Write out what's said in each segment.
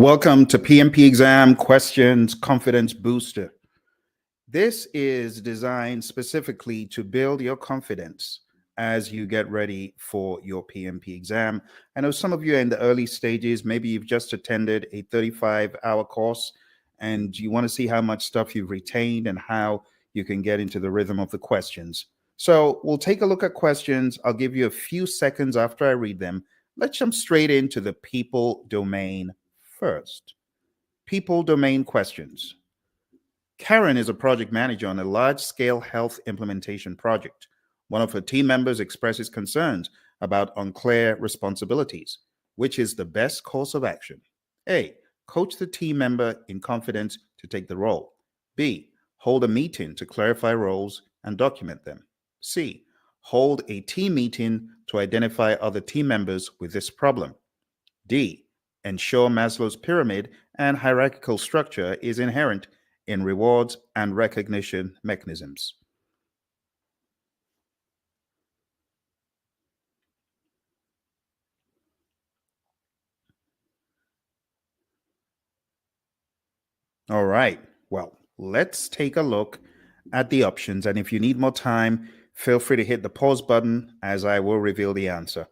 Welcome to PMP Exam Questions Confidence Booster. This is designed specifically to build your confidence as you get ready for your PMP exam. I know some of you are in the early stages. Maybe you've just attended a 35-hour course and you want to see how much stuff you've retained and how you can get into the rhythm of the questions. So we'll take a look at questions. I'll give you a few seconds after I read them. Let's jump straight into the people domain first. People domain questions. Karen is a project manager on a large-scale health implementation project. One of her team members expresses concerns about unclear responsibilities. Which is the best course of action? A. Coach the team member in confidence to take the role. B. Hold a meeting to clarify roles and document them. C. Hold a team meeting to identify other team members with this problem. D. Ensure Maslow's pyramid and hierarchical structure is inherent in rewards and recognition mechanisms. All right, well, let's take a look at the options. And if you need more time, feel free to hit the pause button as I will reveal the answer.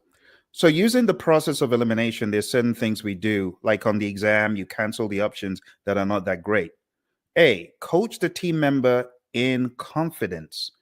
So using the process of elimination, there's certain things we do, like on the exam, you cancel the options that are not that great. A, coach the team member in confidence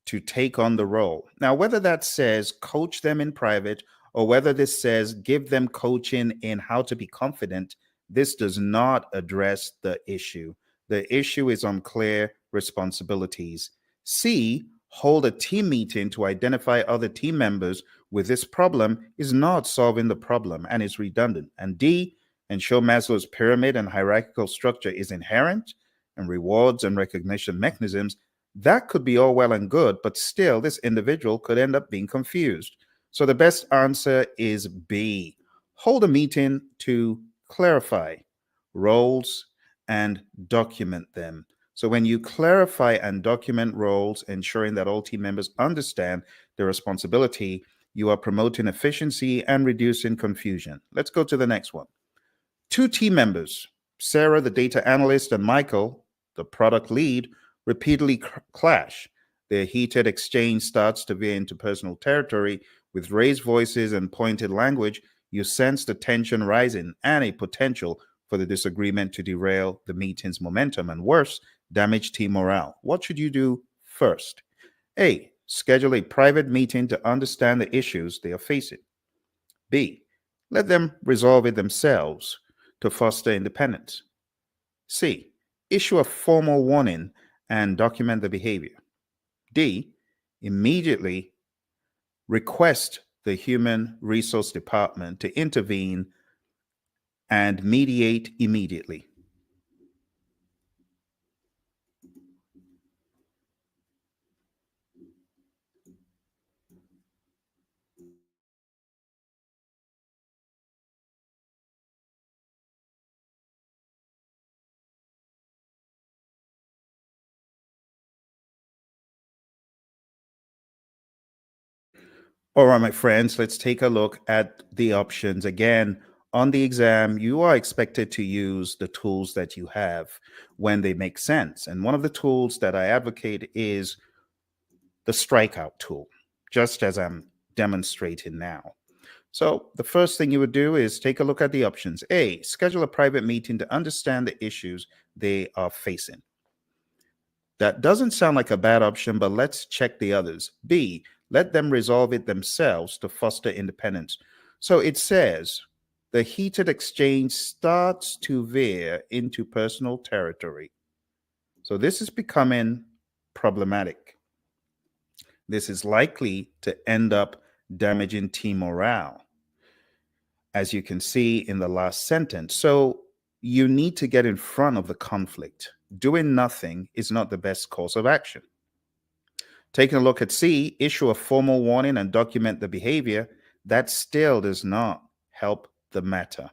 to take on the role. Now, whether that says coach them in private or whether this says give them coaching in how to be confident, this does not address the issue. The issue is unclear responsibilities. C, hold a team meeting to identify other team members with this problem is not solving the problem and is redundant. And D, ensure Maslow's pyramid and hierarchical structure is inherent and rewards and recognition mechanisms. That could be all well and good, but still this individual could end up being confused. So the best answer is B. Hold a meeting to clarify roles and document them. So when you clarify and document roles, ensuring that all team members understand their responsibility, you are promoting efficiency and reducing confusion. Let's go to the next one. Two team members, Sarah, the data analyst, and Michael, the product lead, repeatedly clash. Their heated exchange starts to veer into personal territory. With raised voices and pointed language, you sense the tension rising and a potential for the disagreement to derail the meeting's momentum and worse, damage team morale. What should you do first? A. Schedule a private meeting to understand the issues they are facing. B. Let them resolve it themselves to foster independence. C. Issue a formal warning and document the behavior. D. Immediately request the human resource department to intervene and mediate immediately. All right, my friends, let's take a look at the options. Again, on the exam, you are expected to use the tools that you have when they make sense. And one of the tools that I advocate is the strikeout tool, just as I'm demonstrating now. So the first thing you would do is take a look at the options. A, schedule a private meeting to understand the issues they are facing. That doesn't sound like a bad option, but let's check the others. B, let them resolve it themselves to foster independence. So it says the heated exchange starts to veer into personal territory. So this is becoming problematic. This is likely to end up damaging team morale, as you can see in the last sentence. So you need to get in front of the conflict. Doing nothing is not the best course of action. Taking a look at C, issue a formal warning and document the behavior. That still does not help the matter.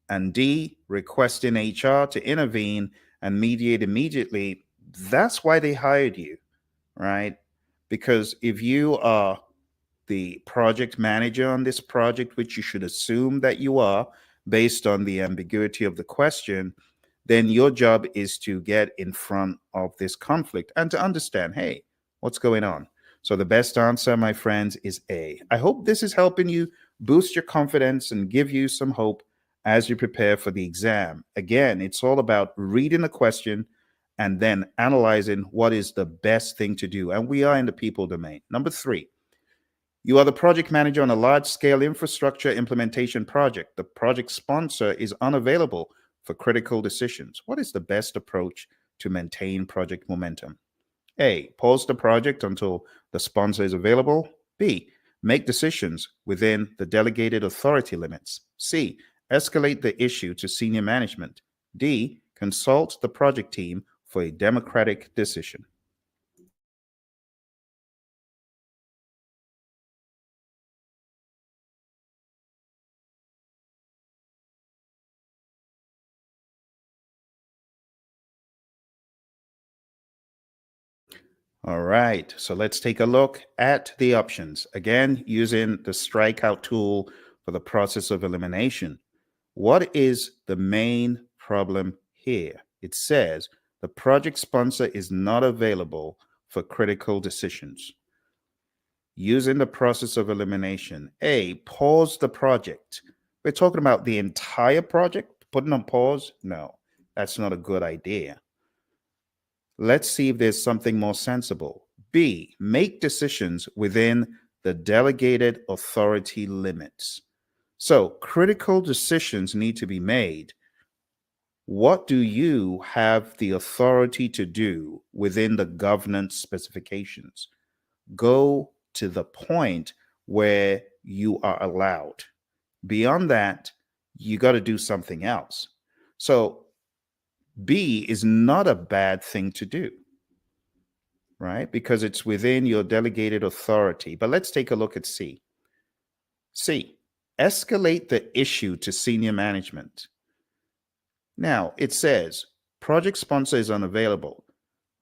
And D, requesting HR to intervene and mediate immediately. That's why they hired you, right? Because if you are the project manager on this project, which you should assume that you are, based on the ambiguity of the question, then your job is to get in front of this conflict and to understand, hey, what's going on? So the best answer, my friends, is A. I hope this is helping you boost your confidence and give you some hope as you prepare for the exam. Again, it's all about reading the question and then analyzing what is the best thing to do. And we are in the people domain. Number 3, you are the project manager on a large scale infrastructure implementation project. The project sponsor is unavailable for critical decisions. What is the best approach to maintain project momentum? A, pause the project until the sponsor is available. B, make decisions within the delegated authority limits. C, escalate the issue to senior management. D, consult the project team for a democratic decision. All right, so let's take a look at the options. Again, using the strikeout tool for the process of elimination. What is the main problem here? It says the project sponsor is not available for critical decisions. Using the process of elimination. A, pause the project. We're talking about the entire project, putting on pause? No, that's not a good idea. Let's see if there's something more sensible. B, make decisions within the delegated authority limits. So critical decisions need to be made. What do you have the authority to do within the governance specifications? Go to the point where you are allowed. Beyond that, you got to do something else. So B is not a bad thing to do, right? Because it's within your delegated authority. But let's take a look at C. C, escalate the issue to senior management. Now, it says project sponsor is unavailable,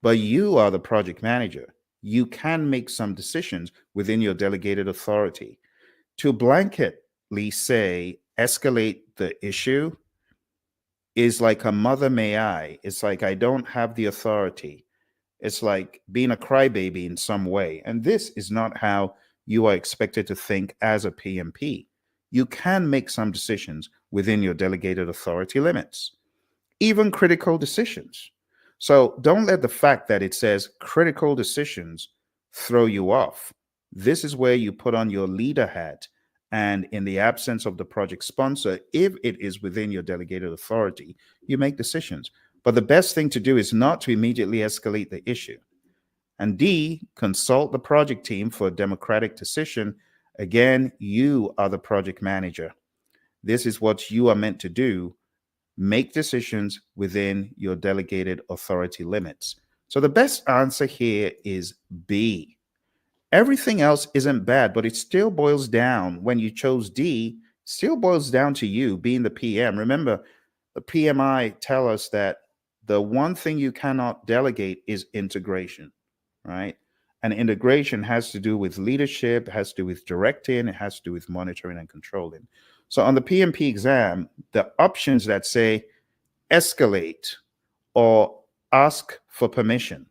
but you are the project manager. You can make some decisions within your delegated authority. To blanketly say escalate the issue is like a mother may I. It's like I don't have the authority. It's like being a crybaby in some way. And this is not how you are expected to think as a PMP. You can make some decisions within your delegated authority limits, even critical decisions. So don't let the fact that it says critical decisions throw you off. This is where you put on your leader hat. And in the absence of the project sponsor, if it is within your delegated authority, you make decisions. But the best thing to do is not to immediately escalate the issue. And D, consult the project team for a democratic decision. Again, you are the project manager. This is what you are meant to do. Make decisions within your delegated authority limits. So the best answer here is B. Everything else isn't bad, but it still boils down, when you chose D, still boils down to you being the PM. Remember, the PMI tell us that the one thing you cannot delegate is integration, right? And integration has to do with leadership, it has to do with directing, it has to do with monitoring and controlling. So on the PMP exam, the options that say escalate or ask for permission,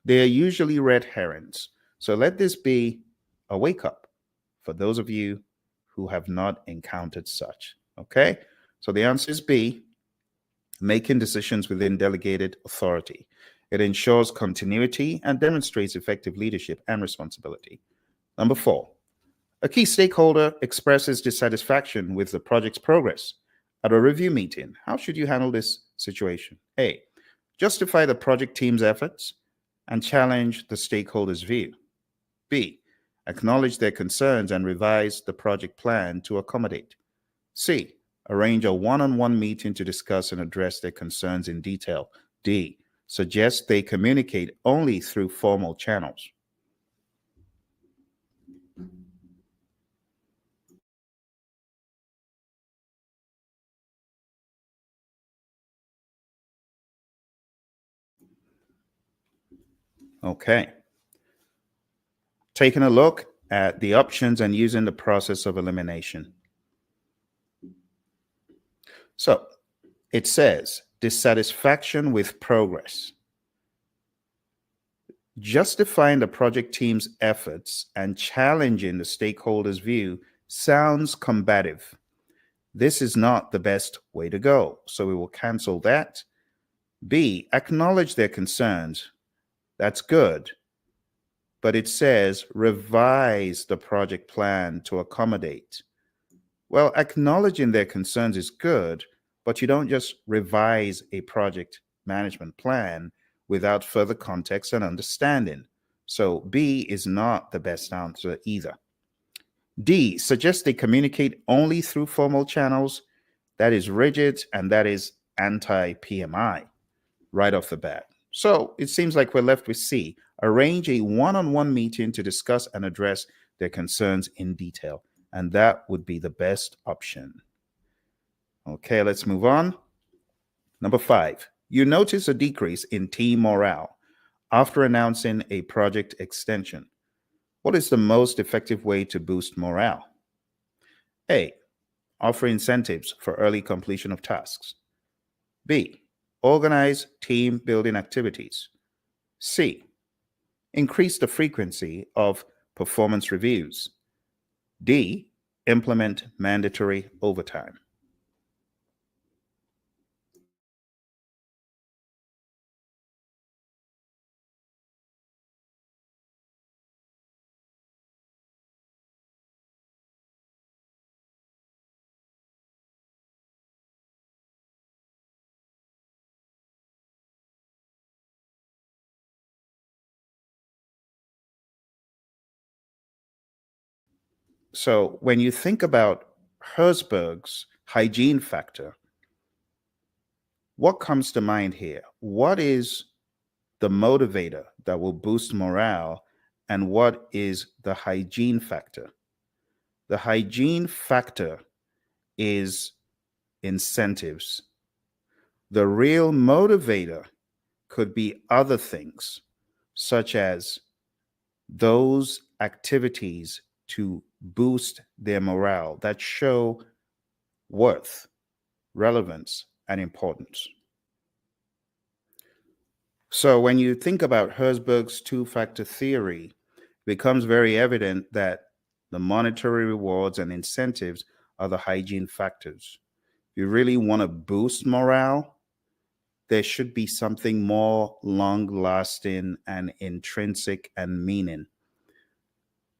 they are usually red herrings. So let this be a wake up for those of you who have not encountered such. Okay? So the answer is B, making decisions within delegated authority. It ensures continuity and demonstrates effective leadership and responsibility. Number 4, a key stakeholder expresses dissatisfaction with the project's progress. At a review meeting, how should you handle this situation? A, justify the project team's efforts and challenge the stakeholders' view. B, acknowledge their concerns and revise the project plan to accommodate. C, arrange a one-on-one meeting to discuss and address their concerns in detail. D, suggest they communicate only through formal channels. Okay. Taking a look at the options and using the process of elimination. So it says dissatisfaction with progress. Justifying the project team's efforts and challenging the stakeholders' view sounds combative. This is not the best way to go, so we will cancel that. B, acknowledge their concerns. That's good, but it says revise the project plan to accommodate. Well, acknowledging their concerns is good, but you don't just revise a project management plan without further context and understanding. So B is not the best answer either. D, suggest they communicate only through formal channels. That is rigid and that is anti PMI right off the bat. So it seems like we're left with C. Arrange a one on one meeting to discuss and address their concerns in detail. And that would be the best option. Okay, let's move on. Number 5, you notice a decrease in team morale after announcing a project extension. What is the most effective way to boost morale? A, offer incentives for early completion of tasks. B, organize team building activities. C, increase the frequency of performance reviews. D, implement mandatory overtime. So when you think about Herzberg's hygiene factor, what comes to mind here? What is the motivator that will boost morale, and what is the hygiene factor? The hygiene factor is incentives. The real motivator could be other things, such as those activities to boost their morale that show worth, relevance, and importance. So when you think about Herzberg's two-factor theory, it becomes very evident that the monetary rewards and incentives are the hygiene factors. If you really want to boost morale, there should be something more long-lasting and intrinsic and meaning.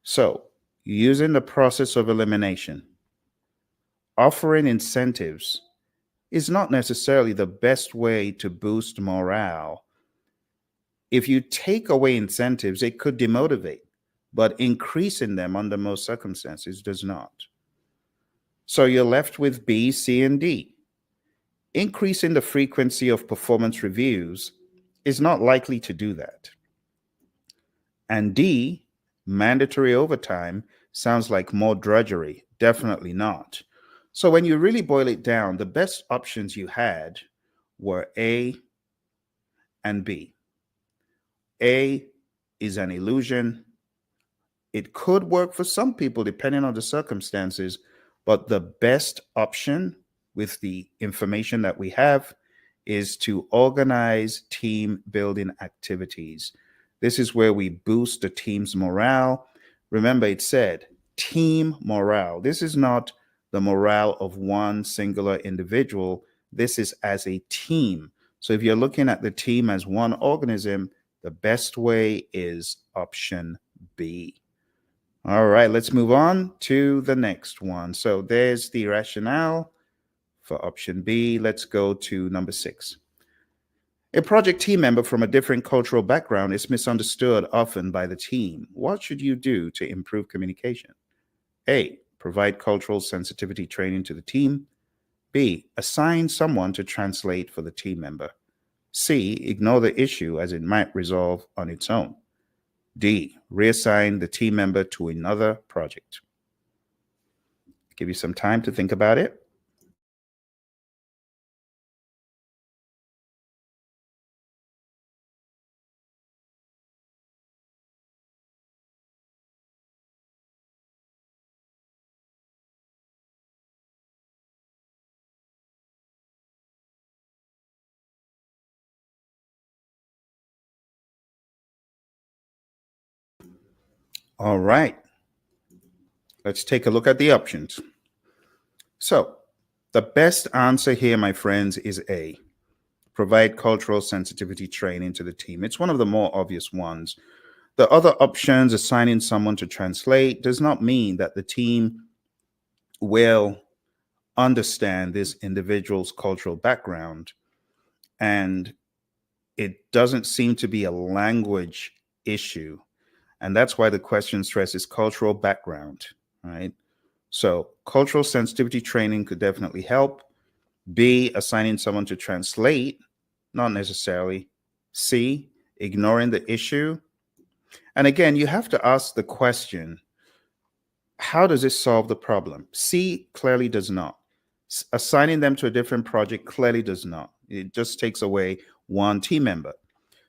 So, using the process of elimination, offering incentives is not necessarily the best way to boost morale. If you take away incentives, it could demotivate, but increasing them under most circumstances does not. So you're left with B, C, and D. Increasing the frequency of performance reviews is not likely to do that. And D, mandatory overtime, sounds like more drudgery. Definitely not. So when you really boil it down, the best options you had were A and B. A is an illusion. It could work for some people depending on the circumstances, but the best option with the information that we have is to organize team building activities. This is where we boost the team's morale. Remember, it said team morale. This is not the morale of one singular individual. This is as a team. So if you're looking at the team as one organism, the best way is option B. All right, let's move on to the next one. So there's the rationale for option B. Let's go to number 6. A project team member from a different cultural background is misunderstood often by the team. What should you do to improve communication? A, provide cultural sensitivity training to the team. B, assign someone to translate for the team member. C, ignore the issue as it might resolve on its own. D, reassign the team member to another project. Give you some time to think about it. All right, let's take a look at the options. So, the best answer here, my friends, is A. Provide cultural sensitivity training to the team. It's one of the more obvious ones. The other options, assigning someone to translate, does not mean that the team will understand this individual's cultural background. And it doesn't seem to be a language issue. And that's why the question stresses cultural background, right? So, cultural sensitivity training could definitely help. B, assigning someone to translate, not necessarily. C, ignoring the issue. And again, you have to ask the question, how does this solve the problem? C clearly does not. Assigning them to a different project clearly does not. It just takes away one team member.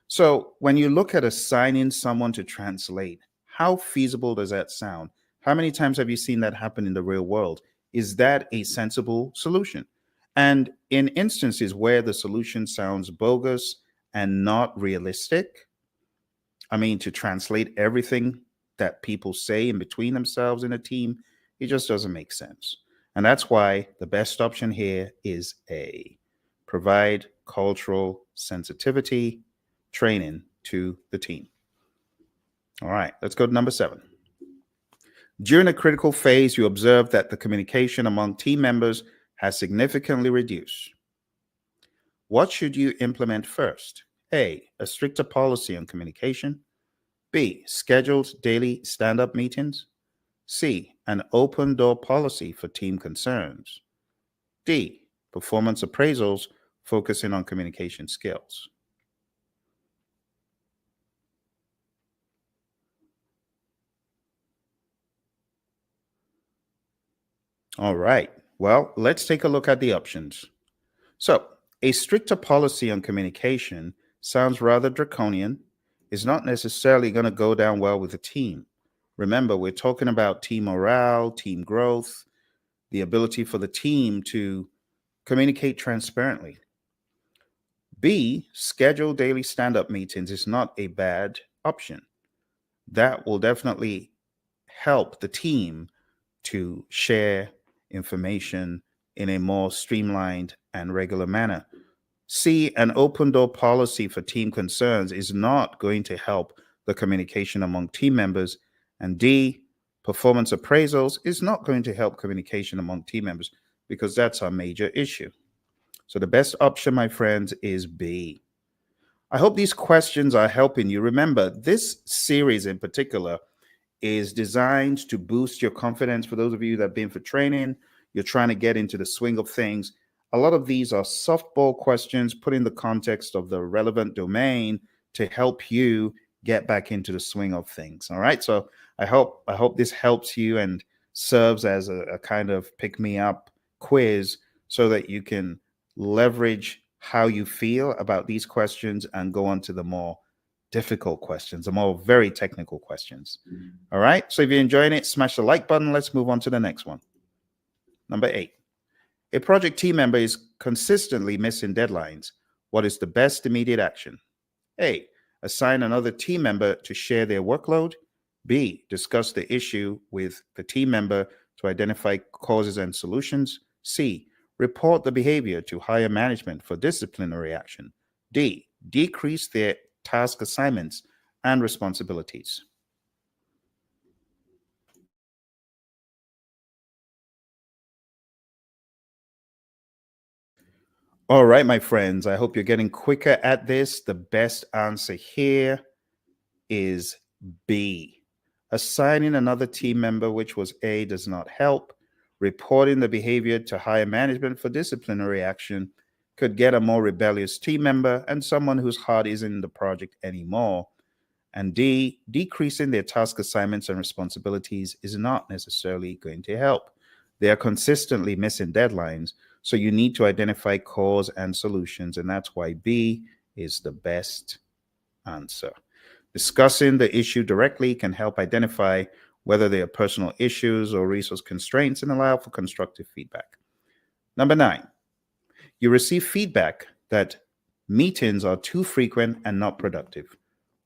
So when you look at assigning someone to translate, how feasible does that sound? How many times have you seen that happen in the real world? Is that a sensible solution? And in instances where the solution sounds bogus and not realistic, I mean, to translate everything that people say in between themselves in a team, it just doesn't make sense. And that's why the best option here is A. Provide cultural sensitivity training to the team. All right, let's go to number 7. During a critical phase, you observe that the communication among team members has significantly reduced. What should you implement first? A. A stricter policy on communication. B. Scheduled daily stand up meetings. C. An open door policy for team concerns. D. Performance appraisals focusing on communication skills. All right. Well, let's take a look at the options. So, a stricter policy on communication sounds rather draconian, is not necessarily going to go down well with the team. Remember, we're talking about team morale, team growth, the ability for the team to communicate transparently. B, schedule daily stand up meetings is not a bad option. That will definitely help the team to share information in a more streamlined and regular manner. C, an open door policy for team concerns is not going to help the communication among team members. And D, performance appraisals is not going to help communication among team members because that's our major issue. So the best option, my friends, is B. I hope these questions are helping you. Remember, this series in particular is designed to boost your confidence. For those of you that have been for training, you're trying to get into the swing of things. A lot of these are softball questions put in the context of the relevant domain to help you get back into the swing of things. All right. So I hope this helps you and serves as a kind of pick me up quiz so that you can leverage how you feel about these questions and go on to the more difficult questions, the more very technical questions. All right. So if you're enjoying it, smash the like button. Let's move on to the next one. Number 8. A project team member is consistently missing deadlines. What is the best immediate action? A. Assign another team member to share their workload. B. Discuss the issue with the team member to identify causes and solutions. C. Report the behavior to higher management for disciplinary action. D. Decrease their task assignments and responsibilities. All right, my friends, I hope you're getting quicker at this. The best answer here is B. Assigning another team member, which was A, does not help. Reporting the behavior to higher management for disciplinary action could get a more rebellious team member and someone whose heart isn't in the project anymore. And D, decreasing their task assignments and responsibilities is not necessarily going to help. They are consistently missing deadlines, so you need to identify cause and solutions, and that's why B is the best answer. Discussing the issue directly can help identify whether they are personal issues or resource constraints and allow for constructive feedback. Number 9, you receive feedback that meetings are too frequent and not productive.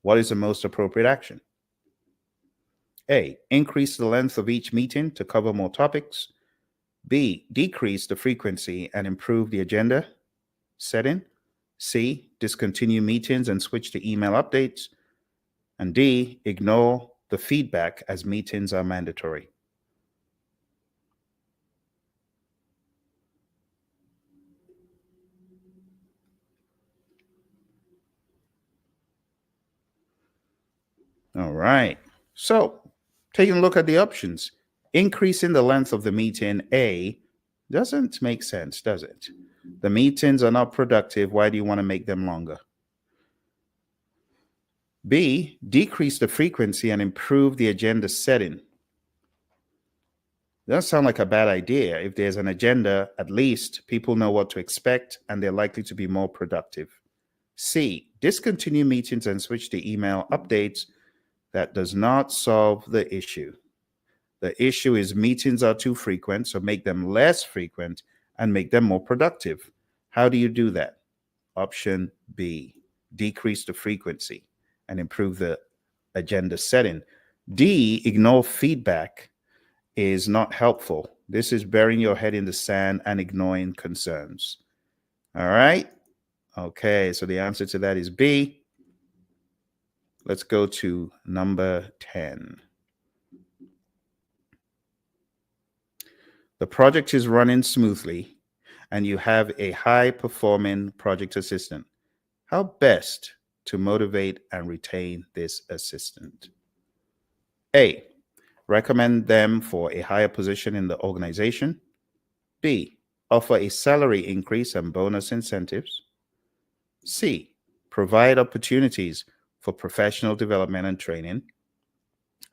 What is the most appropriate action? A, increase the length of each meeting to cover more topics. B, decrease the frequency and improve the agenda setting. C, discontinue meetings and switch to email updates. And D, ignore the feedback as meetings are mandatory. All right. So, taking a look at the options, increasing the length of the meeting, A, doesn't make sense, does it? The meetings are not productive. Why do you want to make them longer? B, decrease the frequency and improve the agenda setting. Doesn't sound like a bad idea. If there's an agenda, at least people know what to expect and they're likely to be more productive. C, discontinue meetings and switch to email updates. That does not solve the issue. The issue is meetings are too frequent, so make them less frequent and make them more productive. How do you do that? Option B, decrease the frequency and improve the agenda setting. D, ignore feedback, is not helpful. This is burying your head in the sand and ignoring concerns. All right. Okay, so the answer to that is B. Let's go to number 10. The project is running smoothly and you have a high-performing project assistant. How best to motivate and retain this assistant? A, recommend them for a higher position in the organization. B, offer a salary increase and bonus incentives. C, provide opportunities for professional development and training.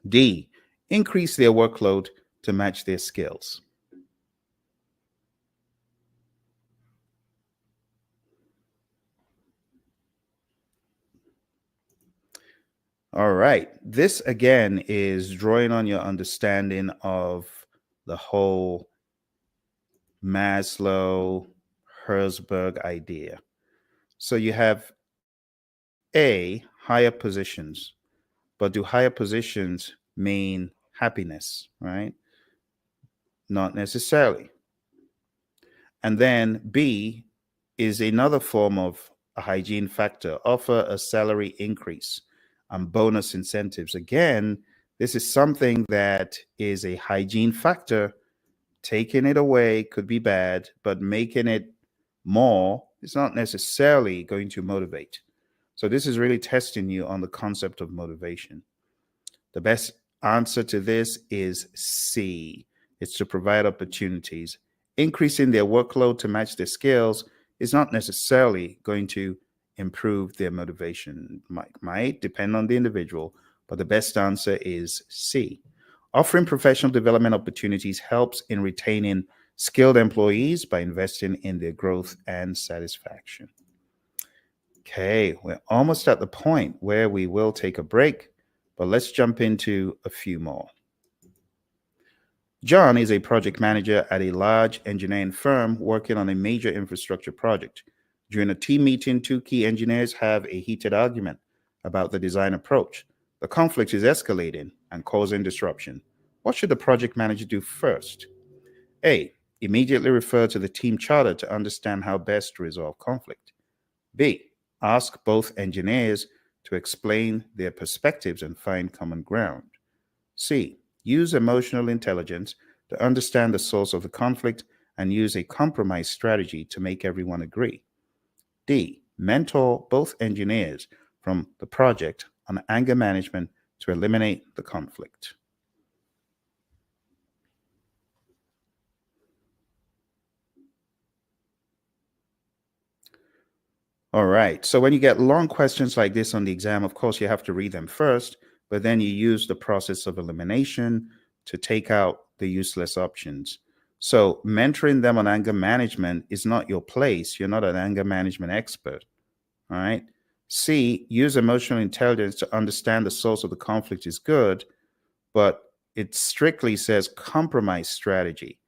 D, increase their workload to match their skills. All right. This again is drawing on your understanding of the whole Maslow Herzberg idea. So you have A, higher positions, but do higher positions mean happiness, right? Not necessarily. And then B is another form of a hygiene factor, offer a salary increase and bonus incentives. Again, this is something that is a hygiene factor. Taking it away could be bad, but making it more is not necessarily going to motivate. So this is really testing you on the concept of motivation. The best answer to this is C. It's to provide opportunities. Increasing their workload to match their skills is not necessarily going to improve their motivation. Might depend on the individual, but the best answer is C. Offering professional development opportunities helps in retaining skilled employees by investing in their growth and satisfaction. Okay, we're almost at the point where we will take a break, but let's jump into a few more. John is a project manager at a large engineering firm working on a major infrastructure project. During a team meeting, two key engineers have a heated argument about the design approach. The conflict is escalating and causing disruption. What should the project manager do first? A, immediately refer to the team charter to understand how best to resolve conflict. B, ask both engineers to explain their perspectives and find common ground. C, use emotional intelligence to understand the source of the conflict and use a compromise strategy to make everyone agree. D, mentor both engineers from the project on anger management to eliminate the conflict. All right. So when you get long questions like this on the exam, of course, you have to read them first, but then you use the process of elimination to take out the useless options. So mentoring them on anger management is not your place. You're not an anger management expert. All right. C, use emotional intelligence to understand the source of the conflict is good, but it strictly says compromise strategy.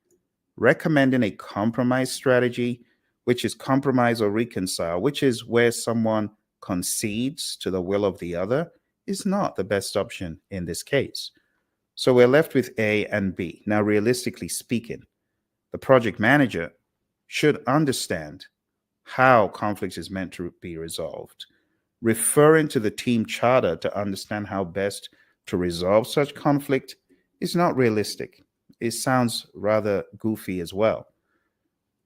Recommending a compromise strategy, which is compromise or reconcile, which is where someone concedes to the will of the other, is not the best option in this case. So we're left with A and B. Now, realistically speaking, the project manager should understand how conflict is meant to be resolved. Referring to the team charter to understand how best to resolve such conflict is not realistic. It sounds rather goofy as well.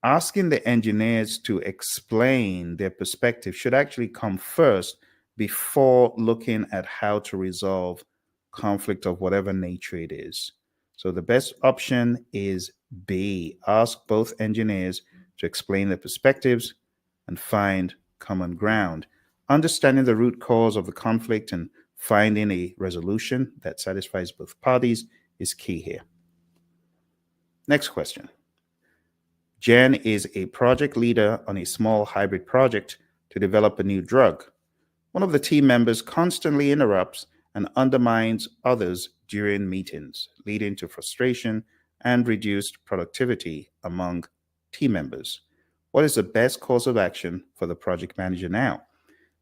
Asking the engineers to explain their perspective should actually come first before looking at how to resolve conflict of whatever nature it is. So the best option is B. Ask both engineers to explain their perspectives and find common ground. Understanding the root cause of the conflict and finding a resolution that satisfies both parties is key here. Next question. Jen is a project leader on a small hybrid project to develop a new drug. One of the team members constantly interrupts and undermines others during meetings, leading to frustration and reduced productivity among team members. What is the best course of action for the project manager now?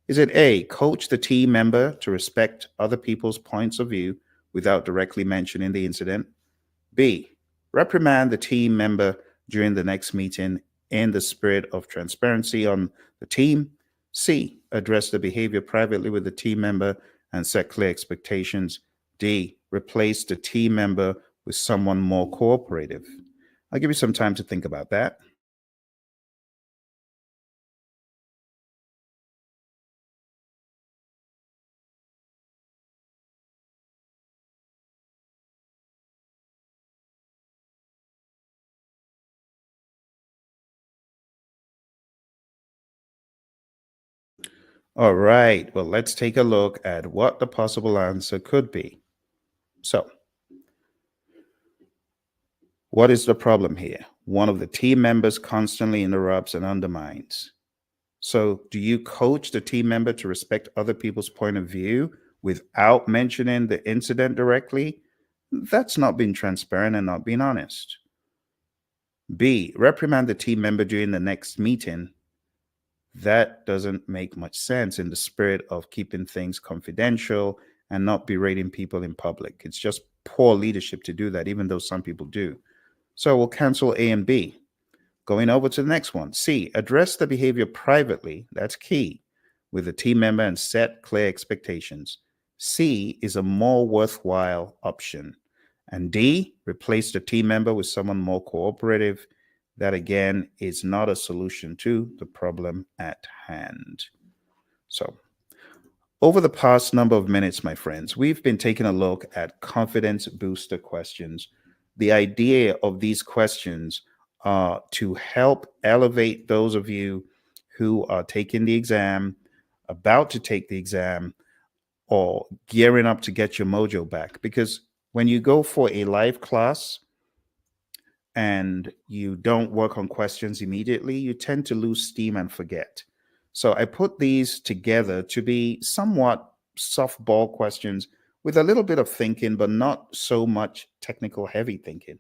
Is it A, coach the team member to respect other people's points of view without directly mentioning the incident? B, reprimand the team member during the next meeting in the spirit of transparency on the team? C, address the behavior privately with the team member and set clear expectations? D, replace the team member with someone more cooperative? I'll give you some time to think about that. All right, well, let's take a look at what the possible answer could be. So, what is the problem here? One of the team members constantly interrupts and undermines. So, do you coach the team member to respect other people's point of view without mentioning the incident directly? That's not being transparent and not being honest. B, reprimand the team member during the next meeting. That doesn't make much sense in the spirit of keeping things confidential and not berating people in public. It's just poor leadership to do that, even though some people do. So we'll cancel A and B. Going over to the next one. C, address the behavior privately. That's key with the team member and set clear expectations. C is a more worthwhile option. And D, replace the team member with someone more cooperative. That again is not a solution to the problem at hand. So, over the past number of minutes, my friends, we've been taking a look at confidence booster questions. The idea of these questions are to help elevate those of you who are taking the exam, about to take the exam, or gearing up to get your mojo back. Because when you go for a live class and you don't work on questions immediately, you tend to lose steam and forget. So I put these together to be somewhat softball questions with a little bit of thinking, but not so much technical heavy thinking.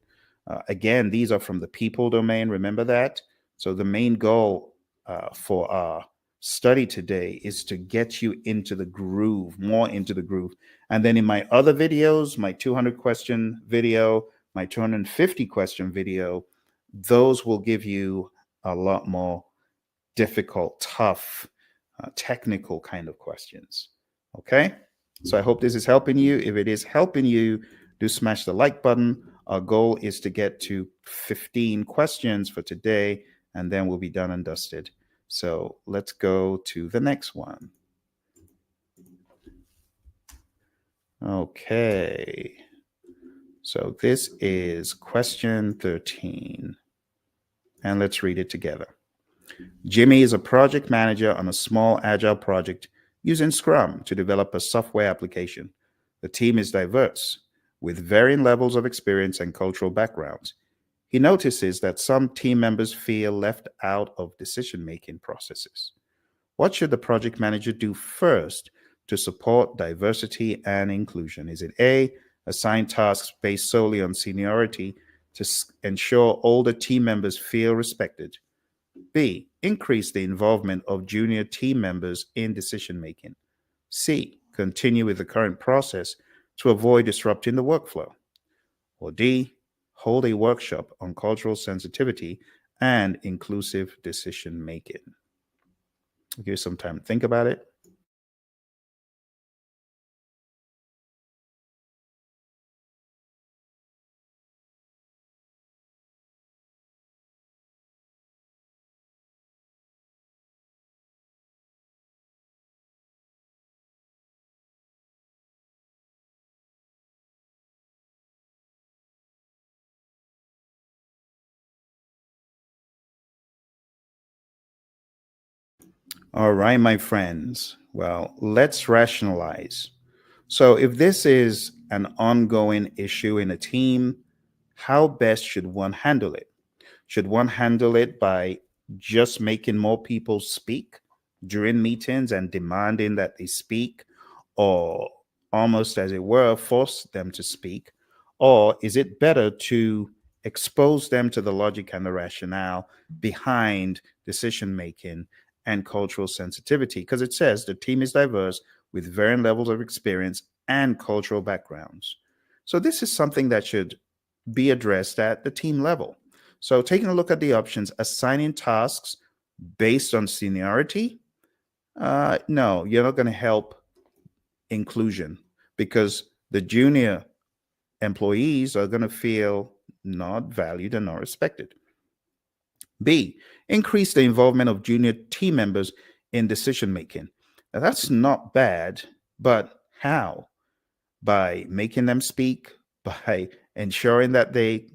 Again, these are from the people domain. Remember that? So the main goal for our study today is to get you into the groove, more into the groove. And then in my other videos, my 200 question video, my 250 question video, those will give you a lot more difficult, tough, technical kind of questions. Okay? So I hope this is helping you. If it is helping you, do smash the like button. Our goal is to get to 15 questions for today, and then we'll be done and dusted. So let's go to the next one. Okay. So this is question 13. And let's read it together. Jimmy is a project manager on a small agile project using Scrum to develop a software application. The team is diverse, with varying levels of experience and cultural backgrounds. He notices that some team members feel left out of decision-making processes. What should the project manager do first to support diversity and inclusion? Is it A, assign tasks based solely on seniority to ensure older team members feel respected? B, increase the involvement of junior team members in decision making? C, continue with the current process to avoid disrupting the workflow. Or D, hold a workshop on cultural sensitivity and inclusive decision making. I'll give you some time to think about it. All right, my friends. Well, let's rationalize. So, if this is an ongoing issue in a team, how best should one handle it? Should one handle it by just making more people speak during meetings and demanding that they speak, or almost as it were, force them to speak? Or is it better to expose them to the logic and the rationale behind decision making and cultural sensitivity? Because it says the team is diverse with varying levels of experience and cultural backgrounds. So, this is something that should be addressed at the team level. So, taking a look at the options, assigning tasks based on seniority, no, you're not going to help inclusion because the junior employees are going to feel not valued and not respected. B, increase the involvement of junior team members in decision making. Now, that's not bad, but how? By making them speak, by ensuring that they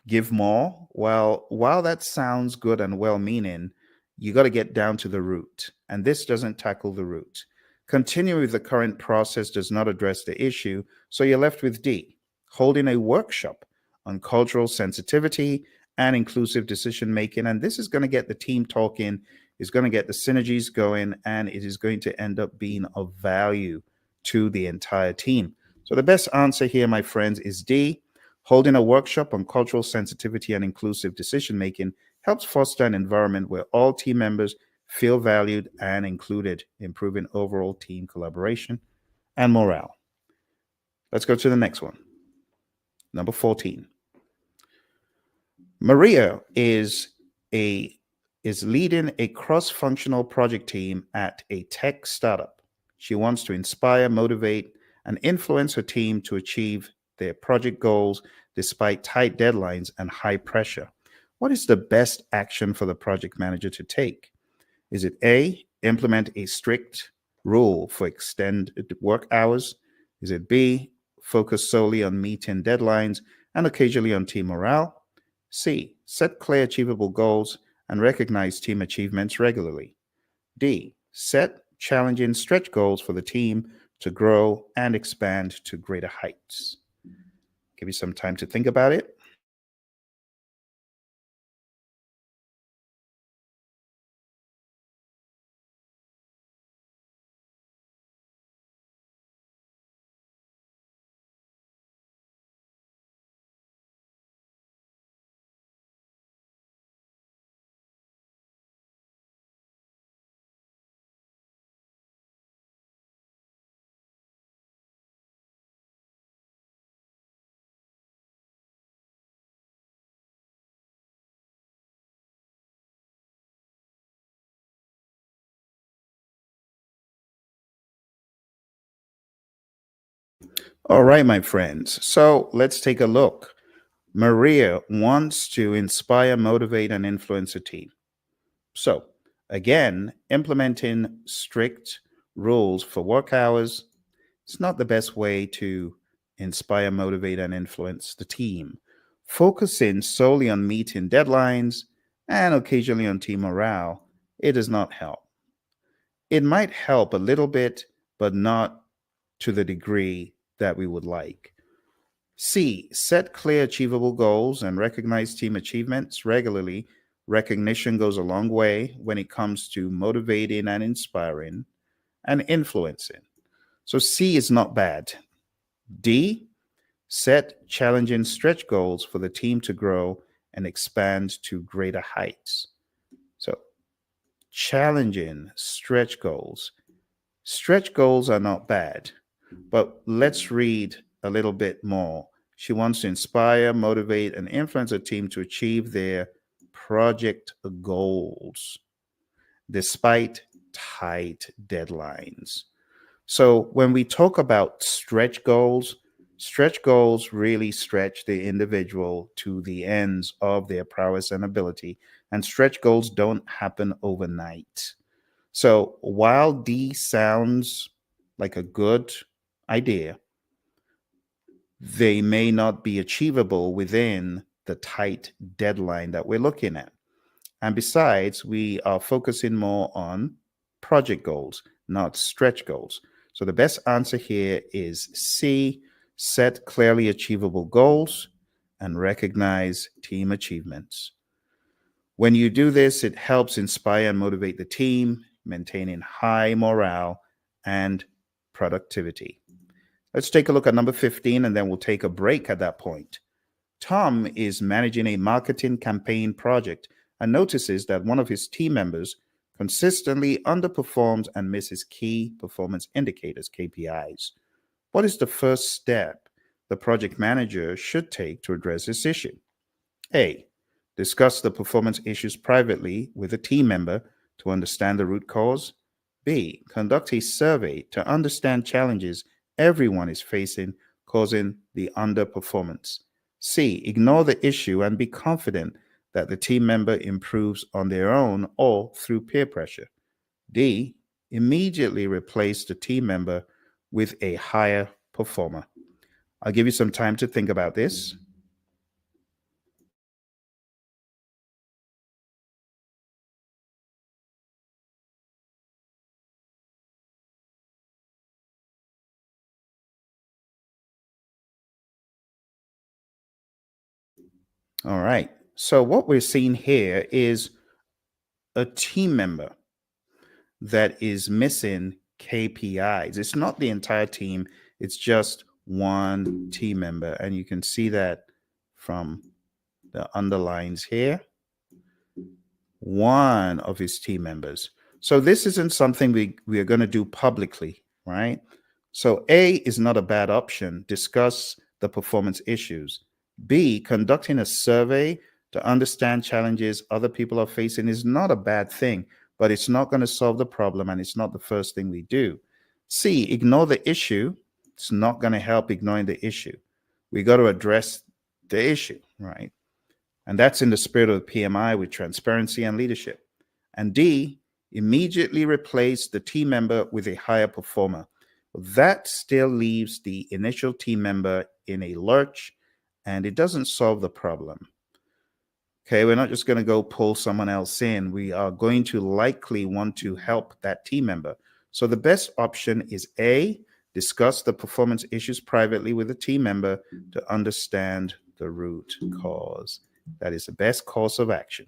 give more. Well, while that sounds good and well meaning, you got to get down to the root. And this doesn't tackle the root. Continuing with the current process does not address the issue. So you're left with D, holding a workshop on cultural sensitivity and inclusive decision making. And this is going to get the team talking, is going to get the synergies going, and it is going to end up being of value to the entire team. So the best answer here, my friends, is D. Holding a workshop on cultural sensitivity and inclusive decision making helps foster an environment where all team members feel valued and included, improving overall team collaboration and morale. Let's go to the next one. Number 14. Maria a is leading a cross-functional project team at a tech startup. She wants to inspire, motivate, and influence her team to achieve their project goals despite tight deadlines and high pressure. What is the best action for the project manager to take? Is it A, implement a strict rule for extended work hours? Is it B, focus solely on meeting deadlines and occasionally on team morale? C, set clear achievable goals and recognize team achievements regularly. D, set challenging stretch goals for the team to grow and expand to greater heights. Give you some time to think about it. All right, my friends. So let's take a look. Maria wants to inspire, motivate, and influence a team. So, again, implementing strict rules for work hours is not the best way to inspire, motivate, and influence the team. Focusing solely on meeting deadlines and occasionally on team morale, it does not help. It might help a little bit, but not to the degree that we would like. C, set clear achievable goals and recognize team achievements regularly. Recognition goes a long way when it comes to motivating and inspiring and influencing. So C is not bad. D, set challenging stretch goals for the team to grow and expand to greater heights. So challenging stretch goals. Stretch goals are not bad. But let's read a little bit more. She wants to inspire, motivate, and influence a team to achieve their project goals despite tight deadlines. So when we talk about stretch goals really stretch the individual to the ends of their prowess and ability. And stretch goals don't happen overnight. So while D sounds like a good idea, they may not be achievable within the tight deadline that we're looking at. And besides, we are focusing more on project goals, not stretch goals. So the best answer here is C, set clearly achievable goals and recognize team achievements. When you do this, it helps inspire and motivate the team, maintaining high morale and productivity. Let's take a look at number 15 and then we'll take a break at that point. Tom is managing a marketing campaign project and notices that one of his team members consistently underperforms and misses key performance indicators, KPIs. What is the first step the project manager should take to address this issue? A. Discuss the performance issues privately with a team member to understand the root cause. B. Conduct a survey to understand challenges everyone is facing causing the underperformance. C. Ignore the issue and be confident that the team member improves on their own or through peer pressure. D. Immediately replace the team member with a higher performer. I'll give you some time to think about this. All right. So what we're seeing here is a team member that is missing KPIs. It's not the entire team, it's just one team member. And you can see that from the underlines here. One of his team members. So this isn't something we are going to do publicly, right? So A is not a bad option. Discuss the performance issues. B, conducting a survey to understand challenges other people are facing is not a bad thing, but it's not going to solve the problem and it's not the first thing we do. C, ignore the issue. It's not going to help ignoring the issue. We got to address the issue, right? And that's in the spirit of PMI with transparency and leadership. And D, immediately replace the team member with a higher performer. That still leaves the initial team member in a lurch and it doesn't solve the problem. Okay, we're not just going to go pull someone else in. We are going to likely want to help that team member. So the best option is A, discuss the performance issues privately with the team member to understand the root cause. That is the best course of action.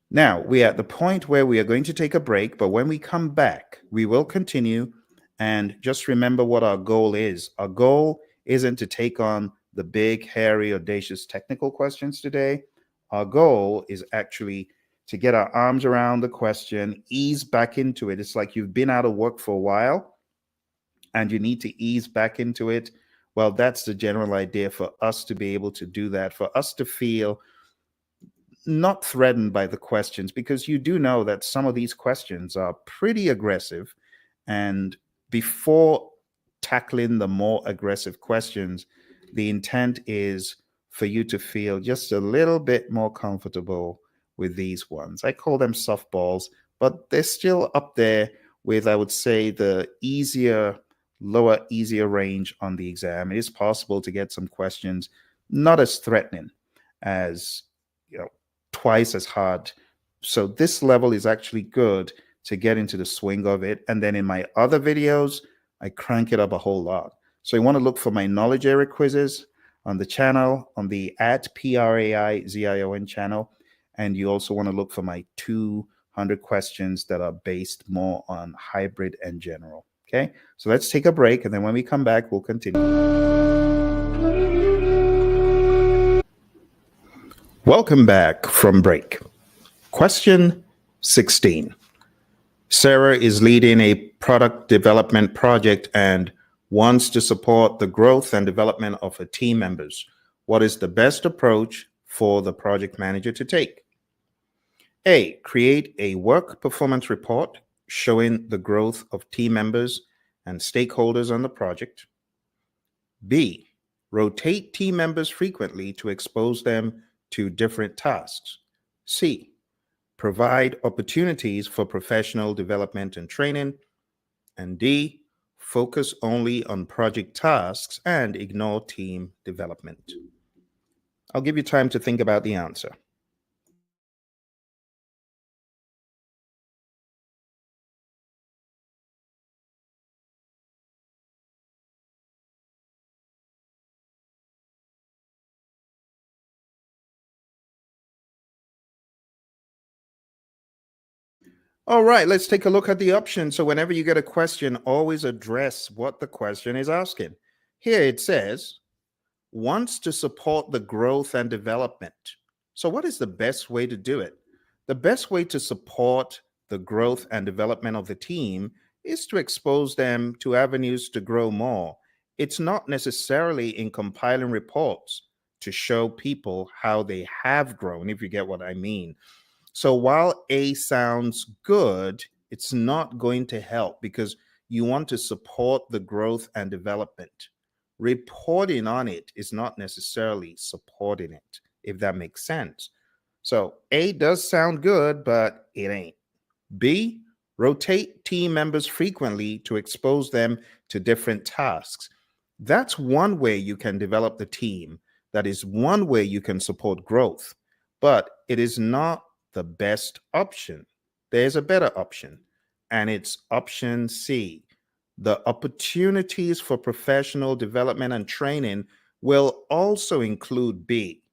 Now, we are at the point where we are going to take a break, but when we come back, we will continue. And just remember what our goal is. Our goal isn't to take on the big, hairy, audacious technical questions today. Our goal is actually to get our arms around the question, ease back into it. It's like you've been out of work for a while and you need to ease back into it. Well, that's the general idea for us to be able to do that, for us to feel not threatened by the questions, because you do know that some of these questions are pretty aggressive. And before tackling the more aggressive questions, the intent is for you to feel just a little bit more comfortable with these ones. I call them softballs, but they're still up there with, I would say, the easier range on the exam. It is possible to get some questions not as threatening as, twice as hard. So this level is actually good to get into the swing of it. And then in my other videos, I crank it up a whole lot. So you want to look for my knowledge area quizzes on the channel, on the @PRAIZION channel. And you also want to look for my 200 questions that are based more on hybrid and general. Okay, so let's take a break. And then when we come back, we'll continue. Welcome back from break. Question 16. Sarah is leading a product development project and wants to support the growth and development of her team members. What is the best approach for the project manager to take? A. Create a work performance report showing the growth of team members and stakeholders on the project. B. Rotate team members frequently to expose them to different tasks. C. Provide opportunities for professional development and training. And D. Focus only on project tasks and ignore team development. I'll give you time to think about the answer. All right, let's take a look at the options. So, whenever you get a question, always address what the question is asking. Here it says, wants to support the growth and development. So, what is the best way to do it? The best way to support the growth and development of the team is to expose them to avenues to grow more. It's not necessarily in compiling reports to show people how they have grown, if you get what I mean. So while A sounds good, it's not going to help because you want to support the growth and development. Reporting on it is not necessarily supporting it, if that makes sense. So A does sound good, but it ain't. B, rotate team members frequently to expose them to different tasks. That's one way you can develop the team. That is one way you can support growth, but it is not the best option. There's a better option, and it's option C. The opportunities for professional development and training will also include B.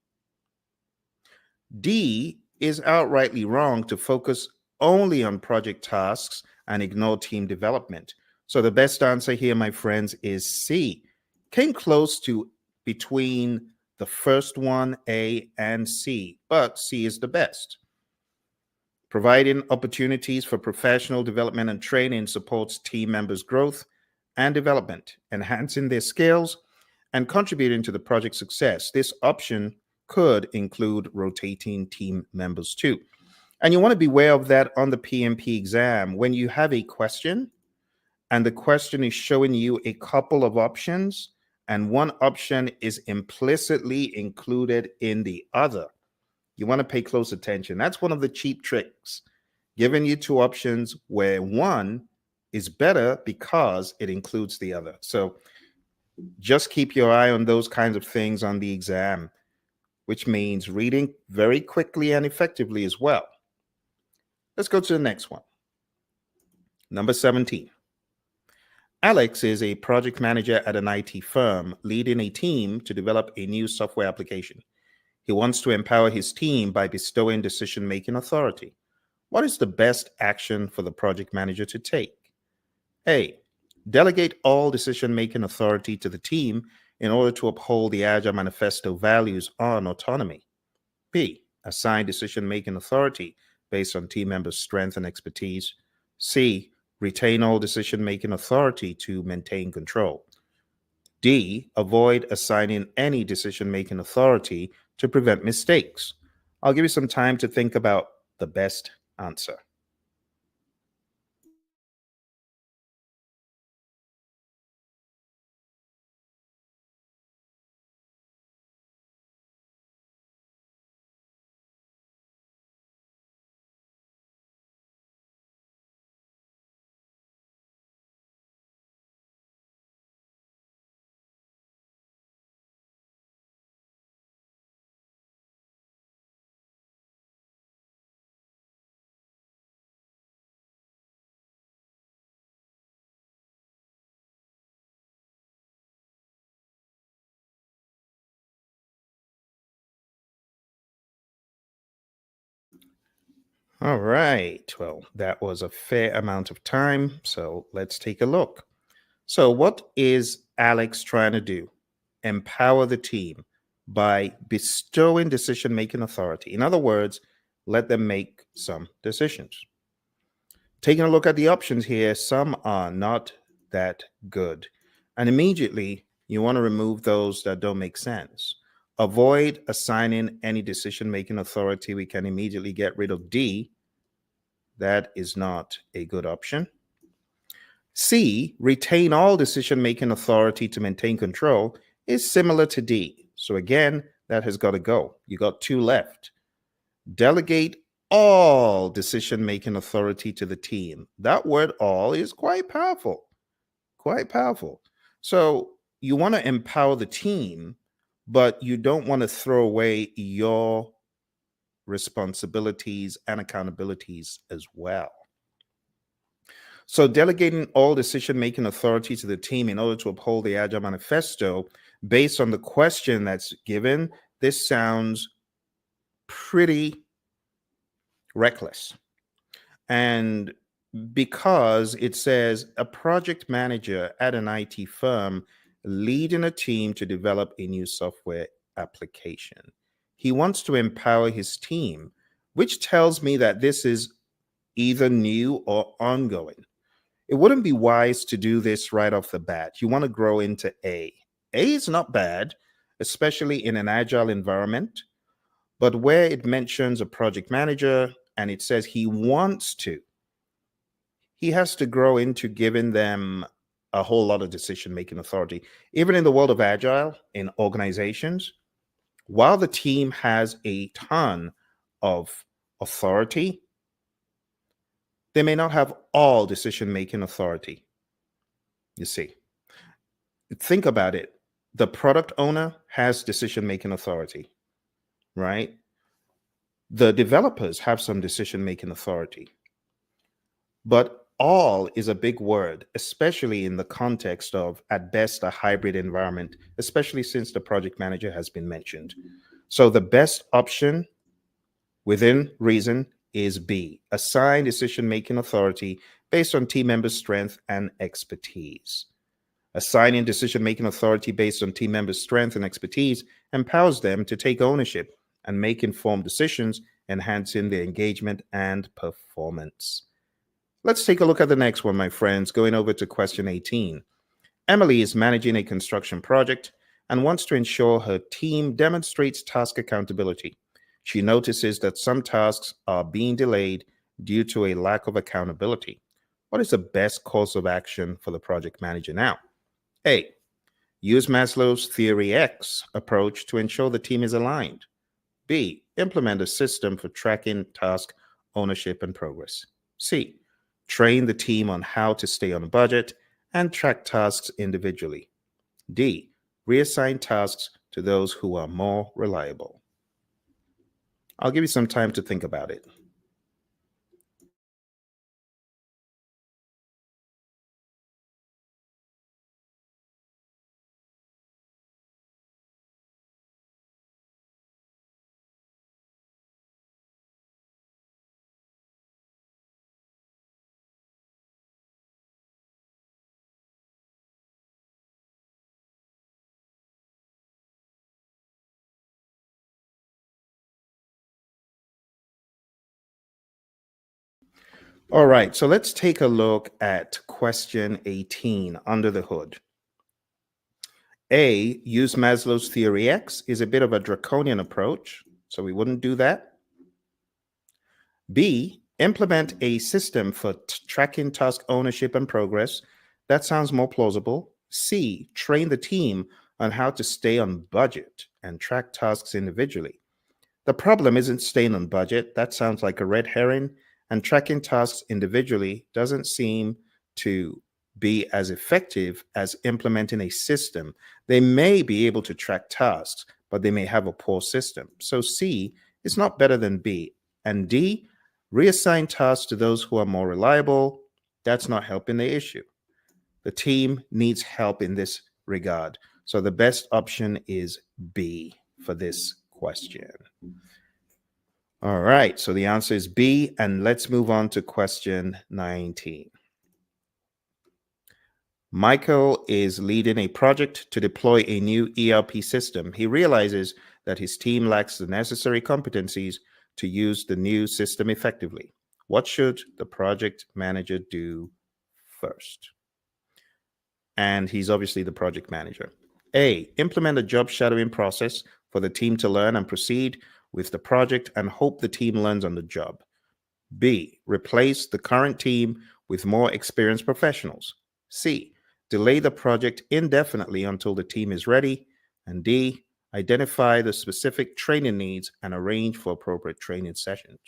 D is outrightly wrong to focus only on project tasks and ignore team development. So the best answer here, my friends, is C. Came close to between the first one, A, and C, but C is the best. Providing opportunities for professional development and training supports team members' growth and development, enhancing their skills and contributing to the project success. This option could include rotating team members too. And you want to be aware of that on the PMP exam. When you have a question and the question is showing you a couple of options, and one option is implicitly included in the other, you want to pay close attention. That's one of the cheap tricks, giving you two options where one is better because it includes the other. So just keep your eye on those kinds of things on the exam, which means reading very quickly and effectively as well. Let's go to the next one. Number 17. Alex is a project manager at an IT firm, leading a team to develop a new software application. He wants to empower his team by bestowing decision-making authority. What is the best action for the project manager to take? A. Delegate all decision-making authority to the team in order to uphold the Agile Manifesto values on autonomy. B. Assign decision-making authority based on team members' strength and expertise. C. Retain all decision-making authority to maintain control. D. Avoid assigning any decision-making authority to prevent mistakes. I'll give you some time to think about the best answer. All right. Well, that was a fair amount of time. So let's take a look. So, what is Alex trying to do? Empower the team by bestowing decision making authority. In other words, let them make some decisions. Taking a look at the options here, some are not that good. And immediately, you want to remove those that don't make sense. Avoid assigning any decision making authority. We can immediately get rid of D. That is not a good option. C, retain all decision making authority to maintain control, is similar to D. So again, that has got to go. You got two left. Delegate all decision making authority to the team. That word all is quite powerful. Quite powerful. So you want to empower the team, but you don't want to throw away your responsibilities and accountabilities as well. So, delegating all decision making authority to the team in order to uphold the Agile Manifesto, based on the question that's given, this sounds pretty reckless. And because it says a project manager at an IT firm leading a team to develop a new software application, he wants to empower his team, which tells me that this is either new or ongoing. It wouldn't be wise to do this right off the bat. You want to grow into A. A is not bad, especially in an agile environment, but where it mentions a project manager and it says he wants to, he has to grow into giving them a whole lot of decision making authority. Even in the world of agile, in organizations, while the team has a ton of authority, they may not have all decision making authority. You see, think about it. The product owner has decision making authority, right? The developers have some decision making authority. But all is a big word, especially in the context of, at best, a hybrid environment, especially since the project manager has been mentioned. So the best option within reason is B, assign decision-making authority based on team members' strength and expertise. Assigning decision-making authority based on team members' strength and expertise empowers them to take ownership and make informed decisions, enhancing their engagement and performance. Let's take a look at the next one, my friends, going over to question 18. Emily is managing a construction project and wants to ensure her team demonstrates task accountability. She notices that some tasks are being delayed due to a lack of accountability. What is the best course of action for the project manager now? A, use Maslow's Theory X approach to ensure the team is aligned. B, implement a system for tracking task ownership and progress. C, train the team on how to stay on budget and track tasks individually. D, reassign tasks to those who are more reliable. I'll give you some time to think about it. All right, so let's take a look at question 18 under the hood. A, use Maslow's Theory X is a bit of a draconian approach, so we wouldn't do that. B, implement a system for tracking task ownership and progress. That sounds more plausible. C, train the team on how to stay on budget and track tasks individually. The problem isn't staying on budget. That sounds like a red herring. And tracking tasks individually doesn't seem to be as effective as implementing a system. They may be able to track tasks, but they may have a poor system. So C is not better than B. And D, reassign tasks to those who are more reliable. That's not helping the issue. The team needs help in this regard. So the best option is B for this question. All right, so the answer is B, and let's move on to question 19. Michael is leading a project to deploy a new ERP system. He realizes that his team lacks the necessary competencies to use the new system effectively. What should the project manager do first? And he's obviously the project manager. A, implement a job shadowing process for the team to learn and proceed with the project and hope the team learns on the job. B, replace the current team with more experienced professionals. C, delay the project indefinitely until the team is ready. And D, identify the specific training needs and arrange for appropriate training sessions.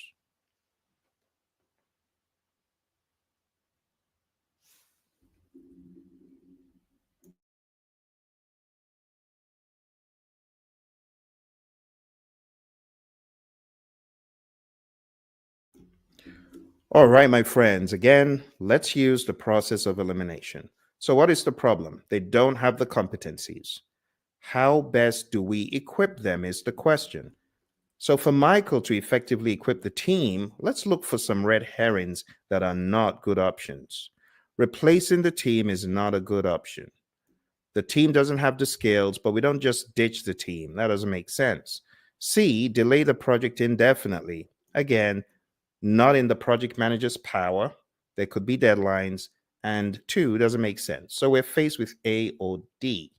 All right, my friends, again, let's use the process of elimination. So, what is the problem? They don't have the competencies. How best do we equip them is the question. So, for Michael to effectively equip the team, let's look for some red herrings that are not good options. Replacing the team is not a good option. The team doesn't have the skills, but we don't just ditch the team. That doesn't make sense. C, delay the project indefinitely. Again, not in the project manager's power. There could be deadlines. And two, doesn't make sense. So we're faced with A or D.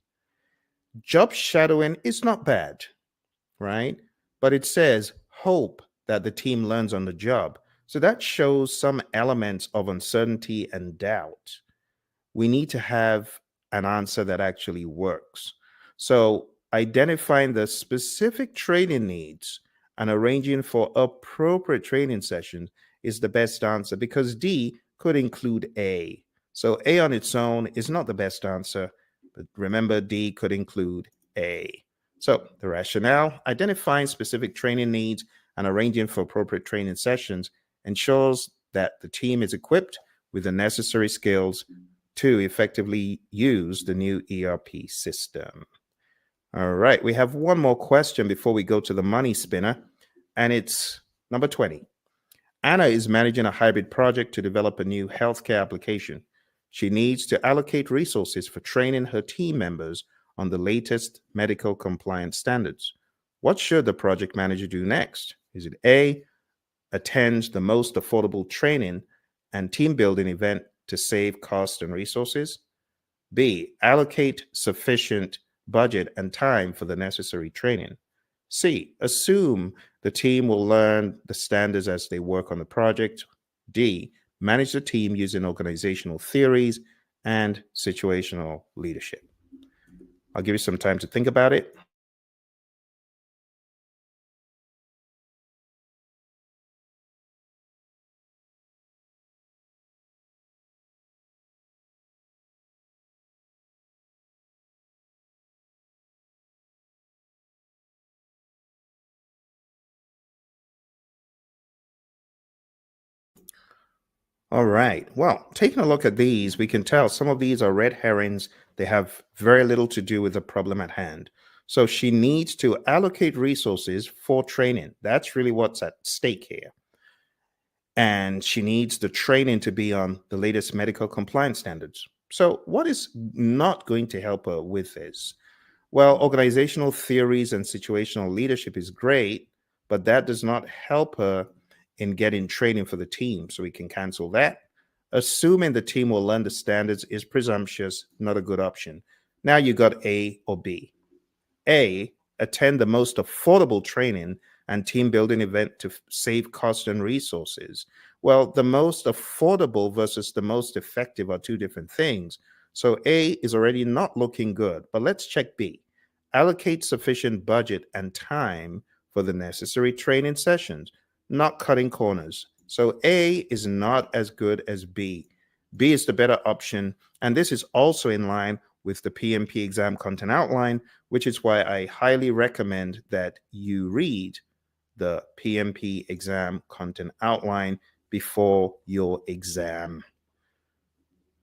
Job shadowing is not bad, right? But it says hope that the team learns on the job. So that shows some elements of uncertainty and doubt. We need to have an answer that actually works. So, identifying the specific training needs and arranging for appropriate training sessions is the best answer because D could include A. So, A on its own is not the best answer, but remember, D could include A. So, the rationale identifying specific training needs and arranging for appropriate training sessions ensures that the team is equipped with the necessary skills to effectively use the new ERP system. All right, we have one more question before we go to the money spinner, and it's number 20. Anna is managing a hybrid project to develop a new healthcare application. She needs to allocate resources for training her team members on the latest medical compliance standards. What should the project manager do next? Is it A, attend the most affordable training and team building event to save cost and resources? B, allocate sufficient budget and time for the necessary training? C, assume the team will learn the standards as they work on the project? D, manage the team using organizational theories and situational leadership? I'll give you some time to think about it. All right. Well, taking a look at these, we can tell some of these are red herrings. They have very little to do with the problem at hand. So she needs to allocate resources for training. That's really what's at stake here. And she needs the training to be on the latest medical compliance standards. So, what is not going to help her with this? Well, organizational theories and situational leadership is great, but that does not help her in getting training for the team. So we can cancel that. Assuming the team will learn the standards is presumptuous, not a good option. Now you got A or B. A, attend the most affordable training and team building event to save cost and resources. Well, the most affordable versus the most effective are two different things. So A is already not looking good, but let's check B. Allocate sufficient budget and time for the necessary training sessions, not cutting corners. So A is not as good as B. B is the better option. And this is also in line with the PMP exam content outline, which is why I highly recommend that you read the PMP exam content outline before your exam.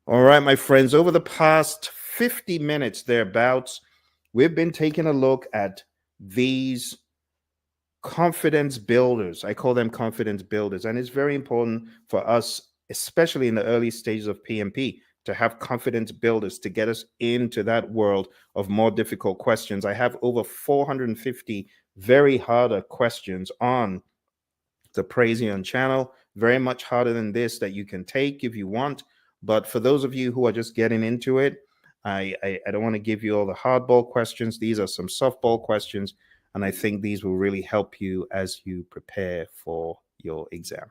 All right, my friends, over the past 50 minutes thereabouts, we've been taking a look at these confidence builders. I call them confidence builders. And it's very important for us, especially in the early stages of PMP, to have confidence builders to get us into that world of more difficult questions. I have over 450 very harder questions on the Praision channel. Very much harder than this that you can take if you want. But for those of you who are just getting into it, I don't want to give you all the hardball questions. These are some softball questions, and I think these will really help you as you prepare for your exam.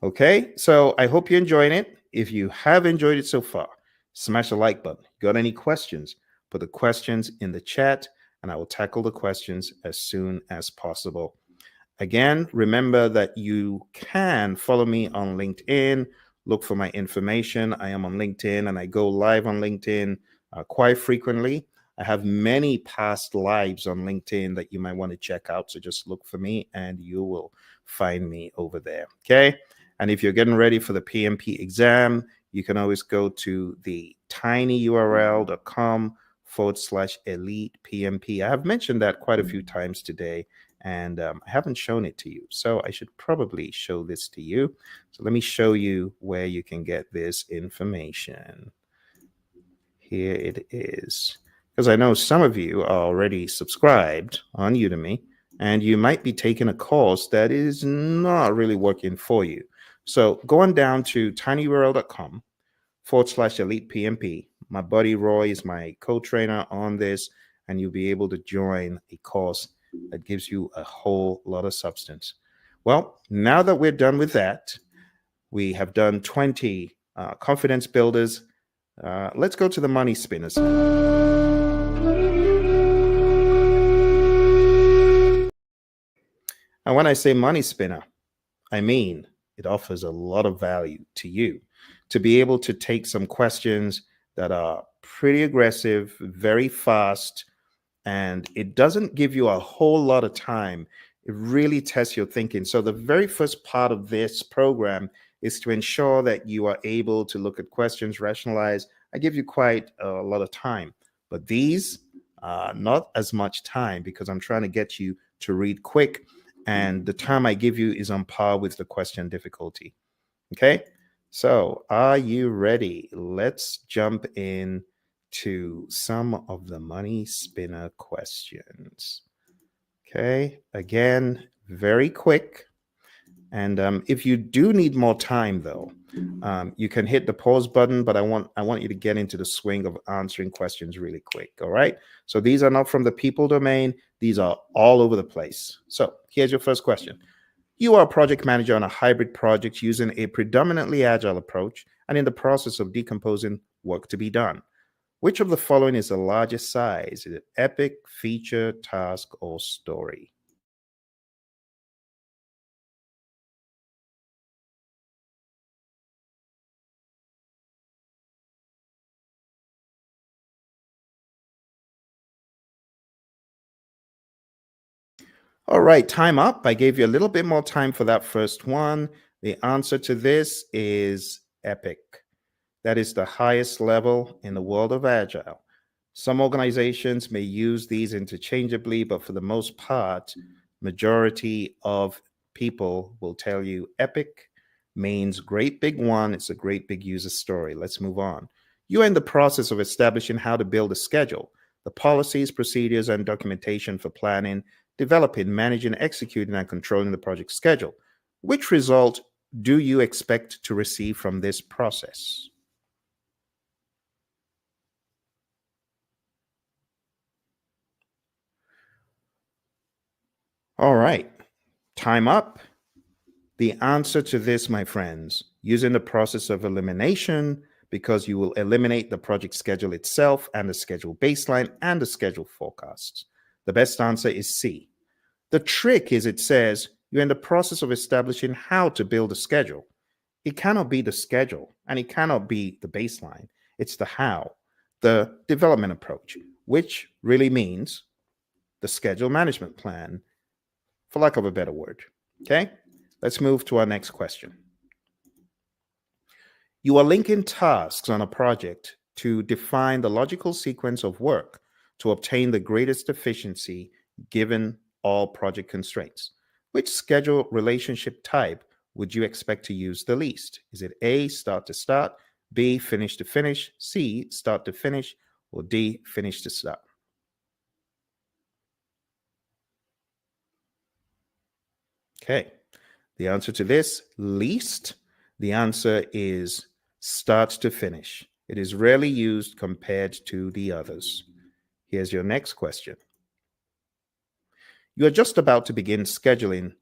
Okay, so I hope you're enjoying it. If you have enjoyed it so far, smash the like button. Got any questions? Put the questions in the chat, and I will tackle the questions as soon as possible. Again, remember that you can follow me on LinkedIn. Look for my information. I am on LinkedIn and I go live on LinkedIn quite frequently. I have many past lives on LinkedIn that you might want to check out. So just look for me and you will find me over there. Okay. And if you're getting ready for the PMP exam, you can always go to the tinyurl.com/elite PMP. I have mentioned that quite a few times today, and I haven't shown it to you. So I should probably show this to you. So let me show you where you can get this information. Here it is. Because I know some of you are already subscribed on Udemy, and you might be taking a course that is not really working for you. So going down to tinyurl.com/elite PMP. My buddy Roy is my co-trainer on this, and you'll be able to join a course that gives you a whole lot of substance. Well, now that we're done with that, we have done 20 confidence builders. Let's go to the money spinners now. And when I say money spinner, I mean it offers a lot of value to you to be able to take some questions that are pretty aggressive, very fast, and it doesn't give you a whole lot of time. It really tests your thinking. So the very first part of this program is to ensure that you are able to look at questions, rationalize. I give you quite a lot of time, but these not as much time because I'm trying to get you to read quick, and the time I give you is on par with the question difficulty. Okay, so are you ready? Let's jump in to some of the money spinner questions. Okay, again, very quick. And if you do need more time, though, you can hit the pause button. But I want you to get into the swing of answering questions really quick. All right. So these are not from the people domain. These are all over the place. So here's your first question. You are a project manager on a hybrid project using a predominantly agile approach and in the process of decomposing work to be done. Which of the following is the largest size? Is it epic, feature, task, or story? All right, time up. I gave you a little bit more time for that first one. The answer to this is epic. That is the highest level in the world of agile. Some organizations may use these interchangeably, but for the most part, majority of people will tell you epic means great big one. It's a great big user story. Let's move on. You're in the process of establishing how to build a schedule, the policies, procedures, and documentation for planning, developing, managing, executing, and controlling the project schedule. Which result do you expect to receive from this process? All right, time up. The answer to this, my friends, using the process of elimination, because you will eliminate the project schedule itself and the schedule baseline and the schedule forecasts. The best answer is C. The trick is it says you're in the process of establishing how to build a schedule. It cannot be the schedule and it cannot be the baseline. It's the how, the development approach, which really means the schedule management plan, for lack of a better word. Okay, let's move to our next question. You are linking tasks on a project to define the logical sequence of work to obtain the greatest efficiency given all project constraints. Which schedule relationship type would you expect to use the least? Is it A, start to start, B, finish to finish, C, start to finish, or D, finish to start? Okay. The answer to this, least, the answer is start to finish. It is rarely used compared to the others. Here's your next question. You are just about to begin scheduling.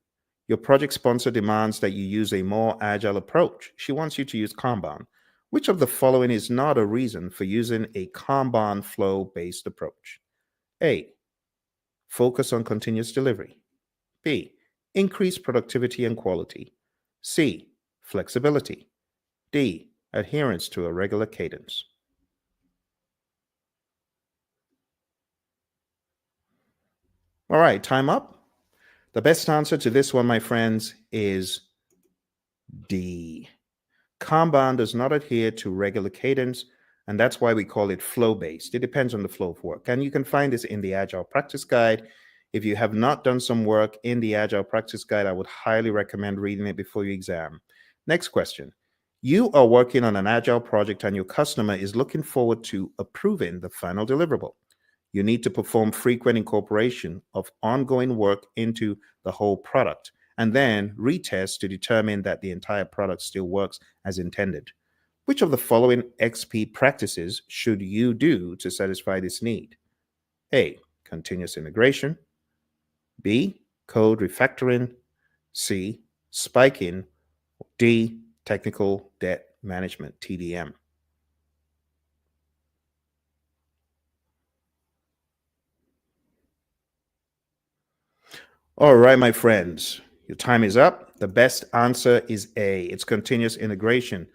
Your project sponsor demands that you use a more agile approach. She wants you to use Kanban. Which of the following is not a reason for using a Kanban flow-based approach? A, focus on continuous delivery. B, increase productivity and quality. C, flexibility. D, adherence to a regular cadence. All right, time up. The best answer to this one, my friends, is D. Kanban does not adhere to regular cadence, and that's why we call it flow-based. It depends on the flow of work. And you can find this in the Agile Practice Guide. If you have not done some work in the Agile Practice Guide, I would highly recommend reading it before your exam. Next question. You are working on an Agile project and your customer is looking forward to approving the final deliverable. You need to perform frequent incorporation of ongoing work into the whole product and then retest to determine that the entire product still works as intended. Which of the following XP practices should you do to satisfy this need? A, continuous integration. B, code refactoring. C, spiking. D, technical debt management, TDM. All right, my friends, your time is up. The best answer is A. It's continuous integration.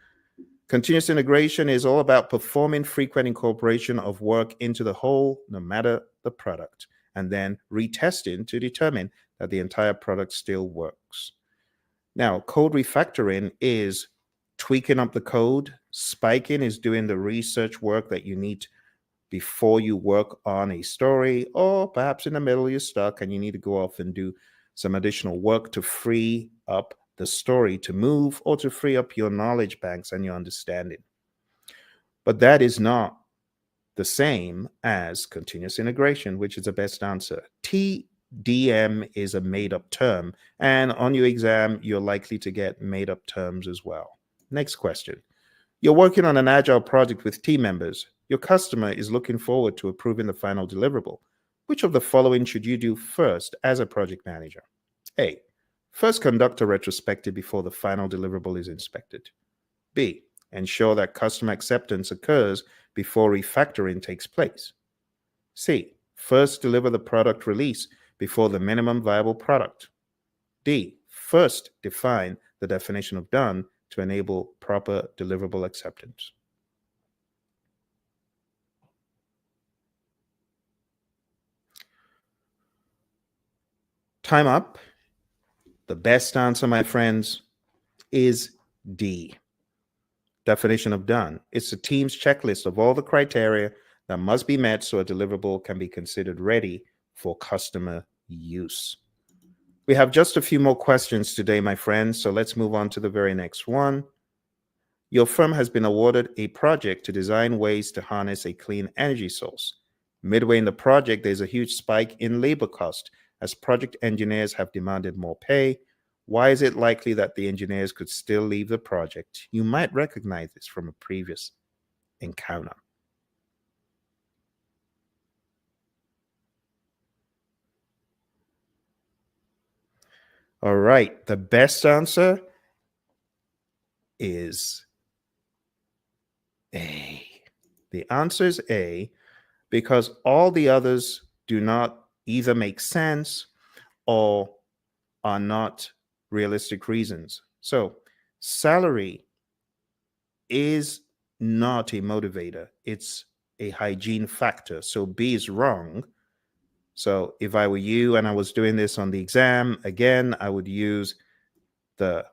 Continuous integration is all about performing frequent incorporation of work into the whole, no matter the product, and then retesting to determine that the entire product still works. Now, code refactoring is tweaking up the code. Spiking is doing the research work that you need before you work on a story, or perhaps in the middle you're stuck and you need to go off and do some additional work to free up the story to move or to free up your knowledge banks and your understanding. But that is not the same as continuous integration, which is the best answer. TDM is a made up term, and on your exam, you're likely to get made up terms as well. Next question. You're working on an agile project with team members. Your customer is looking forward to approving the final deliverable. Which of the following should you do first as a project manager? A, first conduct a retrospective before the final deliverable is inspected. B, ensure that customer acceptance occurs before refactoring takes place. C, first deliver the product release before the minimum viable product. D, first define the definition of done to enable proper deliverable acceptance. Time up. The best answer, my friends, is D. Definition of done. It's the team's checklist of all the criteria that must be met so a deliverable can be considered ready for customer use. We have just a few more questions today, my friends, so let's move on to the very next one. Your firm has been awarded a project to design ways to harness a clean energy source. Midway in the project, there's a huge spike in labor cost as project engineers have demanded more pay. Why is it likely that the engineers could still leave the project? You might recognize this from a previous encounter. All right, the best answer is A. The answer is A because all the others do not either make sense or are not realistic reasons. So, salary is not a motivator, it's a hygiene factor. So, B is wrong. So, if I were you and I was doing this on the exam, again, I would use the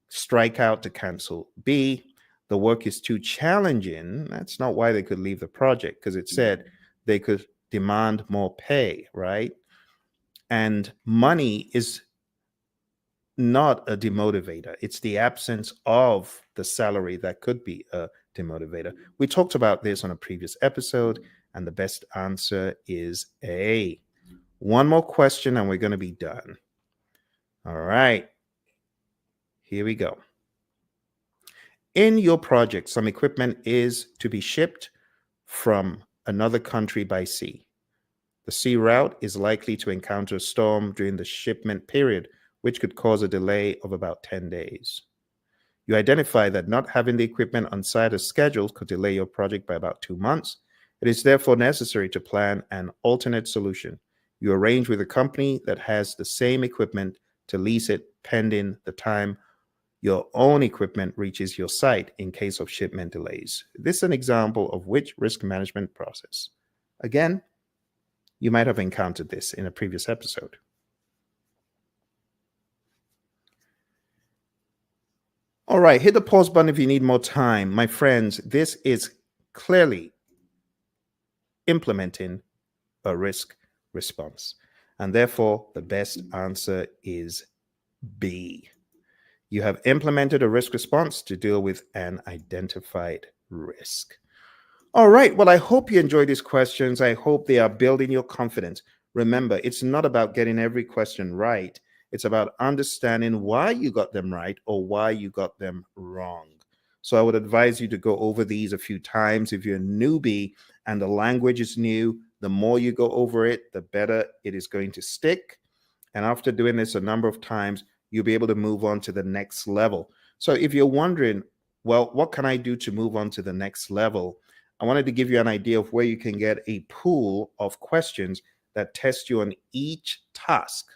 strikeout to cancel B. The work is too challenging. That's not why they could leave the project, because it said they could demand more pay, right? And money is not a demotivator. It's the absence of the salary that could be a demotivator. We talked about this on a previous episode, and the best answer is A. One more question, and we're going to be done. All right. here we go. In your project, some equipment is to be shipped from another country by sea. The sea route is likely to encounter a storm during the shipment period, which could cause a delay of about 10 days. You identify that not having the equipment on site as scheduled could delay your project by about 2 months. It is therefore necessary to plan an alternate solution. You arrange with a company that has the same equipment to lease it pending the time your own equipment reaches your site in case of shipment delays. This is an example of which risk management process. Again, you might have encountered this in a previous episode. All right, hit the pause button if you need more time. My friends, this is clearly implementing a risk response. And therefore, the best answer is B. You have implemented a risk response to deal with an identified risk. All right. Well, I hope you enjoyed these questions. I hope they are building your confidence. Remember, it's not about getting every question right. It's about understanding why you got them right or why you got them wrong. So I would advise you to go over these a few times. If you're a newbie and the language is new, the more you go over it, the better it is going to stick. And after doing this a number of times, you'll be able to move on to the next level. So if you're wondering, well, what can I do to move on to the next level? I wanted to give you an idea of where you can get a pool of questions that test you on each task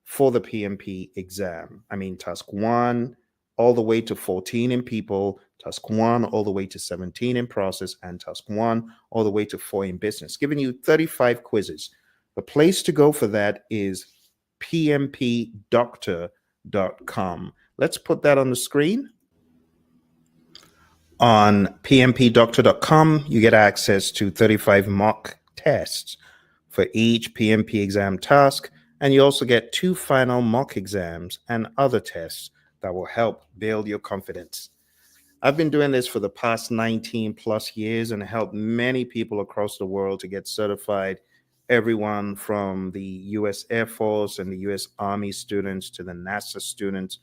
for the PMP exam. I mean, task 1 all the way to 14 in people, task 1 all the way to 17 in process, and task 1 all the way to 4 in business, giving you 35 quizzes. The place to go for that is pmpdoctor.com. Let's put that on the screen. On pmpdoctor.com, you get access to 35 mock tests for each PMP exam task, and you also get 2 final mock exams and other tests that will help build your confidence. I've been doing this for the past 19 plus years and helped many people across the world to get certified, everyone from the US Air Force and the US Army students to the NASA students,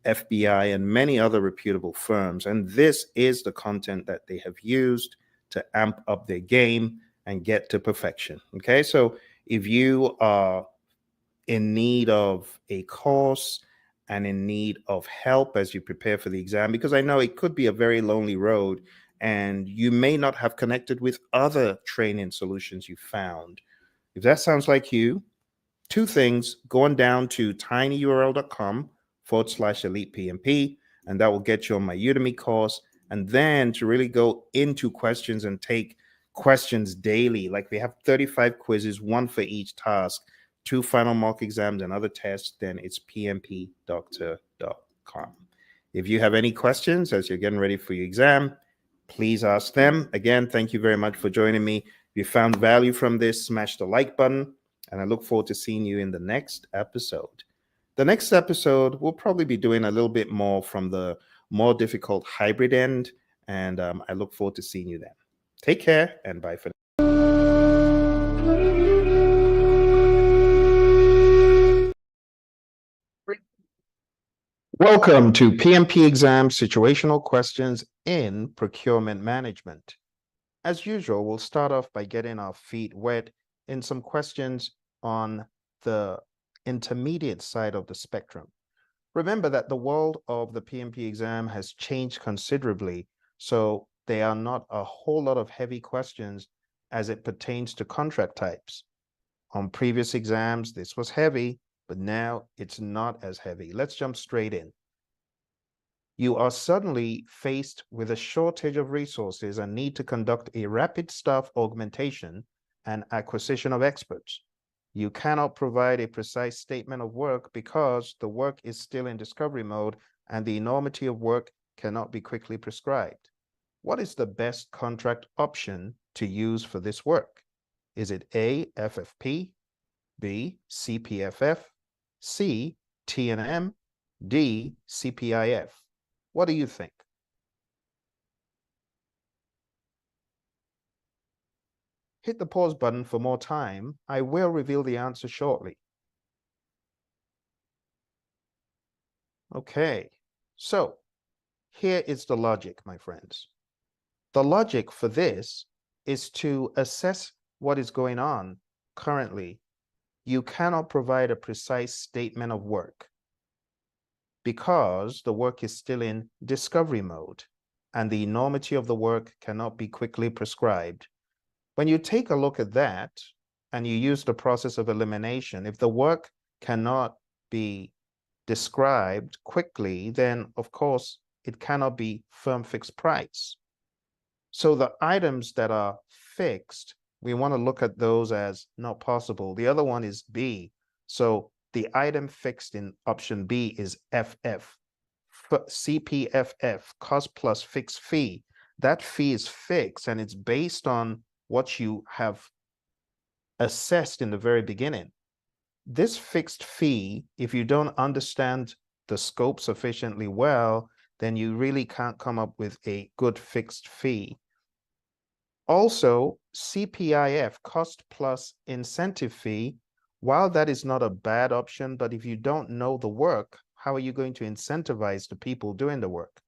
FBI, and many other reputable firms. And this is the content that they have used to amp up their game and get to perfection. Okay, so if you are in need of a course and in need of help as you prepare for the exam, because I know it could be a very lonely road and you may not have connected with other training solutions you found. If that sounds like you, 2 things: going down to tinyurl.com/elite PMP, and that will get you on my Udemy course. And then to really go into questions and take questions daily, like we have 35 quizzes, 1 for each task, 2 final mock exams and other tests, then it's pmpdoctor.com. If you have any questions as you're getting ready for your exam, please ask them. Again, thank you very much for joining me. If you found value from this, smash the like button, and I look forward to seeing you in the next episode. The next episode, we'll probably be doing a little bit more from the more difficult hybrid end, and I look forward to seeing you then. Take care, and bye for now. Welcome to PMP Exam Situational Questions in Procurement Management. As usual, we'll start off by getting our feet wet in some questions on the intermediate side of the spectrum. Remember that the world of the PMP exam has changed considerably, so there are not a whole lot of heavy questions as it pertains to contract types. On previous exams, this was heavy, but now it's not as heavy. Let's jump straight in. You are suddenly faced with a shortage of resources and need to conduct a rapid staff augmentation and acquisition of experts. You cannot provide a precise statement of work because the work is still in discovery mode and the enormity of work cannot be quickly prescribed. What is the best contract option to use for this work? Is it A, FFP, B, CPFF, C, T&M, D, CPIF? What do you think? Hit the pause button for more time. I will reveal the answer shortly. Okay, So here is the logic, my friends. The logic for this is to assess what is going on currently. You cannot provide a precise statement of work because the work is still in discovery mode and the enormity of the work cannot be quickly prescribed. When you take a look at that and you use the process of elimination, if the work cannot be described quickly, then of course it cannot be firm fixed price. So the items that are fixed, we want to look at those as not possible. The other one is B. So the item fixed in option B is FF, CPFF, cost plus fixed fee. That fee is fixed and it's based on what you have assessed in the very beginning. This fixed fee, if you don't understand the scope sufficiently well, then you really can't come up with a good fixed fee. Also, CPIF, cost plus incentive fee, while that is not a bad option, but if you don't know the work, how are you going to incentivize the people doing the work?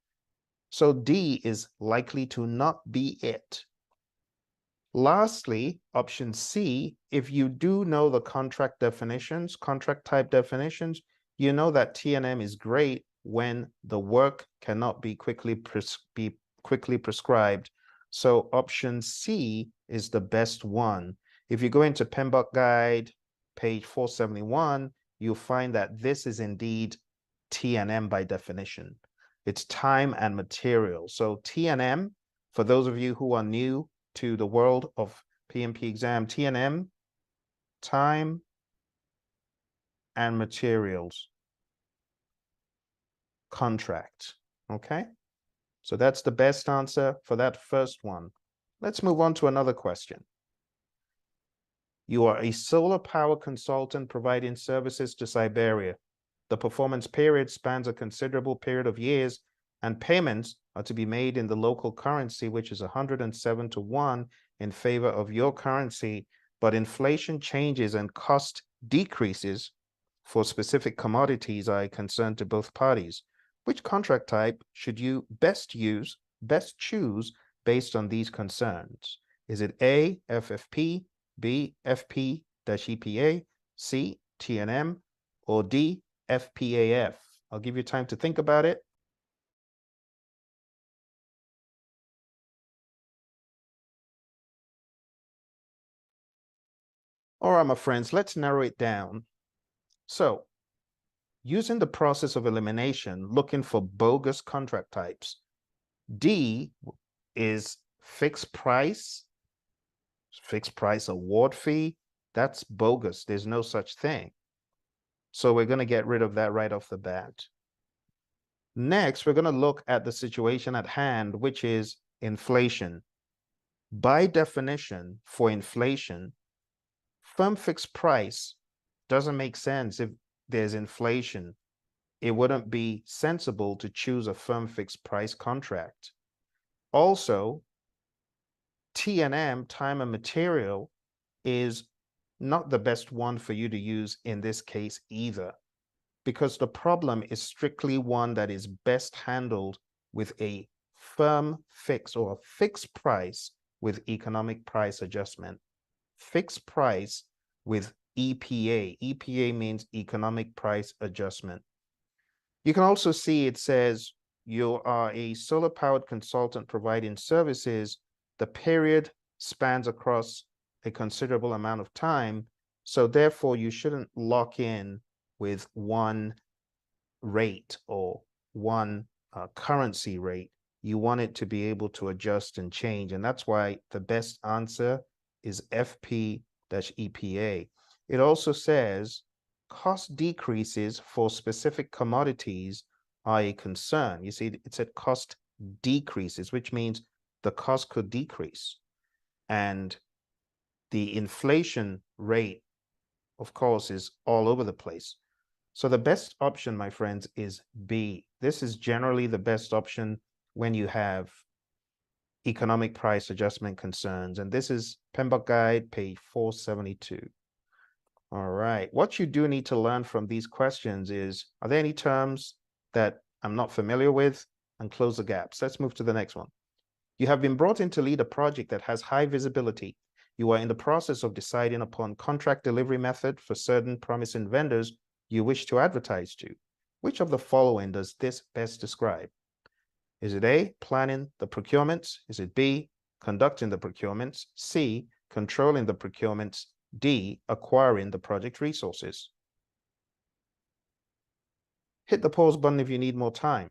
So D is likely to not be it. Lastly, option C, if you do know the contract definitions, contract type definitions, you know that T&M is great when the work cannot be quickly prescribed. So option C is the best one. If you go into PMBOK Guide, page 471, you'll find that this is indeed T&M by definition. It's time and material. So T&M, for those of you who are new to the world of PMP exam, T&M, time and materials, contract, okay? So that's the best answer for that first one. Let's move on to another question. You are a solar power consultant providing services to Siberia. The performance period spans a considerable period of years, and payments are to be made in the local currency, which is 107 to 1 in favor of your currency, but inflation changes and cost decreases for specific commodities are a concern to both parties. Which contract type should you best choose based on these concerns? Is it A, FFP, B, FP-EPA, C, T&M, or D, FPAF? I'll give you time to think about it. All right, my friends, let's narrow it down. So, using the process of elimination, looking for bogus contract types. D is fixed price award fee. That's bogus. There's no such thing. So we're going to get rid of that right off the bat. Next, we're going to look at the situation at hand, which is inflation. By definition, for inflation, firm fixed price doesn't make sense if there's inflation. It wouldn't be sensible to choose a firm fixed price contract. Also, T&M, time and material, is not the best one for you to use in this case either, because the problem is strictly one that is best handled with a firm fix or a fixed price with economic price adjustment. Fixed price with EPA. EPA means economic price adjustment. You can also see it says you are a solar powered consultant providing services. The period spans across a considerable amount of time. So therefore, you shouldn't lock in with one rate or one currency rate. You want it to be able to adjust and change. And that's why the best answer is FP-EPA. It also says cost decreases for specific commodities are a concern. You see, it said cost decreases, which means the cost could decrease. And the inflation rate, of course, is all over the place. So the best option, my friends, is B. This is generally the best option when you have economic price adjustment concerns. And this is PMBOK Guide, page 472. All right. What you do need to learn from these questions is, are there any terms that I'm not familiar with, and close the gaps. Let's move to the next one. You have been brought in to lead a project that has high visibility. You are in the process of deciding upon contract delivery method for certain promising vendors you wish to advertise to. Which of the following does this best describe? Is it A, planning the procurements? Is it B, conducting the procurements? C, controlling the procurements? D, acquiring the project resources? Hit the pause button if you need more time.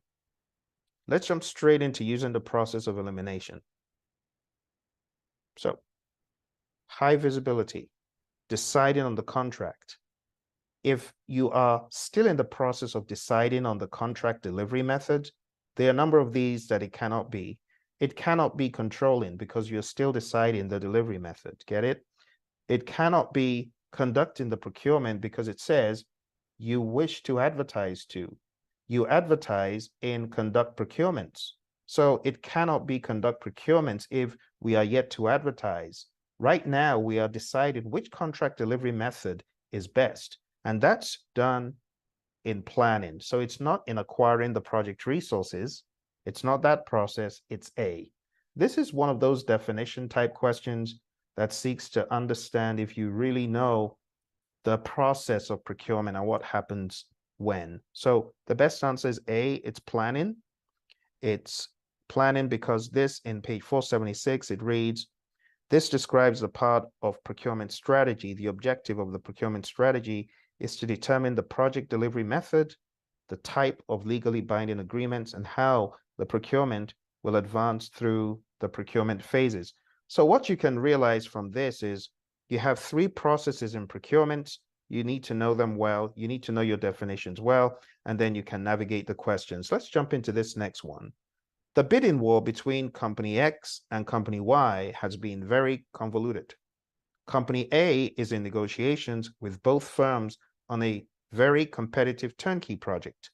Let's jump straight into using the process of elimination. So, high visibility, deciding on the contract. If you are still in the process of deciding on the contract delivery method, there are a number of these that it cannot be. It cannot be controlling because you're still deciding the delivery method. Get it? It cannot be conducting the procurement because it says you wish to advertise to. You advertise in conduct procurements. So it cannot be conduct procurements if we are yet to advertise. Right now, we are deciding which contract delivery method is best. And that's done in planning. So it's not in acquiring the project resources. It's not that process, it's A. This is one of those definition type questions that seeks to understand if you really know the process of procurement and what happens when. So the best answer is A, it's planning. It's planning because this in page 476, it reads, this describes the part of procurement strategy. The objective of the procurement strategy is to determine the project delivery method, the type of legally binding agreements, and how the procurement will advance through the procurement phases. So what you can realize from this is you have three processes in procurement. You need to know them well. You need to know your definitions well, and then you can navigate the questions. Let's jump into this next one. The bidding war between Company X and Company Y has been very convoluted. Company A is in negotiations with both firms on a very competitive turnkey project.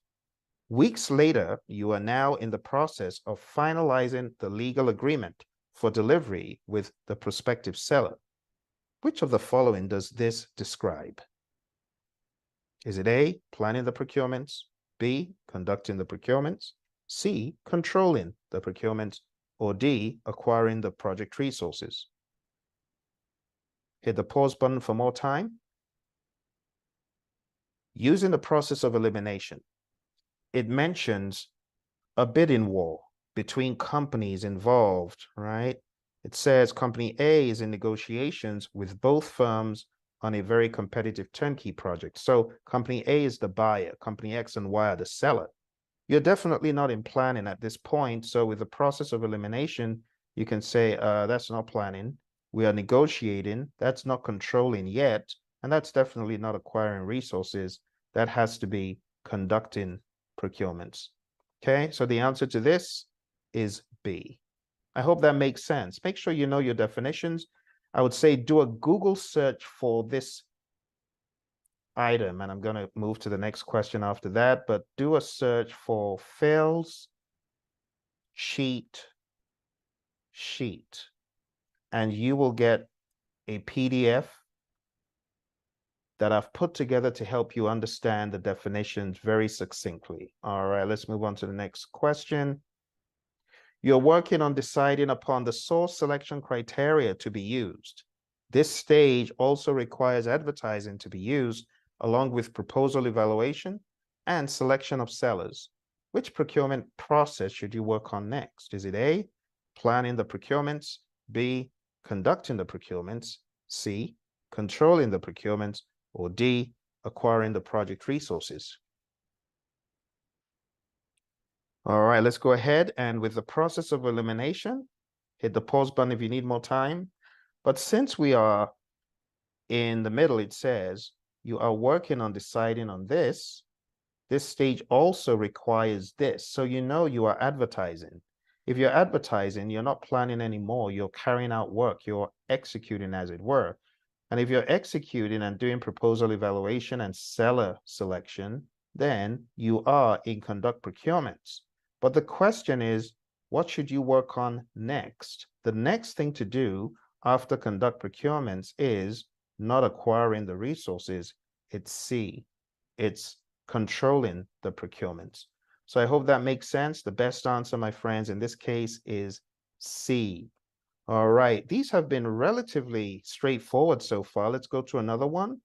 Weeks later, you are now in the process of finalizing the legal agreement for delivery with the prospective seller. Which of the following does this describe? Is it A, planning the procurements, B, conducting the procurements, C, controlling the procurements, or D, acquiring the project resources? Hit the pause button for more time. Using the process of elimination, it mentions a bidding war between companies involved, right? It says Company A is in negotiations with both firms on a very competitive turnkey project. So Company A is the buyer, Company X and Y are the seller. You're definitely not in planning at this point. So with the process of elimination, you can say, that's not planning. We are negotiating. That's not controlling yet. And that's definitely not acquiring resources. That has to be conducting procurements. Okay, so the answer to this is B. I hope that makes sense. Make sure you know your definitions. I would say do a Google search for this item, and I'm going to move to the next question after that, but do a search for fails cheat sheet, and you will get a PDF that I've put together to help you understand the definitions very succinctly. All right, let's move on to the next question. You're working on deciding upon the source selection criteria to be used. This stage also requires advertising to be used along with proposal evaluation and selection of sellers. Which procurement process should you work on next? Is it A, planning the procurements, B, conducting the procurements, C, controlling the procurements, or D, acquiring the project resources? All right, let's go ahead and with the process of elimination, hit the pause button if you need more time. But since we are in the middle, it says you are working on deciding on this. This stage also requires this. So you know you are advertising. If you're advertising, you're not planning anymore. You're carrying out work. You're executing, as it were. And if you're executing and doing proposal evaluation and seller selection, then you are in conduct procurements. But the question is, what should you work on next? The next thing to do after conduct procurements is not acquiring the resources. It's C. It's controlling the procurements. So I hope that makes sense. The best answer, my friends, in this case is C. All right, these have been relatively straightforward so far. Let's go to another one.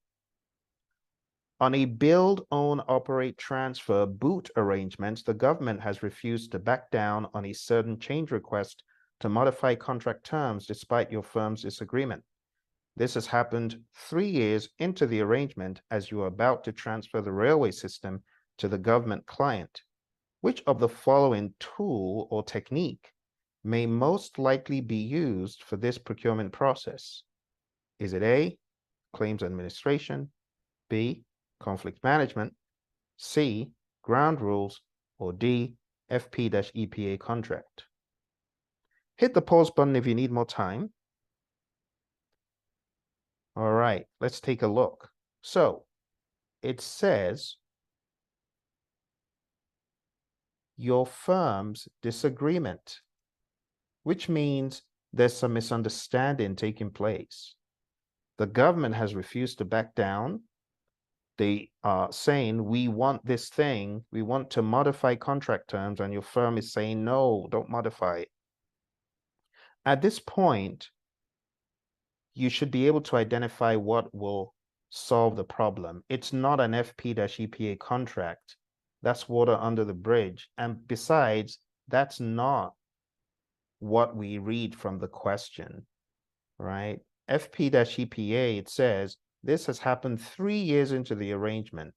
On a build, own, operate, transfer, boot arrangement, the government has refused to back down on a certain change request to modify contract terms despite your firm's disagreement. This has happened 3 years into the arrangement as you are about to transfer the railway system to the government client. Which of the following tool or technique may most likely be used for this procurement process? Is it A, claims administration, B, conflict management, C, ground rules, or D, FP-EPA contract? Hit the pause button if you need more time. All right, let's take a look. So it says your firm's disagreement, which means there's some misunderstanding taking place. The government has refused to back down. They are saying, we want this thing, we want to modify contract terms, and your firm is saying, no, don't modify it. At this point, you should be able to identify what will solve the problem. It's not an FP-EPA contract. That's water under the bridge. And besides, that's not what we read from the question, right? FP-EPA, it says, this has happened 3 years into the arrangement.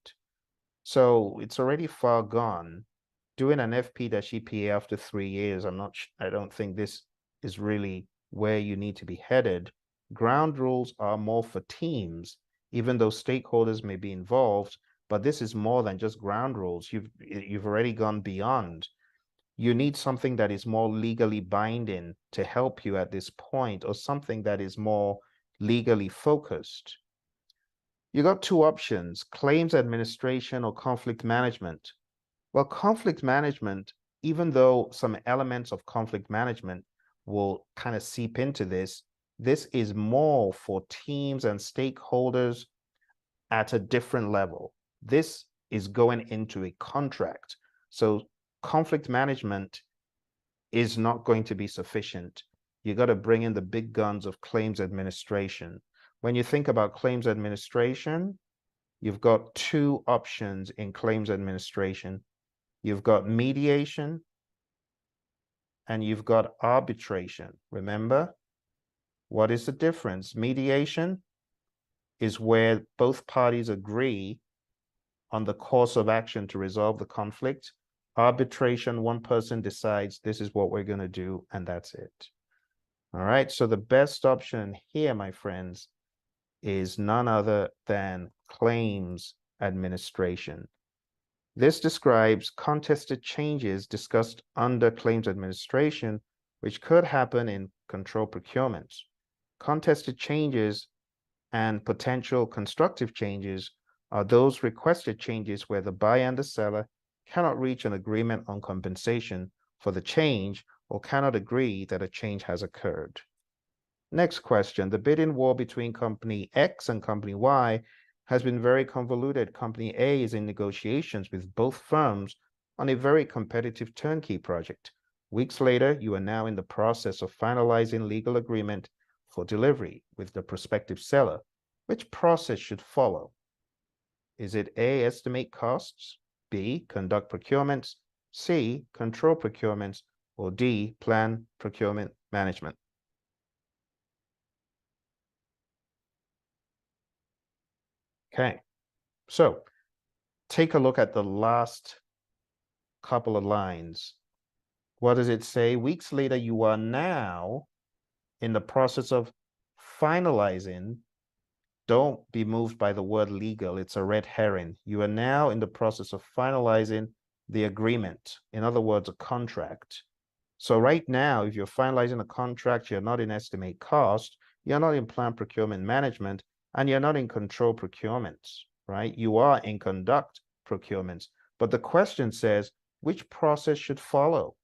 So it's already far gone. Doing an FP-EPA after 3 years, I don't think this is really where you need to be headed. Ground rules are more for teams, even though stakeholders may be involved, but this is more than just ground rules. You've already gone beyond. You need something that is more legally binding to help you at this point, or something that is more legally focused. You got 2 options, claims administration or conflict management. Well, conflict management, even though some elements of conflict management will kind of seep into this, this is more for teams and stakeholders at a different level. This is going into a contract. So conflict management is not going to be sufficient. You got to bring in the big guns of claims administration. When you think about claims administration, you've got 2 options in claims administration. You've got mediation and you've got arbitration. Remember, what is the difference? Mediation is where both parties agree on the course of action to resolve the conflict. Arbitration, one person decides this is what we're going to do, and that's it. All right, so the best option here, my friends, is none other than claims administration. This describes contested changes discussed under claims administration, which could happen in control procurements. Contested changes and potential constructive changes are those requested changes where the buyer and the seller cannot reach an agreement on compensation for the change or cannot agree that a change has occurred. Next question, the bidding war between Company X and Company Y has been very convoluted. Company A is in negotiations with both firms on a very competitive turnkey project. Weeks later, you are now in the process of finalizing legal agreement for delivery with the prospective seller. Which process should follow? Is it A, estimate costs, B, conduct procurements, C, control procurements, or D, plan procurement management? Okay, so take a look at the last couple of lines. What does it say? Weeks later, you are now in the process of finalizing. Don't be moved by the word legal. It's a red herring. You are now in the process of finalizing the agreement. In other words, a contract. So right now, if you're finalizing a contract, you're not in estimate cost, you're not in plan procurement management, and you're not in control procurements, right? You are in conduct procurements. But the question says, which process should follow?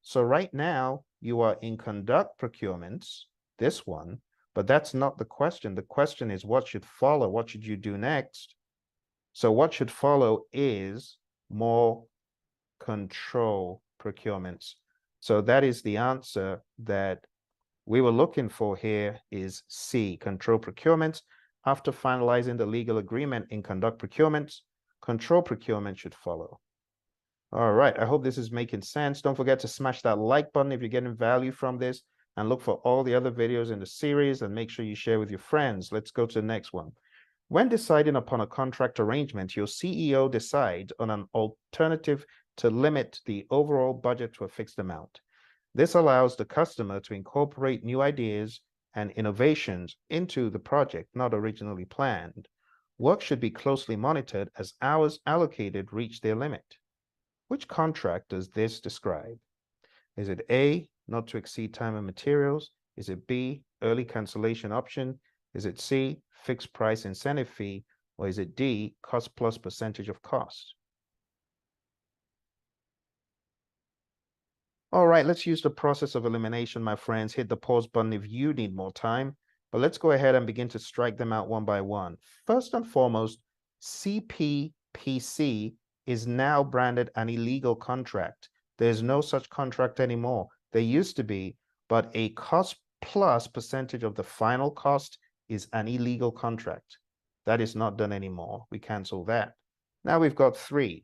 So right now, you are in conduct procurements, this one, but that's not the question. The question is, what should follow? What should you do next? So what should follow is more control procurements. So that is the answer that we were looking for here is C, control procurements. After finalizing the legal agreement in conduct procurements, control procurement should follow. All right, I hope this is making sense. Don't forget to smash that like button if you're getting value from this, and look for all the other videos in the series and make sure you share with your friends. Let's go to the next one. When deciding upon a contract arrangement, your CEO decides on an alternative to limit the overall budget to a fixed amount. This allows the customer to incorporate new ideas and innovations into the project not originally planned. Work should be closely monitored as hours allocated reach their limit. Which contract does this describe? Is it A, not to exceed time and materials? Is it B, early cancellation option? Is it C, fixed price incentive fee? Or is it D, cost plus percentage of cost? All right, let's use the process of elimination, my friends. Hit the pause button if you need more time, but let's go ahead and begin to strike them out one by one. First and foremost, CPPC is now branded an illegal contract. There's no such contract anymore. There used to be, but a cost plus percentage of the final cost is an illegal contract. That is not done anymore. We cancel that. Now we've got 3.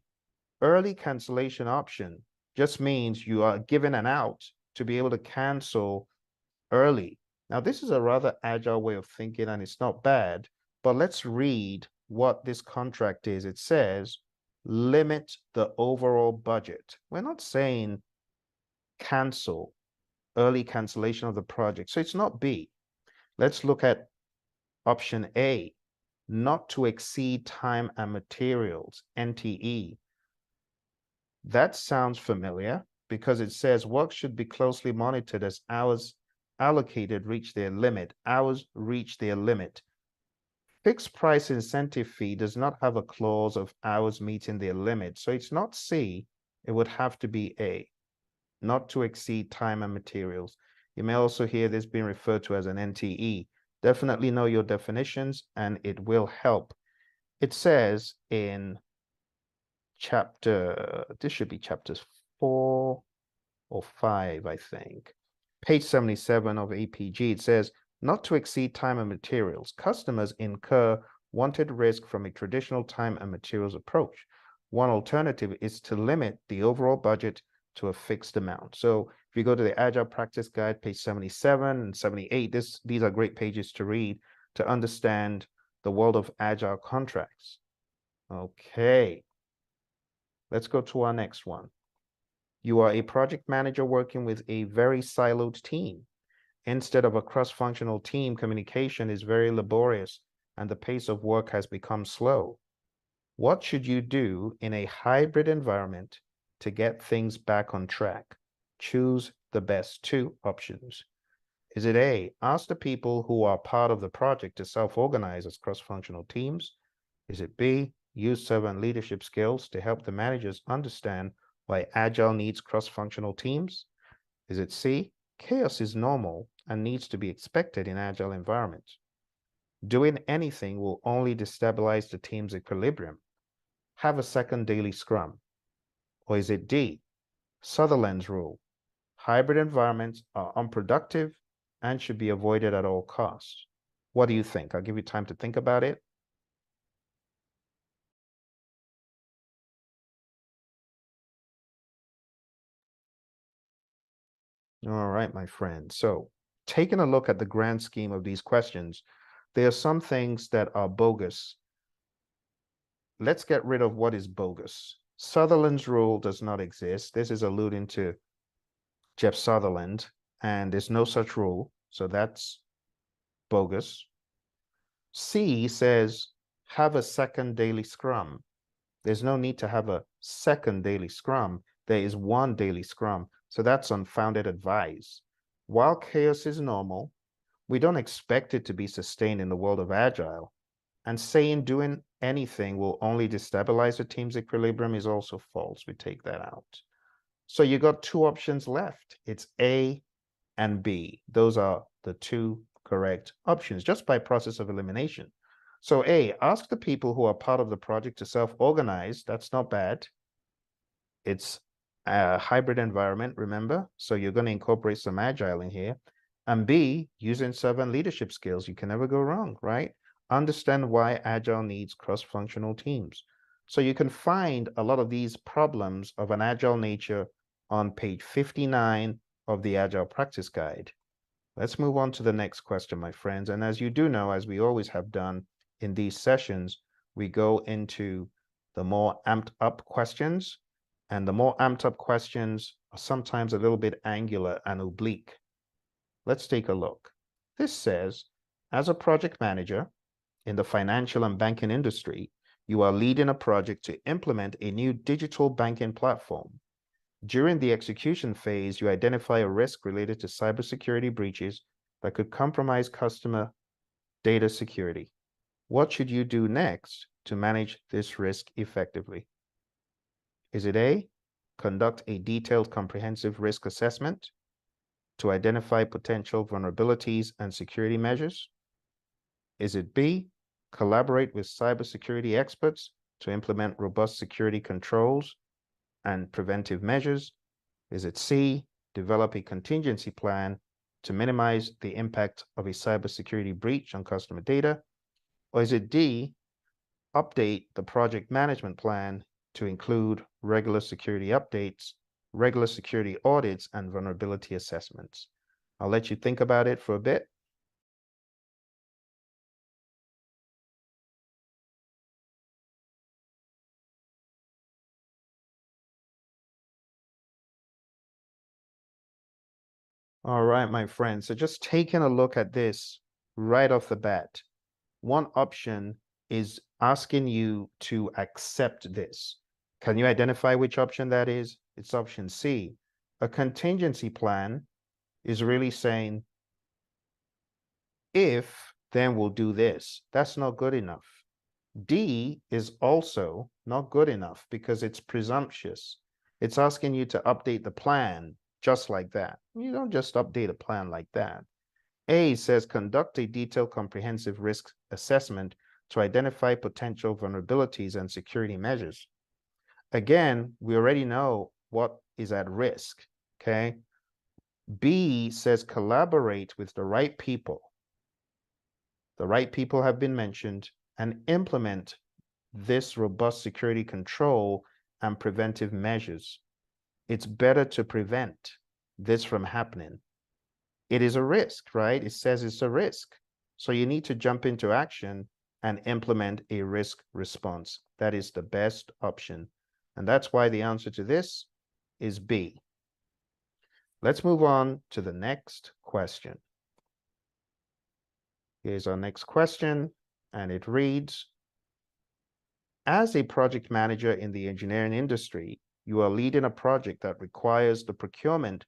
Early cancellation option just means you are given an out to be able to cancel early. Now, this is a rather agile way of thinking, and it's not bad, but let's read what this contract is. It says, limit the overall budget. We're not saying cancel, early cancellation of the project. So it's not B. Let's look at option A, not to exceed time and materials, NTE. That sounds familiar because it says work should be closely monitored as hours allocated reach their limit. Hours reach their limit. Fixed price incentive fee does not have a clause of hours meeting their limit. So it's not C, it would have to be A, not to exceed time and materials. You may also hear this being referred to as an NTE. Definitely know your definitions and it will help. It says in this should be chapters 4 or 5, I think. Page 77 of APG, it says, not to exceed time and materials. Customers incur wanted risk from a traditional time and materials approach. One alternative is to limit the overall budget to a fixed amount. So if you go to the Agile Practice Guide, page 77 and 78, these are great pages to read to understand the world of Agile contracts. Okay. Let's go to our next one. You are a project manager working with a very siloed team. Instead of a cross-functional team, communication is very laborious and the pace of work has become slow. What should you do in a hybrid environment to get things back on track? Choose the best 2 options. Is it A, ask the people who are part of the project to self-organize as cross-functional teams? Is it B, use servant leadership skills to help the managers understand why Agile needs cross-functional teams? Is it C, chaos is normal and needs to be expected in Agile environments? Doing anything will only destabilize the team's equilibrium. Have a second daily scrum. Or is it D, Sutherland's rule? Hybrid environments are unproductive and should be avoided at all costs. What do you think? I'll give you time to think about it. All right, my friend. So taking a look at the grand scheme of these questions, there are some things that are bogus. Let's get rid of what is bogus. Sutherland's rule does not exist. This is alluding to Jeff Sutherland, and there's no such rule. So that's bogus. C says, have a second daily scrum. There's no need to have a second daily scrum. There is one daily scrum. So that's unfounded advice. While chaos is normal, we don't expect it to be sustained in the world of Agile. And saying doing anything will only destabilize the team's equilibrium is also false. We take that out. So you got 2 options left. It's A and B. Those are the 2 correct options just by process of elimination. So A, ask the people who are part of the project to self-organize. That's not bad. It's a hybrid environment, remember? So you're going to incorporate some agile in here. And B, using servant leadership skills. You can never go wrong, right? Understand why agile needs cross-functional teams. So you can find a lot of these problems of an agile nature on page 59 of the Agile Practice Guide. Let's move on to the next question, my friends. And as you do know, as we always have done in these sessions, we go into the more amped up questions. And the more amped up questions are sometimes a little bit angular and oblique. Let's take a look. This says, as a project manager in the financial and banking industry, you are leading a project to implement a new digital banking platform. During the execution phase, you identify a risk related to cybersecurity breaches that could compromise customer data security. What should you do next to manage this risk effectively? Is it A, conduct a detailed comprehensive risk assessment to identify potential vulnerabilities and security measures? Is it B, collaborate with cybersecurity experts to implement robust security controls and preventive measures? Is it C, develop a contingency plan to minimize the impact of a cybersecurity breach on customer data? Or is it D, update the project management plan to include regular security updates, regular security audits, and vulnerability assessments? I'll let you think about it for a bit. All right, my friends. So just taking a look at this right off the bat, one option is asking you to accept this. Can you identify which option that is? It's option C. A contingency plan is really saying, if, then we'll do this. That's not good enough. D is also not good enough because it's presumptuous. It's asking you to update the plan just like that. You don't just update a plan like that. A says conduct a detailed comprehensive risk assessment to identify potential vulnerabilities and security measures. Again, we already know what is at risk, okay? B says collaborate with the right people. The right people have been mentioned, and implement this robust security control and preventive measures. It's better to prevent this from happening. It is a risk, right? It says it's a risk. So you need to jump into action and implement a risk response. That is the best option. And that's why the answer to this is B. Let's move on to the next question. Here's our next question, and it reads, as a project manager in the engineering industry, you are leading a project that requires the procurement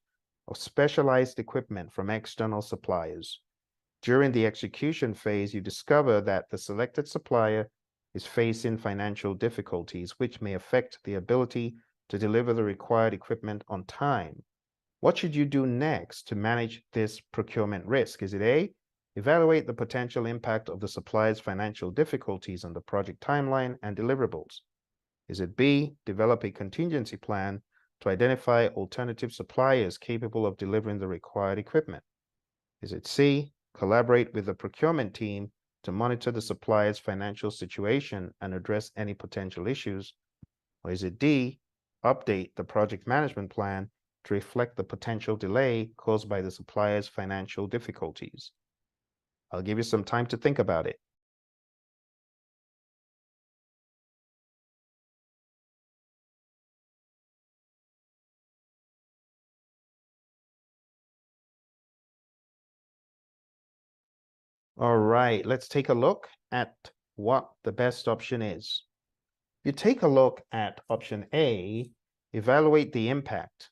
of specialized equipment from external suppliers. During the execution phase, you discover that the selected supplier is facing financial difficulties, which may affect the ability to deliver the required equipment on time. What should you do next to manage this procurement risk? Is it A, evaluate the potential impact of the supplier's financial difficulties on the project timeline and deliverables? Is it B, develop a contingency plan to identify alternative suppliers capable of delivering the required equipment? Is it C, collaborate with the procurement team to monitor the supplier's financial situation and address any potential issues? Or is it D, update the project management plan to reflect the potential delay caused by the supplier's financial difficulties? I'll give you some time to think about it. All right, let's take a look at what the best option is. You take a look at option A, evaluate the impact.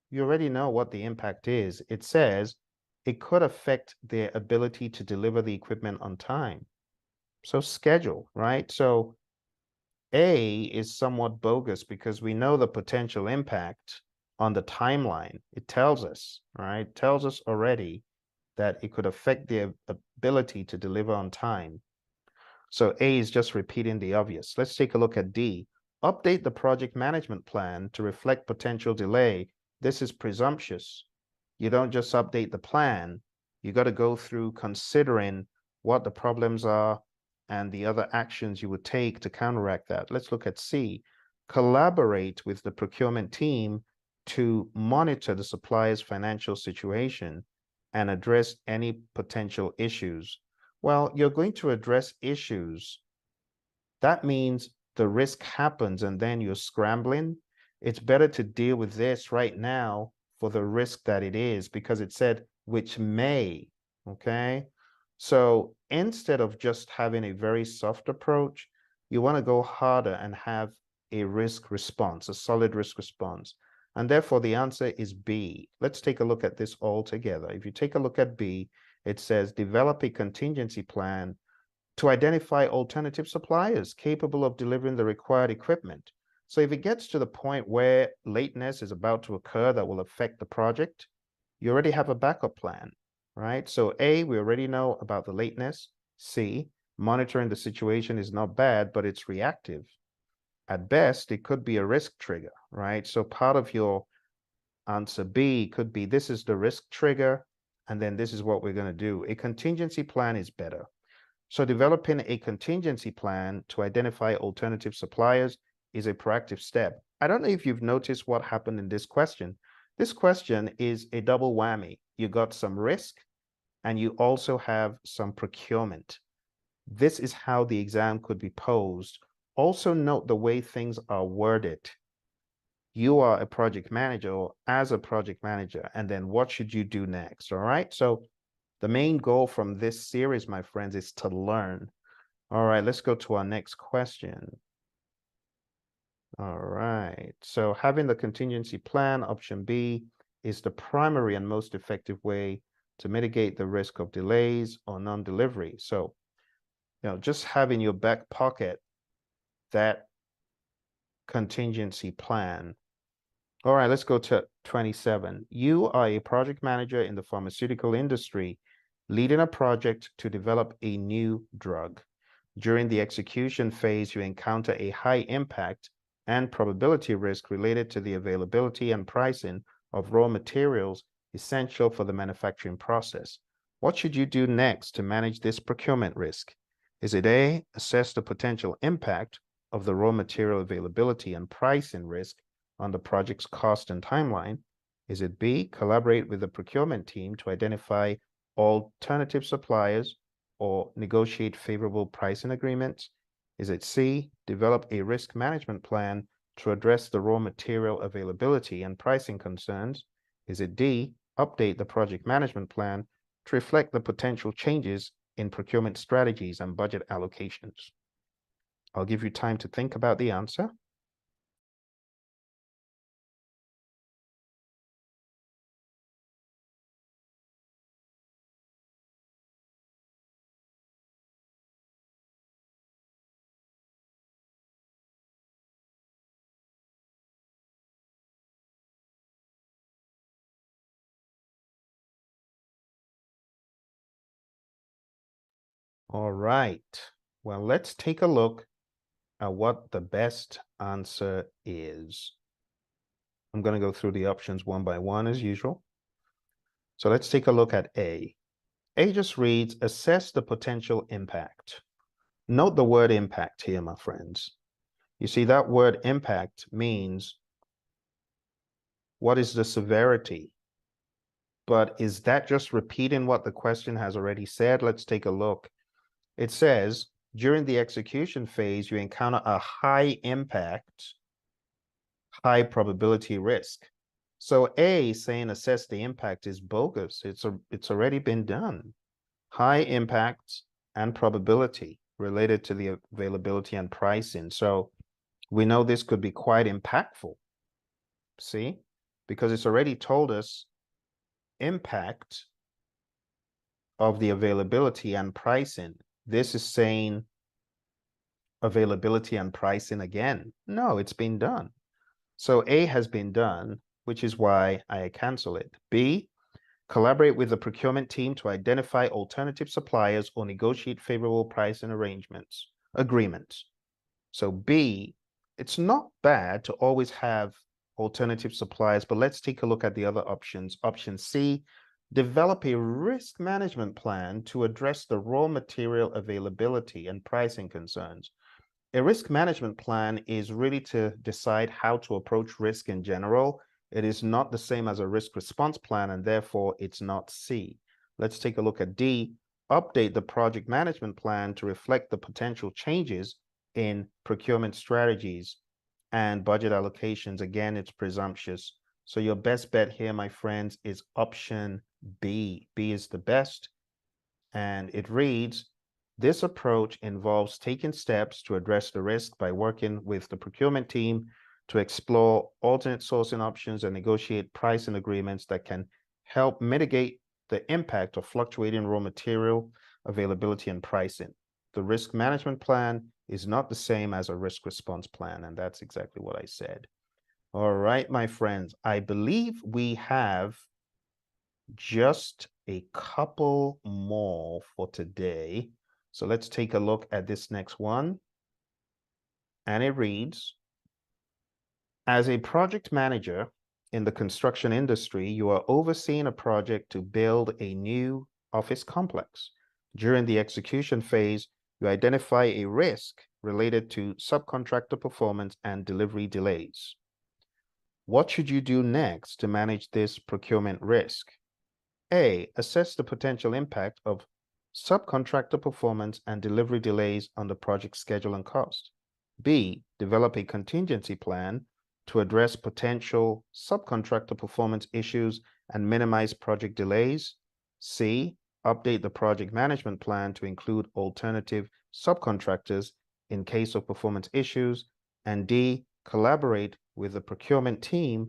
You already know what the impact is. It says it could affect their ability to deliver the equipment on time. So schedule, right? So A is somewhat bogus because we know the potential impact on the timeline. It tells us, right? It tells us already that it could affect their ability to deliver on time. So A is just repeating the obvious. Let's take a look at D. update the project management plan to reflect potential delay. This is presumptuous. You don't just update the plan. You got to go through considering what the problems are and the other actions you would take to counteract that. Let's look at C. Collaborate with the procurement team to monitor the supplier's financial situation and address any potential issues. Well, you're going to address issues. That means the risk happens and then you're scrambling. It's better to deal with this right now for the risk that it is, because it said which may, okay? So instead of just having a very soft approach, you want to go harder and have a risk response, a solid risk response. And therefore the answer is B. Let's take a look at this all together. If you take a look at B, it says develop a contingency plan to identify alternative suppliers capable of delivering the required equipment. So if it gets to the point where lateness is about to occur that will affect the project, you already have a backup plan, right? So A, we already know about the lateness. C, monitoring the situation is not bad, but it's reactive. At best, it could be a risk trigger, right? So part of your answer B could be, this is the risk trigger, and then this is what we're going to do. A contingency plan is better. So developing a contingency plan to identify alternative suppliers is a proactive step. I don't know if you've noticed what happened in this question. This question is a double whammy. You got some risk and you also have some procurement. This is how the exam could be posed. Also note the way things are worded. You are a project manager or as a project manager, and then what should you do next? All right. So the main goal from this series, my friends, is to learn. All right, let's go to our next question. All right, so having the contingency plan, option B, is the primary and most effective way to mitigate the risk of delays or non-delivery. So, just have in your back pocket that contingency plan. All right, let's go to 27. You are a project manager in the pharmaceutical industry, leading a project to develop a new drug. During the execution phase, you encounter a high impact and probability risk related to the availability and pricing of raw materials essential for the manufacturing process. What should you do next to manage this procurement risk? Is it A, assess the potential impact of the raw material availability and pricing risk on the project's cost and timeline? Is it B, collaborate with the procurement team to identify alternative suppliers or negotiate favorable pricing agreements? Is it C, develop a risk management plan to address the raw material availability and pricing concerns? Is it D, update the project management plan to reflect the potential changes in procurement strategies and budget allocations? I'll give you time to think about the answer. All right. Well, let's take a look at what the best answer is. I'm going to go through the options one by one as usual. So let's take a look at A. A just reads, assess the potential impact. Note the word impact here, my friends. You see, that word impact means what is the severity? But is that just repeating what the question has already said? Let's take a look. It says, during the execution phase, you encounter a high impact, high probability risk. So A saying assess the impact is bogus. It's already been done. High impact and probability related to the availability and pricing. So we know this could be quite impactful. See, because it's already told us impact of the availability and pricing. This is saying availability and pricing again. No, it's been done. So A has been done, which is why I cancel it. B, collaborate with the procurement team to identify alternative suppliers or negotiate favorable pricing agreements. So B, it's not bad to always have alternative suppliers, but let's take a look at the other options. Option C, develop a risk management plan to address the raw material availability and pricing concerns. A risk management plan is really to decide how to approach risk in general. It is not the same as a risk response plan, and therefore it's not C. Let's take a look at D. Update the project management plan to reflect the potential changes in procurement strategies and budget allocations. Again, it's presumptuous. So your best bet here, my friends, is option B. B is the best. And it reads, this approach involves taking steps to address the risk by working with the procurement team to explore alternate sourcing options and negotiate pricing agreements that can help mitigate the impact of fluctuating raw material availability and pricing. The risk management plan is not the same as a risk response plan, and that's exactly what I said. All right, my friends, I believe we have just a couple more for today. So let's take a look at this next one. And it reads, as a project manager in the construction industry, you are overseeing a project to build a new office complex. During the execution phase, you identify a risk related to subcontractor performance and delivery delays. What should you do next to manage this procurement risk? A, assess the potential impact of subcontractor performance and delivery delays on the project schedule and cost. B, develop a contingency plan to address potential subcontractor performance issues and minimize project delays. C, update the project management plan to include alternative subcontractors in case of performance issues. And D, collaborate with the procurement team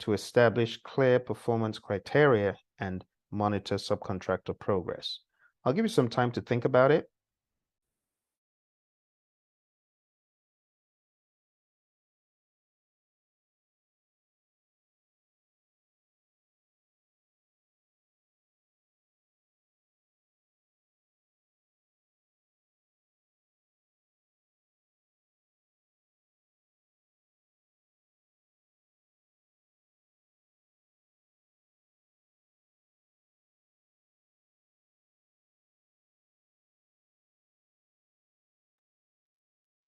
to establish clear performance criteria and monitor subcontractor progress. I'll give you some time to think about it.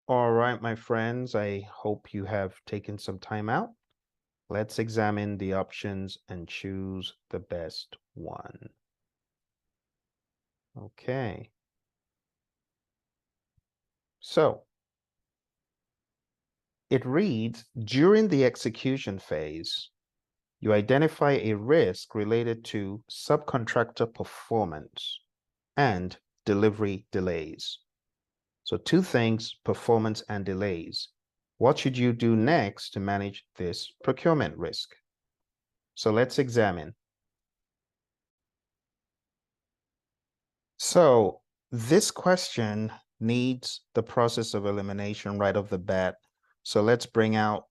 All right, my friends, I hope you have taken some time out. Let's examine the options and choose the best one. Okay. So it reads, during the execution phase, you identify a risk related to subcontractor performance and delivery delays. So two things, performance and delays. What should you do next to manage this procurement risk? So let's examine. So this question needs the process of elimination right off the bat. So let's bring out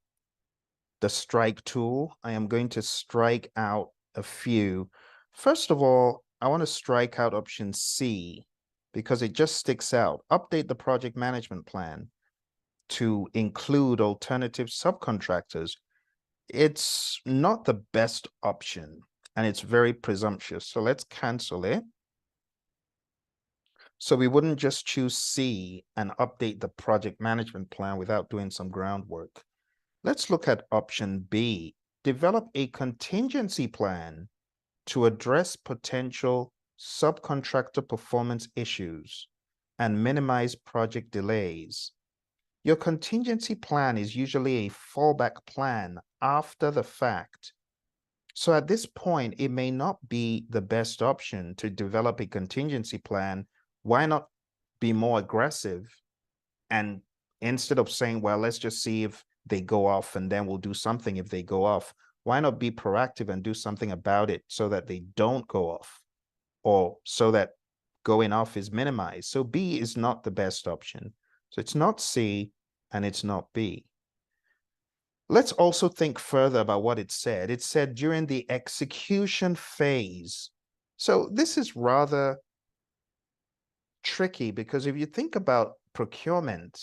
the strike tool. I am going to strike out a few. First of all, I want to strike out option C because it just sticks out. Update the project management plan to include alternative subcontractors. It's not the best option and it's very presumptuous. So let's cancel it. So we wouldn't just choose C and update the project management plan without doing some groundwork. Let's look at option B, develop a contingency plan to address potential subcontractor performance issues and minimize project delays. Your contingency plan is usually a fallback plan after the fact. So at this point, it may not be the best option to develop a contingency plan. Why not be more aggressive? And instead of saying, well, let's just see if they go off and then we'll do something if they go off, why not be proactive and do something about it so that they don't go off or so that going off is minimized? So B is not the best option. So it's not C and it's not B. Let's also think further about what it said. It said during the execution phase. So this is rather tricky because if you think about procurement,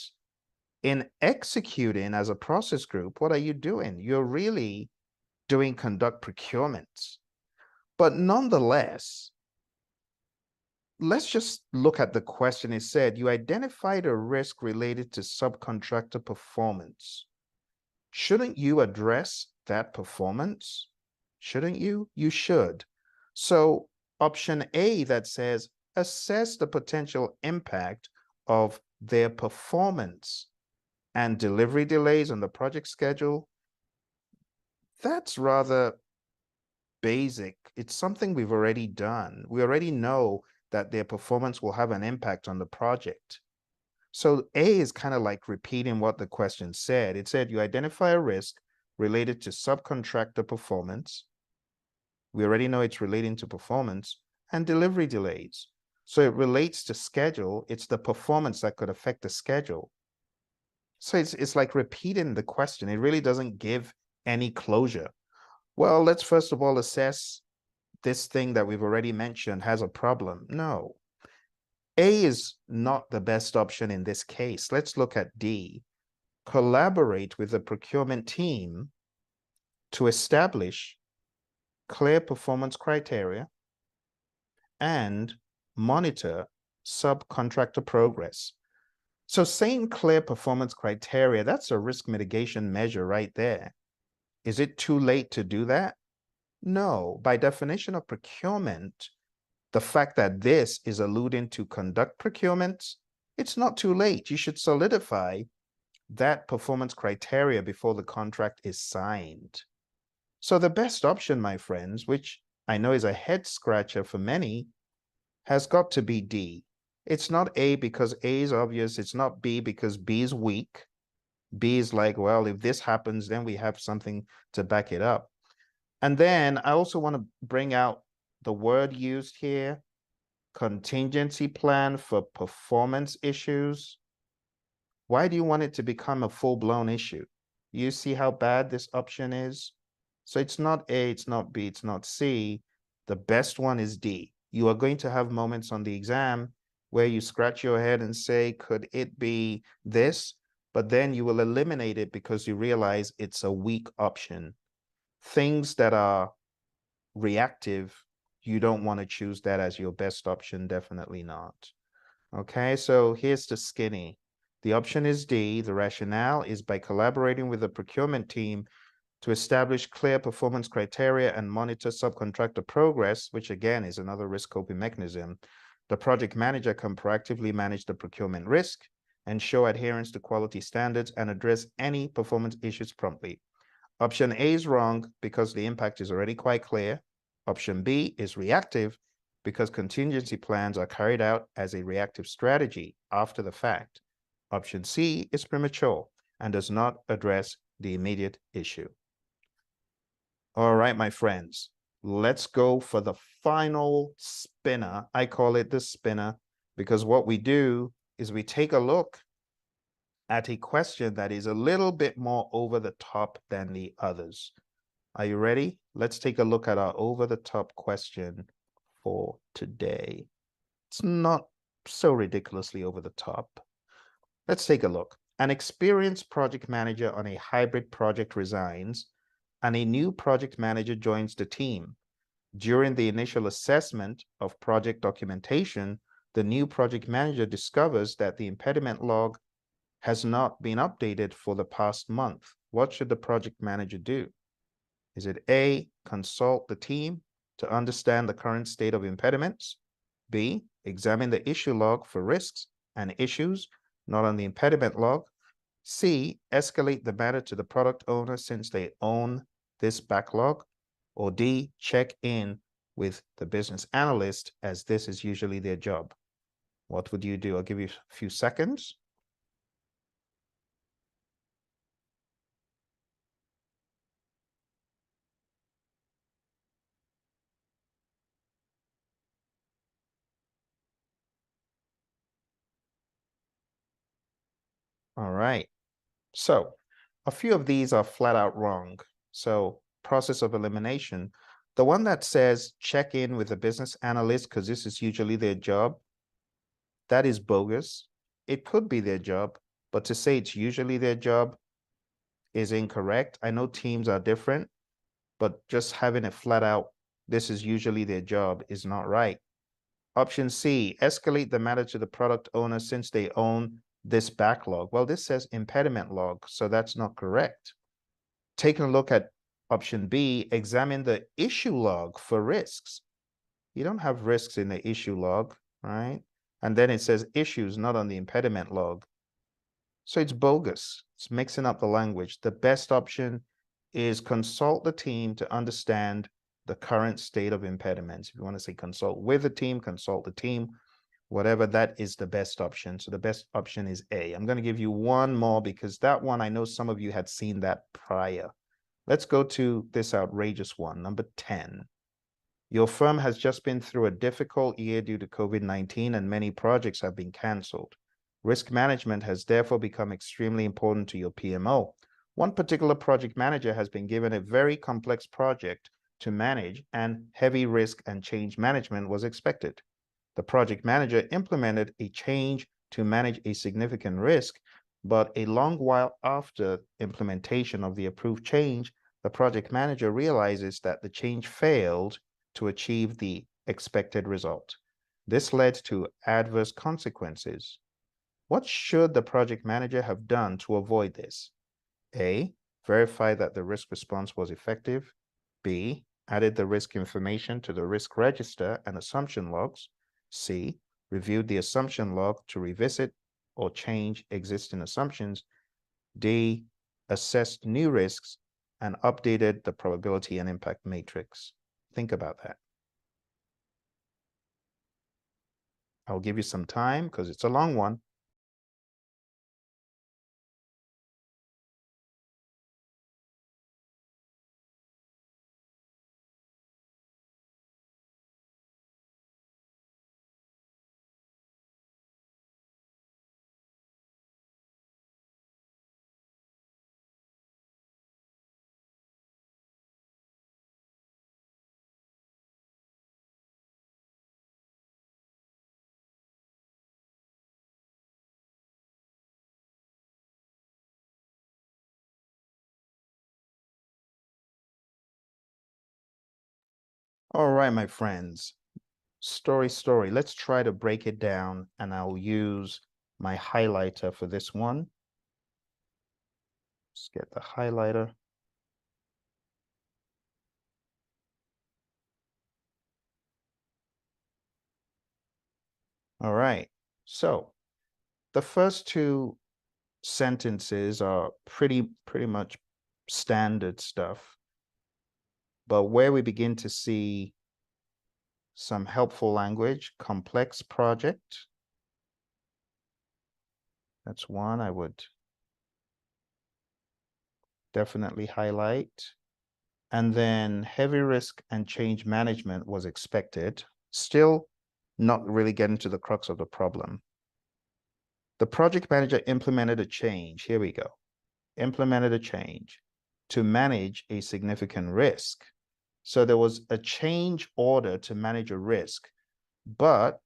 In executing as a process group, what are you doing? You're really doing conduct procurements. But nonetheless, let's just look at the question. It said, you identified a risk related to subcontractor performance. Shouldn't you address that performance? Shouldn't you? You should. So option A that says, assess the potential impact of their performance and delivery delays on the project schedule, that's rather basic. It's something we've already done. We already know that their performance will have an impact on the project. So A is kind of like repeating what the question said. It said you identify a risk related to subcontractor performance. We already know it's relating to performance and delivery delays. So it relates to schedule. It's the performance that could affect the schedule. So it's like repeating the question. It really doesn't give any closure. Well, let's first of all assess this thing that we've already mentioned has a problem. No. A is not the best option in this case. Let's look at D. Collaborate with the procurement team to establish clear performance criteria and monitor subcontractor progress. So saying clear performance criteria, that's a risk mitigation measure right there. Is it too late to do that? No. By definition of procurement, the fact that this is alluding to conduct procurements, it's not too late. You should solidify that performance criteria before the contract is signed. So the best option, my friends, which I know is a head scratcher for many, has got to be D. It's not A because A is obvious. It's not B because B is weak. B is like, well, if this happens, then we have something to back it up. And then I also want to bring out the word used here, contingency plan for performance issues. Why do you want it to become a full-blown issue? You see how bad this option is? So it's not A, it's not B, it's not C. The best one is D. You are going to have moments on the exam where you scratch your head and say, could it be this? But then you will eliminate it because you realize it's a weak option. Things that are reactive, you don't want to choose that as your best option, definitely not. Okay, so here's the skinny. The option is D. The rationale is by collaborating with the procurement team to establish clear performance criteria and monitor subcontractor progress, which again is another risk coping mechanism. The project manager can proactively manage the procurement risk, ensure adherence to quality standards, and address any performance issues promptly. Option A is wrong because the impact is already quite clear. Option B is reactive because contingency plans are carried out as a reactive strategy after the fact. Option C is premature and does not address the immediate issue. All right, my friends, let's go for the final spinner. I call it the spinner because what we do is we take a look at a question that is a little bit more over the top than the others. Are you ready? Let's take a look at our over the top question for today. It's not so ridiculously over the top. Let's take a look. An experienced project manager on a hybrid project resigns, and a new project manager joins the team. During the initial assessment of project documentation, the new project manager discovers that the impediment log has not been updated for the past month. What should the project manager do? Is it A, consult the team to understand the current state of impediments? B, examine the issue log for risks and issues not on the impediment log? C, escalate the matter to the product owner since they own this backlog? Or D, check in with the business analyst as this is usually their job? What would you do? I'll give you a few seconds. All right. So a few of these are flat out wrong. So process of elimination, the one that says check in with the business analyst because this is usually their job, that is bogus. It could be their job, But to say it's usually their job is incorrect. I know teams are different, but just having it flat out, this is usually their job, is not right. Option C, escalate the matter to the product owner since they own this backlog. Well, this says impediment log, so that's not correct. Taking a look at option B, examine the issue log for risks. You don't have risks in the issue log, right? And then it says issues, not on the impediment log. So it's bogus. It's mixing up the language. The best option is consult the team to understand the current state of impediments. If you want to say consult with the team, consult the team, whatever, that is the best option. So the best option is A. I'm going to give you one more because that one, I know some of you had seen that prior. Let's go to this outrageous one, number 10. Your firm has just been through a difficult year due to COVID-19 and many projects have been canceled. Risk management has therefore become extremely important to your PMO. One particular project manager has been given a very complex project to manage, and heavy risk and change management was expected. The project manager implemented a change to manage a significant risk, but a long while after implementation of the approved change, the project manager realizes that the change failed to achieve the expected result. This led to adverse consequences. What should the project manager have done to avoid this? A, verify that the risk response was effective. B, added the risk information to the risk register and assumption logs. C, reviewed the assumption log to revisit or change existing assumptions. D, assessed new risks and updated the probability and impact matrix. Think about that. I'll give you some time because it's a long one. All right, my friends. Story. Let's try to break it down, and I'll use my highlighter for this one. Let's get the highlighter. All right. So the first two sentences are pretty much standard stuff. But where we begin to see some helpful language, complex project. That's one I would definitely highlight. And then heavy risk and change management was expected. Still not really getting to the crux of the problem. The project manager implemented a change. Here we go. Implemented a change to manage a significant risk. So there was a change order to manage a risk, but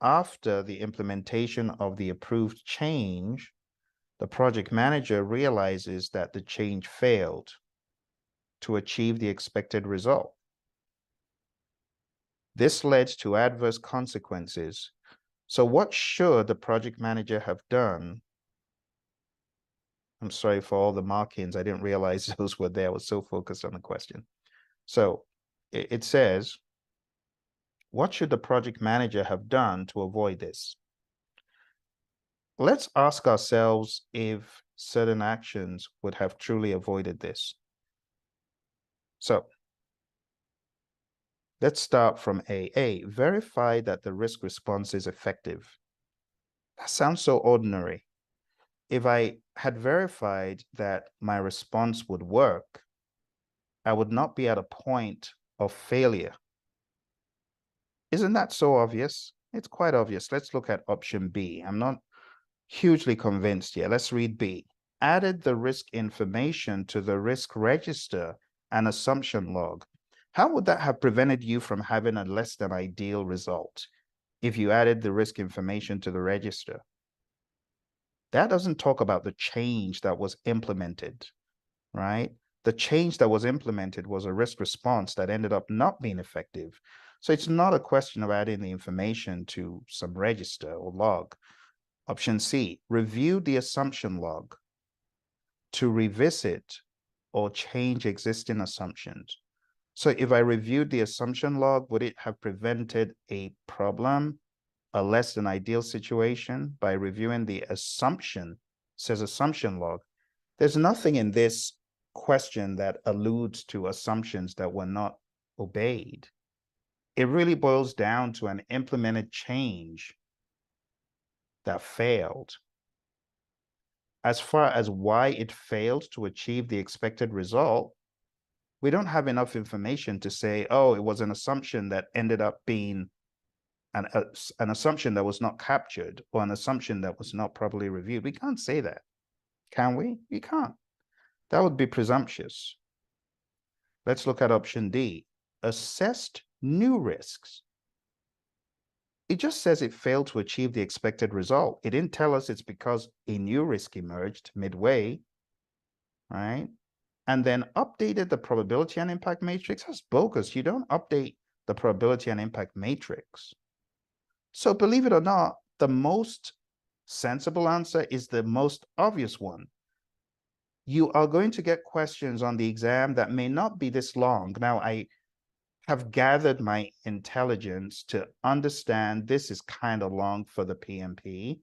after the implementation of the approved change, the project manager realizes that the change failed to achieve the expected result. This led to adverse consequences. So what should the project manager have done? I'm sorry for all the markings. I didn't realize those were there. I was so focused on the question. So it says, what should the project manager have done to avoid this? Let's ask ourselves if certain actions would have truly avoided this. So let's start from A. Verify that the risk response is effective. That sounds so ordinary. If I had verified that my response would work, I would not be at a point of failure. Isn't that so obvious? It's quite obvious. Let's look at option B. I'm not hugely convinced yet. Let's read B. Added the risk information to the risk register and assumption log. How would that have prevented you from having a less than ideal result if you added the risk information to the register? That doesn't talk about the change that was implemented, right? The change that was implemented was a risk response that ended up not being effective. So it's not a question of adding the information to some register or log. Option C, review the assumption log to revisit or change existing assumptions. So if I reviewed the assumption log, would it have prevented a problem, a less than ideal situation by reviewing the assumption, says assumption log? There's nothing in this question that alludes to assumptions that were not obeyed. It really boils down to an implemented change that failed. As far as why it failed to achieve the expected result, we don't have enough information to say, oh, it was an assumption that ended up being an assumption that was not captured or an assumption that was not properly reviewed. We can't say that, can we? We can't. That would be presumptuous. Let's look at option D, assessed new risks. It just says it failed to achieve the expected result. It didn't tell us it's because a new risk emerged midway, right? And then updated the probability and impact matrix. That's bogus. You don't update the probability and impact matrix. So believe it or not, the most sensible answer is the most obvious one. You are going to get questions on the exam that may not be this long. Now, I have gathered my intelligence to understand this is kind of long for the PMP.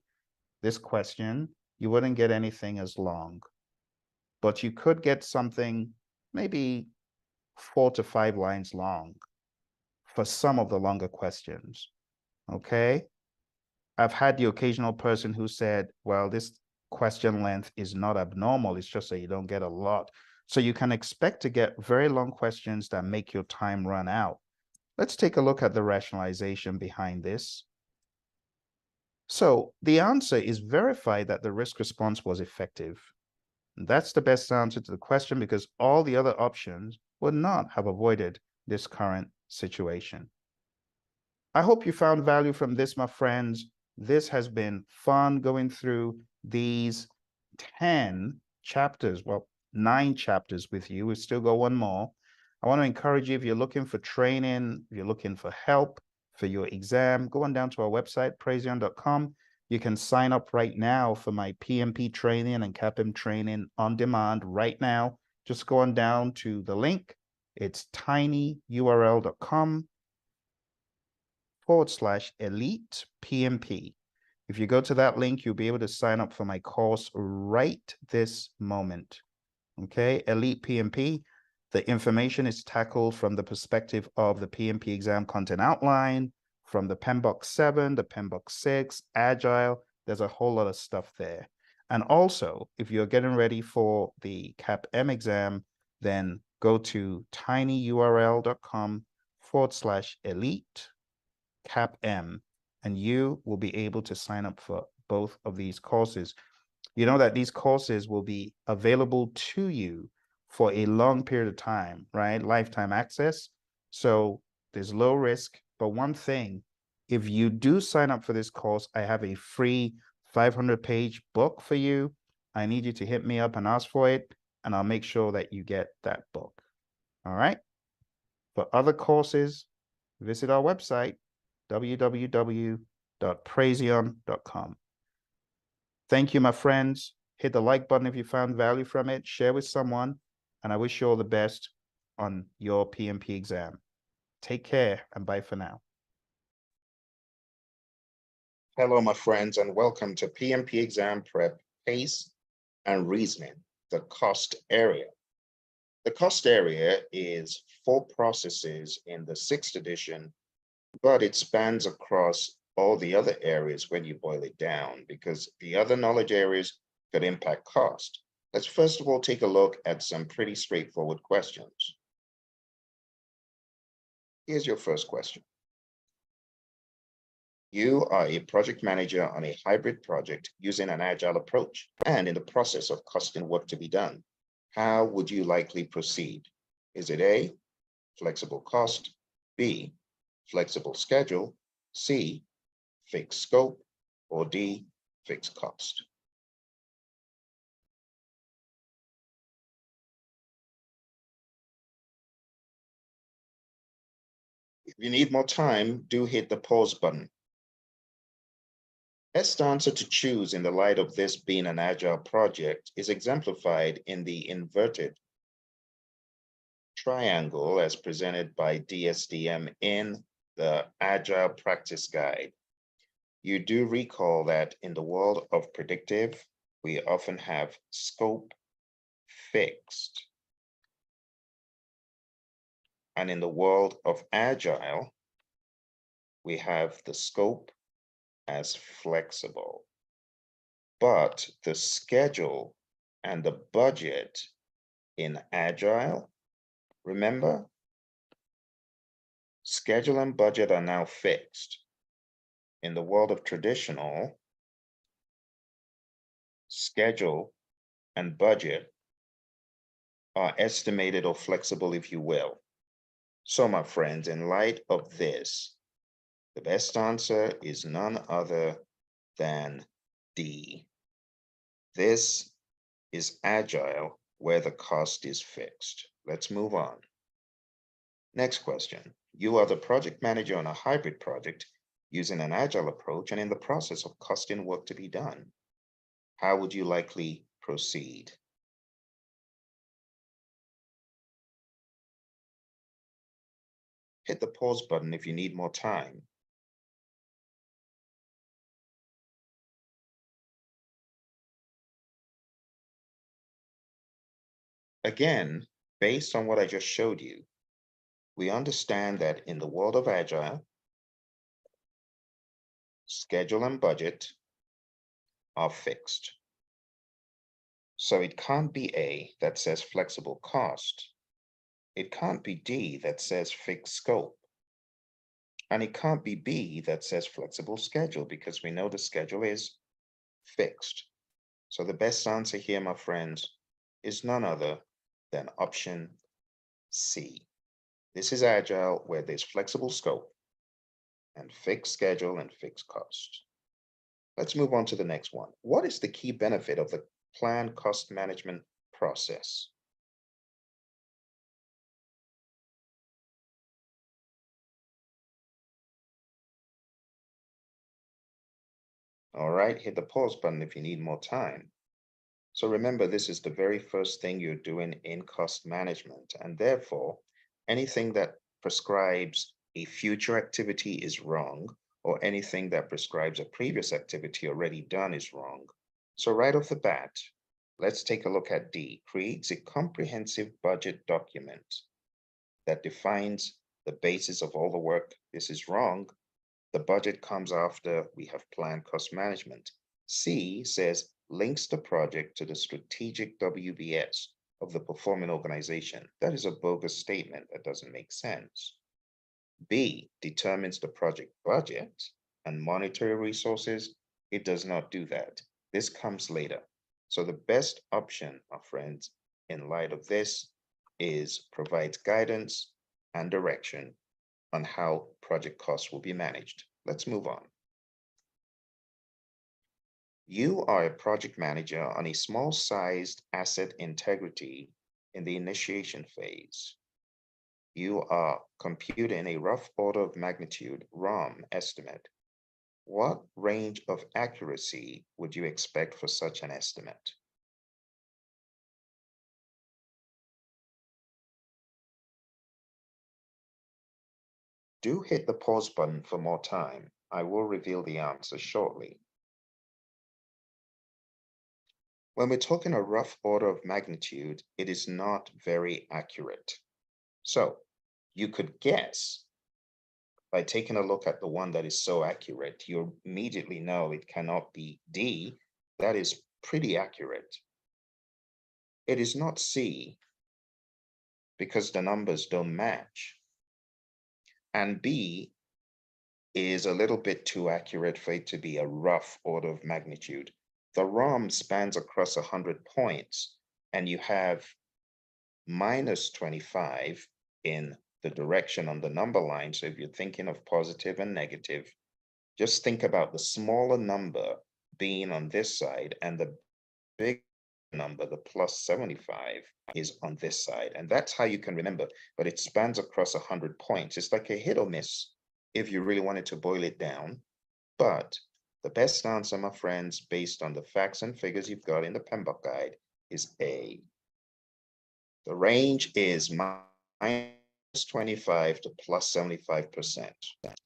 This question, you wouldn't get anything as long, but you could get something maybe 4 to 5 lines long for some of the longer questions, okay? I've had the occasional person who said, well, this question length is not abnormal. It's just that you don't get a lot. So you can expect to get very long questions that make your time run out. Let's take a look at the rationalization behind this. So the answer is verify that the risk response was effective. That's the best answer to the question because all the other options would not have avoided this current situation. I hope you found value from this, my friends. This has been fun going through these 10 chapters, well, 9 chapters with you. We've still got one more. I want to encourage you, if you're looking for training, if you're looking for help for your exam, go on down to our website, praizion.com. You can sign up right now for my PMP training and CAPM training on demand right now. Just go on down to the link. It's tinyurl.com/elite PMP. If you go to that link, you'll be able to sign up for my course right this moment. Okay, Elite PMP. The information is tackled from the perspective of the PMP exam content outline, from the PMBOK 7, the PMBOK 6, Agile. There's a whole lot of stuff there. And also, if you're getting ready for the CAPM exam, then go to tinyurl.com/elite CAPM, and you will be able to sign up for both of these courses. You know that these courses will be available to you for a long period of time, right? Lifetime access. So there's low risk. But one thing, if you do sign up for this course, I have a free 500-page book for you. I need you to hit me up and ask for it, and I'll make sure that you get that book. All right? For other courses, visit our website, www.praizion.com. Thank you, my friends. Hit the like button if you found value from it. Share with someone. And I wish you all the best on your PMP exam. Take care and bye for now. Hello, my friends, and welcome to PMP Exam Prep Pace and Reasoning, the cost area. The cost area is 4 processes in the 6th edition, but it spans across all the other areas when you boil it down, because the other knowledge areas could impact cost. Let's first of all take a look at some pretty straightforward questions. Here's your first question. You are a project manager on a hybrid project using an agile approach and in the process of costing work to be done. How would you likely proceed? Is it A, flexible cost, B, flexible schedule, C, fixed scope, or D, fixed cost? If you need more time, do hit the pause button. Best answer to choose in the light of this being an agile project is exemplified in the inverted triangle as presented by DSDM in the Agile Practice Guide. You do recall that in the world of predictive, we often have scope fixed. And in the world of agile, we have the scope as flexible. But the schedule and the budget in agile, remember, schedule and budget are now fixed. In the world of traditional, schedule and budget are estimated or flexible, if you will. So, my friends, in light of this, the best answer is none other than D. This is agile where the cost is fixed. Let's move on. Next question. You are the project manager on a hybrid project using an agile approach and in the process of costing work to be done. How would you likely proceed? Hit the pause button if you need more time. Again, based on what I just showed you, we understand that in the world of agile, schedule and budget are fixed. So it can't be A that says flexible cost. It can't be D that says fixed scope. And it can't be B that says flexible schedule because we know the schedule is fixed. So the best answer here, my friends, is none other than option C. This is agile where there's flexible scope and fixed schedule and fixed cost. Let's move on to the next one. What is the key benefit of the plan cost management process? All right, hit the pause button if you need more time. So remember, this is the very first thing you're doing in cost management, and therefore, anything that prescribes a future activity is wrong, or anything that prescribes a previous activity already done is wrong. So right off the bat, let's take a look at D. Creates a comprehensive budget document that defines the basis of all the work. This is wrong. The budget comes after we have planned cost management. C says links the project to the strategic WBS of the performing organization. That is a bogus statement that doesn't make sense. B determines the project budget and monetary resources. It does not do that. This comes later. So the best option, my friends, in light of this is provides guidance and direction on how project costs will be managed. Let's move on. You are a project manager on a small-sized asset integrity in the initiation phase. You are computing a rough order of magnitude ROM estimate. What range of accuracy would you expect for such an estimate? Do hit the pause button for more time. I will reveal the answer shortly. When we're talking a rough order of magnitude, it is not very accurate. So you could guess by taking a look at the one that is so accurate, you immediately know it cannot be D. That is pretty accurate. It is not C because the numbers don't match. And B is a little bit too accurate for it to be a rough order of magnitude. The ROM spans across 100 points, and you have minus 25 in the direction on the number line. So if you're thinking of positive and negative, just think about the smaller number being on this side and the bigger number, the plus 75, is on this side. And that's how you can remember, but it spans across 100 points. It's like a hit or miss if you really wanted to boil it down. But the best answer, my friends, based on the facts and figures you've got in the PMBOK guide, is A. The range is minus 25 to plus 75%.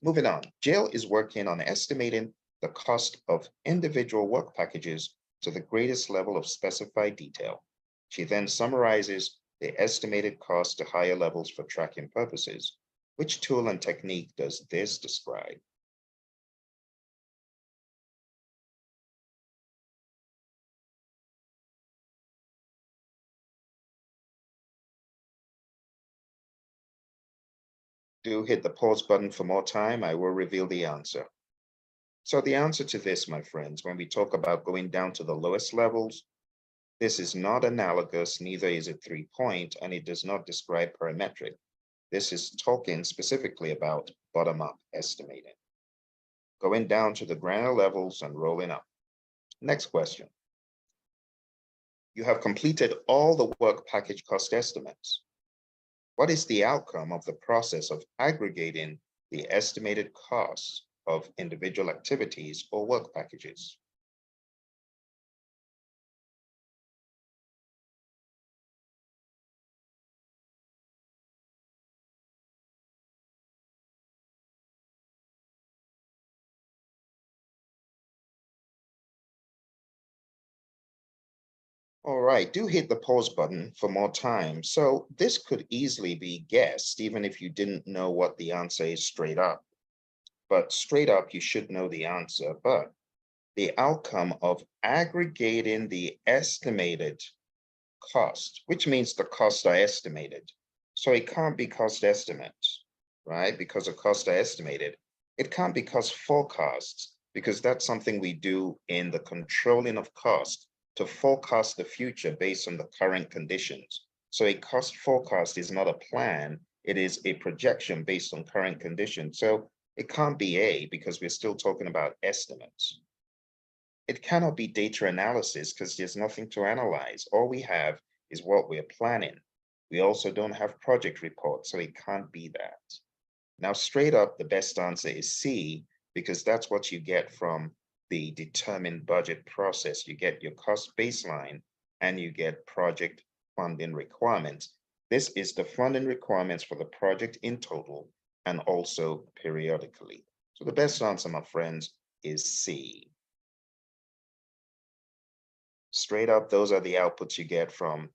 Moving on, Jill is working on estimating the cost of individual work packages to the greatest level of specified detail. She then summarizes the estimated cost to higher levels for tracking purposes. Which tool and technique does this describe? Do hit the pause button for more time. I will reveal the answer. So the answer to this, my friends, when we talk about going down to the lowest levels, this is not analogous, neither is it 3-point, and it does not describe parametric. This is talking specifically about bottom-up estimating. Going down to the granular levels and rolling up. Next question. You have completed all the work package cost estimates. What is the outcome of the process of aggregating the estimated costs of individual activities or work packages? All right, do hit the pause button for more time. So this could easily be guessed, even if you didn't know what the answer is straight up. But straight up, you should know the answer. But the outcome of aggregating the estimated cost, which means the costs are estimated. So it can't be cost estimates, right? Because the costs are estimated. It can't be cost forecasts, because that's something we do in the controlling of cost to forecast the future based on the current conditions. So a cost forecast is not a plan, it is a projection based on current conditions. So it can't be A, because we're still talking about estimates. It cannot be data analysis because there's nothing to analyze. All we have is what we're planning. We also don't have project reports, so it can't be that. Now, straight up, the best answer is C, because that's what you get from the determined budget process. You get your cost baseline and you get project funding requirements. This is the funding requirements for the project in total and also periodically. So the best answer, my friends, is C. Straight up, those are the outputs you get from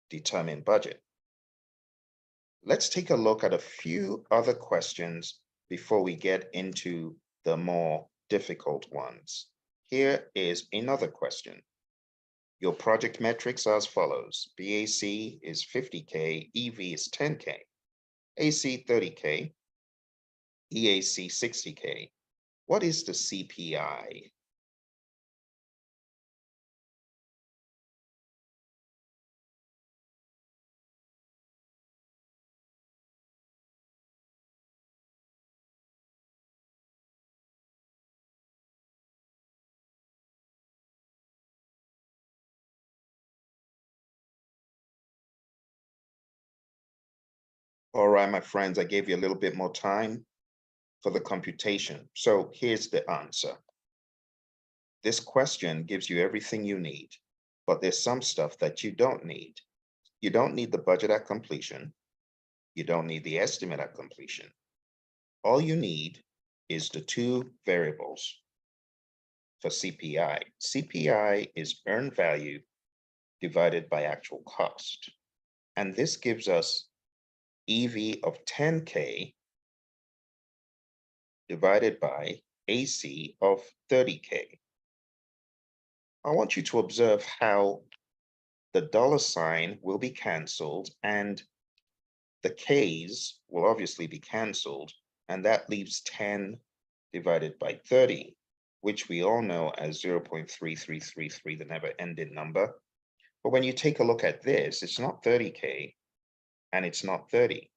determined budget. Let's take a look at a few other questions before we get into the more difficult ones. Here is another question. Your project metrics are as follows. BAC is 50K, EV is 10K, AC 30K, EAC 60K. What is the CPI? All right, my friends, I gave you a little bit more time for the computation. So here's the answer. This question gives you everything you need, but there's some stuff that you don't need. You don't need the budget at completion. You don't need the estimate at completion. All you need is the two variables for CPI. CPI is earned value divided by actual cost. And this gives us EV of 10K divided by AC of 30K. I want you to observe how the dollar sign will be canceled and the K's will obviously be canceled, and that leaves 10 divided by 30, which we all know as 0.3333, the never-ending number. But when you take a look at this, it's not 30K and it's not 30.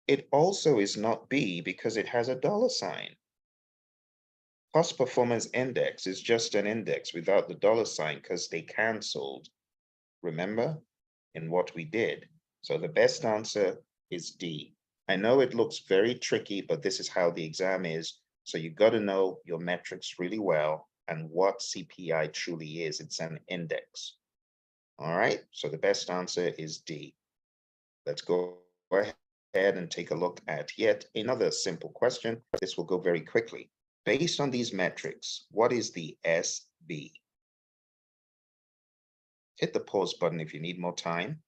It also is not B because it has a dollar sign. Cost performance index is just an index without the dollar sign because they canceled. Remember in what we did. So the best answer is D. I know it looks very tricky, but this is how the exam is. So you got to know your metrics really well and what CPI truly is. It's an index. All right, so the best answer is D. Let's go ahead and take a look at yet another simple question. This will go very quickly. Based on these metrics, what is the SB? Hit the pause button if you need more time.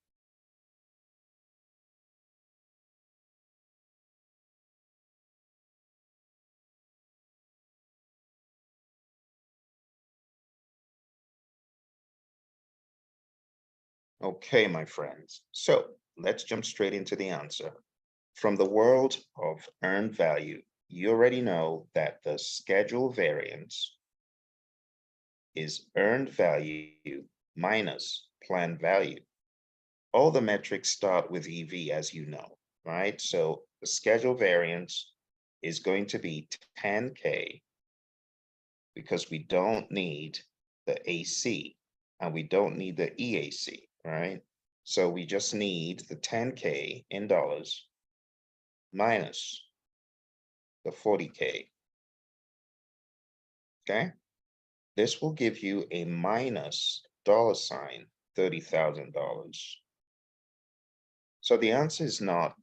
Okay, my friends. So let's jump straight into the answer. From the world of earned value, you already know that the schedule variance is earned value minus planned value. All the metrics start with EV, as you know, right? So the schedule variance is going to be 10K because we don't need the AC and we don't need the EAC, right? So we just need the 10K in dollars minus the 40K. Okay, this will give you a minus dollar sign $30,000. So the answer is not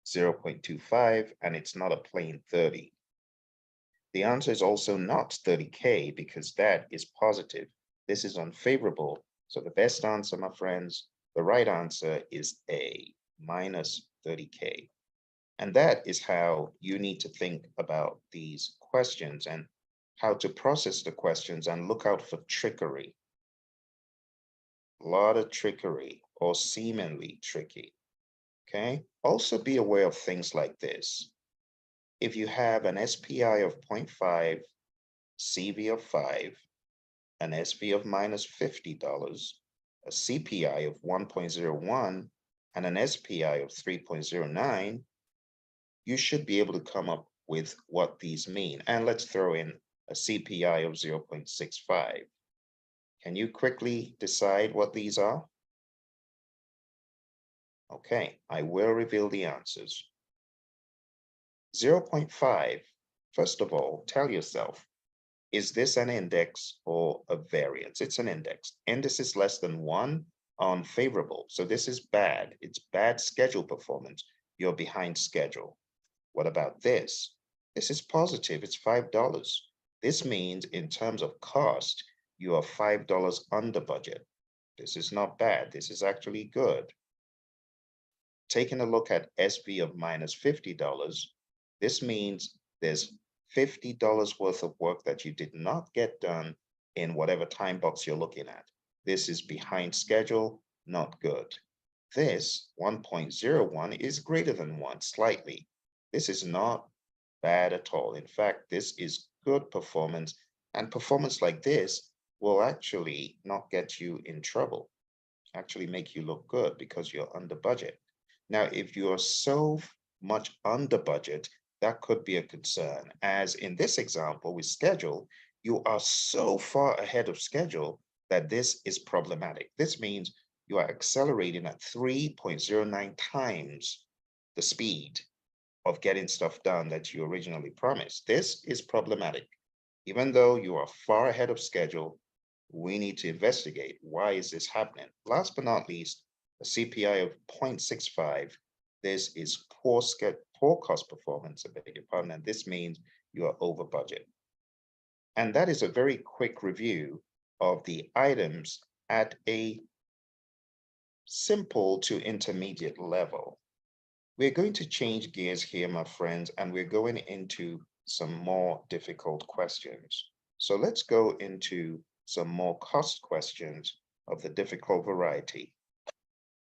0.25 and it's not a plain 30. The answer is also not 30K because that is positive. This is unfavorable. So the best answer, my friends, the right answer is A, minus 30K. And that is how you need to think about these questions and how to process the questions and look out for trickery. A lot of trickery or seemingly tricky. Okay. Also be aware of things like this. If you have an SPI of 0.5, CV of 5, an SV of minus $50, a CPI of 1.01, and an SPI of 3.09, you should be able to come up with what these mean. And let's throw in a CPI of 0.65. Can you quickly decide what these are? Okay, I will reveal the answers. 0.5, first of all, tell yourself, is this an index or a variance? It's an index. Indices less than 1 are unfavorable. So this is bad. It's bad schedule performance. You're behind schedule. What about this? This is positive. It's $5. This means in terms of cost, you are $5 under budget. This is not bad. This is actually good. Taking a look at SV of minus $50, this means there's $50 worth of work that you did not get done in whatever time box you're looking at. This is behind schedule, not good. This 1.01 is greater than 1 slightly. This is not bad at all. In fact, this is good performance, and performance like this will actually not get you in trouble, actually make you look good because you're under budget. Now, if you are so much under budget, that could be a concern. As in this example with schedule, you are so far ahead of schedule that this is problematic. This means you are accelerating at 3.09 times the speed of getting stuff done that you originally promised. This is problematic. Even though you are far ahead of schedule, we need to investigate why is this happening. Last but not least, a CPI of 0.65. This is poor cost performance, I beg your pardon, and this means you are over budget. And that is a very quick review of the items at a simple to intermediate level. We're going to change gears here, my friends, and we're going into some more difficult questions. So let's go into some more cost questions of the difficult variety.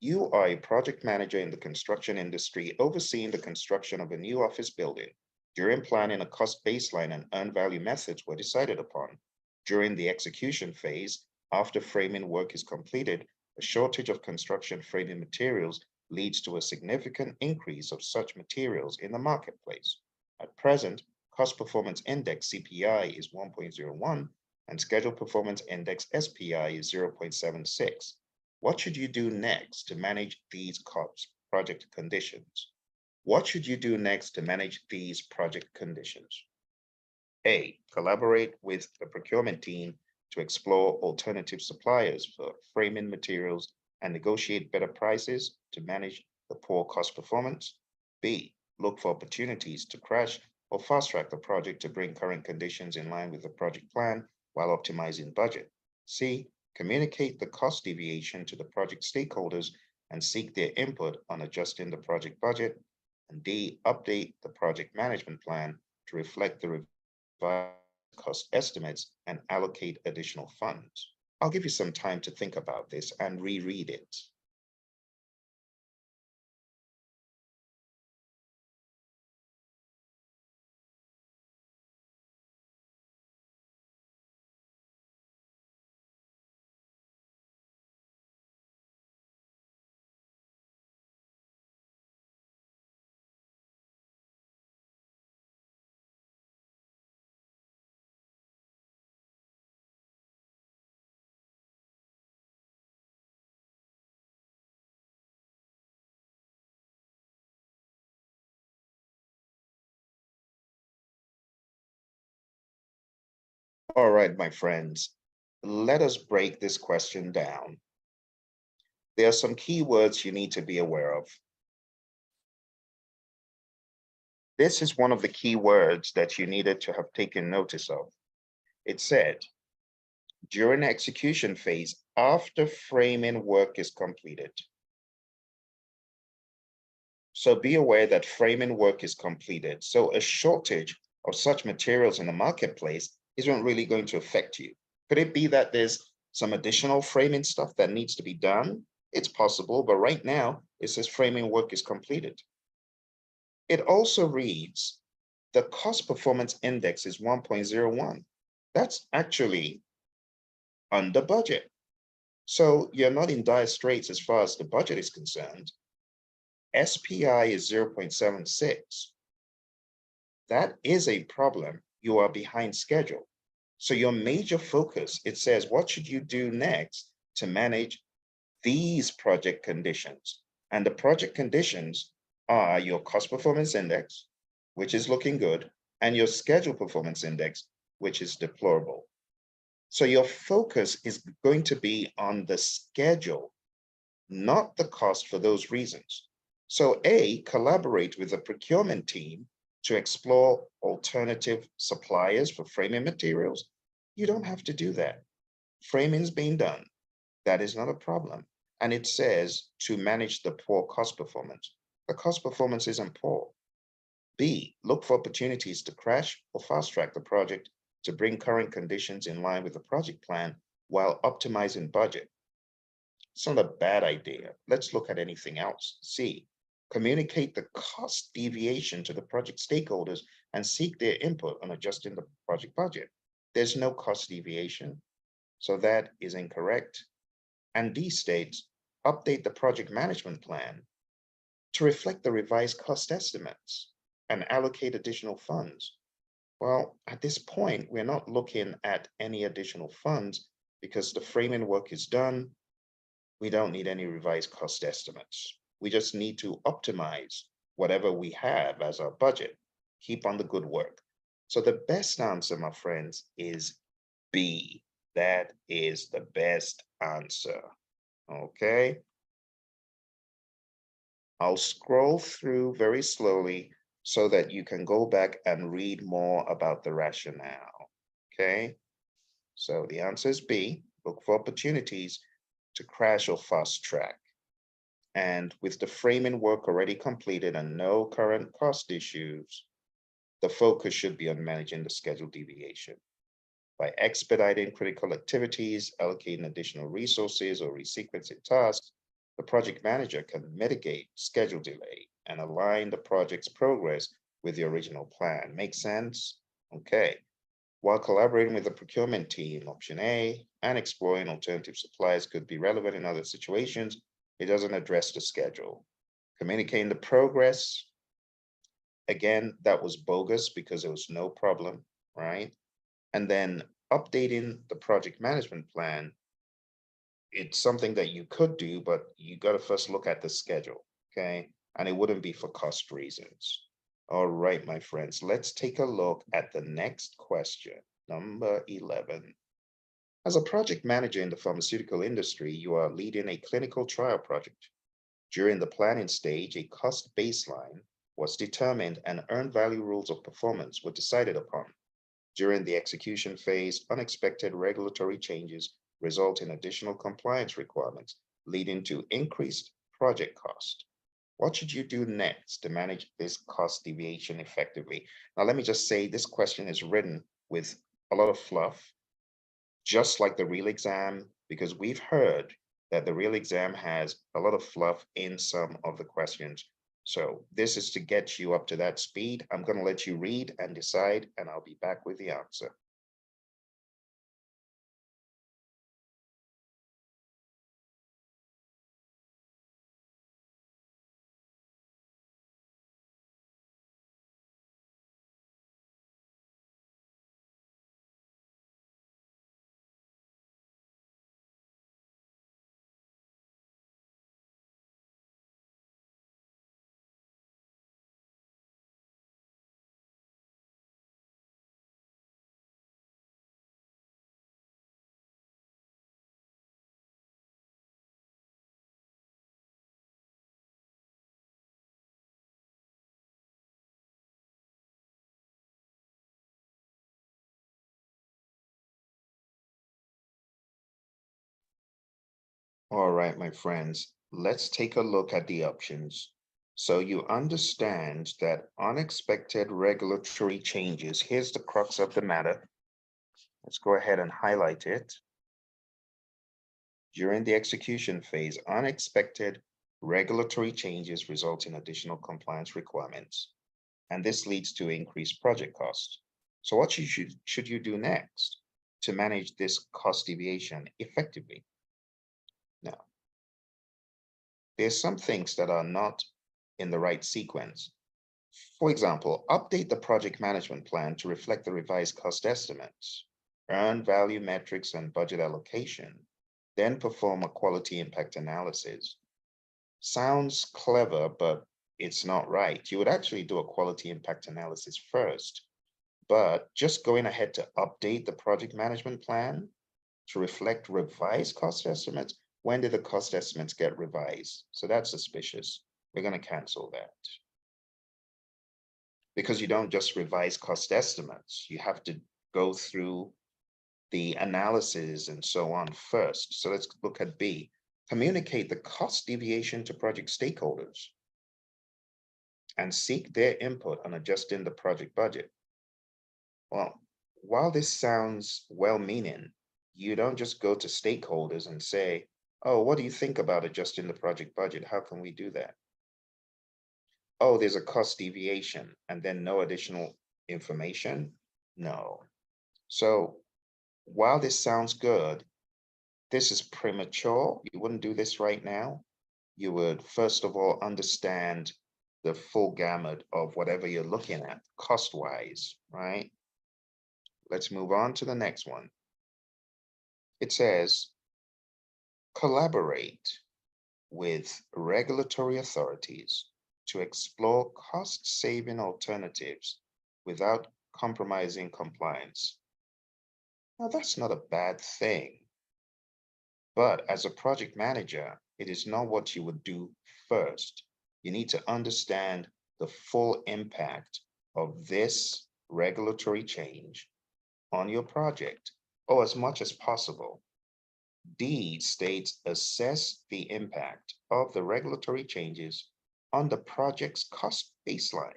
You are a project manager in the construction industry overseeing the construction of a new office building. During planning, a cost baseline and earned value methods were decided upon. During the execution phase, after framing work is completed, a shortage of construction framing materials leads to a significant increase of such materials in the marketplace. At present, cost performance index CPI is 1.01 and schedule performance index SPI is 0.76. What should you do next to manage these project conditions? What should you do next to manage these project conditions? A, collaborate with the procurement team to explore alternative suppliers for framing materials and negotiate better prices to manage the poor cost performance. B, look for opportunities to crash or fast track the project to bring current conditions in line with the project plan while optimizing budget. C, communicate the cost deviation to the project stakeholders and seek their input on adjusting the project budget. And D, update the project management plan to reflect the revised cost estimates and allocate additional funds. I'll give you some time to think about this and reread it. All right, my friends, let us break this question down. There are some key words you need to be aware of. This is one of the key words that you needed to have taken notice of. It said, during the execution phase, after framing work is completed. So be aware that framing work is completed. So a shortage of such materials in the marketplace isn't really going to affect you. Could it be that there's some additional framing stuff that needs to be done? It's possible, but right now it says framing work is completed. It also reads, the cost performance index is 1.01. That's actually under budget. So you're not in dire straits as far as the budget is concerned. SPI is 0.76. That is a problem. You are behind schedule. So your major focus, it says, what should you do next to manage these project conditions? And the project conditions are your cost performance index, which is looking good, and your schedule performance index, which is deplorable. So your focus is going to be on the schedule, not the cost for those reasons. So A, collaborate with the procurement team to explore alternative suppliers for framing materials. You don't have to do that. Framing's being done. That is not a problem. And it says to manage the poor cost performance. The cost performance isn't poor. B, look for opportunities to crash or fast track the project to bring current conditions in line with the project plan while optimizing budget. It's not a bad idea. Let's look at anything else. C, communicate the cost deviation to the project stakeholders and seek their input on adjusting the project budget. There's no cost deviation, so that is incorrect. And D states, update the project management plan to reflect the revised cost estimates and allocate additional funds. Well, at this point, we're not looking at any additional funds because the framing work is done. We don't need any revised cost estimates. We just need to optimize whatever we have as our budget. Keep on the good work. So the best answer, my friends, is B. That is the best answer. Okay. I'll scroll through very slowly so that you can go back and read more about the rationale. Okay. So the answer is B. Look for opportunities to crash or fast track. And with the framing work already completed and no current cost issues, the focus should be on managing the schedule deviation. By expediting critical activities, allocating additional resources, or resequencing tasks, the project manager can mitigate schedule delay and align the project's progress with the original plan. Make sense? Okay. While collaborating with the procurement team, option A, and exploring alternative suppliers could be relevant in other situations, it doesn't address the schedule. Communicating the progress again, that was bogus because there was no problem, right? And then updating the project management plan, it's something that you could do, but you got to first look at the schedule, okay? And it wouldn't be for cost reasons. All right, my friends, let's take a look at the next question, number 11. As a project manager in the pharmaceutical industry, you are leading a clinical trial project. During the planning stage, a cost baseline was determined and earned value rules of performance were decided upon. During the execution phase, unexpected regulatory changes result in additional compliance requirements, leading to increased project cost. What should you do next to manage this cost deviation effectively? Now, let me just say this question is written with a lot of fluff, just like the real exam, because we've heard that the real exam has a lot of fluff in some of the questions. So this is to get you up to that speed. I'm going to let you read and decide, and I'll be back with the answer. All right, my friends, let's take a look at the options. So you understand that unexpected regulatory changes, here's the crux of the matter. Let's go ahead and highlight it. During the execution phase, unexpected regulatory changes result in additional compliance requirements, and this leads to increased project costs. So what should you do next to manage this cost deviation effectively? Now, there's some things that are not in the right sequence. For example, update the project management plan to reflect the revised cost estimates, earn value metrics and budget allocation, then perform a quality impact analysis. Sounds clever, but it's not right. You would actually do a quality impact analysis first, but just going ahead to update the project management plan to reflect revised cost estimates. When did the cost estimates get revised? So that's suspicious. We're going to cancel that. Because you don't just revise cost estimates, you have to go through the analysis and so on first. So let's look at B. Communicate the cost deviation to project stakeholders and seek their input on adjusting the project budget. Well, while this sounds well-meaning, you don't just go to stakeholders and say, oh, what do you think about adjusting the project budget? How can we do that? Oh, there's a cost deviation and then no additional information? No. So while this sounds good, this is premature. You wouldn't do this right now. You would, first of all, understand the full gamut of whatever you're looking at cost-wise, right? Let's move on to the next one. It says, collaborate with regulatory authorities to explore cost-saving alternatives without compromising compliance. Now, that's not a bad thing. But as a project manager, it is not what you would do first. You need to understand the full impact of this regulatory change on your project, or as much as possible. D states, assess the impact of the regulatory changes on the project's cost baseline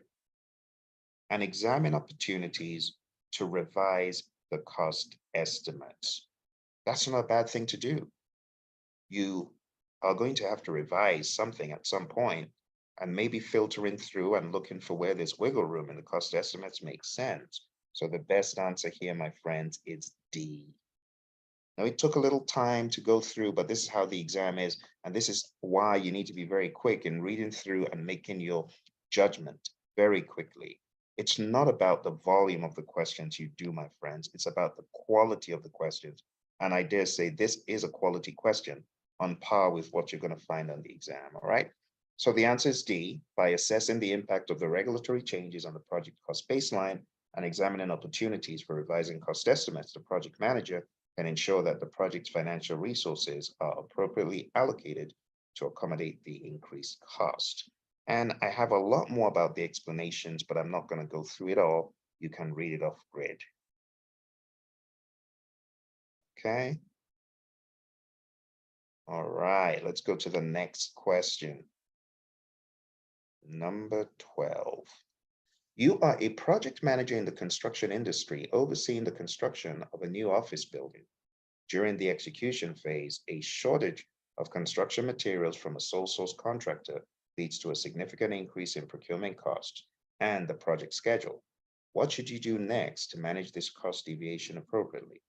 and examine opportunities to revise the cost estimates. That's not a bad thing to do. You are going to have to revise something at some point, and maybe filtering through and looking for where there's wiggle room in the cost estimates makes sense. So the best answer here, my friends, is D. Now, it took a little time to go through, but this is how the exam is. And this is why you need to be very quick in reading through and making your judgment very quickly. It's not about the volume of the questions you do, my friends. It's about the quality of the questions. And I dare say this is a quality question on par with what you're going to find on the exam, all right? So the answer is D, by assessing the impact of the regulatory changes on the project cost baseline and examining opportunities for revising cost estimates, the project manager can ensure that the project's financial resources are appropriately allocated to accommodate the increased cost. And I have a lot more about the explanations, but I'm not going to go through it all. You can read it off grid. Okay. All right, let's go to the next question. Number 12. You are a project manager in the construction industry overseeing the construction of a new office building. During the execution phase, a shortage of construction materials from a sole source contractor leads to a significant increase in procurement costs and the project schedule. What should you do next to manage this cost deviation appropriately?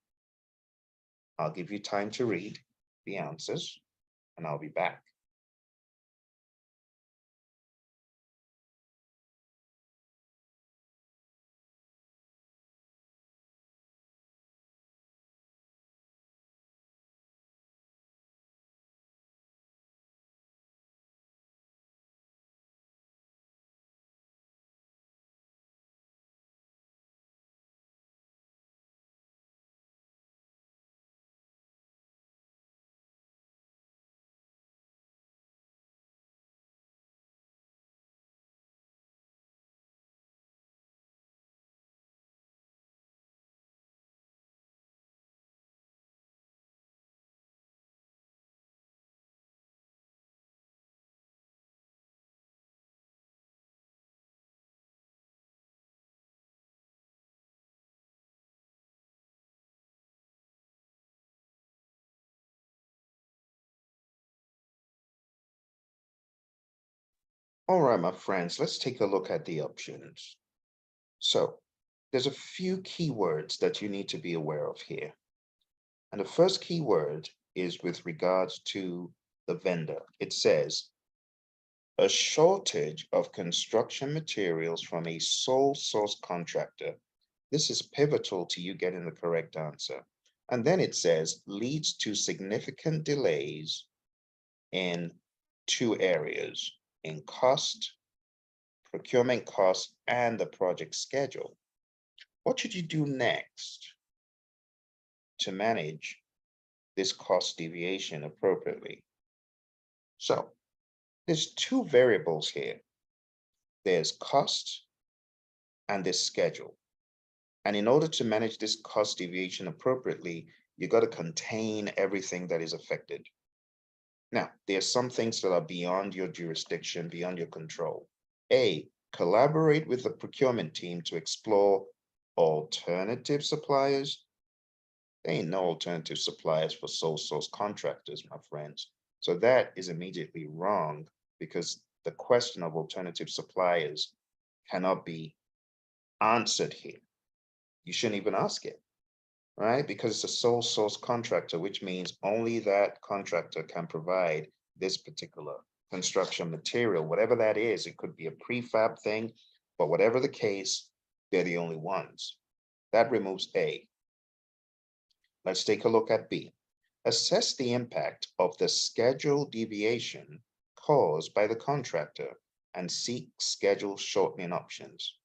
I'll give you time to read the answers, and I'll be back. All right, my friends, let's take a look at the options. So there's a few keywords that you need to be aware of here. And the first keyword is with regards to the vendor. It says, a shortage of construction materials from a sole source contractor. This is pivotal to you getting the correct answer. And then it says, leads to significant delays in two areas, in cost, procurement costs, and the project schedule. What should you do next to manage this cost deviation appropriately? So there's two variables here. There's cost and there's schedule. And in order to manage this cost deviation appropriately, you got to contain everything that is affected. Now, there are some things that are beyond your jurisdiction, beyond your control. A, collaborate with the procurement team to explore alternative suppliers. There ain't no alternative suppliers for sole source contractors, my friends. So that is immediately wrong because the question of alternative suppliers cannot be answered here. You shouldn't even ask it, right? Because it's a sole source contractor, which means only that contractor can provide this particular construction material, whatever that is. It could be a prefab thing, but whatever the case, they're the only ones. That removes A. Let's take a look at B. Assess the impact of the schedule deviation caused by the contractor and seek schedule shortening options.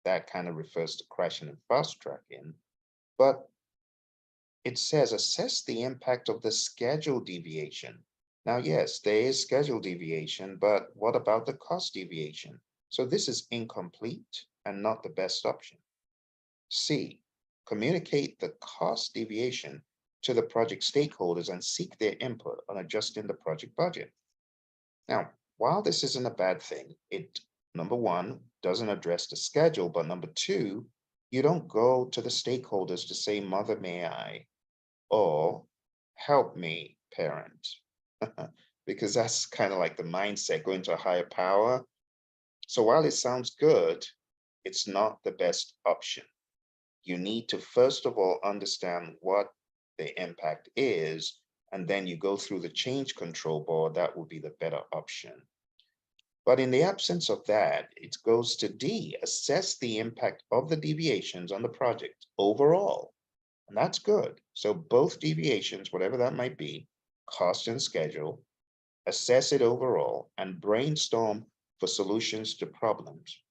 That kind of refers to crashing and fast tracking, but it says assess the impact of the schedule deviation. Now, yes, there is schedule deviation, but what about the cost deviation? So this is incomplete and not the best option. C, communicate the cost deviation to the project stakeholders and seek their input on adjusting the project budget. Now, while this isn't a bad thing, it, number one, doesn't address the schedule, but number two, you don't go to the stakeholders to say, mother, may I, or help me, parent, because that's kind of like the mindset going to a higher power. So while it sounds good, it's not the best option. You need to, first of all, understand what the impact is, and then you go through the change control board. That would be the better option. But in the absence of that, it goes to D, assess the impact of the deviations on the project overall. And that's good. So both deviations, whatever that might be, cost and schedule, assess it overall, and brainstorm for solutions to problems.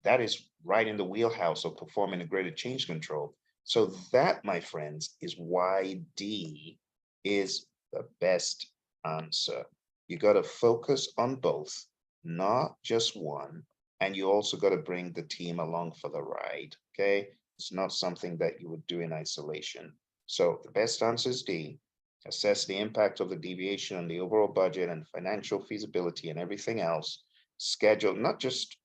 That is right in the wheelhouse of performing integrated change control. So that, my friends, is why D is the best answer. You got to focus on both, not just one. And you also got to bring the team along for the ride. Okay. It's not something that you would do in isolation. So the best answer is D. Assess the impact of the deviation on the overall budget and financial feasibility and everything else. Schedule, not just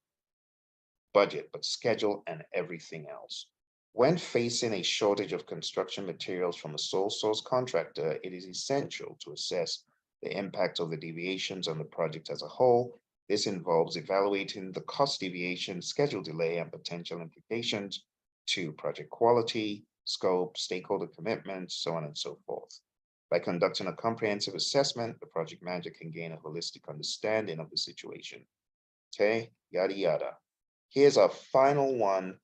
budget, but schedule and everything else. When facing a shortage of construction materials from a sole source contractor, it is essential to assess the impact of the deviations on the project as a whole. This involves evaluating the cost deviation, schedule delay, and potential implications to project quality, scope, stakeholder commitments, so on and so forth. By conducting a comprehensive assessment, the project manager can gain a holistic understanding of the situation. Okay, yada, yada. Here's our final one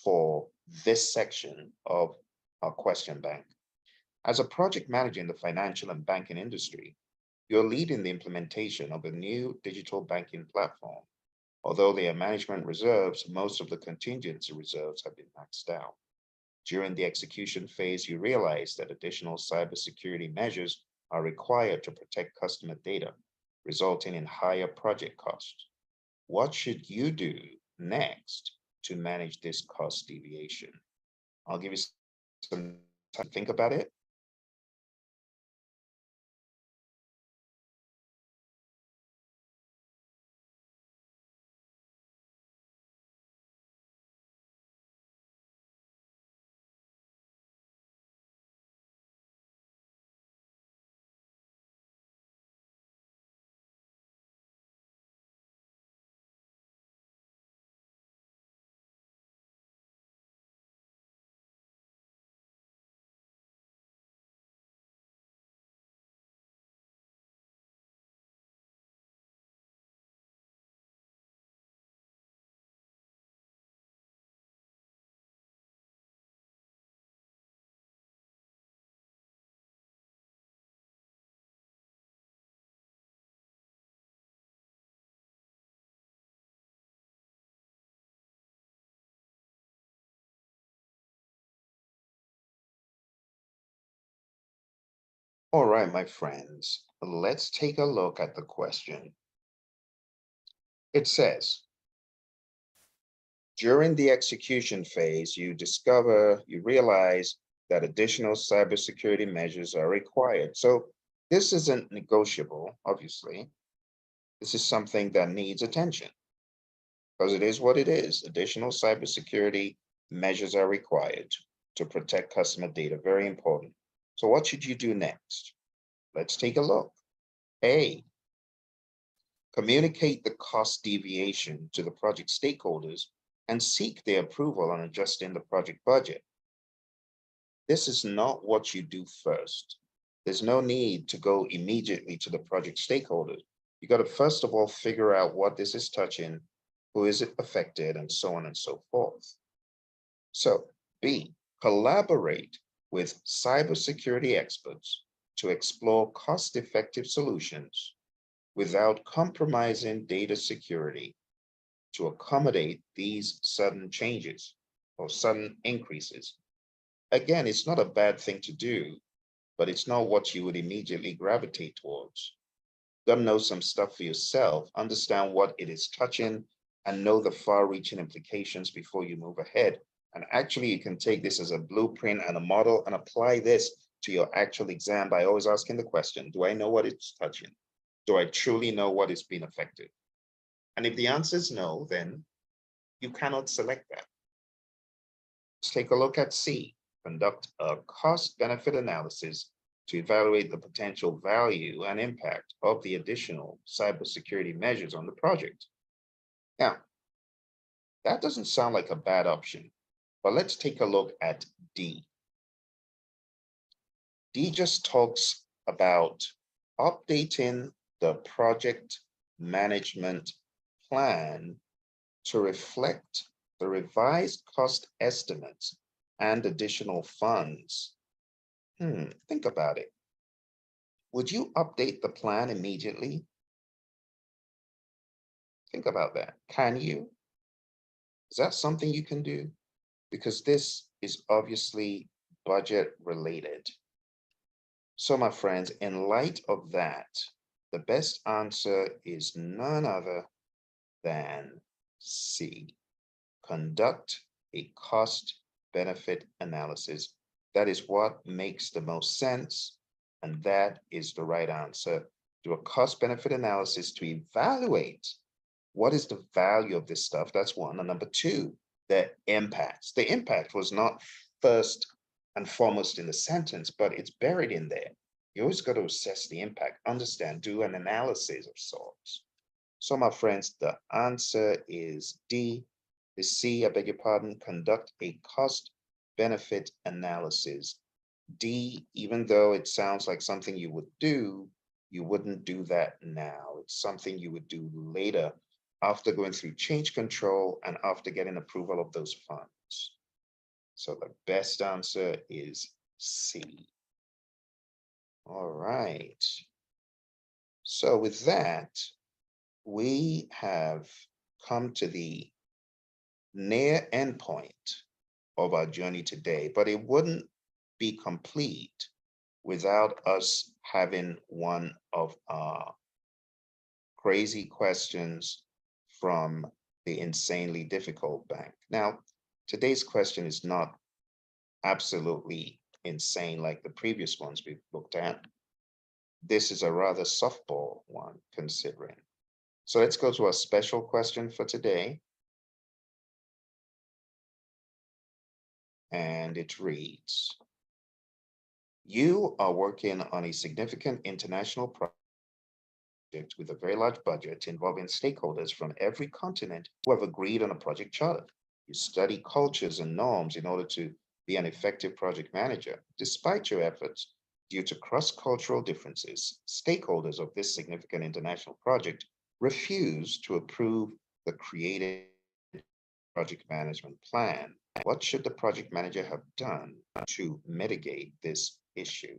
for this section of our question bank. As a project manager in the financial and banking industry, you're leading the implementation of a new digital banking platform. Although there are management reserves, most of the contingency reserves have been maxed out. During the execution phase, you realize that additional cybersecurity measures are required to protect customer data, resulting in higher project costs. What should you do next to manage this cost deviation? I'll give you some time to think about it. All right, my friends, let's take a look at the question. It says, during the execution phase, you realize that additional cybersecurity measures are required. So this isn't negotiable, obviously. This is something that needs attention because it is what it is. Additional cybersecurity measures are required to protect customer data. Very important. So what should you do next? Let's take a look. A, communicate the cost deviation to the project stakeholders and seek their approval on adjusting the project budget. This is not what you do first. There's no need to go immediately to the project stakeholders. You got to first of all figure out what this is touching, who is it affected, and so on and so forth. So B, collaborate with cybersecurity experts to explore cost-effective solutions without compromising data security to accommodate these sudden changes or sudden increases. Again, it's not a bad thing to do, but it's not what you would immediately gravitate towards. You gotta know some stuff for yourself, understand what it is touching, and know the far-reaching implications before you move ahead. And actually, you can take this as a blueprint and a model and apply this to your actual exam by always asking the question, do I know what it's touching? Do I truly know what is being affected? And if the answer is no, then you cannot select that. Let's take a look at C. Conduct a cost-benefit analysis to evaluate the potential value and impact of the additional cybersecurity measures on the project. Now, that doesn't sound like a bad option, but let's take a look at D. D just talks about updating the project management plan to reflect the revised cost estimates and additional funds. Think about it. Would you update the plan immediately? Think about that. Can you? Is that something you can do? Because this is obviously budget related. So, my friends, in light of that, the best answer is none other than C. Conduct a cost benefit analysis. That is what makes the most sense, and that is the right answer. Do a cost benefit analysis to evaluate what is the value of this stuff. That's one. And number two, the impacts. The impact was not first and foremost in the sentence, but it's buried in there. You always got to assess the impact, understand, do an analysis of sorts. So, my friends, the answer is D. The C, I beg your pardon, conduct a cost benefit analysis. D, even though it sounds like something you would do, you wouldn't do that now. It's something you would do later after going through change control and after getting approval of those funds. So the best answer is C. All right. So with that, we have come to the near endpoint of our journey today, but it wouldn't be complete without us having one of our crazy questions from the insanely difficult bank. Now, today's question is not absolutely insane like the previous ones we've looked at. This is a rather softball one, considering. So let's go to our special question for today. And it reads, you are working on a significant international project with a very large budget involving stakeholders from every continent who have agreed on a project charter. You study cultures and norms in order to be an effective project manager. Despite your efforts, due to cross-cultural differences, stakeholders of this significant international project refuse to approve the created project management plan. What should the project manager have done to mitigate this issue?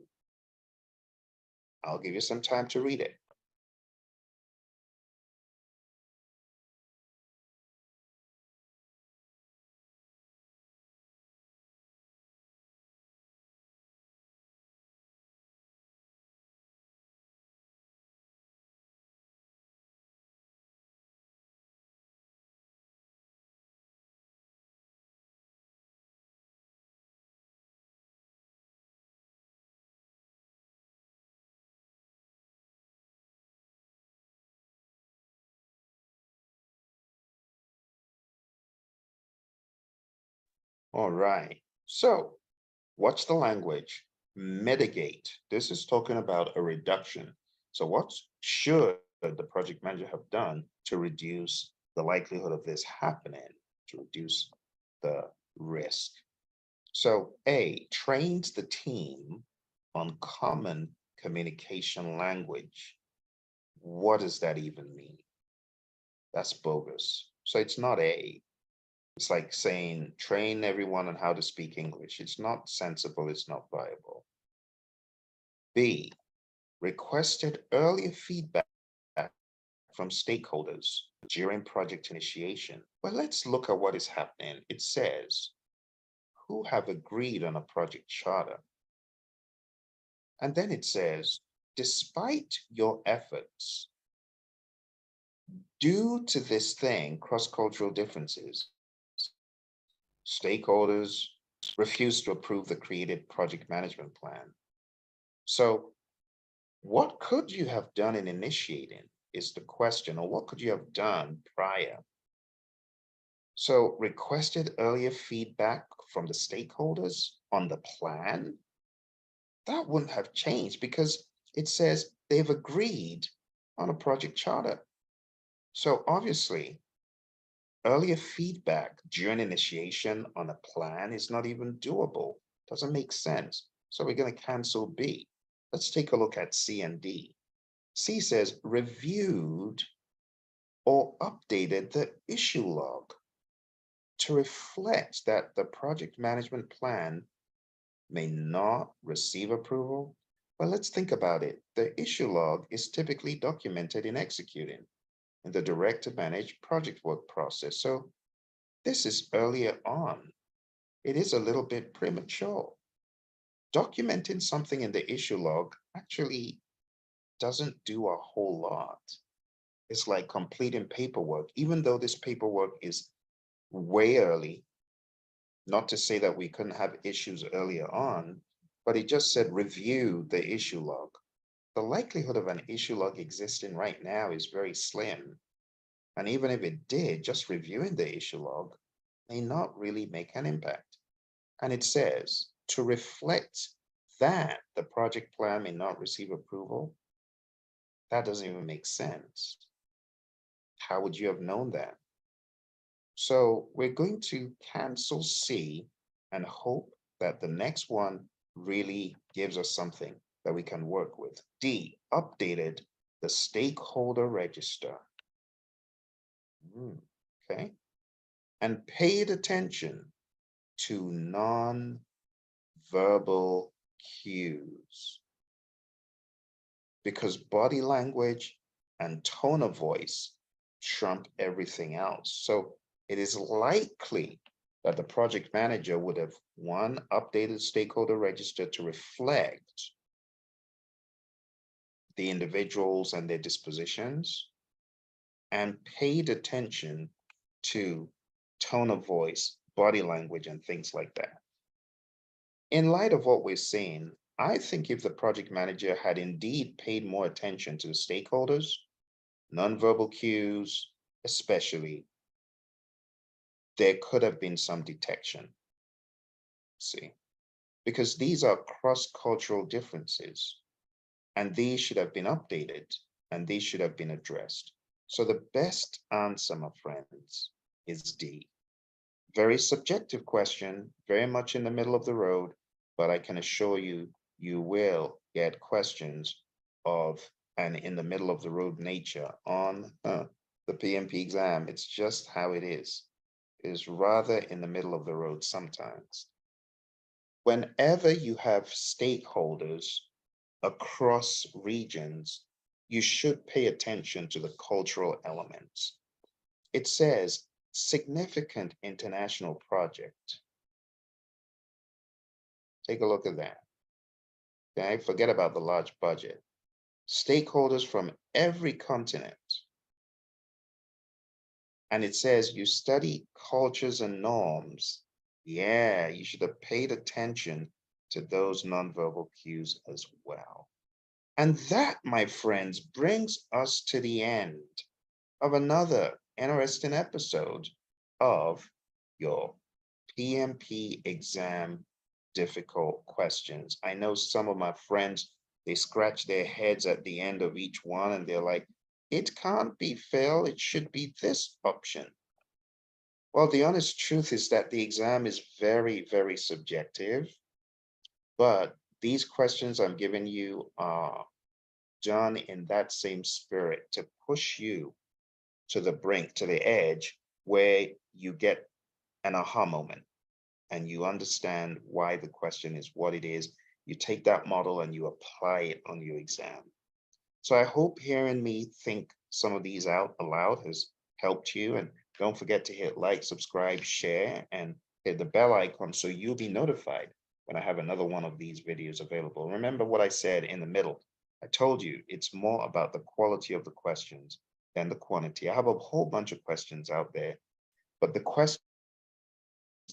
I'll give you some time to read it. All right. So what's the language? Mitigate. This is talking about a reduction. So what should the project manager have done to reduce the likelihood of this happening, to reduce the risk? So A, trains the team on common communication language. What does that even mean? That's bogus. So it's not A. It's like saying train everyone on how to speak English. It's not sensible, it's not viable. B, requested earlier feedback from stakeholders during project initiation. Well, let's look at what is happening. It says, who have agreed on a project charter? And then it says, despite your efforts, due to this thing, cross-cultural differences, stakeholders refuse to approve the created project management plan. So what could you have done in initiating is the question, or what could you have done prior? So requested earlier feedback from the stakeholders on the plan? That wouldn't have changed because it says they've agreed on a project charter. So obviously, earlier feedback during initiation on a plan is not even doable. Doesn't make sense. So we're going to cancel B. Let's take a look at C and D. C says reviewed or updated the issue log to reflect that the project management plan may not receive approval? Well, let's think about it. The issue log is typically documented in executing in the direct to manage project work process. So this is earlier on. It is a little bit premature. Documenting something in the issue log actually doesn't do a whole lot. It's like completing paperwork, even though this paperwork is way early. Not to say that we couldn't have issues earlier on, but it just said review the issue log. The likelihood of an issue log existing right now is very slim. And even if it did, just reviewing the issue log may not really make an impact. And it says to reflect that the project plan may not receive approval. That doesn't even make sense. How would you have known that? So we're going to cancel C and hope that the next one really gives us something that we can work with. D, updated the stakeholder register. Okay. And paid attention to non-verbal cues, because body language and tone of voice trump everything else. So it is likely that the project manager would have, one, updated stakeholder register to reflect the individuals and their dispositions, and paid attention to tone of voice, body language, and things like that. In light of what we're seeing, I think if the project manager had indeed paid more attention to the stakeholders, nonverbal cues, especially, there could have been some detection. See, because these are cross-cultural differences, and these should have been updated, and these should have been addressed. So the best answer, my friends, is D. Very subjective question, very much in the middle of the road, but I can assure you, you will get questions of an in the middle of the road nature on the PMP exam. It's just how it is. It is rather in the middle of the road sometimes. Whenever you have stakeholders across regions, you should pay attention to the cultural elements. It says significant international project. Take a look at that. Okay, forget about the large budget. Stakeholders from every continent. And it says you study cultures and norms. Yeah, you should have paid attention to those nonverbal cues as well. And that, my friends, brings us to the end of another interesting episode of your PMP exam difficult questions. I know some of my friends, they scratch their heads at the end of each one and they're like, it can't be Phil, it should be this option. Well, the honest truth is that the exam is very, very subjective, but these questions I'm giving you are done in that same spirit to push you to the brink, to the edge, where you get an aha moment and you understand why the question is what it is. You take that model and you apply it on your exam. So I hope hearing me think some of these out aloud has helped you. And don't forget to hit like, subscribe, share, and hit the bell icon so you'll be notified when I have another one of these videos available. Remember what I said in the middle. I told you it's more about the quality of the questions than the quantity. I have a whole bunch of questions out there, but the questions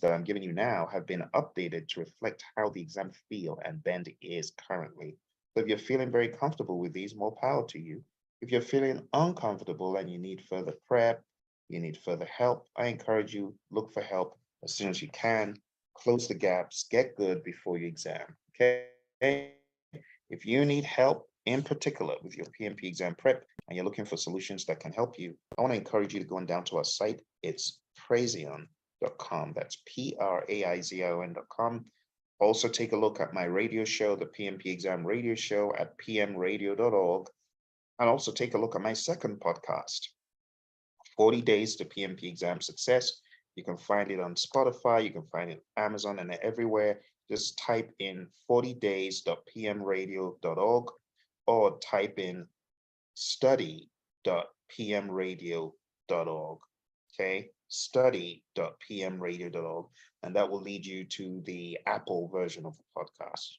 that I'm giving you now have been updated to reflect how the exam feel and bend is currently. So if you're feeling very comfortable with these, more power to you. If you're feeling uncomfortable and you need further prep, you need further help, I encourage you, look for help as soon as you can, close the gaps, get good before your exam, okay? If you need help in particular with your PMP exam prep and you're looking for solutions that can help you, I want to encourage you to go on down to our site. It's praizion.com. That's PRAIZION.com. Also take a look at my radio show, the PMP exam radio show at pmradio.org. And also take a look at my second podcast, 40 Days to PMP Exam Success. You can find it on Spotify, you can find it on Amazon and everywhere. Just type in 40days.pmradio.org or type in study.pmradio.org. Okay, study.pmradio.org, and that will lead you to the Apple version of the podcast.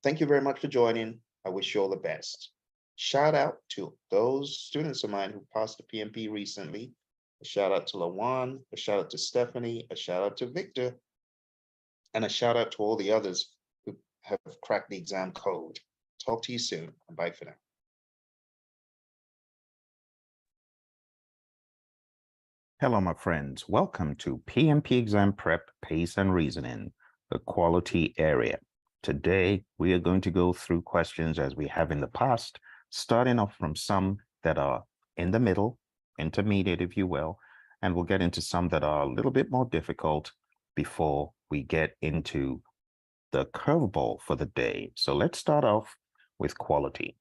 Thank you very much for joining. I wish you all the best. Shout out to those students of mine who passed the PMP recently. A shout out to Lawan, a shout out to Stephanie, a shout out to Victor, and a shout out to all the others who have cracked the exam code. Talk to you soon, and bye for now. Hello, my friends. Welcome to PMP Exam Prep, Pace and Reasoning, the quality area. Today, we are going to go through questions as we have in the past, starting off from some that are in the middle, intermediate, if you will, and we'll get into some that are a little bit more difficult before we get into the curveball for the day. So let's start off with quality.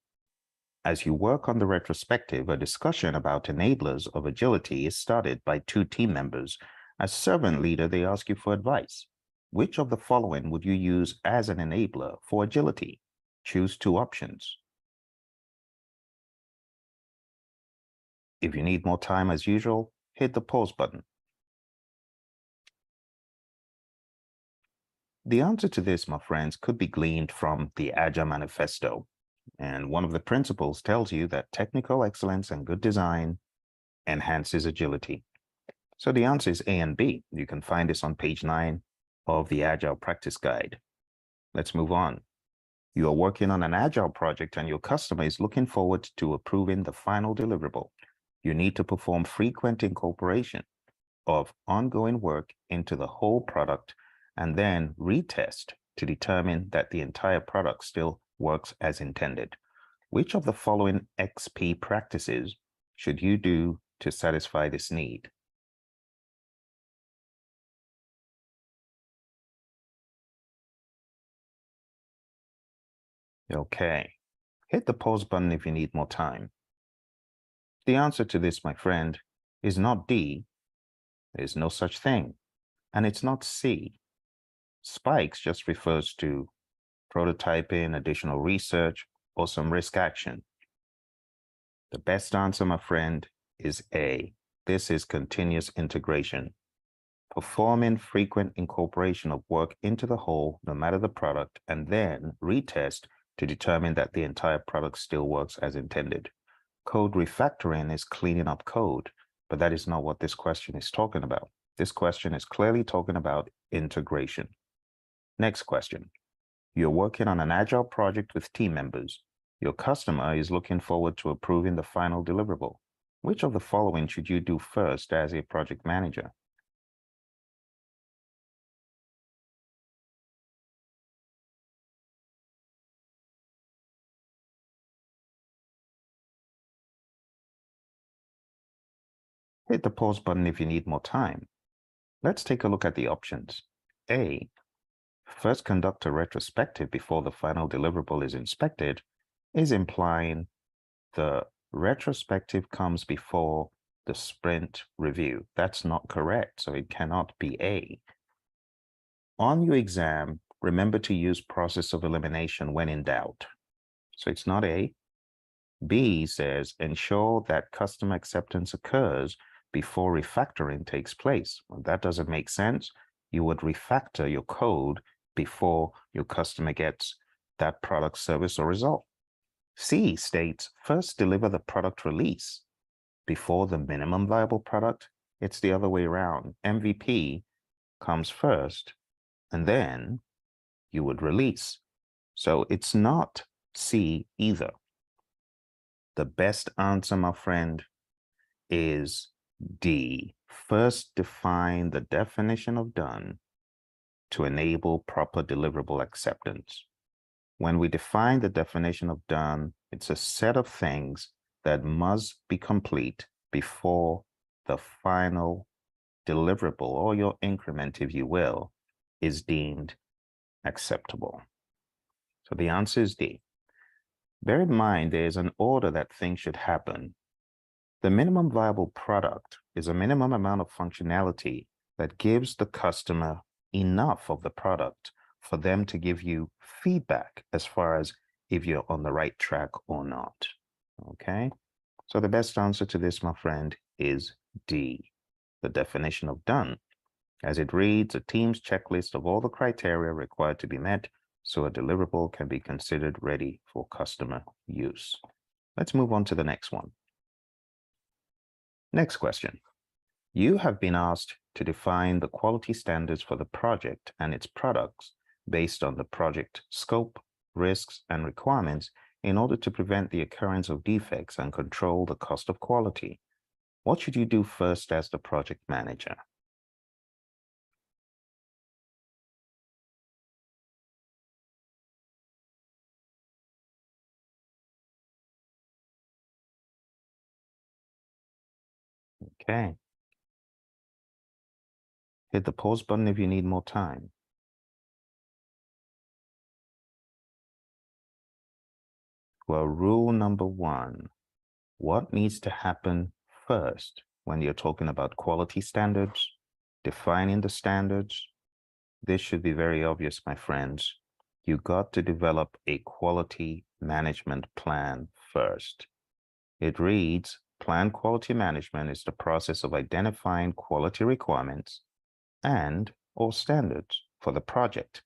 As you work on the retrospective, a discussion about enablers of agility is started by two team members. As servant leader, they ask you for advice. Which of the following would you use as an enabler for agility? Choose two options. If you need more time as usual, hit the pause button. The answer to this, my friends, could be gleaned from the Agile Manifesto. And one of the principles tells you that technical excellence and good design enhances agility. So the answer is A and B. You can find this on page 9 of the Agile Practice Guide. Let's move on. You are working on an Agile project and your customer is looking forward to approving the final deliverable. You need to perform frequent incorporation of ongoing work into the whole product and then retest to determine that the entire product still works as intended. Which of the following XP practices should you do to satisfy this need? Okay, hit the pause button if you need more time. The answer to this, my friend, is not D. There's no such thing. And it's not C. Spikes just refers to prototyping, additional research, or some risk action. The best answer, my friend, is A. This is continuous integration. Performing frequent incorporation of work into the whole, no matter the product, and then retest to determine that the entire product still works as intended. Code refactoring is cleaning up code, but that is not what this question is talking about. This question is clearly talking about integration. Next question. You're working on an Agile project with team members. Your customer is looking forward to approving the final deliverable. Which of the following should you do first as a project manager? Hit the pause button if you need more time. Let's take a look at the options. A. First conduct a retrospective before the final deliverable is inspected is implying the retrospective comes before the sprint review. That's not correct, so it cannot be A. On your exam, remember to use process of elimination when in doubt. So it's not A. B says ensure that customer acceptance occurs before refactoring takes place. Well, that doesn't make sense. You would refactor your code before your customer gets that product, service, or result. C states first deliver the product release before the minimum viable product. It's the other way around. MVP comes first, and then you would release. So it's not C either. The best answer, my friend, is D. First define the definition of done to enable proper deliverable acceptance. When we define the definition of done, it's a set of things that must be complete before the final deliverable, or your increment, if you will, is deemed acceptable. So the answer is D. Bear in mind, there is an order that things should happen. The minimum viable product is a minimum amount of functionality that gives the customer enough of the product for them to give you feedback as far as if you're on the right track or not. Okay, so the best answer to this, my friend, is D, the definition of done, as it reads a team's checklist of all the criteria required to be met so a deliverable can be considered ready for customer use. Let's move on to the next one. Next question. You have been asked to define the quality standards for the project and its products based on the project scope, risks, and requirements in order to prevent the occurrence of defects and control the cost of quality. What should you do first as the project manager? Okay. Hit the pause button if you need more time. Well, rule number one, what needs to happen first when you're talking about quality standards, defining the standards? This should be very obvious, my friends. You got to develop a quality management plan first. It reads, planned quality management is the process of identifying quality requirements and/or standards for the project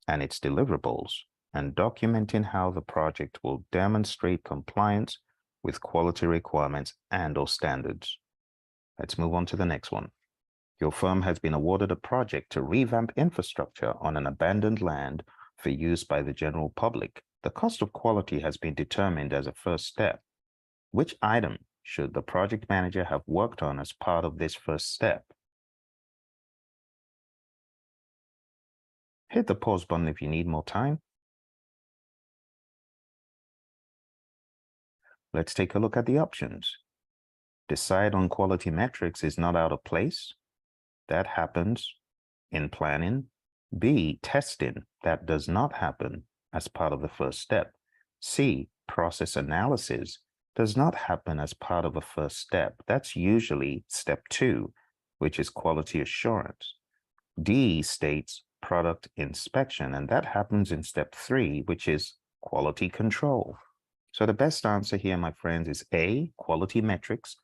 and its deliverables, and documenting how the project will demonstrate compliance with quality requirements and/or standards. Let's move on to the next one. Your firm has been awarded a project to revamp infrastructure on an abandoned land for use by the general public. The cost of quality has been determined as a first step. Which item should the project manager have worked on as part of this first step? Hit the pause button if you need more time. Let's take a look at the options. Decide on quality metrics is not out of place. That happens in planning. B, testing. That does not happen as part of the first step. C, process analysis does not happen as part of a first step. That's usually step 2, which is quality assurance. D states product inspection, and that happens in step 3, which is quality control. So the best answer here, my friends, is A, quality metrics.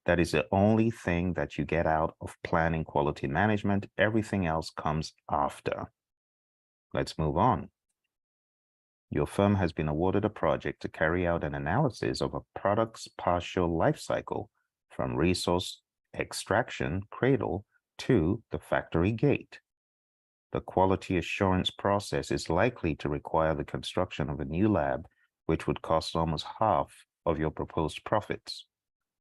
That is the only thing that you get out of planning quality management. Everything else comes after. Let's move on. Your firm has been awarded a project to carry out an analysis of a product's partial life cycle from resource extraction cradle to the factory gate. The quality assurance process is likely to require the construction of a new lab, which would cost almost half of your proposed profits.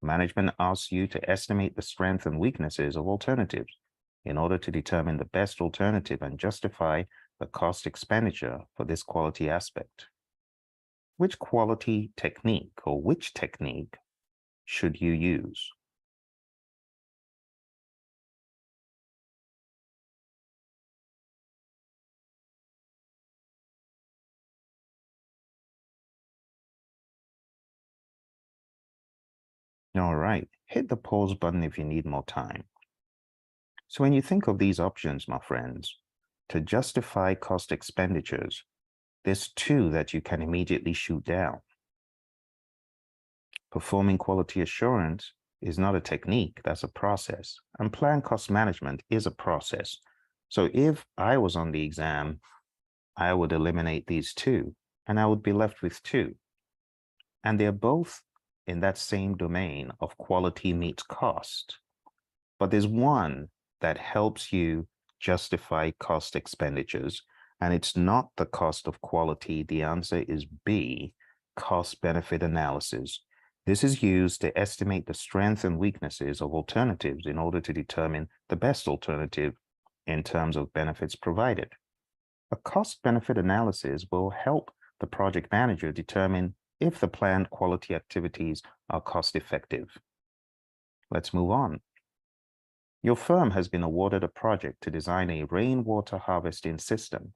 Management asks you to estimate the strengths and weaknesses of alternatives in order to determine the best alternative and justify the cost expenditure for this quality aspect. Which quality technique or which technique should you use? All right, hit the pause button if you need more time. So when you think of these options, my friends, to justify cost expenditures, there's 2 that you can immediately shoot down. Performing quality assurance is not a technique, that's a process. And planned cost management is a process. So if I was on the exam, I would eliminate these 2, and I would be left with 2. And they're both in that same domain of quality meets cost. But there's one that helps you justify cost expenditures, and it's not the cost of quality. The answer is B, cost-benefit analysis. This is used to estimate the strengths and weaknesses of alternatives in order to determine the best alternative in terms of benefits provided. A cost-benefit analysis will help the project manager determine if the planned quality activities are cost-effective. Let's move on. Your firm has been awarded a project to design a rainwater harvesting system.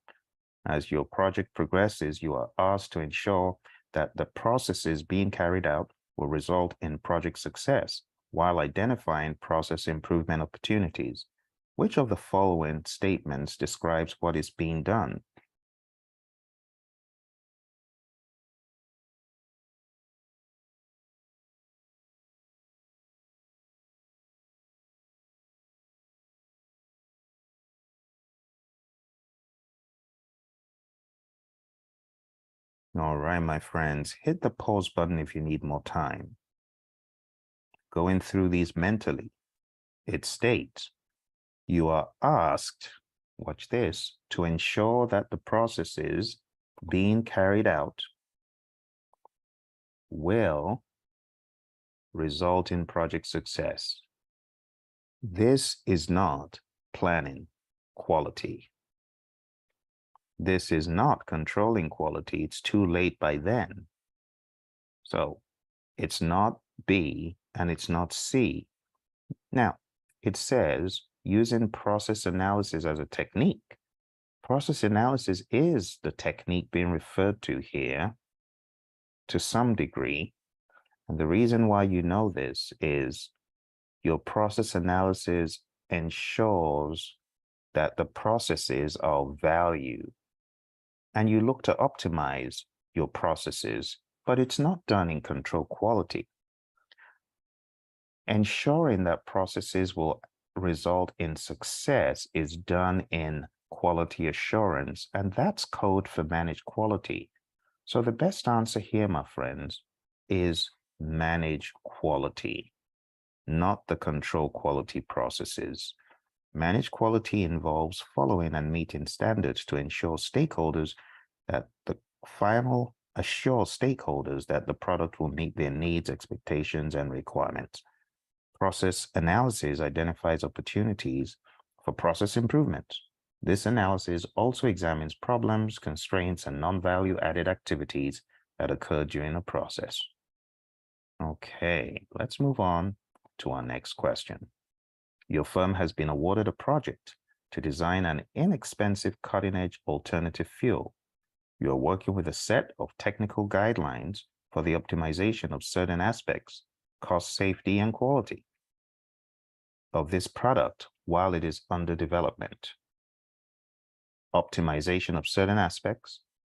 As your project progresses, you are asked to ensure that the processes being carried out will result in project success while identifying process improvement opportunities. Which of the following statements describes what is being done? All right, my friends, hit the pause button if you need more time. Going through these mentally, it states, you are asked, watch this, to ensure that the processes being carried out will result in project success. This is not planning quality. This is not controlling quality. It's too late by then. So it's not B and it's not C. Now, it says using process analysis as a technique. Process analysis is the technique being referred to here to some degree. And the reason why you know this is your process analysis ensures that the processes are of value. And you look to optimize your processes, but it's not done in control quality. Ensuring that processes will result in success is done in quality assurance, and that's code for managed quality. So the best answer here, my friends, is manage quality, not the control quality processes. Manage quality involves following and meeting standards to ensure stakeholders that the product will meet their needs, expectations, and requirements. Process analysis identifies opportunities for process improvement. This analysis also examines problems, constraints, and non-value added activities that occur during a process. Okay, let's move on to our next question. Your firm has been awarded a project to design an inexpensive cutting-edge alternative fuel. You are working with a set of technical guidelines for the optimization of certain aspects, cost, safety, and quality of this product while it is under development. Optimization of certain aspects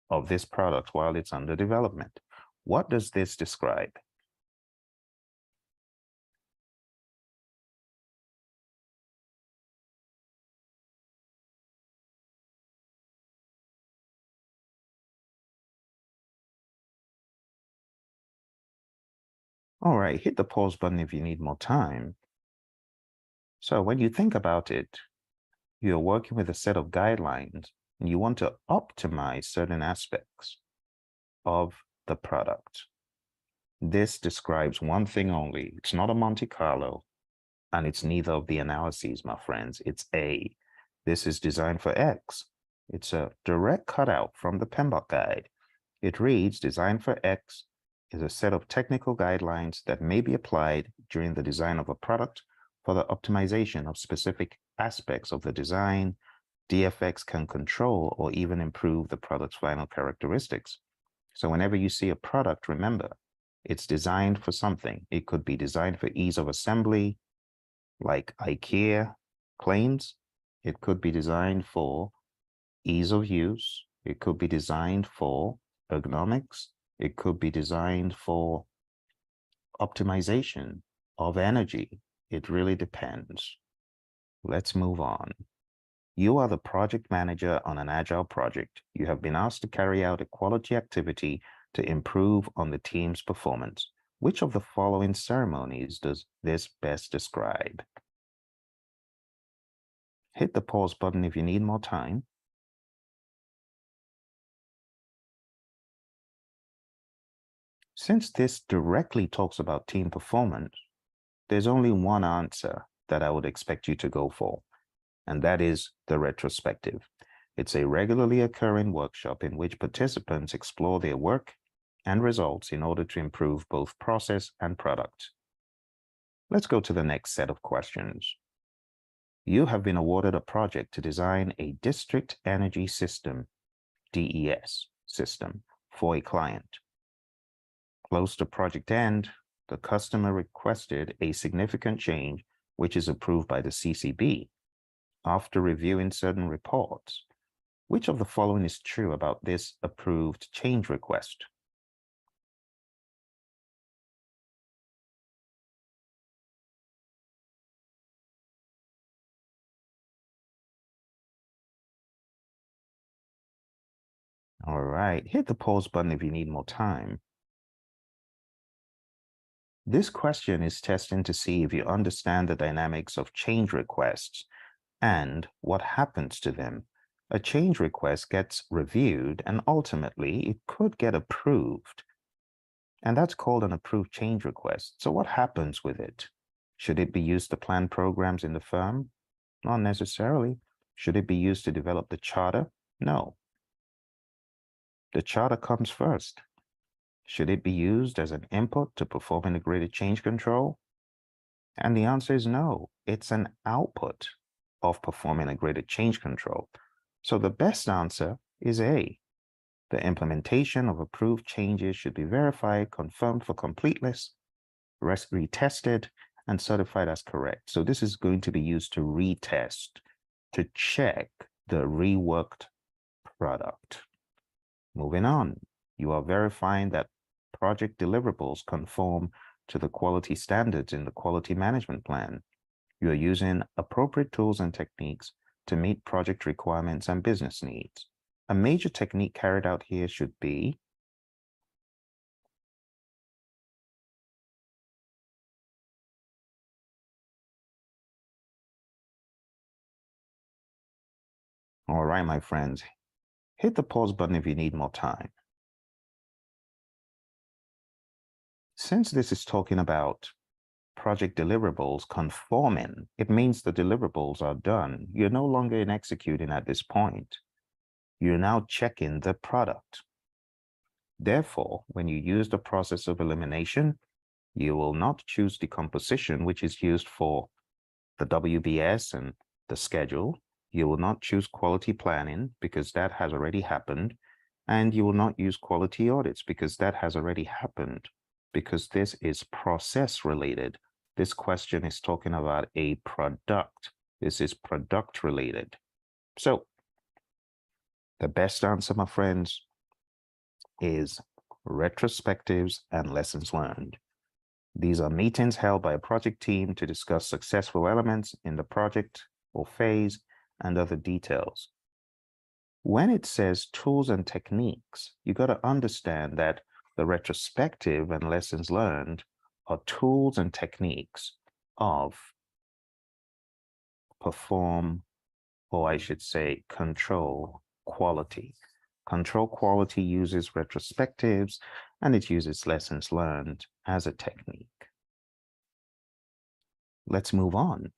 of this product while it's under development. What does this describe? All right, hit the pause button if you need more time. So when you think about it, you're working with a set of guidelines and you want to optimize certain aspects of the product. This describes one thing only. It's not a Monte Carlo, and it's neither of the analyses, my friends. It's A. This is designed for X. It's a direct cutout from the PMBOK guide. It reads, Design for X is a set of technical guidelines that may be applied during the design of a product for the optimization of specific aspects of the design. DFX can control or even improve the product's final characteristics. So whenever you see a product, remember, it's designed for something. It could be designed for ease of assembly, like IKEA claims. It could be designed for ease of use. It could be designed for ergonomics. It could be designed for optimization of energy. It really depends. Let's move on. You are the project manager on an agile project. You have been asked to carry out a quality activity to improve on the team's performance. Which of the following ceremonies does this best describe? Hit the pause button if you need more time. Since this directly talks about team performance, there's only one answer that I would expect you to go for, and that is the retrospective. It's a regularly occurring workshop in which participants explore their work and results in order to improve both process and product. Let's go to the next set of questions. You have been awarded a project to design a district energy system, DES system, for a client. Close to project end, The customer requested a significant change, which is approved by the CCB. After reviewing certain reports, which of the following is true about this approved change request? All right, hit the pause button if you need more time. This question is testing to see if you understand the dynamics of change requests and what happens to them. A change request gets reviewed and ultimately it could get approved. And that's called an approved change request. So what happens with it? Should it be used to plan programs in the firm? Not necessarily. Should it be used to develop the charter? No. The charter comes first. Should it be used as an input to perform integrated change control? And the answer is no. It's an output of performing integrated change control. So the best answer is A. The implementation of approved changes should be verified, confirmed for completeness, retested, and certified as correct. So this is going to be used to retest, to check the reworked product. Moving on, you are verifying that project deliverables conform to the quality standards in the quality management plan. You are using appropriate tools and techniques to meet project requirements and business needs. A major technique carried out here should be all right, my friends, hit the pause button if you need more time. Since this is talking about project deliverables conforming, it means the deliverables are done. You're no longer in executing at this point. You're now checking the product. Therefore, when you use the process of elimination, you will not choose decomposition, which is used for the WBS and the schedule. You will not choose quality planning because that has already happened. And you will not use quality audits because that has already happened, because this is process related. This question is talking about a product. This is product related. So the best answer, my friends, is retrospectives and lessons learned. These are meetings held by a project team to discuss successful elements in the project or phase and other details. When it says tools and techniques, you got to understand that the retrospective and lessons learned are tools and techniques of perform, or I should say, control quality. Control quality uses retrospectives and it uses lessons learned as a technique. Let's move on.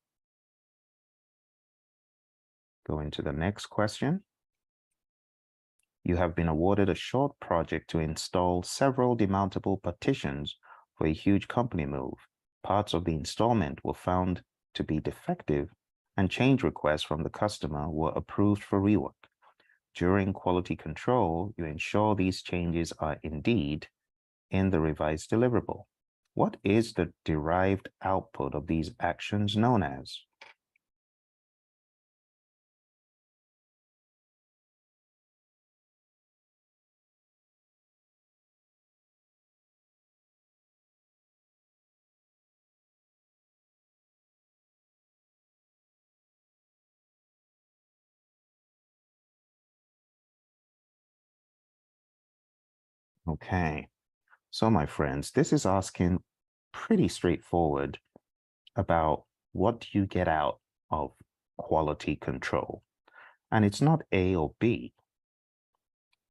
Go into the next question. You have been awarded a short project to install several demountable partitions for a huge company move. Parts of the installment were found to be defective and change requests from the customer were approved for rework. During quality control, you ensure these changes are indeed in the revised deliverable. What is the derived output of these actions known as? Okay, so my friends, this is asking pretty straightforward about what do you get out of quality control. And it's not A or B,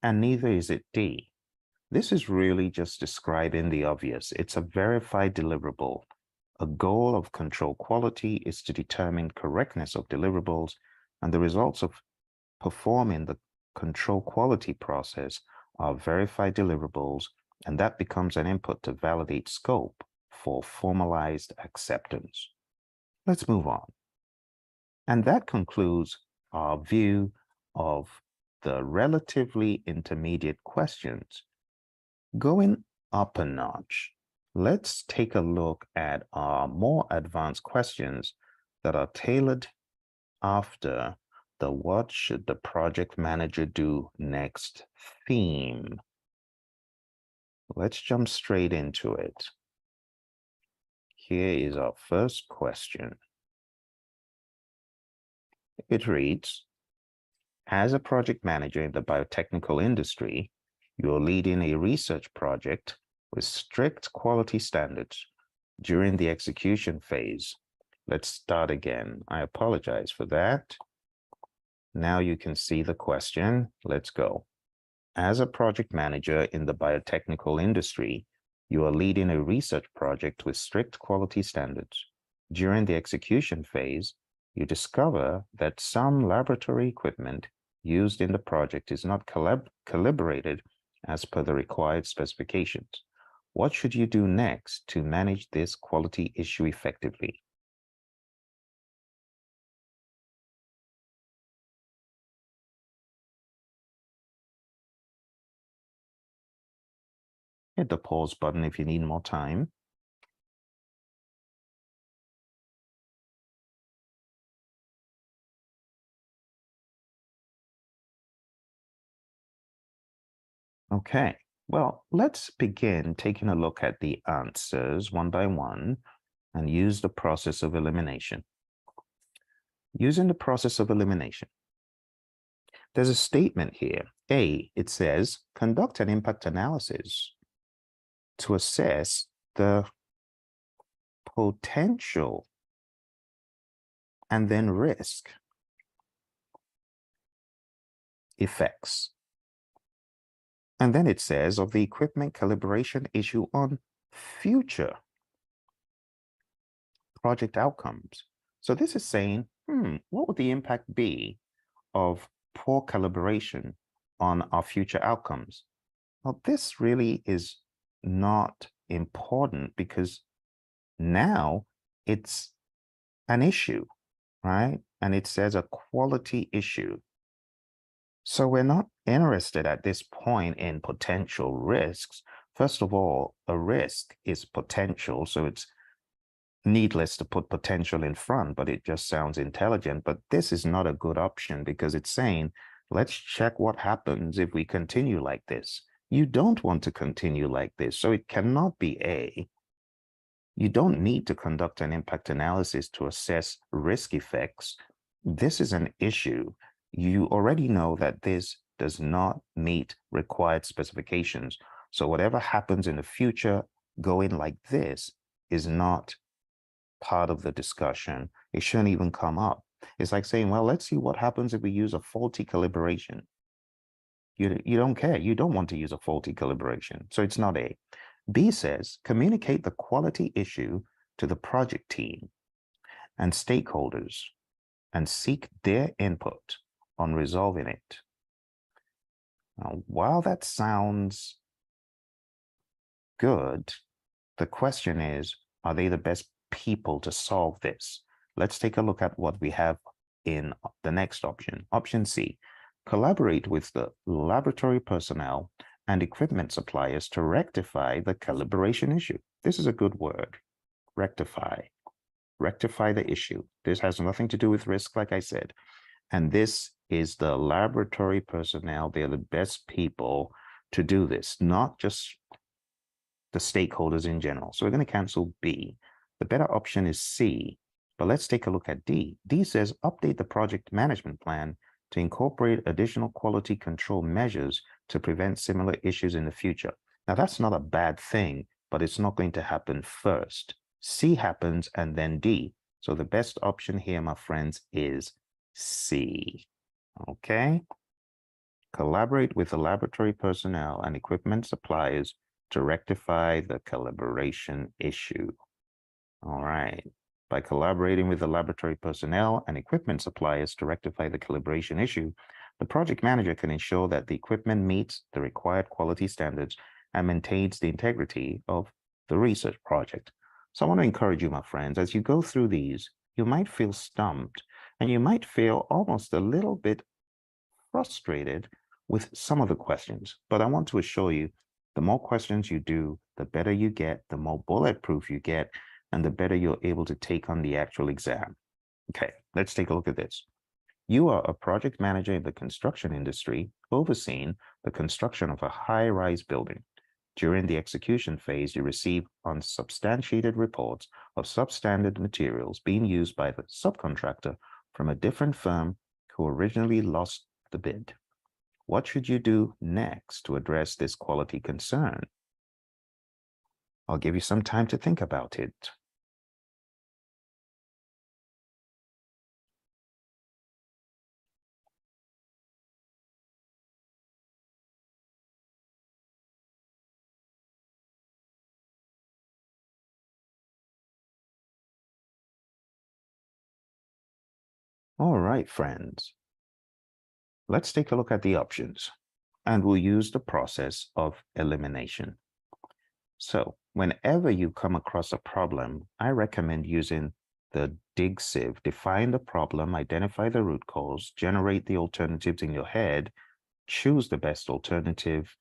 and neither is it D. This is really just describing the obvious. It's a verified deliverable. A goal of control quality is to determine correctness of deliverables, and the results of performing the control quality process are verified deliverables, and that becomes an input to validate scope for formalized acceptance. Let's move on. And that concludes our view of the relatively intermediate questions. Going up a notch, let's take a look at our more advanced questions that are tailored after the what should the project manager do next theme. Let's jump straight into it. Here is our first question. It reads, as a project manager in the biotechnical industry, you're leading a research project with strict quality standards. During the execution phase, let's start again. I apologize for that. Now you can see the question. Let's go. As a project manager in the biotechnical industry, you are leading a research project with strict quality standards. During the execution phase, you discover that some laboratory equipment used in the project is not calibrated as per the required specifications. What should you do next to manage this quality issue effectively? Hit the pause button if you need more time. Okay, well, let's begin taking a look at the answers one by one and use the process of elimination. Using the process of elimination, there's a statement here. A, it says, conduct an impact analysis to assess the potential and then risk effects. And then it says of the equipment calibration issue on future project outcomes. So this is saying, what would the impact be of poor calibration on our future outcomes? Well, this really is not important because now it's an issue, right? And it says a quality issue. So we're not interested at this point in potential risks. First of all, a risk is potential, so it's needless to put potential in front, but it just sounds intelligent. But this is not a good option because it's saying, let's check what happens if we continue like this. You don't want to continue like this, so it cannot be A. You don't need to conduct an impact analysis to assess risk effects. This is an issue. You already know that this does not meet required specifications. So whatever happens in the future going like this is not part of the discussion. It shouldn't even come up. It's like saying, well, let's see what happens if we use a faulty calibration. You don't care. You don't want to use a faulty calibration. So it's not A. B says, communicate the quality issue to the project team and stakeholders and seek their input on resolving it. Now, while that sounds good, the question is, are they the best people to solve this? Let's take a look at what we have in the next option. Option C, collaborate with the laboratory personnel and equipment suppliers to rectify the calibration issue. This is a good word, rectify. Rectify the issue. This has nothing to do with risk, like I said. And this is the laboratory personnel. They're the best people to do this, not just the stakeholders in general. So we're going to cancel B. The better option is C, but let's take a look at D. D says update the project management plan to incorporate additional quality control measures to prevent similar issues in the future. Now, that's not a bad thing, but it's not going to happen first. C happens and then D. So the best option here, my friends, is C. Okay? Collaborate with the laboratory personnel and equipment suppliers to rectify the calibration issue. All right. By collaborating with the laboratory personnel and equipment suppliers to rectify the calibration issue, the project manager can ensure that the equipment meets the required quality standards and maintains the integrity of the research project. So I want to encourage you, my friends, as you go through these, you might feel stumped and you might feel almost a little bit frustrated with some of the questions. But I want to assure you, the more questions you do, the better you get, the more bulletproof you get, and the better you're able to take on the actual exam. Okay, let's take a look at this. You are a project manager in the construction industry, overseeing the construction of a high-rise building. During the execution phase, you receive unsubstantiated reports of substandard materials being used by the subcontractor from a different firm who originally lost the bid. What should you do next to address this quality concern? I'll give you some time to think about it. All right, friends. Let's take a look at the options, and we'll use the process of elimination. So whenever you come across a problem, I recommend using the dig sieve. Define the problem, identify the root cause, generate the alternatives in your head, choose the best alternative,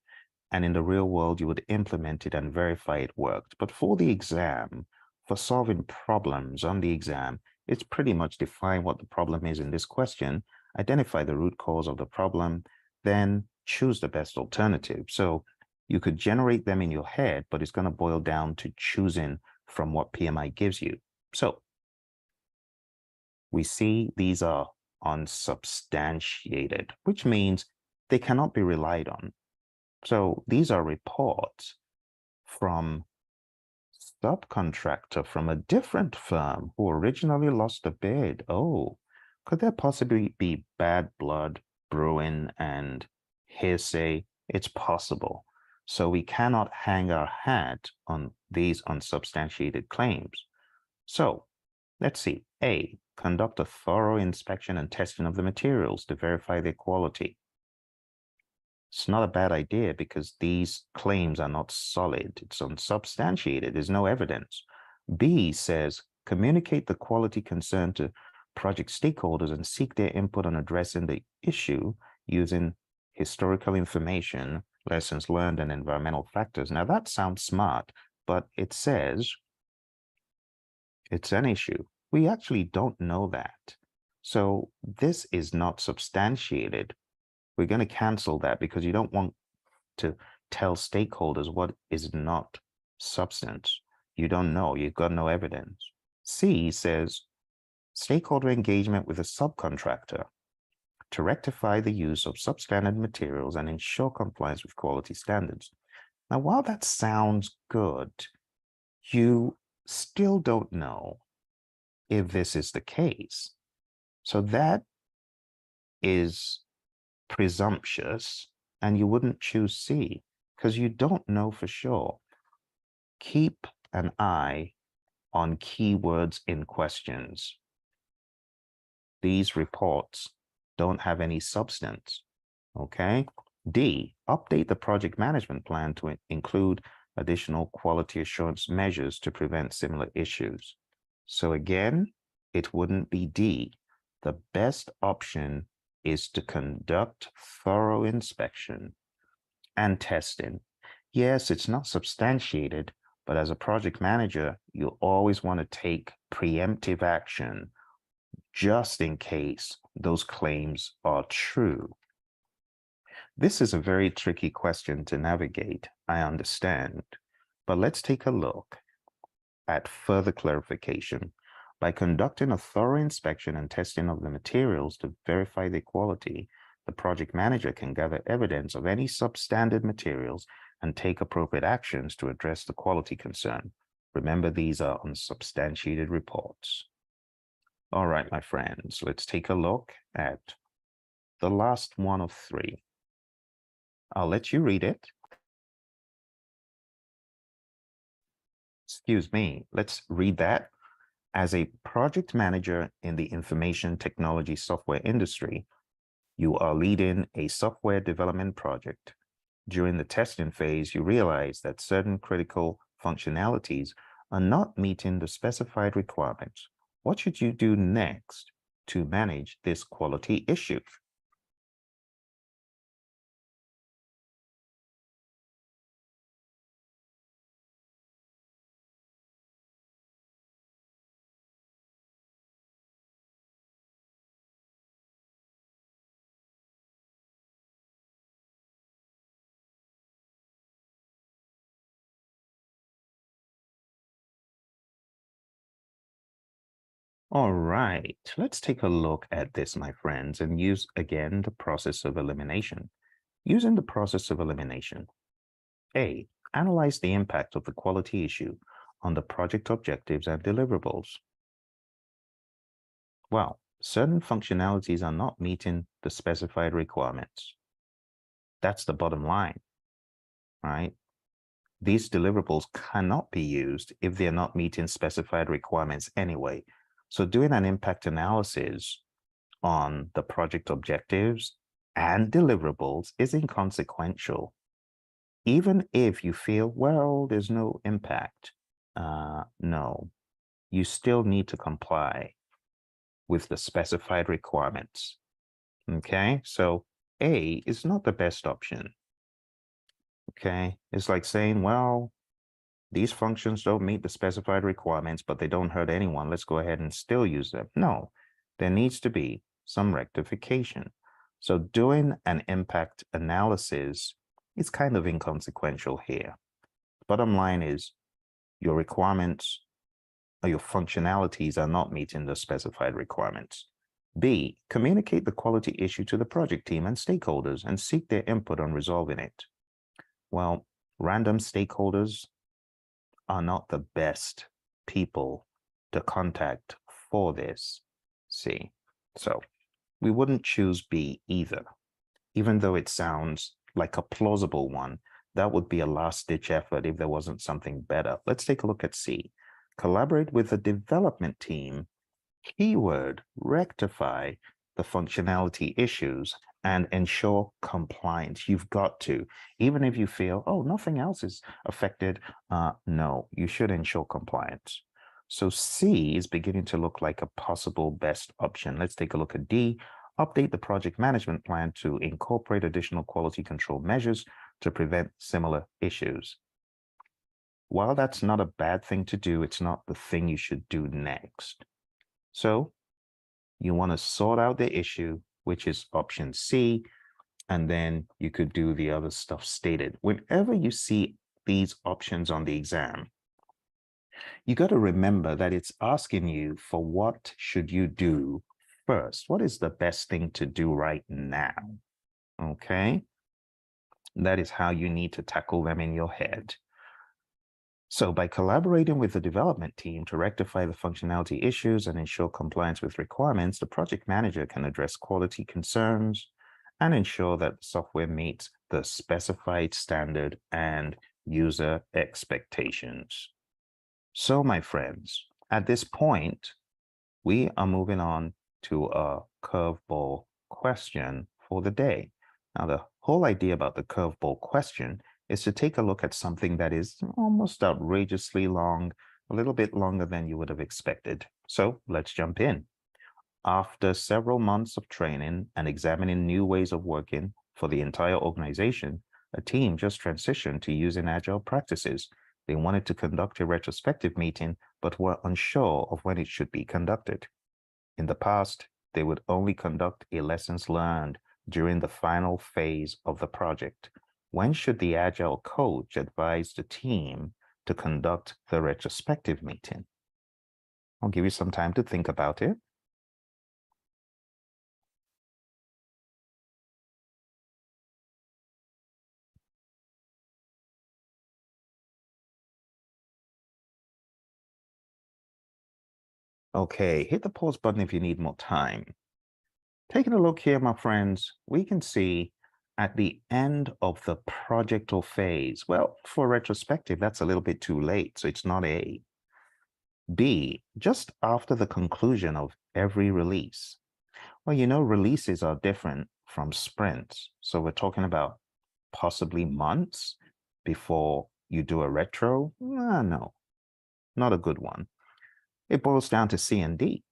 and in the real world, you would implement it and verify it worked. But for the exam, for solving problems on the exam, it's pretty much define what the problem is in this question, identify the root cause of the problem, then choose the best alternative. So you could generate them in your head, but it's going to boil down to choosing from what PMI gives you. So we see these are unsubstantiated, which means they cannot be relied on. So these are reports from subcontractor from a different firm who originally lost the bid. Oh, could there possibly be bad blood brewing and hearsay? It's possible. So we cannot hang our hat on these unsubstantiated claims. So let's see. A, conduct a thorough inspection and testing of the materials to verify their quality. It's not a bad idea because these claims are not solid. It's unsubstantiated. There's no evidence. B says, communicate the quality concern to project stakeholders and seek their input on addressing the issue using historical information, lessons learned, and environmental factors. Now that sounds smart, but it says it's an issue. We actually don't know that. So this is not substantiated. We're going to cancel that because you don't want to tell stakeholders what is not substance. You don't know. You've got no evidence. C says stakeholder engagement with a subcontractor to rectify the use of substandard materials and ensure compliance with quality standards. Now, while that sounds good, you still don't know if this is the case. So that is presumptuous, and you wouldn't choose C because you don't know for sure. Keep an eye on keywords in questions. These reports don't have any substance, okay? D, update the project management plan to include additional quality assurance measures to prevent similar issues. So again, it wouldn't be D. The best option is to conduct thorough inspection and testing. Yes, it's not substantiated, but as a project manager, you always want to take preemptive action just in case those claims are true. This is a very tricky question to navigate, I understand, but let's take a look at further clarification. By conducting a thorough inspection and testing of the materials to verify their quality, the project manager can gather evidence of any substandard materials and take appropriate actions to address the quality concern. Remember, these are unsubstantiated reports. All right, my friends, let's take a look at the last one of three. I'll let you read it. Excuse me, let's read that. As a project manager in the information technology software industry, you are leading a software development project. During the testing phase, you realize that certain critical functionalities are not meeting the specified requirements. What should you do next to manage this quality issue? All right, let's take a look at this, my friends, and use again the process of elimination. Using the process of elimination. A, analyze the impact of the quality issue on the project objectives and deliverables. Well, certain functionalities are not meeting the specified requirements. That's the bottom line, right? These deliverables cannot be used if they're not meeting specified requirements anyway. So doing an impact analysis on the project objectives and deliverables is inconsequential. Even if you feel, well, there's no impact, no, you still need to comply with the specified requirements. Okay, so A is not the best option. Okay, it's like saying, well, these functions don't meet the specified requirements, but they don't hurt anyone. Let's go ahead and still use them. No, there needs to be some rectification. So doing an impact analysis is kind of inconsequential here. Bottom line is your requirements or your functionalities are not meeting the specified requirements. B, communicate the quality issue to the project team and stakeholders and seek their input on resolving it. Well, random stakeholders are not the best people to contact for this. See, so we wouldn't choose B either, even though it sounds like a plausible one. That would be a last-ditch effort if there wasn't something better. Let's take a look at C. Collaborate with the development team. Keyword, rectify the functionality issues and ensure compliance. You've got to, even if you feel, oh, nothing else is affected. No, you should ensure compliance. So C is beginning to look like a possible best option. Let's take a look at D. Update the project management plan to incorporate additional quality control measures to prevent similar issues. While that's not a bad thing to do, it's not the thing you should do next. So you want to sort out the issue, which is option C, and then you could do the other stuff stated. Whenever you see these options on the exam, you got to remember that it's asking you for what should you do first. What is the best thing to do right now? Okay. That is how you need to tackle them in your head. So by collaborating with the development team to rectify the functionality issues and ensure compliance with requirements, the project manager can address quality concerns and ensure that the software meets the specified standard and user expectations. So my friends, at this point, we are moving on to a curveball question for the day. Now, the whole idea about the curveball question is to take a look at something that is almost outrageously long, a little bit longer than you would have expected. So let's jump in. After several months of training and examining new ways of working for the entire organization, a team just transitioned to using agile practices. They wanted to conduct a retrospective meeting, but were unsure of when it should be conducted. In the past, they would only conduct a lessons learned during the final phase of the project. When should the agile coach advise the team to conduct the retrospective meeting? I'll give you some time to think about it. Okay, hit the pause button if you need more time. Taking a look here, my friends, we can see at the end of the project or phase, well, for retrospective, that's a little bit too late, so it's not A. B, just after the conclusion of every release. Well, you know, releases are different from sprints. So we're talking about possibly months before you do a retro. No, not a good one. It boils down to C and D,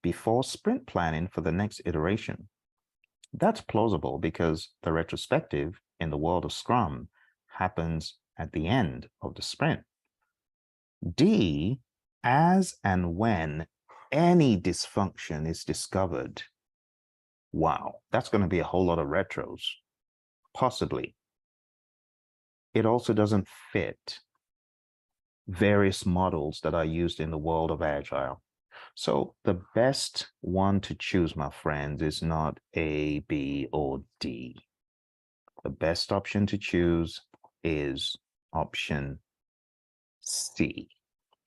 before sprint planning for the next iteration. That's plausible because the retrospective in the world of Scrum happens at the end of the sprint. D, as and when any dysfunction is discovered. Wow, that's going to be a whole lot of retros, possibly. It also doesn't fit various models that are used in the world of Agile. So the best one to choose, my friends, is not A, B, or D. The best option to choose is option C.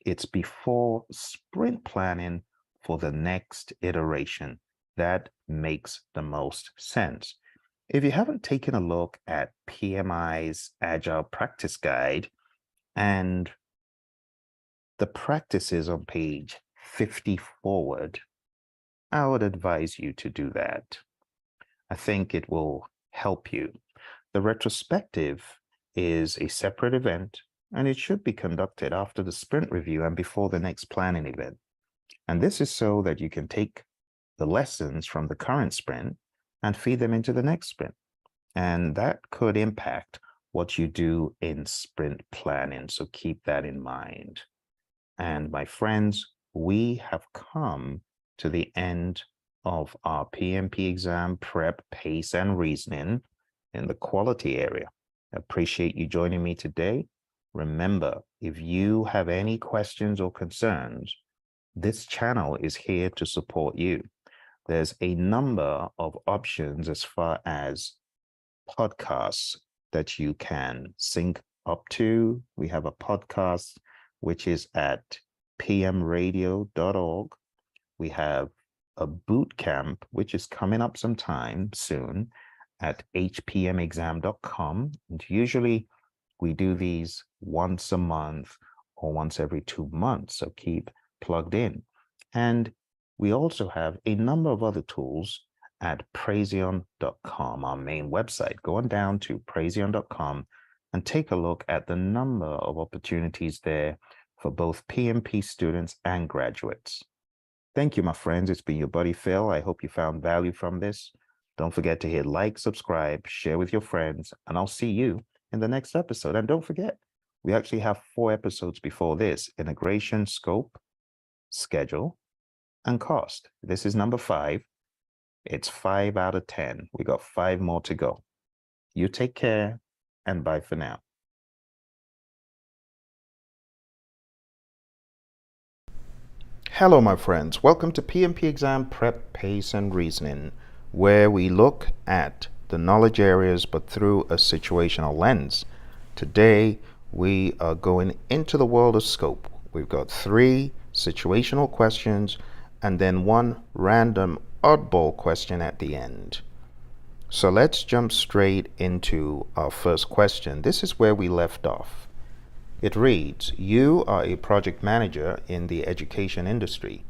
It's before sprint planning for the next iteration. That makes the most sense. If you haven't taken a look at PMI's Agile Practice Guide and the practices on page 50 forward, I would advise you to do that. I think it will help you. The retrospective is a separate event, and it should be conducted after the sprint review and before the next planning event. And this is so that you can take the lessons from the current sprint and feed them into the next sprint. And that could impact what you do in sprint planning. So keep that in mind. And my friends, we have come to the end of our PMP exam prep, pace, and reasoning in the quality area. I appreciate you joining me today. Remember, if you have any questions or concerns, this channel is here to support you. There's a number of options as far as podcasts that you can sync up to. We have a podcast which is at pmradio.org. We have a boot camp which is coming up sometime soon at hpmexam.com. And usually we do these once a month or once every 2 months, so keep plugged in. And we also have a number of other tools at praizion.com, our main website. Go on down to praizion.com and take a look at the number of opportunities there for both PMP students and graduates. Thank you, my friends. It's been your buddy Phil. I hope you found value from this. Don't forget to hit like, subscribe, share with your friends, and I'll see you in the next episode. And don't forget, we actually have 4 episodes before this: integration, scope, schedule, and cost. This is number 5. It's 5 out of 10. We got 5 more to go. You take care, and bye for now. Hello, my friends. Welcome to PMP Exam Prep, Pace, and Reasoning, where we look at the knowledge areas but through a situational lens. Today, we are going into the world of scope. We've got 3 situational questions and then 1 random oddball question at the end. So let's jump straight into our first question. This is where we left off. It reads, you are a project manager in the education industry,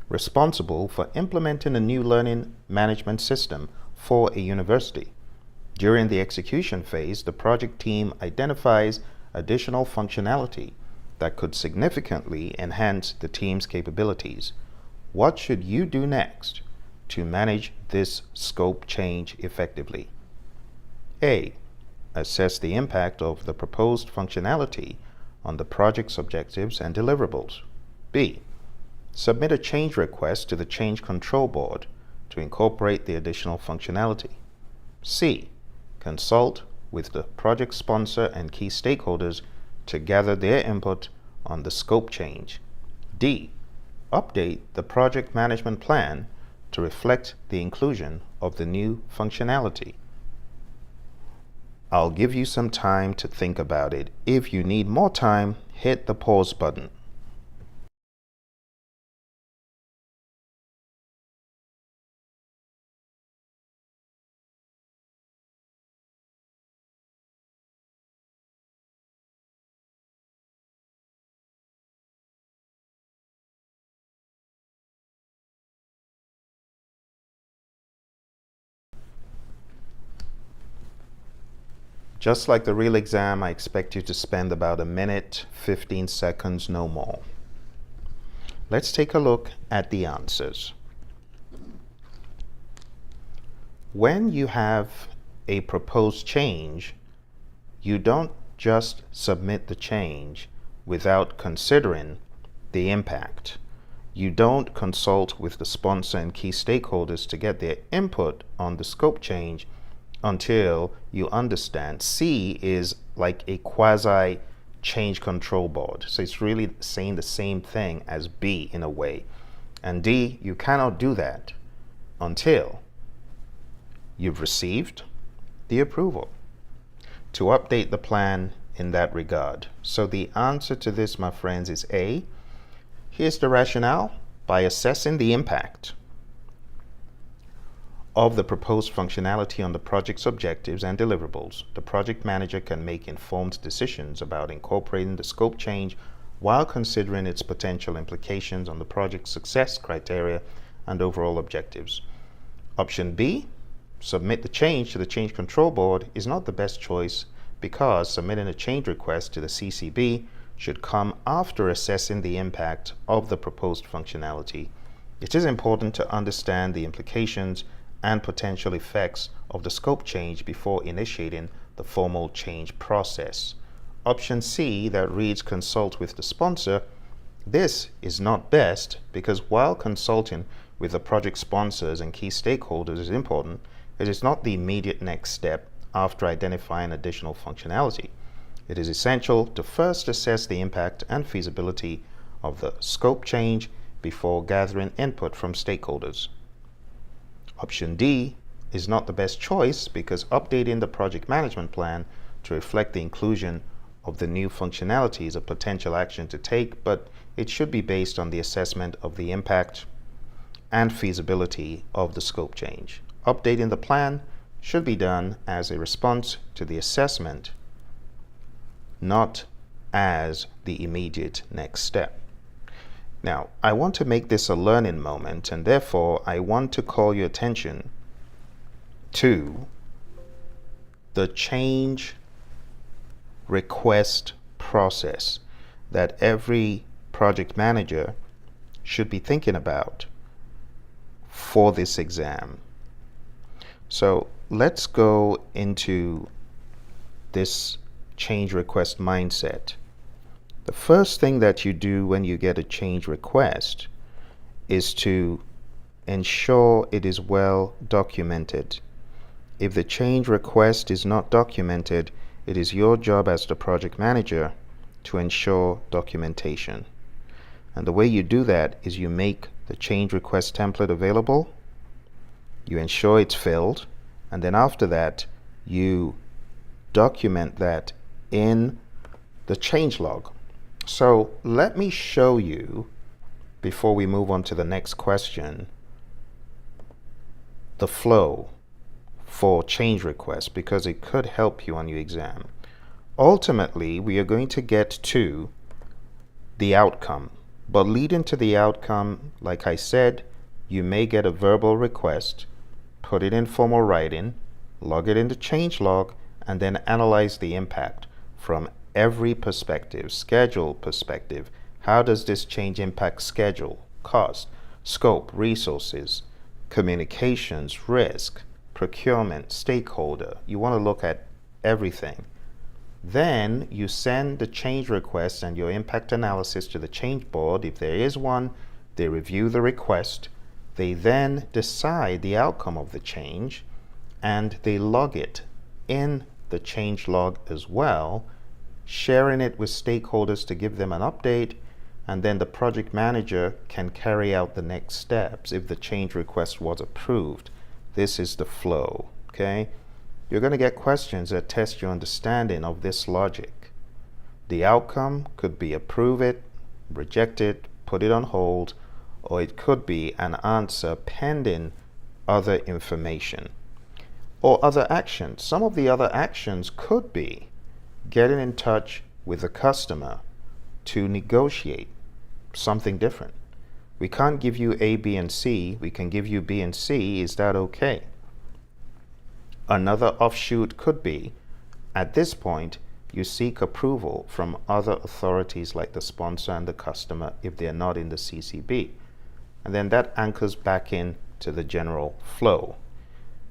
responsible for implementing a new learning management system for a university. During the execution phase, the project team identifies additional functionality that could significantly enhance the team's capabilities. What should you do next to manage this scope change effectively? A. Assess the impact of the proposed functionality on the project's objectives and deliverables. B. Submit a change request to the Change Control Board to incorporate the additional functionality. C. Consult with the project sponsor and key stakeholders to gather their input on the scope change. D. Update the project management plan to reflect the inclusion of the new functionality. I'll give you some time to think about it. If you need more time, hit the pause button. Just like the real exam, I expect you to spend about a minute, 15 seconds, no more. Let's take a look at the answers. When you have a proposed change, you don't just submit the change without considering the impact. You don't consult with the sponsor and key stakeholders to get their input on the scope change until you understand. C is like a quasi change control board. So it's really saying the same thing as B in a way. And D, you cannot do that until you've received the approval to update the plan in that regard. So the answer to this, my friends, is A. Here's the rationale. By assessing the impact of the proposed functionality on the project's objectives and deliverables, the project manager can make informed decisions about incorporating the scope change while considering its potential implications on the project's success criteria and overall objectives. Option B, submit the change to the Change Control Board, is not the best choice because submitting a change request to the CCB should come after assessing the impact of the proposed functionality. It is important to understand the implications and potential effects of the scope change before initiating the formal change process. Option C, that reads consult with the sponsor, this is not best because while consulting with the project sponsors and key stakeholders is important, it is not the immediate next step after identifying additional functionality. It is essential to first assess the impact and feasibility of the scope change before gathering input from stakeholders. Option D is not the best choice because updating the project management plan to reflect the inclusion of the new functionality is a potential action to take, but it should be based on the assessment of the impact and feasibility of the scope change. Updating the plan should be done as a response to the assessment, not as the immediate next step. Now, I want to make this a learning moment, and therefore I want to call your attention to the change request process that every project manager should be thinking about for this exam. So let's go into this change request mindset. The first thing that you do when you get a change request is to ensure it is well documented. If the change request is not documented, it is your job as the project manager to ensure documentation. And the way you do that is you make the change request template available, you ensure it's filled, and then after that, you document that in the change log. So let me show you, before we move on to the next question, the flow for change requests, because it could help you on your exam. Ultimately, we are going to get to the outcome, but leading to the outcome, like I said, you may get a verbal request, put it in formal writing, log it in the change log, and then analyze the impact from every perspective. Schedule perspective. How does this change impact schedule, cost, scope, resources, communications, risk, procurement, stakeholder? You want to look at everything. Then you send the change request and your impact analysis to the change board. If there is one, they review the request. They then decide the outcome of the change and they log it in the change log as well, sharing it with stakeholders to give them an update, and then the project manager can carry out the next steps if the change request was approved. This is the flow, okay? You're going to get questions that test your understanding of this logic. The outcome could be approve it, reject it, put it on hold, or it could be an answer pending other information or other actions. Some of the other actions could be getting in touch with the customer to negotiate something different. We can't give you A, B, and C. We can give you B and C. Is that okay? Another offshoot could be, at this point, you seek approval from other authorities like the sponsor and the customer if they're not in the CCB. And then that anchors back in to the general flow.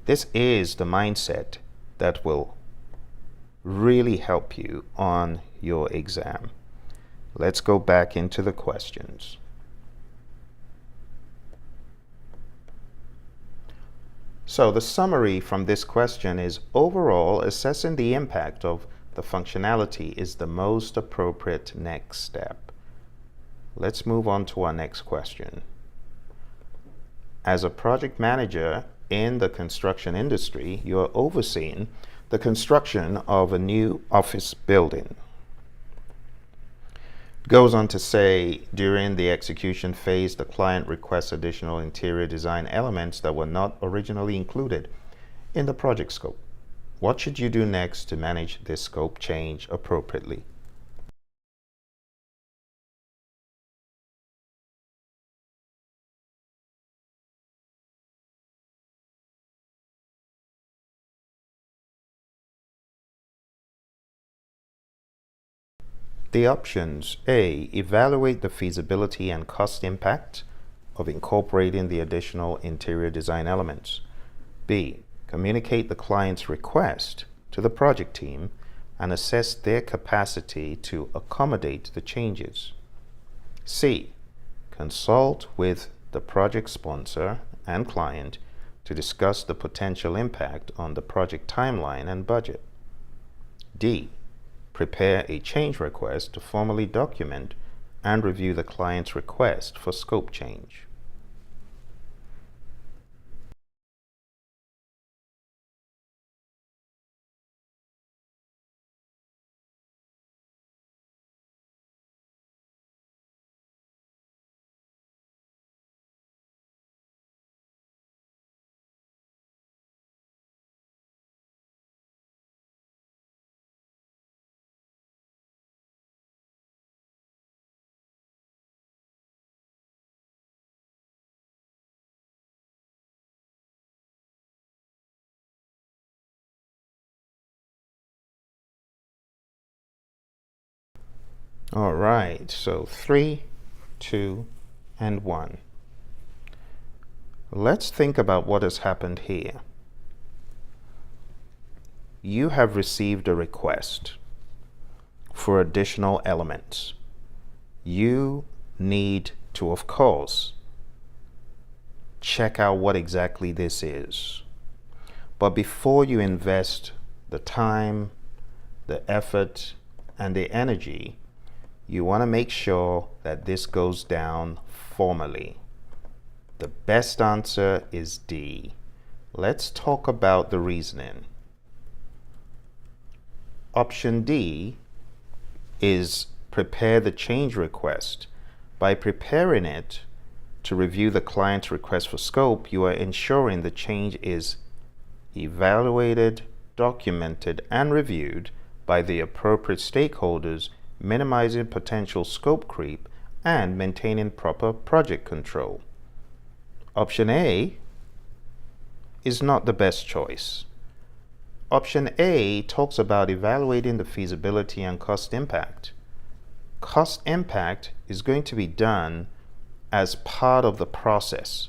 This is the mindset that will really help you on your exam. Let's go back into the questions. So the summary from this question is, overall, assessing the impact of the functionality is the most appropriate next step. Let's move on to our next question. As a project manager in the construction industry, you're overseeing the construction of a new office building. It goes on to say, during the execution phase, the client requests additional interior design elements that were not originally included in the project scope. What should you do next to manage this scope change appropriately? The options: A, evaluate the feasibility and cost impact of incorporating the additional interior design elements. B, communicate the client's request to the project team and assess their capacity to accommodate the changes. C, consult with the project sponsor and client to discuss the potential impact on the project timeline and budget. D, prepare a change request to formally document and review the client's request for scope change. All right, so 3, 2, and 1. Let's think about what has happened here. You have received a request for additional elements. You need to, of course, check out what exactly this is. But before you invest the time, the effort, and the energy, you want to make sure that this goes down formally. The best answer is D. Let's talk about the reasoning. Option D is prepare the change request. By preparing it to review the client's request for scope, you are ensuring the change is evaluated, documented, and reviewed by the appropriate stakeholders, minimizing potential scope creep and maintaining proper project control. Option A is not the best choice. Option A talks about evaluating the feasibility and cost impact. Cost impact is going to be done as part of the process,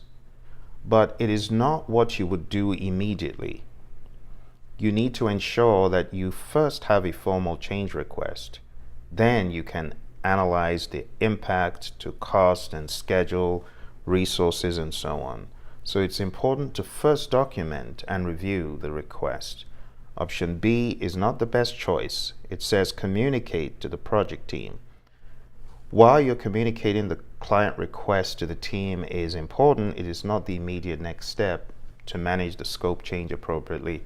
but it is not what you would do immediately. You need to ensure that you first have a formal change request. Then you can analyze the impact to cost and schedule, resources, and so on. So it's important to first document and review the request. Option B is not the best choice. It says communicate to the project team. While you're communicating the client request to the team is important, it is not the immediate next step to manage the scope change appropriately.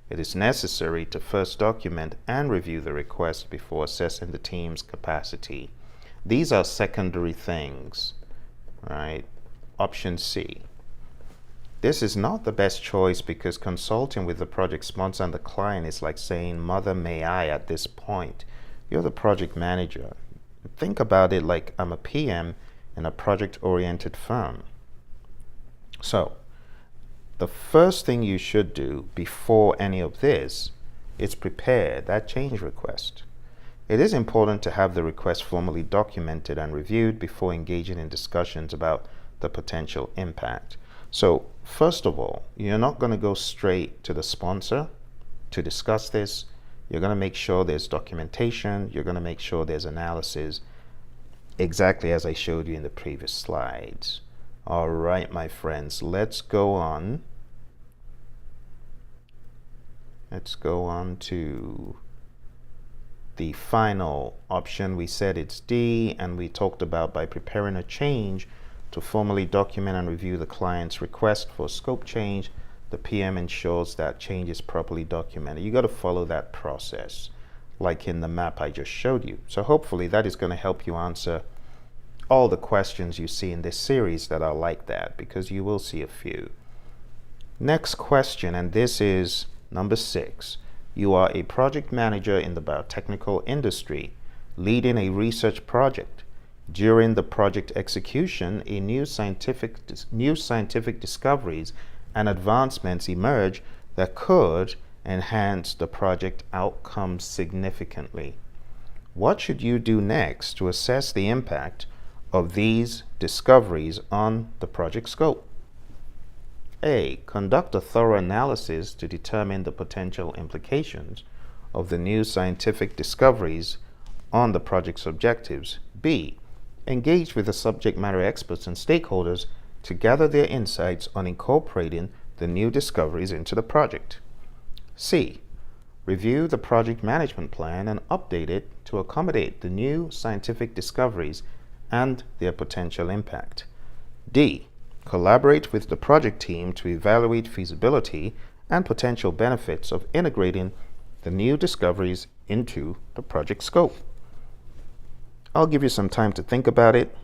It is necessary to first document and review the request before assessing the team's capacity. These are secondary things, right? Option C. This is not the best choice because consulting with the project sponsor and the client is like saying, "Mother, may I," at this point. You're the project manager. Think about it like I'm a PM in a project-oriented firm. So, the first thing you should do before any of this is prepare that change request. It is important to have the request formally documented and reviewed before engaging in discussions about the potential impact. So, first of all, you're not going to go straight to the sponsor to discuss this. You're going to make sure there's documentation. You're going to make sure there's analysis, exactly as I showed you in the previous slides. All right, my friends, let's go on. Let's go on to the final option. We said it's D, and we talked about by preparing a change To formally document and review the client's request for scope change, the PM ensures that change is properly documented. You got to follow that process, like in the map I just showed you. So hopefully that is going to help you answer all the questions you see in this series that are like that, because you will see a few. Next question, and this is number 6. You are a project manager in the biotechnical industry, leading a research project. During the project execution, new scientific discoveries and advancements emerge that could enhance the project outcome significantly. What should you do next to assess the impact of these discoveries on the project scope? A. Conduct a thorough analysis to determine the potential implications of the new scientific discoveries on the project's objectives. B. Engage with the subject matter experts and stakeholders to gather their insights on incorporating the new discoveries into the project. C. Review the project management plan and update it to accommodate the new scientific discoveries and their potential impact. D. Collaborate with the project team to evaluate feasibility and potential benefits of integrating the new discoveries into the project scope. I'll give you some time to think about it.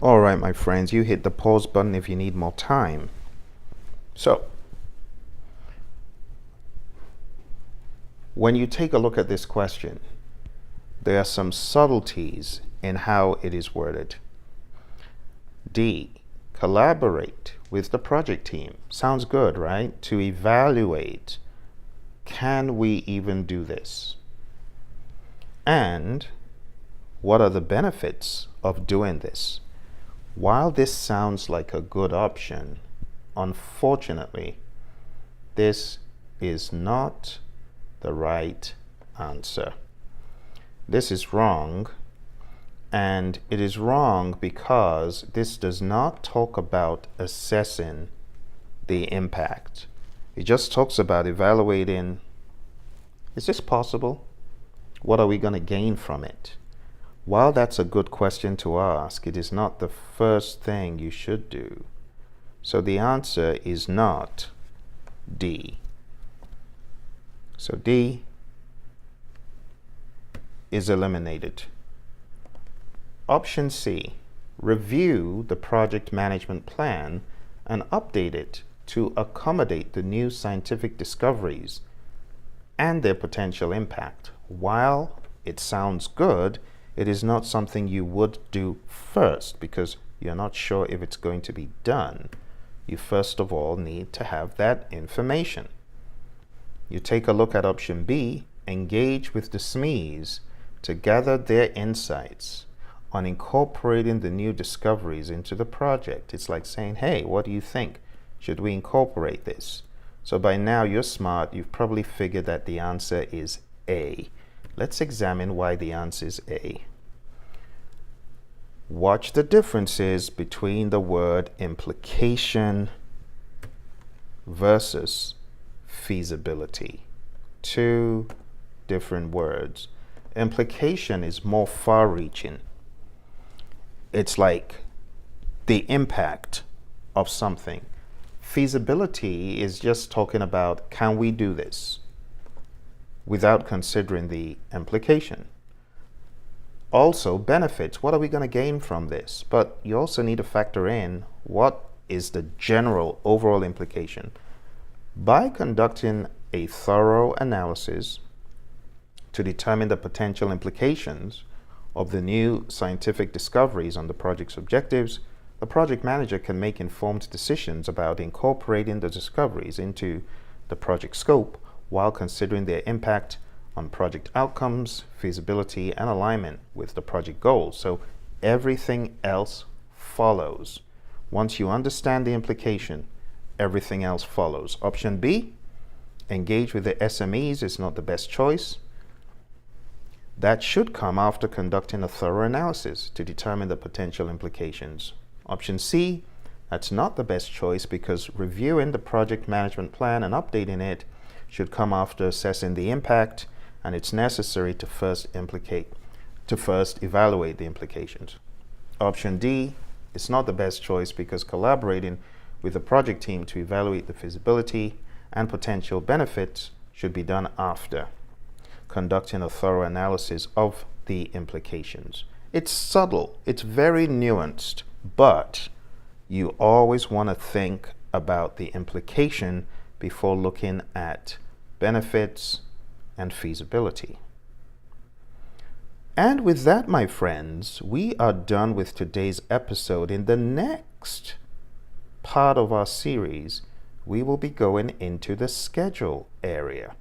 All right, my friends, you hit the pause button if you need more time. So, when you take a look at this question, there are some subtleties in how it is worded. D. Collaborate with the project team. Sounds good, right? To evaluate, can we even do this? And what are the benefits of doing this? While this sounds like a good option, unfortunately, this is not the right answer. This is wrong, and it is wrong because this does not talk about assessing the impact. It just talks about evaluating, is this possible? What are we going to gain from it? While that's a good question to ask, it is not the first thing you should do. So the answer is not D. So D is eliminated. Option C, review the project management plan and update it to accommodate the new scientific discoveries and their potential impact. While it sounds good, it is not something you would do first because you're not sure if it's going to be done. You first of all need to have that information. You take a look at option B, engage with the SMEs to gather their insights on incorporating the new discoveries into the project. It's like saying, hey, what do you think? Should we incorporate this? So by now you're smart. You've probably figured that the answer is A. Let's examine why the answer is A. Watch the differences between the word implication versus feasibility. Two different words. Implication is more far-reaching. It's like the impact of something. Feasibility is just talking about, can we do this, without considering the implication. Also, benefits. What are we going to gain from this? But you also need to factor in what is the general overall implication. By conducting a thorough analysis to determine the potential implications of the new scientific discoveries on the project's objectives, the project manager can make informed decisions about incorporating the discoveries into the project scope while considering their impact on project outcomes, feasibility, and alignment with the project goals. So everything else follows. Once you understand the implication, everything else follows. Option B, engage with the SMEs is not the best choice. That should come after conducting a thorough analysis to determine the potential implications. Option C, that's not the best choice because reviewing the project management plan and updating it should come after assessing the impact, and it's necessary to first evaluate the implications. Option D, it's not the best choice because collaborating with the project team to evaluate the feasibility and potential benefits should be done after conducting a thorough analysis of the implications. It's subtle, it's very nuanced, but you always want to think about the implication before looking at benefits and feasibility. And with that, my friends, we are done with today's episode. In the next part of our series, we will be going into the schedule area,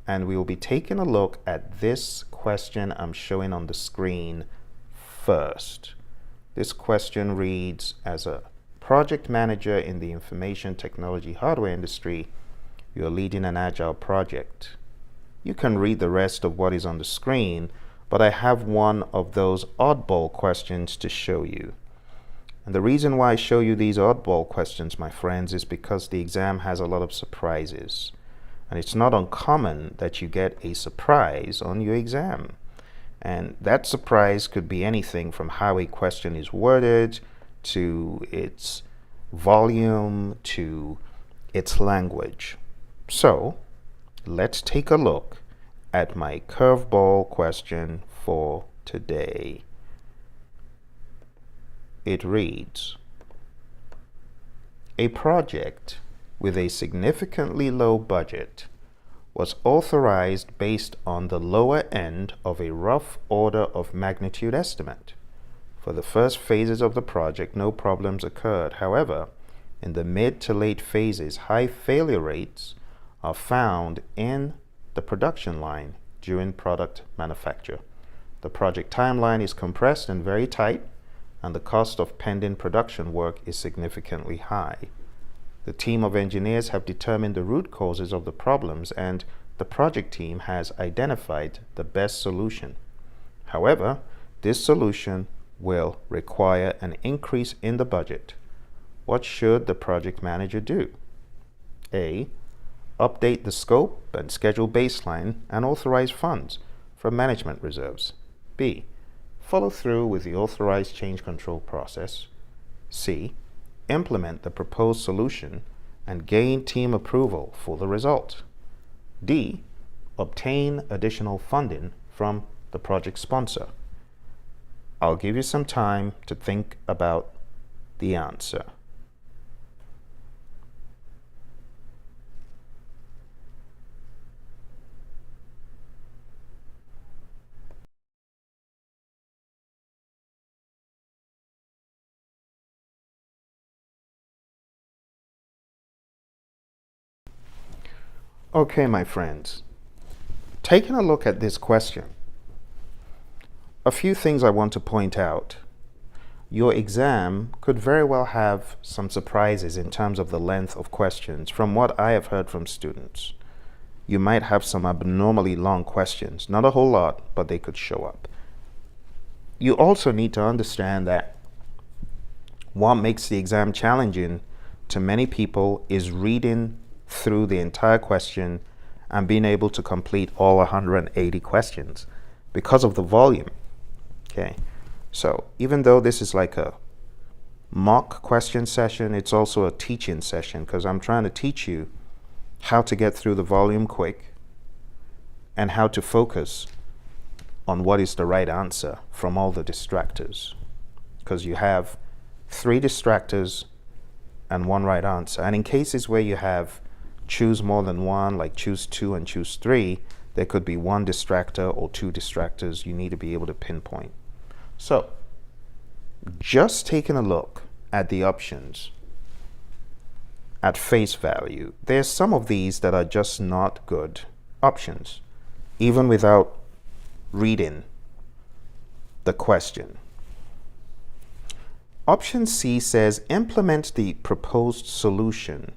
and we will be taking a look at this question I'm showing on the screen first. This question reads, as a project manager in the information technology hardware industry, you're leading an agile project. You can read the rest of what is on the screen, but I have one of those oddball questions to show you. And the reason why I show you these oddball questions, my friends, is because the exam has a lot of surprises. And it's not uncommon that you get a surprise on your exam. And that surprise could be anything from how a question is worded, to its volume, to its language. So, let's take a look at my curveball question for today. It reads, a project with a significantly low budget was authorized based on the lower end of a rough order of magnitude estimate. For the first phases of the project, no problems occurred. However, in the mid to late phases, high failure rates are found in the production line during product manufacture. The project timeline is compressed and very tight, and the cost of pending production work is significantly high. The team of engineers have determined the root causes of the problems, and the project team has identified the best solution. However, this solution will require an increase in the budget. What should the project manager do? A, update the scope and schedule baseline and authorize funds from management reserves. B, follow through with the authorized change control process. C, implement the proposed solution and gain team approval for the result. D, obtain additional funding from the project sponsor. I'll give you some time to think about the answer. Okay, my friends, taking a look at this question, a few things I want to point out. Your exam could very well have some surprises in terms of the length of questions. From what I have heard from students, you might have some abnormally long questions. Not a whole lot, but they could show up. You also need to understand that what makes the exam challenging to many people is reading through the entire question and being able to complete all 180 questions because of the volume. Okay, so even though this is like a mock question session, it's also a teaching session because I'm trying to teach you how to get through the volume quick and how to focus on what is the right answer from all the distractors, because you have 3 distractors and 1 right answer. And in cases where you have choose more than one, like choose 2 and choose 3, there could be 1 distractor or 2 distractors you need to be able to pinpoint. So, just taking a look at the options at face value, there's some of these that are just not good options, even without reading the question. Option C says implement the proposed solution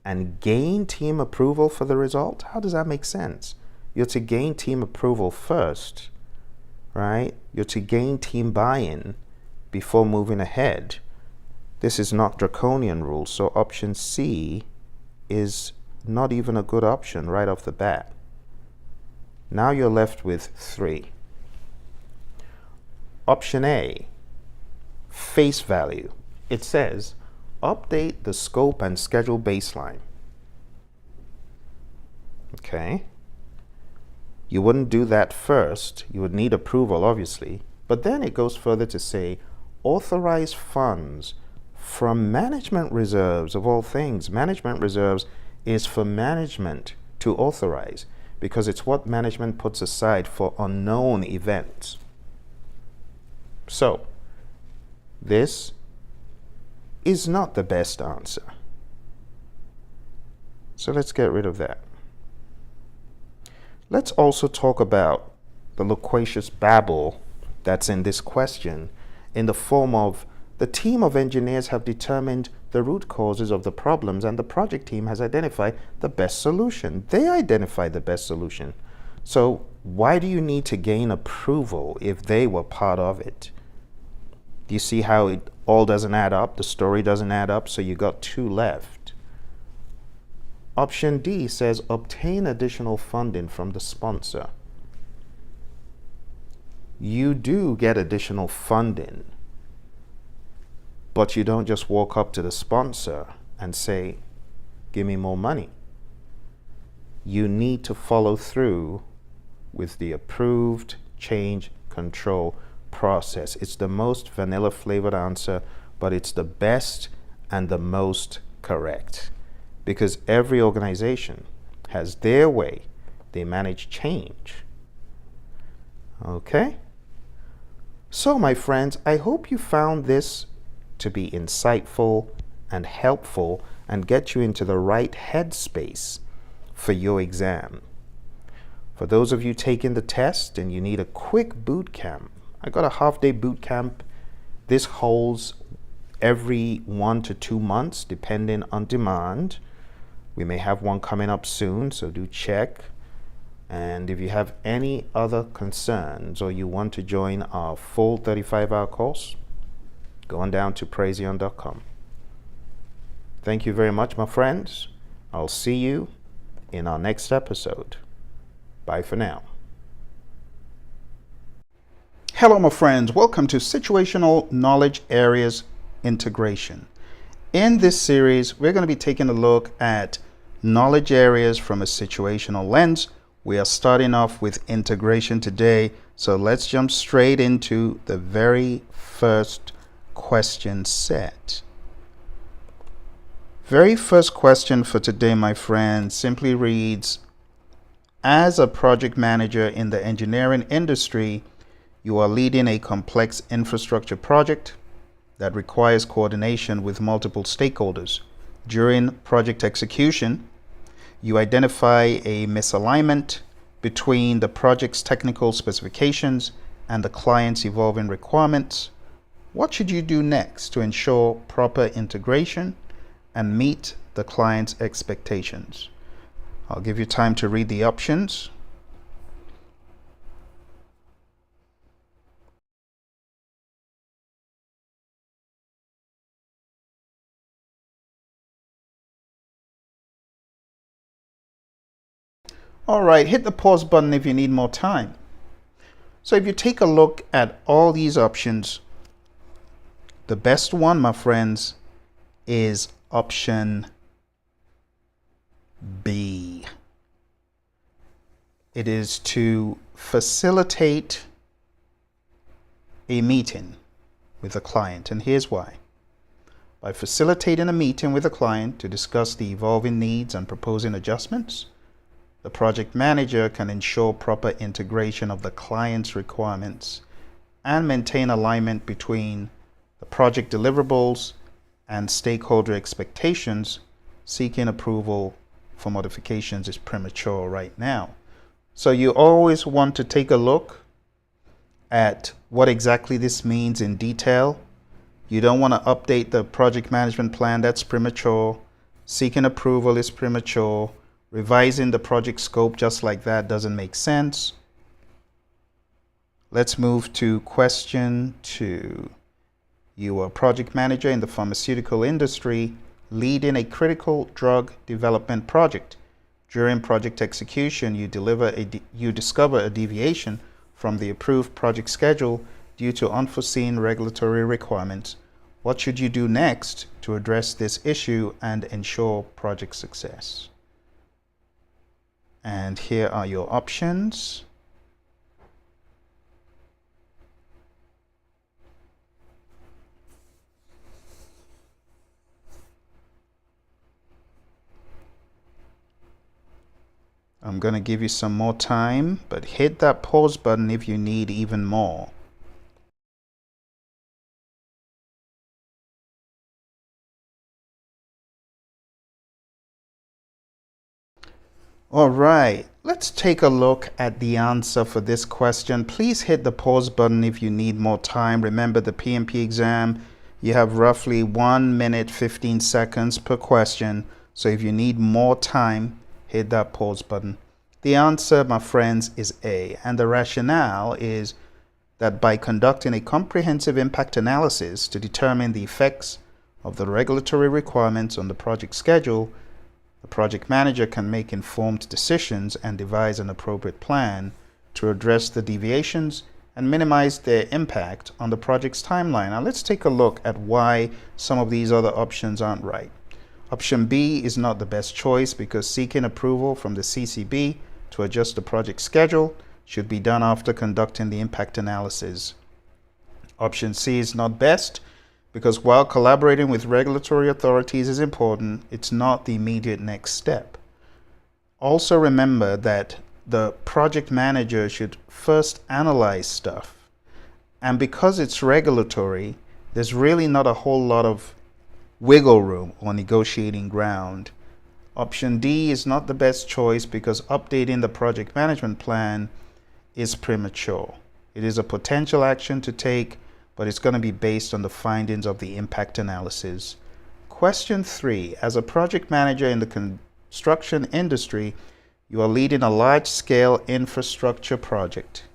and gain team approval for the result? How does that make sense? You're to gain team approval first, right? You're to gain team buy-in before moving ahead. This is not draconian rules, so option C is not even a good option right off the bat. Now you're left with 3. Option A, face value. It says, update the scope and schedule baseline. Okay. You wouldn't do that first. You would need approval, obviously. But then it goes further to say, authorize funds from management reserves, of all things. Management reserves is for management to authorize because it's what management puts aside for unknown events. So, this is not the best answer. So let's get rid of that. Let's also talk about the loquacious babble that's in this question in the form of the team of engineers have determined the root causes of the problems and the project team has identified the best solution. They identified the best solution. So why do you need to gain approval if they were part of it? Do you see how it all doesn't add up? The story doesn't add up, so you got 2 left. Option D says obtain additional funding from the sponsor. You do get additional funding, but you don't just walk up to the sponsor and say, give me more money. You need to follow through with the approved change control process. It's the most vanilla flavored answer, but it's the best and the most correct because every organization has their way they manage change. Okay? So, my friends, I hope you found this to be insightful and helpful and get you into the right headspace for your exam. For those of you taking the test and you need a quick boot camp, I got a half-day boot camp. This holds every 1 to 2 months, depending on demand. We may have one coming up soon, so do check. And if you have any other concerns or you want to join our full 35-hour course, go on down to praizion.com. Thank you very much, my friends. I'll see you in our next episode. Bye for now. Hello, my friends. Welcome to Situational Knowledge Areas Integration. In this series, we're going to be taking a look at knowledge areas from a situational lens. We are starting off with integration today, so let's jump straight into the very first question set. Very first question for today, my friends, simply reads, as a project manager in the engineering industry, you are leading a complex infrastructure project that requires coordination with multiple stakeholders. During project execution, you identify a misalignment between the project's technical specifications and the client's evolving requirements. What should you do next to ensure proper integration and meet the client's expectations? I'll give you time to read the options. All right, hit the pause button if you need more time. So if you take a look at all these options, the best one, my friends, is option B. It is to facilitate a meeting with a client, and here's why. By facilitating a meeting with a client to discuss the evolving needs and proposing adjustments, the project manager can ensure proper integration of the client's requirements and maintain alignment between the project deliverables and stakeholder expectations. Seeking approval for modifications is premature right now. So you always want to take a look at what exactly this means in detail. You don't want to update the project management plan. That's premature. Seeking approval is premature. Revising the project scope just like that doesn't make sense. Let's move to question 2. You are a project manager in the pharmaceutical industry leading a critical drug development project. During project execution, you discover a deviation from the approved project schedule due to unforeseen regulatory requirements. What should you do next to address this issue and ensure project success? And here are your options. I'm going to give you some more time, but hit that pause button if you need even more. All right, let's take a look at the answer for this question. Please hit the pause button if you need more time. Remember, the PMP exam, you have roughly 1 minute 15 seconds per question. So if you need more time, hit that pause button. The answer, my friends, is A. And the rationale is that by conducting a comprehensive impact analysis to determine the effects of the regulatory requirements on the project schedule, the project manager can make informed decisions and devise an appropriate plan to address the deviations and minimize their impact on the project's timeline. Now let's take a look at why some of these other options aren't right. Option B is not the best choice because seeking approval from the CCB to adjust the project schedule should be done after conducting the impact analysis. Option C is not best because while collaborating with regulatory authorities is important, it's not the immediate next step. Also remember that the project manager should first analyze stuff. And because it's regulatory, there's really not a whole lot of wiggle room or negotiating ground. Option D is not the best choice because updating the project management plan is premature. It is a potential action to take, but it's going to be based on the findings of the impact analysis. Question 3. As a project manager in the construction industry, you are leading a large-scale infrastructure project.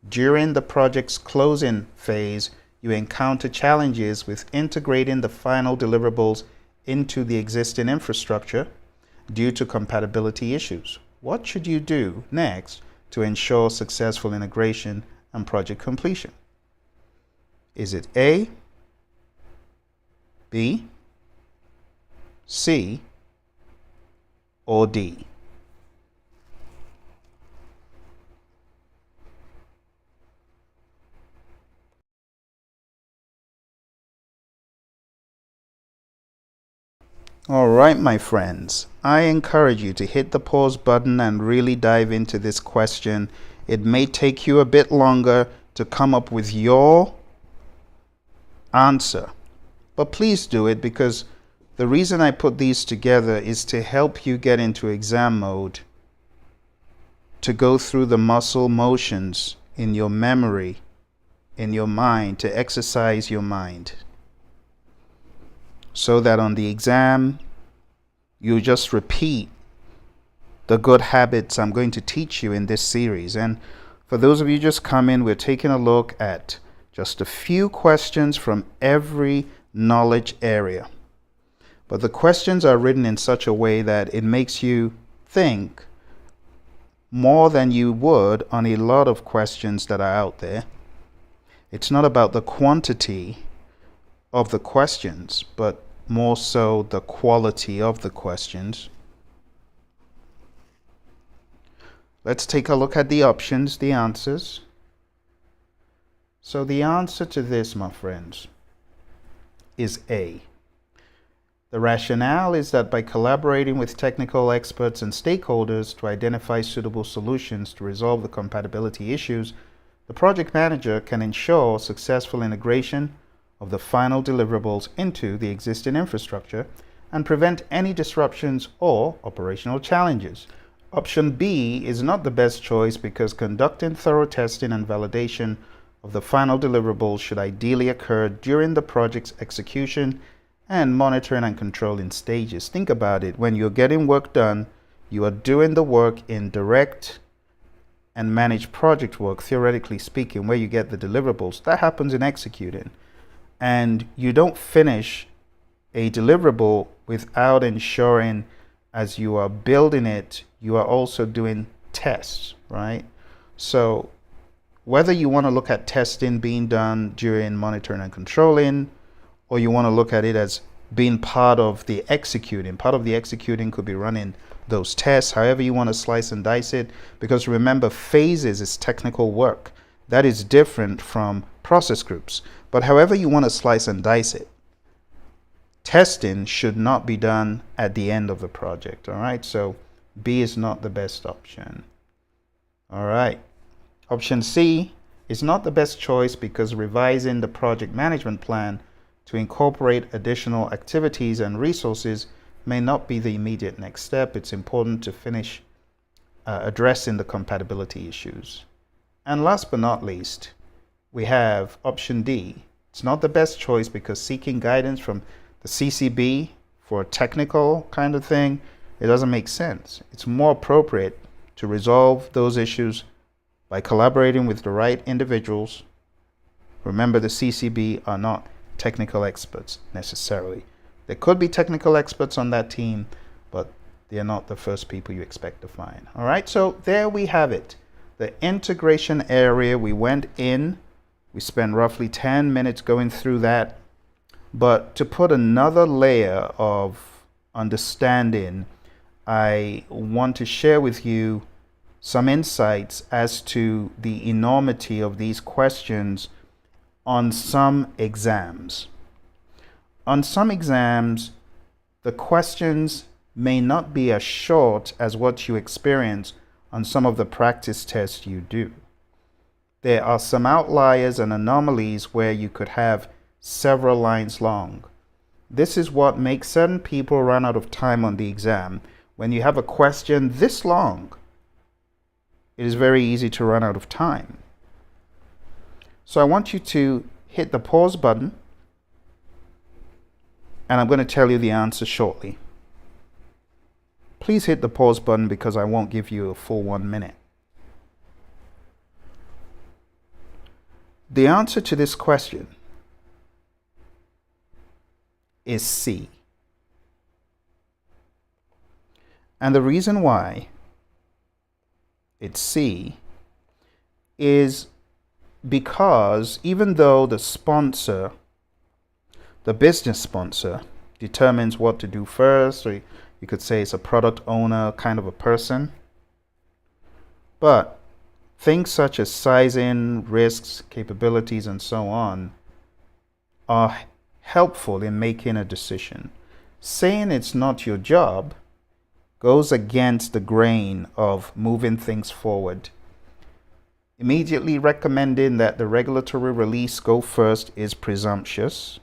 During the project's closing phase, you encounter challenges with integrating the final deliverables into the existing infrastructure due to compatibility issues. What should you do next to ensure successful integration and project completion? Is it A, B, C, or D? All right, my friends, I encourage you to hit the pause button and really dive into this question. It may take you a bit longer to come up with your answer, but please do it because the reason I put these together is to help you get into exam mode, to go through the muscle motions in your memory, in your mind, to exercise your mind, so that on the exam you just repeat the good habits I'm going to teach you in this series. And for those of you just come in, we're taking a look at just a few questions from every knowledge area. But the questions are written in such a way that it makes you think more than you would on a lot of questions that are out there. It's not about the quantity of the questions, but more so the quality of the questions. Let's take a look at the options, the answers. So the answer to this, my friends, is A. The rationale is that by collaborating with technical experts and stakeholders to identify suitable solutions to resolve the compatibility issues, the project manager can ensure successful integration of the final deliverables into the existing infrastructure and prevent any disruptions or operational challenges. Option B is not the best choice because conducting thorough testing and validation of the final deliverables should ideally occur during the project's execution and monitoring and controlling stages. Think about it. When you're getting work done, you are doing the work in direct and managed project work, theoretically speaking, where you get the deliverables. That happens in executing. And you don't finish a deliverable without ensuring, as you are building it, you are also doing tests, right? So whether you want to look at testing being done during monitoring and controlling, or you want to look at it as being part of the executing could be running those tests, however you want to slice and dice it, because remember, phases is technical work. That is different from process groups. But however you want to slice and dice it, testing should not be done at the end of the project, all right? So B is not the best option. All right. Option C is not the best choice because revising the project management plan to incorporate additional activities and resources may not be the immediate next step. It's important to finish addressing the compatibility issues. And last but not least, we have option D. It's not the best choice because seeking guidance from the CCB for a technical kind of thing, it doesn't make sense. It's more appropriate to resolve those issues by collaborating with the right individuals. Remember, the CCB are not technical experts necessarily. There could be technical experts on that team, but they're not the first people you expect to find. All right, so there we have it. The integration area, we went in, we spent roughly 10 minutes going through that. But to put another layer of understanding, I want to share with you some insights as to the enormity of these questions on some exams. On some exams, the questions may not be as short as what you experience on some of the practice tests you do. There are some outliers and anomalies where you could have several lines long. This is what makes certain people run out of time on the exam. When you have a question this long, it is very easy to run out of time. So I want you to hit the pause button, and I'm going to tell you the answer shortly. Please hit the pause button because I won't give you a full 1 minute. The answer to this question is C. And the reason why it's C is because even though the sponsor, the business sponsor, determines what to do first, or you could say it's a product owner kind of a person, but things such as sizing, risks, capabilities, and so on are helpful in making a decision. Saying it's not your job goes against the grain of moving things forward. Immediately recommending that the regulatory release go first is presumptuous.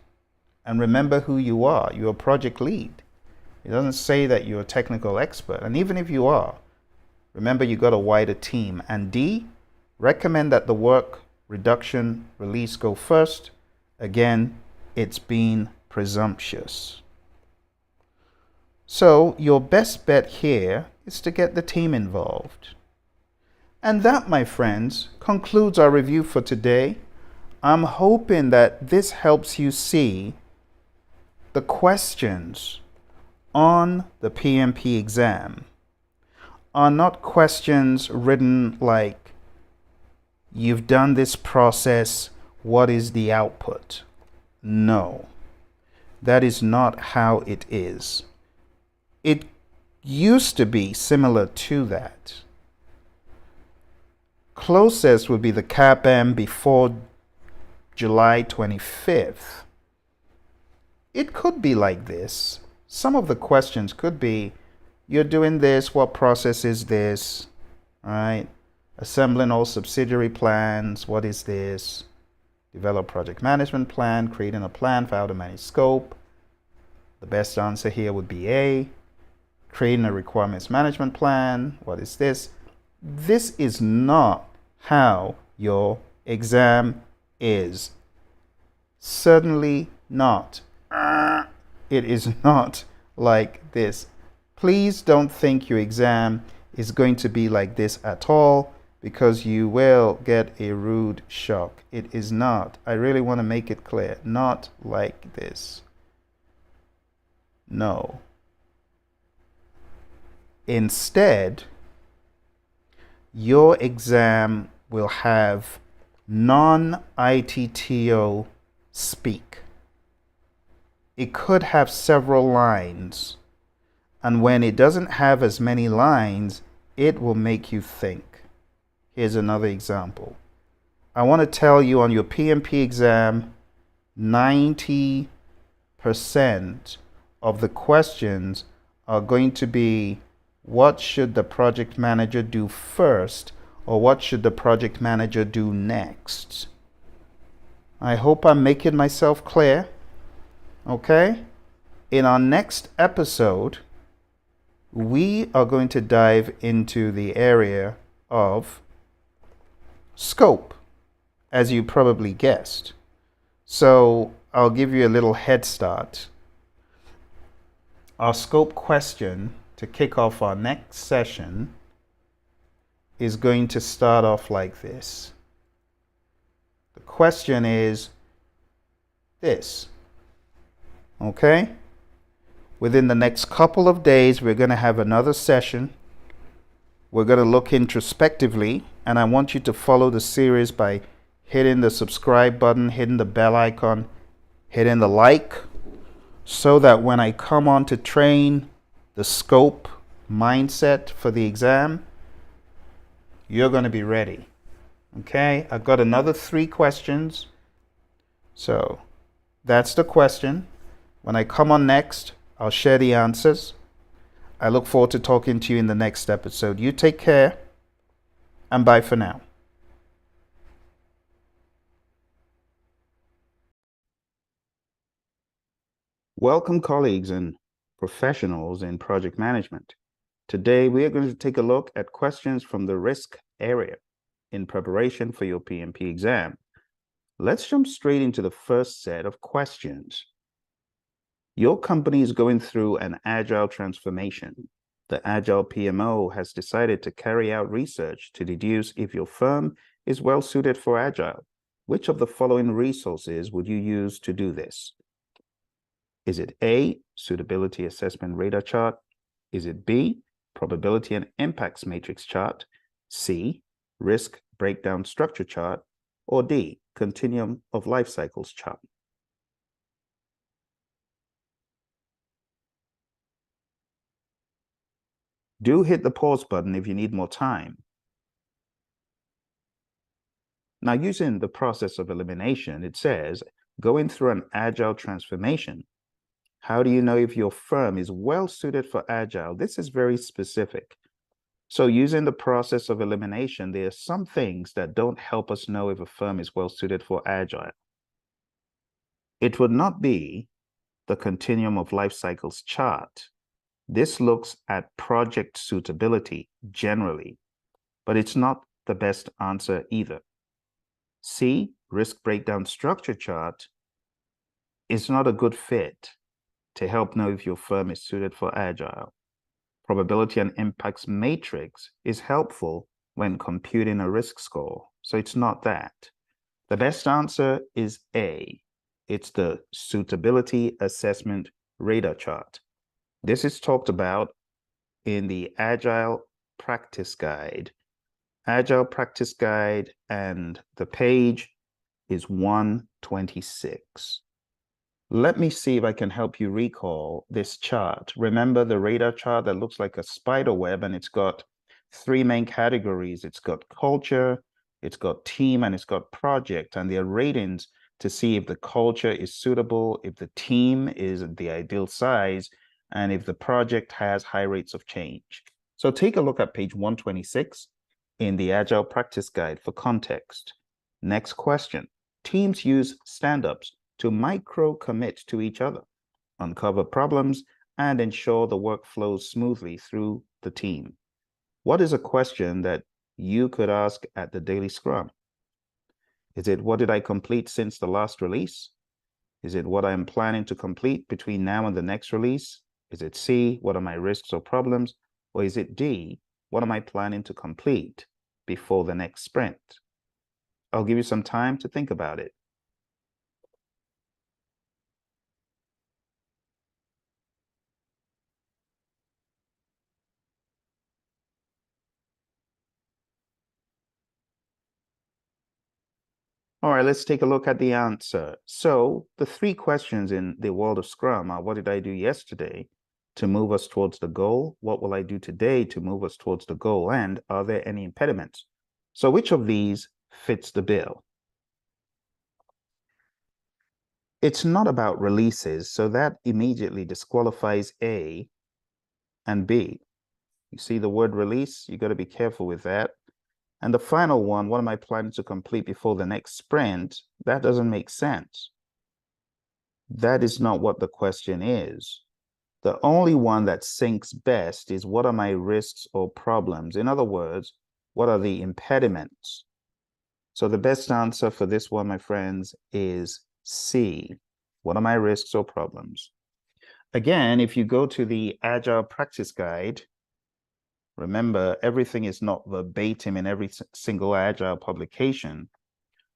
And remember who you are. You're a project lead. It doesn't say that you're a technical expert. And even if you are, remember you got a wider team. And D, recommend that the work reduction release go first. Again, it's being presumptuous. So your best bet here is to get the team involved. And that, my friends, concludes our review for today. I'm hoping that this helps you see the questions on the PMP exam are not questions written like, you've done this process, what is the output? No, that is not how it is. It used to be similar to that. Closest would be the CAPM before July 25th. It could be like this. Some of the questions could be, you're doing this, what process is this? All right. Assembling all subsidiary plans, what is this? Develop project management plan, creating a plan for how to manage scope. The best answer here would be A. Creating a requirements management plan, what is this? This is not how your exam is. Certainly not. It is not like this. Please don't think your exam is going to be like this at all, because you will get a rude shock. It is not. I really want to make it clear. Not like this. No. Instead, your exam will have non-ITTO speak. It could have several lines, and when it doesn't have as many lines, it will make you think. Here's another example. I want to tell you, on your PMP exam, 90% of the questions are going to be, what should the project manager do first, or what should the project manager do next? I hope I'm making myself clear. Okay? In our next episode, we are going to dive into the area of scope, as you probably guessed. So I'll give you a little head start. Our scope question to kick off our next session is going to start off like this. The question is this. Okay? Within the next couple of days, we're going to have another session. We're going to look introspectively, and I want you to follow the series by hitting the subscribe button, hitting the bell icon, hitting the like, so that when I come on to train the scope mindset for the exam, you're going to be ready. Okay? I've got another 3 questions. So that's the question. When I come on next, I'll share the answers. I look forward to talking to you in the next episode. You take care, and bye for now. Welcome, colleagues and professionals in project management. Today, we are going to take a look at questions from the risk area in preparation for your PMP exam. Let's jump straight into the first set of questions. Your company is going through an agile transformation. The Agile PMO has decided to carry out research to deduce if your firm is well suited for agile. Which of the following resources would you use to do this? Is it A, suitability assessment radar chart? Is it B, probability and impacts matrix chart? C, risk breakdown structure chart? Or D, continuum of life cycles chart? Do hit the pause button if you need more time. Now, using the process of elimination, it says, going through an agile transformation. How do you know if your firm is well suited for agile? This is very specific. So using the process of elimination, there are some things that don't help us know if a firm is well suited for agile. It would not be the continuum of life cycles chart. This looks at project suitability generally, but it's not the best answer either. C, risk breakdown structure chart, is not a good fit to help know if your firm is suited for agile. Probability and impacts matrix is helpful when computing a risk score, so it's not that. The best answer is A. It's the suitability assessment radar chart. This is talked about in the Agile Practice Guide. Agile Practice Guide, and the page is 126. Let me see if I can help you recall this chart. Remember the radar chart that looks like a spider web, and it's got 3 main categories. It's got culture, it's got team, and it's got project, and there are ratings to see if the culture is suitable, if the team is the ideal size, and if the project has high rates of change. So take a look at page 126 in the Agile Practice Guide for context. Next question. Teams use stand-ups to micro-commit to each other, uncover problems, and ensure the work flows smoothly through the team. What is a question that you could ask at the daily scrum? Is it, what did I complete since the last release? Is it what I'm planning to complete between now and the next release? Is it C, what are my risks or problems? Or is it D, what am I planning to complete before the next sprint? I'll give you some time to think about it. All right, let's take a look at the answer. So the three questions in the world of Scrum are: what did I do yesterday to move us towards the goal? What will I do today to move us towards the goal? And are there any impediments? So which of these fits the bill? It's not about releases, so that immediately disqualifies A and B. You see the word release, you got to be careful with that. And the final one, what am I planning to complete before the next sprint? That doesn't make sense. That is not what the question is. The only one that syncs best is: what are my risks or problems? In other words, what are the impediments? So the best answer for this one, my friends, is C. What are my risks or problems? Again, if you go to the Agile Practice Guide, remember, everything is not verbatim in every single Agile publication,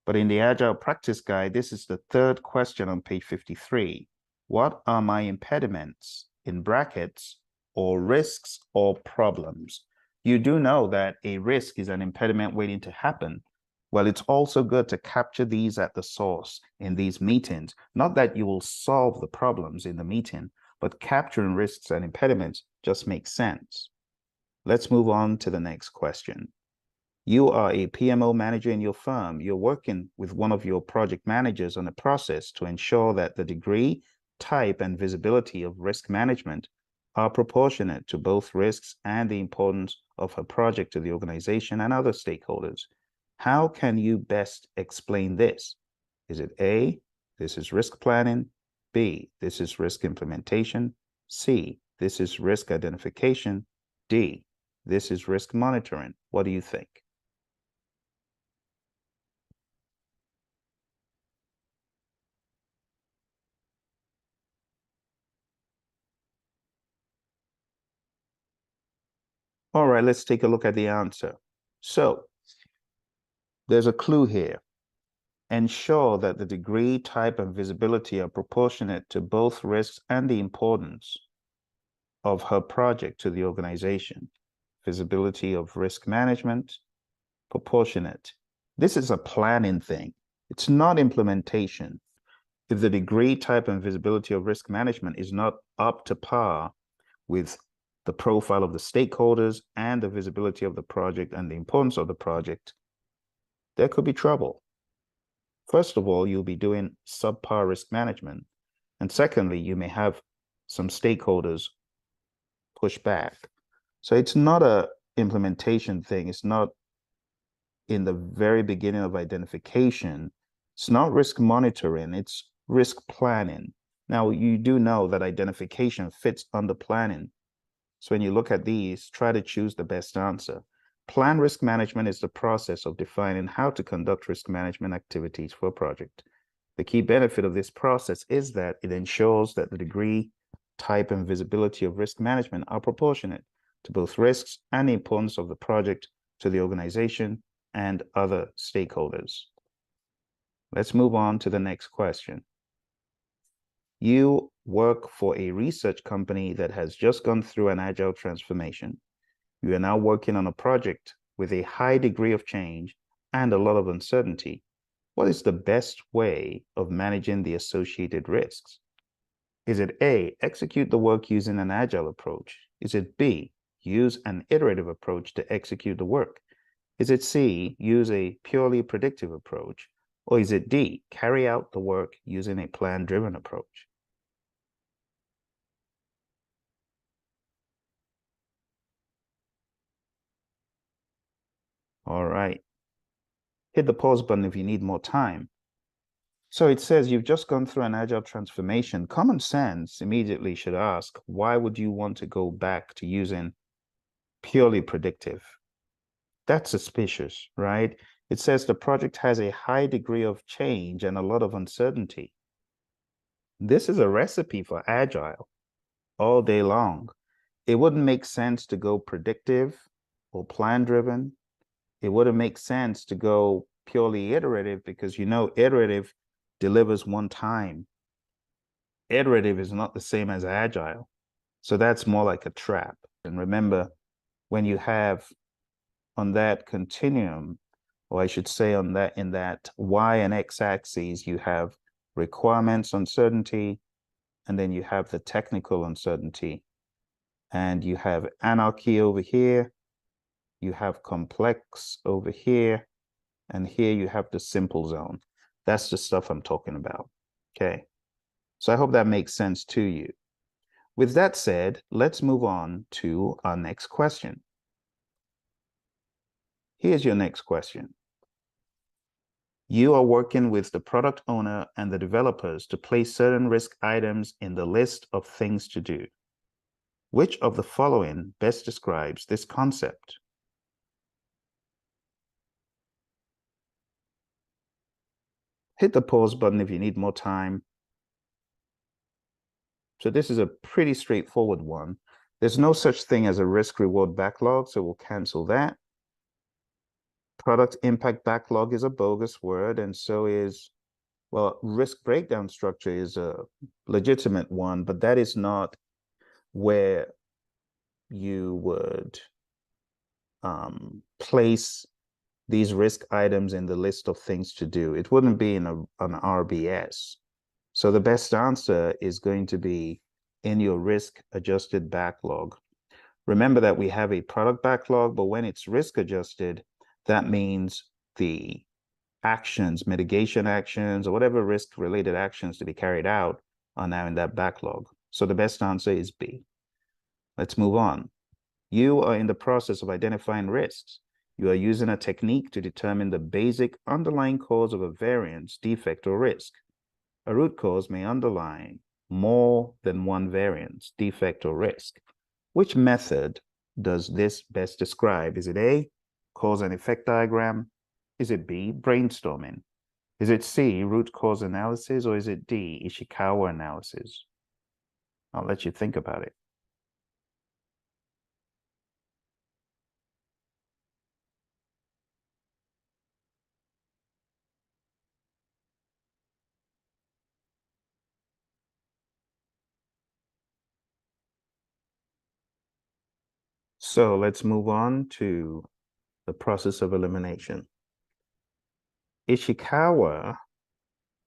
but in the Agile Practice Guide, this is the third question on page 53. What are my impediments, in brackets, or risks or problems? You do know that a risk is an impediment waiting to happen. Well, it's also good to capture these at the source in these meetings. Not that you will solve the problems in the meeting, but capturing risks and impediments just makes sense. Let's move on to the next question. You are a PMO manager in your firm. You're working with one of your project managers on a process to ensure that the degree, type, and visibility of risk management are proportionate to both risks and the importance of her project to the organization and other stakeholders. How can you best explain this? Is it A, this is risk planning; B, this is risk implementation; C, this is risk identification; D, this is risk monitoring? What do you think? All right, let's take a look at the answer. So there's a clue here. Ensure that the degree, type, and visibility are proportionate to both risks and the importance of her project to the organization. Visibility of risk management, proportionate. This is a planning thing. It's not implementation. If the degree, type, and visibility of risk management is not up to par with the profile of the stakeholders and the visibility of the project and the importance of the project, there could be trouble. First of all, you'll be doing subpar risk management. And secondly, you may have some stakeholders push back. So it's not a implementation thing. It's not in the very beginning of identification. It's not risk monitoring. It's risk planning. Now, you do know that identification fits under planning. So when you look at these, try to choose the best answer. Plan risk management is the process of defining how to conduct risk management activities for a project. The key benefit of this process is that it ensures that the degree, type, and visibility of risk management are proportionate to both risks and the importance of the project to the organization and other stakeholders. Let's move on to the next question. You work for a research company that has just gone through an agile transformation. You are now working on a project with a high degree of change and a lot of uncertainty. What is the best way of managing the associated risks? Is it A, execute the work using an agile approach? Is it B, use an iterative approach to execute the work? Is it C, use a purely predictive approach? Or is it D, carry out the work using a plan-driven approach? All right. Hit the pause button if you need more time. So it says you've just gone through an agile transformation. Common sense immediately should ask, why would you want to go back to using purely predictive? That's suspicious, right? It says the project has a high degree of change and a lot of uncertainty. This is a recipe for agile all day long. It wouldn't make sense to go predictive or plan driven. It wouldn't make sense to go purely iterative because iterative delivers one time. Iterative is not the same as agile. So that's more like a trap. And remember, when you have on that continuum, or I should say in that Y and X axes, you have requirements uncertainty, and then you have the technical uncertainty. And you have anarchy over here, you have complex over here, and here you have the simple zone. That's the stuff I'm talking about. Okay. So I hope that makes sense to you. With that said, let's move on to our next question. Here's your next question. You are working with the product owner and the developers to place certain risk items in the list of things to do. Which of the following best describes this concept? Hit the pause button if you need more time. So this is a pretty straightforward one. There's no such thing as a risk-reward backlog, so we'll cancel that. Product impact backlog is a bogus word, and so is, well, risk breakdown structure is a legitimate one, but that is not where you would place these risk items in the list of things to do. It wouldn't be in an RBS. So the best answer is going to be in your risk adjusted backlog. Remember that we have a product backlog, but when it's risk adjusted, that means the actions, mitigation actions, or whatever risk related actions to be carried out are now in that backlog. So the best answer is B. Let's move on. You are in the process of identifying risks. You are using a technique to determine the basic underlying cause of a variance, defect, or risk. A root cause may underlie more than one variance, defect, or risk. Which method does this best describe? Is it A, cause and effect diagram? Is it B, brainstorming? Is it C, root cause analysis? Or is it D, Ishikawa analysis? I'll let you think about it. So let's move on to the process of elimination. Ishikawa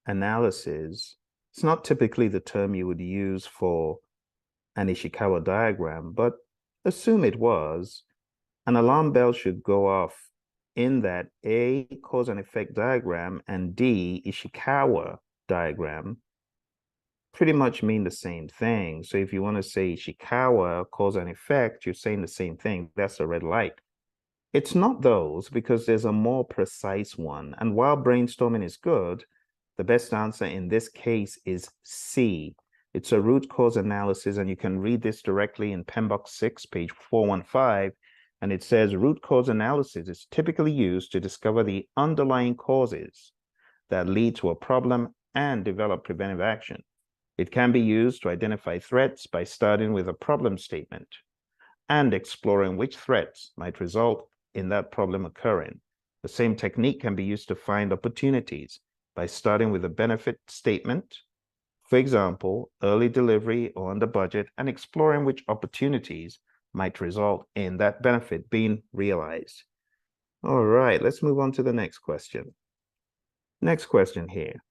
analysis, it's not typically the term you would use for an Ishikawa diagram, but assume it was. An alarm bell should go off in that A, cause and effect diagram, and D, Ishikawa diagram pretty much mean the same thing. So if you want to say Ishikawa, cause and effect, you're saying the same thing. That's a red light. It's not those because there's a more precise one. And while brainstorming is good, the best answer in this case is C. It's a root cause analysis, and you can read this directly in PMBOK 6, page 415. And it says root cause analysis is typically used to discover the underlying causes that lead to a problem and develop preventive action. It can be used to identify threats by starting with a problem statement and exploring which threats might result in that problem occurring. The same technique can be used to find opportunities by starting with a benefit statement, for example, early delivery or under budget, and exploring which opportunities might result in that benefit being realized. All right, let's move on to the next question. Next question here.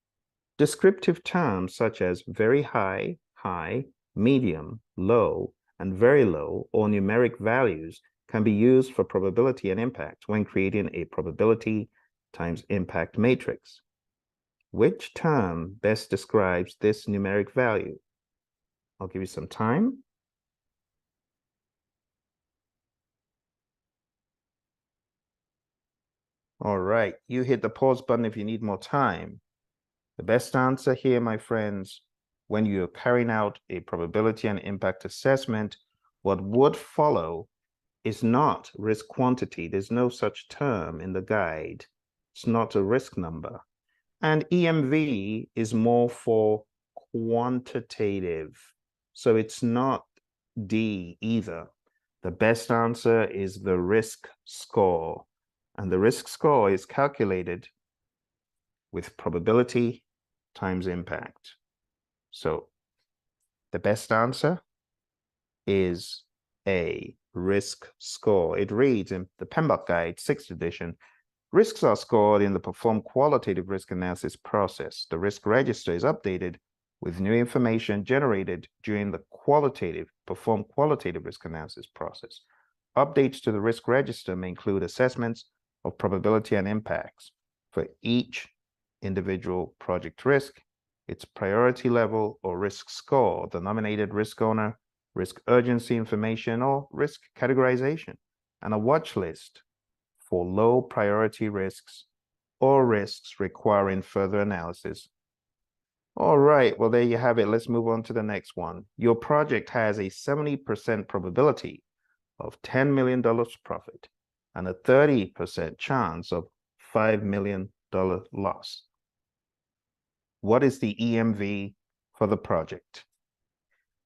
Descriptive terms such as very high, high, medium, low, and very low, or numeric values can be used for probability and impact when creating a probability times impact matrix. Which term best describes this numeric value? I'll give you some time. All right, you hit the pause button if you need more time. The best answer here, my friends, when you're carrying out a probability and impact assessment, what would follow is not risk quantity. There's no such term in the guide. It's not a risk number. And EMV is more for quantitative. So it's not D either. The best answer is the risk score. And the risk score is calculated with probability times impact. So the best answer is A, risk score. It reads in the PMBOK Guide, 6th edition, risks are scored in the performed qualitative risk analysis process. The risk register is updated with new information generated during the performed qualitative risk analysis process. Updates to the risk register may include assessments of probability and impacts for each individual project risk, its priority level or risk score, the nominated risk owner, risk urgency information, or risk categorization, and a watch list for low priority risks or risks requiring further analysis. All right, well, there you have it. Let's move on to the next one. Your project has a 70% probability of $10 million profit and a 30% chance of $5 million loss. What is the EMV for the project?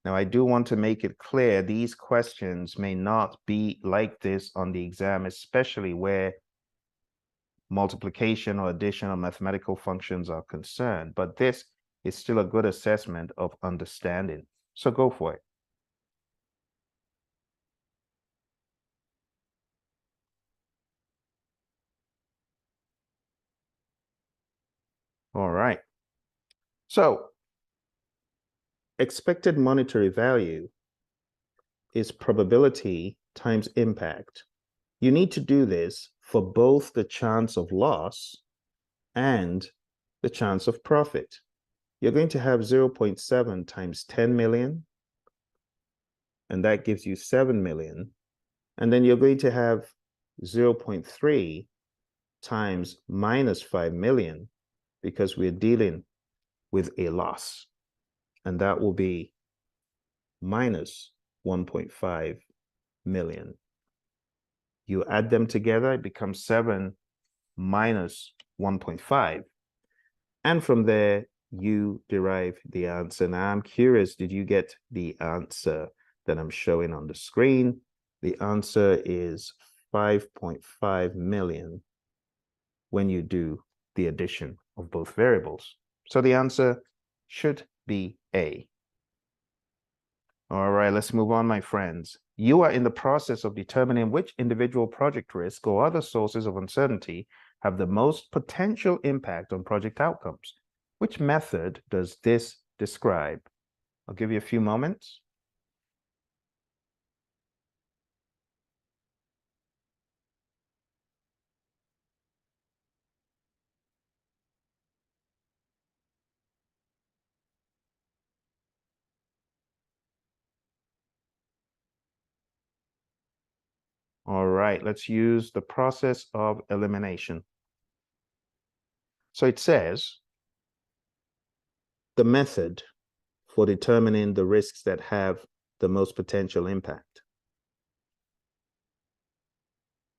Now, I do want to make it clear these questions may not be like this on the exam, especially where multiplication or addition of mathematical functions are concerned, but this is still a good assessment of understanding. So go for it. All right. So expected monetary value is probability times impact. You need to do this for both the chance of loss and the chance of profit. You're going to have 0.7 times 10 million, and that gives you 7 million. And then you're going to have 0.3 times minus 5 million, because we're dealing with a loss, and that will be minus 1.5 million. You add them together, it becomes 7 minus 1.5. And from there, you derive the answer. Now, I'm curious, did you get the answer that I'm showing on the screen? The answer is 5.5 million when you do the addition of both variables. So the answer should be A. All right, let's move on, my friends. You are in the process of determining which individual project risk or other sources of uncertainty have the most potential impact on project outcomes. Which method does this describe? I'll give you a few moments. All right, let's use the process of elimination. So it says the method for determining the risks that have the most potential impact.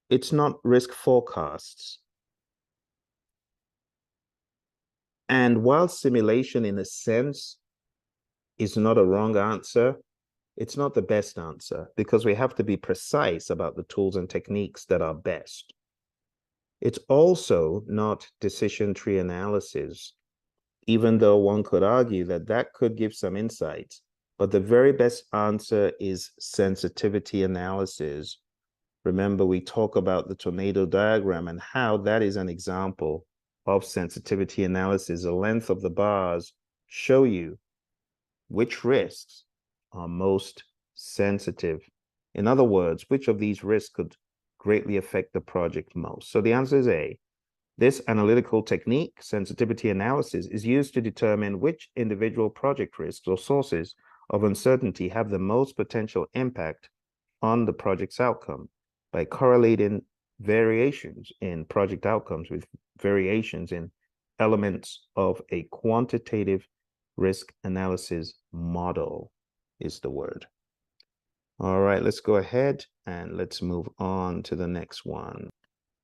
It's not risk forecasts. And while simulation, in a sense, is not a wrong answer, it's not the best answer, because we have to be precise about the tools and techniques that are best. It's also not decision tree analysis, even though one could argue that that could give some insights. But the very best answer is sensitivity analysis. Remember, we talk about the tornado diagram and how that is an example of sensitivity analysis. The length of the bars show you which risks are most sensitive. In other words, which of these risks could greatly affect the project most? So the answer is A. This analytical technique, sensitivity analysis, is used to determine which individual project risks or sources of uncertainty have the most potential impact on the project's outcome by correlating variations in project outcomes with variations in elements of a quantitative risk analysis model is the word. All right, let's go ahead and let's move on to the next one.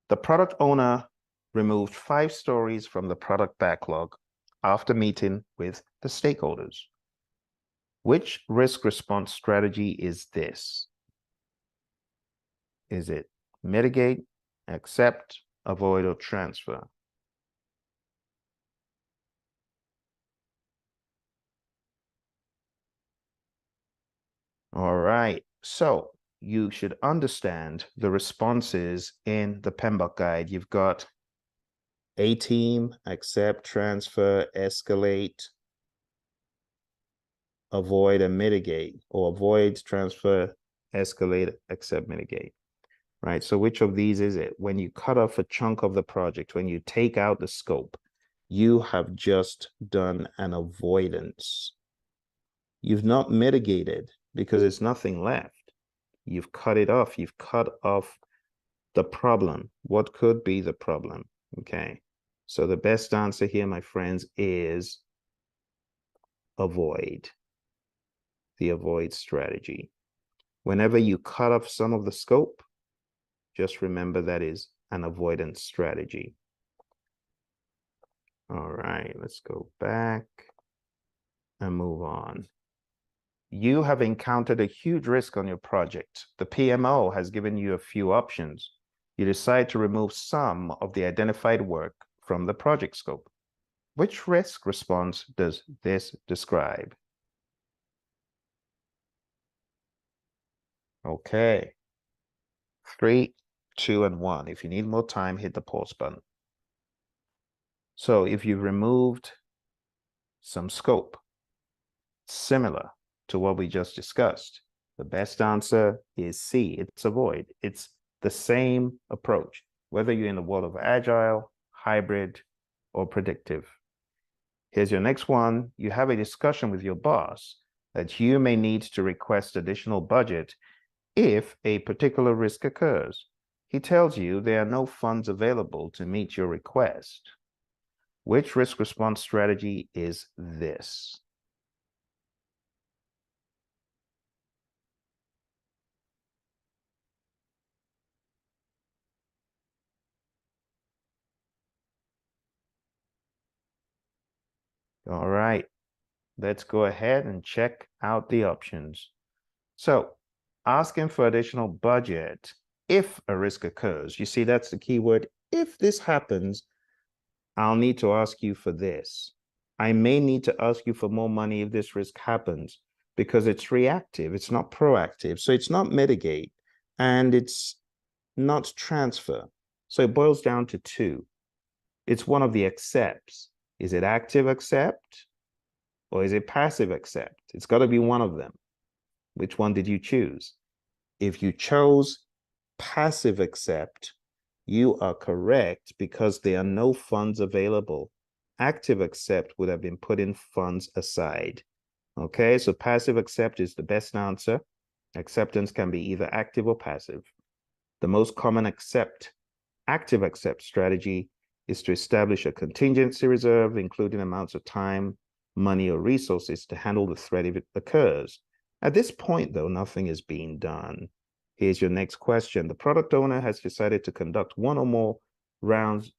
The product owner removed 5 stories from the product backlog. after meeting with the stakeholders. Which risk response strategy is this? Is it mitigate, accept, avoid, or transfer? All right, so you should understand the responses in the PMBOK guide. You've got A team, accept, transfer, escalate, avoid, and mitigate, or avoid, transfer, escalate, accept, mitigate, right? So which of these is it? When you cut off a chunk of the project, when you take out the scope, you have just done an avoidance. You've not mitigated because there's nothing left. You've cut it off. You've cut off the problem. What could be the problem? Okay. So the best answer here, my friends, is avoid. The avoid strategy. Whenever you cut off some of the scope, just remember that is an avoidance strategy. All right, let's go back and move on. You have encountered a huge risk on your project. The PMO has given you a few options. You decide to remove some of the identified work from the project scope. Which risk response does this describe? Okay. 3, 2, and 1. If you need more time, hit the pause button. So if you've removed some scope, similar to what we just discussed, the best answer is C. It's avoid. It's the same approach, whether you're in the world of agile, hybrid, or predictive. Here's your next one. You have a discussion with your boss that you may need to request additional budget if a particular risk occurs. He tells you there are no funds available to meet your request. Which risk response strategy is this? All right, let's go ahead and check out the options. So, asking for additional budget if a risk occurs. You see, that's the key word. If this happens, I'll need to ask you for this. I may need to ask you for more money if this risk happens because it's reactive. It's not proactive. So it's not mitigate and it's not transfer. So it boils down to 2. It's one of the accepts. Is it active accept or is it passive accept? It's got to be one of them. Which one did you choose? If you chose passive accept, you are correct because there are no funds available. Active accept would have been putting funds aside. Okay, so passive accept is the best answer. Acceptance can be either active or passive. The most common active accept strategy is to establish a contingency reserve, including amounts of time, money, or resources to handle the threat if it occurs. At this point, though, nothing is being done. Here's your next question. The product owner has decided to conduct one or more rounds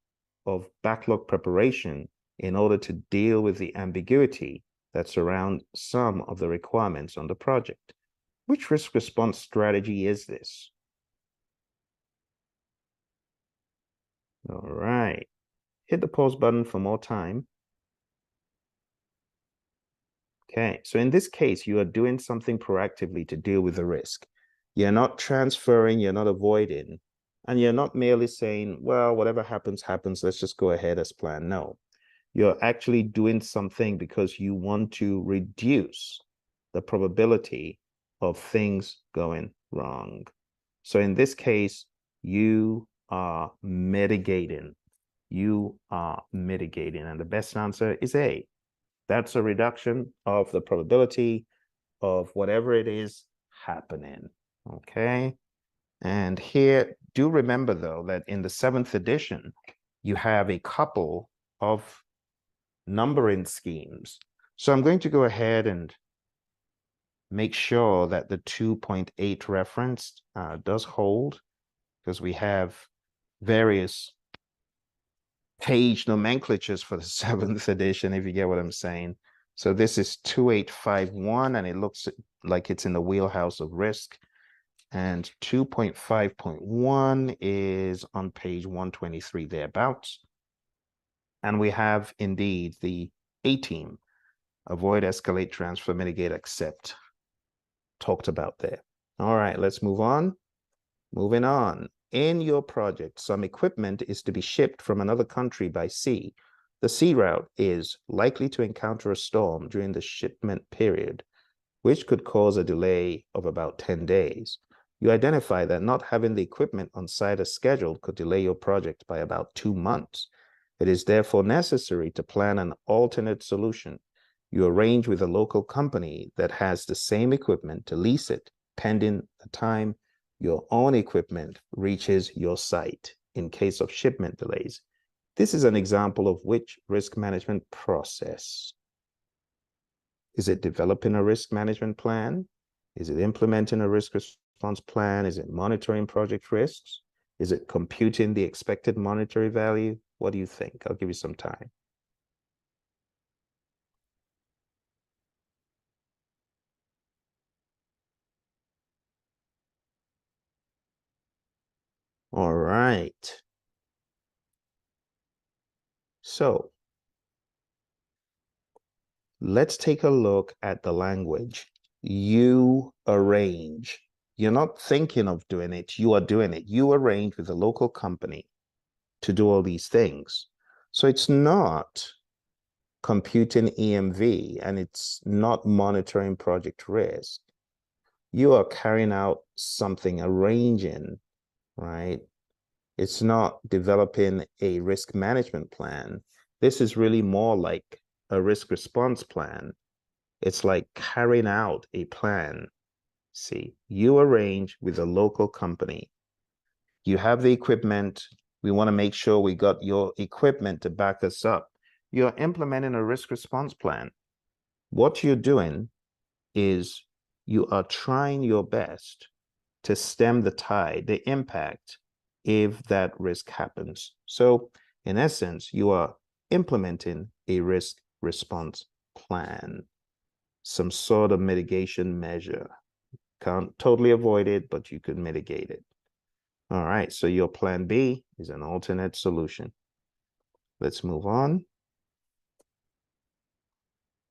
of backlog preparation in order to deal with the ambiguity that surrounds some of the requirements on the project. Which risk response strategy is this? All right. Hit the pause button for more time. Okay, so in this case, you are doing something proactively to deal with the risk. You're not transferring, you're not avoiding, and you're not merely saying, well, whatever happens, happens, let's just go ahead as planned. No, you're actually doing something because you want to reduce the probability of things going wrong. So in this case, you are mitigating. You are mitigating, and the best answer is A. That's a reduction of the probability of whatever it is happening, okay? And here, do remember, though, that in the 7th edition, you have a couple of numbering schemes. So I'm going to go ahead and make sure that the 2.8 reference does hold, because we have various page nomenclatures for the 7th edition, if you get what I'm saying. So this is 2851, and it looks like it's in the wheelhouse of risk. And 2.5.1 is on page 123 thereabouts. And we have indeed the A team, avoid, escalate, transfer, mitigate, accept, talked about there. All right, let's move on. Moving on. In your project, some equipment is to be shipped from another country by sea. The sea route is likely to encounter a storm during the shipment period, which could cause a delay of about 10 days. You identify that not having the equipment on site as scheduled could delay your project by about 2 months. It is therefore necessary to plan an alternate solution. You arrange with a local company that has the same equipment to lease it, pending the time your own equipment reaches your site in case of shipment delays. This is an example of which risk management process? Is it developing a risk management plan? Is it implementing a risk response plan? Is it monitoring project risks? Is it computing the expected monetary value? What do you think? I'll give you some time. All right. So let's take a look at the language. You arrange. You're not thinking of doing it. You are doing it. You arrange with a local company to do all these things. So it's not computing EMV, and it's not monitoring project risk. You are carrying out something, arranging, right? It's not developing a risk management plan. This is really more like a risk response plan. It's like carrying out a plan. See, you arrange with a local company. You have the equipment. We want to make sure we got your equipment to back us up. You're implementing a risk response plan. What you're doing is you are trying your best to stem the tide, the impact, if that risk happens. So in essence, you are implementing a risk response plan, some sort of mitigation measure. Can't totally avoid it, but you could mitigate it. All right, so your plan B is an alternate solution. Let's move on.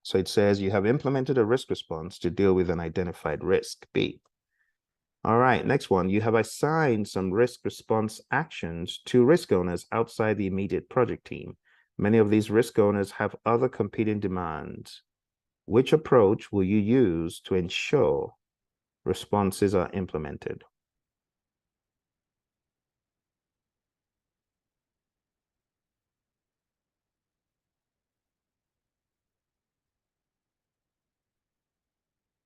So it says you have implemented a risk response to deal with an identified risk, B. All right, next one. You have assigned some risk response actions to risk owners outside the immediate project team. Many of these risk owners have other competing demands. Which approach will you use to ensure responses are implemented?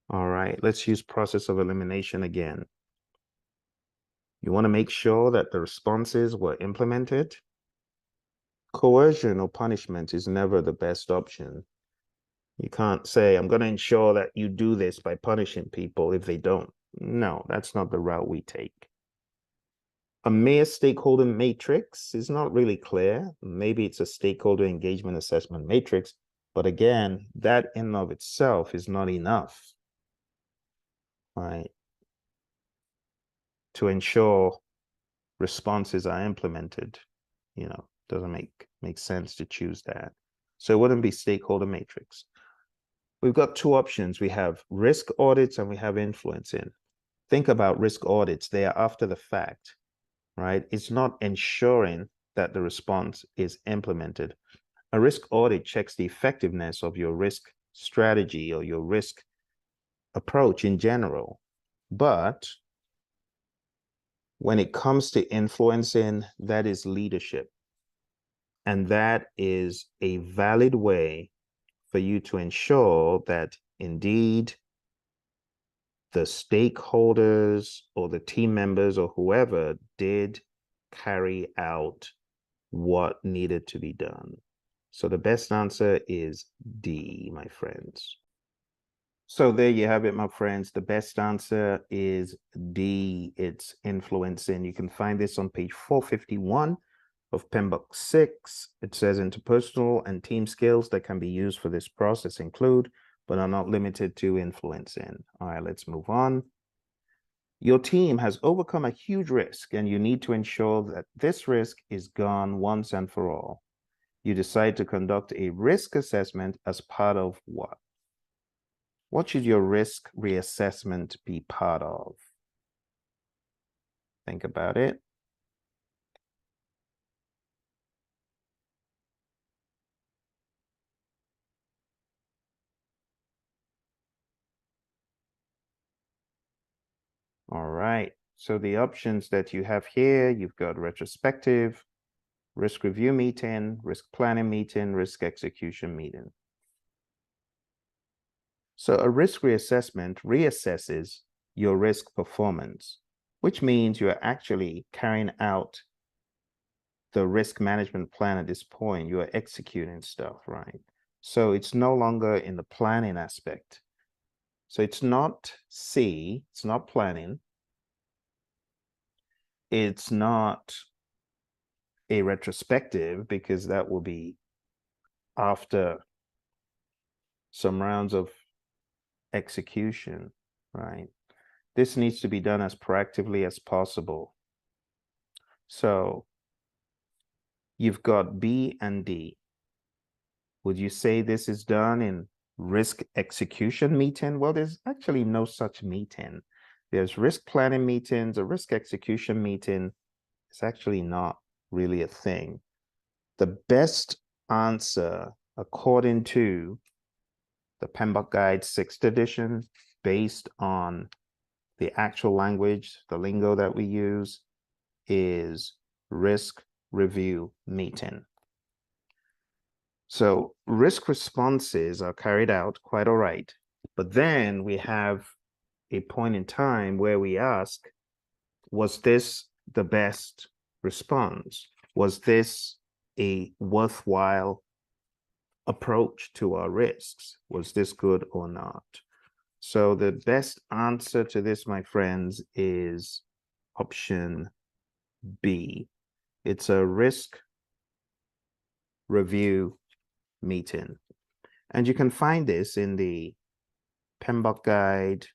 All right, let's use process of elimination again. You want to make sure that the responses were implemented. Coercion or punishment is never the best option. You can't say, I'm going to ensure that you do this by punishing people if they don't. No, that's not the route we take. A mere stakeholder matrix is not really clear. Maybe it's a stakeholder engagement assessment matrix, but again, that in and of itself is not enough, right, to ensure responses are implemented. You know, doesn't make sense to choose that. So it wouldn't be stakeholder matrix. We've got two options. We have risk audits and we have influencing. Think about risk audits. They are after the fact, right? It's not ensuring that the response is implemented. A risk audit checks the effectiveness of your risk strategy or your risk approach in general. But when it comes to influencing, that is leadership. And that is a valid way for you to ensure that indeed the stakeholders or the team members or whoever did carry out what needed to be done. So the best answer is D, my friends. So there you have it, my friends. The best answer is D. It's influencing. You can find this on page 451 of PMBOK 6, it says interpersonal and team skills that can be used for this process include, but are not limited to, influencing. All right, let's move on. Your team has overcome a huge risk, and you need to ensure that this risk is gone once and for all. You decide to conduct a risk assessment as part of what? What should your risk reassessment be part of? Think about it. All right, so the options that you have here, you've got retrospective, risk review meeting, risk planning meeting, risk execution meeting. So a risk reassessment reassesses your risk performance, which means you're actually carrying out the risk management plan at this point. You're executing stuff, right? So it's no longer in the planning aspect. So it's not C, it's not planning. It's not a retrospective, because that will be after some rounds of execution, right? This needs to be done as proactively as possible. So you've got B and D. Would you say this is done in risk execution meeting? Well, there's actually no such meeting. There's risk planning meetings. A risk execution meeting is actually not really a thing. The best answer, according to the PMBOK Guide 6th edition, based on the actual language, the lingo that we use, is risk review meeting. So risk responses are carried out quite all right, but then we have a point in time where we ask, was this the best response? Was this a worthwhile approach to our risks? Was this good or not? So the best answer to this, my friends, is option B. It's a risk review meeting. And you can find this in the PMBOK Guide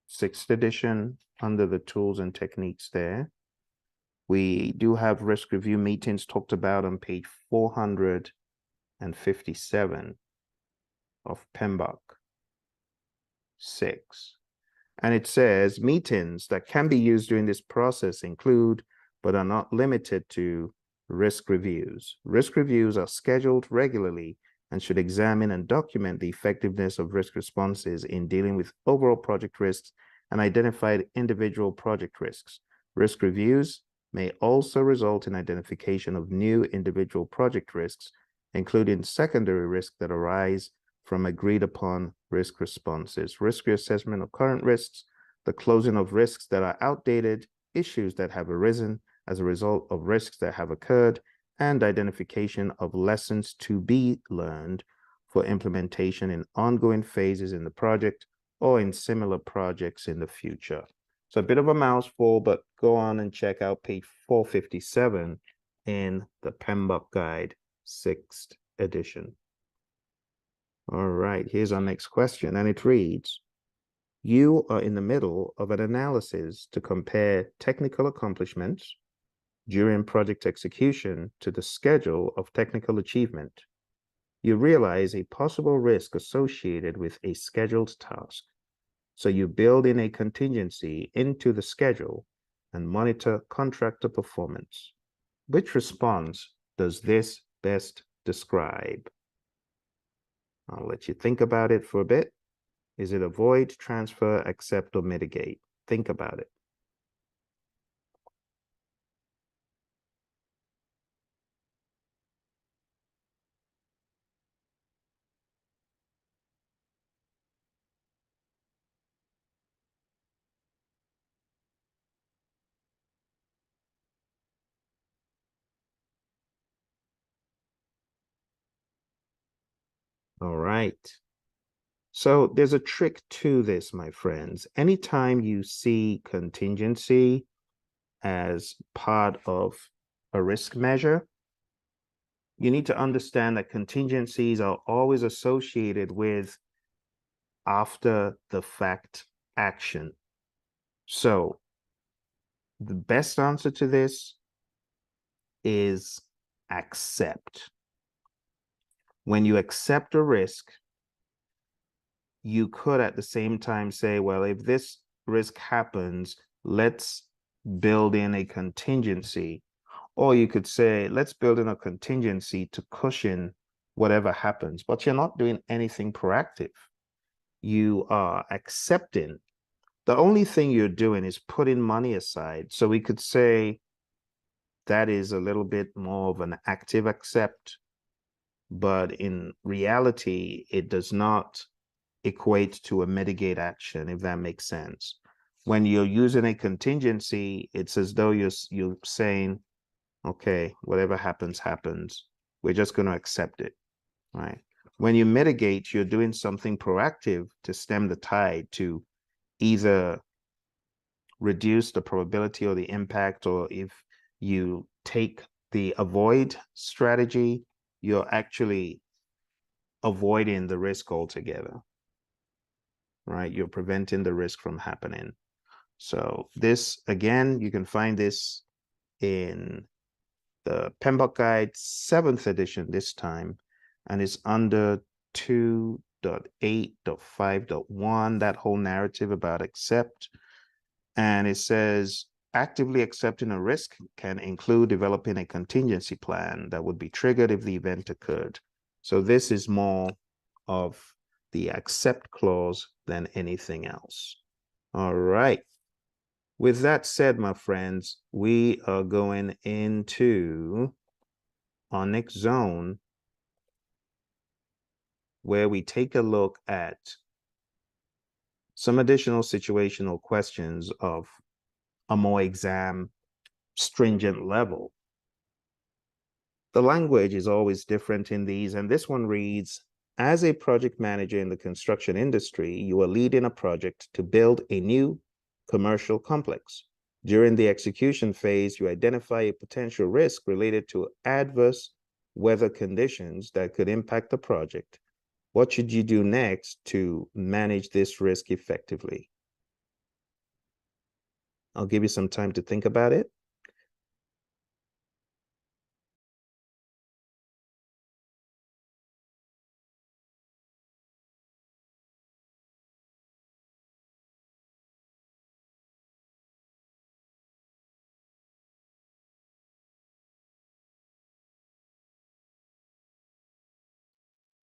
6th edition under the tools and techniques there. We do have risk review meetings talked about on page 457 of PMBOK 6. And it says meetings that can be used during this process include, but are not limited to, risk reviews. Risk reviews are scheduled regularly and should examine and document the effectiveness of risk responses in dealing with overall project risks and identify individual project risks. Risk reviews may also result in identification of new individual project risks, including secondary risks that arise from agreed upon risk responses, risk reassessment of current risks, the closing of risks that are outdated, issues that have arisen as a result of risks that have occurred, and identification of lessons to be learned for implementation in ongoing phases in the project or in similar projects in the future. So a bit of a mouthful, but go on and check out page 457 in the PMBOK Guide 6th edition. All right, here's our next question, and it reads, you are in the middle of an analysis to compare technical accomplishments during project execution to the schedule of technical achievement. You realize a possible risk associated with a scheduled task. So you build in a contingency into the schedule and monitor contractor performance. Which response does this best describe? I'll let you think about it for a bit. Is it avoid, transfer, accept, or mitigate? Think about it. All right. So there's a trick to this, my friends. Anytime you see contingency as part of a risk measure, you need to understand that contingencies are always associated with after the fact action. So the best answer to this is accept. When you accept a risk, you could at the same time say, well, if this risk happens, let's build in a contingency. Or you could say, let's build in a contingency to cushion whatever happens, but you're not doing anything proactive. You are accepting. The only thing you're doing is putting money aside. So we could say that is a little bit more of an active accept, but in reality, it does not equate to a mitigate action, if that makes sense. When you're using a contingency, it's as though you're saying, okay, whatever happens, happens. We're just going to accept it, right? When you mitigate, you're doing something proactive to stem the tide, to either reduce the probability or the impact, or if you take the avoid strategy, you're actually avoiding the risk altogether, right? You're preventing the risk from happening. So this, again, you can find this in the PMBOK Guide 7th edition this time, and it's under 2.8.5.1, that whole narrative about accept. And it says, actively accepting a risk can include developing a contingency plan that would be triggered if the event occurred. So this is more of the accept clause than anything else. All right. With that said, my friends, we are going into our next zone where we take a look at some additional situational questions of a more exam stringent level. The language is always different in these, and this one reads, as a project manager in the construction industry, you are leading a project to build a new commercial complex. During the execution phase, you identify a potential risk related to adverse weather conditions that could impact the project. What should you do next to manage this risk effectively? I'll give you some time to think about it.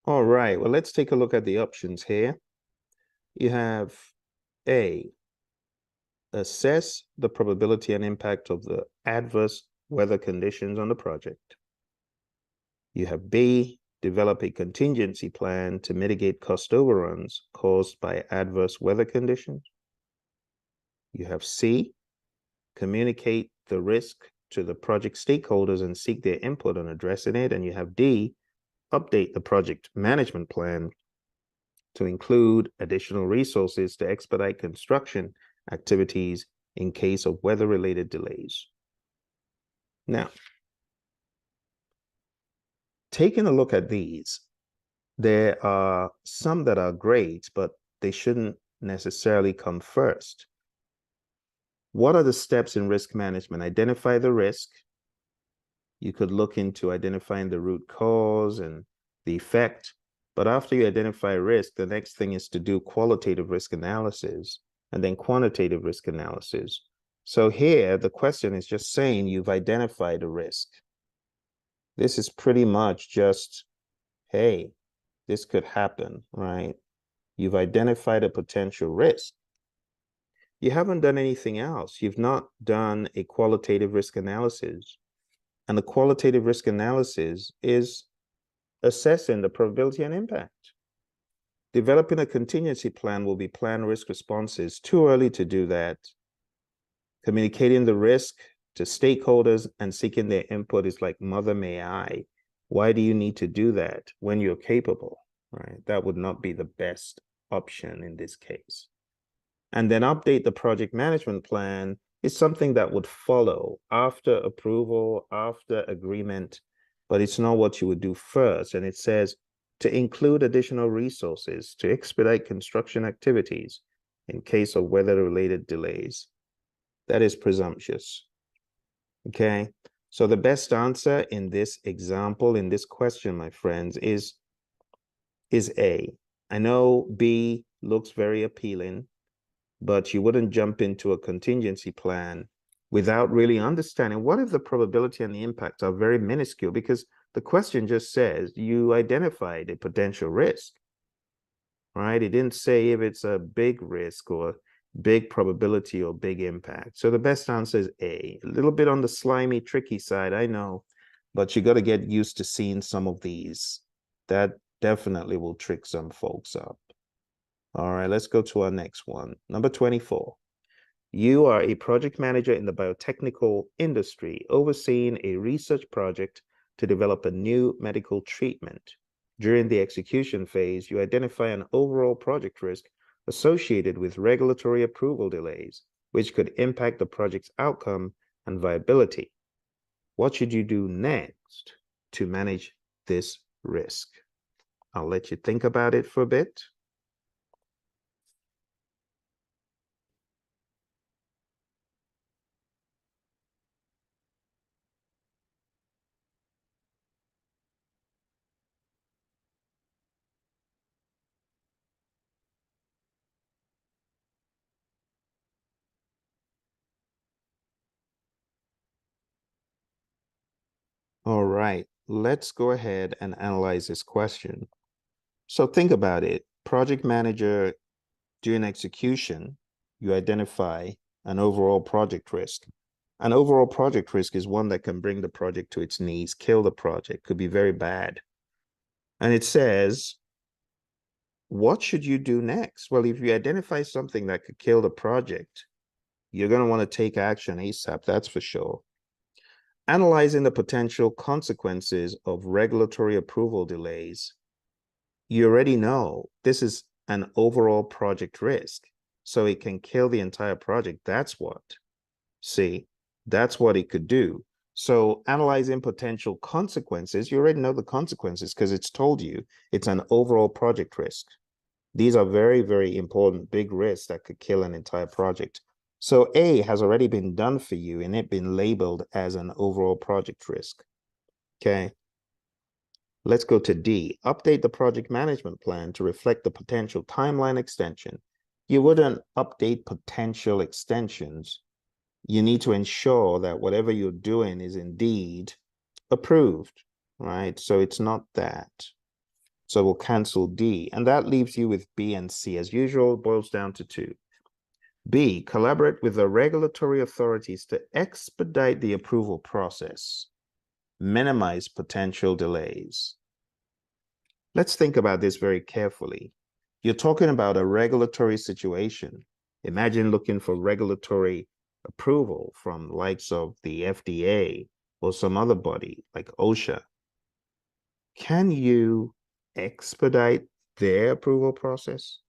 All right, well, let's take a look at the options here. You have A, assess the probability and impact of the adverse weather conditions on the project. You have B, develop a contingency plan to mitigate cost overruns caused by adverse weather conditions. You have C, communicate the risk to the project stakeholders and seek their input on addressing it. And you have D, update the project management plan to include additional resources to expedite construction activities in case of weather-related delays. Now, taking a look at these, there are some that are great, but they shouldn't necessarily come first. What are the steps in risk management? Identify the risk. You could look into identifying the root cause and the effect. But after you identify risk, the next thing is to do qualitative risk analysis and then quantitative risk analysis. So here, the question is just saying you've identified a risk. This is pretty much just, hey, this could happen, right? You've identified a potential risk. You haven't done anything else. You've not done a qualitative risk analysis. And the qualitative risk analysis is assessing the probability and impact. Developing a contingency plan will be planned risk responses. Too early to do that. Communicating the risk to stakeholders and seeking their input is like, mother may I. Why do you need to do that when you're capable, right? That would not be the best option in this case. And then update the project management plan It's something that would follow after approval, after agreement, but it's not what you would do first. And it says to include additional resources to expedite construction activities in case of weather-related delays. That is presumptuous. Okay, so the best answer in this example, in this question, my friends, is A. I know B looks very appealing, but you wouldn't jump into a contingency plan without really understanding what if the probability and the impact are very minuscule, because the question just says you identified a potential risk, right? It didn't say if it's a big risk or big probability or big impact. So the best answer is A. A little bit on the slimy, tricky side, I know, but you got to get used to seeing some of these. That definitely will trick some folks up. All right, let's go to our next one. Number 24. You are a project manager in the biotechnical industry, overseeing a research project to develop a new medical treatment. During the execution phase, you identify an overall project risk associated with regulatory approval delays, which could impact the project's outcome and viability. What should you do next to manage this risk? I'll let you think about it for a bit. All right, let's go ahead and analyze this question. So think about it. Project manager, during execution, you identify an overall project risk. An overall project risk is one that can bring the project to its knees, kill the project, could be very bad. And it says, what should you do next? Well, if you identify something that could kill the project, you're going to want to take action ASAP, that's for sure. Analyzing the potential consequences of regulatory approval delays. You already know this is an overall project risk, so it can kill the entire project. That's what. See, that's what it could do. So analyzing potential consequences, you already know the consequences because it's told you it's an overall project risk. These are very, very important big risks that could kill an entire project. So A has already been done for you and it been labeled as an overall project risk. Okay. Let's go to D. Update the project management plan to reflect the potential timeline extension. You wouldn't update potential extensions. You need to ensure that whatever you're doing is indeed approved, right? So it's not that. So we'll cancel D. And that leaves you with B and C. As usual, boils down to 2. B, collaborate with the regulatory authorities to expedite the approval process. Minimize potential delays. Let's think about this very carefully. You're talking about a regulatory situation. Imagine looking for regulatory approval from the likes of the FDA or some other body like OSHA. Can you expedite their approval process?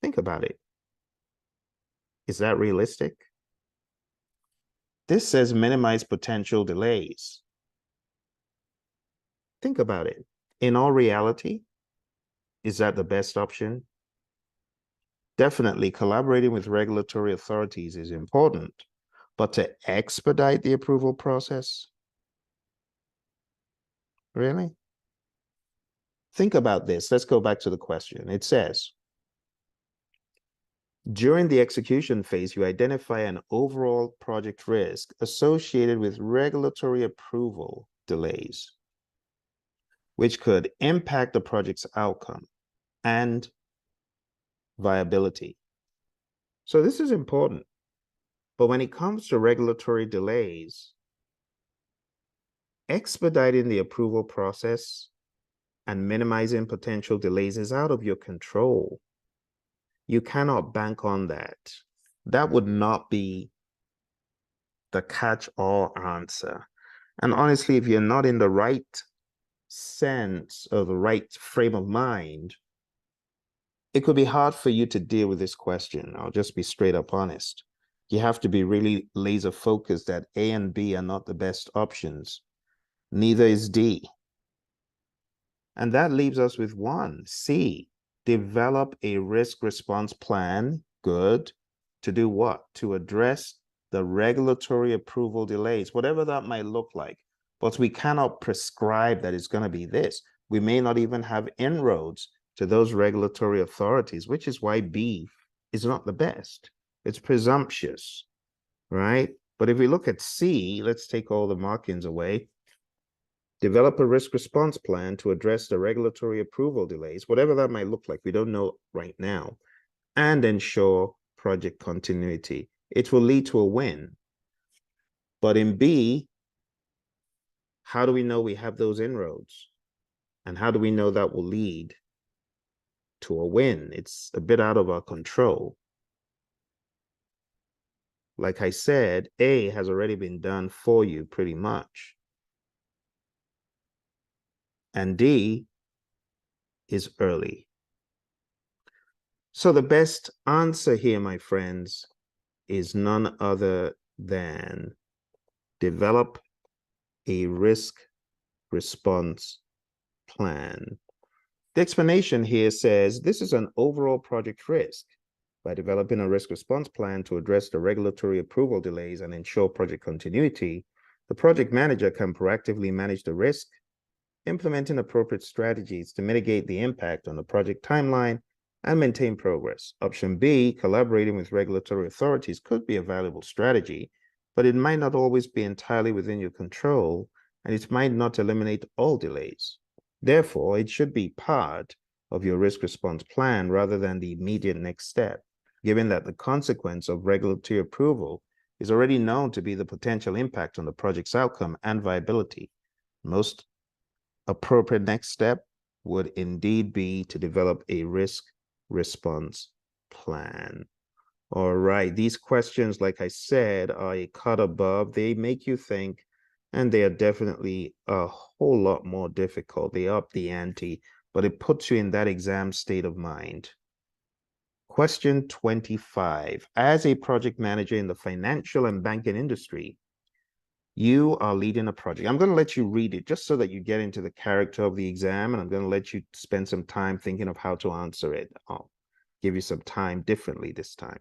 Think about it. Is that realistic? This says minimize potential delays. Think about it. In all reality, is that the best option? Definitely collaborating with regulatory authorities is important, but to expedite the approval process? Really? Think about this. Let's go back to the question. It says, during the execution phase, you identify an overall project risk associated with regulatory approval delays, which could impact the project's outcome and viability. So this is important. But when it comes to regulatory delays, expediting the approval process and minimizing potential delays is out of your control. You cannot bank on that. That would not be the catch-all answer. And honestly, if you're not in the right sense or the right frame of mind, it could be hard for you to deal with this question. I'll just be straight up honest. You have to be really laser focused that A and B are not the best options. Neither is D. And that leaves us with one, C. Develop a risk response plan. Good. To do what? To address the regulatory approval delays, whatever that might look like. But we cannot prescribe that it's going to be this. We may not even have inroads to those regulatory authorities, which is why B is not the best. It's presumptuous, right? But if we look at C, let's take all the markings away. Develop a risk response plan to address the regulatory approval delays, whatever that might look like. We don't know right now, and ensure project continuity. It will lead to a win. But in B, how do we know we have those inroads? And how do we know that will lead to a win? It's a bit out of our control. Like I said, A has already been done for you pretty much. And D is early. So the best answer here, my friends, is none other than develop a risk response plan. The explanation here says this is an overall project risk. By developing a risk response plan to address the regulatory approval delays and ensure project continuity, the project manager can proactively manage the risk, implementing appropriate strategies to mitigate the impact on the project timeline and maintain progress. Option B, collaborating with regulatory authorities, could be a valuable strategy, but it might not always be entirely within your control, and it might not eliminate all delays. Therefore, it should be part of your risk response plan rather than the immediate next step, given that the consequence of regulatory approval is already known to be the potential impact on the project's outcome and viability. Most appropriate next step would indeed be to develop a risk response plan. All right, these questions, like I said, are a cut above. They make you think, and they are definitely a whole lot more difficult. They up the ante, but it puts you in that exam state of mind. Question 25. As a project manager in the financial and banking industry, you are leading a project. I'm going to let you read it just so that you get into the character of the exam, and I'm going to let you spend some time thinking of how to answer it. I'll give you some time differently this time.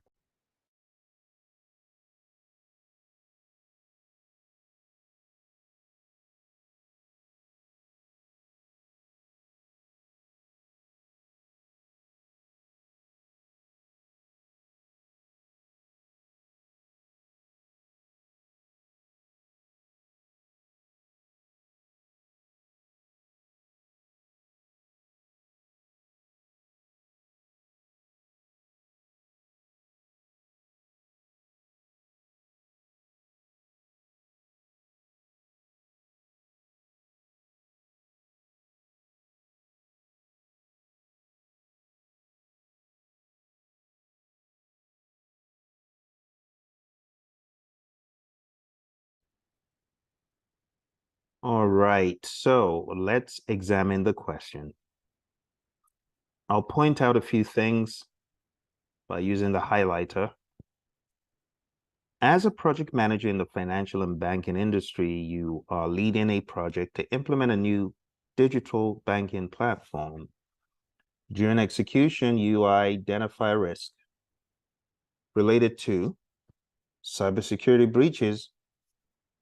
All right, so let's examine the question. I'll point out a few things by using the highlighter. As a project manager in the financial and banking industry, you are leading a project to implement a new digital banking platform. During execution, you identify risk related to cybersecurity breaches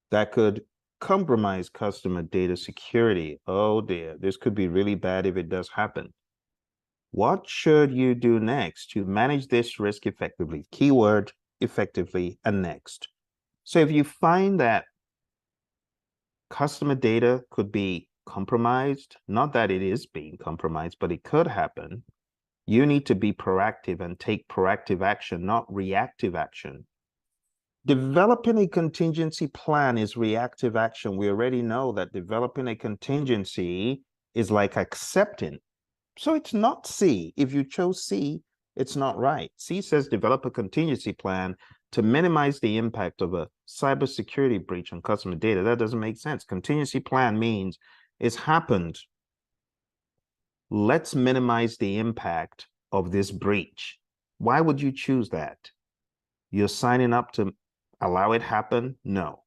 that could compromise customer data security. Oh dear, this could be really bad if it does happen. What should you do next to manage this risk effectively? Keyword, effectively, and next. So if you find that customer data could be compromised, not that it is being compromised, but it could happen, you need to be proactive and take proactive action, not reactive action. Developing a contingency plan is reactive action. We already know that developing a contingency is like accepting. So it's not C. If you chose C, it's not right. C says develop a contingency plan to minimize the impact of a cybersecurity breach on customer data. That doesn't make sense. Contingency plan means it's happened. Let's minimize the impact of this breach. Why would you choose that? You're signing up to allow it happen? No.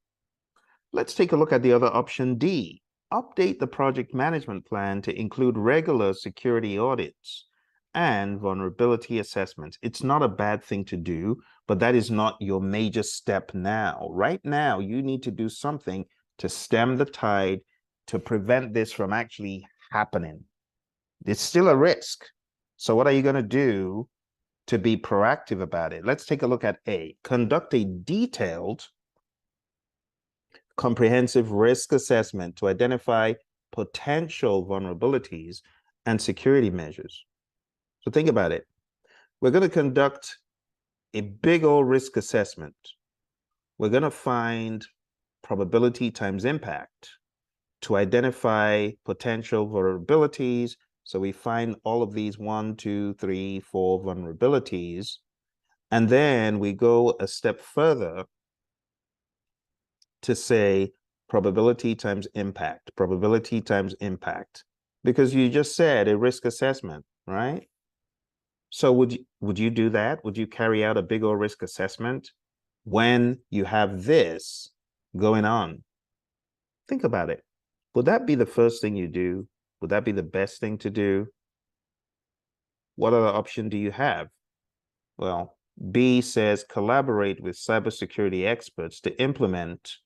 Let's take a look at the other option D. Update the project management plan to include regular security audits and vulnerability assessments. It's not a bad thing to do, but that is not your major step now. Right now, you need to do something to stem the tide to prevent this from actually happening. It's still a risk. So what are you going to do to be proactive about it? Let's take a look at A. Conduct a detailed, comprehensive risk assessment to identify potential vulnerabilities and security measures. So think about it. We're going to conduct a big old risk assessment. We're going to find probability times impact to identify potential vulnerabilities. So we find all of these 1, 2, 3, 4 vulnerabilities. And then we go a step further to say probability times impact, because you just said a risk assessment, right? So would you do that? Would you carry out a big old risk assessment when you have this going on? Think about it. Would that be the first thing you do? Would that be the best thing to do? What other option do you have? Well, B says collaborate with cybersecurity experts to implement.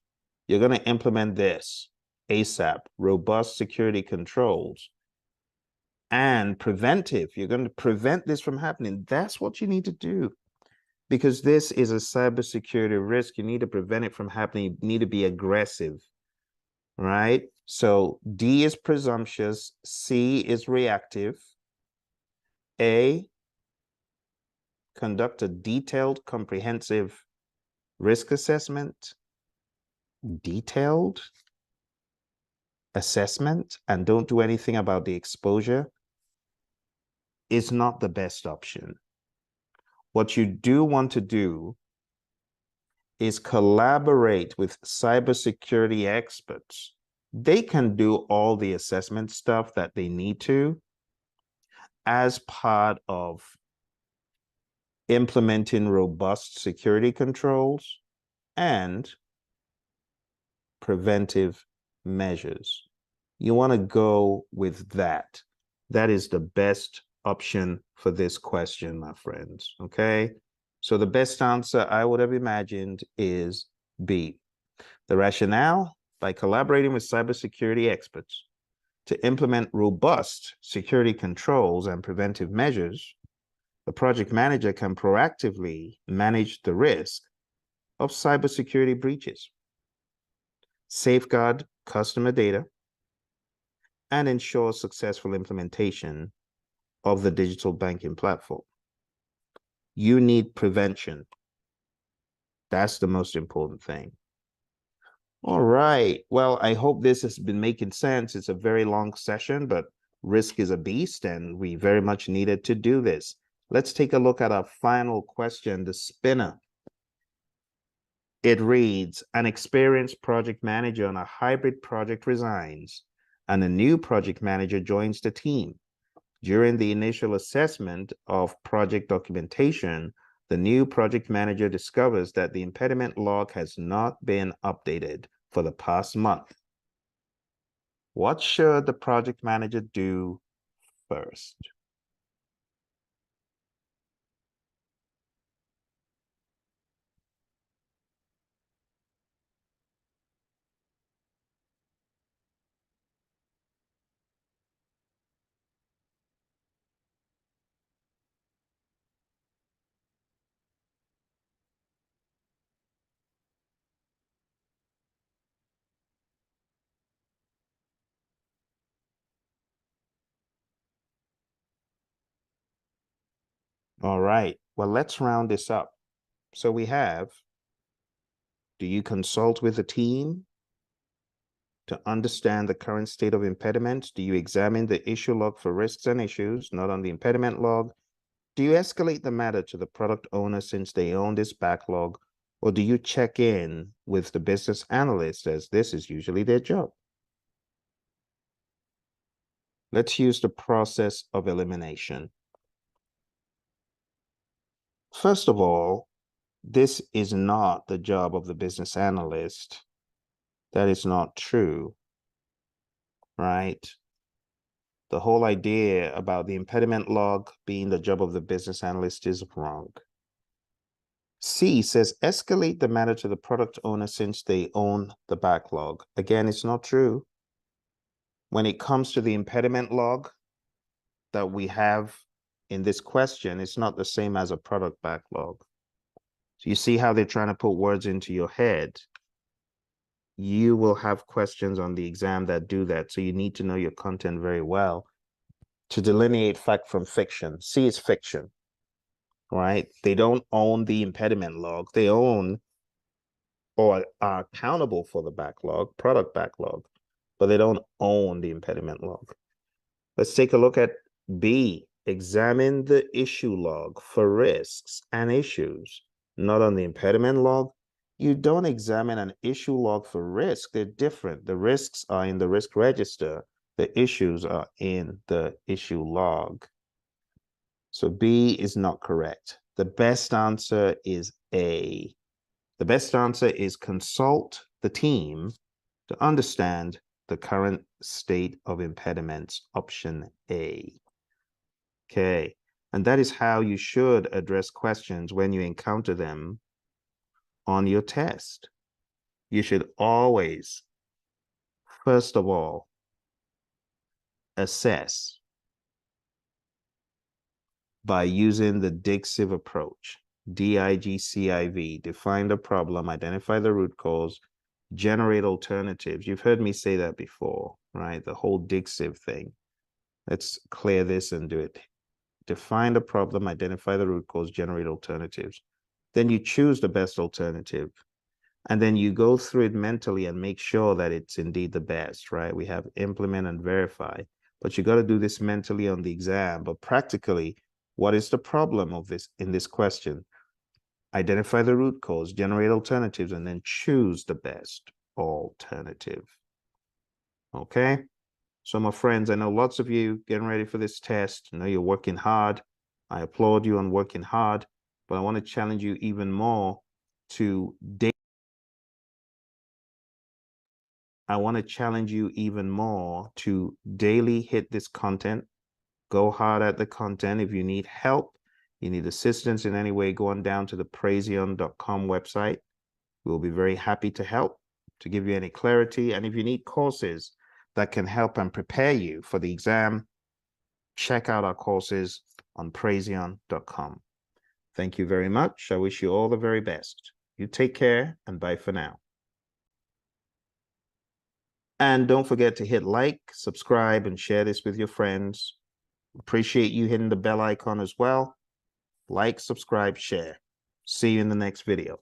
You're going to implement this ASAP, robust security controls and preventive. You're going to prevent this from happening. That's what you need to do, because this is a cybersecurity risk. You need to prevent it from happening. You need to be aggressive, right? So D is presumptuous, C is reactive. A, conduct a detailed, comprehensive risk assessment. Detailed assessment and don't do anything about the exposure is not the best option. What you do want to do is collaborate with cybersecurity experts. They can do all the assessment stuff that they need to as part of implementing robust security controls and preventive measures. You want to go with that. That is the best option for this question, my friends, okay? So the best answer I would have imagined is B. The rationale: by collaborating with cybersecurity experts to implement robust security controls and preventive measures, the project manager can proactively manage the risk of cybersecurity breaches, safeguard customer data, and ensure successful implementation of the digital banking platform. You need prevention. That's the most important thing. All right. Well, I hope this has been making sense. It's a very long session, but risk is a beast, and we very much needed to do this. Let's take a look at our final question, the spinner. It reads, an experienced project manager on a hybrid project resigns, and a new project manager joins the team. During the initial assessment of project documentation, the new project manager discovers that the impediment log has not been updated for the past month. What should the project manager do first? All right, well, let's round this up. So we have, do you consult with the team to understand the current state of impediments? Do you examine the issue log for risks and issues, not on the impediment log? Do you escalate the matter to the product owner since they own this backlog? Or do you check in with the business analyst, as this is usually their job? Let's use the process of elimination. First of all, this is not the job of the business analyst. That is not true, right? The whole idea about the impediment log being the job of the business analyst is wrong. C says escalate the matter to the product owner since they own the backlog. Again, it's not true. When it comes to the impediment log that we have in this question, it's not the same as a product backlog. So you see how they're trying to put words into your head. You will have questions on the exam that do that. So you need to know your content very well to delineate fact from fiction. C is fiction, right? They don't own the impediment log. They own or are accountable for the backlog, product backlog, but they don't own the impediment log. Let's take a look at B. Examine the issue log for risks and issues, not on the impediment log. You don't examine an issue log for risk. They're different. The risks are in the risk register. The issues are in the issue log. So B is not correct. The best answer is A. The best answer is consult the team to understand the current state of impediments, option A. Okay, and that is how you should address questions when you encounter them on your test. You should always, first of all, assess by using the DIGCIV approach. DIGCIV, define the problem, identify the root cause, generate alternatives. You've heard me say that before, right? The whole DIGCIV thing. Let's clear this and do it. Define the problem, identify the root cause, generate alternatives. Then you choose the best alternative. And then you go through it mentally and make sure that it's indeed the best, right? We have implement and verify, but you got to do this mentally on the exam. But practically, what is the problem of this in this question? Identify the root cause, generate alternatives, and then choose the best alternative. Okay? So my friends, I know lots of you getting ready for this test. I know you're working hard. I applaud you on working hard, but I want to challenge you even more to daily hit this content. Go hard at the content. If you need help, you need assistance in any way, go on down to the praision.com website. We'll be very happy to help, to give you any clarity. And if you need courses that can help and prepare you for the exam, check out our courses on praision.com. Thank you very much. I wish you all the very best. You take care and bye for now. And don't forget to hit like, subscribe, and share this with your friends. Appreciate you hitting the bell icon as well. Like, subscribe, share. See you in the next video.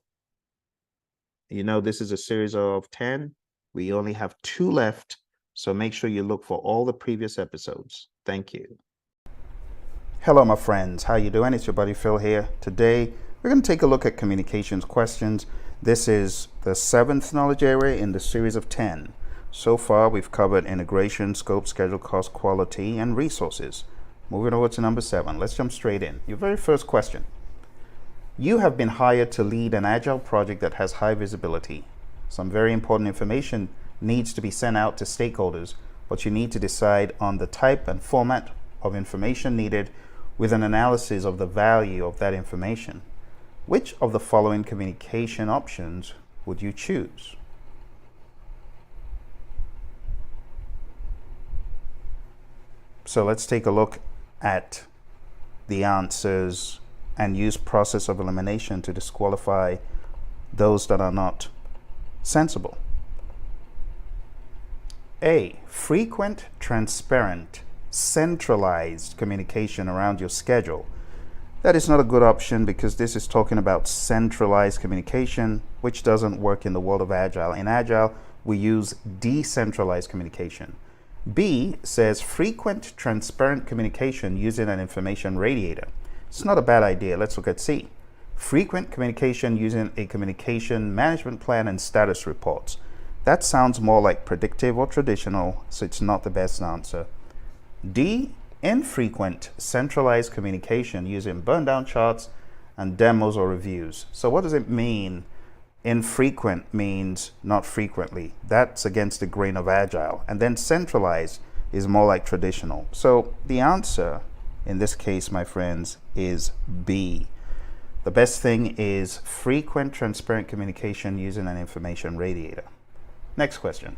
You know, this is a series of 10. We only have 2 left, so make sure you look for all the previous episodes. Thank you. Hello, my friends. How you doing? It's your buddy Phil here. Today, we're going to take a look at communications questions. This is the 7th knowledge area in the series of 10. So far, we've covered integration, scope, schedule, cost, quality, and resources. Moving over to number 7, let's jump straight in. Your very first question. You have been hired to lead an agile project that has high visibility. Some very important information needs to be sent out to stakeholders, but you need to decide on the type and format of information needed with an analysis of the value of that information. Which of the following communication options would you choose? So let's take a look at the answers and use process of elimination to disqualify those that are not sensible. A, frequent, transparent, centralized communication around your schedule. That is not a good option because this is talking about centralized communication, which doesn't work in the world of Agile. In Agile, we use decentralized communication. B says frequent, transparent communication using an information radiator. It's not a bad idea. Let's look at C. Frequent communication using a communication management plan and status reports. That sounds more like predictive or traditional, so it's not the best answer. D, infrequent, centralized communication using burn down charts and demos or reviews. So what does it mean? Infrequent means not frequently. That's against the grain of agile. And then centralized is more like traditional. So the answer in this case, my friends, is B. The best thing is frequent, transparent communication using an information radiator. Next question.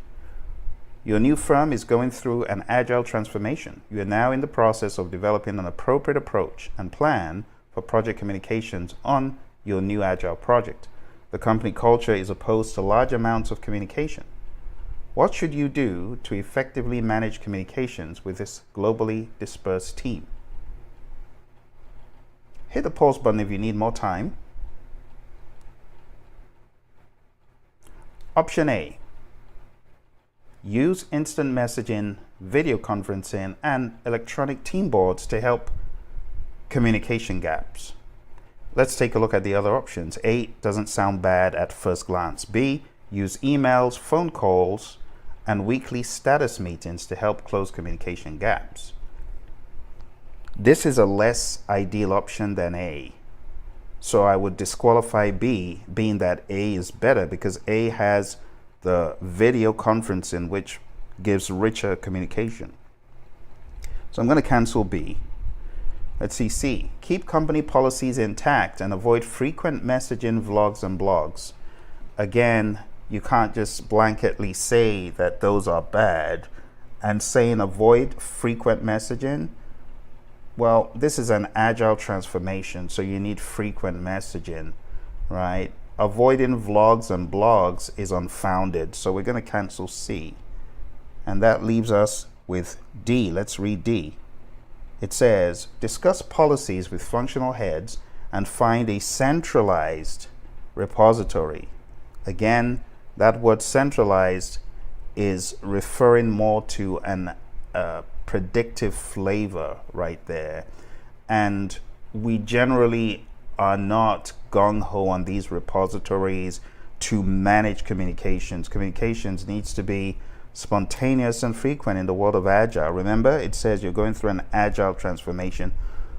Your new firm is going through an agile transformation. You are now in the process of developing an appropriate approach and plan for project communications on your new agile project. The company culture is opposed to large amounts of communication. What should you do to effectively manage communications with this globally dispersed team? Hit the pause button if you need more time. Option A. Use instant messaging, video conferencing, and electronic team boards to help communication gaps. Let's take a look at the other options. A doesn't sound bad at first glance. B, use emails, phone calls, and weekly status meetings to help close communication gaps. This is a less ideal option than A. So I would disqualify B, being that A is better because A has the video conferencing, which gives richer communication. So I'm going to cancel B. Let's see C. Keep company policies intact and avoid frequent messaging, vlogs, and blogs. Again, you can't just blanketly say that those are bad and saying avoid frequent messaging. Well, this is an agile transformation, so you need frequent messaging, right? Avoiding vlogs and blogs is unfounded, so we're going to cancel C. And that leaves us with D. Let's read D. It says, discuss policies with functional heads and find a centralized repository. Again, that word centralized is referring more to an predictive flavor right there. And we generally are not gung-ho on these repositories to manage communications. Communications needs to be spontaneous and frequent in the world of agile. Remember, it says you're going through an agile transformation.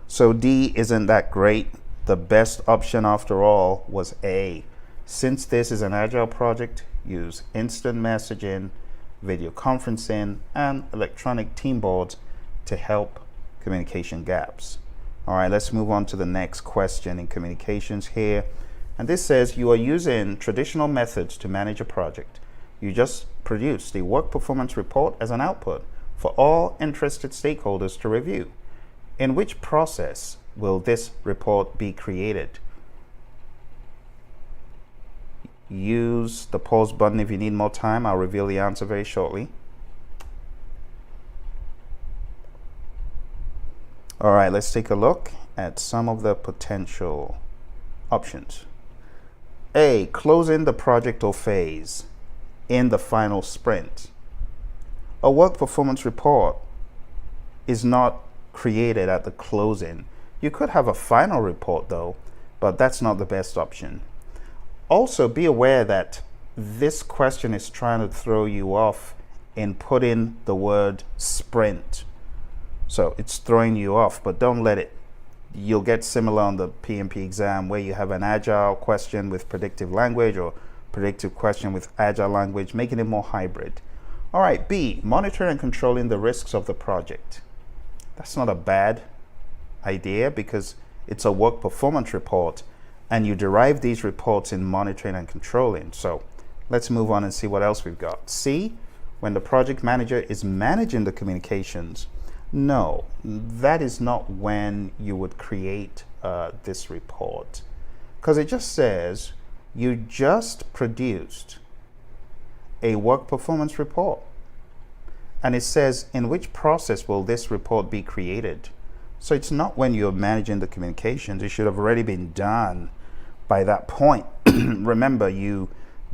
So D isn't that great. The best option after all was A. Since this is an agile project, use instant messaging, video conferencing, and electronic team boards to help communication gaps. All right, let's move on to the next question in communications here. And this says you are using traditional methods to manage a project. You just produced a work performance report as an output for all interested stakeholders to review. In which process will this report be created? Use the pause button if you need more time. I'll reveal the answer very shortly. All right, let's take a look at some of the potential options. A, closing the project or phase in the final sprint. A work performance report is not created at the closing. You could have a final report though, but that's not the best option. Also, be aware that this question is trying to throw you off in putting the word sprint. So it's throwing you off, but don't let it. You'll get similar on the PMP exam where you have an agile question with predictive language or predictive question with agile language, making it more hybrid. All right, B, monitoring and controlling the risks of the project. That's not a bad idea because it's a work performance report and you derive these reports in monitoring and controlling. So let's move on and see what else we've got. C, when the project manager is managing the communications. No, that is not when you would create this report, because it just says you just produced a work performance report. And it says, in which process will this report be created? So it's not when you're managing the communications. It should have already been done by that point. Remember, you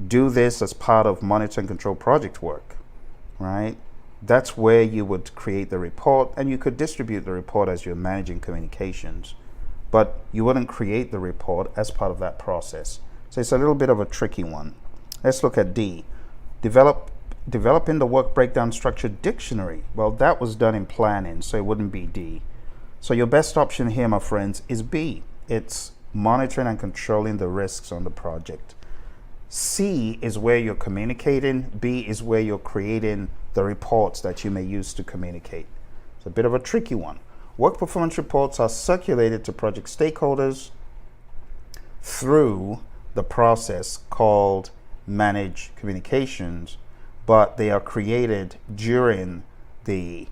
do this as part of monitor and control project work, right? That's where you would create the report, and you could distribute the report as you're managing communications, but you wouldn't create the report as part of that process. So it's a little bit of a tricky one. Let's look at D. Developing the work breakdown structure dictionary. Well, that was done in planning, so it wouldn't be D. So your best option here, my friends, is B. It's monitoring and controlling the risks on the project. C is where you're communicating. B is where you're creating the reports that you may use to communicate. It's a bit of a tricky one. Work performance reports are circulated to project stakeholders through the process called managed communications, but they are created during the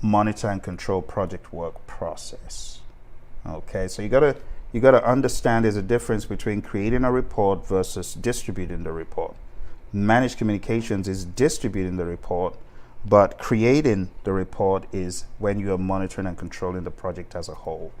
monitor and control project work process. Okay, so you gotta understand there's a difference between creating a report versus distributing the report. Managed communications is distributing the report, but creating the report is when you are monitoring and controlling the project as a whole.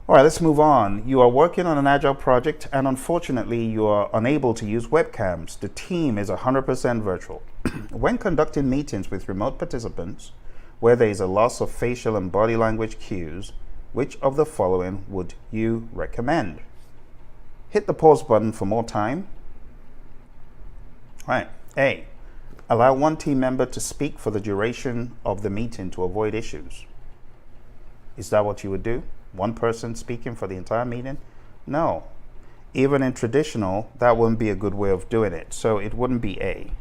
All right, let's move on. You are working on an agile project, and unfortunately, you are unable to use webcams. The team is 100% virtual. When conducting meetings with remote participants, where there is a loss of facial and body language cues, which of the following would you recommend? Hit the pause button for more time. All right. A, allow one team member to speak for the duration of the meeting to avoid issues. Is that what you would do? One person speaking for the entire meeting? No. Even in traditional, that wouldn't be a good way of doing it. So it wouldn't be A,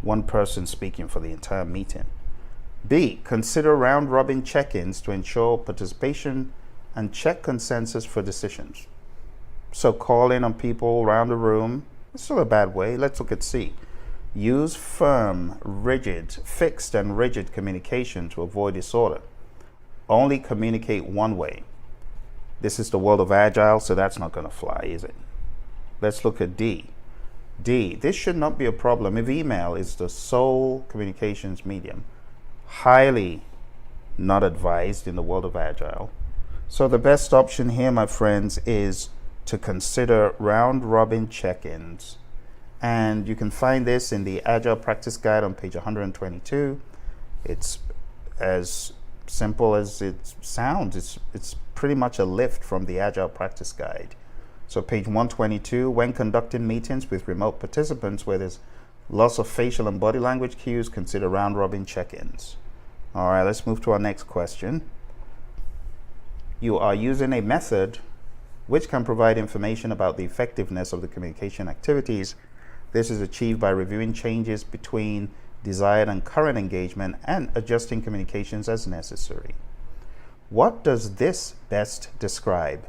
one person speaking for the entire meeting. B, consider round-robin check-ins to ensure participation and check consensus for decisions. So calling on people around the room is still a bad way. Let's look at C. Use firm, rigid, fixed and rigid communication to avoid disorder. Only communicate one way. This is the world of agile, so that's not going to fly, is it? Let's look at D. D, this should not be a problem if email is the sole communications medium. Highly not advised in the world of agile. So the best option here, my friends, is to consider round-robin check-ins. And you can find this in the Agile Practice Guide on page 122. It's as simple as it sounds. It's pretty much a lift from the Agile Practice Guide. So page 122, when conducting meetings with remote participants where there's loss of facial and body language cues, consider round-robin check-ins. All right, let's move to our next question. You are using a method which can provide information about the effectiveness of the communication activities. This is achieved by reviewing changes between desired and current engagement and adjusting communications as necessary. What does this best describe?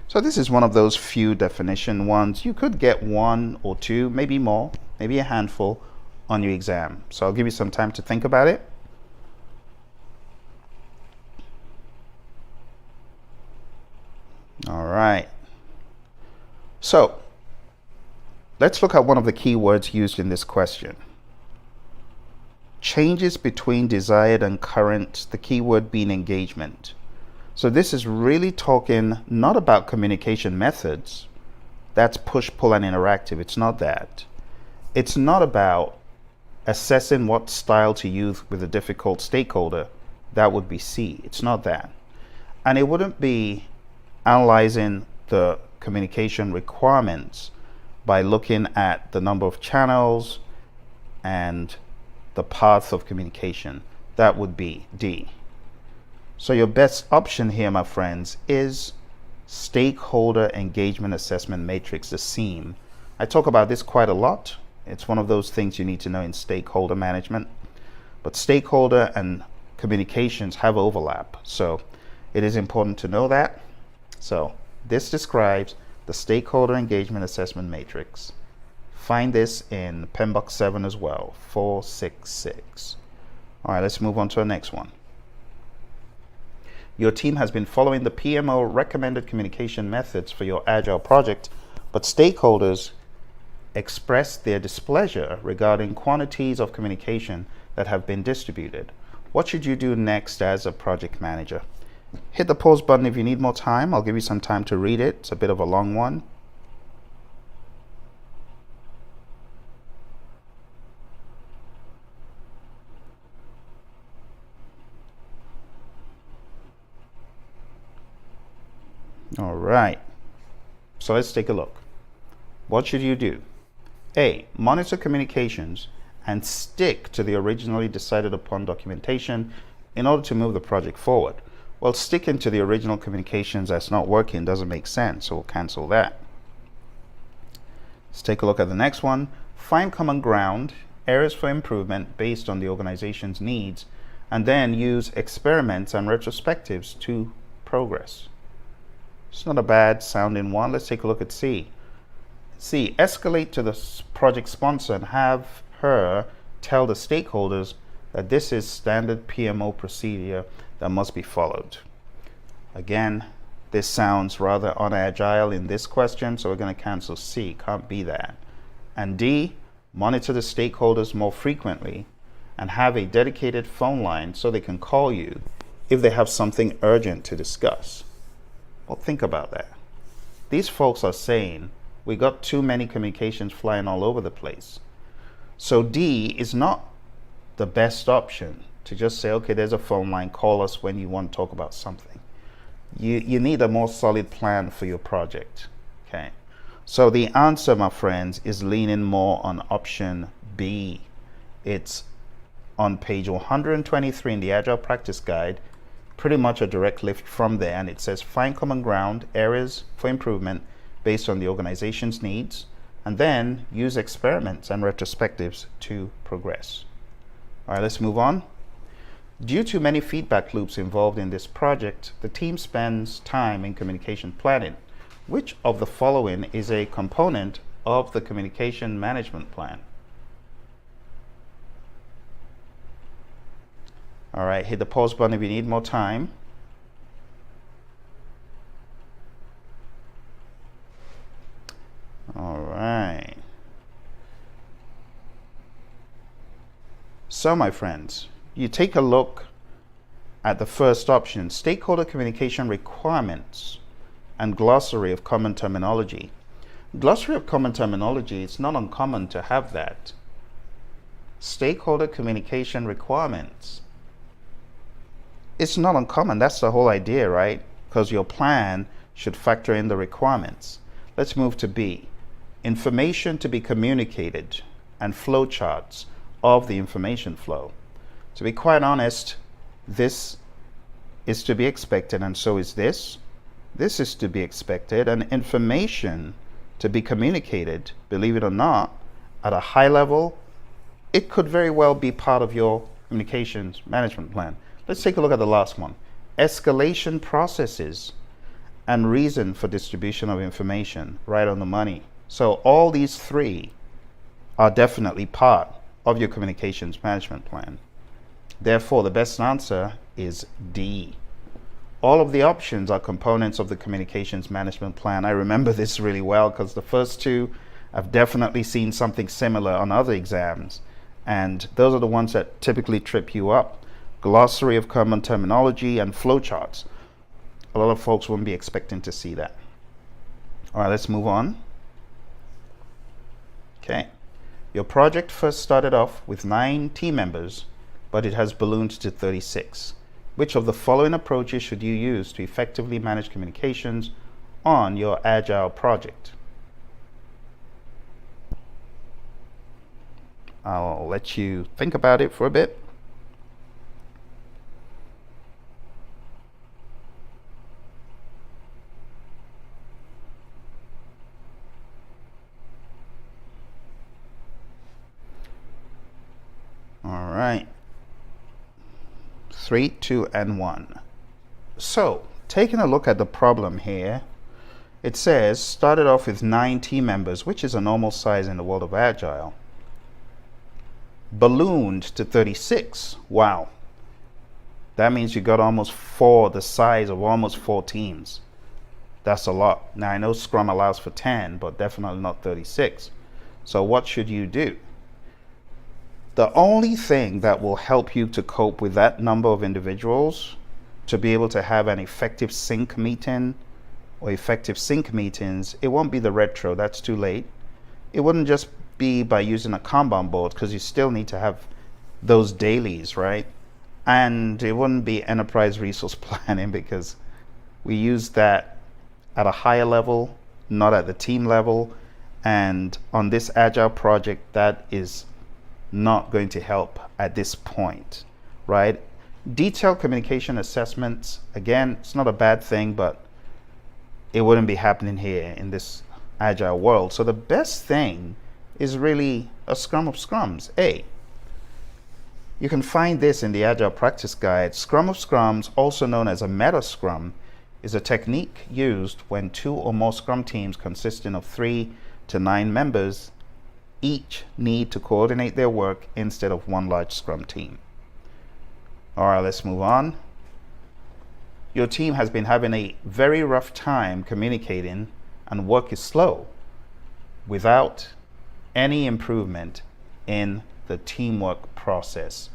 So this is one of those few definition ones. You could get one or two, maybe more, maybe a handful on your exam. So I'll give you some time to think about it. All right. So let's look at one of the key words used in this question. Changes between desired and current, the key word being engagement. So this is really talking not about communication methods. That's push, pull, and interactive. It's not that. It's not about assessing what style to use with a difficult stakeholder. That would be C. It's not that. And it wouldn't be analyzing the communication requirements by looking at the number of channels and the path of communication. That would be D. So your best option here, my friends, is Stakeholder Engagement Assessment Matrix, the SEAM. I talk about this quite a lot. It's one of those things you need to know in stakeholder management. But stakeholder and communications have overlap. So it is important to know that. So this describes the Stakeholder Engagement Assessment Matrix. Find this in PMBOK 7 as well, 466. All right, let's move on to the next one. Your team has been following the PMO recommended communication methods for your Agile project, but stakeholders expressed their displeasure regarding quantities of communication that have been distributed. What should you do next as a project manager? Hit the pause button if you need more time. I'll give you some time to read it. It's a bit of a long one. All right, so let's take a look. What should you do? A, monitor communications and stick to the originally decided upon documentation in order to move the project forward. Well, sticking to the original communications that's not working doesn't make sense, so we'll cancel that. Let's take a look at the next one. Find common ground, areas for improvement based on the organization's needs, and then use experiments and retrospectives to progress. It's not a bad sounding one. Let's take a look at C. C, escalate to the project sponsor and have her tell the stakeholders that this is standard PMO procedure that must be followed. Again, this sounds rather unagile in this question, so we're going to cancel C. Can't be that. And D, monitor the stakeholders more frequently and have a dedicated phone line so they can call you if they have something urgent to discuss. Well, think about that. These folks are saying we got too many communications flying all over the place. So D is not the best option to just say, okay, there's a phone line, call us when you want to talk about something. You need a more solid plan for your project. Okay. So the answer, my friends, is leaning more on option B. It's on page 123 in the Agile Practice Guide, pretty much a direct lift from there, and it says find common ground, areas for improvement based on the organization's needs, and then use experiments and retrospectives to progress. All right, let's move on. Due to many feedback loops involved in this project, the team spends time in communication planning. Which of the following is a component of the communication management plan? All right, hit the pause button if you need more time. All right. So, my friends, you take a look at the first option, stakeholder communication requirements and glossary of common terminology. Glossary of common terminology, it's not uncommon to have that. Stakeholder communication requirements. It's not uncommon. That's the whole idea, right? Because your plan should factor in the requirements. Let's move to B. Information to be communicated and flowcharts of the information flow. To be quite honest, this is to be expected, and so is this. This is to be expected, and information to be communicated, believe it or not, at a high level, it could very well be part of your communications management plan. Let's take a look at the last one. Escalation processes and reason for distribution of information, right on the money. So all these three are definitely part of your communications management plan. Therefore, the best answer is D. All of the options are components of the communications management plan. I remember this really well because the first two, I've definitely seen something similar on other exams, and those are the ones that typically trip you up. Glossary of common terminology and flowcharts. A lot of folks wouldn't be expecting to see that. All right, let's move on. Okay. Your project first started off with 9 team members, but it has ballooned to 36. Which of the following approaches should you use to effectively manage communications on your Agile project? I'll let you think about it for a bit. All right. 3, 2, and 1. So, taking a look at the problem here, it says started off with 9 team members, which is a normal size in the world of Agile. Ballooned to 36. Wow. That means you got almost the size of almost 4 teams. That's a lot. Now, I know Scrum allows for 10, but definitely not 36. So what should you do? The only thing that will help you to cope with that number of individuals, to be able to have an effective sync meeting or effective sync meetings, it won't be the retro, that's too late. It wouldn't just be by using a Kanban board, because you still need to have those dailies, right? And it wouldn't be enterprise resource planning, because we use that at a higher level, not at the team level. And on this Agile project, that is not going to help at this point, right? Detailed communication assessments, again, it's not a bad thing, but it wouldn't be happening here in this agile world. So the best thing is really a scrum of scrums. You can find this in the Agile Practice Guide. Scrum of Scrums, also known as a meta scrum, is a technique used when 2 or more scrum teams consisting of 3 to 9 members each need to coordinate their work instead of one large scrum team. All right, let's move on. Your team has been having a very rough time communicating and work is slow without any improvement in the teamwork process.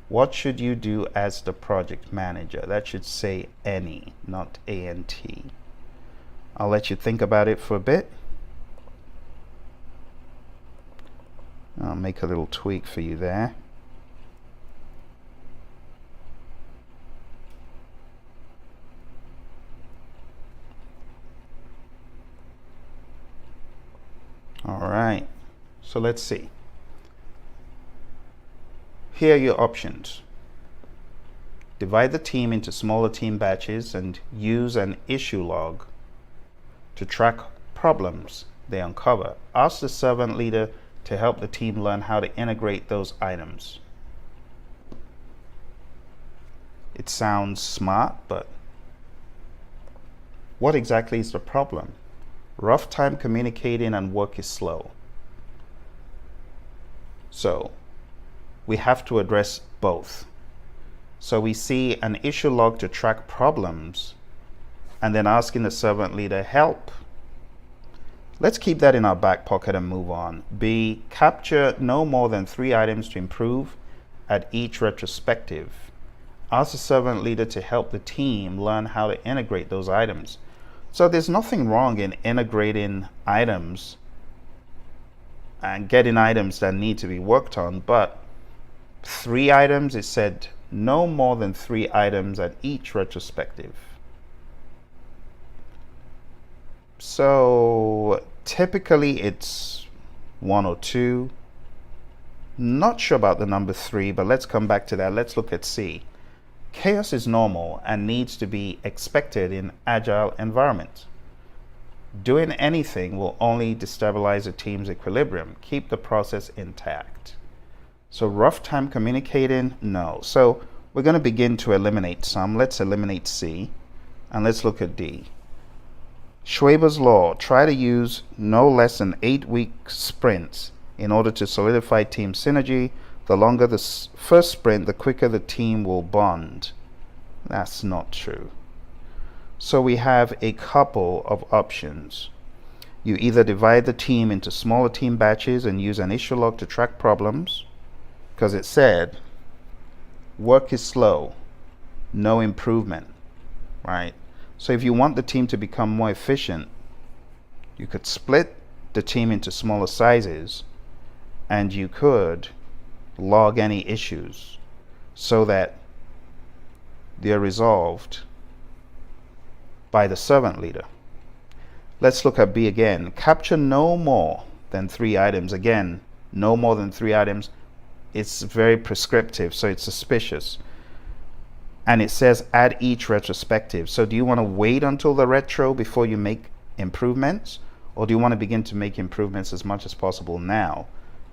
What should you do as the project manager? That should say any, not ANT. I'll let you think about it for a bit. I'll make a little tweak for you there. All right, so let's see. Here are your options. Divide the team into smaller team batches and use an issue log to track problems they uncover. Ask the servant leader to help the team learn how to integrate those items. It sounds smart, but what exactly is the problem? Rough time communicating and work is slow. So we have to address both. So we see an issue log to track problems and then asking the servant leader help. Let's keep that in our back pocket and move on. B, capture no more than 3 items to improve at each retrospective. Ask the servant leader to help the team learn how to integrate those items. So there's nothing wrong in integrating items and getting items that need to be worked on, but 3 items, it said no more than 3 items at each retrospective. So typically it's 1 or 2. Not sure about the number 3, but let's come back to that. Let's look at C. Chaos is normal and needs to be expected in agile environments. Doing anything will only destabilize a team's equilibrium. Keep the process intact. So rough time communicating, no. So we're going to begin to eliminate some. Let's eliminate C and let's look at D. Schwaber's law, try to use no less than 8-week sprints in order to solidify team synergy. The longer the first sprint, the quicker the team will bond. That's not true. So we have a couple of options. You either divide the team into smaller team batches and use an issue log to track problems, because it said work is slow, no improvement, right? So if you want the team to become more efficient, you could split the team into smaller sizes and you could log any issues so that they're resolved by the servant leader. Let's look at B again. Capture no more than 3 items. Again, no more than 3 items. It's very prescriptive, so it's suspicious. And it says add each retrospective. So do you want to wait until the retro before you make improvements? Or do you want to begin to make improvements as much as possible now?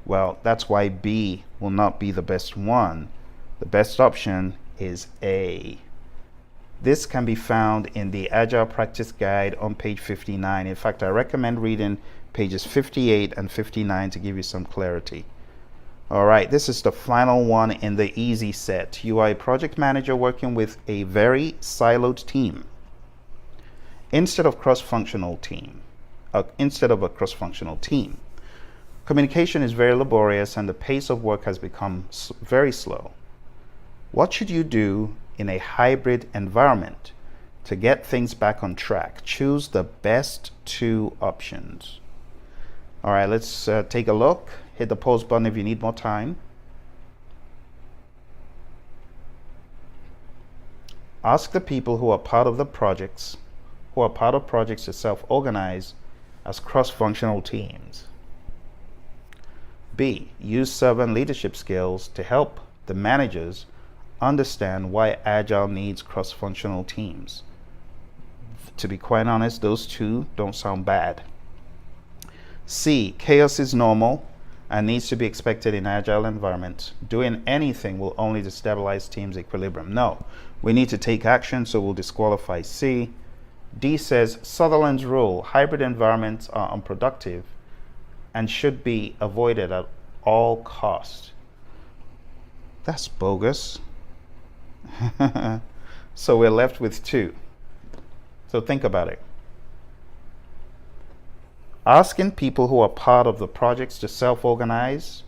Well, that's why B will not be the best one. The best option is A. This can be found in the Agile Practice Guide on page 59. In fact, I recommend reading pages 58 and 59 to give you some clarity. All right, this is the final one in the easy set. You are a project manager working with a very siloed team. Instead of a cross-functional team, communication is very laborious and the pace of work has become very slow. What should you do in a hybrid environment to get things back on track? Choose the best 2 options. All right, let's take a look. Hit the pause button if you need more time. Ask the people who are part of projects to self-organize as cross-functional teams. B, use servant leadership skills to help the managers understand why Agile needs cross-functional teams. To be quite honest, those two don't sound bad. C, chaos is normal and needs to be expected in Agile environments. Doing anything will only destabilize teams' equilibrium. No, we need to take action, so we'll disqualify C. D says Sutherland's rule, hybrid environments are unproductive and should be avoided at all costs. That's bogus. So we're left with 2. So think about it. Asking people who are part of the projects to self-organize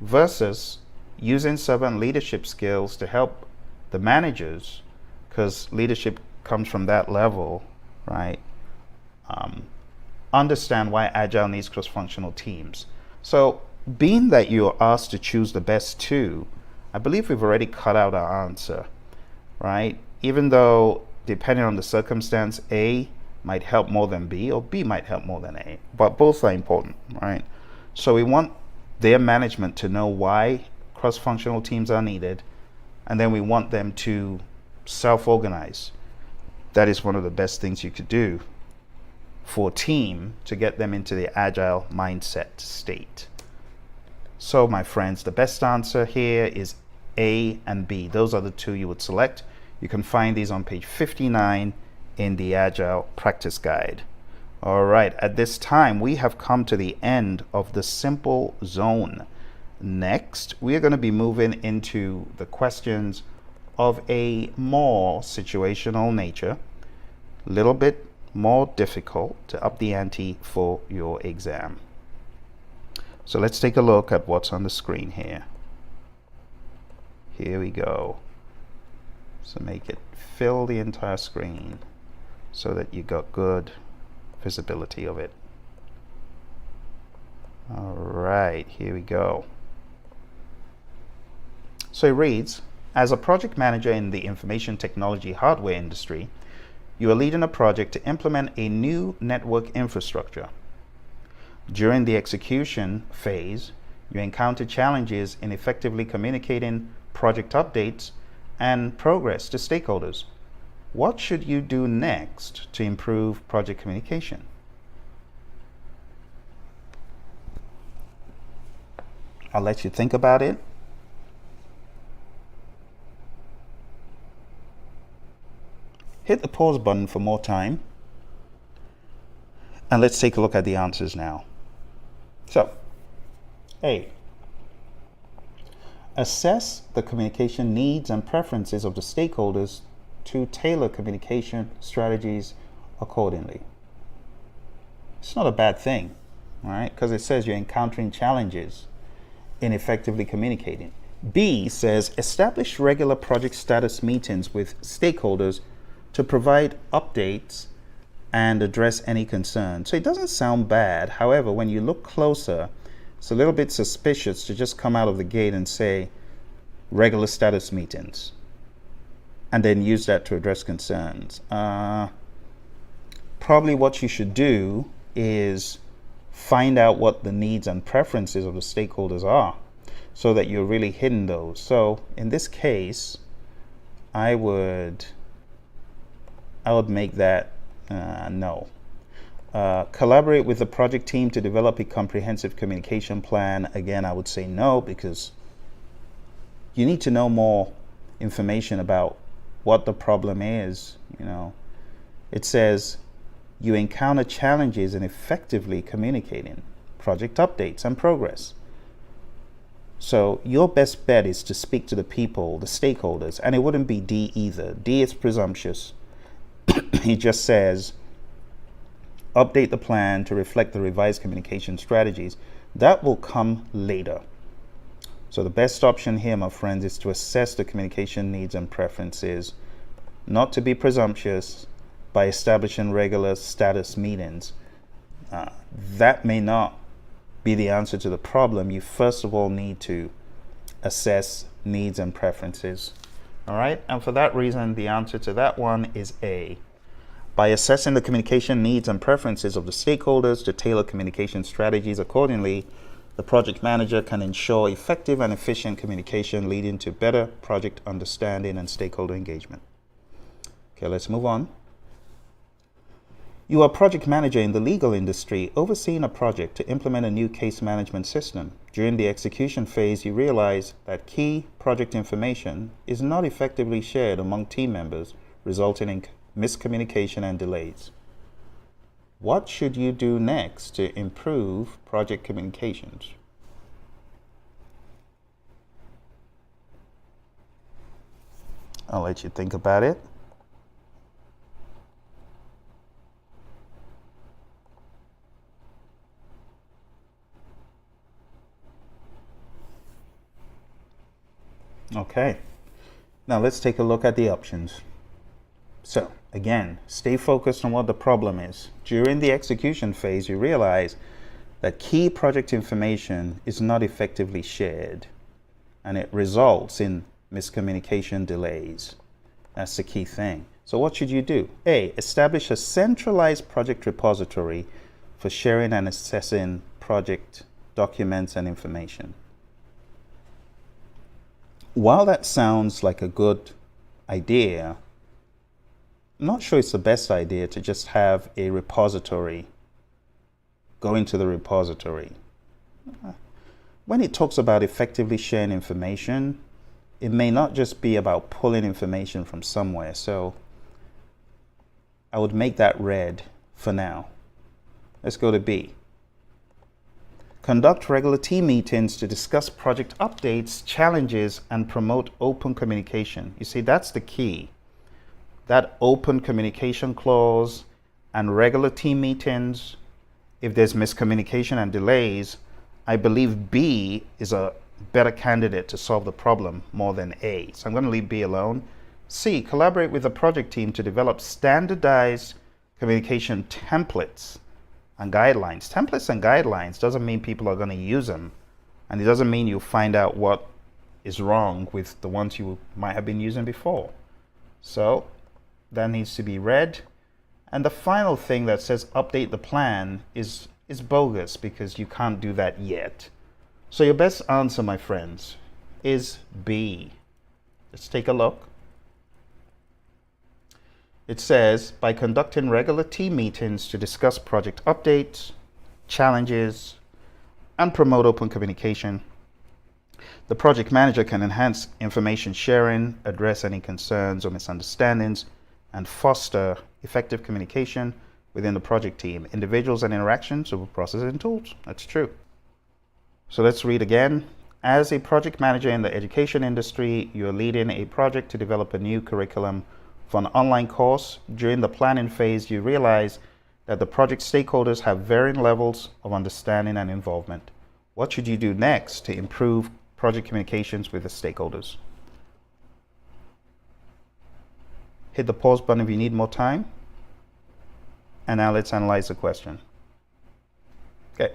versus using servant leadership skills to help the managers, because leadership comes from that level, right? Understand why Agile needs cross-functional teams. So being that you're asked to choose the best 2, I believe we've already cut out our answer, right? Even though, depending on the circumstance, A might help more than B, or B might help more than A, but both are important, right? So we want their management to know why cross-functional teams are needed, and then we want them to self-organize. That is one of the best things you could do for a team to get them into the Agile mindset state. So my friends, the best answer here is A and B. Those are the 2 you would select. You can find these on page 59 in the Agile Practice Guide. All right, at this time, we have come to the end of the simple zone. Next, we are going to be moving into the questions of a more situational nature, a little bit more difficult to up the ante for your exam. So let's take a look at what's on the screen here. Here we go. So make it fill the entire screen so that you got good visibility of it. All right, here we go. So it reads, as a project manager in the information technology hardware industry, you are leading a project to implement a new network infrastructure. During the execution phase, you encounter challenges in effectively communicating project updates and progress to stakeholders. What should you do next to improve project communication? I'll let you think about it. Hit the pause button for more time. And let's take a look at the answers now. So, A, assess the communication needs and preferences of the stakeholders to tailor communication strategies accordingly. It's not a bad thing, right? Because it says you're encountering challenges in effectively communicating. B says establish regular project status meetings with stakeholders to provide updates and address any concerns. So it doesn't sound bad. However, when you look closer, it's a little bit suspicious to just come out of the gate and say regular status meetings and then use that to address concerns. Probably what you should do is find out what the needs and preferences of the stakeholders are so that you're really hitting those. So in this case, I would make that no. Collaborate with the project team to develop a comprehensive communication plan. Again, I would say no, because you need to know more information about what the problem is. You know, it says you encounter challenges in effectively communicating project updates and progress. So your best bet is to speak to the people, the stakeholders, and it wouldn't be D either. D is presumptuous. He just says update the plan to reflect the revised communication strategies. That will come later. So the best option here, my friends, is to assess the communication needs and preferences, not to be presumptuous, by establishing regular status meetings. That may not be the answer to the problem. You first of all need to assess needs and preferences. All right, and for that reason, the answer to that one is A. By assessing the communication needs and preferences of the stakeholders to tailor communication strategies accordingly, the project manager can ensure effective and efficient communication, leading to better project understanding and stakeholder engagement. Okay, let's move on. You are a project manager in the legal industry overseeing a project to implement a new case management system. During the execution phase, you realize that key project information is not effectively shared among team members, resulting in miscommunication and delays. What should you do next to improve project communications? I'll let you think about it. Okay, now let's take a look at the options. So again, stay focused on what the problem is. During the execution phase, you realize that key project information is not effectively shared, and it results in miscommunication delays. That's the key thing. So what should you do? A, establish a centralized project repository for sharing and accessing project documents and information. While that sounds like a good idea, I'm not sure it's the best idea to just have a repository, go into the repository. When it talks about effectively sharing information, it may not just be about pulling information from somewhere. So I would make that red for now. Let's go to B. Conduct regular team meetings to discuss project updates, challenges, and promote open communication. You see, that's the key. That open communication clause and regular team meetings. If there's miscommunication and delays, I believe B is a better candidate to solve the problem more than A. So I'm going to leave B alone. C, collaborate with the project team to develop standardized communication templates and guidelines. Templates and guidelines doesn't mean people are going to use them, and it doesn't mean you find out what is wrong with the ones you might have been using before. So that needs to be red. And the final thing that says update the plan is bogus, because you can't do that yet. So your best answer, my friends, is B. Let's take a look. It says, by conducting regular team meetings to discuss project updates, challenges, and promote open communication, the project manager can enhance information sharing, address any concerns or misunderstandings, and foster effective communication within the project team, individuals, and interactions over processes and tools. That's true. So let's read again. As a project manager in the education industry, you're leading a project to develop a new curriculum for an online course. During the planning phase, you realize that the project stakeholders have varying levels of understanding and involvement. What should you do next to improve project communications with the stakeholders? Hit the pause button if you need more time. And now let's analyze the question. Okay.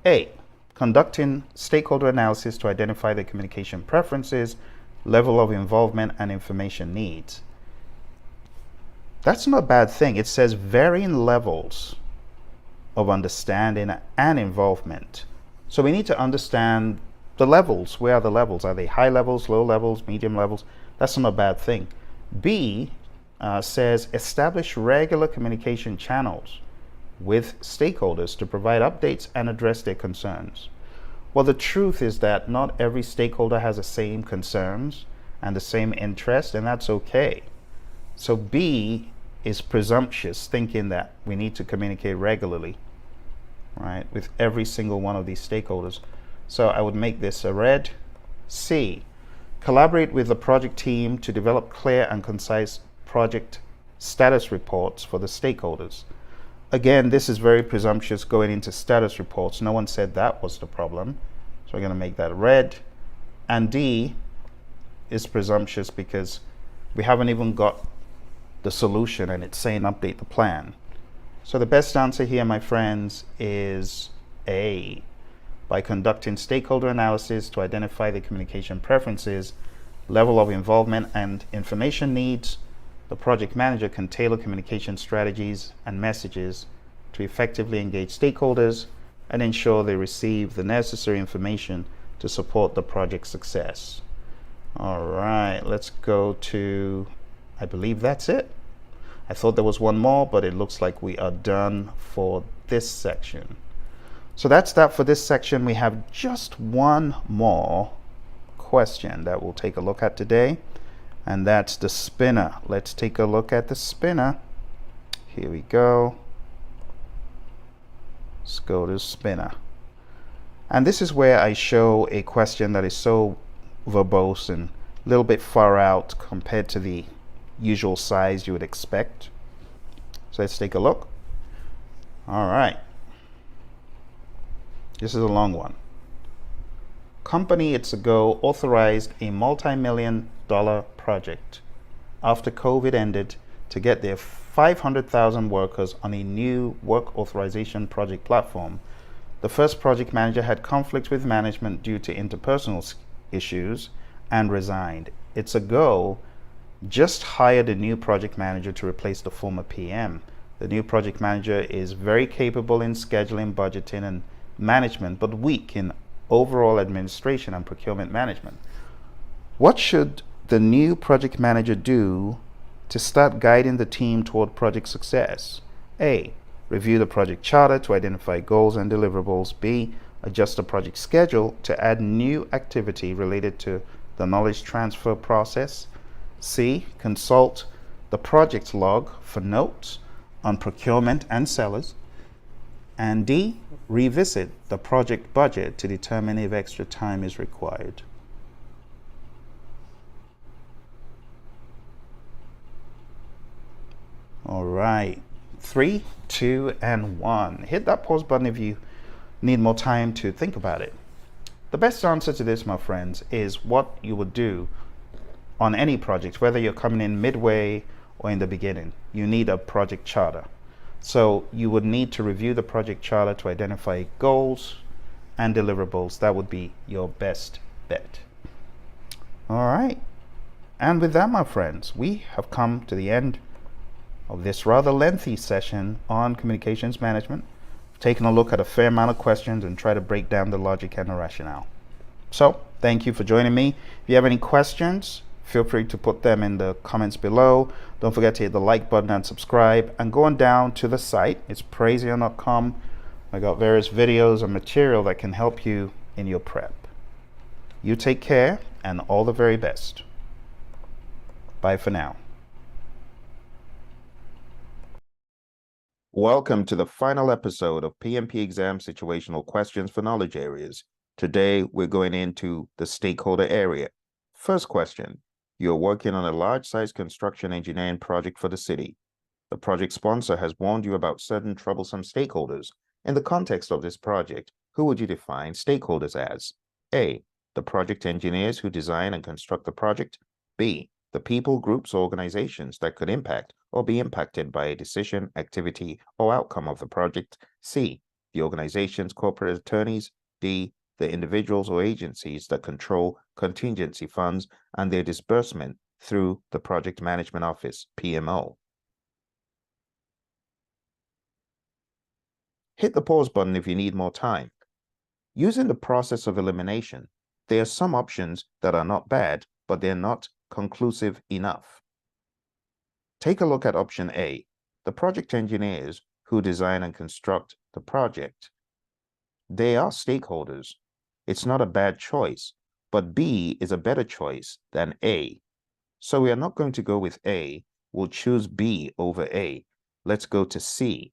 A, conducting stakeholder analysis to identify the communication preferences, level of involvement, and information needs. That's not a bad thing. It says varying levels of understanding and involvement. So we need to understand the levels. Where are the levels? Are they high levels, low levels, medium levels? That's not a bad thing. B says establish regular communication channels with stakeholders to provide updates and address their concerns. Well, the truth is that not every stakeholder has the same concerns and the same interest, and that's okay. So B is presumptuous, thinking that we need to communicate regularly, right, with every single one of these stakeholders. So I would make this a red. C, collaborate with the project team to develop clear and concise project status reports for the stakeholders. Again, this is very presumptuous, going into status reports. No one said that was the problem. So we're going to make that red. And D is presumptuous because we haven't even got the solution and it's saying update the plan. So the best answer here, my friends, is A. By conducting stakeholder analysis to identify the communication preferences, level of involvement, and information needs, the project manager can tailor communication strategies and messages to effectively engage stakeholders and ensure they receive the necessary information to support the project success. All right, let's go to, I believe that's it. I thought there was one more, but it looks like we are done for this section. So that's that for this section. We have just one more question that we'll take a look at today, and that's the spinner. Let's take a look at the spinner. Here we go. Let's go to spinner. And this is where I show a question that is so verbose and a little bit far out compared to the usual size you would expect. So let's take a look. All right. This is a long one. Company It's a Go authorized a multi-million-dollar project after COVID ended to get their 500,000 workers on a new work authorization project platform. The first project manager had conflict with management due to interpersonal issues and resigned. It's a Go just hired a new project manager to replace the former PM. The new project manager is very capable in scheduling, budgeting, and management, but weak in overall administration and procurement management. What should the new project manager do to start guiding the team toward project success? A. Review the project charter to identify goals and deliverables. B. Adjust the project schedule to add new activity related to the knowledge transfer process. C. Consult the project log for notes on procurement and sellers. And D. Revisit the project budget to determine if extra time is required. All right, 3, 2, and 1. Hit that pause button if you need more time to think about it. The best answer to this, my friends, is what you would do on any project, whether you're coming in midway or in the beginning. You need a project charter. So you would need to review the project charter to identify goals and deliverables. That would be your best bet. All right. And with that, my friends, we have come to the end of this rather lengthy session on communications management. Taking a look at a fair amount of questions and try to break down the logic and the rationale. So thank you for joining me. If you have any questions, feel free to put them in the comments below. Don't forget to hit the like button and subscribe. And going down to the site, it's praizion.com. I got various videos and material that can help you in your prep. You take care and all the very best. Bye for now. Welcome to the final episode of PMP Exam Situational Questions for Knowledge Areas. Today, we're going into the stakeholder area. First question. You're working on a large-size construction engineering project for the city. The project sponsor has warned you about certain troublesome stakeholders. In the context of this project, who would you define stakeholders as? A. The project engineers who design and construct the project. B. The people, groups, or organizations that could impact or be impacted by a decision, activity, or outcome of the project. C. The organization's corporate attorneys. D. The individuals or agencies that control contingency funds and their disbursement through the Project Management Office, PMO. Hit the pause button if you need more time. Using the process of elimination, there are some options that are not bad, but they're not conclusive enough. Take a look at option A, the project engineers who design and construct the project. They are stakeholders. It's not a bad choice, but B is a better choice than A. So we are not going to go with A. We'll choose B over A. Let's go to C.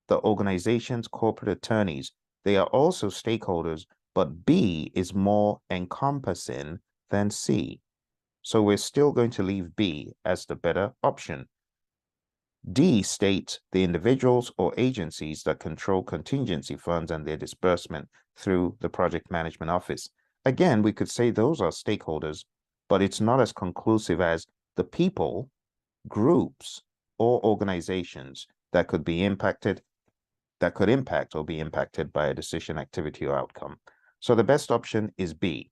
The organization's corporate attorneys. They are also stakeholders, but B is more encompassing than C. So we're still going to leave B as the better option. D states the individuals or agencies that control contingency funds and their disbursement through the Project Management Office. Again, we could say those are stakeholders, but it's not as conclusive as the people, groups, or organizations that could be impacted, that could impact or be impacted by a decision, activity, or outcome. So the best option is B.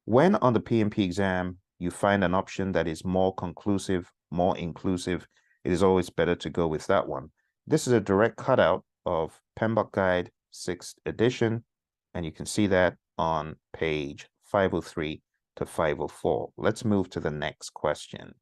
When on the PMP exam, you find an option that is more conclusive, more inclusive, it is always better to go with that one. This is a direct cutout of PMBOK Guide 6th edition, and you can see that on page 503 to 504. Let's move to the next question.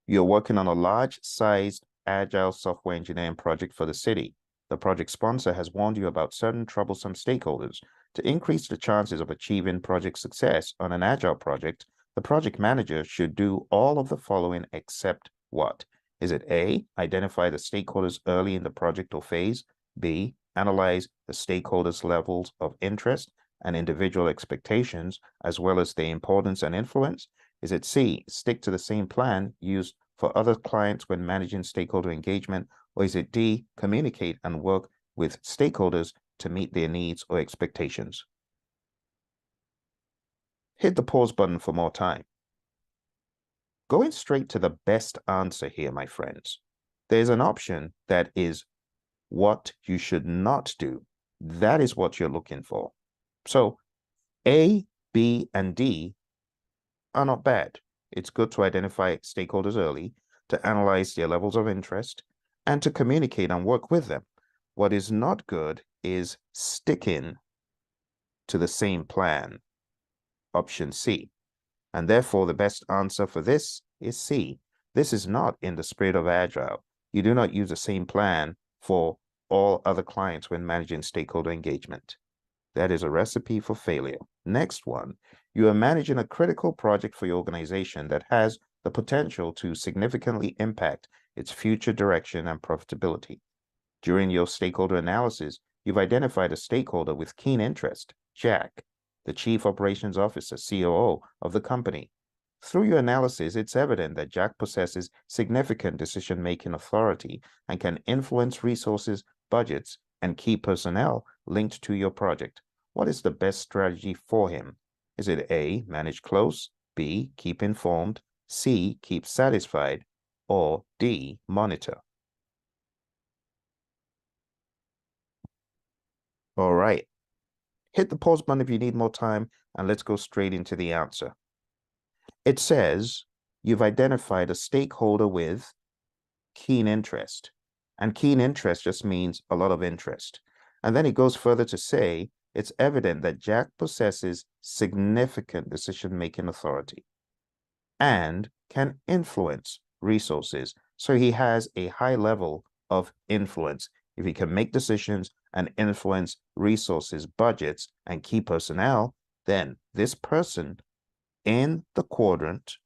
You're working on a large-sized agile software engineering project for the city. The project sponsor has warned you about certain troublesome stakeholders. To increase the chances of achieving project success on an agile project, the project manager should do all of the following except what? Is it A, identify the stakeholders early in the project or phase? B, analyze the stakeholders' levels of interest and individual expectations, as well as their importance and influence? Is it C, stick to the same plan used for other clients when managing stakeholder engagement? Or is it D, communicate and work with stakeholders to meet their needs or expectations? Hit the pause button for more time. Going straight to the best answer here, my friends. There's an option that is what you should not do. That is what you're looking for. So A, B, and D are not bad. It's good to identify stakeholders early, to analyze their levels of interest, and to communicate and work with them. What is not good is sticking to the same plan, option C. And therefore, the best answer for this is C. This is not in the spirit of Agile. You do not use the same plan for all other clients when managing stakeholder engagement. That is a recipe for failure. Next one, you are managing a critical project for your organization that has the potential to significantly impact its future direction and profitability. During your stakeholder analysis, you've identified a stakeholder with keen interest, Jack, the Chief Operations Officer, COO of the company. Through your analysis, it's evident that Jack possesses significant decision-making authority and can influence resources, budgets, and key personnel linked to your project. What is the best strategy for him? Is it A, manage close, B, keep informed, C, keep satisfied, or D, monitor? All right. Hit the pause button if you need more time, and let's go straight into the answer. It says you've identified a stakeholder with keen interest, and keen interest just means a lot of interest. And then it goes further to say it's evident that Jack possesses significant decision-making authority and can influence resources. So he has a high level of influence. If he can make decisions and influence resources, budgets, and key personnel, then this person in the quadrant,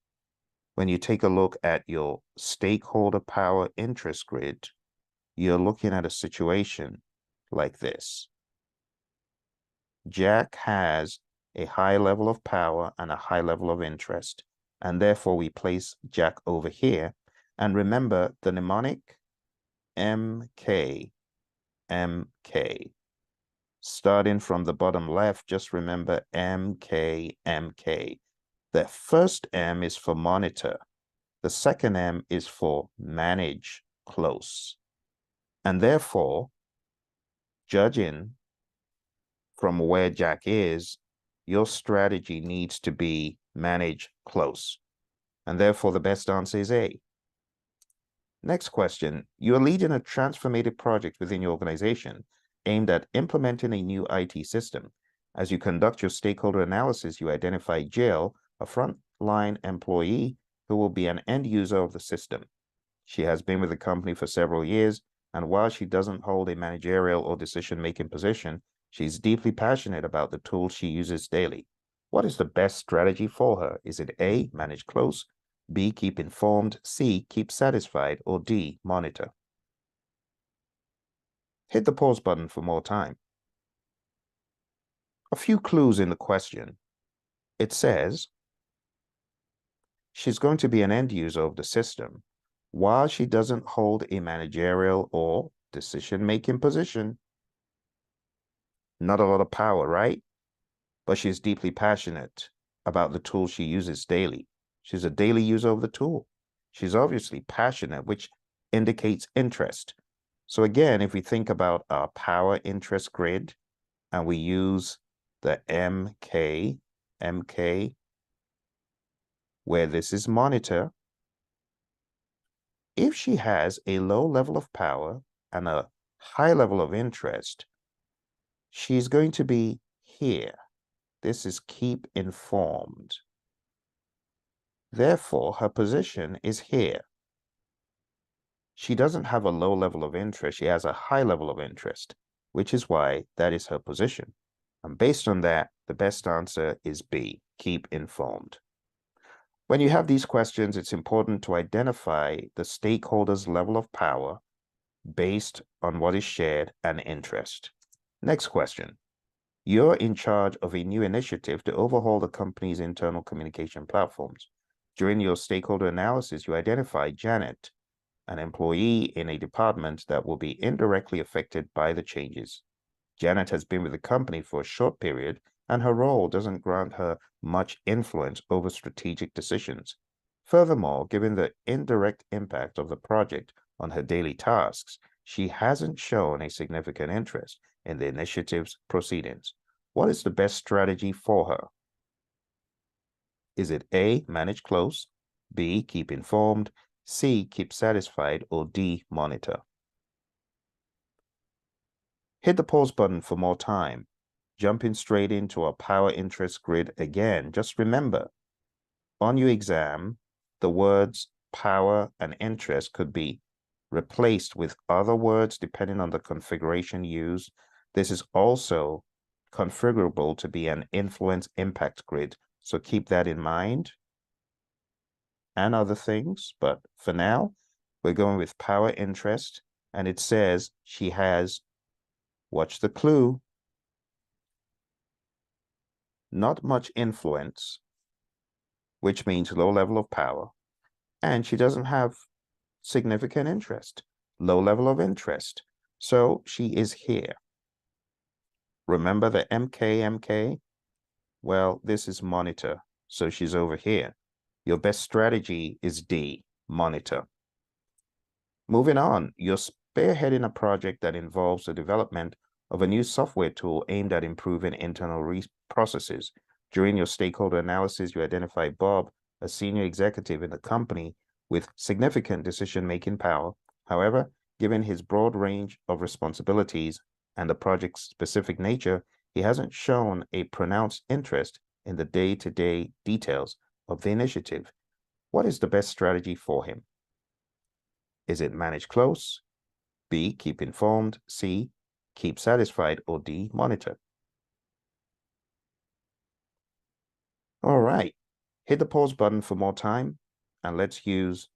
when you take a look at your stakeholder power interest grid, you're looking at a situation like this. Jack has a high level of power and a high level of interest, and therefore we place Jack over here. And remember the mnemonic MK, MK. Starting from the bottom left, just remember MK, MK. The first M is for monitor. The second M is for manage close. And therefore, judging from where Jack is, your strategy needs to be manage close. And therefore, the best answer is A. Next question. You are leading a transformative project within your organization aimed at implementing a new IT system. As you conduct your stakeholder analysis, you identify Jill, a frontline employee who will be an end user of the system. She has been with the company for several years, and while she doesn't hold a managerial or decision-making position, she's deeply passionate about the tools she uses daily. What is the best strategy for her? Is it A, manage close, B, keep informed, C, keep satisfied, or D, monitor? Hit the pause button for more time. A few clues in the question. It says she's going to be an end user of the system. While she doesn't hold a managerial or decision-making position, not a lot of power, right? But she's deeply passionate about the tool she uses daily. She's a daily user of the tool. She's obviously passionate, which indicates interest. So again, if we think about our power interest grid and we use the MK, where this is monitor, if she has a low level of power and a high level of interest, she's going to be here. This is keep informed. Therefore, her position is here. She doesn't have a low level of interest. She has a high level of interest, which is why that is her position. And based on that, the best answer is B, keep informed. When you have these questions, it's important to identify the stakeholder's level of power based on what is shared and interest. Next question. You're in charge of a new initiative to overhaul the company's internal communication platforms. During your stakeholder analysis, you identified Janet, an employee in a department that will be indirectly affected by the changes. Janet has been with the company for a short period, and her role doesn't grant her much influence over strategic decisions. Furthermore, given the indirect impact of the project on her daily tasks, she hasn't shown a significant interest in the initiative's proceedings. What is the best strategy for her? Is it A, manage close, B, keep informed, C, keep satisfied, or D, monitor? Hit the pause button for more time. Jumping straight into our power interest grid again, just remember, on your exam, the words power and interest could be replaced with other words depending on the configuration used. This is also configurable to be an influence impact grid, so keep that in mind and other things. But for now, we're going with power interest, and it says she has, watch the clue, not much influence, which means low level of power, and she doesn't have significant interest, low level of interest. So she is here. Remember the MK? Well, this is monitor, so she's over here. Your best strategy is D, monitor. Moving on, you're spearheading a project that involves the development of a new software tool aimed at improving internal processes. During your stakeholder analysis, you identify Bob, a senior executive in the company with significant decision-making power. However, given his broad range of responsibilities and the project's specific nature, he hasn't shown a pronounced interest in the day-to-day details of the initiative. What is the best strategy for him? Is it manage close, B, keep informed, C, keep satisfied, or D, monitor? All right, hit the pause button for more time, and let's use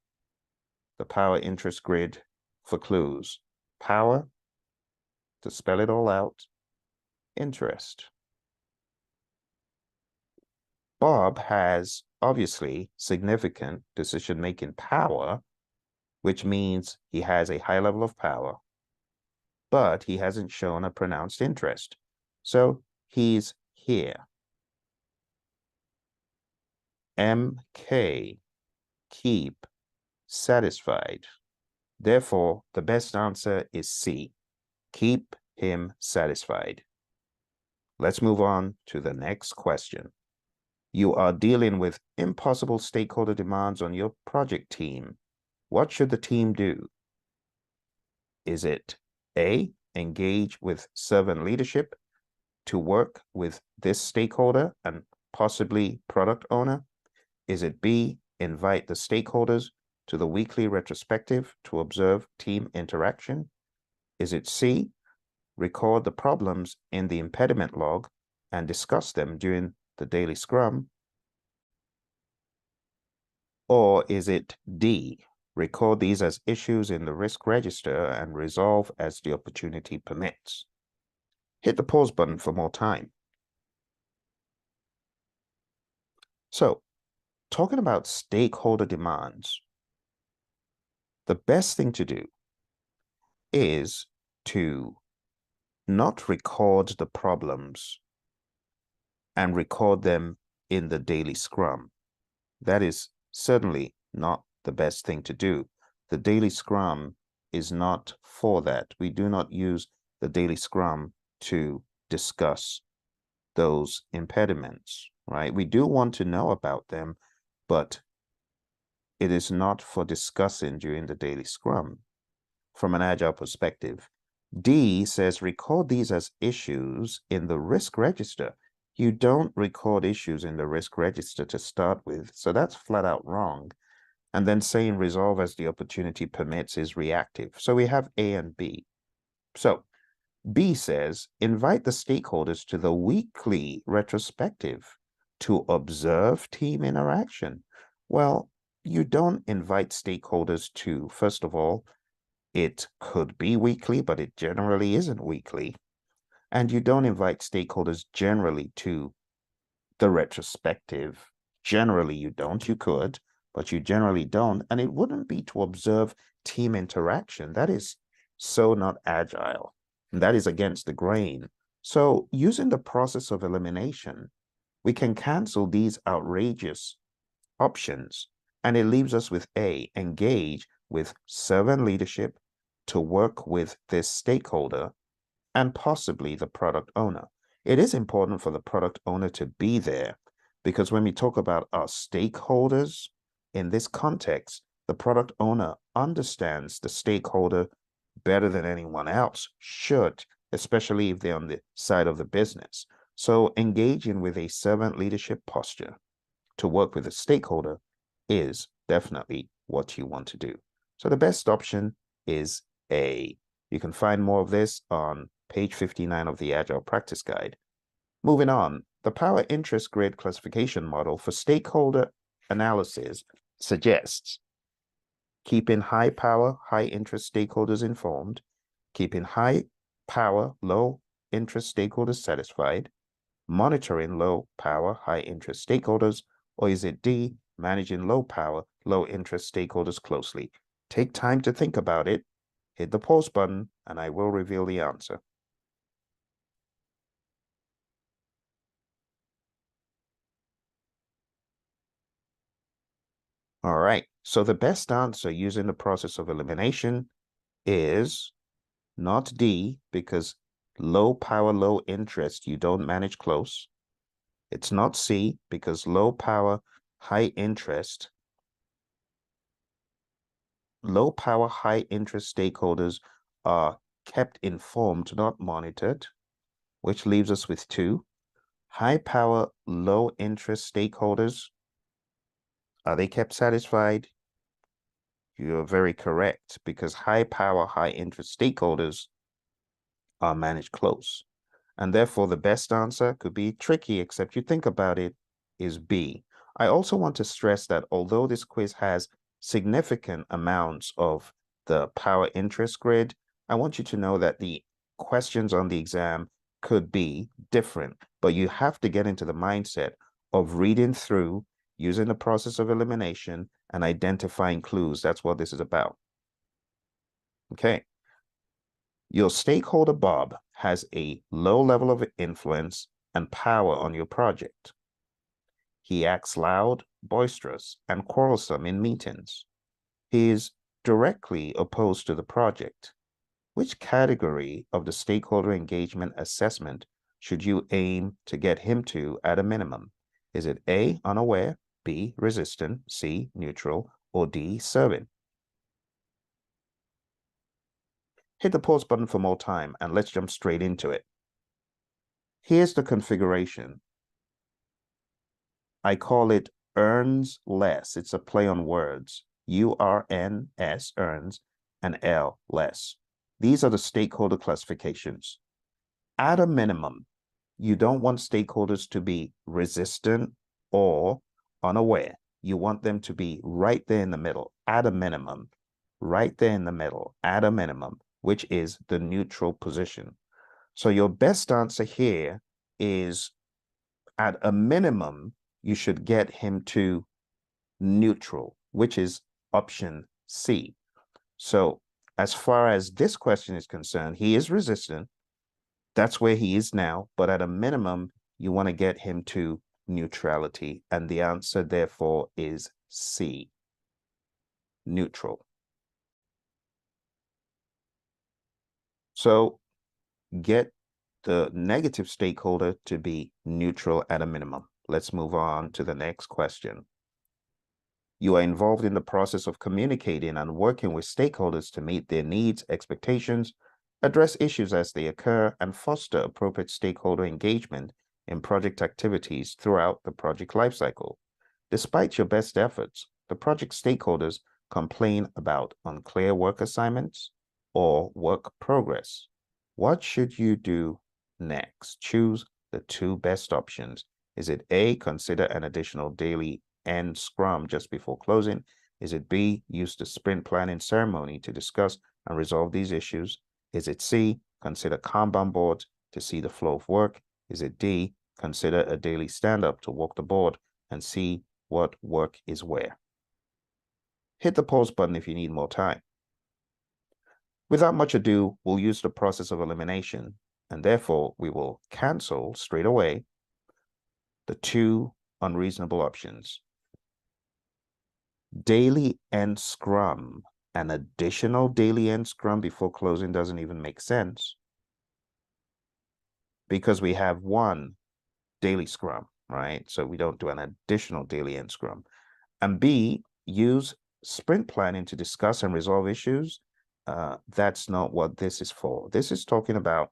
the power interest grid for clues. Power, to spell it all out, interest. Bob has obviously significant decision-making power, which means he has a high level of power, but he hasn't shown a pronounced interest. So he's here. MK, keep satisfied. Therefore, the best answer is C, keep him satisfied. Let's move on to the next question. You are dealing with impossible stakeholder demands on your project team. What should the team do? Is it A, engage with servant leadership to work with this stakeholder and possibly product owner? Is it B, invite the stakeholders to the weekly retrospective to observe team interaction? Is it C, record the problems in the impediment log and discuss them during the daily scrum? Or is it D, record these as issues in the risk register and resolve as the opportunity permits? Hit the pause button for more time. So, talking about stakeholder demands, the best thing to do is to not record the problems and record them in the daily scrum. That is certainly not the best thing to do. The daily scrum is not for that. We do not use the daily scrum to discuss those impediments, right? We do want to know about them, but it is not for discussing during the daily scrum. From an agile perspective, D says record these as issues in the risk register. You don't record issues in the risk register to start with, so that's flat out wrong. And then saying resolve as the opportunity permits is reactive. So we have A and B. So B says invite the stakeholders to the weekly retrospective to observe team interaction. Well, you don't invite stakeholders to, first of all, it could be weekly, but it generally isn't weekly. And you don't invite stakeholders generally to the retrospective. Generally, you don't. You could, but you generally don't. And it wouldn't be to observe team interaction. That is so not agile. And that is against the grain. So using the process of elimination, we can cancel these outrageous options. And it leaves us with A, engage with servant leadership to work with this stakeholder and possibly the product owner. It is important for the product owner to be there because when we talk about our stakeholders in this context, the product owner understands the stakeholder better than anyone else should, especially if they're on the side of the business. So engaging with a servant leadership posture to work with a stakeholder is definitely what you want to do. So the best option is A. You can find more of this on page 59 of the Agile Practice Guide. Moving on, the power interest grid classification model for stakeholder analysis suggests keeping high power, high interest stakeholders informed, keeping high power, low interest stakeholders satisfied, monitoring low power, high interest stakeholders, or is it D, managing low power, low interest stakeholders closely? Take time to think about it. Hit the pause button and I will reveal the answer. All right, so the best answer using the process of elimination is not D, because low power, low interest, you don't manage close. It's not C, because low power, high interest, low power, high interest stakeholders are kept informed, not monitored, which leaves us with 2. High power, low interest stakeholders, are they kept satisfied? You're very correct, because high power, high interest stakeholders are managed close. And therefore, the best answer could be tricky, except you think about it, is B. I also want to stress that although this quiz has significant amounts of the power interest grid, I want you to know that the questions on the exam could be different, but you have to get into the mindset of reading through, using the process of elimination, and identifying clues. That's what this is about. Okay. Your stakeholder, Bob, has a low level of influence and power on your project. He acts loud, boisterous, and quarrelsome in meetings. He is directly opposed to the project. Which category of the stakeholder engagement assessment should you aim to get him to at a minimum? Is it A, unaware, B, resistant, C, neutral, or D, serving? Hit the pause button for more time and let's jump straight into it. Here's the configuration. I call it earns less. It's a play on words. U-R-N-S, earns, and L, less. These are the stakeholder classifications. At a minimum, you don't want stakeholders to be resistant or unaware. You want them to be right there in the middle, at a minimum, right there in the middle, at a minimum, which is the neutral position. So your best answer here is at a minimum, you should get him to neutral, which is option C. So as far as this question is concerned, he is resistant. That's where he is now. But at a minimum, you want to get him to neutrality. And the answer, therefore, is C, neutral. So get the negative stakeholder to be neutral at a minimum. Let's move on to the next question. You are involved in the process of communicating and working with stakeholders to meet their needs, expectations, Address issues as they occur and foster appropriate stakeholder engagement in project activities throughout the project lifecycle. Despite your best efforts, the project stakeholders complain about unclear work assignments or work progress. What should you do next? Choose the two best options. Is it A, consider an additional daily end scrum just before closing? Is it B, use the sprint planning ceremony to discuss and resolve these issues? Is it C, consider Kanban boards to see the flow of work? Is it D, consider a daily stand-up to walk the board and see what work is where? Hit the pause button if you need more time. Without much ado, we'll use the process of elimination, and therefore we will cancel straight away the two unreasonable options. Daily end scrum, an additional daily end scrum before closing doesn't even make sense because we have one daily scrum, right? So we don't do an additional daily end scrum. And B, use sprint planning to discuss and resolve issues. That's not what this is for. This is talking about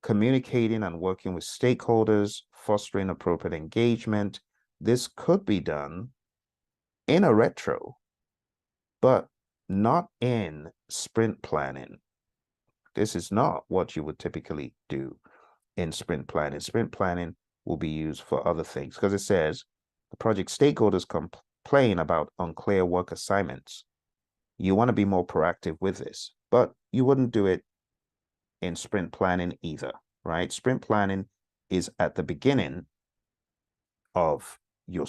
communicating and working with stakeholders, fostering appropriate engagement. This could be done in a retro, but not in sprint planning. This is not what you would typically do in sprint planning. Sprint planning will be used for other things because it says the project stakeholders complain about unclear work assignments. You want to be more proactive with this, but you wouldn't do it in sprint planning either, right? Sprint planning is at the beginning of your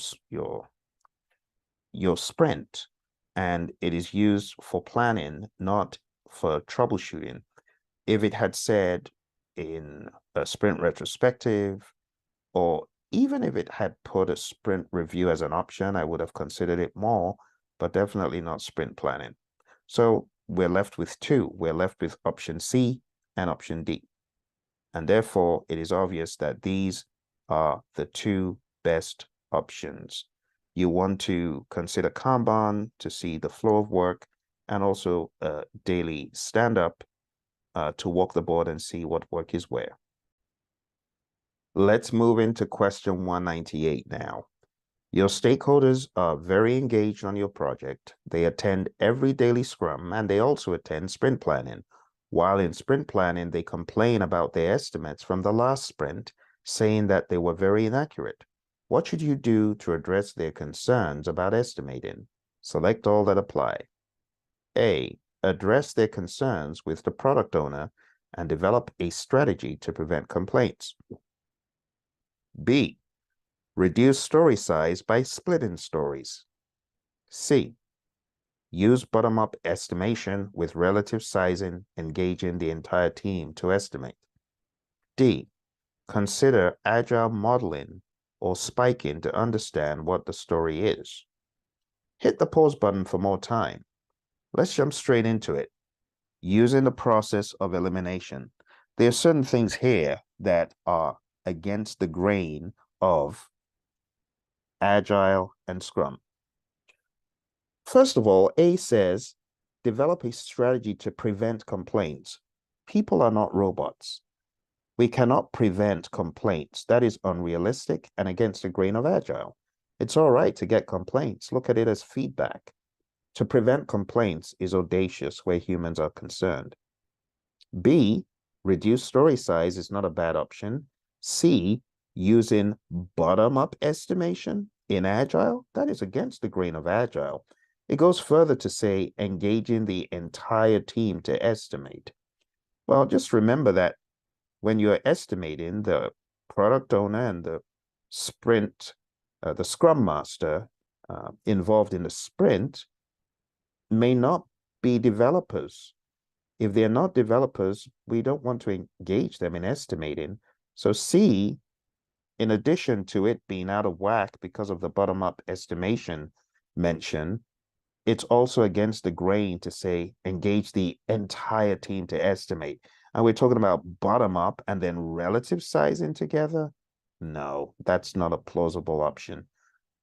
sprint, and it is used for planning, not for troubleshooting. If it had said in a sprint retrospective, or even if it had put a sprint review as an option, I would have considered it more, but definitely not sprint planning. So we're left with two. We're left with option C and option D. And therefore, it is obvious that these are the two best options. You want to consider Kanban to see the flow of work, and also a daily stand-up to walk the board and see what work is where. Let's move into question 198 now. Your stakeholders are very engaged on your project. They attend every daily scrum, and they also attend sprint planning. While in sprint planning, they complain about their estimates from the last sprint, saying that they were very inaccurate. What should you do to address their concerns about estimating? Select all that apply. A, address their concerns with the product owner and develop a strategy to prevent complaints. B, reduce story size by splitting stories. C, use bottom-up estimation with relative sizing, engaging the entire team to estimate. D, consider agile modeling or spiking to understand what the story is. Hit the pause button for more time. Let's jump straight into it. Using the process of elimination. There are certain things here that are against the grain of Agile and Scrum. First of all, A says, develop a strategy to prevent complaints. People are not robots. We cannot prevent complaints. That is unrealistic and against the grain of Agile. It's all right to get complaints. Look at it as feedback. To prevent complaints is audacious where humans are concerned. B, reduce story size is not a bad option. C, using bottom-up estimation in Agile, that is against the grain of Agile. It goes further to say engaging the entire team to estimate. Well, just remember that when you're estimating, the product owner and the sprint, the scrum master involved in the sprint may not be developers. If they're not developers, we don't want to engage them in estimating. So C, in addition to it being out of whack because of the bottom-up estimation mention, it's also against the grain to say engage the entire team to estimate. And we're talking about bottom-up and then relative sizing together? No, that's not a plausible option.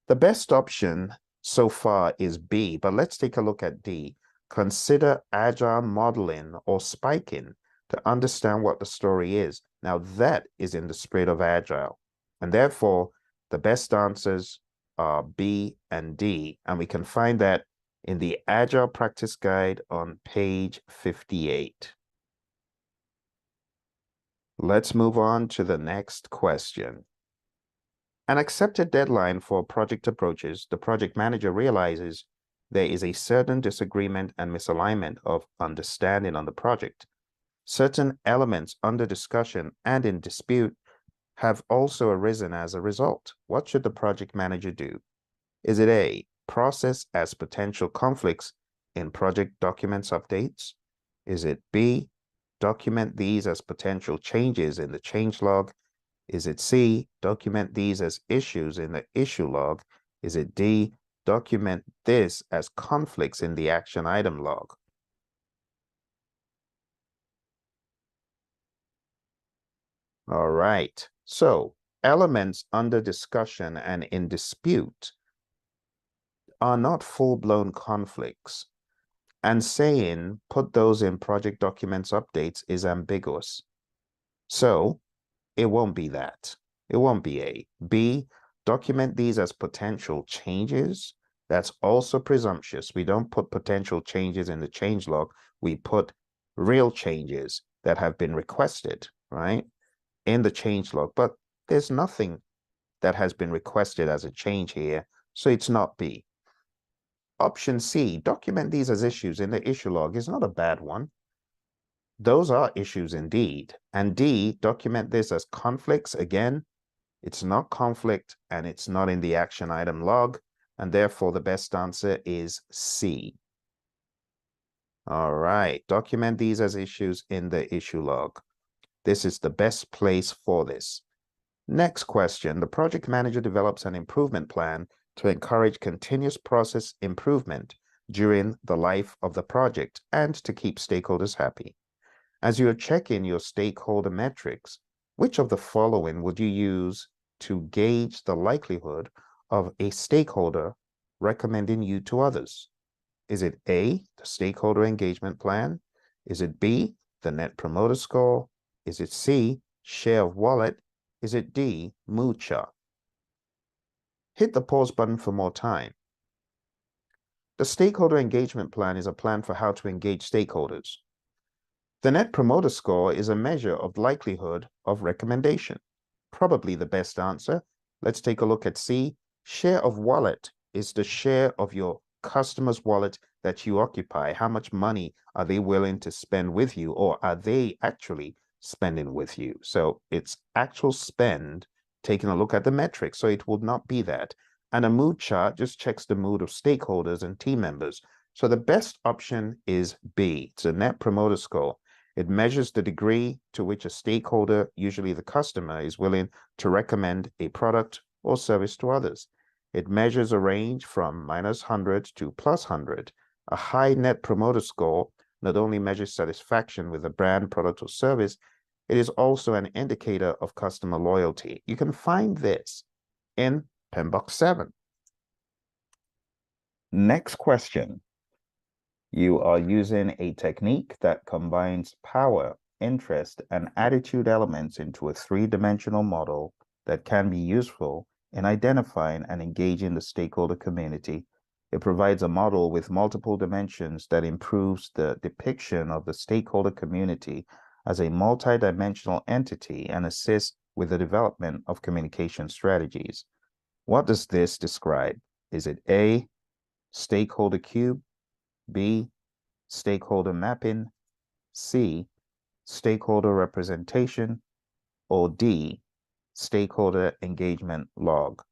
The best option so far is B, but let's take a look at D. Consider agile modeling or spiking to understand what the story is. Now that is in the spirit of agile. And therefore, the best answers are B and D. And we can find that in the Agile Practice Guide on page 58. Let's move on to the next question. An accepted deadline for project approaches, the project manager realizes there is a certain disagreement and misalignment of understanding on the project. Certain elements under discussion and in dispute have also arisen as a result. What should the project manager do? Is it A, process as potential conflicts in project documents updates? Is it B, document these as potential changes in the change log? Is it C, document these as issues in the issue log? Is it D, document this as conflicts in the action item log? All right, so elements under discussion and in dispute are not full-blown conflicts, and saying put those in project documents updates is ambiguous. So it won't be that. It won't be A. B, document these as potential changes. That's also presumptuous. We don't put potential changes in the change log. We put real changes that have been requested, right, in the change log. But there's nothing that has been requested as a change here, so it's not B. Option C, document these as issues in the issue log, is not a bad one. Those are issues indeed. And D, document this as conflicts. Again, it's not conflict and it's not in the action item log. And therefore, the best answer is C. All right, document these as issues in the issue log. This is the best place for this. Next question, the project manager develops an improvement plan to encourage continuous process improvement during the life of the project and to keep stakeholders happy. As you're checking your stakeholder metrics, which of the following would you use to gauge the likelihood of a stakeholder recommending you to others? Is it A, the stakeholder engagement plan? Is it B, the net promoter score? Is it C, share of wallet? Is it D, mood chart? Hit the pause button for more time. The stakeholder engagement plan is a plan for how to engage stakeholders. The net promoter score is a measure of likelihood of recommendation. Probably the best answer. Let's take a look at C. Share of wallet is the share of your customer's wallet that you occupy. How much money are they willing to spend with you, or are they actually spending with you? So it's actual spend, taking a look at the metrics. So it would not be that. And a mood chart just checks the mood of stakeholders and team members. So the best option is B. It's a net promoter score. It measures the degree to which a stakeholder, usually the customer, is willing to recommend a product or service to others. It measures a range from -100 to +100. A high net promoter score not only measures satisfaction with a brand, product, or service, it is also an indicator of customer loyalty. You can find this in PMBOK 7. Next question. You are using a technique that combines power, interest, and attitude elements into a three-dimensional model that can be useful in identifying and engaging the stakeholder community. It provides a model with multiple dimensions that improves the depiction of the stakeholder community as a multidimensional entity and assists with the development of communication strategies. What does this describe? Is it A, stakeholder cube, B, stakeholder mapping, C, stakeholder representation, or D, stakeholder engagement log?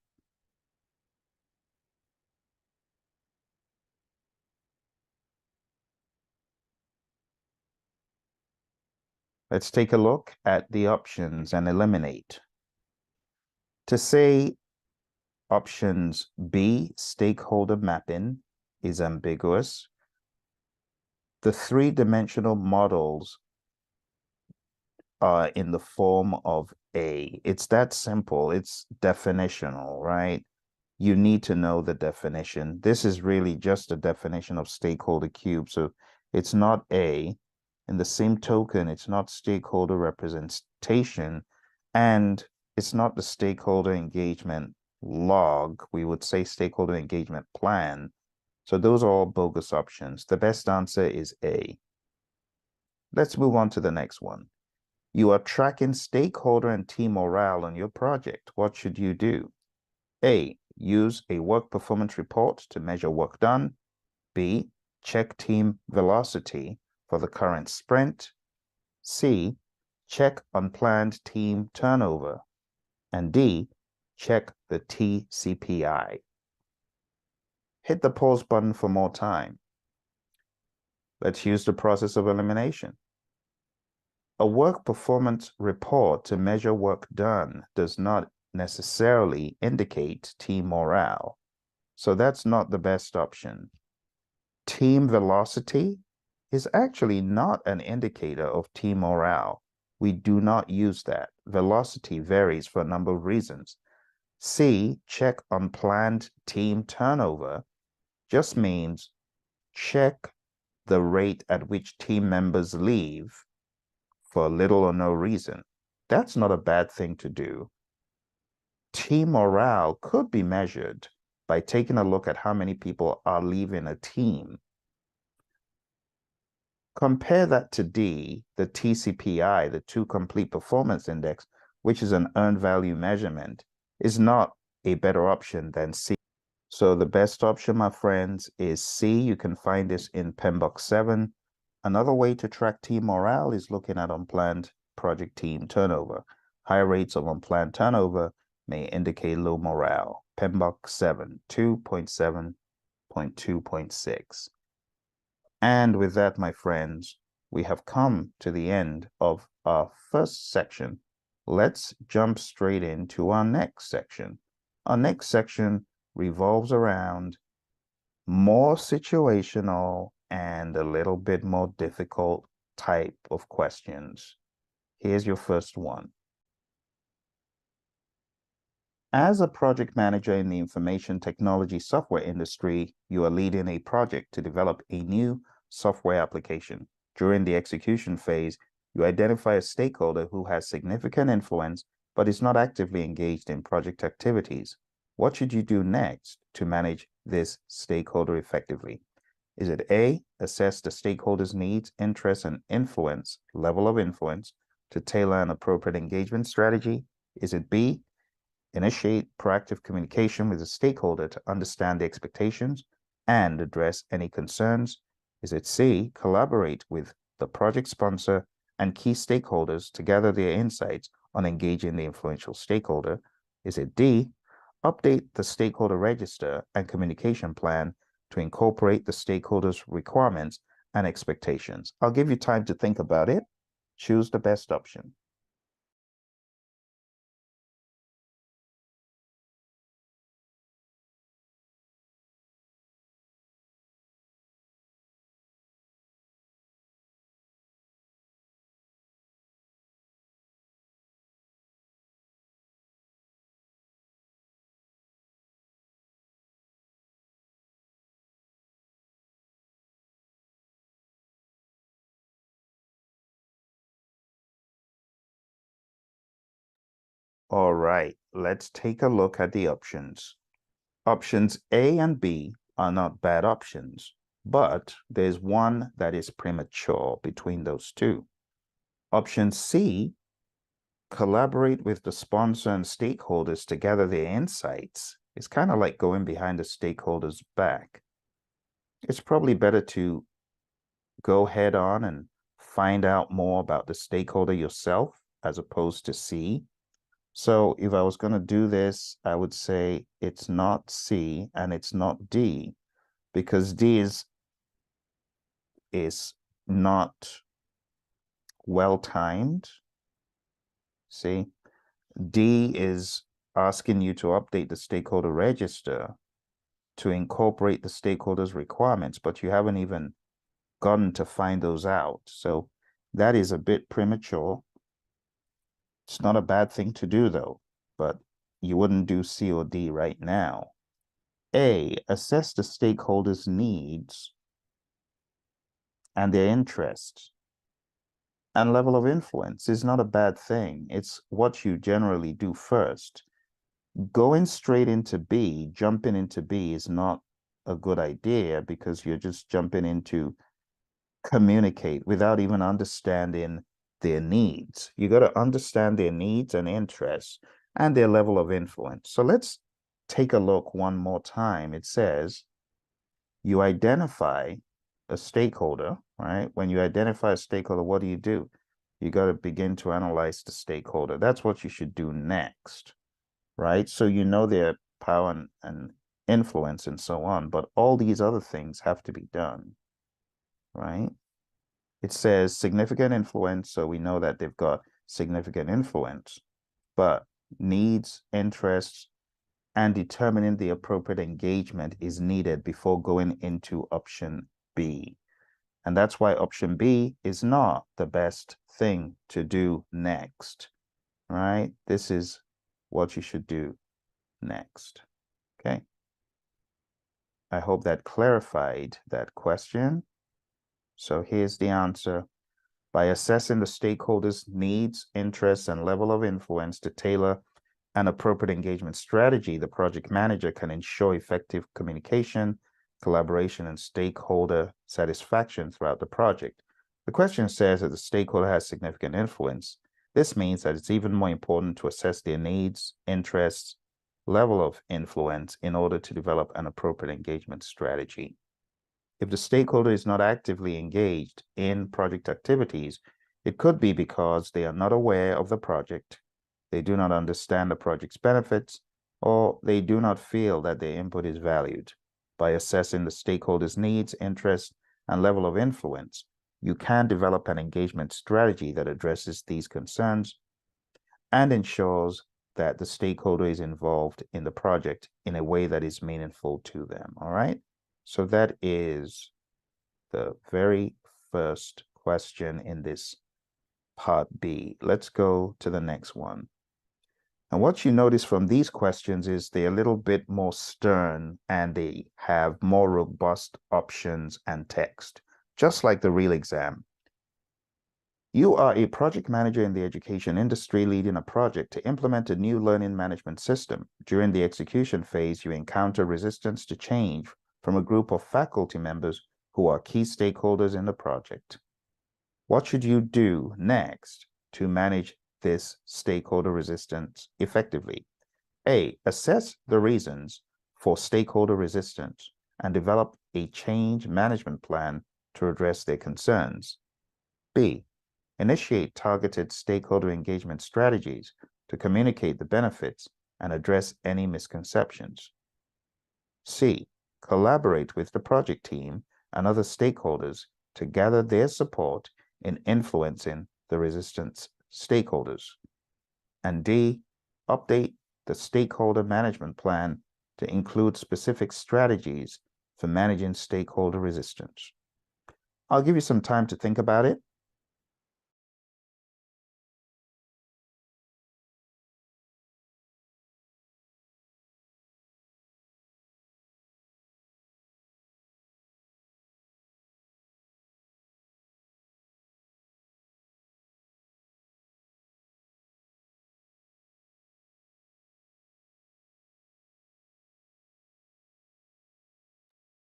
Let's take a look at the options and eliminate. To say options B, stakeholder mapping, is ambiguous. The three-dimensional models are in the form of A. It's that simple. It's definitional, right? you need to know the definition. This is really just a definition of stakeholder cube. So it's not A. In the same token, it's not stakeholder representation, and it's not the stakeholder engagement log. We would say stakeholder engagement plan. So those are all bogus options. The best answer is A. Let's move on to the next one. You are tracking stakeholder and team morale on your project. What should you do? A, use a work performance report to measure work done. B, check team velocity for the current sprint. C, check unplanned team turnover. And D, check the TCPI. Hit the pause button for more time. Let's use the process of elimination. A work performance report to measure work done does not necessarily indicate team morale. So that's not the best option. Team velocity is actually not an indicator of team morale. We do not use that. Velocity varies for a number of reasons. C, check unplanned team turnover, just means check the rate at which team members leave for little or no reason. That's not a bad thing to do. Team morale could be measured by taking a look at how many people are leaving a team. Compare that to D, the TCPI, the Two Complete Performance Index, which is an earned value measurement, is not a better option than C. So the best option, my friends, is C. You can find this in PMBOK 7. Another way to track team morale is looking at unplanned project team turnover. High rates of unplanned turnover may indicate low morale. PMBOK 7, 2.7.2.6. And with that, my friends, we have come to the end of our first section. Let's jump straight into our next section. Our next section revolves around more situational and a little bit more difficult type of questions. Here's your first one. As a project manager in the information technology software industry, you are leading a project to develop a new software application. During the execution phase, you identify a stakeholder who has significant influence but is not actively engaged in project activities. What should you do next to manage this stakeholder effectively? Is it A, assess the stakeholder's needs, interests, and level of influence to tailor an appropriate engagement strategy? Is it B, initiate proactive communication with the stakeholder to understand the expectations and address any concerns? Is it C, collaborate with the project sponsor and key stakeholders to gather their insights on engaging the influential stakeholder? Is it D, update the stakeholder register and communication plan to incorporate the stakeholders' requirements and expectations? I'll give you time to think about it. Choose the best option. All right, let's take a look at the options. Options A and B are not bad options, but there's one that is premature between those two. Option C, collaborate with the sponsor and stakeholders to gather their insights, is kind of like going behind the stakeholder's back. It's probably better to go head on and find out more about the stakeholder yourself as opposed to C. So if I was going to do this, I would say it's not C and it's not D, because D is not well timed. See, D is asking you to update the stakeholder register to incorporate the stakeholders' requirements, but you haven't even gotten to find those out. So that is a bit premature. It's not a bad thing to do though, but you wouldn't do C or D right now. A, assess the stakeholders' needs and their interests. And level of influence is not a bad thing. It's what you generally do first. Going straight into B, jumping into B is not a good idea because you're just jumping into communicate without even understanding their needs. You got to understand their needs and interests and their level of influence. So let's take a look one more time. It says you identify a stakeholder, right? When you identify a stakeholder, what do? You got to begin to analyze the stakeholder. That's what you should do next, right? So you know their power and influence and so on, but all these other things have to be done, right? It says significant influence, so we know that they've got significant influence, but needs, interests, and determining the appropriate engagement is needed before going into option B. And that's why option B is not the best thing to do next, right? This is what you should do next, okay? I hope that clarified that question. So here's the answer. By assessing the stakeholders' needs, interests, and level of influence to tailor an appropriate engagement strategy, the project manager can ensure effective communication, collaboration, and stakeholder satisfaction throughout the project. The question says that the stakeholder has significant influence. This means that it's even more important to assess their needs, interests, level of influence in order to develop an appropriate engagement strategy. If the stakeholder is not actively engaged in project activities, it could be because they are not aware of the project, they do not understand the project's benefits, or they do not feel that their input is valued. By assessing the stakeholder's needs, interests, and level of influence, you can develop an engagement strategy that addresses these concerns and ensures that the stakeholder is involved in the project in a way that is meaningful to them, all right? So that is the very first question in this part B. Let's go to the next one. And what you notice from these questions is they're a little bit more stern and they have more robust options and text, just like the real exam. You are a project manager in the education industry leading a project to implement a new learning management system. During the execution phase, you encounter resistance to change from a group of faculty members who are key stakeholders in the project. What should you do next to manage this stakeholder resistance effectively? A, assess the reasons for stakeholder resistance and develop a change management plan to address their concerns. B, initiate targeted stakeholder engagement strategies to communicate the benefits and address any misconceptions. C, collaborate with the project team and other stakeholders to gather their support in influencing the resistance stakeholders. And D, update the stakeholder management plan to include specific strategies for managing stakeholder resistance. I'll give you some time to think about it.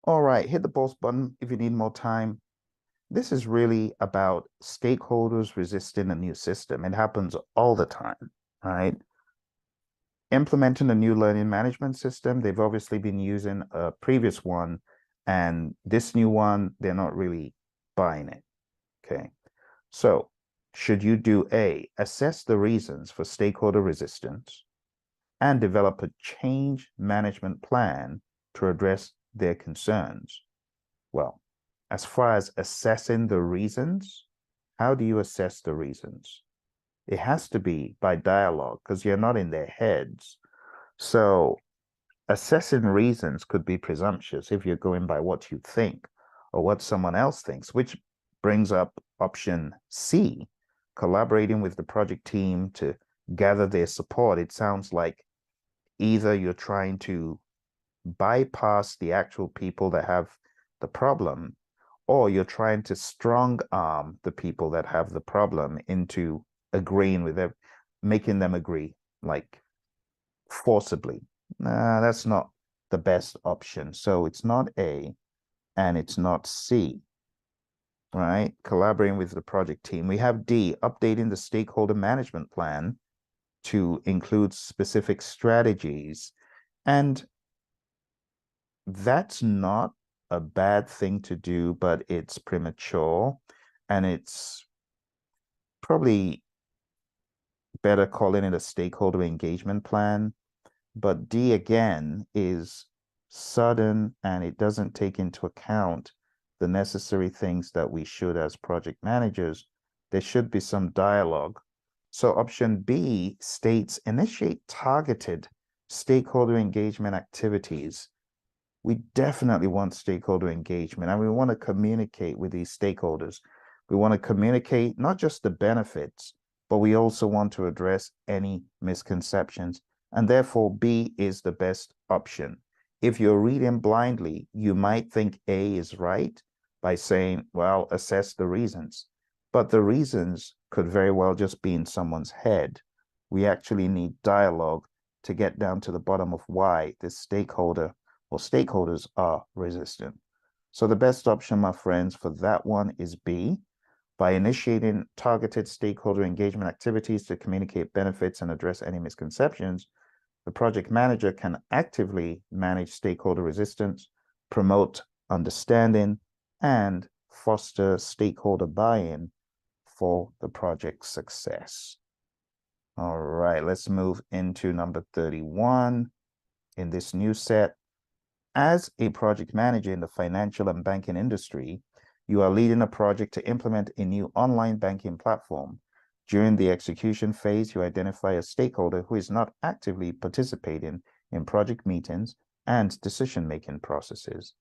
All right, hit the pause button if you need more time. This is really about stakeholders resisting a new system. It happens all the time, right? Implementing a new learning management system, they've obviously been using a previous one, and this new one, they're not really buying it, okay? So should you do A, assess the reasons for stakeholder resistance and develop a change management plan to address their concerns? Well, as far as assessing the reasons, how do you assess the reasons? It has to be by dialogue because you're not in their heads. So assessing reasons could be presumptuous if you're going by what you think or what someone else thinks, which brings up option C, collaborating with the project team to gather their support. It sounds like either you're trying to bypass the actual people that have the problem, or you're trying to strong arm the people that have the problem into agreeing with them, making them agree, like forcibly. Nah, that's not the best option. So it's not A and it's not C, right? Collaborating with the project team. We have D, updating the stakeholder management plan to include specific strategies. And that's not a bad thing to do, but it's premature and it's probably better calling it a stakeholder engagement plan. But D again is sudden and it doesn't take into account the necessary things that we should as project managers. There should be some dialogue. So option B states initiate targeted stakeholder engagement activities. We definitely want stakeholder engagement and we want to communicate with these stakeholders. We want to communicate not just the benefits, but we also want to address any misconceptions. And therefore, B is the best option. If you're reading blindly, you might think A is right by saying, well, assess the reasons. But the reasons could very well just be in someone's head. We actually need dialogue to get down to the bottom of why this stakeholder or stakeholders are resistant. So the best option, my friends, for that one is B. By initiating targeted stakeholder engagement activities to communicate benefits and address any misconceptions, the project manager can actively manage stakeholder resistance, promote understanding, and foster stakeholder buy-in for the project's success. All right, let's move into number 31 in this new set. As a project manager in the financial and banking industry, you are leading a project to implement a new online banking platform. During the execution phase, you identify a stakeholder who is not actively participating in project meetings and decision-making processes.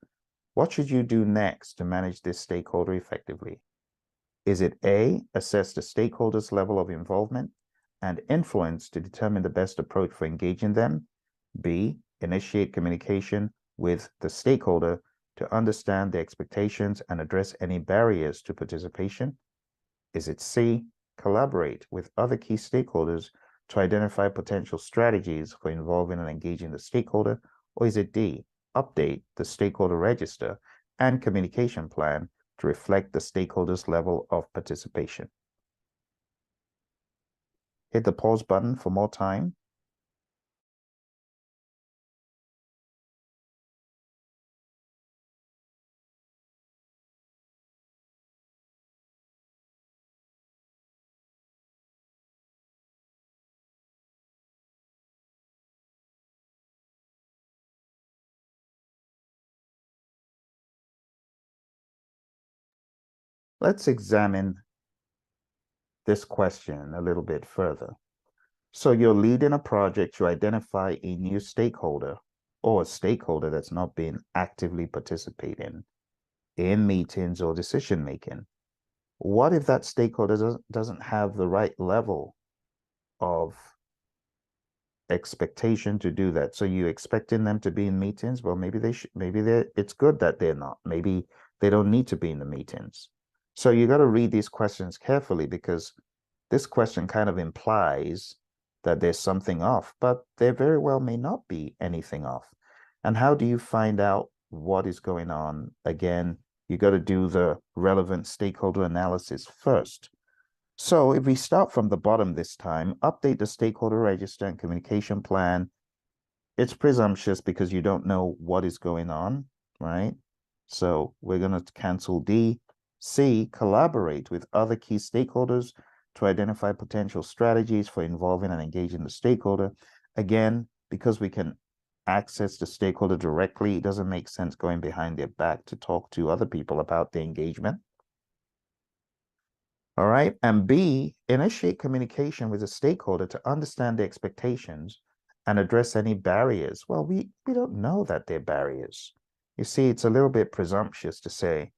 What should you do next to manage this stakeholder effectively? Is it A, assess the stakeholder's level of involvement and influence to determine the best approach for engaging them? B, initiate communication with the stakeholder to understand the expectations and address any barriers to participation? Is it C, collaborate with other key stakeholders to identify potential strategies for involving and engaging the stakeholder? Or is it D, update the stakeholder register and communication plan to reflect the stakeholders' level of participation? Hit the pause button for more time. Let's examine this question a little bit further. So you're leading a project to identify a new stakeholder or a stakeholder that's not being actively participating in meetings or decision making. What if that stakeholder doesn't have the right level of expectation to do that? So you're expecting them to be in meetings? Well, maybe they should, it's good that they're not. Maybe they don't need to be in the meetings. So you got to read these questions carefully because this question kind of implies that there's something off, but there very well may not be anything off. And how do you find out what is going on? Again, you got to do the relevant stakeholder analysis first. So if we start from the bottom this time, update the stakeholder register and communication plan. It's presumptuous because you don't know what is going on, right? So we're going to cancel D. C, collaborate with other key stakeholders to identify potential strategies for involving and engaging the stakeholder. Again, because we can access the stakeholder directly, it doesn't make sense going behind their back to talk to other people about the engagement. All right. And B, initiate communication with the stakeholder to understand the expectations and address any barriers. Well, we don't know that they're barriers. You see, it's a little bit presumptuous to say,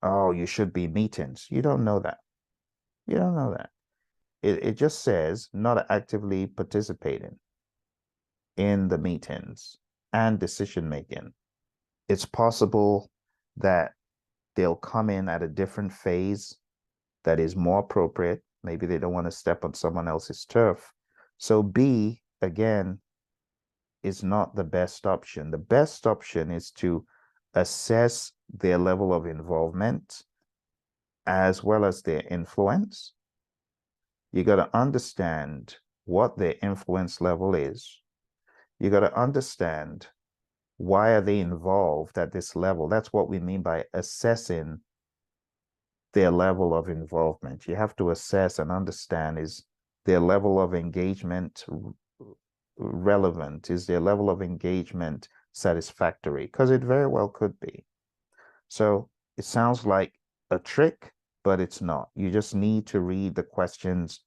oh, you should be meetings. You don't know that. You don't know that. It just says not actively participating in the meetings. and decision making. It's possible that they'll come in at a different phase that is more appropriate. Maybe they don't want to step on someone else's turf. So B, again, is not the best option. The best option is to assess their level of involvement as well as their influence. You got to understand what their influence level is. You got to understand why are they involved at this level. That's what we mean by assessing their level of involvement. You have to assess and understand, is their level of engagement relevant? Is their level of engagement satisfactory? Because it very well could be. So it sounds like a trick, but it's not. You just need to read the questions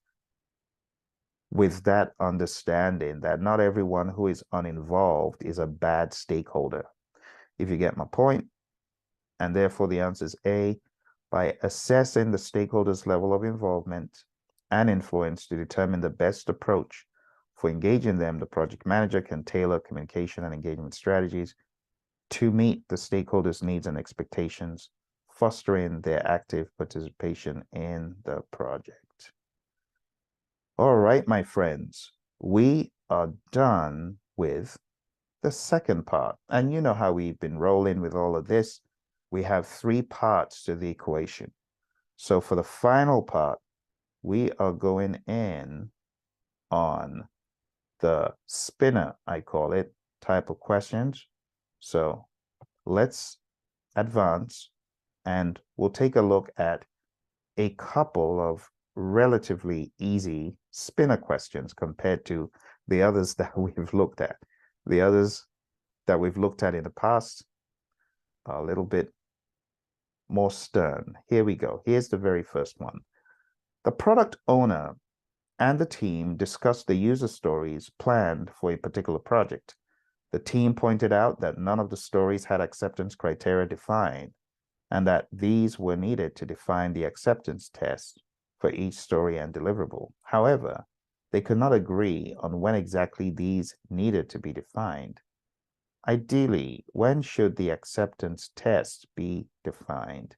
with that understanding that not everyone who is uninvolved is a bad stakeholder. If you get my point, and therefore the answer is A. By assessing the stakeholders' level of involvement and influence to determine the best approach for engaging them, the project manager can tailor communication and engagement strategies to meet the stakeholders' needs and expectations, fostering their active participation in the project. All right, my friends, we are done with the second part. And you know how we've been rolling with all of this. We have 3 parts to the equation. So for the final part, we are going in on the spinner, I call it, type of questions. So let's advance and we'll take a look at a couple of relatively easy spinner questions compared to the others that we've looked at. The others that we've looked at in the past are a little bit more stern. Here we go. Here's the very first one. The product owner and the team discussed the user stories planned for a particular project. The team pointed out that none of the stories had acceptance criteria defined, and that these were needed to define the acceptance test for each story and deliverable. However, they could not agree on when exactly these needed to be defined. Ideally, when should the acceptance test be defined?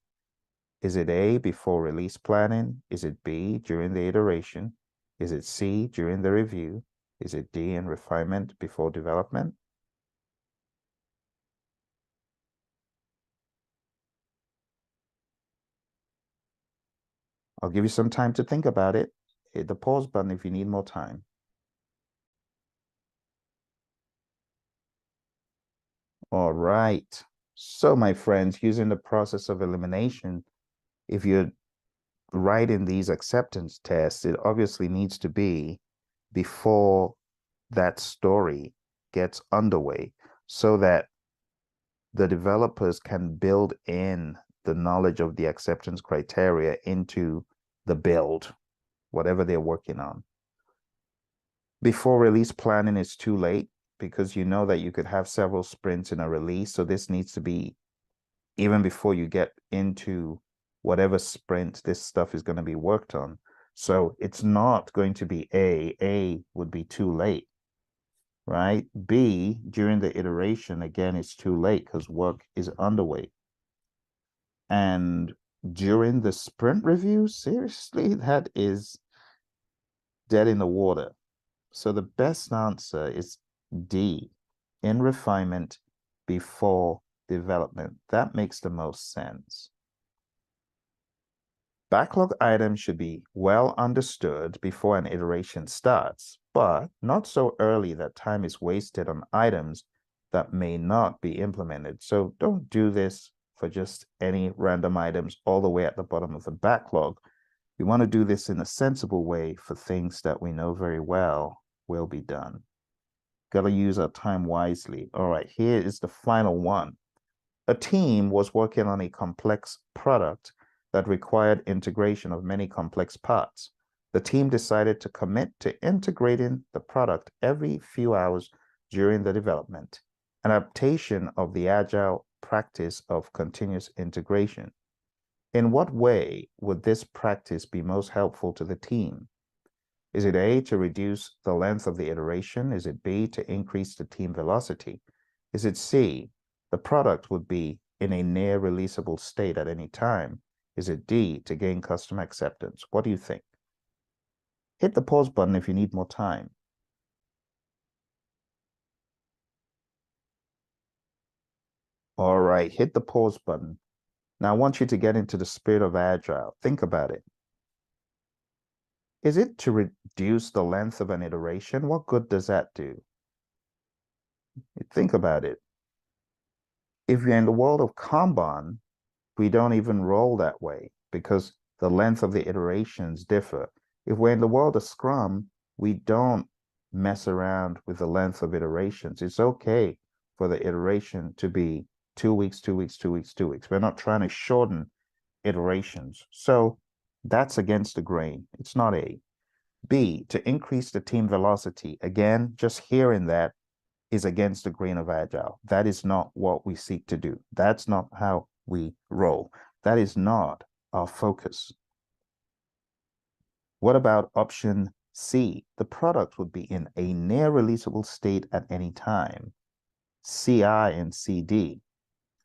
Is it A, before release planning? Is it B, during the iteration? Is it C, during the review? Is it D, in refinement before development? I'll give you some time to think about it. Hit the pause button if you need more time. All right. So, my friends, using the process of elimination, if you're writing these acceptance tests, it obviously needs to be before that story gets underway so that the developers can build in the knowledge of the acceptance criteria into the build, whatever they're working on. Before release planning is too late, because you know that you could have several sprints in a release. So this needs to be even before you get into whatever sprint this stuff is going to be worked on. So it's not going to be A. A would be too late, right? B, during the iteration, again, it's too late because work is underway. And during the sprint review, seriously, that is dead in the water. So the best answer is D, in refinement before development. That makes the most sense. Backlog items should be well understood before an iteration starts, but not so early that time is wasted on items that may not be implemented. So don't do this for just any random items all the way at the bottom of the backlog. You want to do this in a sensible way for things that we know very well will be done. Got to use our time wisely. All right, here is the final one. A team was working on a complex product that required integration of many complex parts. The team decided to commit to integrating the product every few hours during the development, an adaptation of the agile practice of continuous integration. In what way would this practice be most helpful to the team? Is it A, to reduce the length of the iteration? Is it B, to increase the team velocity? Is it C, the product would be in a near releasable state at any time? Is it D, to gain customer acceptance? What do you think? Hit the pause button if you need more time. All right, hit the pause button. Now I want you to get into the spirit of Agile. Think about it. Is it to reduce the length of an iteration? What good does that do? Think about it. If you're in the world of Kanban, we don't even roll that way because the length of the iterations differ. If we're in the world of Scrum, we don't mess around with the length of iterations. It's okay for the iteration to be 2 weeks, 2 weeks, 2 weeks, 2 weeks. We're not trying to shorten iterations. So that's against the grain. It's not A. B, to increase the team velocity. Again, just hearing that is against the grain of Agile. That is not what we seek to do. That's not how we roll. That is not our focus. What about option C? The product would be in a near releasable state at any time. CI and CD,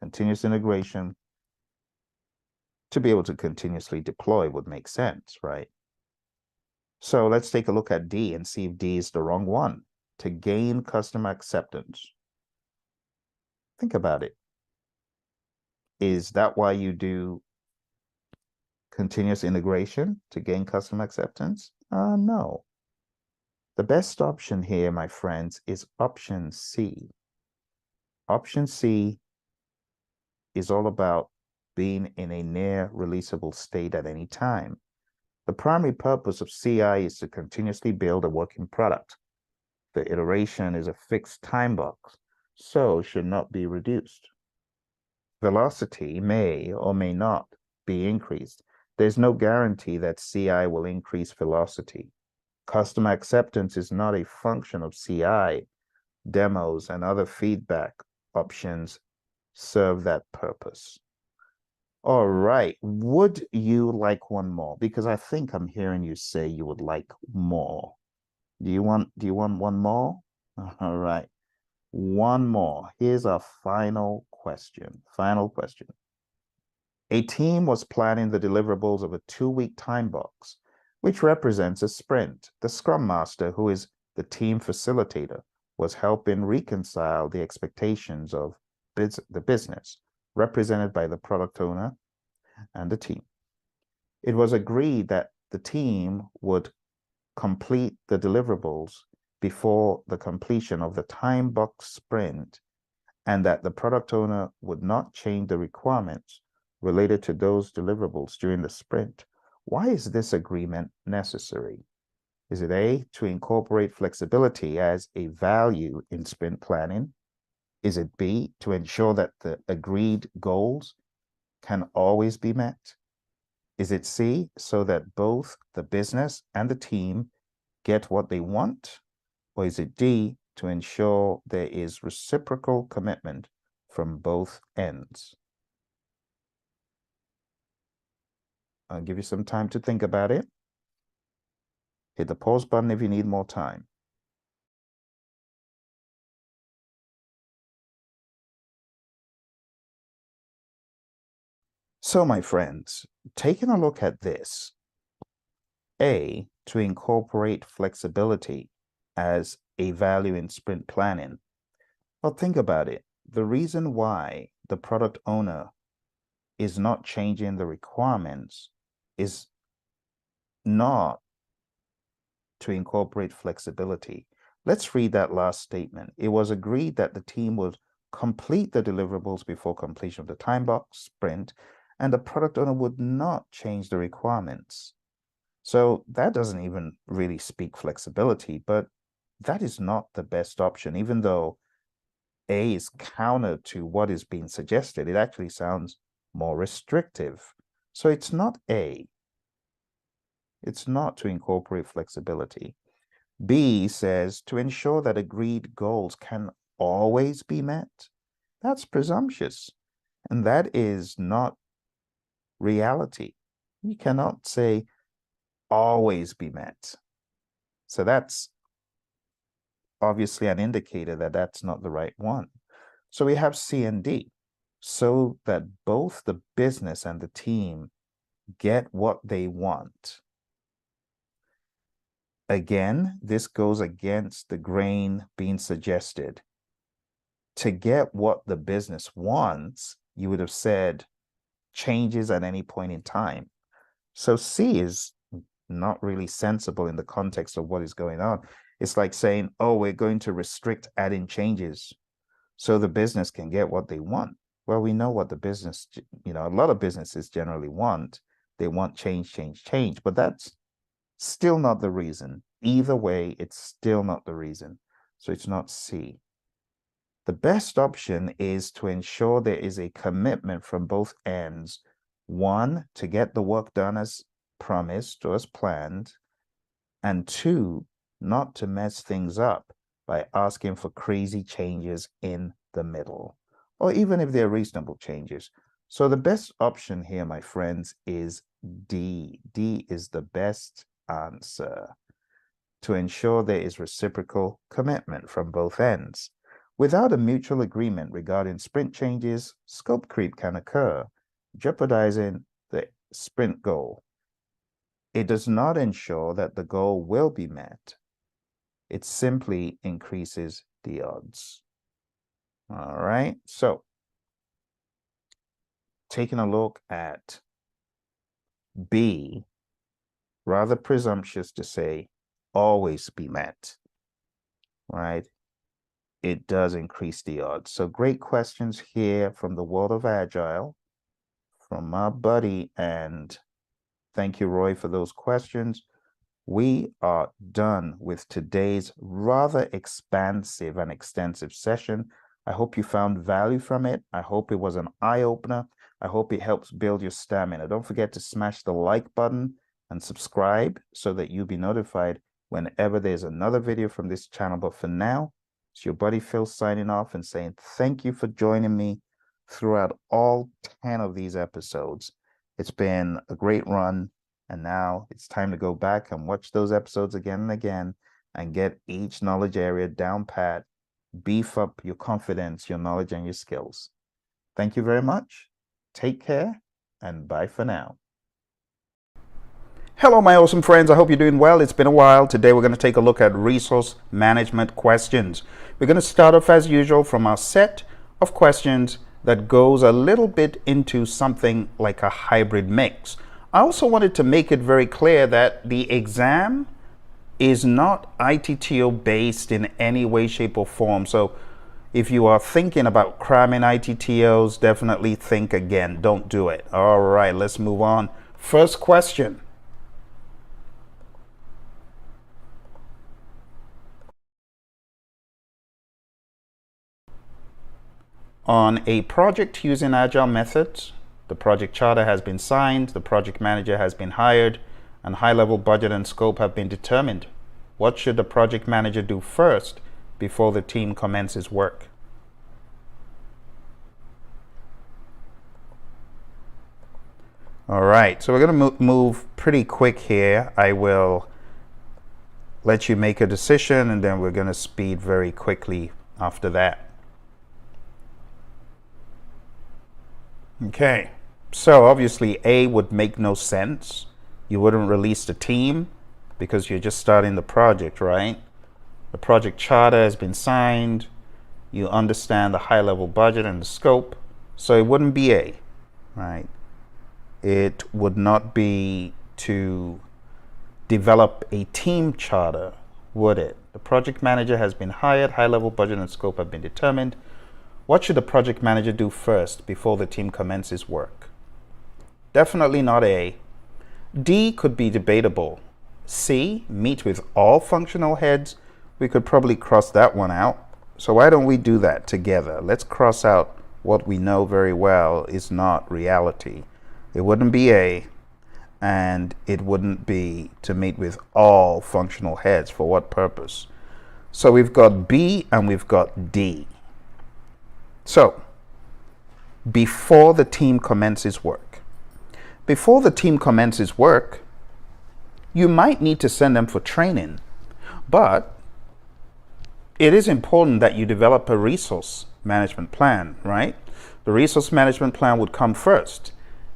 continuous integration, to be able to continuously deploy would make sense, right? So let's take a look at D and see if D is the wrong one. To gain customer acceptance. Think about it. Is that why you do continuous integration, to gain customer acceptance? No. The best option here, my friends, is option C. Option C is all about being in a near releasable state at any time. The primary purpose of CI is to continuously build a working product. The iteration is a fixed time box, so should not be reduced. Velocity may or may not be increased. There's no guarantee that CI will increase velocity. Customer acceptance is not a function of CI. Demos and other feedback options serve that purpose. All right, would you like one more? Because I think I'm hearing you say you would like more. Do you want one more? All right. One more. Here's our final question. Final question. A team was planning the deliverables of a 2-week time box, which represents a sprint. The Scrum Master, who is the team facilitator, was helping reconcile the expectations of the business, represented by the product owner and the team. It was agreed that the team would complete the deliverables before the completion of the time box sprint, and that the product owner would not change the requirements related to those deliverables during the sprint. Why is this agreement necessary? Is it A, to incorporate flexibility as a value in sprint planning? Is it B, to ensure that the agreed goals can always be met? Is it C, so that both the business and the team get what they want? Or is it D, to ensure there is reciprocal commitment from both ends? I'll give you some time to think about it. Hit the pause button if you need more time. So, my friends, taking a look at this, A, to incorporate flexibility as a value in sprint planning. Well, think about it. The reason why the product owner is not changing the requirements is not to incorporate flexibility. Let's read that last statement. It was agreed that the team would complete the deliverables before completion of the time box sprint, and the product owner would not change the requirements. So that doesn't even really speak flexibility, but that is not the best option, even though A is counter to what is being suggested. It actually sounds more restrictive. So it's not A. It's not to incorporate flexibility. B says to ensure that agreed goals can always be met. That's presumptuous, and that is not reality. You cannot say always be met. So that's obviously an indicator that that's not the right one. So we have C and D, so that both the business and the team get what they want. Again, this goes against the grain being suggested. To get what the business wants, you would have said changes at any point in time. So C is not really sensible in the context of what is going on. It's like saying, oh, we're going to restrict adding changes so the business can get what they want. Well, we know what the business, a lot of businesses generally want. They want change, change, change, but that's still not the reason. Either way, it's still not the reason. So it's not C. The best option is to ensure there is a commitment from both ends. One, to get the work done as promised or as planned. And two, not to mess things up by asking for crazy changes in the middle, or even if they're reasonable changes. So the best option here, my friends, is D. D is the best answer, to ensure there is reciprocal commitment from both ends. Without a mutual agreement regarding sprint changes, scope creep can occur, jeopardizing the sprint goal. It does not ensure that the goal will be met. It simply increases the odds. All right, so taking a look at B, rather presumptuous to say always be met, right? It does increase the odds. So great questions here from the world of Agile, from my buddy, and thank you, Roy, for those questions. We are done with today's rather expansive and extensive session. I hope you found value from it. I hope it was an eye-opener. I hope it helps build your stamina. Don't forget to smash the like button and subscribe so that you'll be notified whenever there's another video from this channel. But for now, it's your buddy Phil signing off and saying thank you for joining me throughout all 10 of these episodes. It's been a great run, and now it's time to go back and watch those episodes again and again and get each knowledge area down pat, beef up your confidence, your knowledge, and your skills. Thank you very much. Take care, and bye for now. Hello, my awesome friends. I hope you're doing well. It's been a while. Today, we're going to take a look at resource management questions. We're going to start off as usual from our set of questions that goes a little bit into something like a hybrid mix. I also wanted to make it very clear that the exam is not ITTO based in any way, shape, or form. So if you are thinking about cramming ITTOs, definitely think again. Don't do it. All right, let's move on. First question. On a project using Agile methods, the project charter has been signed, the project manager has been hired, and high-level budget and scope have been determined. What should the project manager do first before the team commences work? All right, so we're going to move pretty quick here. I will let you make a decision, and then we're going to speed very quickly after that. Okay, so obviously A would make no sense. You wouldn't release the team because you're just starting the project, right? The project charter has been signed. You understand the high-level budget and the scope. So it wouldn't be A, right? It would not be to develop a team charter, would it? The project manager has been hired, high-level budget and scope have been determined. What should the project manager do first before the team commences work? Definitely not A. D could be debatable. C, meet with all functional heads. We could probably cross that one out. So why don't we do that together? Let's cross out what we know very well is not reality. It wouldn't be A, and it wouldn't be to meet with all functional heads. For what purpose? So we've got B and we've got D. So, before the team commences work. Before the team commences work, you might need to send them for training, but it is important that you develop a resource management plan, right? The resource management plan would come first.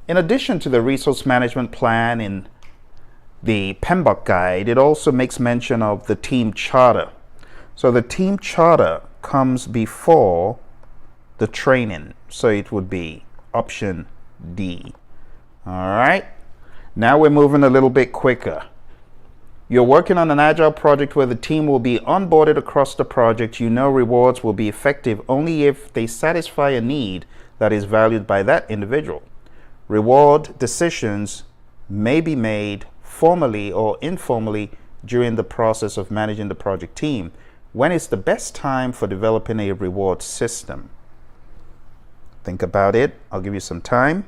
In addition to the resource management plan in the PMBOK guide, it also makes mention of the team charter. So the team charter comes before the training. So it would be option D. All right. Now we're moving a little bit quicker. You're working on an agile project where the team will be onboarded across the project. You know rewards will be effective only if they satisfy a need that is valued by that individual. Reward decisions may be made formally or informally during the process of managing the project team. When is the best time for developing a reward system? Think about it. I'll give you some time.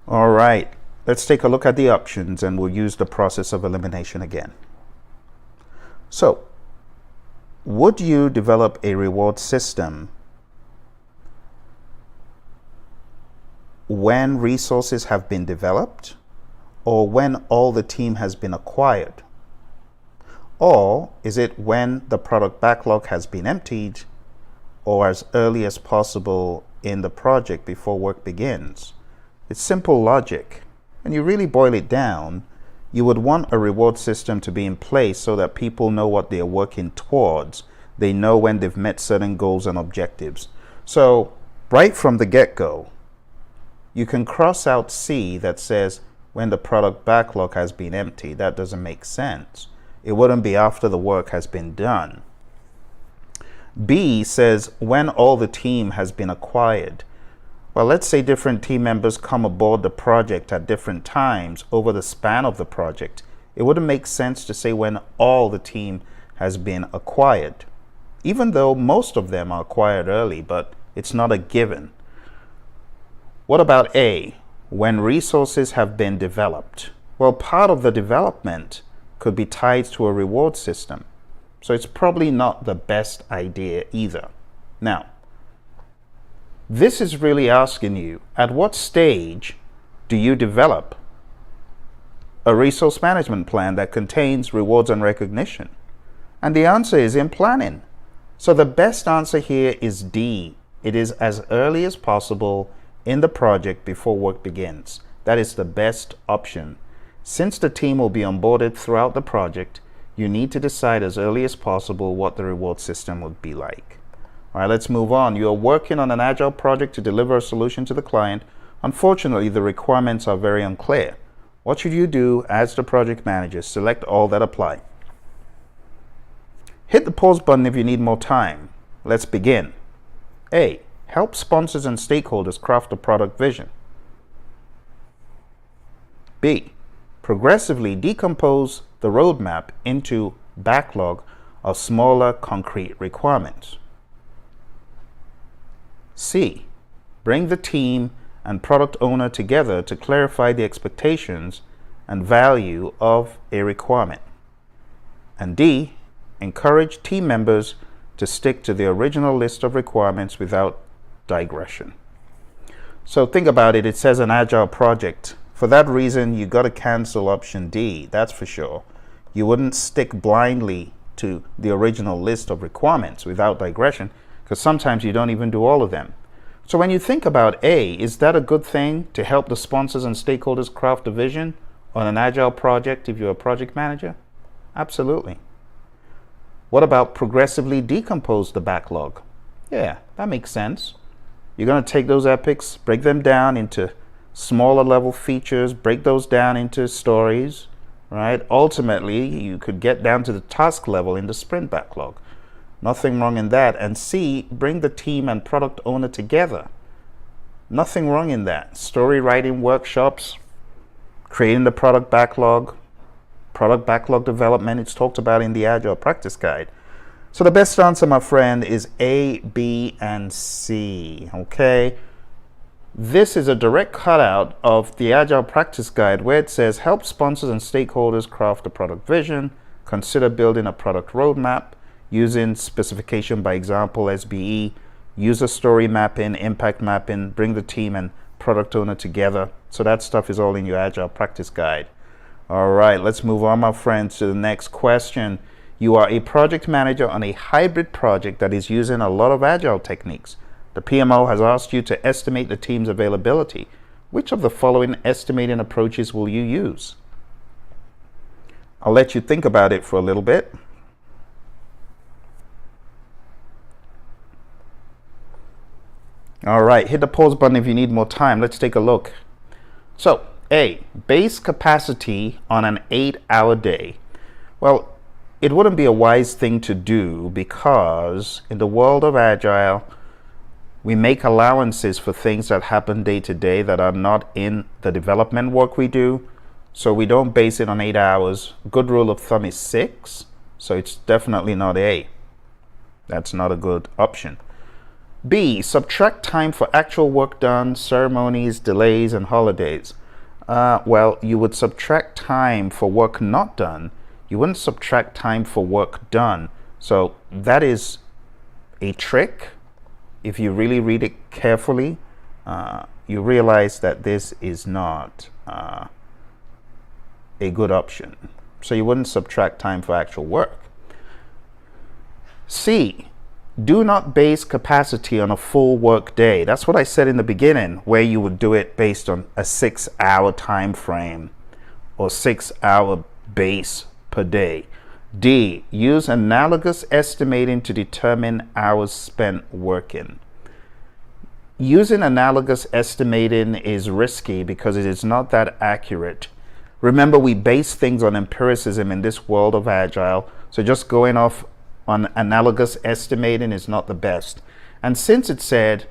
All right, let's take a look at the options and we'll use the process of elimination again. So, would you develop a reward system when resources have been developed or when all the team has been acquired? Or is it when the product backlog has been emptied or as early as possible in the project before work begins? It's simple logic. When you really boil it down, you would want a reward system to be in place so that people know what they're working towards. They know when they've met certain goals and objectives. So right from the get-go, you can cross out C that says when the product backlog has been emptied. That doesn't make sense. It wouldn't be after the work has been done. B says when all the team has been acquired. Well, let's say different team members come aboard the project at different times over the span of the project. It wouldn't make sense to say when all the team has been acquired, even though most of them are acquired early, but it's not a given. What about A, when resources have been developed? Well, part of the development could be tied to a reward system, so it's probably not the best idea either. Now, this is really asking you, at what stage do you develop a resource management plan that contains rewards and recognition? And the answer is in planning. So the best answer here is D. It is as early as possible in the project before work begins. That is the best option. Since the team will be onboarded throughout the project, you need to decide as early as possible what the reward system would be like. All right, let's move on. You are working on an agile project to deliver a solution to the client. Unfortunately, the requirements are very unclear. What should you do as the project manager? Select all that apply. Hit the pause button if you need more time. Let's begin. A, help sponsors and stakeholders craft a product vision. B, progressively decompose the roadmap into backlog of smaller concrete requirements. C, bring the team and product owner together to clarify the expectations and value of a requirement. And D, encourage team members to stick to the original list of requirements without digression. So think about it. It says an agile project. For that reason, you got to cancel option D, that's for sure. You wouldn't stick blindly to the original list of requirements without digression, because sometimes you don't even do all of them. So when you think about A, is that a good thing to help the sponsors and stakeholders craft a vision on an agile project if you're a project manager? Absolutely. What about progressively decompose the backlog? Yeah, that makes sense. You're going to take those epics, break them down into smaller level features, break those down into stories, right? Ultimately, you could get down to the task level in the sprint backlog. Nothing wrong in that. And C, bring the team and product owner together. Nothing wrong in that. Story writing workshops, creating the product backlog development, it's talked about in the Agile Practice Guide. So the best answer, my friend, is A, B, and C, okay? This is a direct cutout of the Agile Practice Guide where it says help sponsors and stakeholders craft a product vision, consider building a product roadmap using specification by example, SBE, user story mapping, impact mapping, bring the team and product owner together. So that stuff is all in your Agile Practice Guide. All right, let's move on, my friends, to the next question. You are a project manager on a hybrid project that is using a lot of Agile techniques. The PMO has asked you to estimate the team's availability. Which of the following estimating approaches will you use? I'll let you think about it for a little bit. All right, hit the pause button if you need more time. Let's take a look. So, A, base capacity on an 8-hour day. Well, it wouldn't be a wise thing to do because in the world of Agile, we make allowances for things that happen day to day that are not in the development work we do. So we don't base it on 8 hours. Good rule of thumb is 6. So it's definitely not A. That's not a good option. B, subtract time for actual work done, ceremonies, delays, and holidays. Well, you would subtract time for work not done. You wouldn't subtract time for work done. So that is a trick. If you really read it carefully, you realize that this is not a good option. So you wouldn't subtract time for actual work. C, do not base capacity on a full work day. That's what I said in the beginning, where you would do it based on a 6-hour time frame or 6-hour base per day. D, use analogous estimating to determine hours spent working. Using analogous estimating is risky because it is not that accurate. Remember, we base things on empiricism in this world of Agile, so just going off on analogous estimating is not the best. And since it said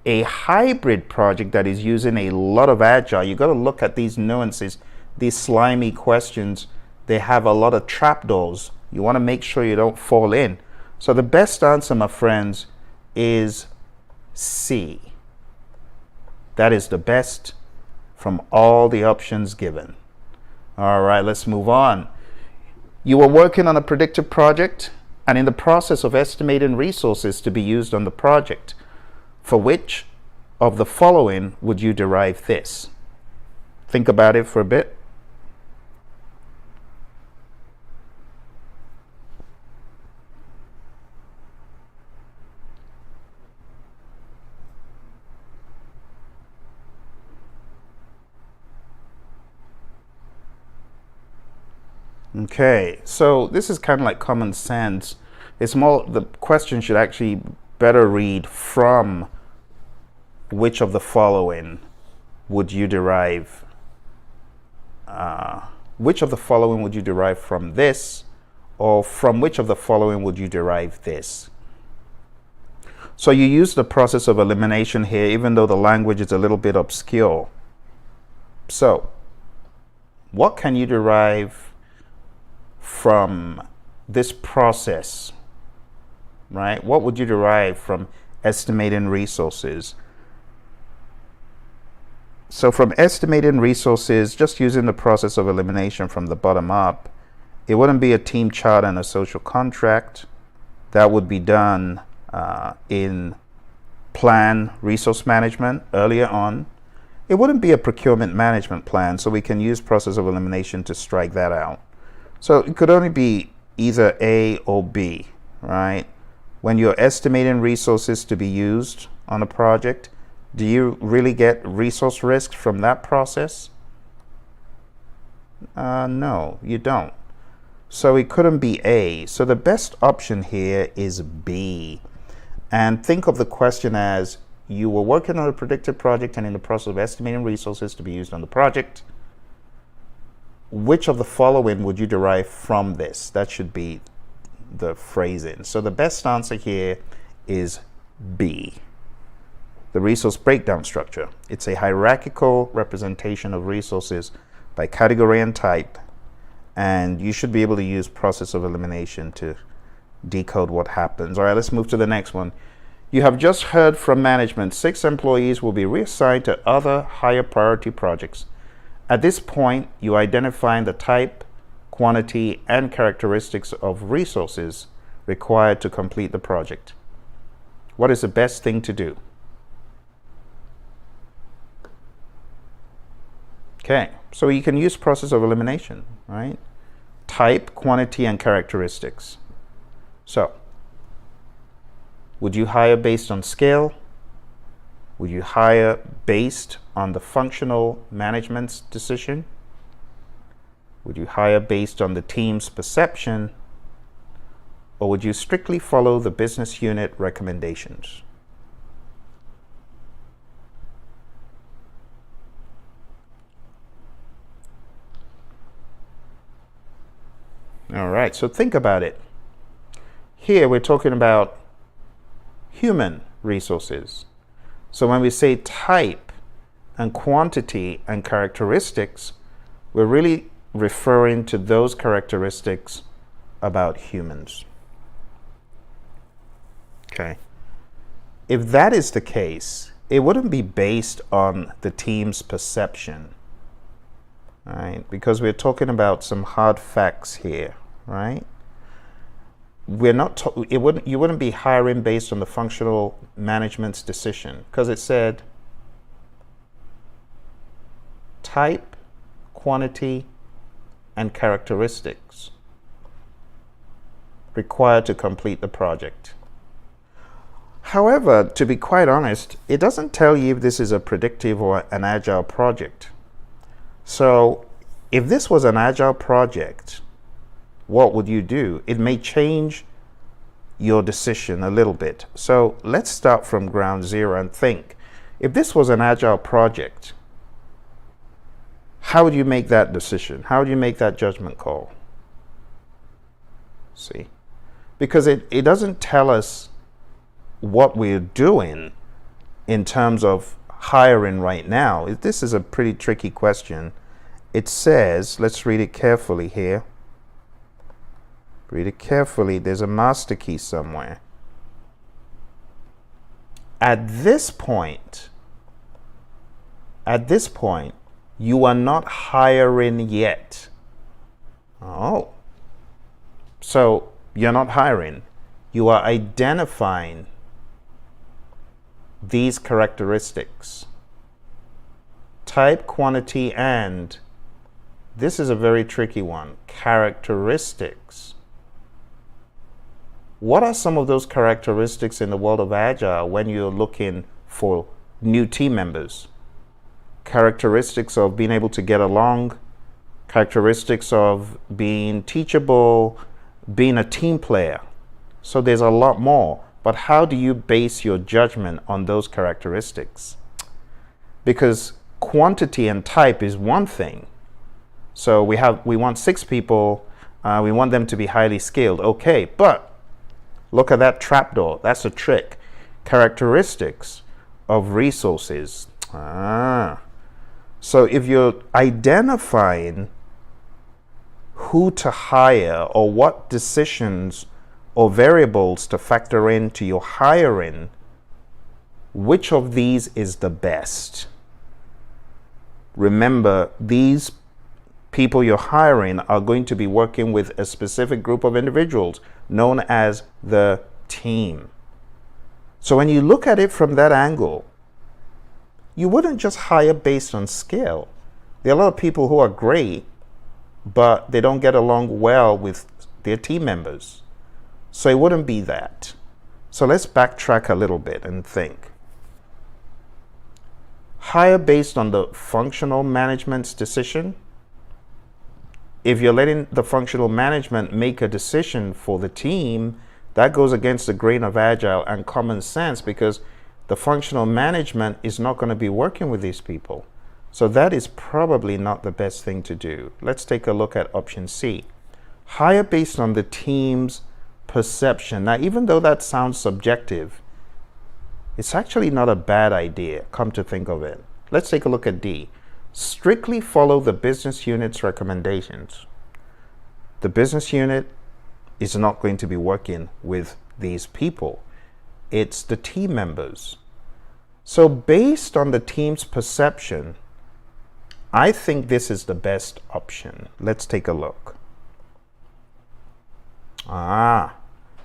a hybrid project that is using a lot of Agile, you got to look at these nuances, these slimy questions. They have a lot of trapdoors. You want to make sure you don't fall in. So the best answer, my friends, is C. That is the best from all the options given. All right, let's move on. You are working on a predictive project and in the process of estimating resources to be used on the project. For which of the following would you derive this? Think about it for a bit. Okay, so this is kind of like common sense. It's more, the question should actually better read from which of the following would you derive, which of the following would you derive from this, or from which of the following would you derive this? So you use the process of elimination here, even though the language is a little bit obscure. So what can you derive from this process, right? What would you derive from estimating resources? So from estimating resources, just using the process of elimination from the bottom up, it wouldn't be a team chart and a social contract. That would be done in plan resource management earlier on. It wouldn't be a procurement management plan, so we can use process of elimination to strike that out. So it could only be either A or B, right? When you're estimating resources to be used on a project, do you really get resource risk from that process? No, you don't. So it couldn't be A. So the best option here is B. And think of the question as you were working on a predictive project and in the process of estimating resources to be used on the project. Which of the following would you derive from this? That should be the phrasing. So the best answer here is B. The resource breakdown structure. It's a hierarchical representation of resources by category and type, and you should be able to use process of elimination to decode what happens. All right, let's move to the next one. You have just heard from management 6 employees will be reassigned to other higher priority projects. At this point, you identify the type, quantity, and characteristics of resources required to complete the project. What is the best thing to do? Okay, so you can use process of elimination, right? Type, quantity, and characteristics. So, would you hire based on scale? Would you hire based on the functional management's decision? Would you hire based on the team's perception? Or would you strictly follow the business unit recommendations? All right, so think about it. Here we're talking about human resources. So when we say type and quantity and characteristics, we're really referring to those characteristics about humans. Okay. If that is the case, it wouldn't be based on the team's perception, right? Because we're talking about some hard facts here, right? We're not. You wouldn't be hiring based on the functional management's decision, because it said type, quantity, and characteristics required to complete the project. However, to be quite honest, it doesn't tell you if this is a predictive or an agile project. So if this was an agile project, what would you do? It may change your decision a little bit. So let's start from ground zero and think. If this was an agile project, how would you make that decision? How would you make that judgment call? See? Because it doesn't tell us what we're doing in terms of hiring right now. This is a pretty tricky question. It says, let's read it carefully here. Read it carefully. There's a master key somewhere. At this point, you are not hiring yet. Oh. So you're not hiring. You are identifying these characteristics. Type, quantity, and this is a very tricky one. Characteristics. What are some of those characteristics in the world of Agile when you're looking for new team members? Characteristics of being able to get along, characteristics of being teachable, being a team player. So there's a lot more. But how do you base your judgment on those characteristics? Because quantity and type is one thing. So we want 6 people. We want them to be highly skilled. Okay, but look at that trapdoor. That's a trick. Characteristics of resources. So if you're identifying who to hire or what decisions or variables to factor into your hiring, which of these is the best? Remember, these people you're hiring are going to be working with a specific group of individuals known as the team. So when you look at it from that angle, you wouldn't just hire based on skill. There are a lot of people who are great, but they don't get along well with their team members. So it wouldn't be that. So let's backtrack a little bit and think. Hire based on the functional management's decision. If you're letting the functional management make a decision for the team, that goes against the grain of Agile and common sense, because the functional management is not going to be working with these people. So that is probably not the best thing to do. Let's take a look at option C. Hire based on the team's perception. Now, even though that sounds subjective, it's actually not a bad idea, come to think of it. Let's take a look at D. Strictly follow the business unit's recommendations. The business unit is not going to be working with these people. it's the team members. So based on the team's perception, I think this is the best option. Let's take a look.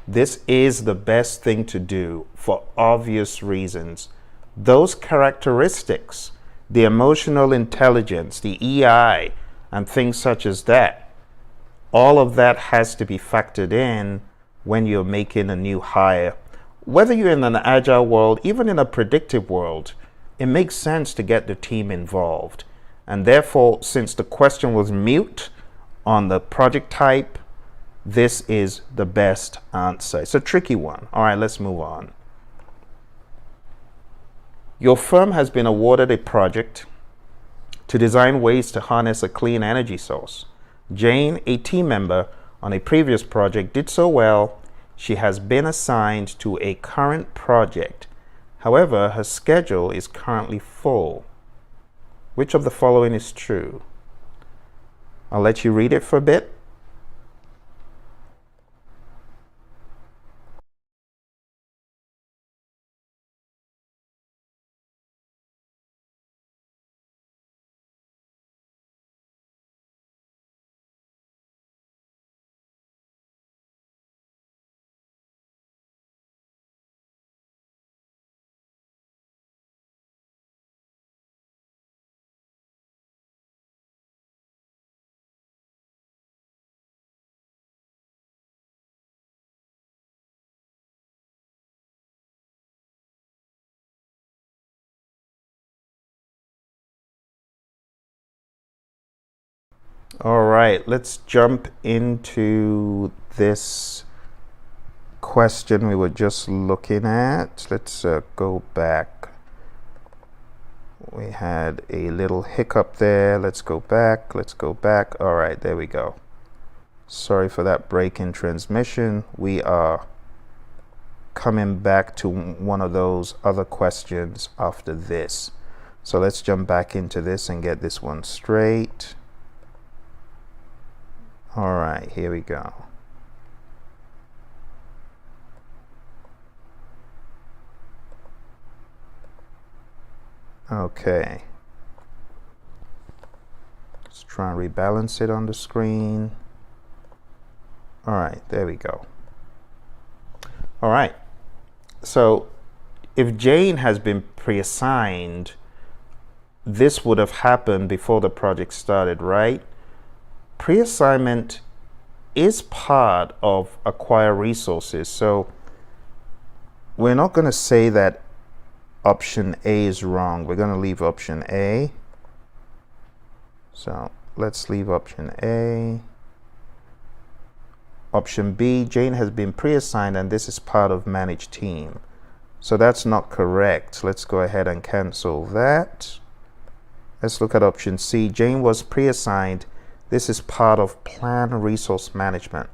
This is the best thing to do for obvious reasons. Those characteristics, the emotional intelligence, the EI, and things such as that, all of that has to be factored in when you're making a new hire. Whether you're in an agile world, even in a predictive world, it makes sense to get the team involved. And therefore, since the question was mute on the project type, this is the best answer. It's a tricky one. All right, let's move on. Your firm has been awarded a project to design ways to harness a clean energy source. Jane, a team member on a previous project, did so well. She has been assigned to a current project. However, her schedule is currently full. Which of the following is true? I'll let you read it for a bit. All right, let's jump into this question we were just looking at. Let's go back. We had a little hiccup there. Let's go back. Let's go back. All right, there we go. Sorry for that break in transmission. We are coming back to one of those other questions after this. So let's jump back into this and get this one straight. All right, here we go. Okay. Let's try and rebalance it on the screen. All right, there we go. All right. So if Jane has been pre-assigned, this would have happened before the project started, right? Pre-assignment is part of acquire resources. So we're not going to say that option A is wrong. We're going to leave option A. So let's leave option A. Option B, Jane has been pre-assigned and this is part of managed team. So that's not correct. Let's go ahead and cancel that. Let's look at option C. Jane was pre-assigned. This is part of plan resource management.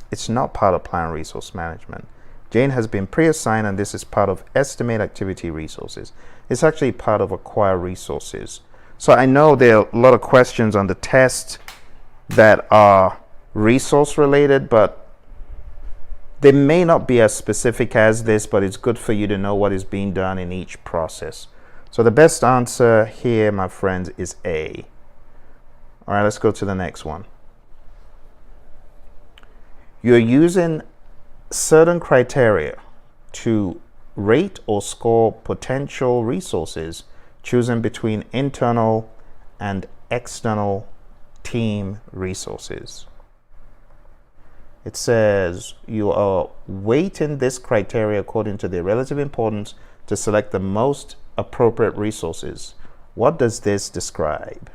It's not part of plan resource management. Jane has been pre-assigned and this is part of estimate activity resources. It's actually part of acquire resources. So I know there are a lot of questions on the test that are resource related, but they may not be as specific as this, but it's good for you to know what is being done in each process. So the best answer here, my friends, is A. All right, let's go to the next one. You're using certain criteria to rate or score potential resources, choosing between internal and external team resources. It says you are weighting this criteria according to their relative importance to select the most appropriate resources. What does this describe?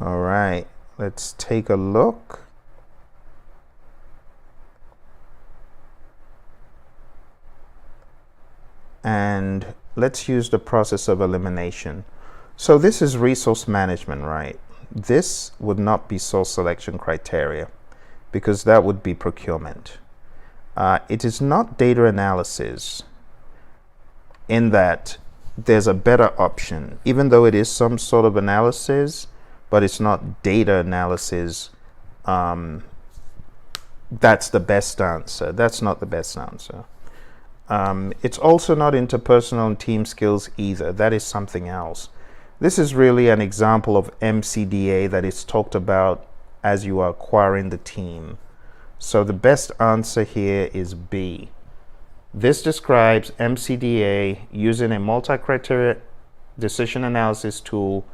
All right, let's take a look. And let's use the process of elimination. So this is resource management, right? This would not be source selection criteria because that would be procurement. It is not data analysis in that there's a better option, even though it is some sort of analysis, but it's not data analysis. That's the best answer. That's not the best answer. It's also not interpersonal and team skills either. That is something else. This is really an example of MCDA that is talked about as you are acquiring the team. So the best answer here is B. This describes MCDA using a multi-criteria decision analysis tool.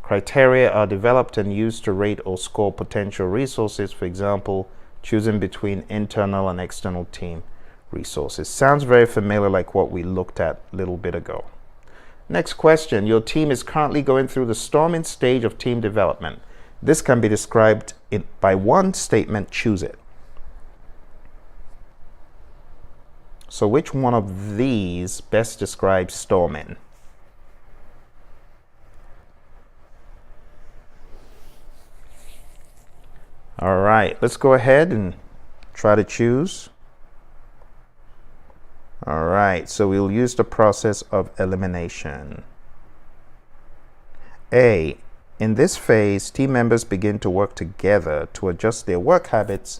Criteria are developed and used to rate or score potential resources, for example, choosing between internal and external team resources. Sounds very familiar, like what we looked at a little bit ago. Next question. Your team is currently going through the storming stage of team development. This can be described by one statement. Choose it. So which one of these best describes storming? All right, let's go ahead and try to choose. All right, so we'll use the process of elimination. A. In this phase, team members begin to work together to adjust their work habits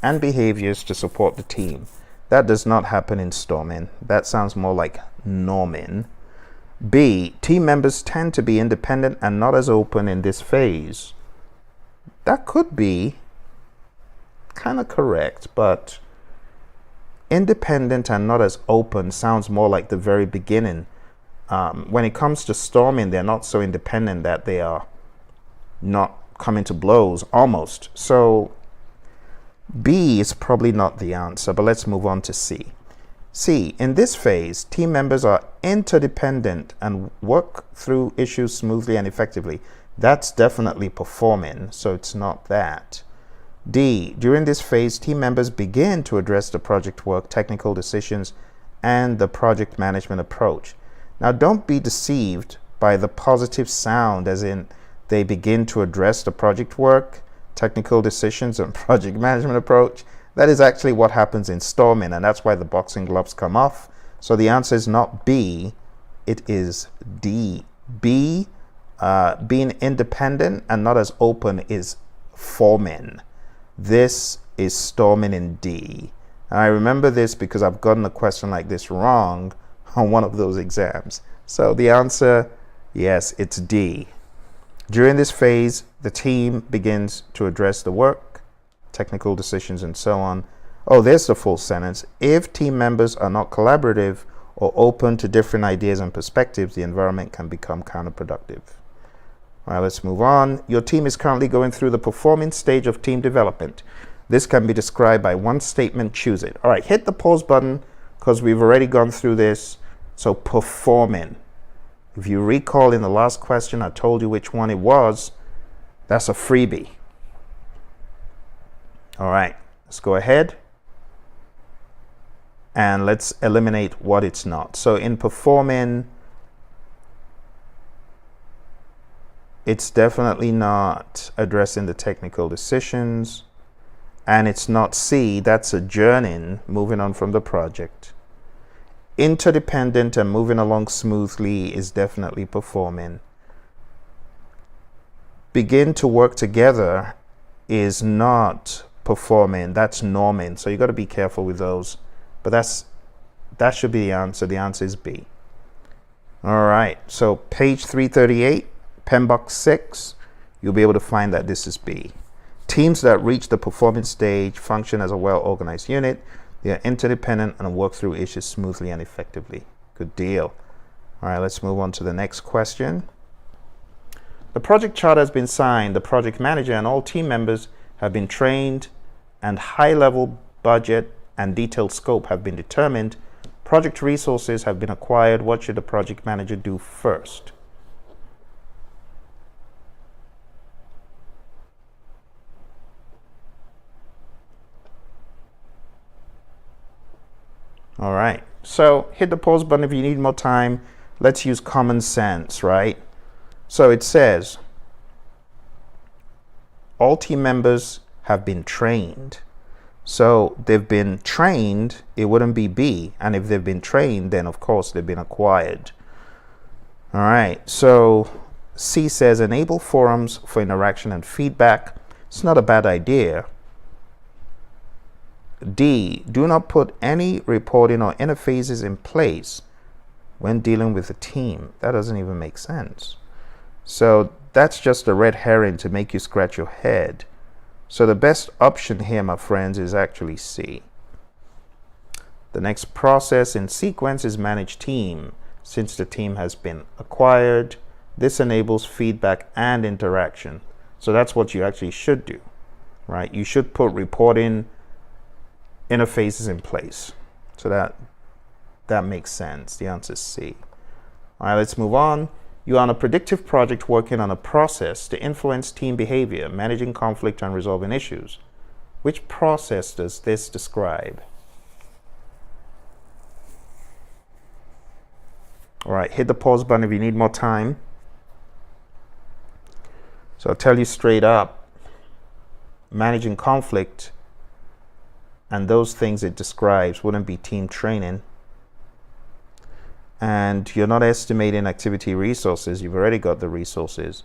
and behaviors to support the team. That does not happen in storming. That sounds more like norming. B. Team members tend to be independent and not as open in this phase. That could be kind of correct, but independent and not as open sounds more like the very beginning. When it comes to storming, they're not so independent that they are not coming to blows almost. So B is probably not the answer, but let's move on to C. C, in this phase, team members are interdependent and work through issues smoothly and effectively. That's definitely performing, so it's not that. D, during this phase, team members begin to address the project work, technical decisions, and the project management approach. Now, don't be deceived by the positive sound, as in they begin to address the project work, technical decisions, and project management approach. That is actually what happens in storming, and that's why the boxing gloves come off. So the answer is not B, it is D. B, being independent and not as open, is forming. This is storming in D. And I remember this because I've gotten a question like this wrong on one of those exams. So the answer, yes, it's D. During this phase, the team begins to address the work, technical decisions, and so on. Oh, there's the full sentence. If team members are not collaborative or open to different ideas and perspectives, the environment can become counterproductive. All right, let's move on. Your team is currently going through the performing stage of team development. This can be described by one statement. Choose it. All right, hit the pause button because we've already gone through this. So performing. If you recall in the last question, I told you which one it was. That's a freebie. All right, let's go ahead and let's eliminate what it's not. So in performing, it's definitely not addressing the technical decisions, and it's not C, that's adjourning, moving on from the project. Interdependent and moving along smoothly is definitely performing. Begin to work together is not performing, that's norming. So you got to be careful with those. But that should be the answer. The answer is B. All right, so page 338, pen box 6, you'll be able to find that this is B. Teams that reach the performance stage function as a well-organized unit. They are interdependent and work through issues smoothly and effectively. Good deal. All right, let's move on to the next question. The project chart has been signed. The project manager and all team members have been trained, and high-level budget and detailed scope have been determined. Project resources have been acquired. What should the project manager do first? All right, so hit the pause button if you need more time. Let's use common sense, right? So it says, all team members have been trained. So they've been trained, it wouldn't be B. And if they've been trained, then of course they've been acquired. All right, so C says enable forums for interaction and feedback. It's not a bad idea. D, do not put any reporting or interfaces in place when dealing with a team. That doesn't even make sense. So that's just a red herring to make you scratch your head. So the best option here, my friends, is actually C. The next process in sequence is manage team. Since the team has been acquired, this enables feedback and interaction. So that's what you actually should do, right? You should put reporting interfaces in place. So that makes sense. The answer is C. All right, let's move on. You're on a predictive project working on a process to influence team behavior, managing conflict and resolving issues. Which process does this describe? All right, hit the pause button if you need more time. So I'll tell you straight up, managing conflict and those things it describes wouldn't be team training. And you're not estimating activity resources. You've already got the resources.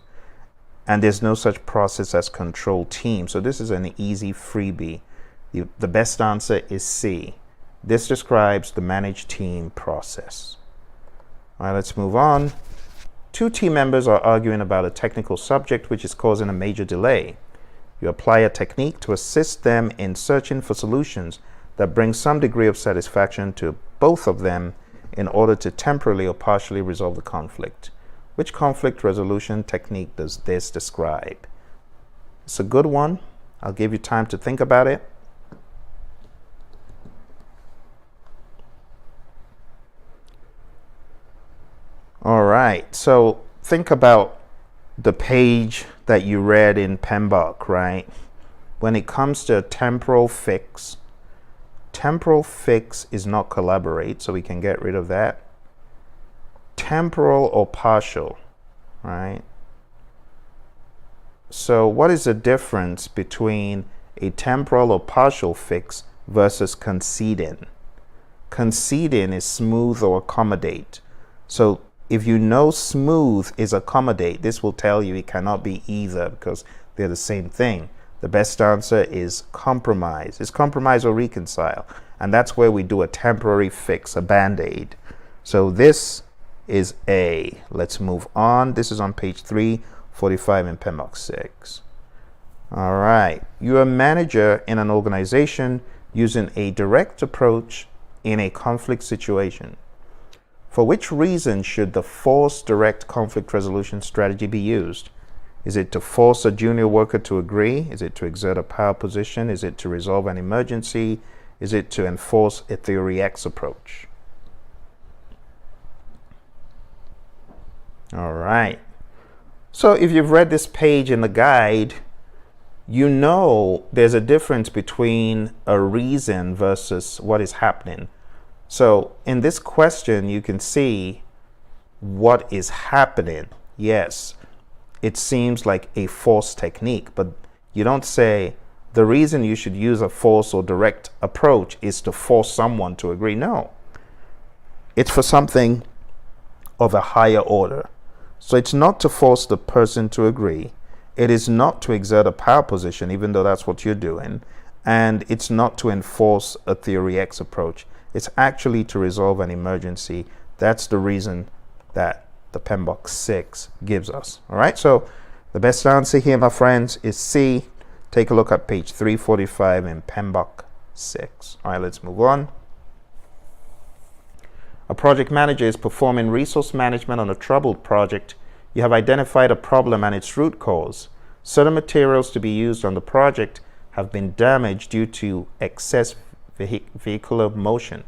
And there's no such process as control team. So this is an easy freebie. The best answer is C. This describes the manage team process. All right, let's move on. Two team members are arguing about a technical subject which is causing a major delay. You apply a technique to assist them in searching for solutions that bring some degree of satisfaction to both of them in order to temporarily or partially resolve the conflict. Which conflict resolution technique does this describe? It's a good one. I'll give you time to think about it. All right, so think about the page that you read in PMBOK, right? When it comes to temporal fix is not collaborate, so we can get rid of that. Temporal or partial, right? So what is the difference between a temporal or partial fix versus conceding? Conceding is smooth or accommodate. So if you know smooth is accommodate, this will tell you it cannot be either because they're the same thing. The best answer is compromise. It's compromise or reconcile. And that's where we do a temporary fix, a band-aid. So this is A. Let's move on. This is on page 345 in PMBOK 6. All right. You're a manager in an organization using a direct approach in a conflict situation. For which reason should the forced direct conflict resolution strategy be used? Is it to force a junior worker to agree? Is it to exert a power position? Is it to resolve an emergency? Is it to enforce a theory X approach? All right. So if you've read this page in the guide, you know there's a difference between a reason versus what is happening. So in this question, you can see what is happening. Yes, it seems like a force technique, but you don't say the reason you should use a force or direct approach is to force someone to agree. No, it's for something of a higher order. So it's not to force the person to agree. It is not to exert a power position, even though that's what you're doing. And it's not to enforce a theory X approach. It's actually to resolve an emergency. That's the reason that the PMBOK 6 gives us. All right, so the best answer here, my friends, is C. Take a look at page 345 in PMBOK 6. All right, let's move on. A project manager is performing resource management on a troubled project. You have identified a problem and its root cause. Certain materials to be used on the project have been damaged due to excess vehicular motion.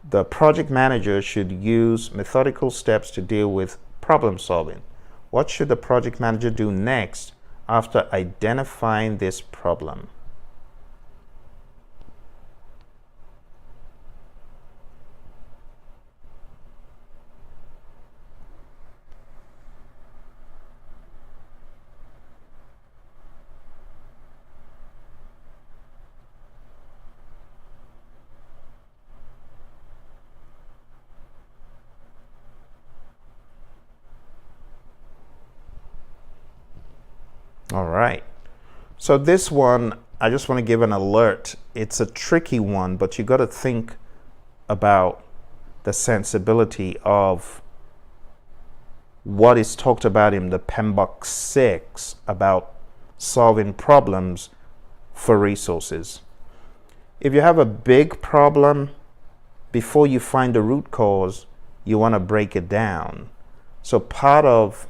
The project manager should use methodical steps to deal with problem solving. What should the project manager do next after identifying this problem? All right. So this one, I just want to give an alert. It's a tricky one, but you got to think about the sensibility of what is talked about in the PMBOK 6 about solving problems for resources. If you have a big problem, before you find the root cause, you want to break it down. So part of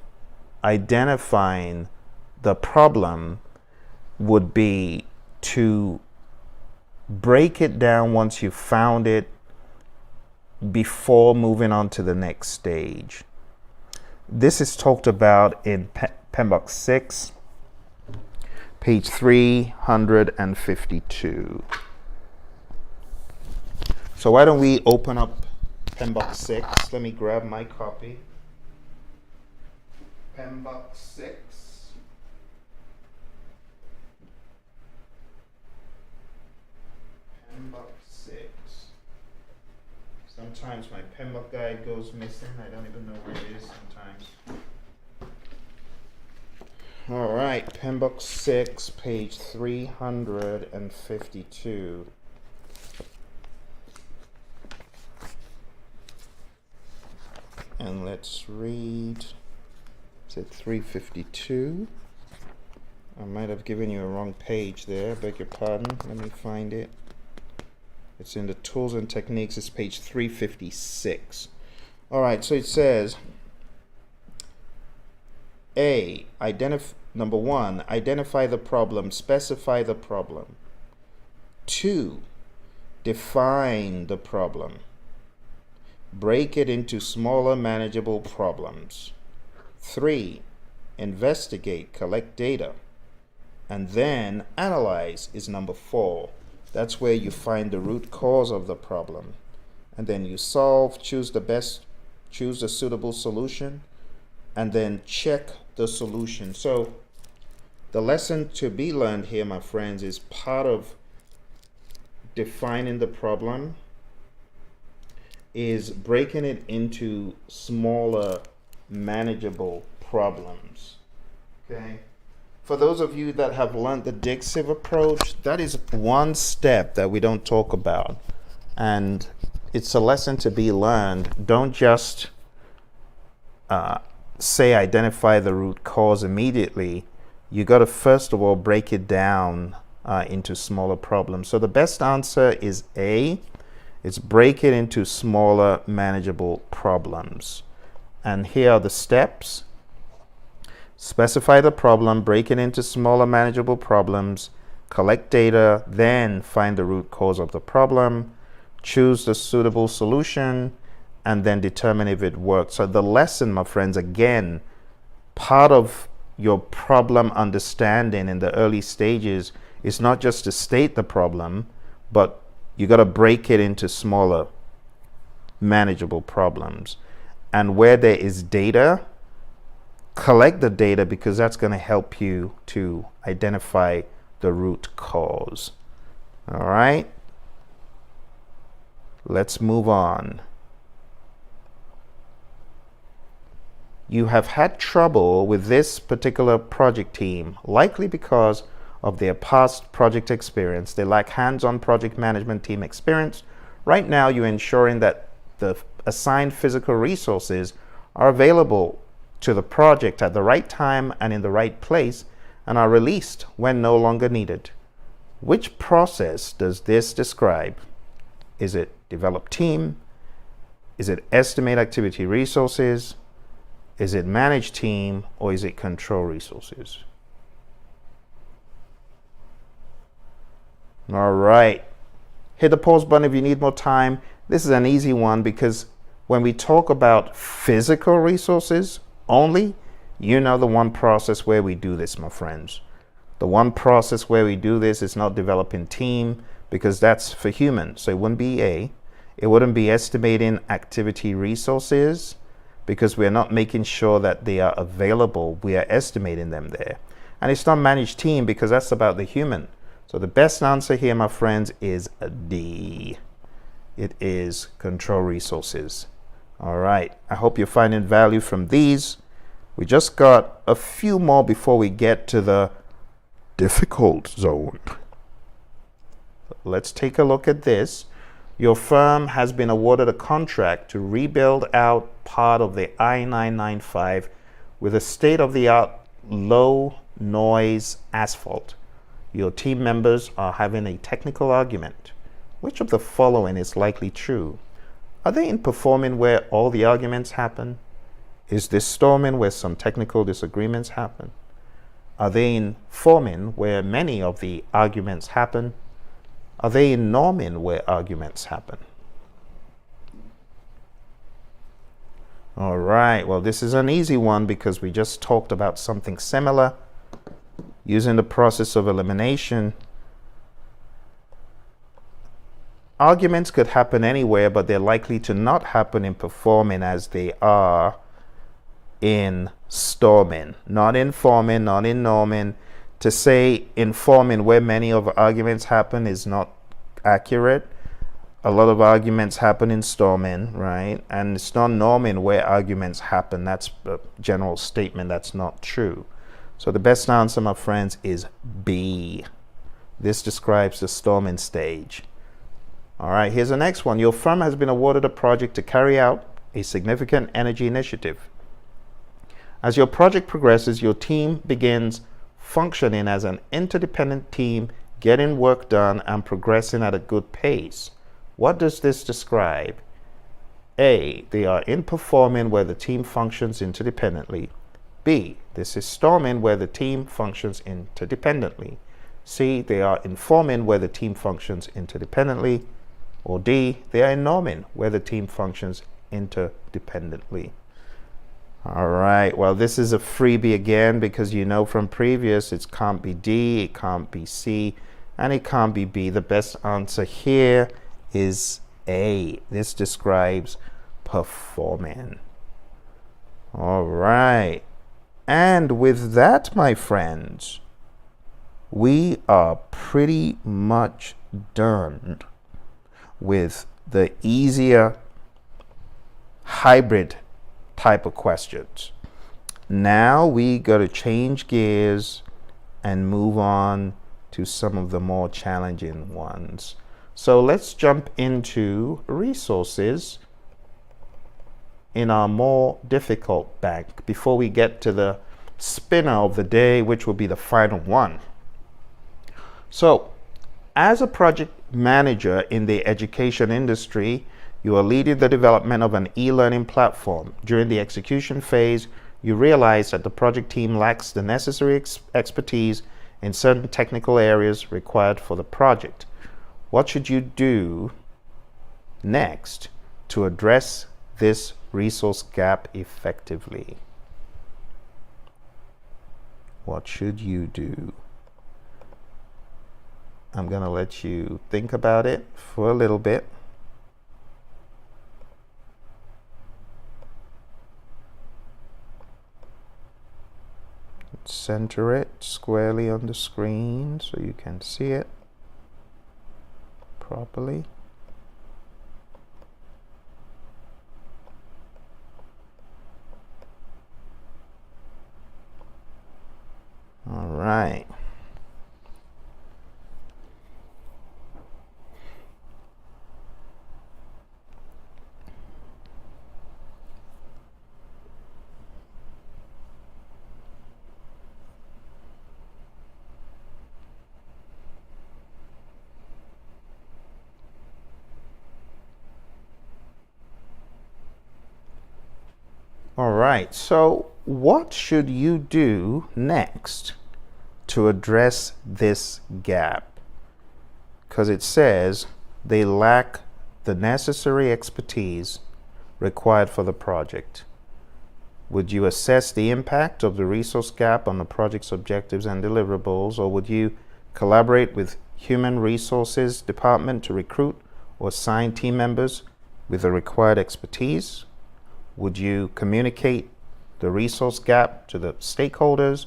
identifying the problem would be to break it down once you've found it before moving on to the next stage. This is talked about in PMBOK 6, page 352. So why don't we open up PMBOK 6? Let me grab my copy. PMBOK 6. PMBOK 6. Sometimes my PMBOK guide goes missing. I don't even know where it is sometimes. All right, PMBOK 6, page 352. And let's read. Is it 352? I might have given you a wrong page there. Beg your pardon. Let me find it. It's in the tools and techniques. It's page 356. All right, so it says number 1, identify the problem, specify the problem. 2, define the problem. Break it into smaller manageable problems. 3, investigate, collect data. And then analyze is number 4. That's where you find the root cause of the problem. And then you solve, choose the suitable solution, and then check the solution. So the lesson to be learned here, my friends, is part of defining the problem is breaking it into smaller manageable problems. Okay. For those of you that have learned the Dixiv approach, that is one step that we don't talk about. And it's a lesson to be learned. Don't just say identify the root cause immediately. You got to first of all break it down into smaller problems. So the best answer is A. It's break it into smaller manageable problems. And here are the steps. Specify the problem, break it into smaller manageable problems, collect data, then find the root cause of the problem, choose the suitable solution, and then determine if it works. So the lesson, my friends, again, part of your problem understanding in the early stages is not just to state the problem, but you got to break it into smaller manageable problems. And where there is data, collect the data, because that's going to help you to identify the root cause. All right, let's move on. You have had trouble with this particular project team, likely because of their past project experience. They lack hands-on project management team experience. Right now, you're ensuring that the assigned physical resources are available to the project at the right time and in the right place and are released when no longer needed. Which process does this describe? Is it develop team? Is it estimate activity resources? Is it manage team? Or is it control resources? All right. Hit the pause button if you need more time. This is an easy one because when we talk about physical resources only, you know the one process where we do this, my friends. The one process where we do this is not developing team, because that's for humans. So it wouldn't be A. It wouldn't be estimating activity resources, because we're not making sure that they are available. We are estimating them there. And it's not manage team, because that's about the human. So the best answer here, my friends, is D. It is control resources. All right. I hope you're finding value from these. We just got a few more before we get to the difficult zone. Let's take a look at this. Your firm has been awarded a contract to rebuild out part of the I-995 with a state-of-the-art low noise asphalt. Your team members are having a technical argument. Which of the following is likely true? Are they in performing where all the arguments happen? Is this storming where some technical disagreements happen? Are they in forming where many of the arguments happen? Are they in norming where arguments happen? All right, well, this is an easy one because we just talked about something similar. Using the process of elimination, arguments could happen anywhere, but they're likely to not happen in performing as they are in storming. Not in forming, not in norming. To say in forming where many of the arguments happen is not accurate. A lot of arguments happen in storming, right? And it's not norming where arguments happen. That's a general statement that's not true. So the best answer, my friends, is B. This describes the storming stage. All right, here's the next one. Your firm has been awarded a project to carry out a significant energy initiative. As your project progresses, your team begins functioning as an interdependent team, getting work done and progressing at a good pace. What does this describe? A, they are in performing where the team functions interdependently. B, this is storming where the team functions interdependently. C, they are in forming where the team functions interdependently. Or D, they are in norming where the team functions interdependently. All right, well, this is a freebie again because you know from previous it can't be D, it can't be C, and it can't be B. The best answer here is A. This describes performing. All right. And with that, my friends, we are pretty much done with the easier hybrid type of questions. Now we got to change gears and move on to some of the more challenging ones. So let's jump into resources in our more difficult bank before we get to the spinner of the day, which will be the final one. So as a project manager in the education industry, you are leading the development of an e-learning platform. During the execution phase, you realize that the project team lacks the necessary expertise in certain technical areas required for the project. What should you do next to address this resource gap effectively? What should you do? I'm going to let you think about it for a little bit. Center it squarely on the screen so you can see it properly. All right. All right, so what should you do next to address this gap? Because it says they lack the necessary expertise required for the project. Would you assess the impact of the resource gap on the project's objectives and deliverables, or would you collaborate with human resources department to recruit or assign team members with the required expertise? Would you communicate the resource gap to the stakeholders?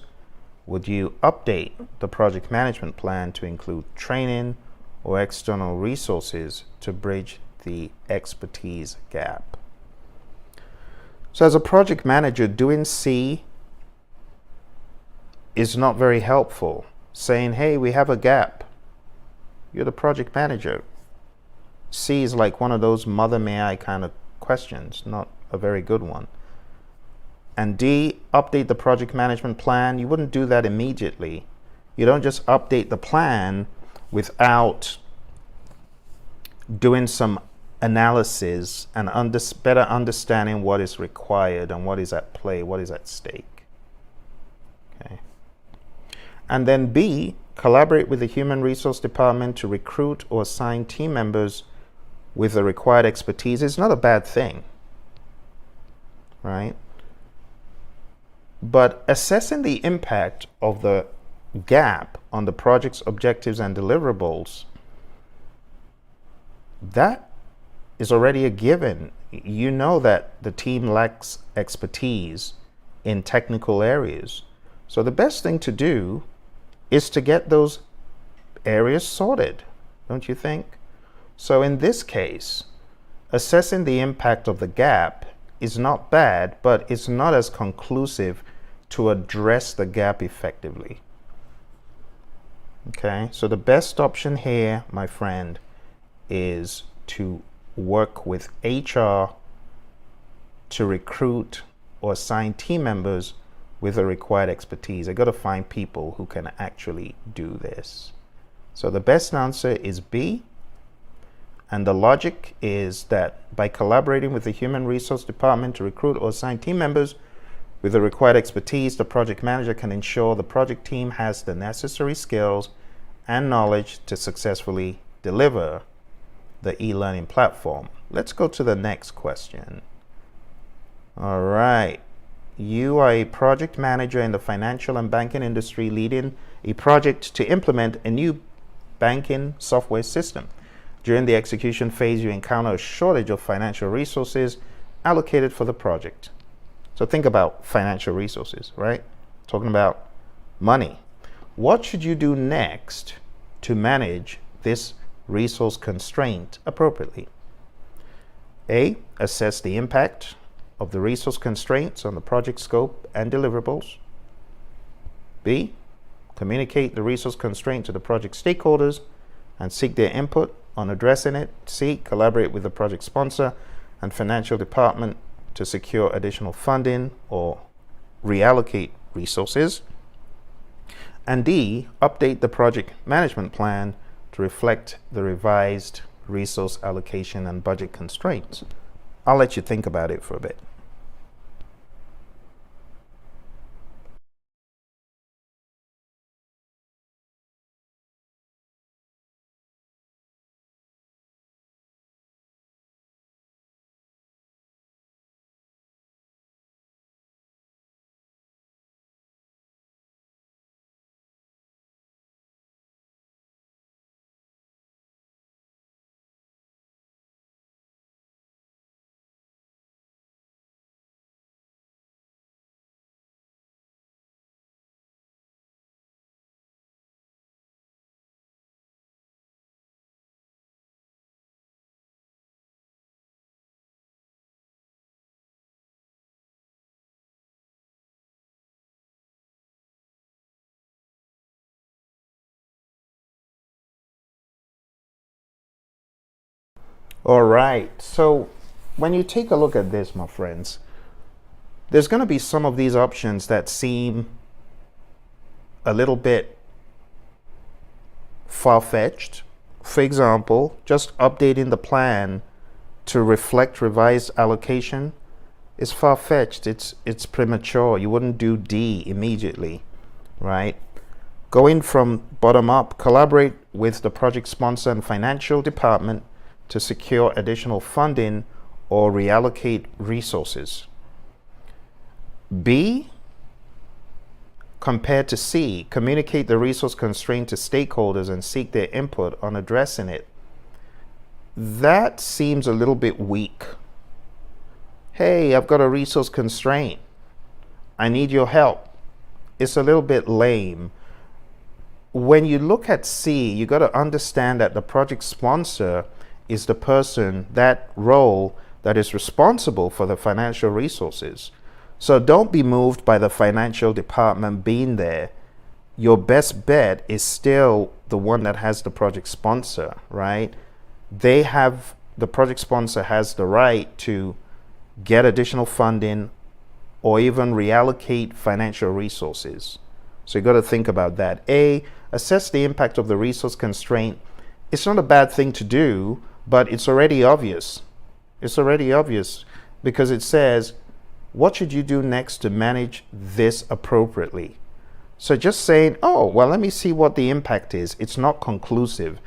Would you update the project management plan to include training or external resources to bridge the expertise gap? So as a project manager, doing C is not very helpful. Saying, hey, we have a gap. You're the project manager. C is like one of those mother may I kind of questions, not a very good one. And D, update the project management plan. You wouldn't do that immediately. You don't just update the plan without doing some analysis and better understanding what is required and what is at play, what is at stake. Okay. And then B, collaborate with the human resource department to recruit or assign team members with the required expertise. It's not a bad thing, right? But assessing the impact of the gap on the project's objectives and deliverables, that is already a given. You know that the team lacks expertise in technical areas. So the best thing to do is to get those areas sorted, don't you think? So in this case, assessing the impact of the gap is not bad, but it's not as conclusive to address the gap effectively. Okay, so the best option here, my friend, is to work with HR to recruit or assign team members with the required expertise. I got to find people who can actually do this. So the best answer is B. And the logic is that by collaborating with the human resource department to recruit or assign team members with the required expertise, the project manager can ensure the project team has the necessary skills and knowledge to successfully deliver the e-learning platform. Let's go to the next question. All right. You are a project manager in the financial and banking industry leading a project to implement a new banking software system. During the execution phase, you encounter a shortage of financial resources allocated for the project. So think about financial resources, right? Talking about money. What should you do next to manage this resource constraint appropriately? A, assess the impact of the resource constraints on the project scope and deliverables. B, communicate the resource constraint to the project stakeholders and seek their input on addressing it. C, collaborate with the project sponsor and financial department to secure additional funding or reallocate resources. And D, update the project management plan to reflect the revised resource allocation and budget constraints. I'll let you think about it for a bit. All right, so when you take a look at this, my friends, there's going to be some of these options that seem a little bit far-fetched. For example, just updating the plan to reflect revised allocation is far-fetched. It's premature. You wouldn't do D immediately, right? Going from bottom up, collaborate with the project sponsor and financial department to secure additional funding or reallocate resources. B, compared to C, communicate the resource constraint to stakeholders and seek their input on addressing it. That seems a little bit weak. Hey, I've got a resource constraint. I need your help. It's a little bit lame. When you look at C, you got to understand that the project sponsor is the person, that role that is responsible for the financial resources. So don't be moved by the financial department being there your best bet is still the one that has the project sponsor, right? The project sponsor has the right to get additional funding or even reallocate financial resources. So you got to think about that. Assess the impact of the resource constraint. It's not a bad thing to do, but it's already obvious. It's already obvious because it says, what should you do next to manage this appropriately? So just saying, oh, well, let me see what the impact is. It's not conclusive.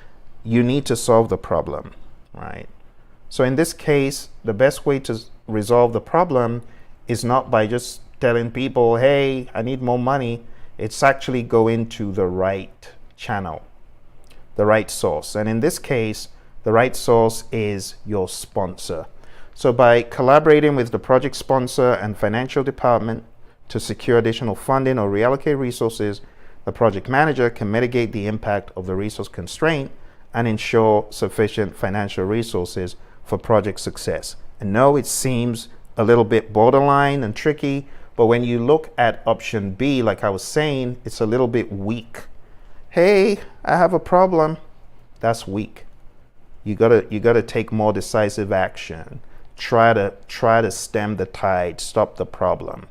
You need to solve the problem, right? So in this case, the best way to resolve the problem is not by just telling people, hey, I need more money. It's actually going to the right channel, the right source. And in this case, the right source is your sponsor. So by collaborating with the project sponsor and financial department to secure additional funding or reallocate resources, the project manager can mitigate the impact of the resource constraint and ensure sufficient financial resources for project success. And no, it seems a little bit borderline and tricky, but when you look at option B, like I was saying, it's a little bit weak. Hey, I have a problem. That's weak. You gotta take more decisive action. Try to stem the tide, stop the problem.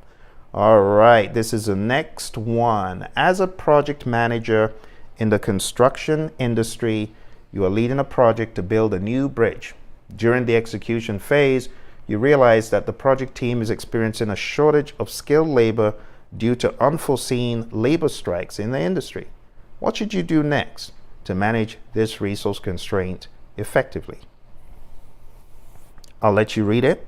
All right, this is the next one. As a project manager in the construction industry, you are leading a project to build a new bridge. During the execution phase, you realize that the project team is experiencing a shortage of skilled labor due to unforeseen labor strikes in the industry. What should you do next to manage this resource constraint effectively? I'll let you read it.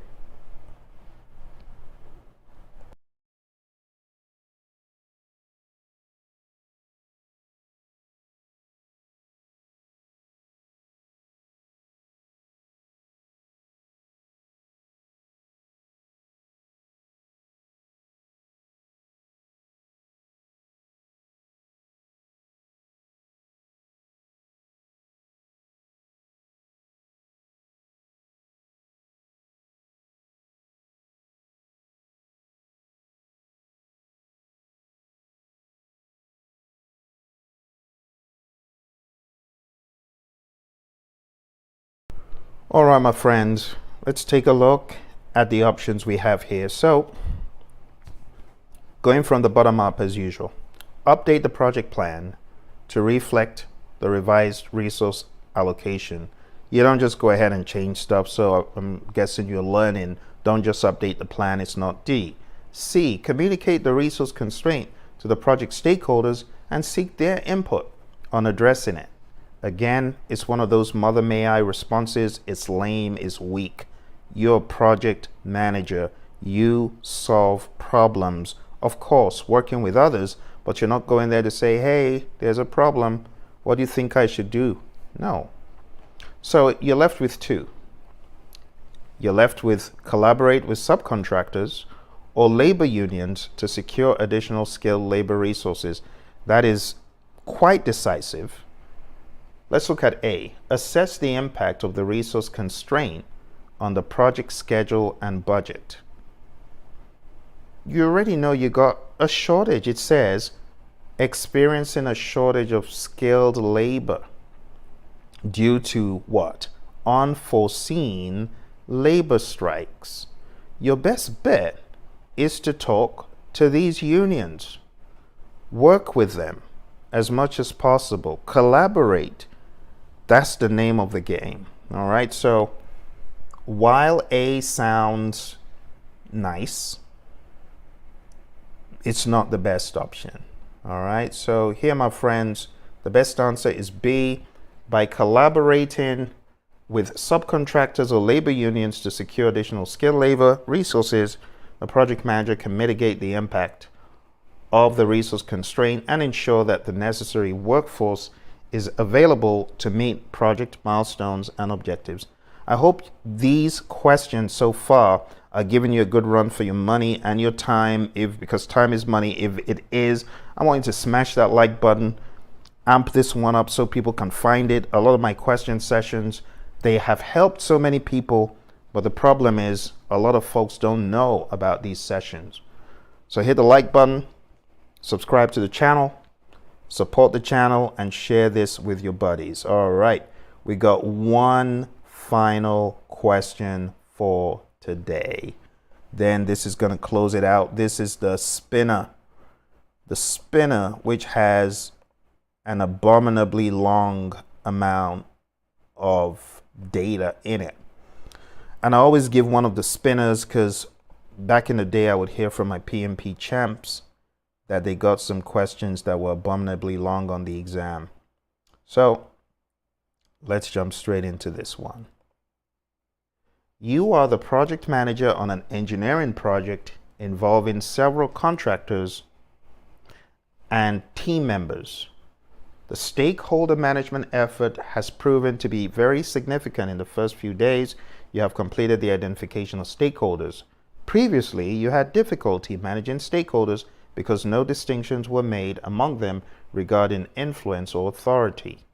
All right, my friends, let's take a look at the options we have here. So, going from the bottom up as usual, update the project plan to reflect the revised resource allocation. You don't just go ahead and change stuff. So I'm guessing you're learning, don't just update the plan, it's not D. C, communicate the resource constraint to the project stakeholders and seek their input on addressing it. Again, it's one of those mother may I responses. It's lame, it's weak. You're a project manager. You solve problems. Of course, working with others, but you're not going there to say, hey, there's a problem. What do you think I should do? No. So you're left with two. You're left with collaborate with subcontractors or labor unions to secure additional skilled labor resources. That is quite decisive. Let's look at A. Assess the impact of the resource constraint on the project schedule and budget. You already know you got a shortage. It says experiencing a shortage of skilled labor due to what? Unforeseen labor strikes. Your best bet is to talk to these unions. Work with them as much as possible. Collaborate. That's the name of the game. All right. So while A sounds nice, it's not the best option. All right. So here, my friends, the best answer is B. By collaborating with subcontractors or labor unions to secure additional skilled labor resources, the project manager can mitigate the impact of the resource constraint and ensure that the necessary workforce is available to meet project milestones and objectives. I hope these questions so far are giving you a good run for your money and your time, because time is money. If it is, I want you to smash that like button, amp this one up so people can find it. A lot of my question sessions, they have helped so many people, but the problem is a lot of folks don't know about these sessions. So hit the like button, subscribe to the channel, support the channel, and share this with your buddies. All right, we got one final question for today. Then this is going to close it out. This is the spinner. The spinner, which has an abominably long amount of data in it. And I always give one of the spinners because back in the day I would hear from my PMP champs that they got some questions that were abominably long on the exam. So let's jump straight into this one. You are the project manager on an engineering project involving several contractors and team members. The stakeholder management effort has proven to be very significant in the first few days you have completed the identification of stakeholders. Previously, you had difficulty managing stakeholders because no distinctions were made among them regarding influence or authority.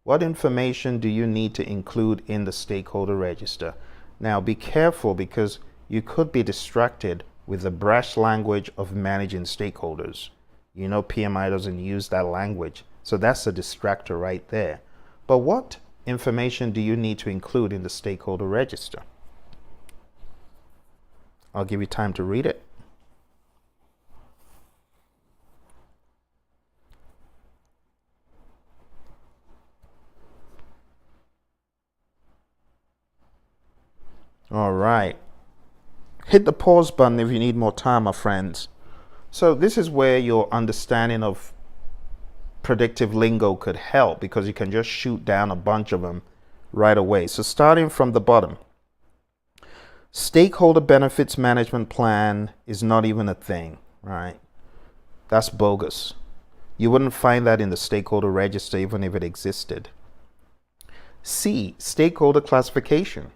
What information do you need to include in the stakeholder register? Now be careful because you could be distracted with the brash language of managing stakeholders. You know PMI doesn't use that language, so that's a distractor right there. But what information do you need to include in the stakeholder register? I'll give you time to read it. All right. Hit the pause button if you need more time, my friends. So this is where your understanding of predictive lingo could help because you can just shoot down a bunch of them right away. So starting from the bottom, stakeholder benefits management plan is not even a thing, right? That's bogus. You wouldn't find that in the stakeholder register even if it existed. C, stakeholder classification.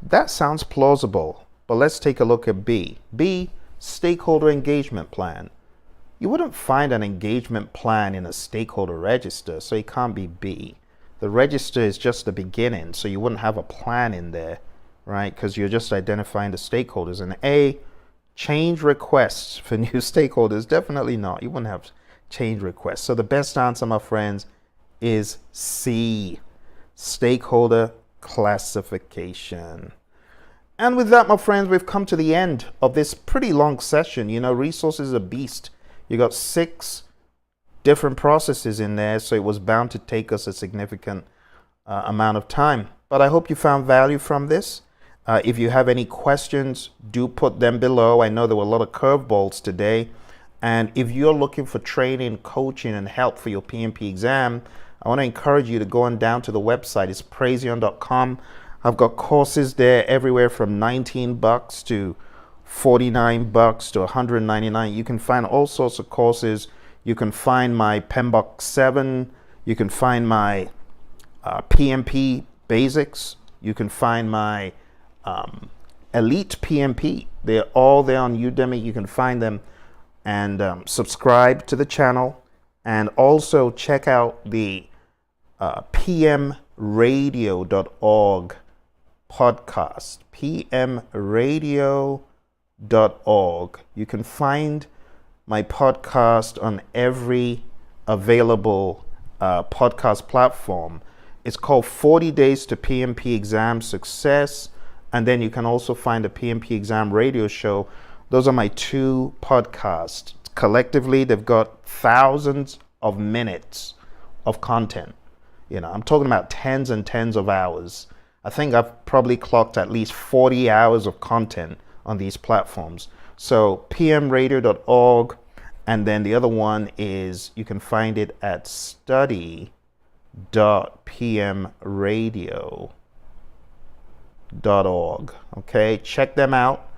That sounds plausible, but let's take a look at B. B, stakeholder engagement plan. You wouldn't find an engagement plan in a stakeholder register, so it can't be B. The register is just the beginning, so you wouldn't have a plan in there, right? Because you're just identifying the stakeholders. And A, change requests for new stakeholders. Definitely not. You wouldn't have change requests. So the best answer, my friends, is C, stakeholder classification. And with that, my friends, we've come to the end of this pretty long session. You know, resources is a beast. You got 6 different processes in there, so it was bound to take us a significant amount of time. But I hope you found value from this. If you have any questions, do put them below. I know there were a lot of curveballs today. And if you're looking for training, coaching, and help for your PMP exam, I want to encourage you to go on down to the website. It's praizion.com. I've got courses there everywhere from $19 to $49 to $199. You can find all sorts of courses. You can find my PMBOK 7. You can find my PMP basics. You can find my Elite PMP. They're all there on Udemy. You can find them and subscribe to the channel. And also check out the pmradio.org podcast, pmradio.org. You can find my podcast on every available podcast platform. It's called 40 Days to PMP Exam Success. And then you can also find the PMP Exam Radio Show. Those are my 2 podcasts. Collectively, they've got thousands of minutes of content. You know, I'm talking about tens and tens of hours. I think I've probably clocked at least 40 hours of content on these platforms. So pmradio.org, and then the other one is you can find it at study.pmradio.org. Okay, check them out,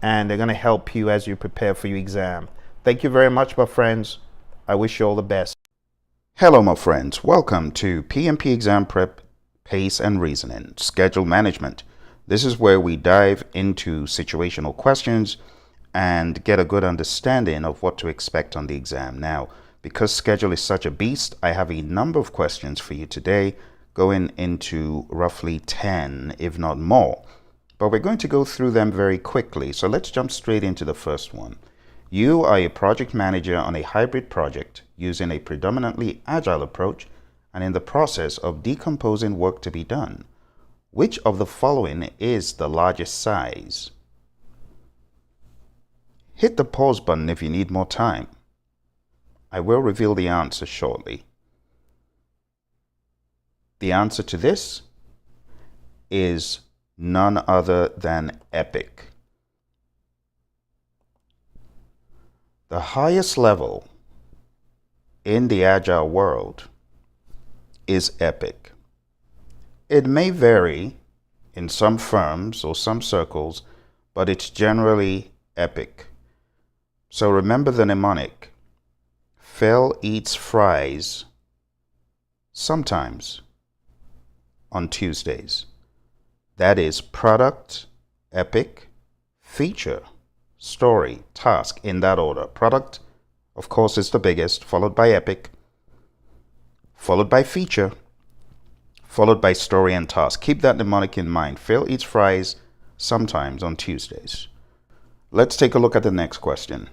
and they're going to help you as you prepare for your exam. Thank you very much, my friends. I wish you all the best. Hello, my friends. Welcome to PMP Exam Prep, Pace and Reasoning, Schedule Management. This is where we dive into situational questions and get a good understanding of what to expect on the exam. Now, because schedule is such a beast, I have a number of questions for you today, going into roughly 10, if not more. But we're going to go through them very quickly. So let's jump straight into the first one. You are a project manager on a hybrid project using a predominantly agile approach and in the process of decomposing work to be done. Which of the following is the largest size? Hit the pause button if you need more time. I will reveal the answer shortly. The answer to this is none other than epic. The highest level in the agile world is epic. It may vary in some firms or some circles, but it's generally epic. So remember the mnemonic. Phil eats fries sometimes on Tuesdays. That is product, epic, feature, story, task, in that order. Product, of course, is the biggest, followed by epic, followed by feature, followed by story and task. Keep that mnemonic in mind. Phil eats fries sometimes on Tuesdays. Let's take a look at the next question.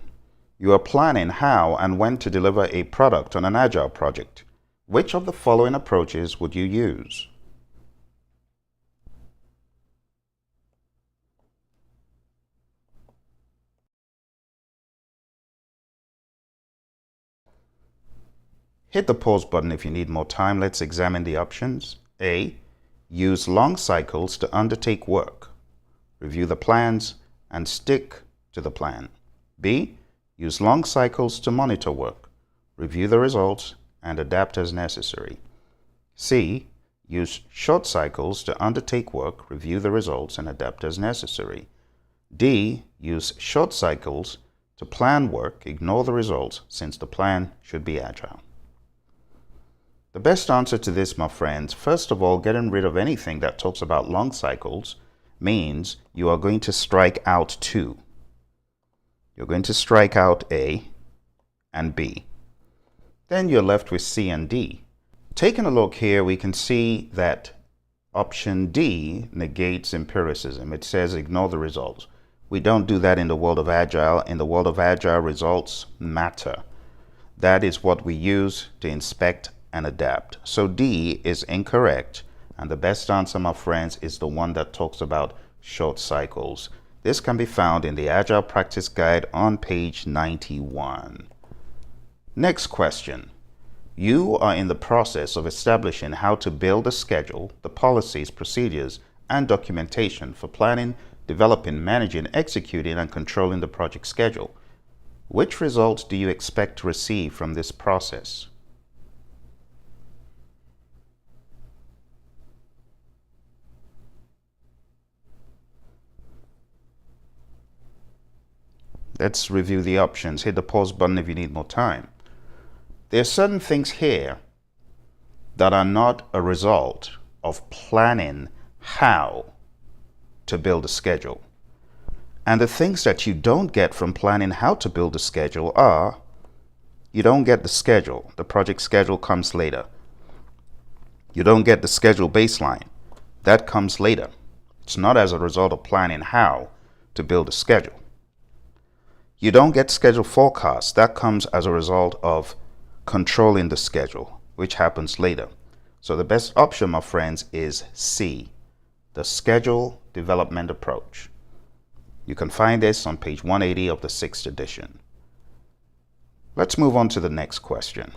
You are planning how and when to deliver a product on an agile project. Which of the following approaches would you use? Hit the pause button if you need more time. Let's examine the options. A. Use long cycles to undertake work. Review the plans and stick to the plan. B. Use long cycles to monitor work. Review the results and adapt as necessary. C. Use short cycles to undertake work, review the results, and adapt as necessary. D. Use short cycles to plan work, ignore the results, since the plan should be agile. The best answer to this, my friends, first of all, getting rid of anything that talks about long cycles means you are going to strike out two. You're going to strike out A and B. Then you're left with C and D. Taking a look here, we can see that option D negates empiricism. It says ignore the results. We don't do that in the world of Agile. In the world of Agile, results matter. That is what we use to inspect and adapt. So D is incorrect, and the best answer, my friends, is the one that talks about short cycles. This can be found in the Agile Practice Guide on page 91. Next question. You are in the process of establishing how to build a schedule, the policies, procedures, and documentation for planning, developing, managing, executing, and controlling the project schedule. Which results do you expect to receive from this process? Let's review the options. Hit the pause button if you need more time. There are certain things here that are not a result of planning how to build a schedule. And the things that you don't get from planning how to build a schedule are, you don't get the schedule. The project schedule comes later. You don't get the schedule baseline. That comes later. It's not as a result of planning how to build a schedule. You don't get schedule forecast. That comes as a result of controlling the schedule, which happens later. So the best option, my friends, is C, the schedule development approach. You can find this on page 180 of the 6th edition. Let's move on to the next question.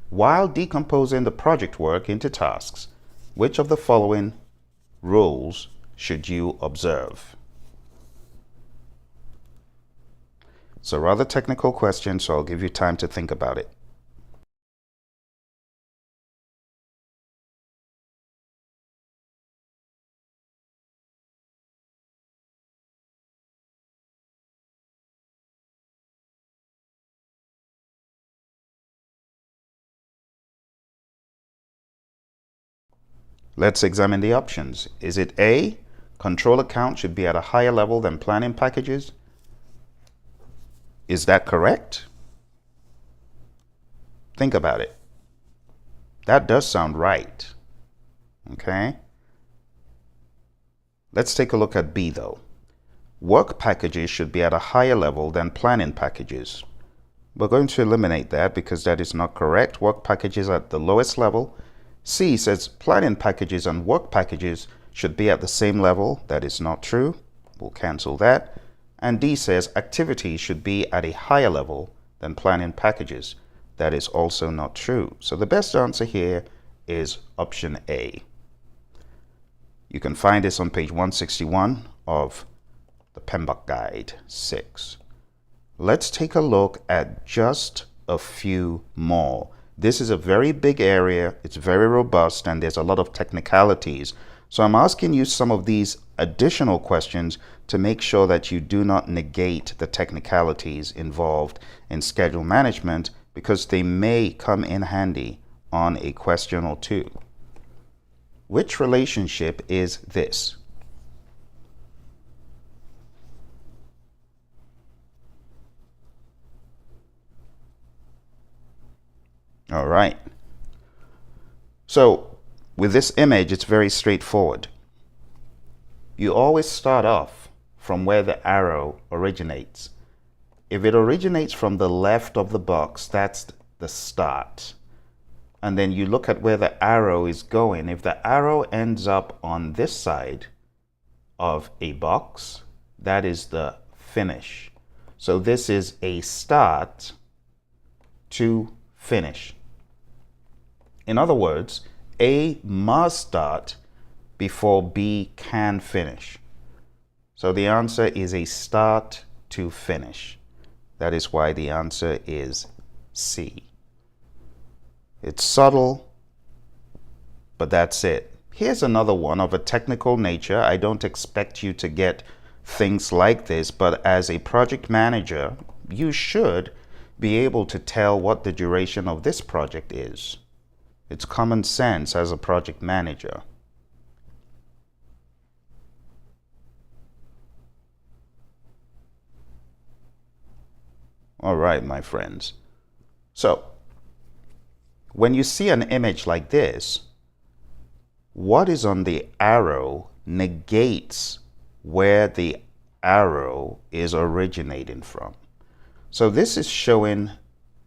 While decomposing the project work into tasks, which of the following rules should you observe? It's a rather technical question, so I'll give you time to think about it. Let's examine the options. Is it A, control account should be at a higher level than planning packages? Is that correct? Think about it. That does sound right. Okay. Let's take a look at B though. work packages should be at a higher level than planning packages. We're going to eliminate that because that is not correct. Work packages are at the lowest level. C says planning packages and work packages should be at the same level. That is not true. We'll cancel that. And D says activities should be at a higher level than planning packages. That is also not true. So the best answer here is option A. You can find this on page 161 of the PMBOK Guide 6. Let's take a look at just a few more. This is a very big area, it's very robust, and there's a lot of technicalities. So I'm asking you some of these additional questions to make sure that you do not negate the technicalities involved in schedule management, because they may come in handy on a question or two. Which relationship is this? All right. So with this image, it's very straightforward. You always start off from where the arrow originates. If it originates from the left of the box, that's the start. And then you look at where the arrow is going. If the arrow ends up on this side of a box, that is the finish. So this is a start to finish. In other words, A must start before B can finish. So the answer is a start to finish. That is why the answer is C. It's subtle, but that's it. Here's another one of a technical nature. I don't expect you to get things like this, but as a project manager, you should be able to tell what the duration of this project is. It's common sense as a project manager. All right, my friends. So, when you see an image like this, what is on the arrow negates where the arrow is originating from. So this is showing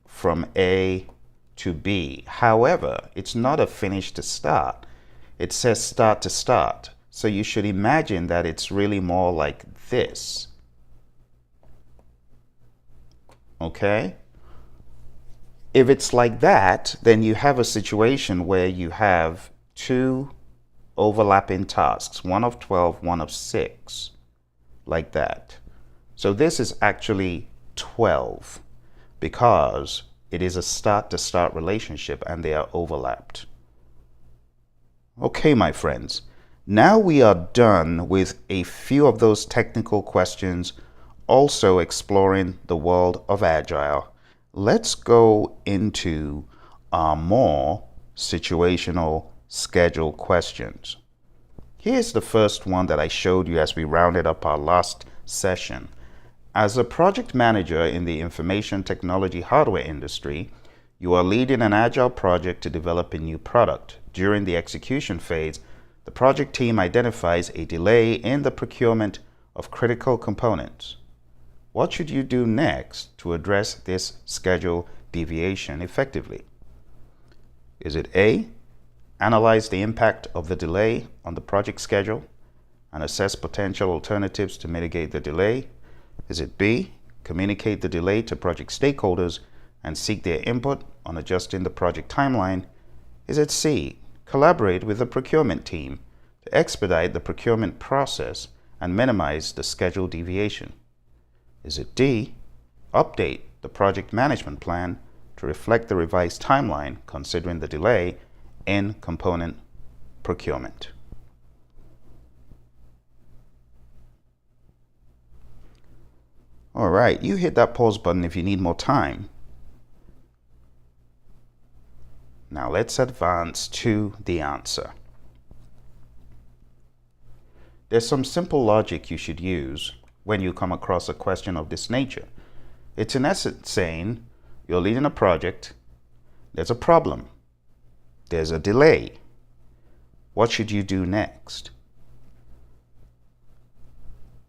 from A to B. However, it's not a finish to start. It says start to start. So you should imagine that it's really more like this. Okay? If it's like that, then you have a situation where you have two overlapping tasks, one of 12, one of 6, like that. So this is actually 12 because it is a start-to-start relationship and they are overlapped. Okay, my friends, now we are done with a few of those technical questions, also exploring the world of Agile. Let's go into more situational schedule questions. Here's the first one that I showed you as we rounded up our last session. As a project manager in the information technology hardware industry, you are leading an agile project to develop a new product. During the execution phase, the project team identifies a delay in the procurement of critical components. What should you do next to address this schedule deviation effectively? Is it A, analyze the impact of the delay on the project schedule and assess potential alternatives to mitigate the delay? Is it B, communicate the delay to project stakeholders and seek their input on adjusting the project timeline? Is it C, collaborate with the procurement team to expedite the procurement process and minimize the schedule deviation? Is it D, update the project management plan to reflect the revised timeline considering the delay in component procurement? All right, you hit that pause button if you need more time. Now let's advance to the answer. There's some simple logic you should use when you come across a question of this nature. It's in essence saying you're leading a project, there's a problem, there's a delay. What should you do next?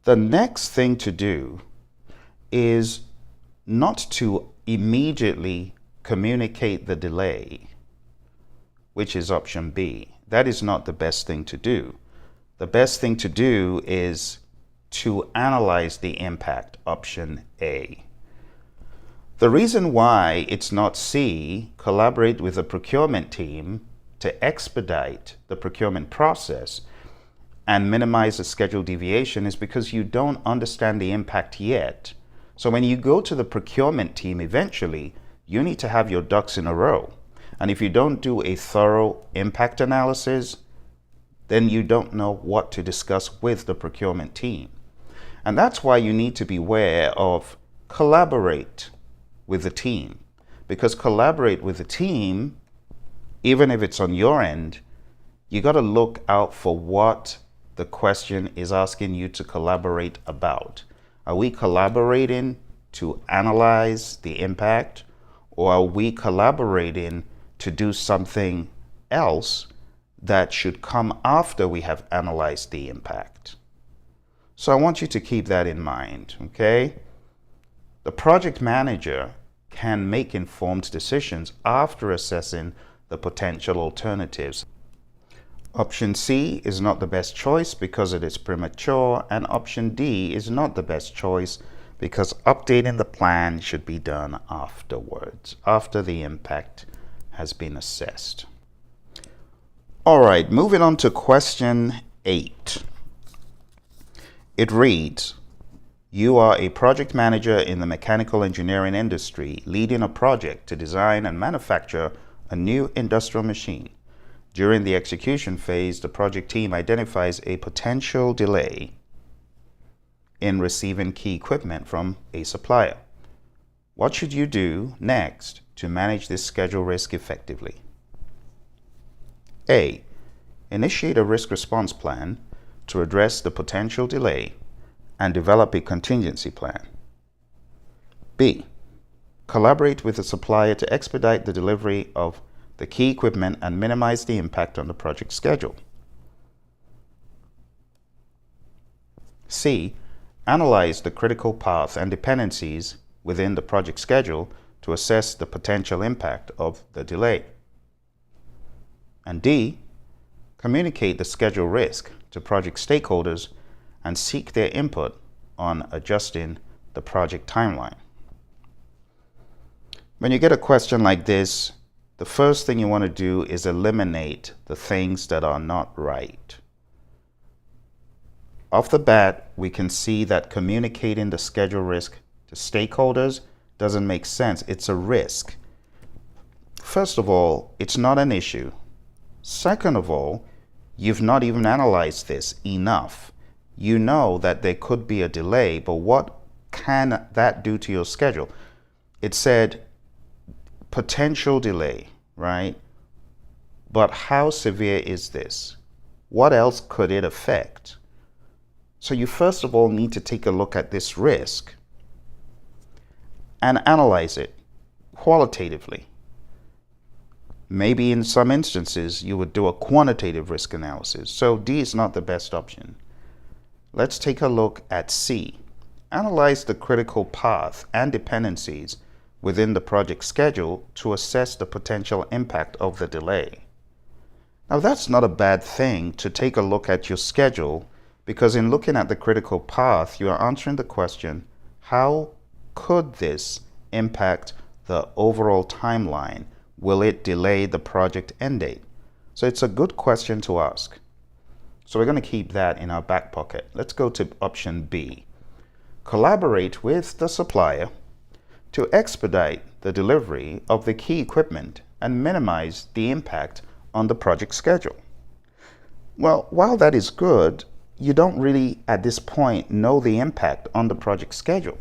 The next thing to do is not to immediately communicate the delay, which is option B. That is not the best thing to do. The best thing to do is to analyze the impact, option A. The reason why it's not C, collaborate with the procurement team to expedite the procurement process and minimize the schedule deviation, is because you don't understand the impact yet. So when you go to the procurement team eventually, you need to have your ducks in a row. And if you don't do a thorough impact analysis, then you don't know what to discuss with the procurement team. And that's why you need to be aware of collaborate with the team. Because collaborate with the team, even if it's on your end, you got to look out for what the question is asking you to collaborate about. Are we collaborating to analyze the impact, or are we collaborating to do something else that should come after we have analyzed the impact? So I want you to keep that in mind, okay? The project manager can make informed decisions after assessing the potential alternatives. Option C is not the best choice because it is premature, and option D is not the best choice because updating the plan should be done afterwards, after the impact has been assessed. All right, moving on to question 8. It reads, you are a project manager in the mechanical engineering industry leading a project to design and manufacture a new industrial machine. During the execution phase, the project team identifies a potential delay in receiving key equipment from a supplier. What should you do next to manage this schedule risk effectively? A. Initiate a risk response plan to address the potential delay and develop a contingency plan. B. Collaborate with the supplier to expedite the delivery of the key equipment and minimize the impact on the project schedule. C. Analyze the critical path and dependencies within the project schedule to assess the potential impact of the delay. And D. Communicate the schedule risk to project stakeholders and seek their input on adjusting the project timeline. When you get a question like this, the first thing you want to do is eliminate the things that are not right. Off the bat, we can see that communicating the schedule risk to stakeholders doesn't make sense. It's a risk. First of all, it's not an issue. Second of all, you've not even analyzed this enough. You know that there could be a delay, but what can that do to your schedule? It said potential delay, right? But how severe is this? What else could it affect? So you first of all need to take a look at this risk and analyze it qualitatively. Maybe in some instances you would do a quantitative risk analysis. So D is not the best option. Let's take a look at C. Analyze the critical path and dependencies within the project schedule to assess the potential impact of the delay. Now that's not a bad thing to take a look at your schedule, because in looking at the critical path, you are answering the question, how could this impact the overall timeline? Will it delay the project end date? So it's a good question to ask. So we're going to keep that in our back pocket. Let's go to option B. Collaborate with the supplier to expedite the delivery of the key equipment and minimize the impact on the project schedule. Well, while that is good, you don't really at this point know the impact on the project schedule.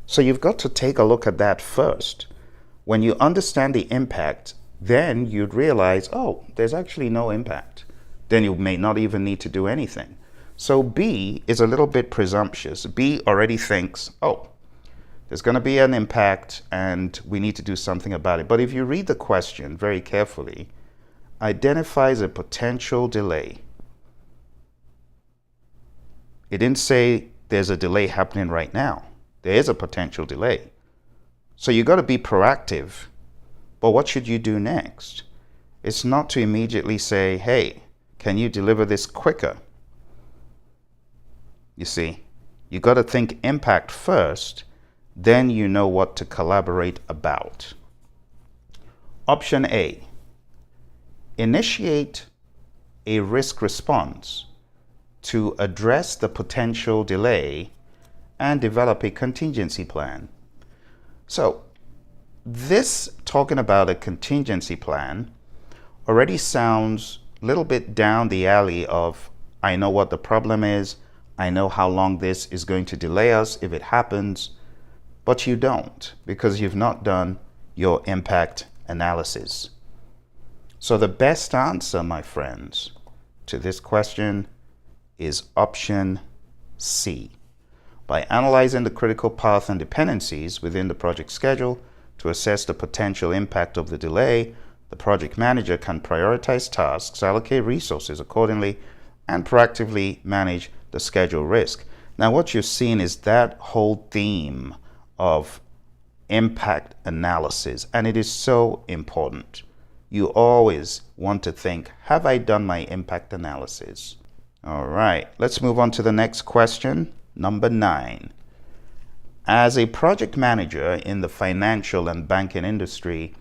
So you've got to take a look at that first. When you understand the impact, then you'd realize, oh, there's actually no impact. Then you may not even need to do anything. So B is a little bit presumptuous. B already thinks, oh, there's going to be an impact and we need to do something about it. But if you read the question very carefully, identifies a potential delay. It didn't say there's a delay happening right now. There is a potential delay. So you got to be proactive. But what should you do next? It's not to immediately say, hey, can you deliver this quicker? You see, you got to think impact first, then you know what to collaborate about. Option A, initiate a risk response to address the potential delay and develop a contingency plan. So this talking about a contingency plan already sounds a little bit down the alley of, I know what the problem is, I know how long this is going to delay us if it happens, but you don't because you've not done your impact analysis. So the best answer, my friends, to this question is option C. By analyzing the critical path and dependencies within the project schedule to assess the potential impact of the delay, the project manager can prioritize tasks, allocate resources accordingly, and proactively manage the schedule risk. Now, what you're seeing is that whole theme of impact analysis, and it is so important. You always want to think, have I done my impact analysis? All right, let's move on to the next question, number 9. As a project manager in the financial and banking industry,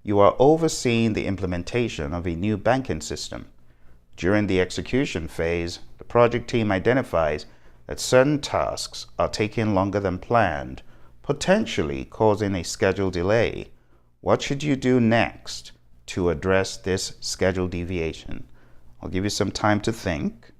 you are overseeing the implementation of a new banking system. During the execution phase, the project team identifies that certain tasks are taking longer than planned, potentially causing a schedule delay. What should you do next to address this schedule deviation? I'll give you some time to think.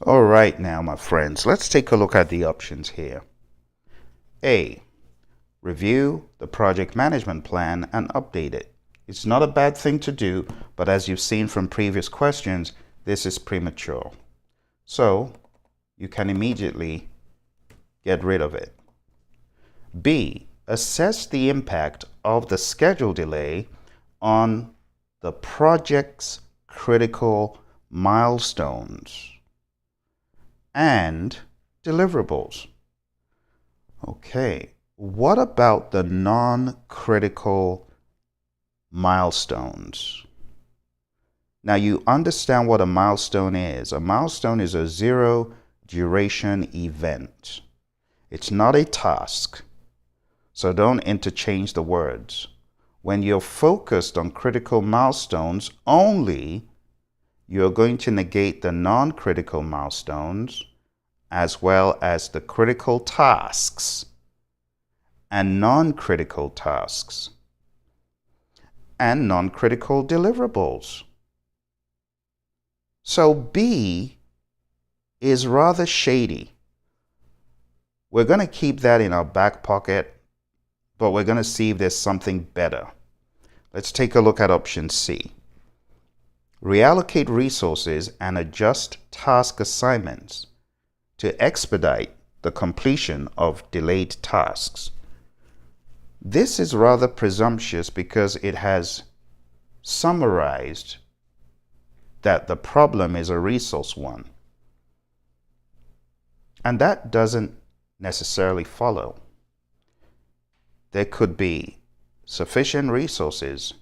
All right, now, my friends, let's take a look at the options here. A, review the project management plan and update it. It's not a bad thing to do, but as you've seen from previous questions, this is premature. So you can immediately get rid of it. B, assess the impact of the schedule delay on the project's critical milestones and deliverables. Okay, what about the non-critical milestones? Now you understand what a milestone is. A milestone is a zero duration event. It's not a task, so don't interchange the words. When you're focused on critical milestones only, you're going to negate the non-critical milestones as well as the critical tasks and non-critical tasks and non-critical deliverables. So B is rather shady. We're going to keep that in our back pocket, but we're going to see if there's something better. Let's take a look at option C. Reallocate resources and adjust task assignments to expedite the completion of delayed tasks. This is rather presumptuous because it has summarized that the problem is a resource one. And that doesn't necessarily follow. There could be sufficient resources,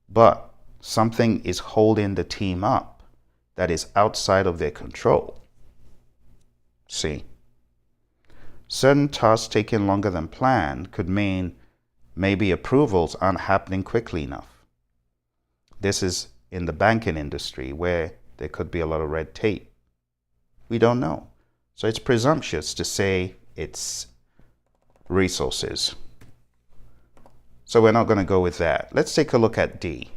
but something is holding the team up that is outside of their control. See, certain tasks taking longer than planned could mean maybe approvals aren't happening quickly enough. This is in the banking industry where there could be a lot of red tape. We don't know. So it's presumptuous to say it's resources. So we're not going to go with that. Let's take a look at D.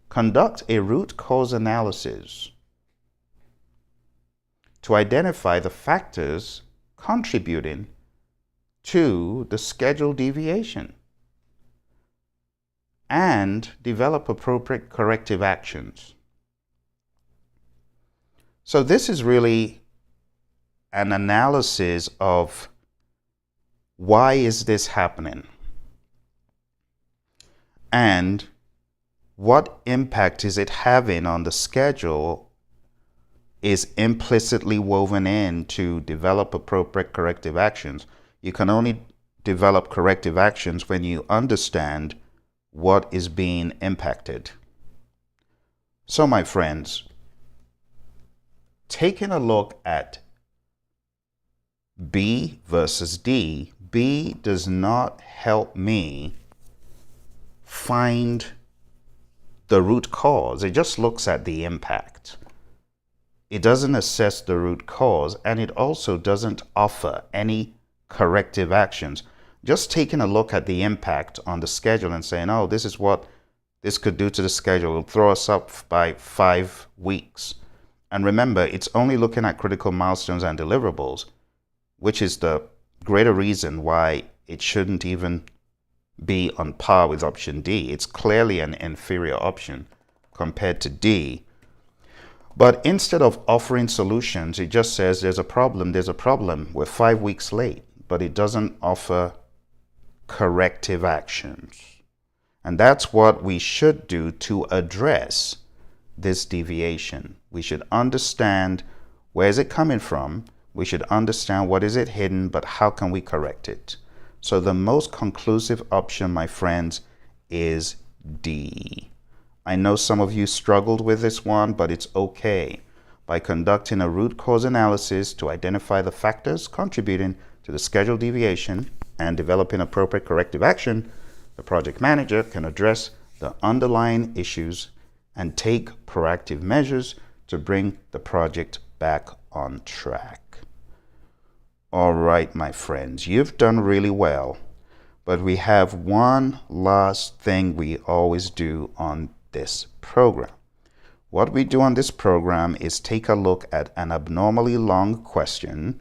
Conduct a root cause analysis to identify the factors contributing to the schedule deviation and develop appropriate corrective actions. So this is really an analysis of why is this happening and what impact is it having on the schedule is implicitly woven in to develop appropriate corrective actions. You can only develop corrective actions when you understand what is being impacted. So my friends, taking a look at B versus D, B does not help me find the root cause. It just looks at the impact. It doesn't assess the root cause, and it also doesn't offer any corrective actions. Just taking a look at the impact on the schedule and saying, oh, this is what this could do to the schedule. It'll throw us up by 5 weeks. And remember, it's only looking at critical milestones and deliverables, which is the greater reason why it shouldn't even be on par with option D. It's clearly an inferior option compared to D. But instead of offering solutions, it just says there's a problem, we're 5 weeks late, but it doesn't offer corrective actions. And that's what we should do to address this deviation. We should understand where is it coming from. We should understand what is it hidden, but how can we correct it? So the most conclusive option, my friends, is D. I know some of you struggled with this one, but it's okay. By conducting a root cause analysis to identify the factors contributing to the schedule deviation and developing appropriate corrective action, the project manager can address the underlying issues and take proactive measures to bring the project back on track. All right, my friends, you've done really well, but we have one last thing we always do on this program. What we do on this program is take a look at an abnormally long question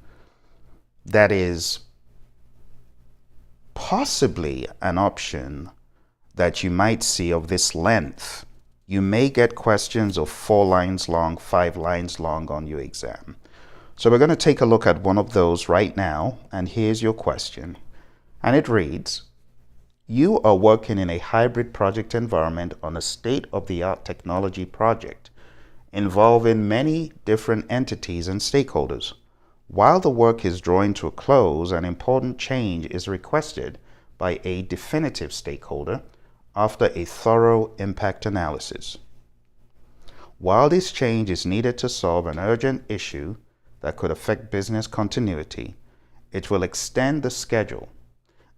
that is possibly an option that you might see of this length. You may get questions of 4 lines long, 5 lines long on your exam. So we're going to take a look at one of those right now, and here's your question. And it reads, you are working in a hybrid project environment on a state-of-the-art technology project involving many different entities and stakeholders. While the work is drawing to a close, an important change is requested by a definitive stakeholder after a thorough impact analysis. While this change is needed to solve an urgent issue that could affect business continuity, it will extend the schedule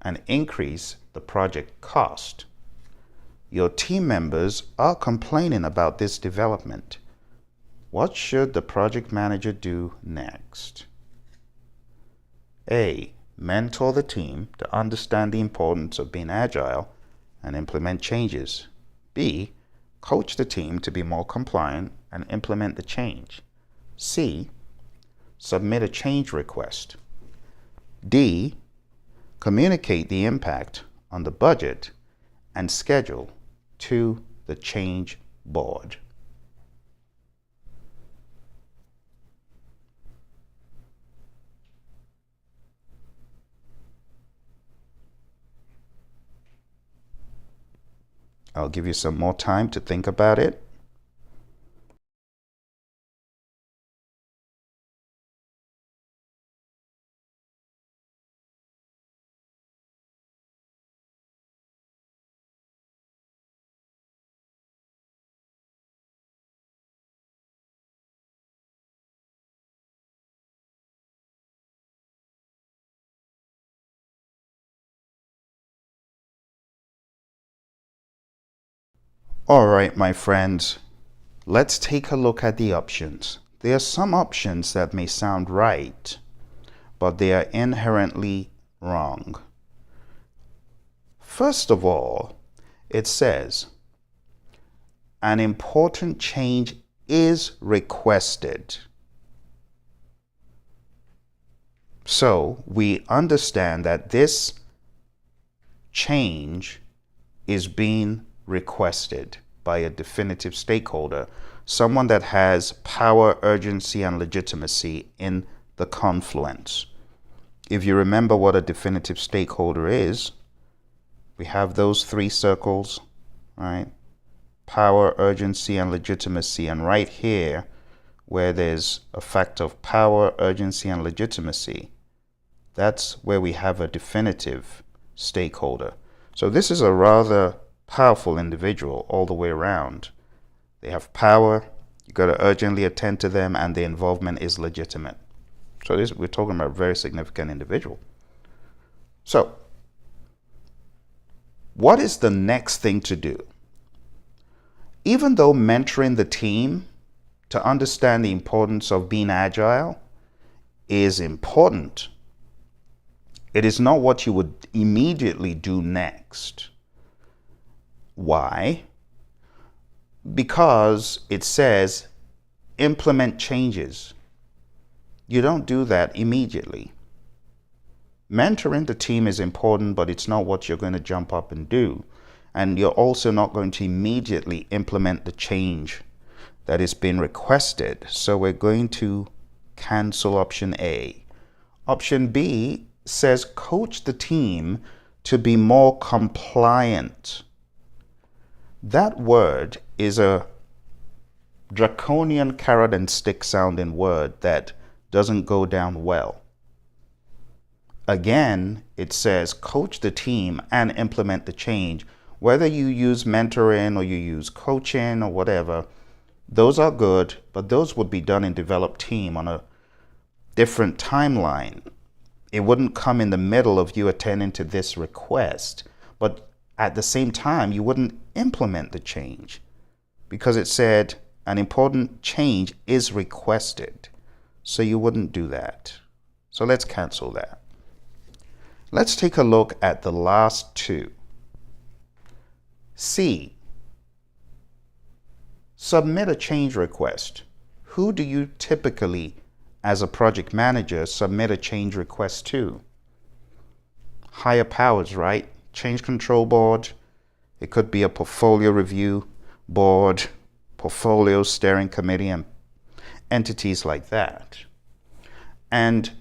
and increase the project cost. Your team members are complaining about this development. What should the project manager do next? A. Mentor the team to understand the importance of being agile and implement changes. B. Coach the team to be more compliant and implement the change. C. Submit a change request. D. Communicate the impact on the budget and schedule to the change board. I'll give you some more time to think about it. All right, my friends, let's take a look at the options. There are some options that may sound right, but they are inherently wrong. First of all, it says, an important change is requested. So we understand that this change is being requested by a definitive stakeholder, someone that has power, urgency, and legitimacy in the confluence. If you remember what a definitive stakeholder is, we have those three circles, right? Power, urgency, and legitimacy. And right here, where there's a factor of power, urgency, and legitimacy, that's where we have a definitive stakeholder. So this is a rather powerful individual all the way around. They have power, you got to urgently attend to them, and their involvement is legitimate. So we're talking about a very significant individual. So what is the next thing to do? Even though mentoring the team to understand the importance of being agile is important, it is not what you would immediately do next. Why? Because it says implement changes. You don't do that immediately. Mentoring the team is important, but it's not what you're going to jump up and do. And you're also not going to immediately implement the change that is being requested. So we're going to cancel option A. Option B says coach the team to be more compliant. That word is a draconian carrot and stick sounding word that doesn't go down well. Again, it says coach the team and implement the change. Whether you use mentoring or you use coaching or whatever, those are good, but those would be done in developed team on a different timeline. It wouldn't come in the middle of you attending to this request, but at the same time, you wouldn't implement the change because it said an important change is requested. So you wouldn't do that. So let's cancel that. Let's take a look at the last two. C, submit a change request. Who do you typically, as a project manager, submit a change request to? Higher powers, right? Change control board. It could be a portfolio review board, portfolio steering committee, and entities like that. And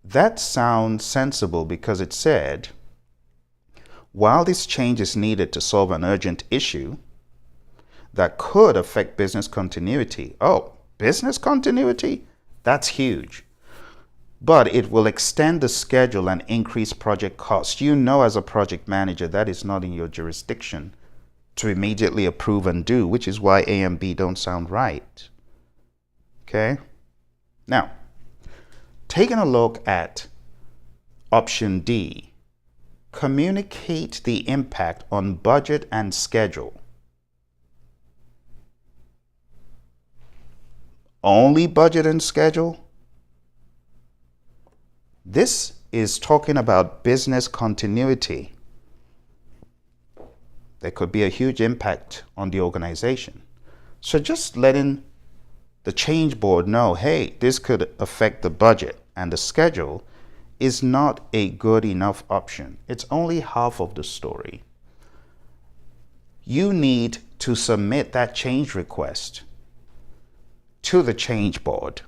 that sounds sensible because it said, while this change is needed to solve an urgent issue that could affect business continuity. Oh, business continuity? That's huge. But it will extend the schedule and increase project costs. You know, as a project manager, that is not in your jurisdiction to immediately approve and do, which is why A and B don't sound right. Okay? Now, taking a look at option D, communicate the impact on budget and schedule. Only budget and schedule? This is talking about business continuity. There could be a huge impact on the organization. So just letting the change board know, hey, this could affect the budget and the schedule is not a good enough option. It's only half of the story. You need to submit that change request to the change board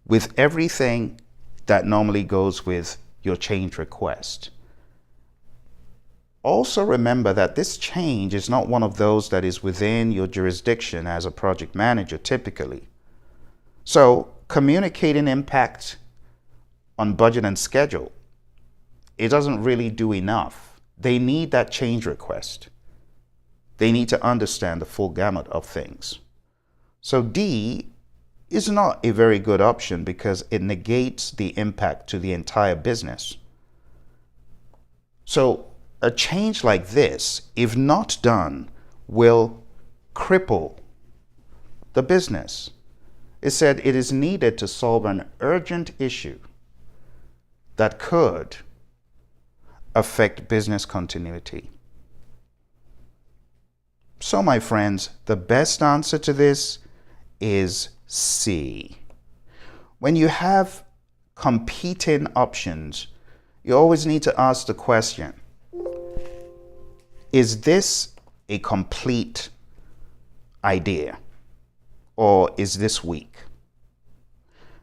with everything that normally goes with your change request. Also remember that this change is not one of those that is within your jurisdiction as a project manager typically. So communicating impact on budget and schedule, it doesn't really do enough. They need that change request. They need to understand the full gamut of things. So D is not a very good option because it negates the impact to the entire business. So a change like this, if not done, will cripple the business. It said it is needed to solve an urgent issue that could affect business continuity. So, my friends, the best answer to this is C. When you have competing options, you always need to ask the question, is this a complete idea or is this weak?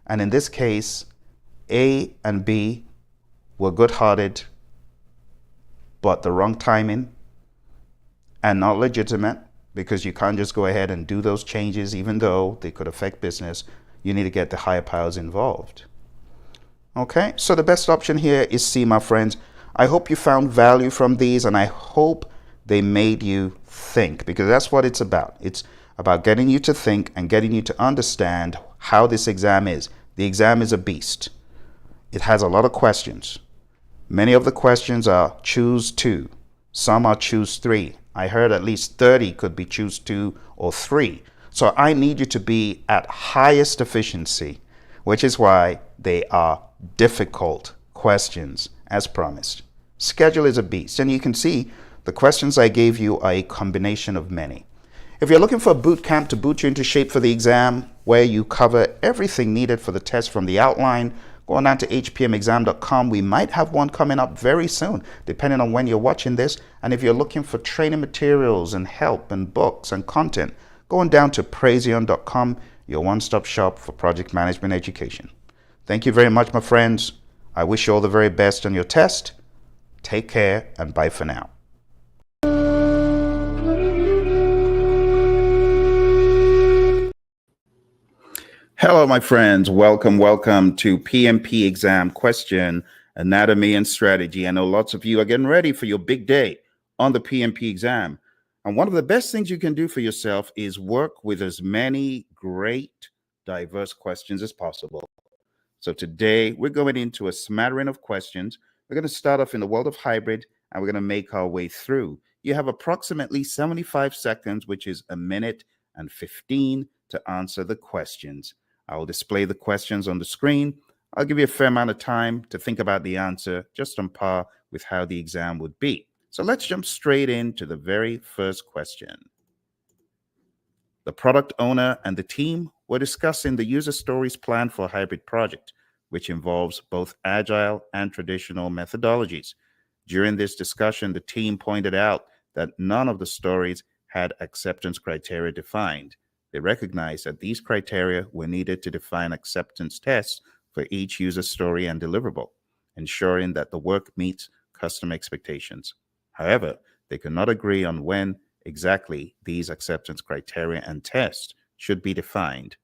And in this case, A and B were good-hearted, but the wrong timing and not legitimate, because you can't just go ahead and do those changes even though they could affect business. You need to get the higher powers involved. Okay, so the best option here is C, my friends. I hope you found value from these, and I hope they made you think, because that's what it's about. It's about getting you to think and getting you to understand how this exam is. The exam is a beast. It has a lot of questions. Many of the questions are choose two. Some are choose three. I heard at least 30 could be choose two or three. So I need you to be at highest efficiency, which is why they are difficult questions, as promised. Schedule is a beast, and you can see the questions I gave you are a combination of many. If you're looking for a boot camp to boot you into shape for the exam, where you cover everything needed for the test from the outline, go on down to hpmexam.com. We might have one coming up very soon, depending on when you're watching this. And if you're looking for training materials and help and books and content, go on down to praizion.com, your one-stop shop for project management education. Thank you very much, my friends. I wish you all the very best on your test. Take care and bye for now. Hello, my friends. Welcome to PMP exam question, anatomy and strategy. I know lots of you are getting ready for your big day on the PMP exam. And one of the best things you can do for yourself is work with as many great, diverse questions as possible. So today we're going into a smattering of questions. We're going to start off in the world of hybrid, and we're going to make our way through. You have approximately 75 seconds, which is a minute and 15 to answer the questions. I will display the questions on the screen. I'll give you a fair amount of time to think about the answer, just on par with how the exam would be. So let's jump straight into the very first question. The product owner and the team were discussing the user stories plan for a hybrid project, which involves both agile and traditional methodologies. During this discussion, the team pointed out that none of the stories had acceptance criteria defined. They recognized that these criteria were needed to define acceptance tests for each user story and deliverable, ensuring that the work meets customer expectations. However, they could not agree on when exactly these acceptance criteria and tests should be defined.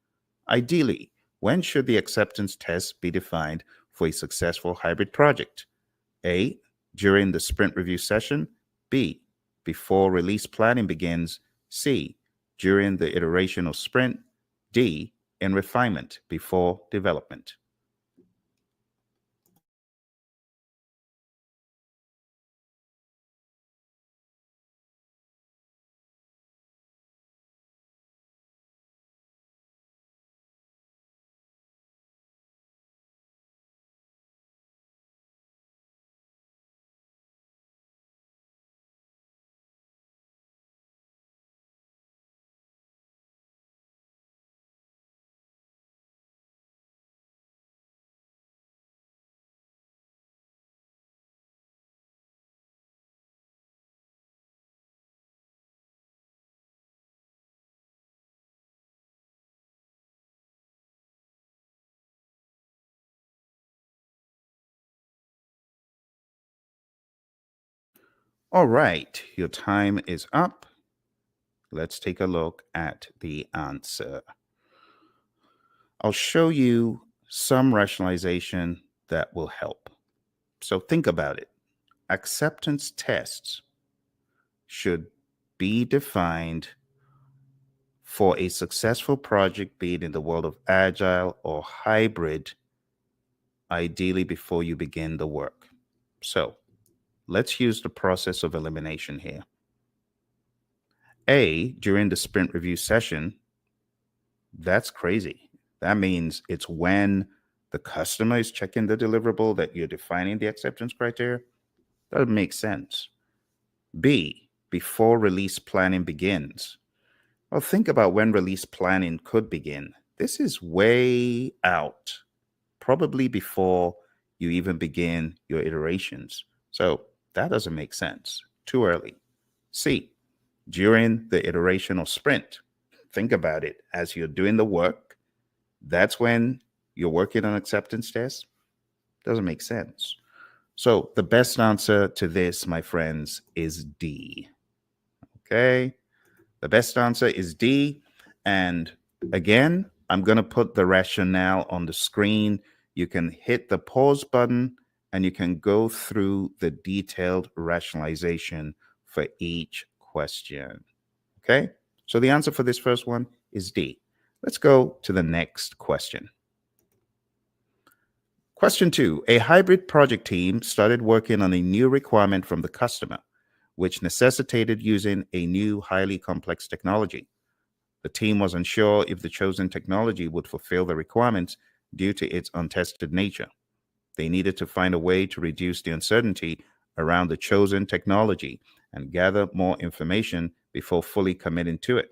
Ideally, when should the acceptance tests be defined for a successful hybrid project? A, during the sprint review session. B, before release planning begins. C, during the iteration of sprint. D, in refinement before development. All right, your time is up. Let's take a look at the answer. I'll show you some rationalization that will help. So think about it. Acceptance tests should be defined for a successful project, be it in the world of agile or hybrid, ideally before you begin the work. So let's use the process of elimination here. A, during the sprint review session, that's crazy. That means it's when the customer is checking the deliverable that you're defining the acceptance criteria. That would make sense. B, before release planning begins. Well, think about when release planning could begin. This is way out, probably before you even begin your iterations. So that doesn't make sense. Too early. C, during the iteration or sprint. Think about it. As you're doing the work, that's when you're working on acceptance tests. Doesn't make sense. So the best answer to this, my friends, is D. Okay. The best answer is D. And again, I'm going to put the rationale on the screen. You can hit the pause button and you can go through the detailed rationalization for each question. Okay. So the answer for this first one is D. Let's go to the next question. Question 2. A hybrid project team started working on a new requirement from the customer, which necessitated using a new highly complex technology. The team was unsure if the chosen technology would fulfill the requirements due to its untested nature. They needed to find a way to reduce the uncertainty around the chosen technology and gather more information before fully committing to it.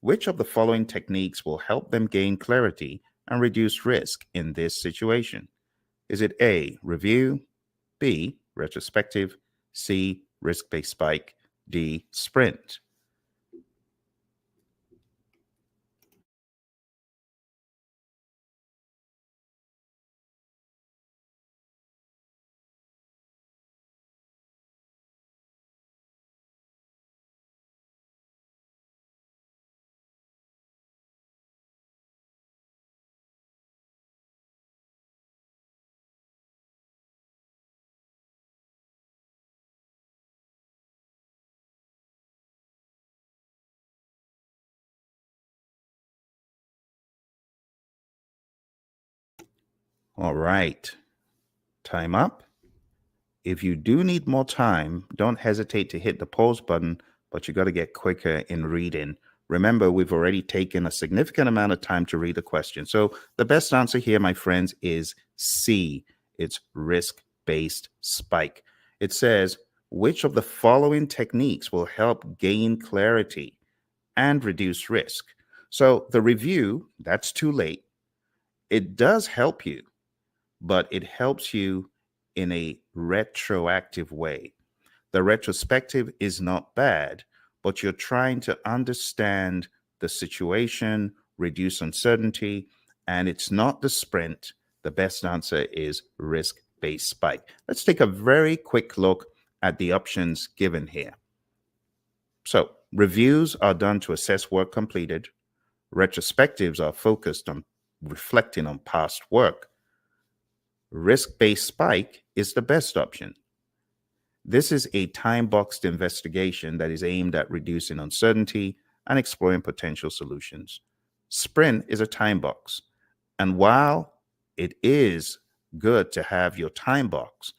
Which of the following techniques will help them gain clarity and reduce risk in this situation? Is it A, review, B, retrospective, C, risk-based spike, D, sprint? All right, time up. If you do need more time, don't hesitate to hit the pause button, but you got to get quicker in reading. Remember, we've already taken a significant amount of time to read the question. So the best answer here, my friends, is C. It's risk-based spike. It says, which of the following techniques will help gain clarity and reduce risk? So the review, that's too late. It does help you, but it helps you in a retroactive way. The retrospective is not bad, but you're trying to understand the situation, reduce uncertainty, and it's not the sprint. The best answer is risk-based spike. Let's take a very quick look at the options given here. So, reviews are done to assess work completed. Retrospectives are focused on reflecting on past work. Risk-based spike is the best option. This is a time-boxed investigation that is aimed at reducing uncertainty and exploring potential solutions. Sprint is a time box. And while it is good to have your time box,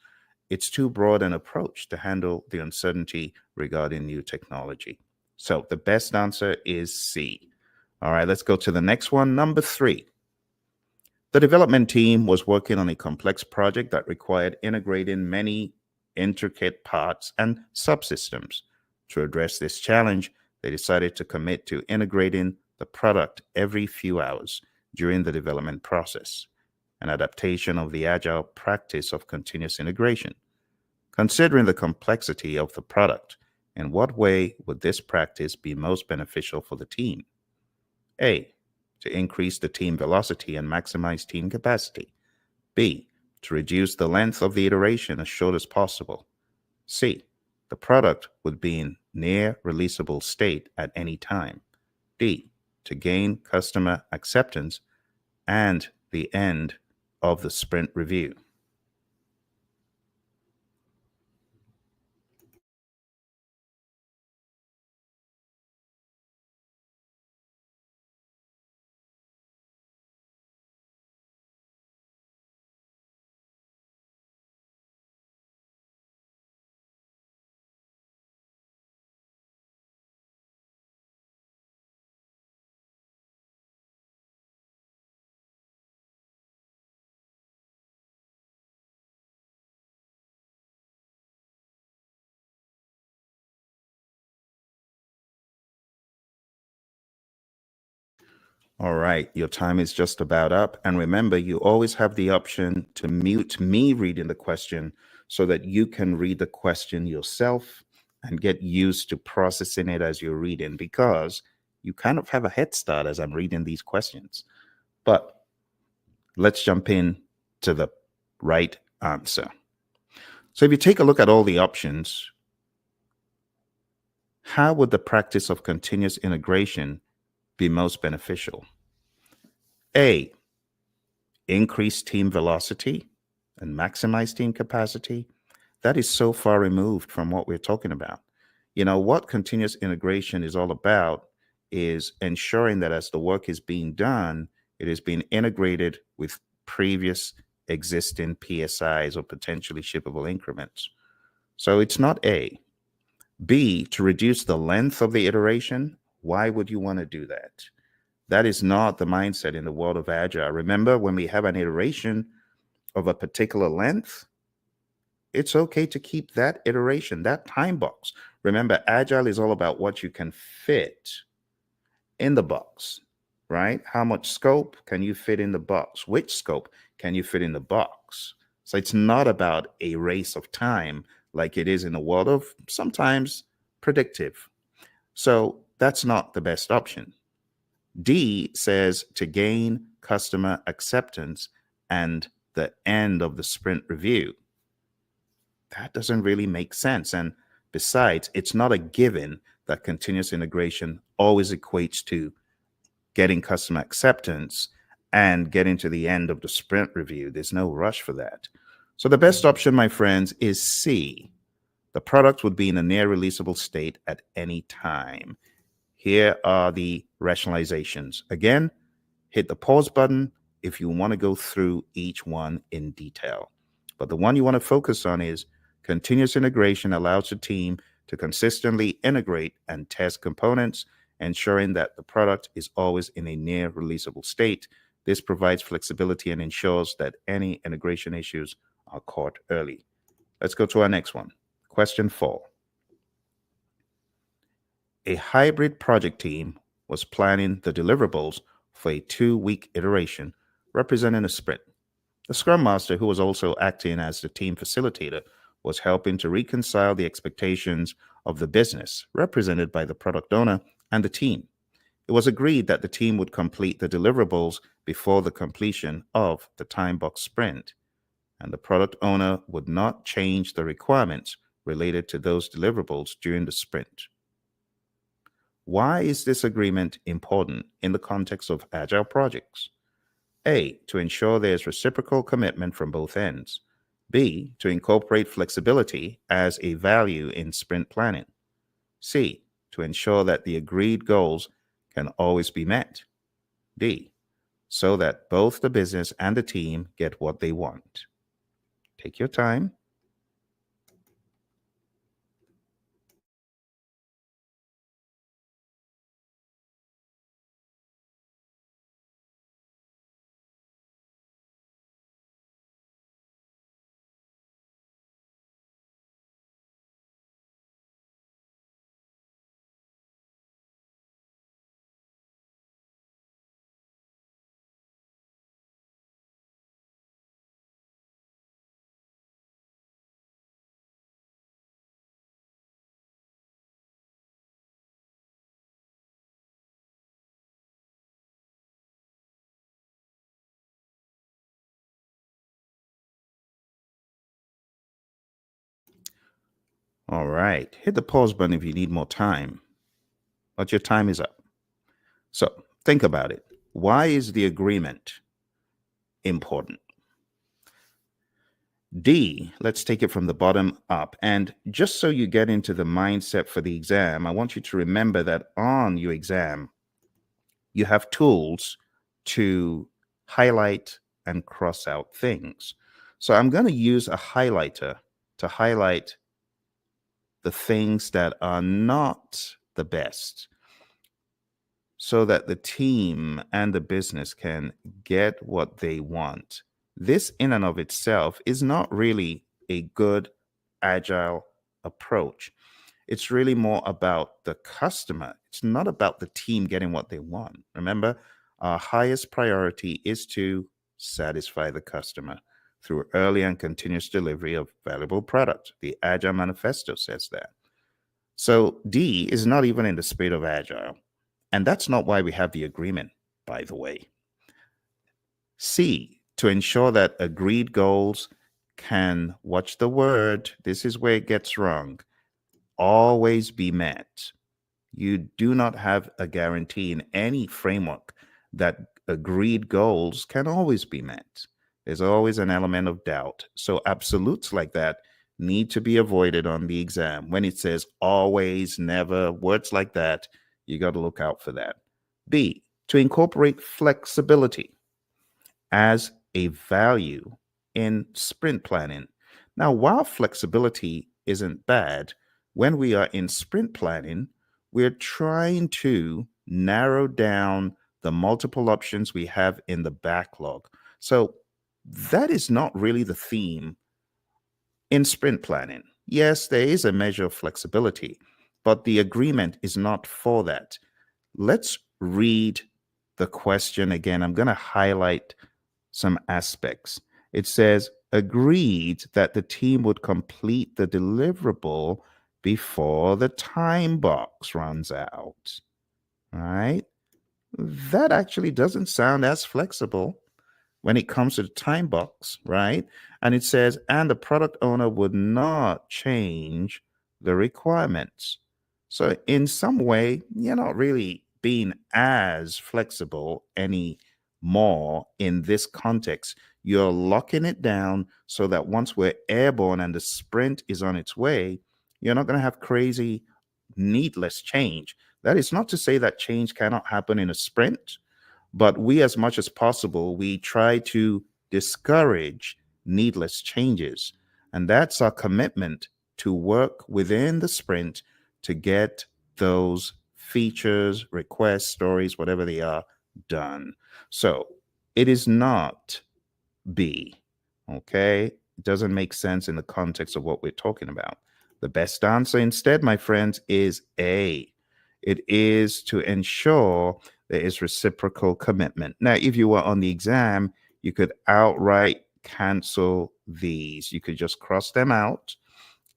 it's too broad an approach to handle the uncertainty regarding new technology. So the best answer is C. All right, let's go to the next one. Number 3. The development team was working on a complex project that required integrating many intricate parts and subsystems. To address this challenge, they decided to commit to integrating the product every few hours during the development process, an adaptation of the agile practice of continuous integration. Considering the complexity of the product, in what way would this practice be most beneficial for the team? A, to increase the team velocity and maximize team capacity. B, to reduce the length of the iteration as short as possible. C, the product would be in near releasable state at any time. D, to gain customer acceptance and the end of the sprint review. All right, your time is just about up. And remember, you always have the option to mute me reading the question so that you can read the question yourself and get used to processing it as you're reading, because you kind of have a head start as I'm reading these questions. But let's jump in to the right answer. So if you take a look at all the options, how would the practice of continuous integration be most beneficial? A, increase team velocity and maximize team capacity. That is so far removed from what we're talking about. You know, what continuous integration is all about is ensuring that as the work is being done, it is being integrated with previous existing PSIs or potentially shippable increments. So it's not A. B, to reduce the length of the iteration. Why would you want to do that? That is not the mindset in the world of Agile. Remember, when we have an iteration of a particular length, it's okay to keep that iteration, that time box. Remember, Agile is all about what you can fit in the box, right? How much scope can you fit in the box? Which scope can you fit in the box? So it's not about a race of time like it is in the world of sometimes predictive. So that's not the best option. D says to gain customer acceptance and the end of the sprint review. That doesn't really make sense. And besides, it's not a given that continuous integration always equates to getting customer acceptance and getting to the end of the sprint review. There's no rush for that. So the best option, my friends, is C. The product would be in a near releasable state at any time. Here are the rationalizations. Again, hit the pause button if you want to go through each one in detail. But the one you want to focus on is continuous integration allows the team to consistently integrate and test components, ensuring that the product is always in a near releasable state. This provides flexibility and ensures that any integration issues are caught early. Let's go to our next one. Question 4. A hybrid project team was planning the deliverables for a 2-week iteration representing a sprint. The Scrum Master, who was also acting as the team facilitator, was helping to reconcile the expectations of the business, represented by the product owner and the team. It was agreed that the team would complete the deliverables before the completion of the time box sprint, and the product owner would not change the requirements related to those deliverables during the sprint. Why is this agreement important in the context of Agile projects? A, to ensure there's reciprocal commitment from both ends. B, to incorporate flexibility as a value in sprint planning. C, to ensure that the agreed goals can always be met. D, so that both the business and the team get what they want. Take your time. All right. Hit the pause button if you need more time, but your time is up. So think about it. Why is the agreement important? D, let's take it from the bottom up. And just so you get into the mindset for the exam, I want you to remember that on your exam, you have tools to highlight and cross out things. So I'm going to use a highlighter to highlight the things that are not the best so that the team and the business can get what they want. This, in and of itself, is not really a good agile approach. It's really more about the customer. It's not about the team getting what they want. Remember, our highest priority is to satisfy the customer through early and continuous delivery of valuable product. The Agile Manifesto says that. So D is not even in the spirit of Agile. And that's not why we have the agreement, by the way. C, to ensure that agreed goals can, watch the word, this is where it gets wrong, always be met. You do not have a guarantee in any framework that agreed goals can always be met. There's always an element of doubt. So absolutes like that need to be avoided on the exam. When it says always, never, words like that, you got to look out for that. B, to incorporate flexibility as a value in sprint planning. Now, while flexibility isn't bad, when we are in sprint planning, we're trying to narrow down the multiple options we have in the backlog. So that is not really the theme in sprint planning. Yes, there is a measure of flexibility, but the agreement is not for that. Let's read the question again. I'm going to highlight some aspects. It says, agreed that the team would complete the deliverable before the time box runs out. All right? That actually doesn't sound as flexible when it comes to the time box, right? And it says, and the product owner would not change the requirements. So, in some way, you're not really being as flexible anymore in this context. You're locking it down so that once we're airborne and the sprint is on its way, you're not going to have crazy, needless change. That is not to say that change cannot happen in a sprint, but we, as much as possible, we try to discourage needless changes. And that's our commitment to work within the sprint to get those features, requests, stories, whatever they are, done. So it is not B, okay? It doesn't make sense in the context of what we're talking about. The best answer instead, my friends, is A. It is to ensure there is reciprocal commitment. Now, if you were on the exam, you could outright cancel these. You could just cross them out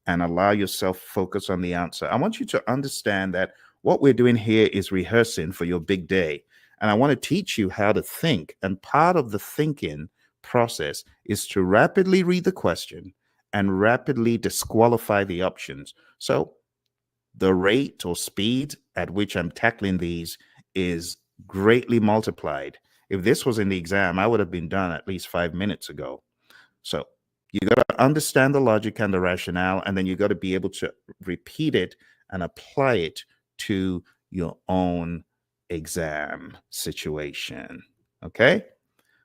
and allow yourself focus on the answer. I want you to understand that what we're doing here is rehearsing for your big day. And I want to teach you how to think. And part of the thinking process is to rapidly read the question and rapidly disqualify the options. So the rate or speed at which I'm tackling these is greatly multiplied. If this was in the exam, I would have been done at least 5 minutes ago. So you got to understand the logic and the rationale, and then you got to be able to repeat it and apply it to your own exam situation. Okay?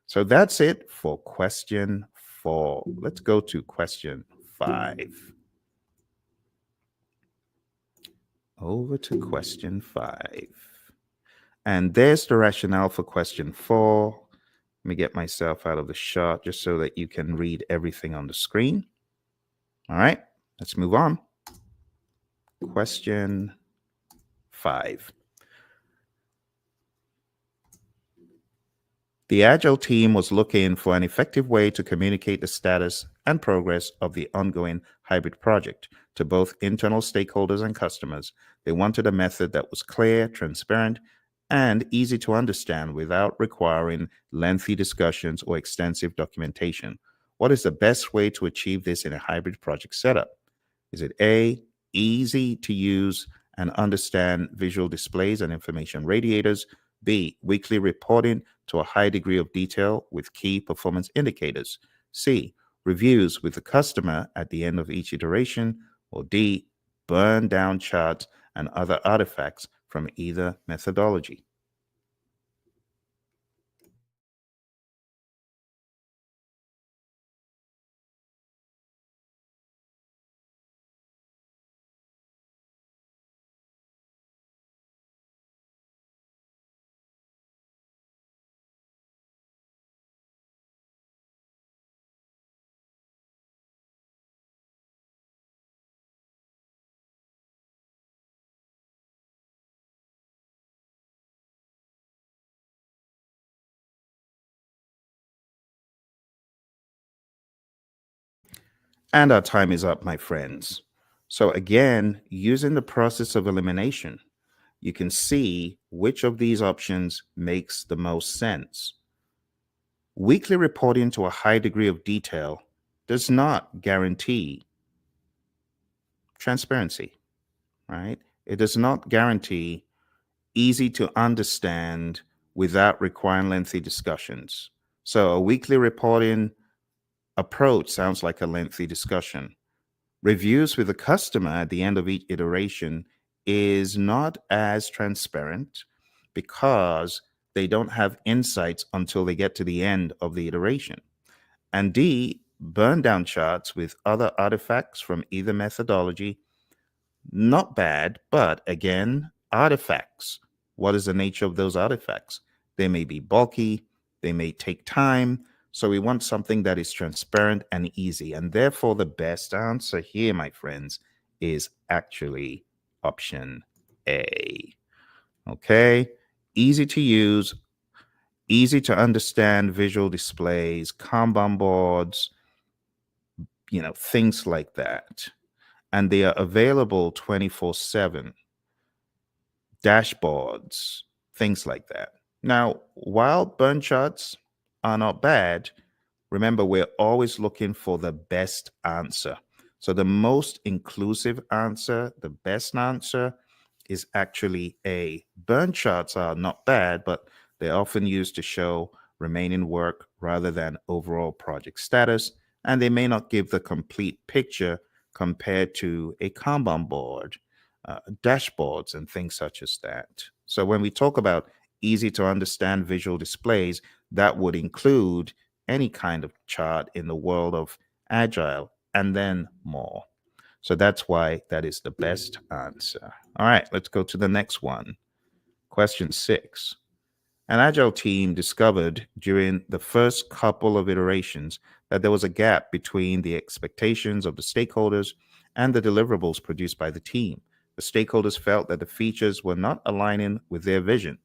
So that's it for question 4. Let's go to question 5. Over to question 5. And there's the rationale for question 4. Let me get myself out of the shot just so that you can read everything on the screen. All right, let's move on. Question 5. The Agile team was looking for an effective way to communicate the status and progress of the ongoing hybrid project to both internal stakeholders and customers. They wanted a method that was clear, transparent, and easy to understand without requiring lengthy discussions or extensive documentation. What is the best way to achieve this in a hybrid project setup? Is it A, easy to use and understand visual displays and information radiators. B, weekly reporting to a high degree of detail with key performance indicators. C, reviews with the customer at the end of each iteration. Or D, burn down charts and other artifacts from either methodology. And our time is up, my friends. So, again, using the process of elimination, you can see which of these options makes the most sense. Weekly reporting to a high degree of detail does not guarantee transparency, right? It does not guarantee easy to understand without requiring lengthy discussions. So, a weekly reporting approach sounds like a lengthy discussion. Reviews with the customer at the end of each iteration is not as transparent because they don't have insights until they get to the end of the iteration. And D, burn down charts with other artifacts from either methodology. Not bad, but again, artifacts. What is the nature of those artifacts? They may be bulky, they may take time. So we want something that is transparent and easy. And therefore, the best answer here, my friends, is actually option A. Okay? Easy to use, easy to understand visual displays, Kanban boards, things like that. And they are available 24/7. Dashboards, things like that. Now, while burn charts are not bad, remember we're always looking for the best answer. So the most inclusive answer, the best answer is actually A. Burn charts are not bad, but they're often used to show remaining work rather than overall project status, and they may not give the complete picture compared to a Kanban board, dashboards, and things such as that. So when we talk about easy to understand visual displays, that would include any kind of chart in the world of agile and then more. So that's why that is the best answer. All right, let's go to the next one. Question 6. An agile team discovered during the first couple of iterations that there was a gap between the expectations of the stakeholders and the deliverables produced by the team. The stakeholders felt that the features were not aligning with their vision,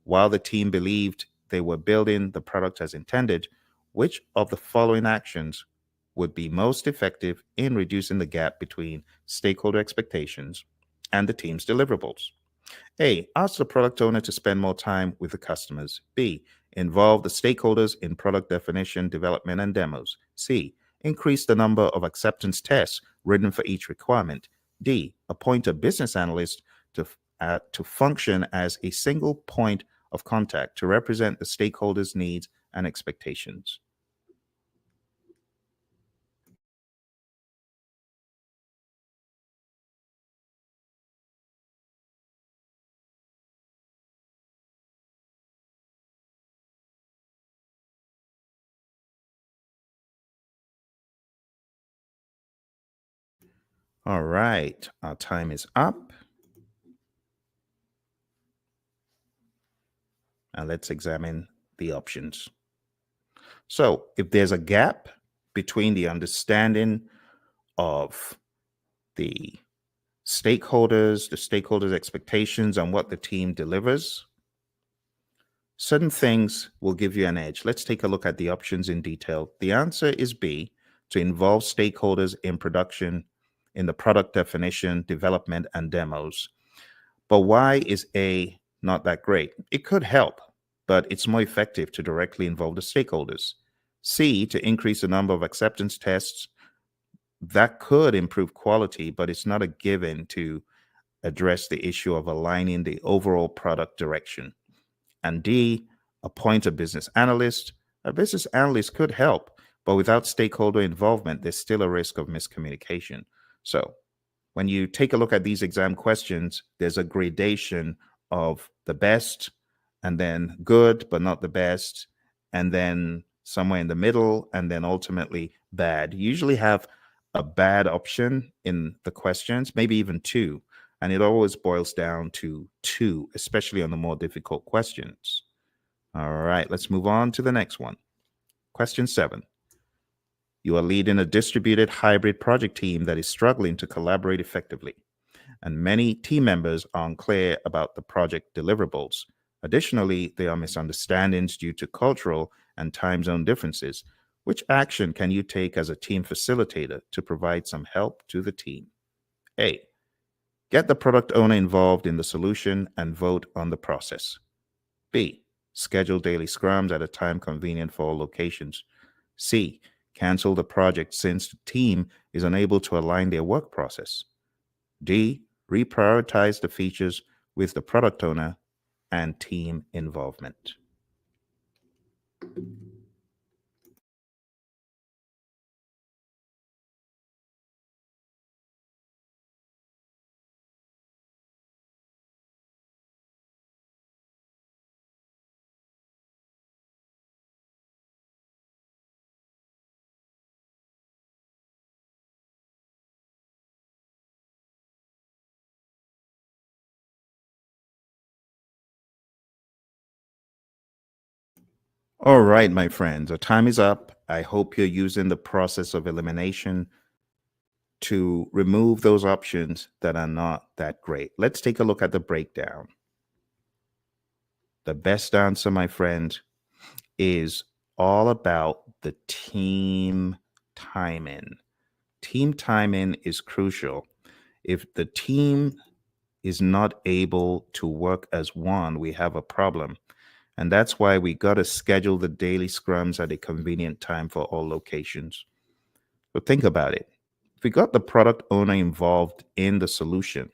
while the team believed they were building the product as intended. Which of the following actions would be most effective in reducing the gap between stakeholder expectations and the team's deliverables? A, ask the product owner to spend more time with the customers. B, involve the stakeholders in product definition, development, and demos. C, increase the number of acceptance tests written for each requirement. D, appoint a business analyst to function as a single point of contact to represent the stakeholders' needs and expectations. All right, our time is up. And let's examine the options. So, if there's a gap between the understanding of the stakeholders' expectations, and what the team delivers, certain things will give you an edge. Let's take a look at the options in detail. The answer is B, to involve stakeholders in production, in the product definition, development, and demos. But why is A not that great? It could help, but it's more effective to directly involve the stakeholders. C, to increase the number of acceptance tests that could improve quality, but it's not a given to address the issue of aligning the overall product direction. And D, appoint a business analyst. A business analyst could help, but without stakeholder involvement, there's still a risk of miscommunication. So when you take a look at these exam questions, there's a gradation of the best, and then good, but not the best, and then somewhere in the middle, and then ultimately bad. You usually have a bad option in the questions, maybe even two. And it always boils down to two, especially on the more difficult questions. All right, let's move on to the next one. Question 7. You are leading a distributed hybrid project team that is struggling to collaborate effectively, and many team members are unclear about the project deliverables. Additionally, there are misunderstandings due to cultural and time zone differences. Which action can you take as a team facilitator to provide some help to the team? A. Get the product owner involved in the solution and vote on the process. B. Schedule daily scrums at a time convenient for all locations. C. Cancel the project since the team is unable to align their work process. D. Reprioritize the features with the product owner and team involvement. All right, my friends, our time is up. I hope you're using the process of elimination to remove those options that are not that great. Let's take a look at the breakdown. The best answer, my friend, is all about the team timing. Team timing is crucial. If the team is not able to work as one, we have a problem. And that's why we got to schedule the daily scrums at a convenient time for all locations. So think about it. If we got the product owner involved in the solution,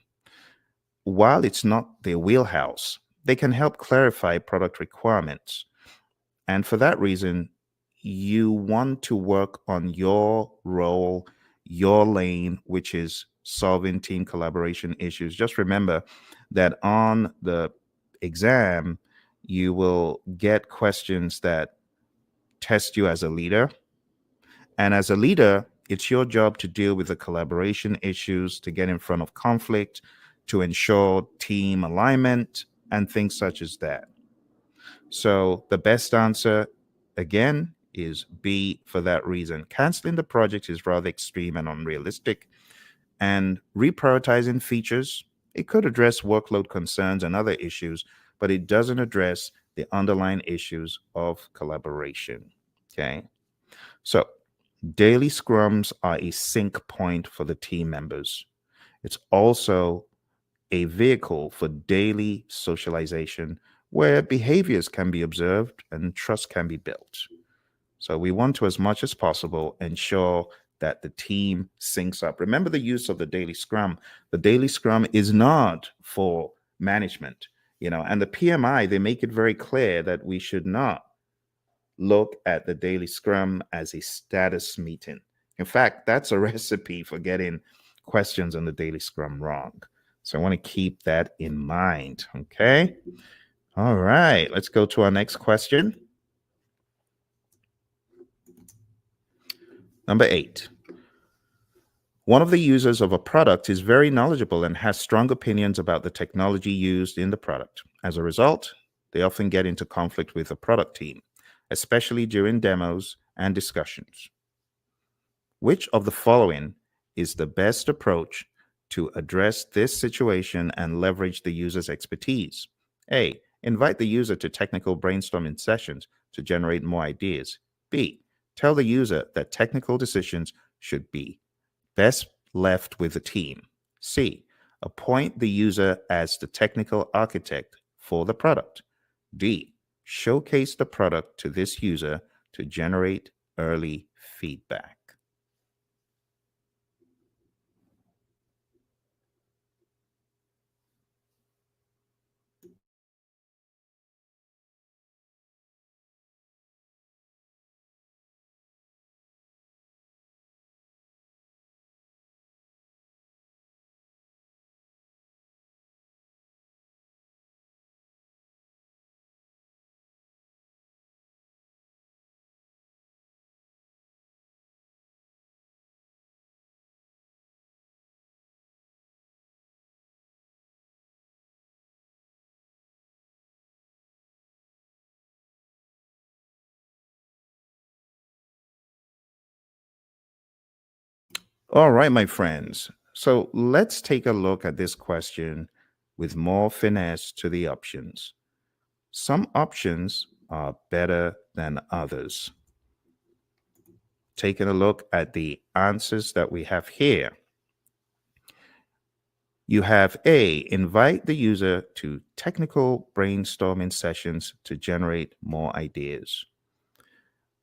while it's not their wheelhouse, they can help clarify product requirements. And for that reason, you want to work on your role, your lane, which is solving team collaboration issues. Just remember that on the exam, you will get questions that test you as a leader. And as a leader, it's your job to deal with the collaboration issues, to get in front of conflict, to ensure team alignment, and things such as that. So the best answer, again, is B for that reason. Canceling the project is rather extreme and unrealistic. And reprioritizing features, it could address workload concerns and other issues, but it doesn't address the underlying issues of collaboration. Okay. So daily scrums are a sync point for the team members. It's also a vehicle for daily socialization where behaviors can be observed and trust can be built. So we want to, as much as possible, ensure that the team syncs up. Remember the use of the daily scrum. The daily scrum is not for management, and the PMI, they make it very clear that we should not look at the daily scrum as a status meeting. In fact, that's a recipe for getting questions on the daily scrum wrong. So I want to keep that in mind. Okay. All right. Let's go to our next question. Number 8. One of the users of a product is very knowledgeable and has strong opinions about the technology used in the product. As a result, they often get into conflict with the product team, especially during demos and discussions. Which of the following is the best approach to address this situation and leverage the user's expertise? A. Invite the user to technical brainstorming sessions to generate more ideas. B. Tell the user that technical decisions should be best left with the team. C. Appoint the user as the technical architect for the product. D. Showcase the product to this user to generate early feedback. All right, my friends. So let's take a look at this question with more finesse to the options. Some options are better than others. Taking a look at the answers that we have here. You have A, invite the user to technical brainstorming sessions to generate more ideas.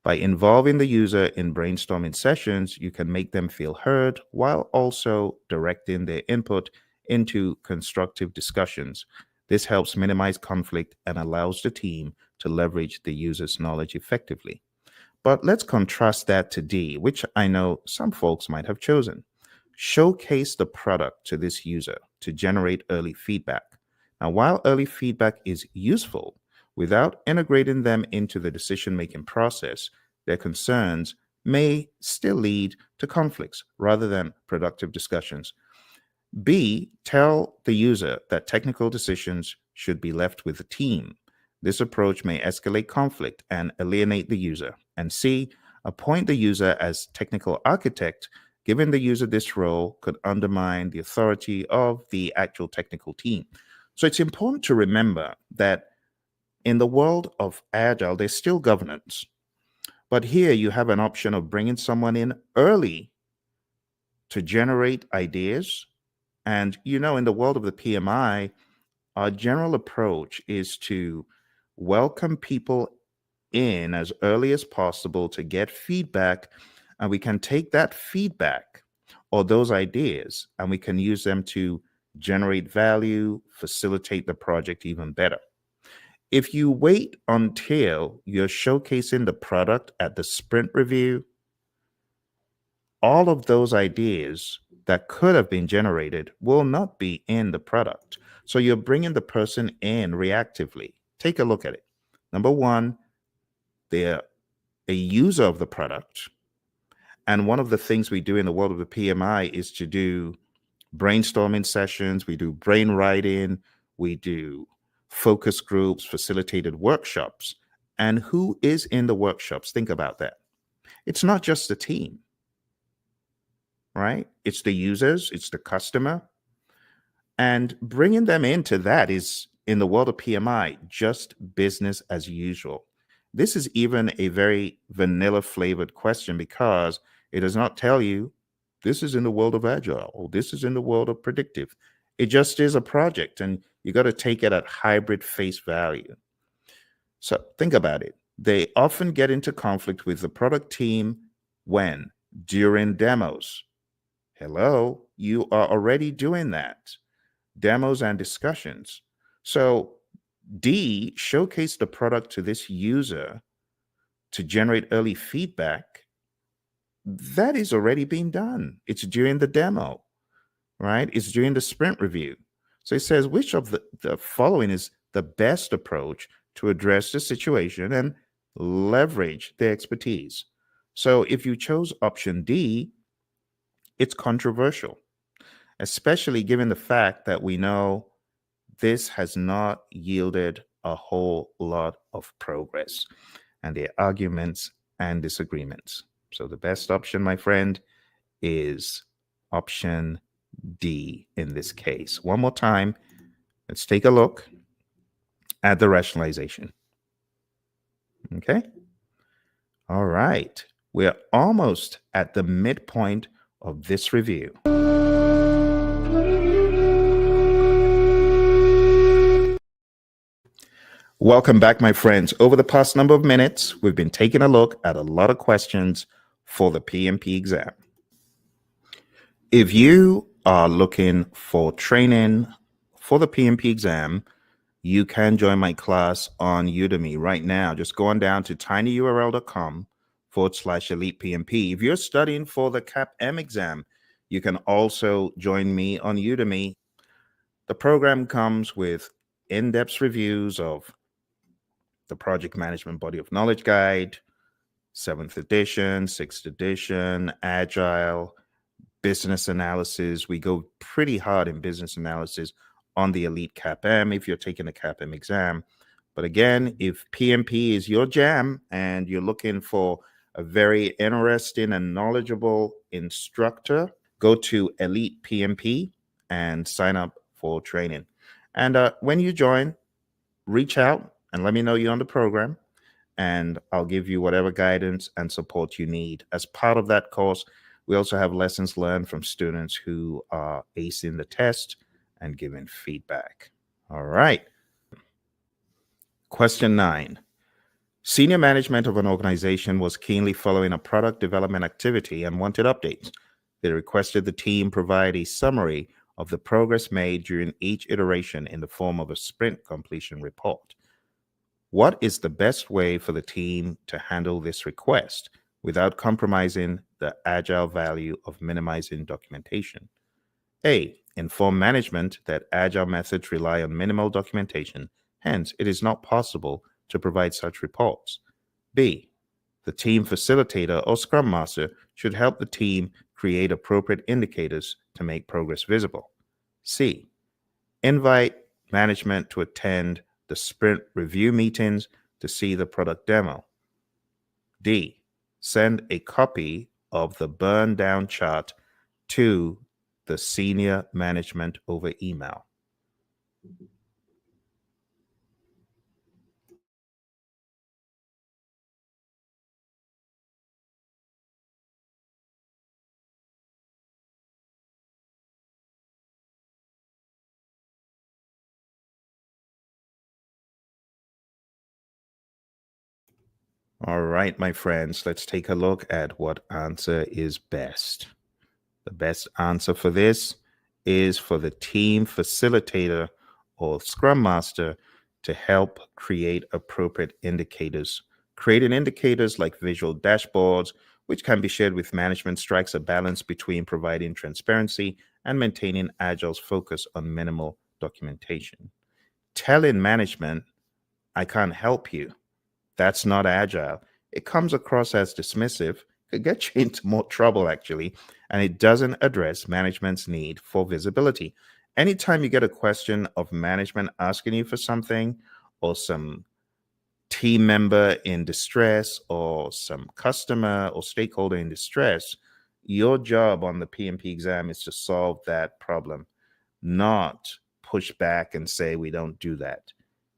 By involving the user in brainstorming sessions, you can make them feel heard while also directing their input into constructive discussions. This helps minimize conflict and allows the team to leverage the user's knowledge effectively. But let's contrast that to D, which I know some folks might have chosen. Showcase the product to this user to generate early feedback. Now, while early feedback is useful, without integrating them into the decision making process, their concerns may still lead to conflicts rather than productive discussions. B, tell the user that technical decisions should be left with the team. This approach may escalate conflict and alienate the user. And C, appoint the user as technical architect. Giving the user this role could undermine the authority of the actual technical team. So it's important to remember that in the world of Agile, there's still governance. But here you have an option of bringing someone in early to generate ideas. And, in the world of the PMI, our general approach is to welcome people in as early as possible to get feedback. And we can take that feedback or those ideas and we can use them to generate value, facilitate the project even better. If you wait until you're showcasing the product at the sprint review, all of those ideas that could have been generated will not be in the product. So you're bringing the person in reactively. Take a look at it. Number one, they're a user of the product. And one of the things we do in the world of the PMI is to do brainstorming sessions, we do brainwriting, we do focus groups, facilitated workshops. And who is in the workshops? Think about that. It's not just the team, right? It's the users, it's the customer. And bringing them into that is, in the world of PMI, just business as usual. This is even a very vanilla flavored question because it does not tell you this is in the world of Agile or this is in the world of predictive. It just is a project and you got to take it at hybrid face value. So think about it. They often get into conflict with the product team when? During demos. Hello, you are already doing that. Demos and discussions. So D, showcase the product to this user to generate early feedback. That is already being done. It's during the demo, right? It's during the sprint review. So it says which of the following is the best approach to address the situation and leverage the expertise. So if you chose option D, it's controversial, especially given the fact that we know this has not yielded a whole lot of progress and there are arguments and disagreements. So the best option, my friend, is option D in this case. One more time, let's take a look at the rationalization. Okay. All right. We're almost at the midpoint of this review. Welcome back, my friends. Over the past number of minutes, we've been taking a look at a lot of questions for the PMP exam. If you are looking for training for the PMP exam, you can join my class on Udemy right now. Just go on down to tinyurl.com/elite PMP. If you're studying for the CAPM exam, you can also join me on Udemy. The program comes with in-depth reviews of the Project Management Body of Knowledge Guide, 7th edition, 6th edition, Agile, business analysis. We go pretty hard in business analysis on the Elite CAPM if you're taking a CAPM exam. But again, if PMP is your jam and you're looking for a very interesting and knowledgeable instructor, go to Elite PMP and sign up for training. And when you join, reach out and let me know you're on the program, and I'll give you whatever guidance and support you need. As part of that course, we also have lessons learned from students who are acing the test and giving feedback. All right. Question 9. Senior management of an organization was keenly following a product development activity and wanted updates. They requested the team provide a summary of the progress made during each iteration in the form of a sprint completion report. What is the best way for the team to handle this request without compromising the agile value of minimizing documentation? A. Inform management that agile methods rely on minimal documentation, hence, it is not possible to provide such reports. B. The team facilitator or scrum master should help the team create appropriate indicators to make progress visible. C. Invite management to attend the sprint review meetings to see the product demo. D. Send a copy of the burn down chart to the senior management over email. All right, my friends, let's take a look at what answer is best. The best answer for this is for the team facilitator or scrum master to help create appropriate indicators. Creating indicators like visual dashboards, which can be shared with management, strikes a balance between providing transparency and maintaining Agile's focus on minimal documentation. Telling management, I can't help you, that's not Agile. It comes across as dismissive, could get you into more trouble, actually, and it doesn't address management's need for visibility. Anytime you get a question of management asking you for something, or some team member in distress, or some customer or stakeholder in distress, your job on the PMP exam is to solve that problem, not push back and say, we don't do that.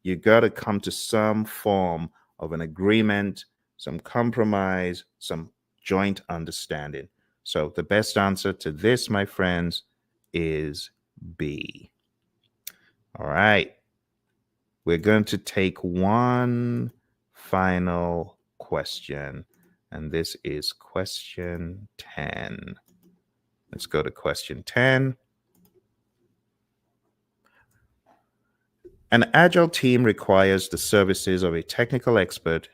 You got to come to some form of an agreement, some compromise, some joint understanding. So the best answer to this, my friends, is B. All right. We're going to take one final question, and this is question 10. Let's go to question 10. An agile team requires the services of a technical expert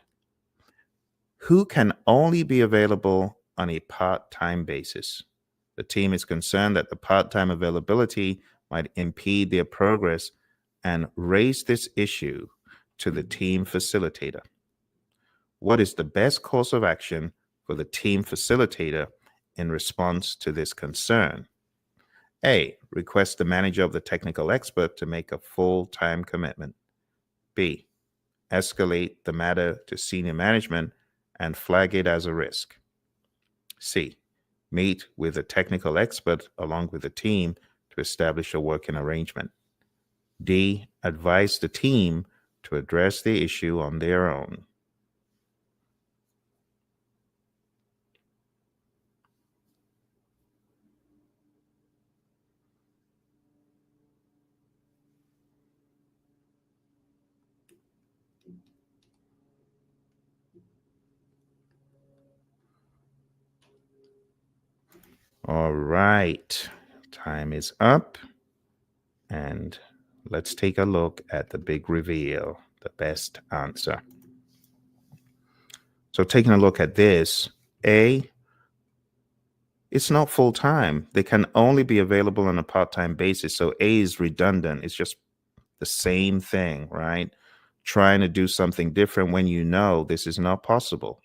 who can only be available on a part-time basis. The team is concerned that the part-time availability might impede their progress and raise this issue to the team facilitator. What is the best course of action for the team facilitator in response to this concern? A. Request the manager of the technical expert to make a full-time commitment. B. Escalate the matter to senior management and flag it as a risk. C. Meet with a technical expert along with the team to establish a working arrangement. D. Advise the team to address the issue on their own. All right, time is up. And let's take a look at the big reveal, the best answer. So taking a look at this, A, it's not full-time. They can only be available on a part-time basis. So A is redundant. It's just the same thing, right? Trying to do something different when you know this is not possible.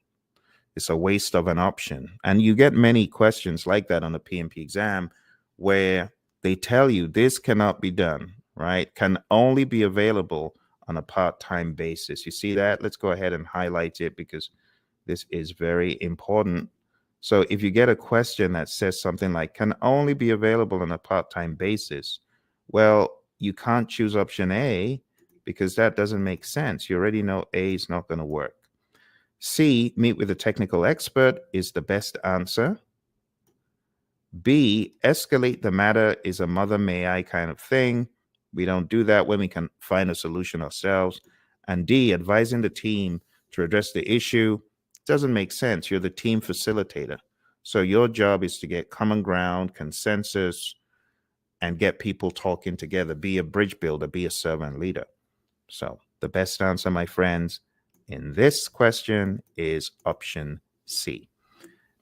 It's a waste of an option. And you get many questions like that on the PMP exam where they tell you this cannot be done, right? Can only be available on a part-time basis. You see that? Let's go ahead and highlight it because This is very important. So if you get a question that says something like, can only be available on a part-time basis, well, you can't choose option A because that doesn't make sense. You already know A is not going to work. C, meet with a technical expert is the best answer. B, escalate the matter is a mother may I kind of thing. We don't do that when we can find a solution ourselves. And D, advising the team to address the issue doesn't make sense. You're the team facilitator. So your job is to get common ground, consensus, and get people talking together. Be a bridge builder, be a servant leader. So the best answer, my friends, in this question is option C.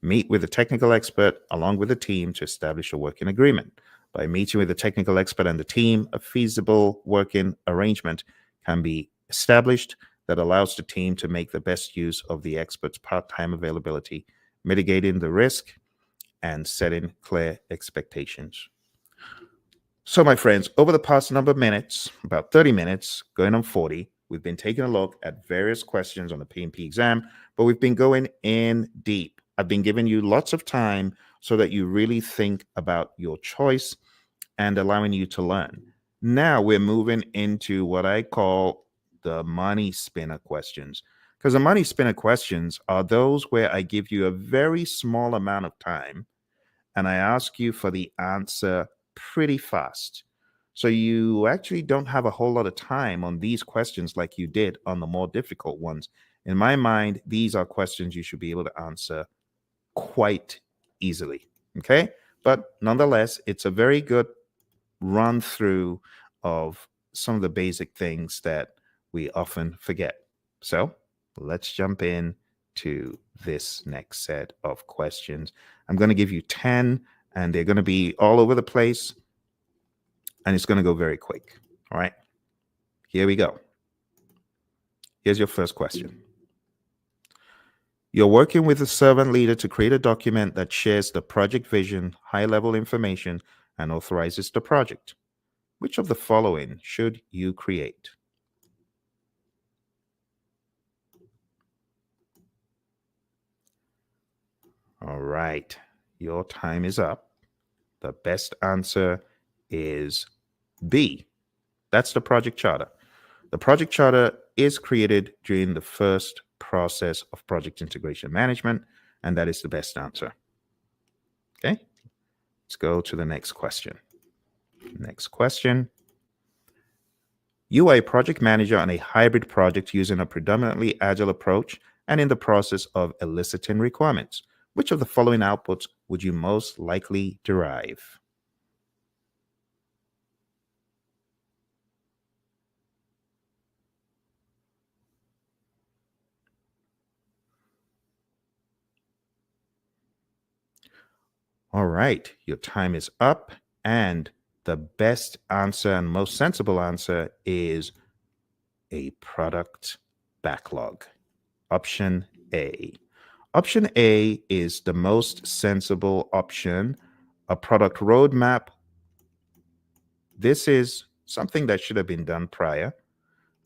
Meet with a technical expert along with the team to establish a working agreement. By meeting with the technical expert and the team, a feasible working arrangement can be established that allows the team to make the best use of the expert's part-time availability, mitigating the risk and setting clear expectations. So, my friends, over the past number of minutes, about 30 minutes, going on 40, we've been taking a look at various questions on the PMP exam, but we've been going in deep. I've been giving you lots of time so that you really think about your choice and allowing you to learn. Now we're moving into what I call the money spinner questions. Because the money spinner questions are those where I give you a very small amount of time and I ask you for the answer pretty fast. So you actually don't have a whole lot of time on these questions like you did on the more difficult ones. In my mind, these are questions you should be able to answer quite easily. Okay. But nonetheless, it's a very good run through of some of the basic things that we often forget. So let's jump in to this next set of questions. I'm going to give you 10, and they're going to be all over the place, and it's going to go very quick. All right. Here we go. Here's your first question. You're working with a servant leader to create a document that shares the project vision, high-level information, and authorizes the project. Which of the following should you create? All right, your time is up. The best answer is B. That's the project charter. The project charter is created during the first process of project integration management, and that is the best answer. Okay, let's go to the next question. Next question. You are a project manager on a hybrid project using a predominantly agile approach and in the process of eliciting requirements. Which of the following outputs would you most likely derive? All right, your time is up, and the best answer and most sensible answer is a product backlog. Option A. Option A is the most sensible option. A product roadmap. This is something that should have been done prior.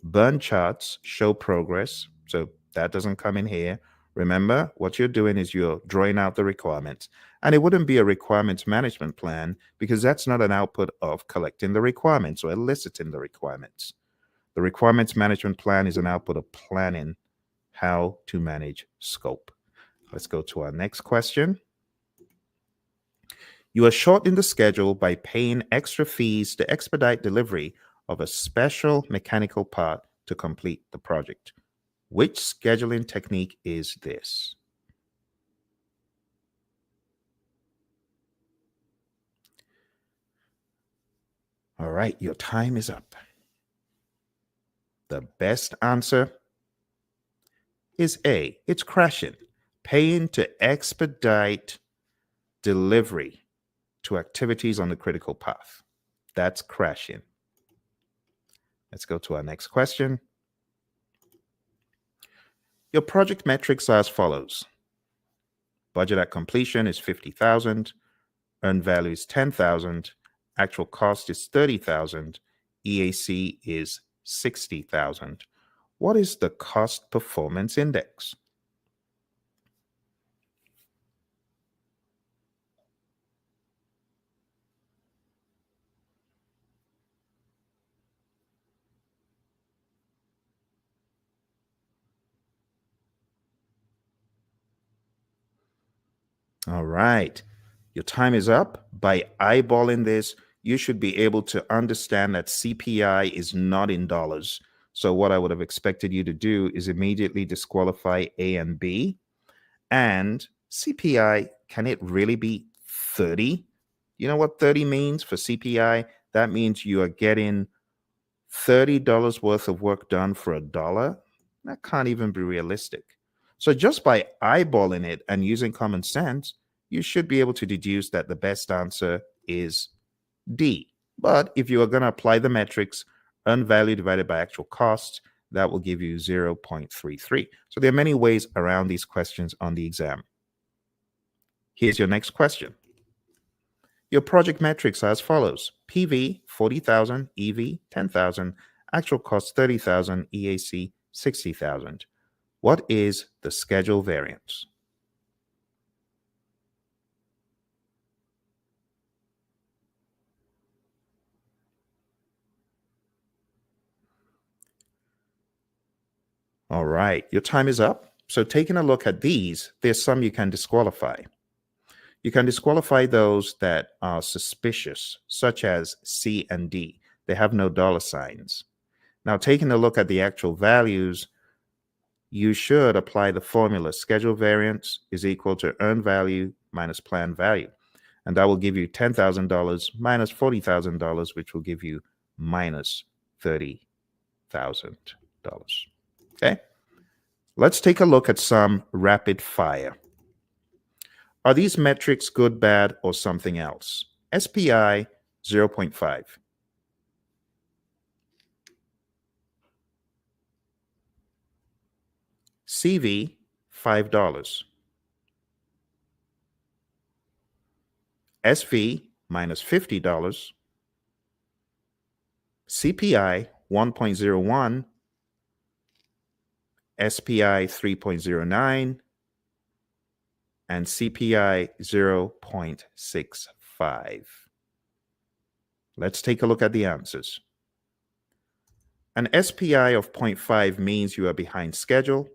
Burn charts show progress. So that doesn't come in here. Remember, what you're doing is you're drawing out the requirements. And it wouldn't be a requirements management plan because that's not an output of collecting the requirements or eliciting the requirements. The requirements management plan is an output of planning how to manage scope. Let's go to our next question. You are shortening the schedule by paying extra fees to expedite delivery of a special mechanical part to complete the project. Which scheduling technique is this? All right, your time is up. The best answer is A. It's crashing. Paying to expedite delivery to activities on the critical path. That's crashing. Let's go to our next question. Your project metrics are as follows. Budget at completion is 50,000. Earned value is 10,000. Actual cost is 30,000. EAC is 60,000. What is the cost performance index? All right. Your time is up. By eyeballing this, you should be able to understand that CPI is not in dollars. So what I would have expected you to do is immediately disqualify A and B. And CPI, can it really be 30? You know what 30 means for CPI? That means you are getting $30 worth of work done for $1. That can't even be realistic. So just by eyeballing it and using common sense, you should be able to deduce that the best answer is D. But if you are going to apply the metrics, earned value divided by actual cost, that will give you 0.33. So there are many ways around these questions on the exam. Here's your next question. Your project metrics are as follows: PV 40,000, EV 10,000, actual cost 30,000, EAC 60,000. What is the schedule variance? All right, your time is up. So taking a look at these, there's some you can disqualify. You can disqualify those that are suspicious, such as C and D. They have no dollar signs. Now, taking a look at the actual values, you should apply the formula schedule variance is equal to earned value minus planned value. And that will give you $10,000 minus $40,000, which will give you minus $30,000. Okay. Let's take a look at some rapid fire. Are these metrics good, bad, or something else? SPI 0.5. CV $5. SV minus $50. CPI 1.01. SPI 3.09. And CPI 0.65. Let's take a look at the answers. An SPI of 0.5 means you are behind schedule.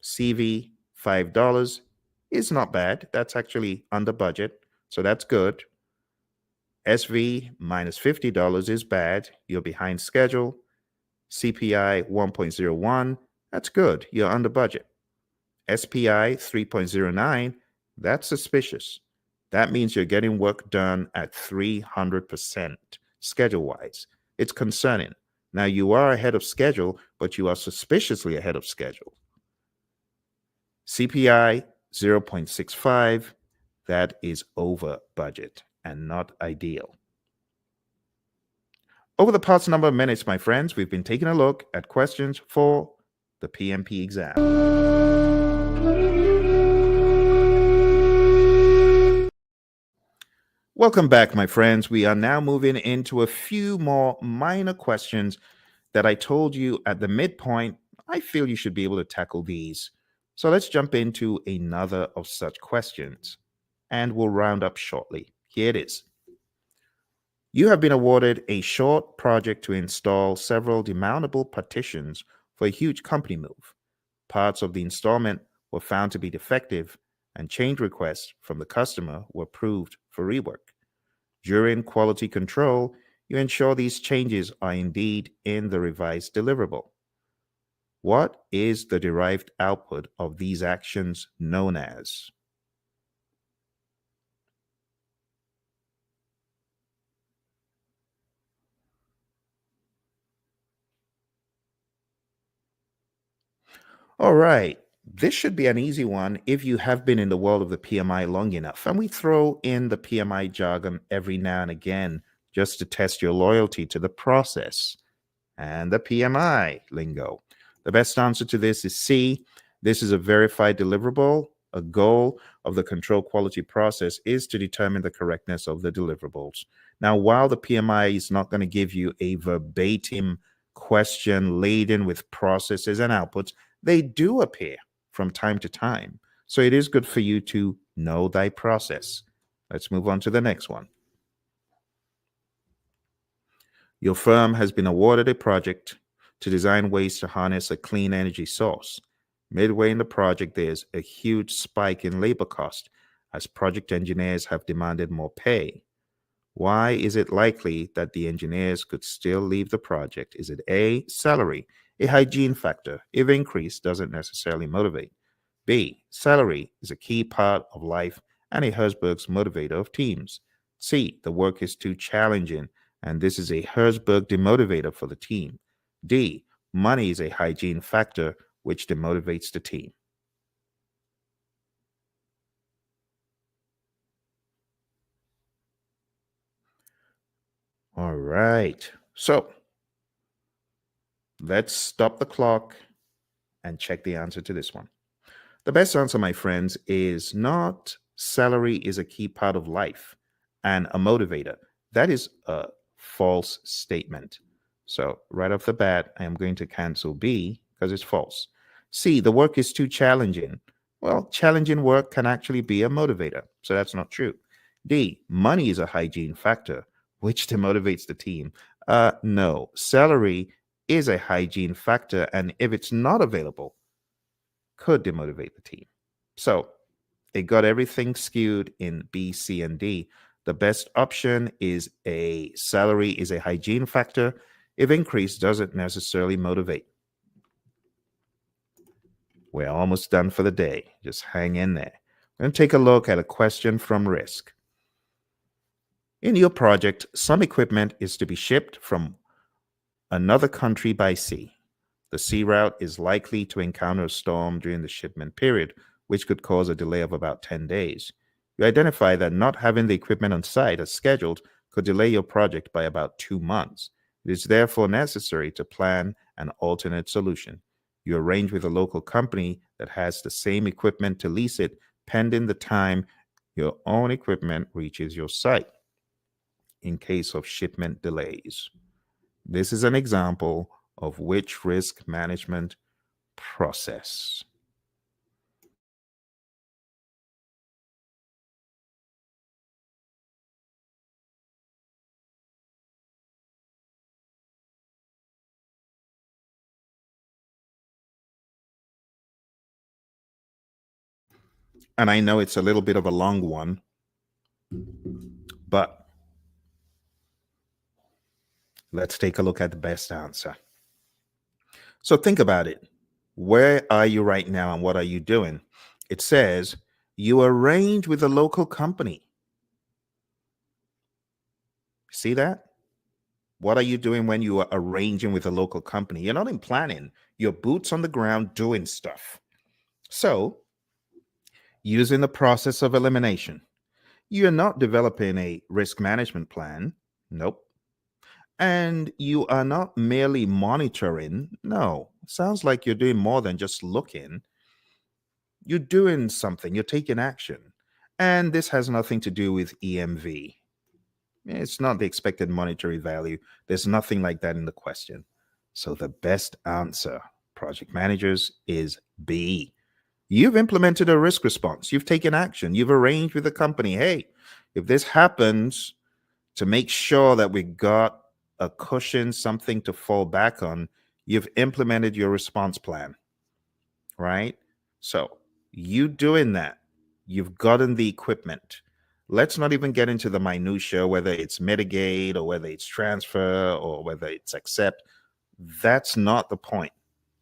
CV $5 is not bad. That's actually under budget, so that's good. SV minus $50 is bad. You're behind schedule. CPI 1.01, that's good. You're under budget. SPI 3.09, that's suspicious. That means you're getting work done at 300% schedule-wise. It's concerning. Now, you are ahead of schedule, but you are suspiciously ahead of schedule. CPI 0.65, that is over budget and not ideal. Over the past number of minutes, my friends, we've been taking a look at questions for the PMP exam. Welcome back, my friends. We are now moving into a few more minor questions that I told you at the midpoint. I feel you should be able to tackle these. So let's jump into another of such questions, and we'll round up shortly. Here it is. You have been awarded a short project to install several demountable partitions for a huge company move. Parts of the installment were found to be defective, and change requests from the customer were approved for rework. During quality control, you ensure these changes are indeed in the revised deliverable. What is the derived output of these actions known as? All right, this should be an easy one if you have been in the world of the PMI long enough. And we throw in the PMI jargon every now and again just to test your loyalty to the process and the PMI lingo. The best answer to this is C. This is a verified deliverable. A goal of the control quality process is to determine the correctness of the deliverables. Now, while the PMI is not going to give you a verbatim question laden with processes and outputs, they do appear from time to time. So it is good for you to know thy process. Let's move on to the next one. Your firm has been awarded a project to design ways to harness a clean energy source. Midway in the project, there's a huge spike in labor cost, as project engineers have demanded more pay. Why is it likely that the engineers could still leave the project? Is it A, salary, a hygiene factor, if increase doesn't necessarily motivate? B, salary is a key part of life and a Herzberg's motivator of teams. C, the work is too challenging and this is a Herzberg demotivator for the team. D, money is a hygiene factor which demotivates the team. All right. So let's stop the clock and check the answer to this one. The best answer, my friends, is not salary is a key part of life and a motivator. That is a false statement. So right off the bat, I am going to cancel B because it's false. C, the work is too challenging. Well, challenging work can actually be a motivator. So that's not true. D, money is a hygiene factor, which demotivates the team. No, salary is a hygiene factor. And if it's not available, could demotivate the team. So it got everything skewed in B, C, and D. The best option is a salary is a hygiene factor. If increase doesn't necessarily motivate. We're almost done for the day. Just hang in there. We're going to take a look at a question from Risk. In your project, some equipment is to be shipped from another country by sea. The sea route is likely to encounter a storm during the shipment period, which could cause a delay of about 10 days. You identify that not having the equipment on site as scheduled could delay your project by about 2 months. It is therefore necessary to plan an alternate solution. You arrange with a local company that has the same equipment to lease it pending the time your own equipment reaches your site in case of shipment delays. This is an example of which risk management process. And I know it's a little bit of a long one, but let's take a look at the best answer. So think about it. Where are you right now and what are you doing? It says you arrange with a local company. See that? What are you doing when you are arranging with a local company? You're not in planning, you're boots on the ground doing stuff. So, using the process of elimination, you're not developing a risk management plan. Nope. And you are not merely monitoring. No, sounds like you're doing more than just looking. You're doing something, you're taking action. And this has nothing to do with EMV. It's not the expected monetary value. There's nothing like that in the question. So the best answer, project managers, is B. You've implemented a risk response. You've taken action. You've arranged with the company, hey, if this happens, to make sure that we got a cushion, something to fall back on, you've implemented your response plan, right? So you doing that, you've gotten the equipment. Let's not even get into the minutia, whether it's mitigate or whether it's transfer or whether it's accept. That's not the point.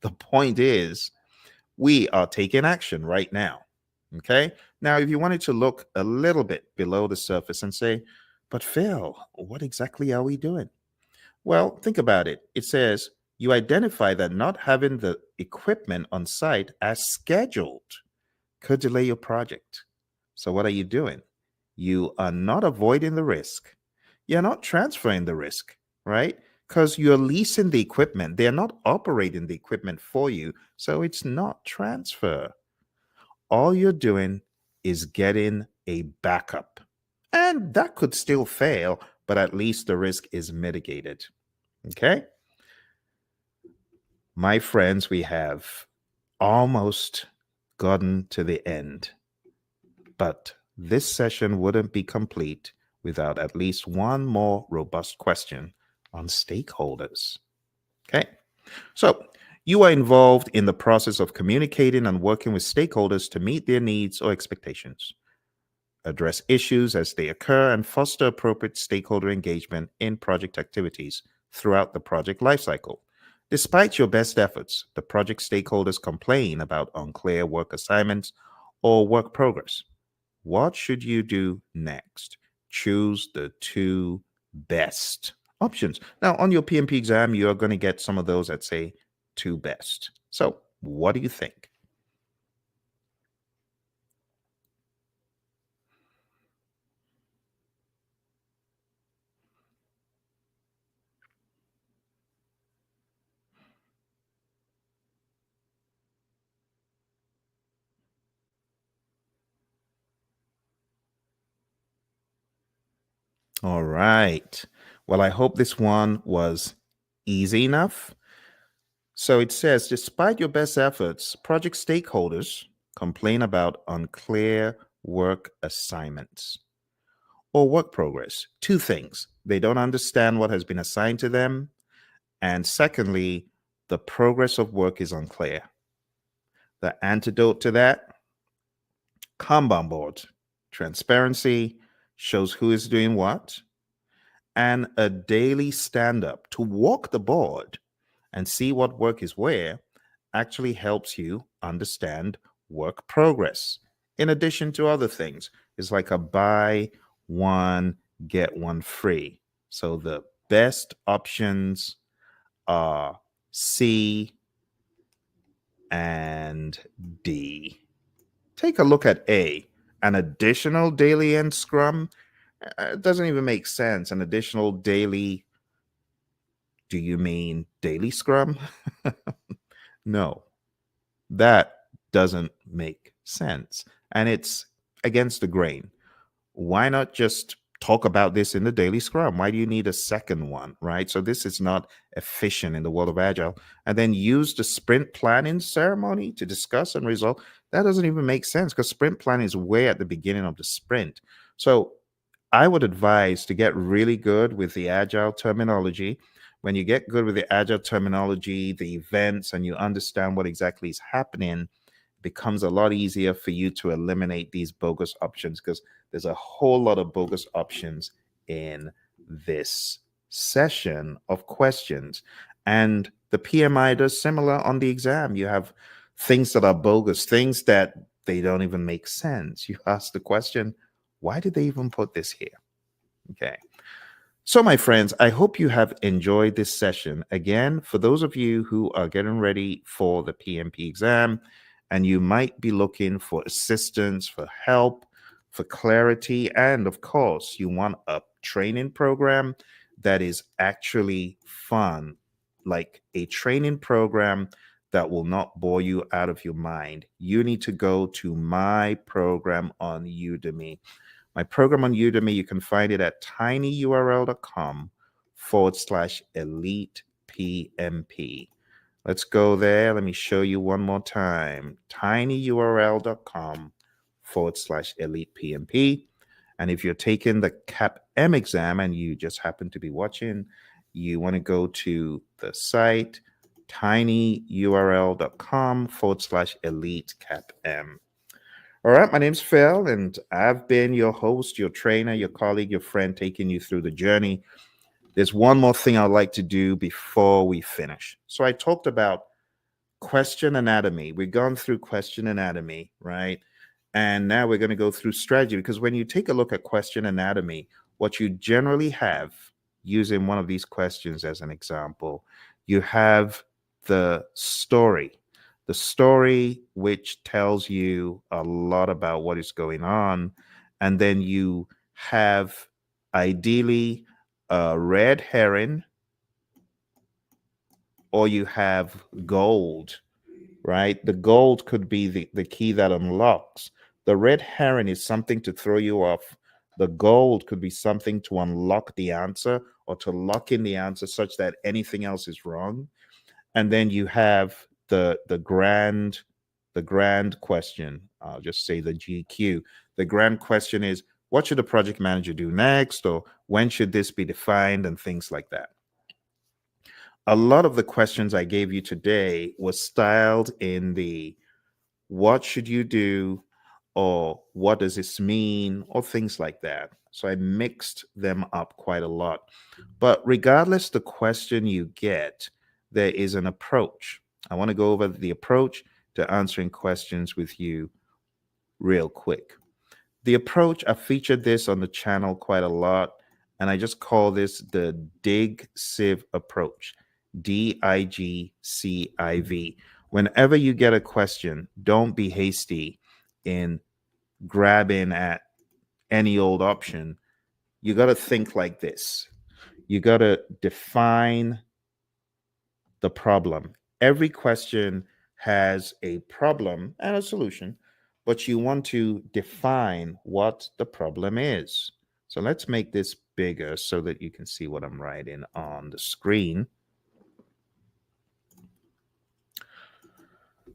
The point is we are taking action right now. Okay. Now, if you wanted to look a little bit below the surface and say, but Phil, what exactly are we doing? Well, think about it. It says you identify that not having the equipment on site as scheduled could delay your project. So, what are you doing? You are not avoiding the risk. You're not transferring the risk, right? Because you're leasing the equipment. They're not operating the equipment for you. So, it's not transfer. All you're doing is getting a backup. And that could still fail, but at least the risk is mitigated. Okay? My friends, we have almost gotten to the end. But this session wouldn't be complete without at least one more robust question on stakeholders. Okay? So, you are involved in the process of communicating and working with stakeholders to meet their needs or expectations. address issues as they occur, and foster appropriate stakeholder engagement in project activities throughout the project lifecycle. Despite your best efforts, the project stakeholders complain about unclear work assignments or work progress. What should you do next? Choose the two best options. Now, on your PMP exam, you're going to get some of those that say two best. So, what do you think? All right. Well, I hope this one was easy enough. So it says, despite your best efforts, project stakeholders complain about unclear work assignments or work progress. Two things: they don't understand what has been assigned to them. And secondly, the progress of work is unclear. The antidote to that: Kanban board. Transparency shows who is doing what, and a daily stand up to walk the board and see what work is where actually helps you understand work progress. In addition to other things, it's like a buy one, get one free. So the best options are C and D. Take a look at A, an additional daily end scrum. It doesn't even make sense. An additional daily, do you mean daily scrum? No, that doesn't make sense. And it's against the grain. Why not just talk about this in the daily scrum? Why do you need a second one, right? So this is not efficient in the world of Agile. And then use the sprint planning ceremony to discuss and resolve. That doesn't even make sense because sprint planning is way at the beginning of the sprint. So I would advise to get really good with the Agile terminology. When you get good with the Agile terminology, the events, and you understand what exactly is happening, becomes a lot easier for you to eliminate these bogus options, because there's a whole lot of bogus options in this session of questions. And the PMI does similar on the exam. You have things that are bogus, things that they don't even make sense. You ask the question, why did they even put this here? Okay. So, my friends, I hope you have enjoyed this session. Again, for those of you who are getting ready for the PMP exam and you might be looking for assistance, for help, for clarity, and of course, you want a training program that is actually fun, like a training program that will not bore you out of your mind, you need to go to my program on Udemy. My program on Udemy, you can find it at tinyurl.com/elite PMP. Let's go there. Let me show you one more time. tinyurl.com/elite PMP. And if you're taking the CAPM exam and you just happen to be watching, you want to go to the site tinyurl.com/elite CAPM. All right, my name's Phil, and I've been your host, your trainer, your colleague, your friend, taking you through the journey. There's one more thing I'd like to do before we finish. So I talked about question anatomy. We've gone through question anatomy, right? And now we're going to go through strategy, because when you take a look at question anatomy, what you generally have, using one of these questions as an example, you have the story which tells you a lot about what is going on. And then you have ideally a red herring, or you have gold, right? The gold could be the key that unlocks. The red herring is something to throw you off. The gold could be something to unlock the answer or to lock in the answer such that anything else is wrong. And then you have the grand question. I'll just say the GQ. The grand question is, what should the project manager do next, or when should this be defined, and things like that. A lot of the questions I gave you today was styled in the what should you do, or what does this mean, or things like that. So I mixed them up quite a lot. But regardless the question you get, there is an approach. I want to go over the approach to answering questions with you real quick. The approach, I featured this on the channel quite a lot, and I just call this the dig sieve approach. DIGCIV. Whenever you get a question, don't be hasty in grabbing at any old option. You got to think like this. You got to define the problem. Every question has a problem and a solution, but you want to define what the problem is. So let's make this bigger so that you can see what I'm writing on the screen.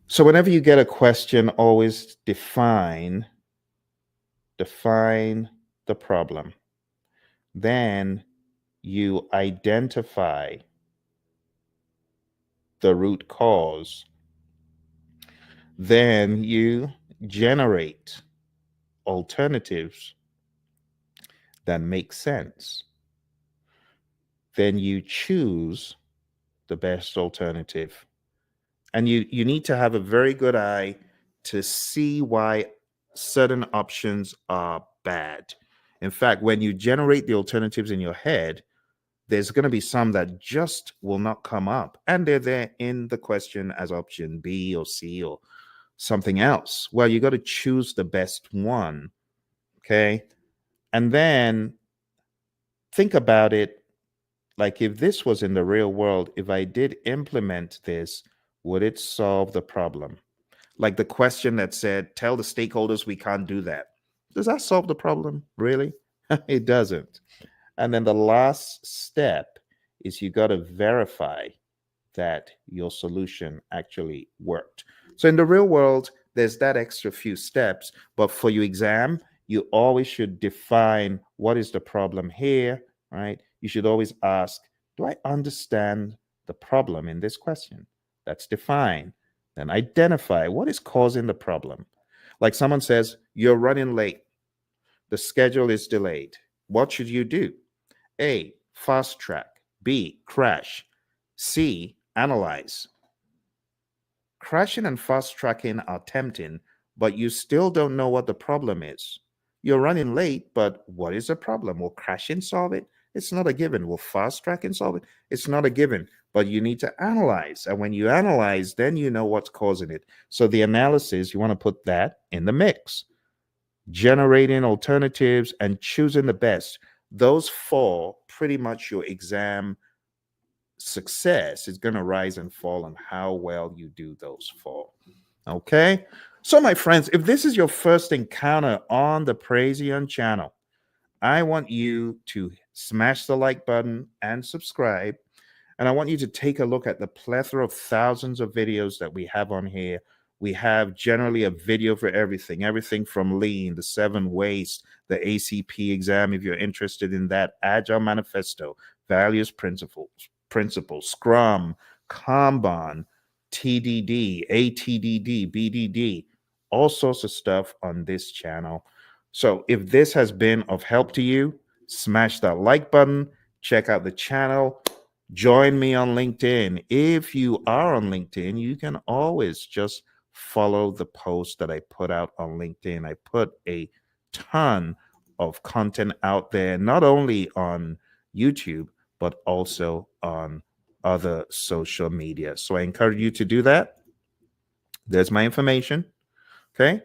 So whenever you get a question, always define the problem. Then you identify the root cause. Then you generate alternatives that make sense. Then you choose the best alternative. And you need to have a very good eye to see why certain options are bad. In fact, when you generate the alternatives in your head, there's going to be some that just will not come up. And they're there in the question as option B or C or something else. Well, you got to choose the best one. Okay. And then think about it like if this was in the real world, if I did implement this, would it solve the problem? Like the question that said, tell the stakeholders we can't do that. Does that solve the problem? Really? It doesn't. And then the last step is you got to verify that your solution actually worked. So in the real world, there's that extra few steps, but for your exam, you always should define what is the problem here, right? You should always ask, do I understand the problem in this question? That's define. Then identify what is causing the problem. Like someone says, you're running late. The schedule is delayed. What should you do? A, fast track. B, crash. C, analyze. Crashing and fast tracking are tempting, but you still don't know what the problem is. You're running late, but what is the problem? Will crashing solve it? It's not a given. Will fast tracking solve it? It's not a given, but you need to analyze. And when you analyze, then you know what's causing it. So the analysis, you want to put that in the mix. Generating alternatives and choosing the best. Those four, pretty much your exam success is going to rise and fall on how well you do those four. Okay. So, my friends, if this is your first encounter on the Praizion channel, I want you to smash the like button and subscribe. And I want you to take a look at the plethora of thousands of videos that we have on here. We have generally a video for everything from lean, the 7 ways, the ACP exam, if you're interested in that, Agile Manifesto, values, principles, Scrum, Kanban, TDD, ATDD, BDD, all sorts of stuff on this channel. So if this has been of help to you, smash that like button, check out the channel, join me on LinkedIn. If you are on LinkedIn, you can always just follow the post that I put out on LinkedIn. I put a ton of content out there, not only on YouTube, but also on other social media. So I encourage you to do that. There's my information. Okay.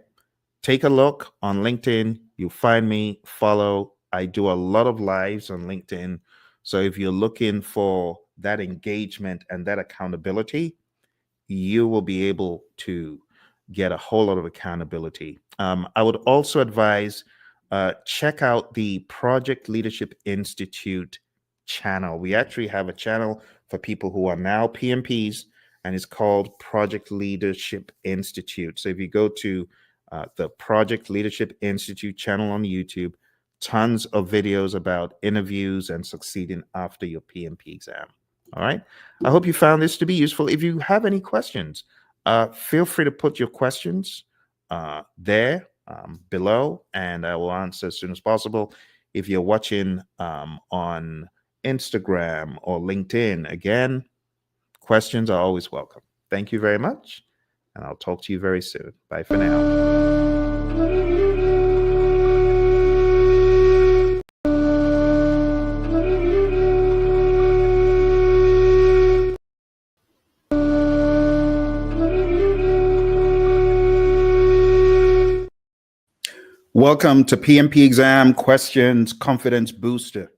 Take a look on LinkedIn. You'll find me, follow. I do a lot of lives on LinkedIn. So if you're looking for that engagement and that accountability, you will be able to get a whole lot of accountability. I would also advise check out the Project Leadership Institute channel. We actually have a channel for people who are now PMPs, and it's called Project Leadership Institute. So if you go to the Project Leadership Institute channel on YouTube, tons of videos about interviews and succeeding after your PMP exam. All right. I hope you found this to be useful. If you have any questions, feel free to put your questions there below, and I will answer as soon as possible. If you're watching on Instagram or LinkedIn, again, questions are always welcome. Thank you very much, and I'll talk to you very soon. Bye for now. Welcome to PMP Exam Questions Confidence Booster.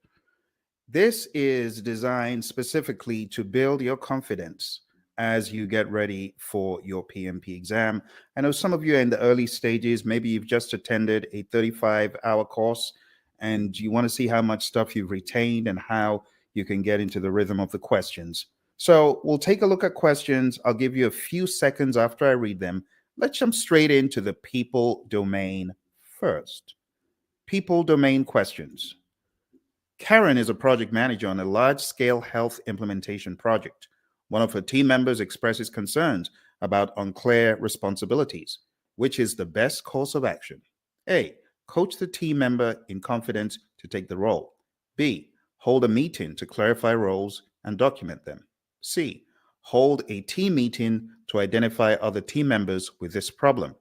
This is designed specifically to build your confidence as you get ready for your PMP exam. I know some of you are in the early stages. Maybe you've just attended a 35-hour course and you want to see how much stuff you've retained and how you can get into the rhythm of the questions. So we'll take a look at questions. I'll give you a few seconds after I read them. Let's jump straight into the people domain first. People domain questions. Karen is a project manager on a large-scale health implementation project. One of her team members expresses concerns about unclear responsibilities. Which is the best course of action? A. Coach the team member in confidence to take the role. B. Hold a meeting to clarify roles and document them. C. Hold a team meeting to identify other team members with this problem.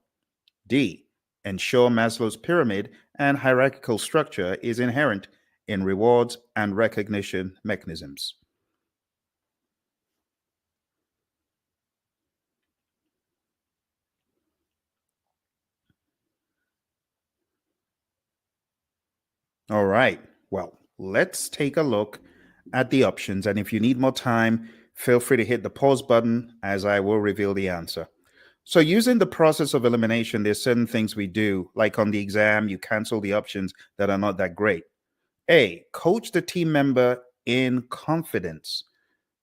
D. Ensure Maslow's pyramid and hierarchical structure is inherent in rewards and recognition mechanisms. All right, well, let's take a look at the options. And if you need more time, feel free to hit the pause button as I will reveal the answer. So using the process of elimination, there's certain things we do, like on the exam, you cancel the options that are not that great. A, coach the team member in confidence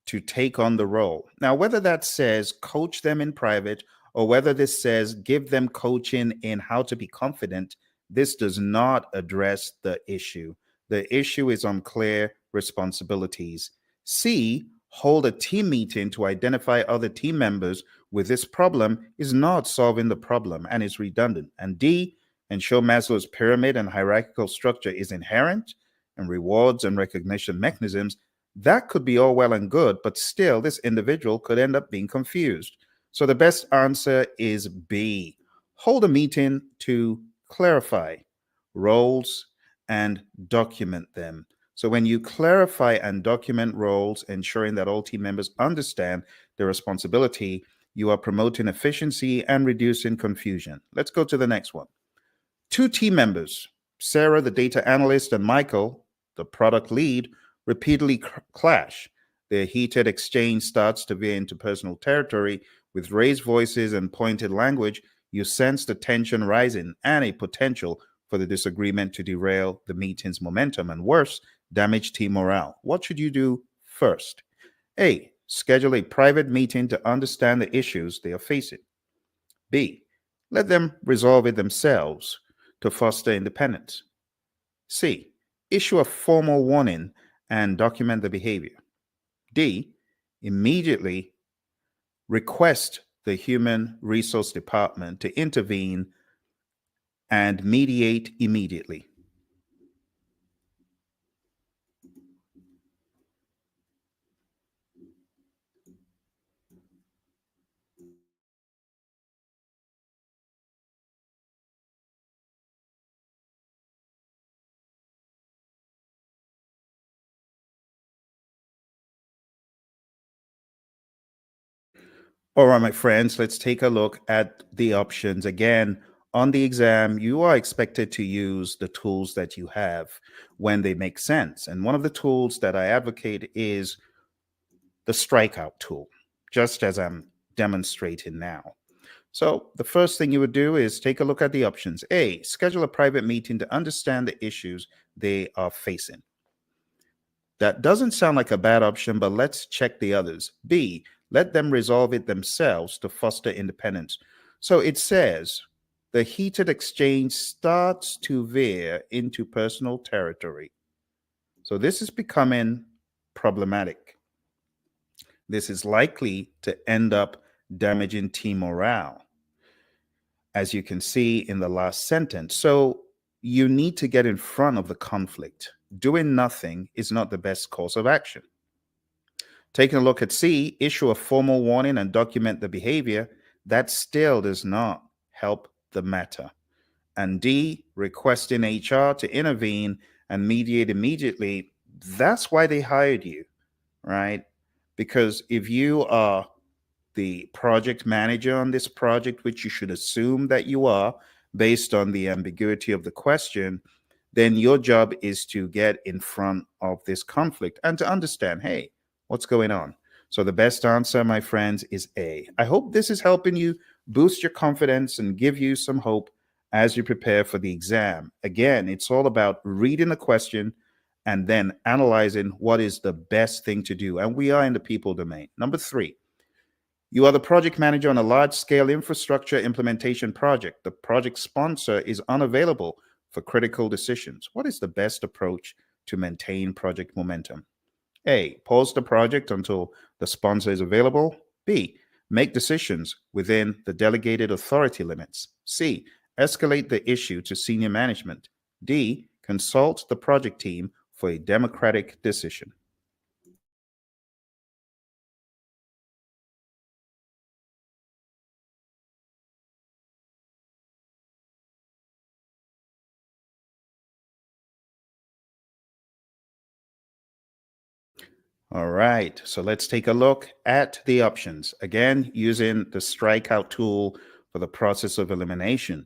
to take on the role. Now, whether that says coach them in private or whether this says give them coaching in how to be confident, this does not address the issue. The issue is unclear responsibilities. C, hold a team meeting to identify other team members with this problem is not solving the problem and is redundant. And D, ensure Maslow's pyramid and hierarchical structure is inherent and rewards and recognition mechanisms. That could be all well and good, but still this individual could end up being confused. So the best answer is B. Hold a meeting to clarify roles and document them. So when you clarify and document roles, ensuring that all team members understand their responsibility, you are promoting efficiency and reducing confusion. Let's go to the next one. Two team members, Sarah, the data analyst, and Michael, the product lead, repeatedly clash. Their heated exchange starts to veer into personal territory. With raised voices and pointed language, you sense the tension rising and a potential for the disagreement to derail the meeting's momentum and worse, damage team morale. What should you do first? A, schedule a private meeting to understand the issues they are facing. B, let them resolve it themselves to foster independence. C, issue a formal warning and document the behavior. D, immediately request the human resource department to intervene and mediate immediately. All right, my friends, let's take a look at the options. Again, on the exam, you are expected to use the tools that you have when they make sense. And one of the tools that I advocate is the strikeout tool, just as I'm demonstrating now. So the first thing you would do is take a look at the options. A, schedule a private meeting to understand the issues they are facing. That doesn't sound like a bad option, but let's check the others. B, let them resolve it themselves to foster independence. So it says the heated exchange starts to veer into personal territory. So this is becoming problematic. This is likely to end up damaging team morale. as you can see in the last sentence. So you need to get in front of the conflict. Doing nothing is not the best course of action. Taking a look at C, issue a formal warning and document the behavior. That still does not help the matter. And D, requesting HR to intervene and mediate immediately. That's why they hired you, right? Because if you are the project manager on this project, which you should assume that you are based on the ambiguity of the question, then your job is to get in front of this conflict and to understand, hey, what's going on? So the best answer, my friends, is A. I hope this is helping you boost your confidence and give you some hope as you prepare for the exam. Again, it's all about reading the question and then analyzing what is the best thing to do. And we are in the people domain. Number 3, you are the project manager on a large-scale infrastructure implementation project. The project sponsor is unavailable for critical decisions. What is the best approach to maintain project momentum? A, pause the project until the sponsor is available. B, make decisions within the delegated authority limits. C, escalate the issue to senior management. D, consult the project team for a democratic decision. All right, so let's take a look at the options. Again, using the strikeout tool for the process of elimination.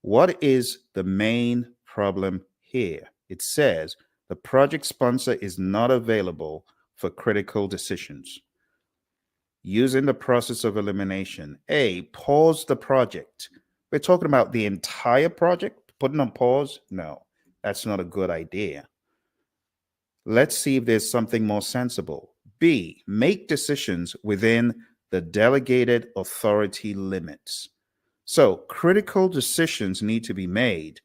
What is the main problem here? It says the project sponsor is not available for critical decisions. Using the process of elimination. A, pause the project. We're talking about the entire project, putting on pause? No, that's not a good idea. Let's see if there's something more sensible. B, make decisions within the delegated authority limits. So critical decisions need to be made.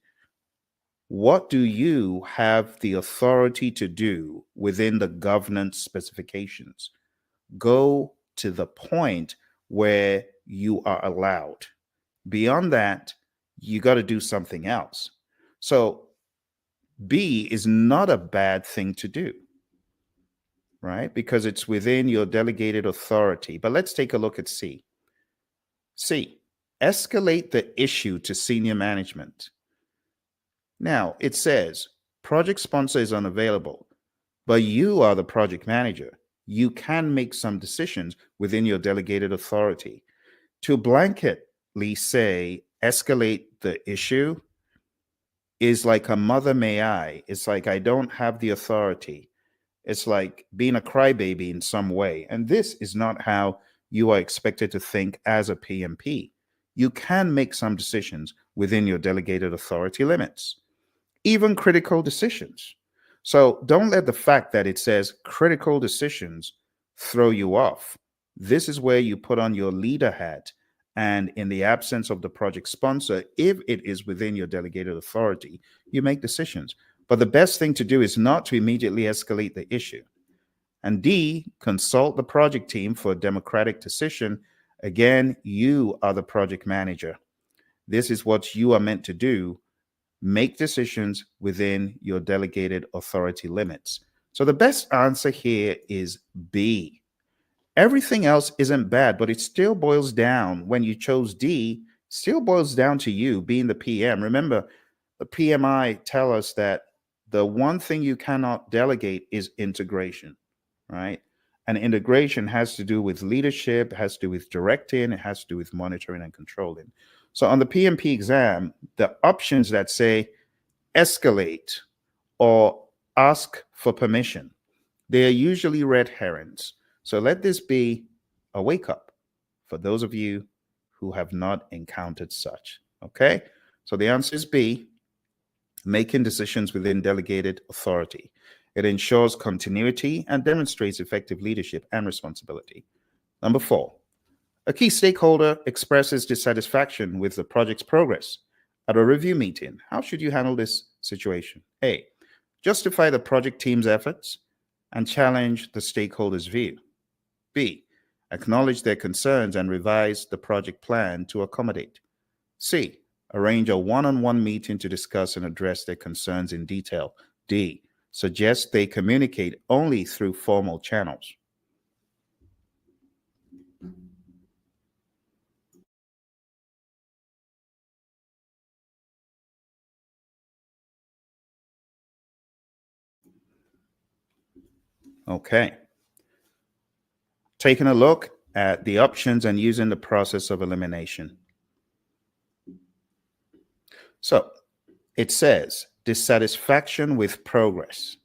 What do you have the authority to do within the governance specifications? Go to the point where you are allowed. Beyond that, you got to do something else. So B is not a bad thing to do, right? Because it's within your delegated authority. But let's take a look at C. C, escalate the issue to senior management. Now, it says project sponsor is unavailable, but you are the project manager. You can make some decisions within your delegated authority. To blanketly say escalate the issue is like a mother may I. It's like I don't have the authority. It's like being a crybaby in some way. And this is not how you are expected to think as a PMP. You can make some decisions within your delegated authority limits, even critical decisions. So don't let the fact that it says critical decisions throw you off. This is where you put on your leader hat. And in the absence of the project sponsor, if it is within your delegated authority, you make decisions. But the best thing to do is not to immediately escalate the issue. And D, consult the project team for a democratic decision. Again, you are the project manager. This is what you are meant to do. Make decisions within your delegated authority limits. So the best answer here is B. Everything else isn't bad, but it still boils down, when you chose D, still boils down to you being the PM. Remember, the PMI tell us that the one thing you cannot delegate is integration, right? And integration has to do with leadership, has to do with directing, it has to do with monitoring and controlling. So on the PMP exam, the options that say escalate or ask for permission, they are usually red herrings. So let this be a wake up for those of you who have not encountered such. Okay? So the answer is B, making decisions within delegated authority. It ensures continuity and demonstrates effective leadership and responsibility. Number 4, a key stakeholder expresses dissatisfaction with the project's progress at a review meeting. How should you handle this situation? A, justify the project team's efforts and challenge the stakeholder's view. B, acknowledge their concerns and revise the project plan to accommodate. C. Arrange a one-on-one meeting to discuss and address their concerns in detail. D. Suggest they communicate only through formal channels. Okay. Taking a look at the options and using the process of elimination. So it says dissatisfaction with progress.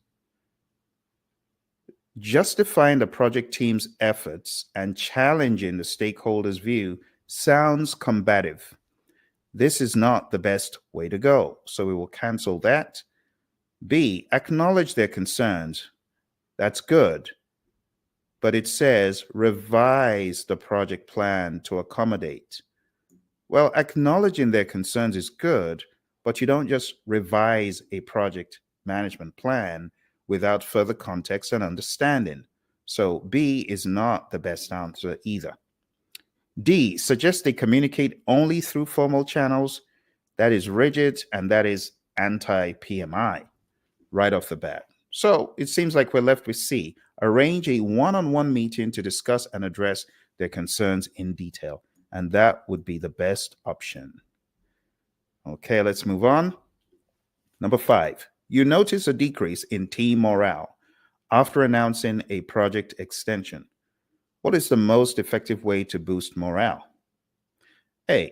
Justifying the project team's efforts and challenging the stakeholders' view sounds combative. This is not the best way to go, so we will cancel that. B, acknowledge their concerns. That's good. But it says revise the project plan to accommodate. Well, acknowledging their concerns is good, but you don't just revise a project management plan without further context and understanding. So B is not the best answer either. D, suggest they communicate only through formal channels. That is rigid and that is anti-PMI right off the bat. So it seems like we're left with C, arrange a one-on-one meeting to discuss and address their concerns in detail. And that would be the best option. Okay, let's move on. Number 5, you notice a decrease in team morale after announcing a project extension. What is the most effective way to boost morale? A,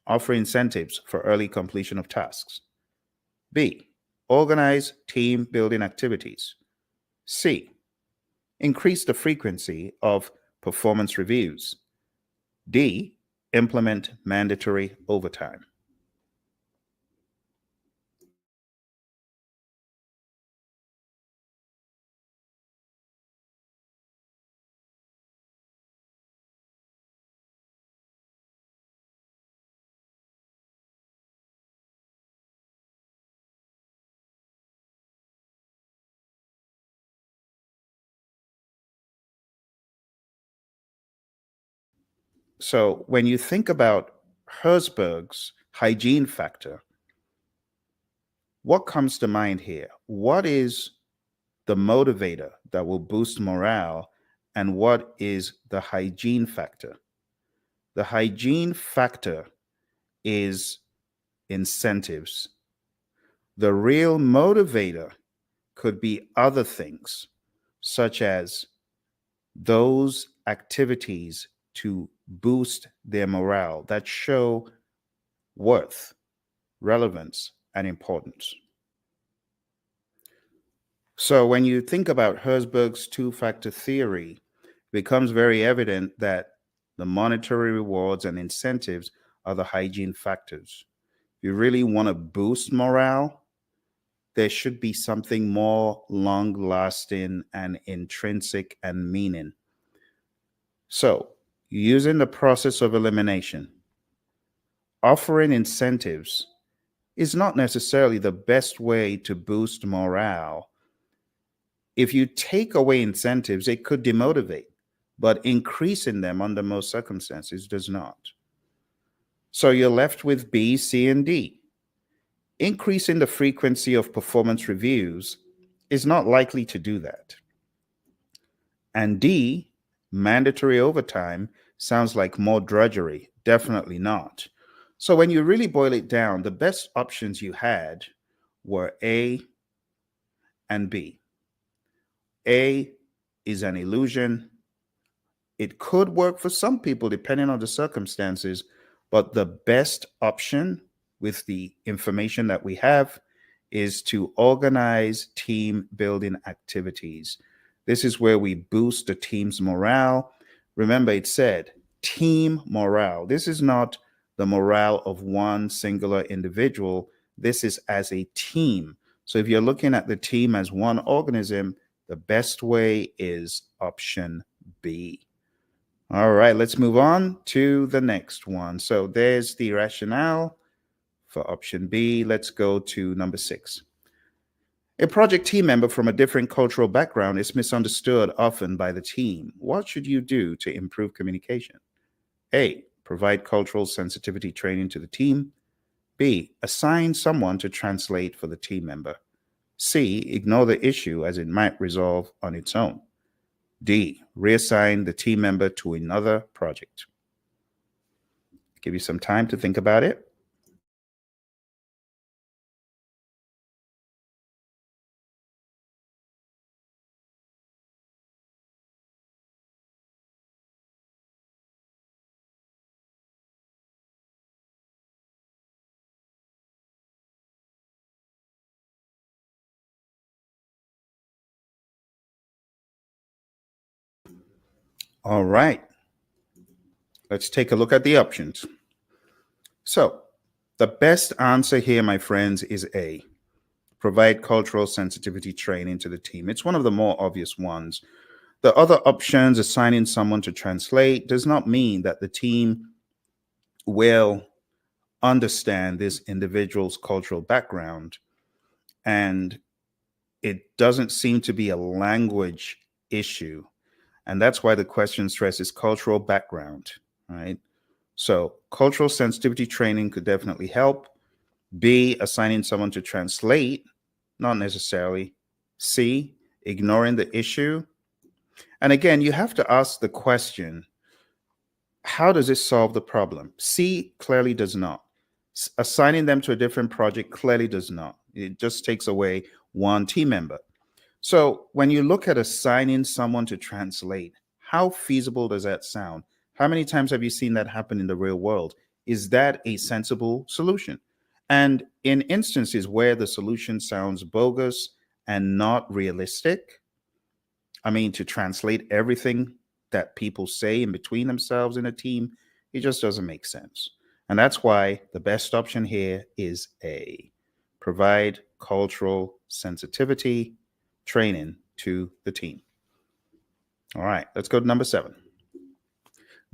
offer incentives for early completion of tasks. B, organize team building activities. C, increase the frequency of performance reviews. D, implement mandatory overtime. So when you think about Herzberg's hygiene factor, what comes to mind here? What is the motivator that will boost morale, and what is the hygiene factor? The hygiene factor is incentives. The real motivator could be other things, such as those activities to boost their morale that show worth, relevance, and importance. So when you think about Herzberg's two-factor theory, it becomes very evident that the monetary rewards and incentives are the hygiene factors. If you really want to boost morale, there should be something more long-lasting and intrinsic and meaning. So, using the process of elimination, offering incentives is not necessarily the best way to boost morale. If you take away incentives, it could demotivate, but increasing them under most circumstances does not. So you're left with B, C, and D. Increasing the frequency of performance reviews is not likely to do that. And D, mandatory overtime, sounds like more drudgery. Definitely not. So when you really boil it down, the best options you had were A and B. A is an illusion. It could work for some people depending on the circumstances, but the best option with the information that we have is to organize team building activities. This is where we boost the team's morale. Remember, it said team morale. This is not the morale of one singular individual. This is as a team. So if you're looking at the team as one organism, the best way is option B. All right, let's move on to the next one. So there's the rationale for option B. Let's go to number 6. A project team member from a different cultural background is misunderstood often by the team. What should you do to improve communication? A, provide cultural sensitivity training to the team. B, assign someone to translate for the team member. C, ignore the issue as it might resolve on its own. D, reassign the team member to another project. Give you some time to think about it. All right. Let's take a look at the options. So, the best answer here, my friends, is A, provide cultural sensitivity training to the team. It's one of the more obvious ones. The other options, assigning someone to translate, does not mean that the team will understand this individual's cultural background. And it doesn't seem to be a language issue. And that's why the question stresses cultural background, right? So, cultural sensitivity training could definitely help. B, assigning someone to translate, not necessarily. C, ignoring the issue. And again, you have to ask the question, how does this solve the problem? C clearly does not. Assigning them to a different project clearly does not. It just takes away one team member. So when you look at assigning someone to translate, how feasible does that sound? How many times have you seen that happen in the real world? Is that a sensible solution? And in instances where the solution sounds bogus and not realistic, I mean, to translate everything that people say in between themselves in a team, it just doesn't make sense. And that's why the best option here is A, provide cultural sensitivity training to the team. All right, let's go to number 7.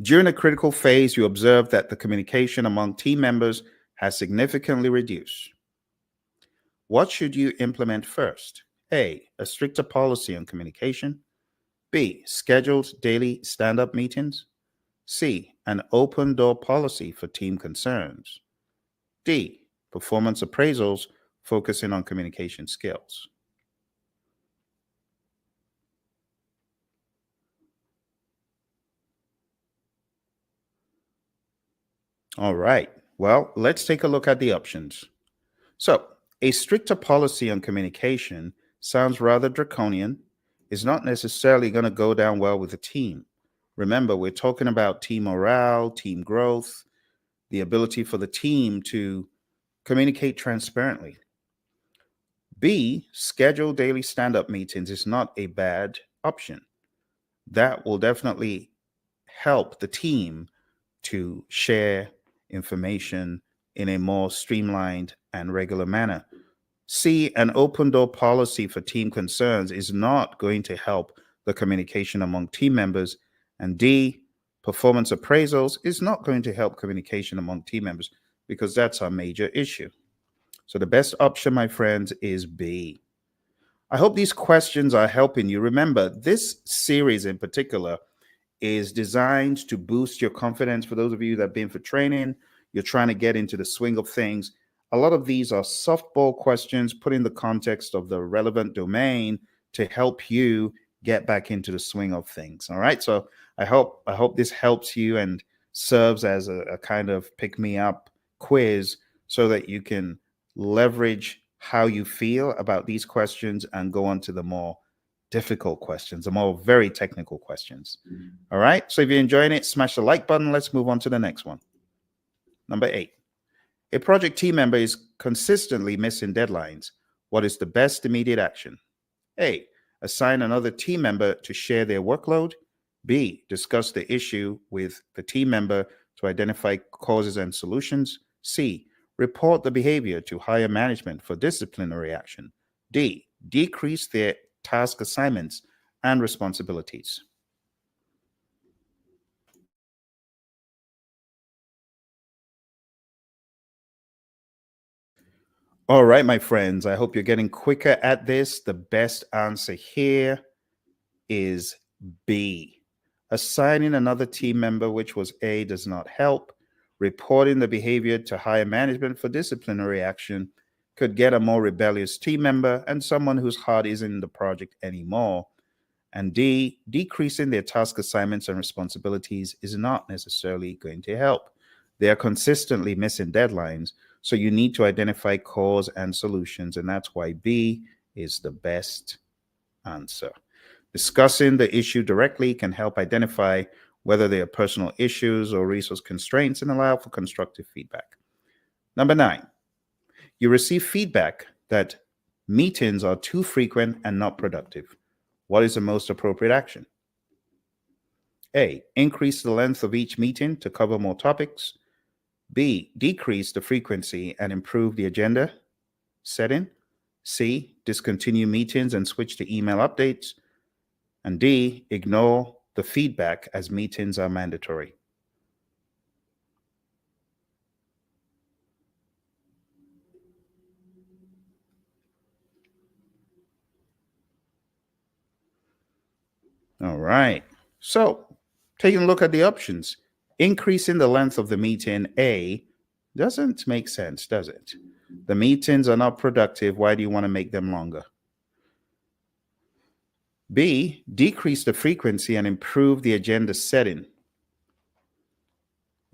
During a critical phase, you observe that the communication among team members has significantly reduced. What should you implement first? A, a stricter policy on communication. B, scheduled daily stand-up meetings. C, an open door policy for team concerns. D, performance appraisals focusing on communication skills. All right. Well, let's take a look at the options. So, a stricter policy on communication sounds rather draconian. It's not necessarily going to go down well with the team. Remember, we're talking about team morale, team growth, the ability for the team to communicate transparently. B, schedule daily stand up meetings is not a bad option. That will definitely help the team to share information in a more streamlined and regular manner. C, an open door policy for team concerns is not going to help the communication among team members. And D, performance appraisals is not going to help communication among team members because that's our major issue. So the best option, my friends, is B. I hope these questions are helping you. Remember, this series in particular is designed to boost your confidence. For those of you that have been for training, you're trying to get into the swing of things. A lot of these are softball questions put in the context of the relevant domain to help you get back into the swing of things. All right. So I hope this helps you and serves as a kind of pick me up quiz so that you can leverage how you feel about these questions and go on to the more difficult questions, the more very technical questions. All right. So if you're enjoying it, smash the like button. Let's move on to the next one. Number 8. A project team member is consistently missing deadlines. What is the best immediate action? A, assign another team member to share their workload. B, discuss the issue with the team member to identify causes and solutions. C, report the behavior to higher management for disciplinary action. D, decrease their task assignments and responsibilities. All right, my friends, I hope you're getting quicker at this. The best answer here is B. Assigning another team member, which was A, does not help. Reporting the behavior to higher management for disciplinary action could get a more rebellious team member and someone whose heart isn't in the project anymore. And D, decreasing their task assignments and responsibilities is not necessarily going to help. They are consistently missing deadlines, so you need to identify cause and solutions, and that's why B is the best answer. Discussing the issue directly can help identify whether they are personal issues or resource constraints and allow for constructive feedback. Number 9, you receive feedback that meetings are too frequent and not productive. What is the most appropriate action? A, increase the length of each meeting to cover more topics. B, decrease the frequency and improve the agenda setting. C, discontinue meetings and switch to email updates. And D, ignore the feedback as meetings are mandatory. All right. So, taking a look at the options, increasing the length of the meeting, A, doesn't make sense, does it? The meetings are not productive. Why do you want to make them longer? B, decrease the frequency and improve the agenda setting.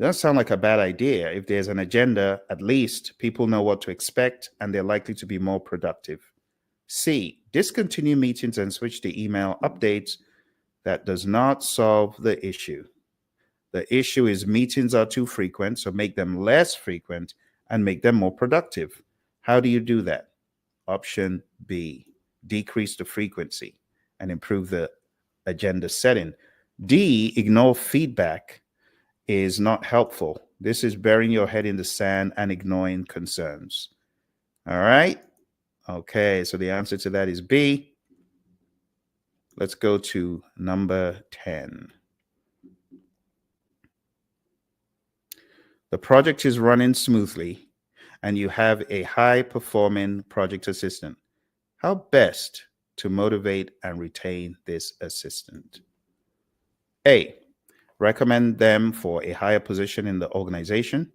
Doesn't sound like a bad idea. If there's an agenda, at least people know what to expect and they're likely to be more productive. C, discontinue meetings and switch to email updates. That does not solve the issue. The issue is meetings are too frequent, so make them less frequent and make them more productive. How do you do that? Option B, decrease the frequency and improve the agenda setting. D, ignore feedback is not helpful. This is burying your head in the sand and ignoring concerns. All right. Okay, so the answer to that is B. Let's go to number 10. The project is running smoothly and you have a high-performing project assistant. How best to motivate and retain this assistant? A, recommend them for a higher position in the organization.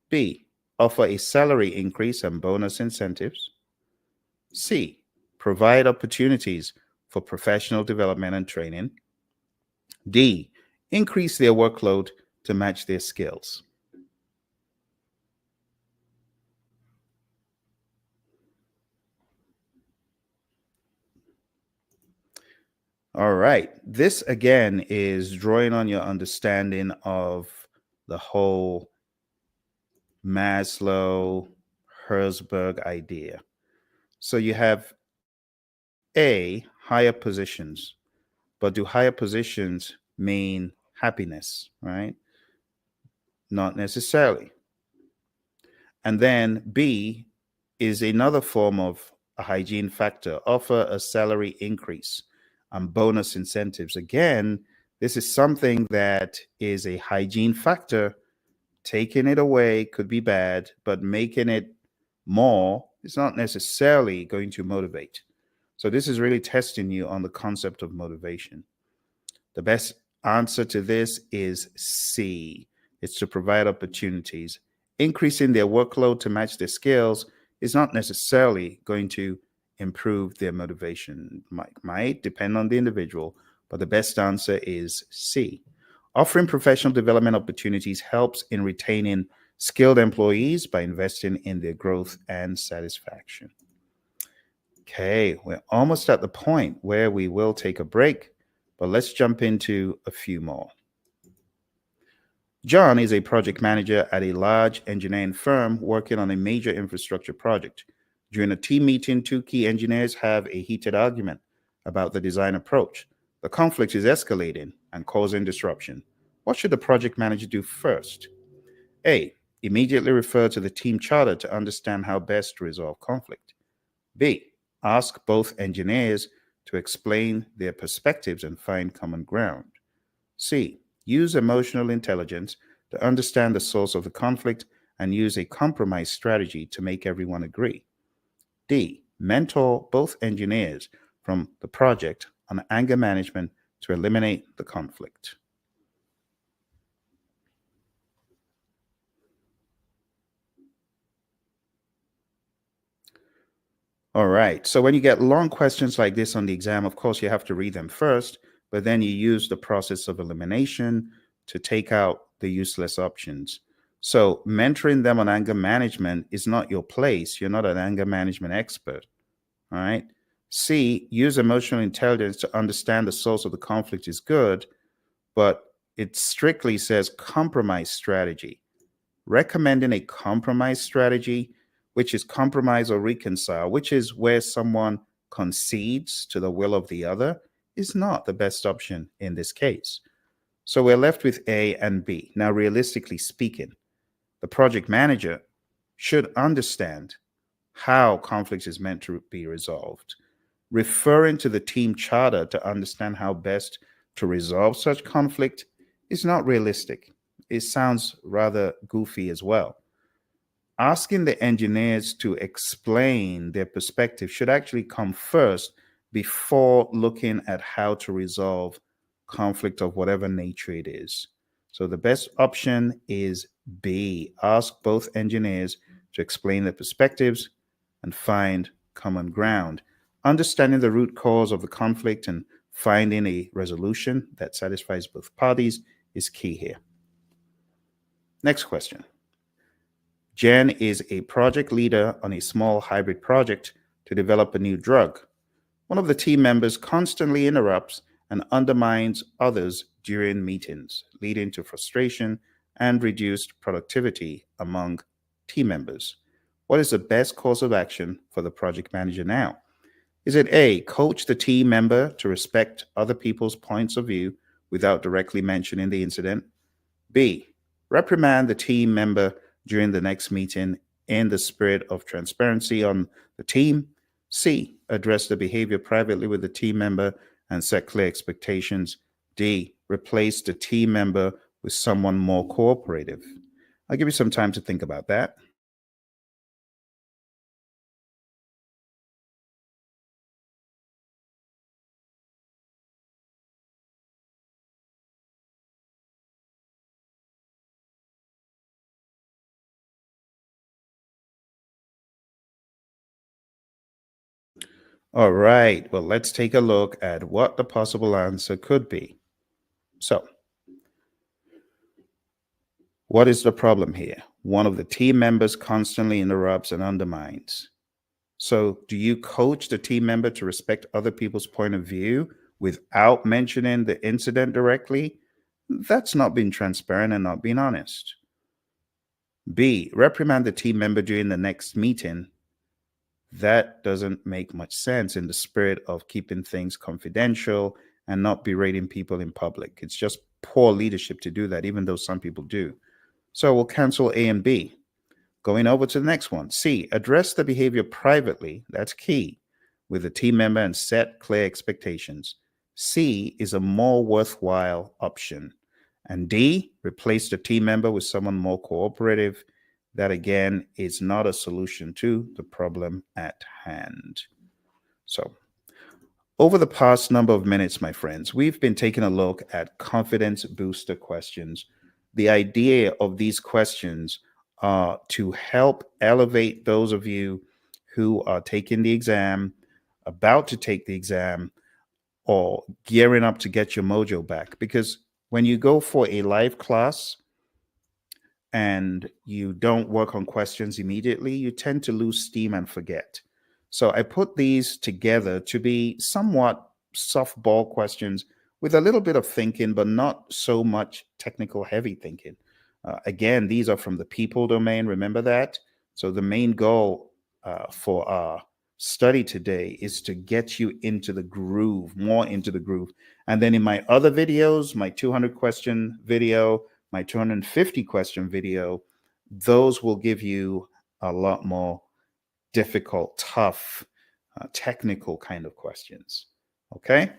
B, offer a salary increase and bonus incentives. C, provide opportunities for professional development and training. D, increase their workload to match their skills. All right. This again is drawing on your understanding of the whole Maslow Herzberg idea. So you have A, higher positions, but do higher positions mean happiness, right? Not necessarily. And then B is another form of a hygiene factor, offer a salary increase and bonus incentives. Again, this is something that is a hygiene factor. Taking it away could be bad, but making it more is not necessarily going to motivate. So this is really testing you on the concept of motivation. The best answer to this is C. It's to provide opportunities. Increasing their workload to match their skills is not necessarily going to improve their motivation. Might depend on the individual, but the best answer is C. Offering professional development opportunities helps in retaining skilled employees by investing in their growth and satisfaction. Okay, we're almost at the point where we will take a break, but let's jump into a few more. John is a project manager at a large engineering firm working on a major infrastructure project. During a team meeting, two key engineers have a heated argument about the design approach. The conflict is escalating and causing disruption. What should the project manager do first? A, immediately refer to the team charter to understand how best to resolve conflict. B, ask both engineers to explain their perspectives and find common ground. C, use emotional intelligence to understand the source of the conflict and use a compromise strategy to make everyone agree. D, mentor both engineers from the project on anger management to eliminate the conflict. All right. So when you get long questions like this on the exam, of course, you have to read them first, but then you use the process of elimination to take out the useless options. So mentoring them on anger management is not your place. You're not an anger management expert. All right. C, use emotional intelligence to understand the source of the conflict is good, but it strictly says compromise strategy. Recommending a compromise strategy, which is compromise or reconcile, which is where someone concedes to the will of the other, is not the best option in this case. So we're left with A and B. Now, realistically speaking, the project manager should understand how conflict is meant to be resolved. Referring to the team charter to understand how best to resolve such conflict is not realistic. It sounds rather goofy as well. Asking the engineers to explain their perspective should actually come first before looking at how to resolve conflict of whatever nature it is. So the best option is B. Ask both engineers to explain their perspectives and find common ground. Understanding the root cause of the conflict and finding a resolution that satisfies both parties is key here. Next question. Jen is a project leader on a small hybrid project to develop a new drug. One of the team members constantly interrupts and undermines others during meetings, leading to frustration and reduced productivity among team members. What is the best course of action for the project manager now? Is it A, coach the team member to respect other people's points of view without directly mentioning the incident? B, reprimand the team member during the next meeting in the spirit of transparency on the team? C, address the behavior privately with the team member and set clear expectations? D, replace the team member with someone more cooperative? I'll give you some time to think about that. All right, well, let's take a look at what the possible answer could be. So, what is the problem here? One of the team members constantly interrupts and undermines. So, do you coach the team member to respect other people's point of view without mentioning the incident directly? That's not being transparent and not being honest. B, reprimand the team member during the next meeting. That doesn't make much sense in the spirit of keeping things confidential and not berating people in public. It's just poor leadership to do that, even though some people do. So we'll cancel A and B. Going over to the next one. C, address the behavior privately. That's key with the team member and set clear expectations. C is a more worthwhile option. And D, replace the team member with someone more cooperative. That again is not a solution to the problem at hand. So, over the past number of minutes, my friends, we've been taking a look at confidence booster questions. The idea of these questions are to help elevate those of you who are taking the exam, about to take the exam, or gearing up to get your mojo back. Because when you go for a live class and you don't work on questions immediately, you tend to lose steam and forget. So I put these together to be somewhat softball questions with a little bit of thinking, but not so much technical heavy thinking. Again, these are from the people domain. Remember that? So the main goal for our study today is to get you into the groove, more into the groove. And then in my other videos, my 200 question video, my 250 question video, those will give you a lot more difficult, tough, technical kind of questions. Okay?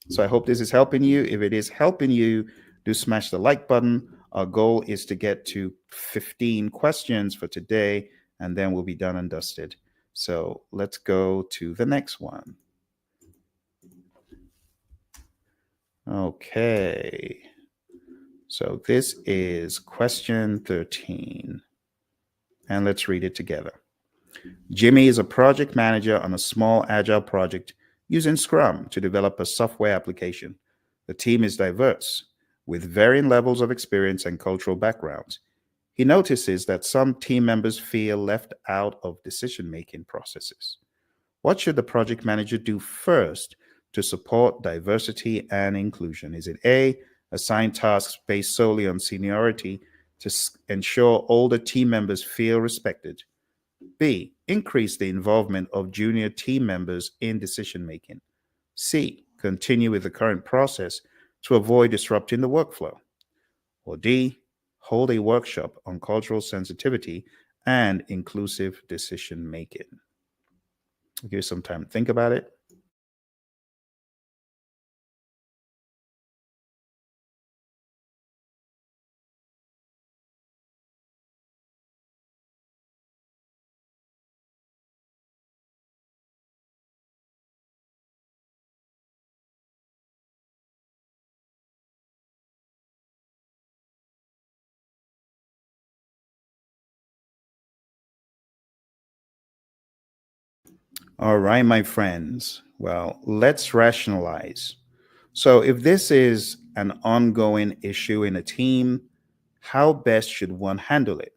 So I hope this is helping you. If it is helping you, do smash the like button. Our goal is to get to 15 questions for today, and then we'll be done and dusted. So let's go to the next one. Okay. So this is question 13. And let's read it together. Jimmy is a project manager on a small agile project using Scrum to develop a software application. The team is diverse, with varying levels of experience and cultural backgrounds. He notices that some team members feel left out of decision-making processes. What should the project manager do first to support diversity and inclusion? Is it A, assign tasks based solely on seniority to ensure older team members feel respected? B, increase the involvement of junior team members in decision making? C, continue with the current process to avoid disrupting the workflow? Or D, hold a workshop on cultural sensitivity and inclusive decision making? I'll give you some time to think about it. All right, my friends. Well, let's rationalize. So, if this is an ongoing issue in a team, how best should one handle it?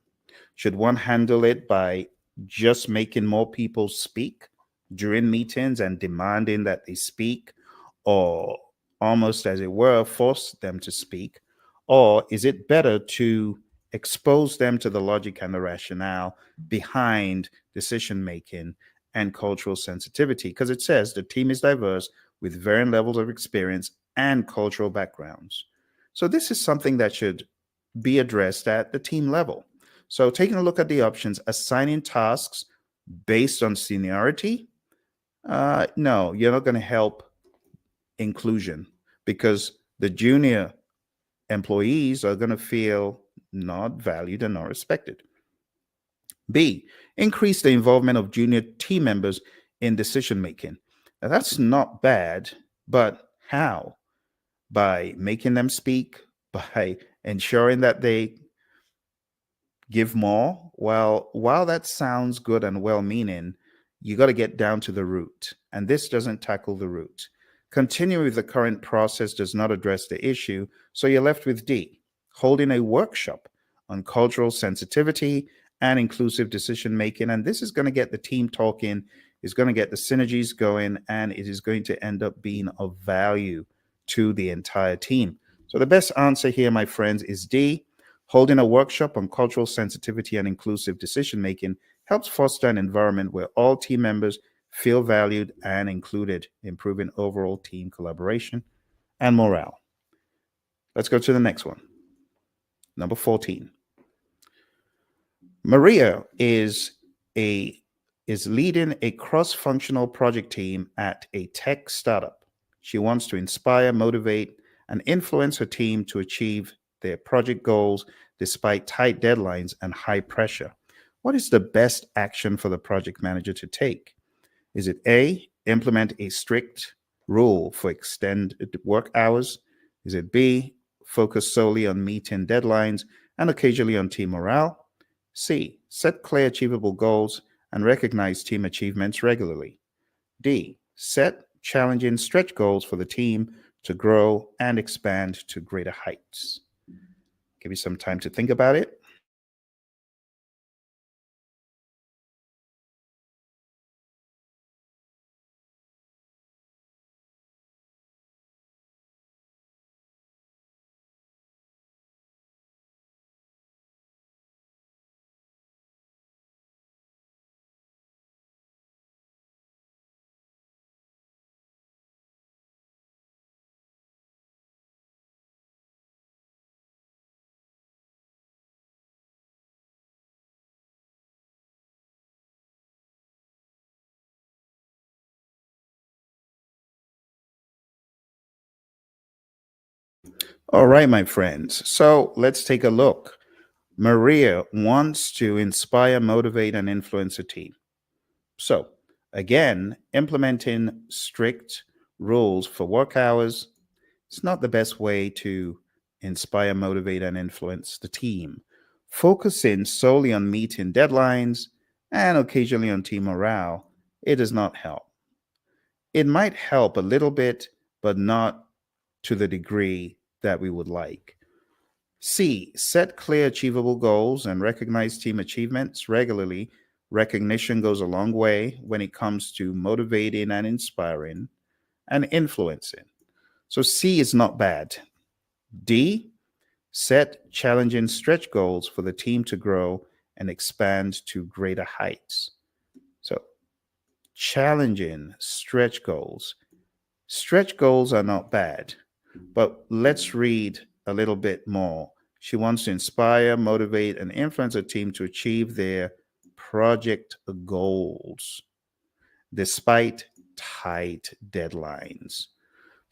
Should one handle it by just making more people speak during meetings and demanding that they speak, or almost as it were, force them to speak? Or is it better to expose them to the logic and the rationale behind decision making and cultural sensitivity? Because it says the team is diverse with varying levels of experience and cultural backgrounds. So, this is something that should be addressed at the team level. So, taking a look at the options, assigning tasks based on seniority, no, you're not going to help inclusion because the junior employees are going to feel not valued and not respected. B, increase the involvement of junior team members in decision making. Now, that's not bad, but how? By making them speak, by ensuring that they give more. Well, while that sounds good and well meaning, you got to get down to the root. And this doesn't tackle the root. Continuing with the current process does not address the issue. So you're left with D, holding a workshop on cultural sensitivity and inclusive decision making. And this is going to get the team talking, is going to get the synergies going, and it is going to end up being of value to the entire team. So the best answer here, my friends, is D. Holding a workshop on cultural sensitivity and inclusive decision making helps foster an environment where all team members feel valued and included, improving overall team collaboration and morale. Let's go to the next one. Number 14. Maria is leading a cross-functional project team at a tech startup. She wants to inspire, motivate, and influence her team to achieve their project goals despite tight deadlines and high pressure. What is the best action for the project manager to take? Is it A, implement a strict rule for extended work hours? Is it B, focus solely on meeting deadlines and occasionally on team morale? C, set clear achievable goals and recognize team achievements regularly? D, set challenging stretch goals for the team to grow and expand to greater heights? Give you some time to think about it. All right, my friends. So let's take a look. Maria wants to inspire, motivate, and influence a team. So, again, implementing strict rules for work hours, It's not the best way to inspire, motivate, and influence the team. Focusing solely on meeting deadlines and occasionally on team morale, it does not help. It might help a little bit, but not to the degree that we would like. C, set clear, achievable goals and recognize team achievements regularly. Recognition goes a long way when it comes to motivating and inspiring and influencing. So C is not bad. D, set challenging stretch goals for the team to grow and expand to greater heights. So, challenging stretch goals. Stretch goals are not bad, but let's read a little bit more. She wants to inspire, motivate, and influence a team to achieve their project goals despite tight deadlines.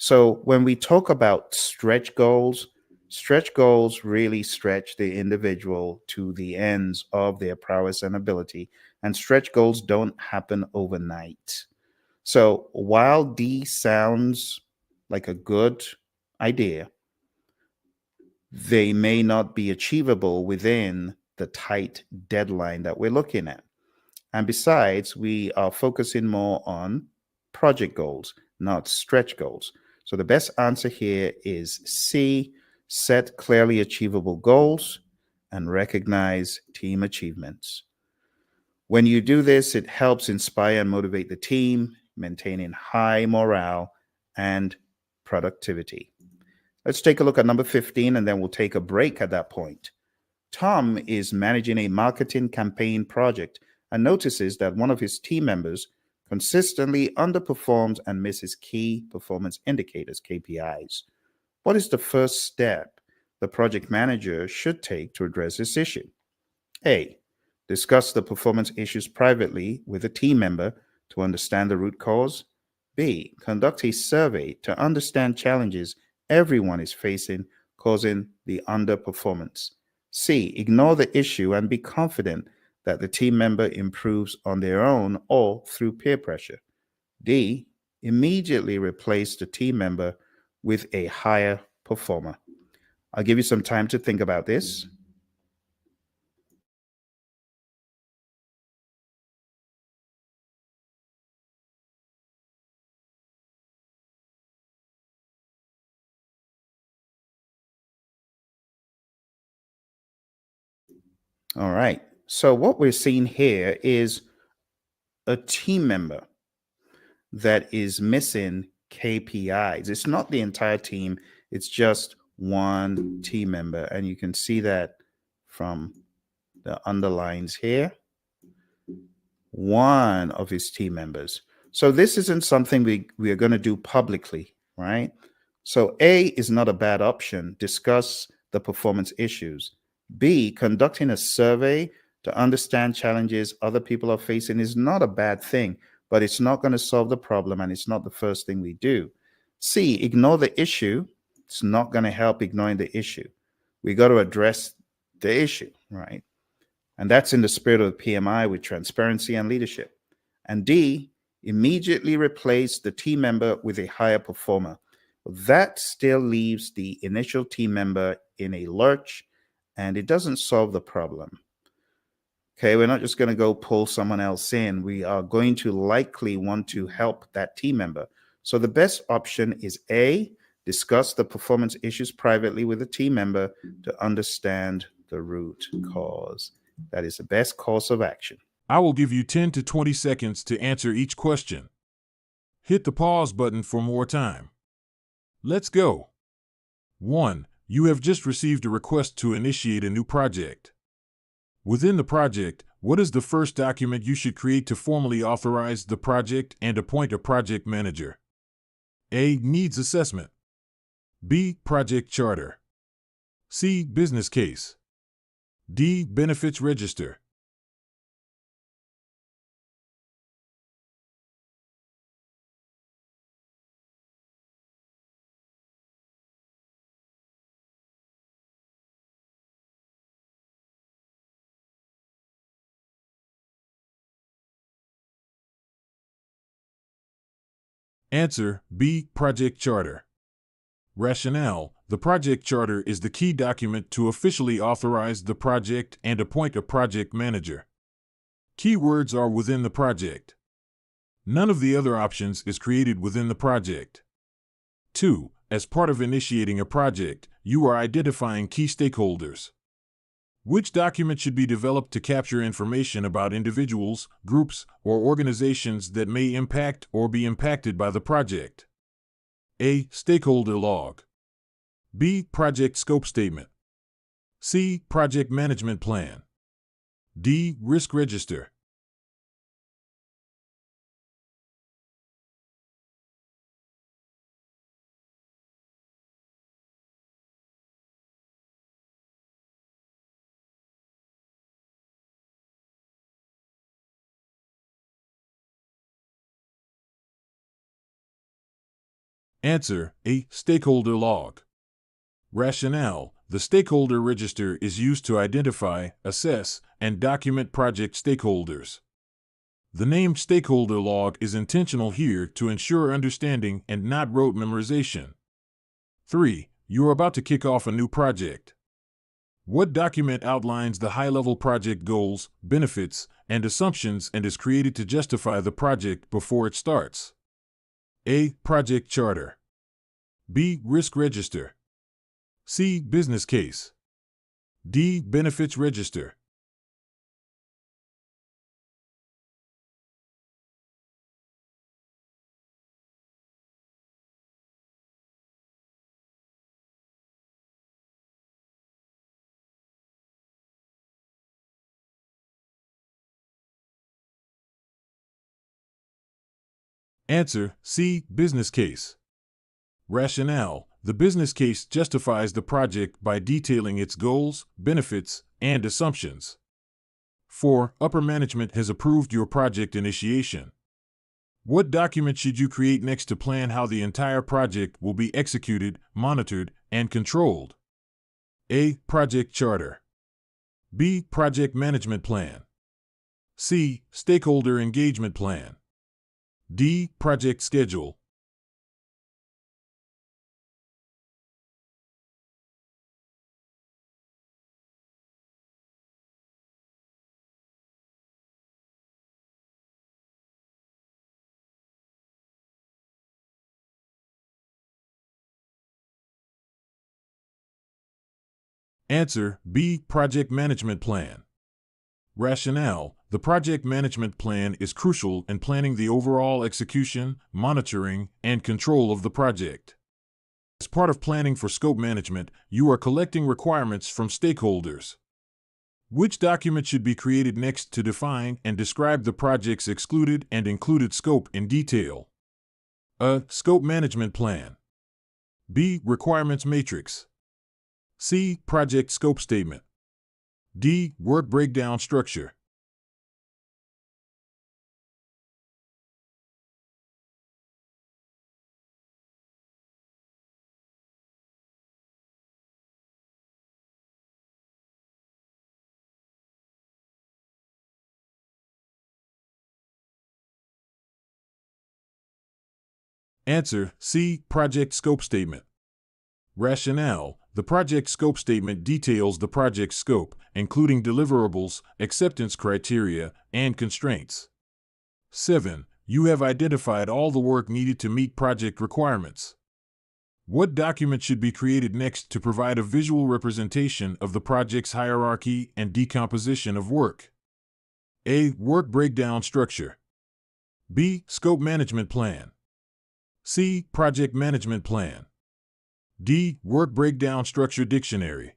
So when we talk about stretch goals really stretch the individual to the ends of their prowess and ability. And stretch goals don't happen overnight. So while D sounds like a good idea, they may not be achievable within the tight deadline that we're looking at. And besides, we are focusing more on project goals, not stretch goals. So the best answer here is C, set clearly achievable goals and recognize team achievements. When you do this, it helps inspire and motivate the team, maintaining high morale and productivity. Let's take a look at number 15 and then we'll take a break at that point. Tom is managing a marketing campaign project and notices that one of his team members consistently underperforms and misses key performance indicators, KPIs. What is the first step the project manager should take to address this issue? A, discuss the performance issues privately with a team member to understand the root cause. B, conduct a survey to understand challenges everyone is facing causing the underperformance. C, ignore the issue and be confident that the team member improves on their own or through peer pressure. D, immediately replace the team member with a higher performer. I'll give you some time to think about this. All right. So what we're seeing here is a team member that is missing KPIs. It's not the entire team, it's just one team member. And you can see that from the underlines here. One of his team members. So this isn't something we are going to do publicly, right? So A is not a bad option. Discuss the performance issues. B, conducting a survey to understand challenges other people are facing is not a bad thing, but it's not going to solve the problem and it's not the first thing we do. C, ignore the issue. It's not going to help ignoring the issue. We got to address the issue, right? And that's in the spirit of PMI with transparency and leadership. And D, immediately replace the team member with a higher performer. That still leaves the initial team member in a lurch and it doesn't solve the problem. Okay, we're not just going to go pull someone else in. We are going to likely want to help that team member. So the best option is A, discuss the performance issues privately with the team member to understand the root cause. That is the best course of action. I will give you 10 to 20 seconds to answer each question. Hit the pause button for more time. Let's go. 1. You have just received a request to initiate a new project. Within the project, what is the first document you should create to formally authorize the project and appoint a project manager? A. Needs assessment. B. Project charter. C. Business case. D. Benefits register. Answer B. Project charter. Rationale: the project charter is the key document to officially authorize the project and appoint a project manager. Keywords are within the project. None of the other options is created within the project. 2. As part of initiating a project, you are identifying key stakeholders. Which document should be developed to capture information about individuals, groups, or organizations that may impact or be impacted by the project? A. Stakeholder log. B. Project scope statement. C. Project management plan. D. Risk register. Answer: A. Stakeholder log. Rationale: the stakeholder register is used to identify, assess, and document project stakeholders. The name stakeholder log is intentional here to ensure understanding and not rote memorization. 3. You are about to kick off a new project. What document outlines the high-level project goals, benefits, and assumptions and is created to justify the project before it starts? A. Project charter. B. Risk register. C. Business case. D. Benefits register. Answer: C. Business case. Rationale: the business case justifies the project by detailing its goals, benefits, and assumptions. 4. Upper management has approved your project initiation. What document should you create next to plan how the entire project will be executed, monitored, and controlled? A. Project charter. B. Project management plan. C. Stakeholder engagement plan. D. Project schedule. Answer: B. Project management plan. Rationale: the project management plan is crucial in planning the overall execution, monitoring, and control of the project. As part of planning for scope management, you are collecting requirements from stakeholders. Which document should be created next to define and describe the project's excluded and included scope in detail? A. Scope management plan. B. Requirements matrix. C. Project scope statement. D. Work breakdown structure. Answer: C. Project scope statement. Rationale: the project scope statement details the project scope, including deliverables, acceptance criteria, and constraints. 7. You have identified all the work needed to meet project requirements. What document should be created next to provide a visual representation of the project's hierarchy and decomposition of work? A. Work breakdown structure. B. Scope management plan. C. Project management plan. D. Work breakdown structure dictionary.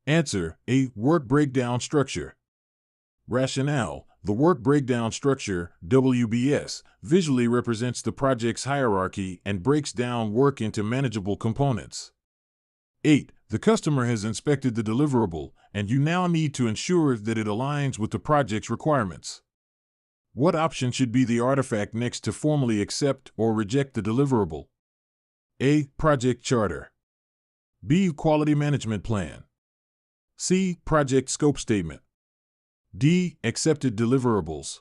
Answer: A. Work breakdown structure. Rationale: the work breakdown structure, WBS, visually represents the project's hierarchy and breaks down work into manageable components. 8. The customer has inspected the deliverable, and you now need to ensure that it aligns with the project's requirements. What option should be the artifact next to formally accept or reject the deliverable? A. Project Charter. B. Quality Management Plan. C. Project Scope Statement. D. Accepted deliverables.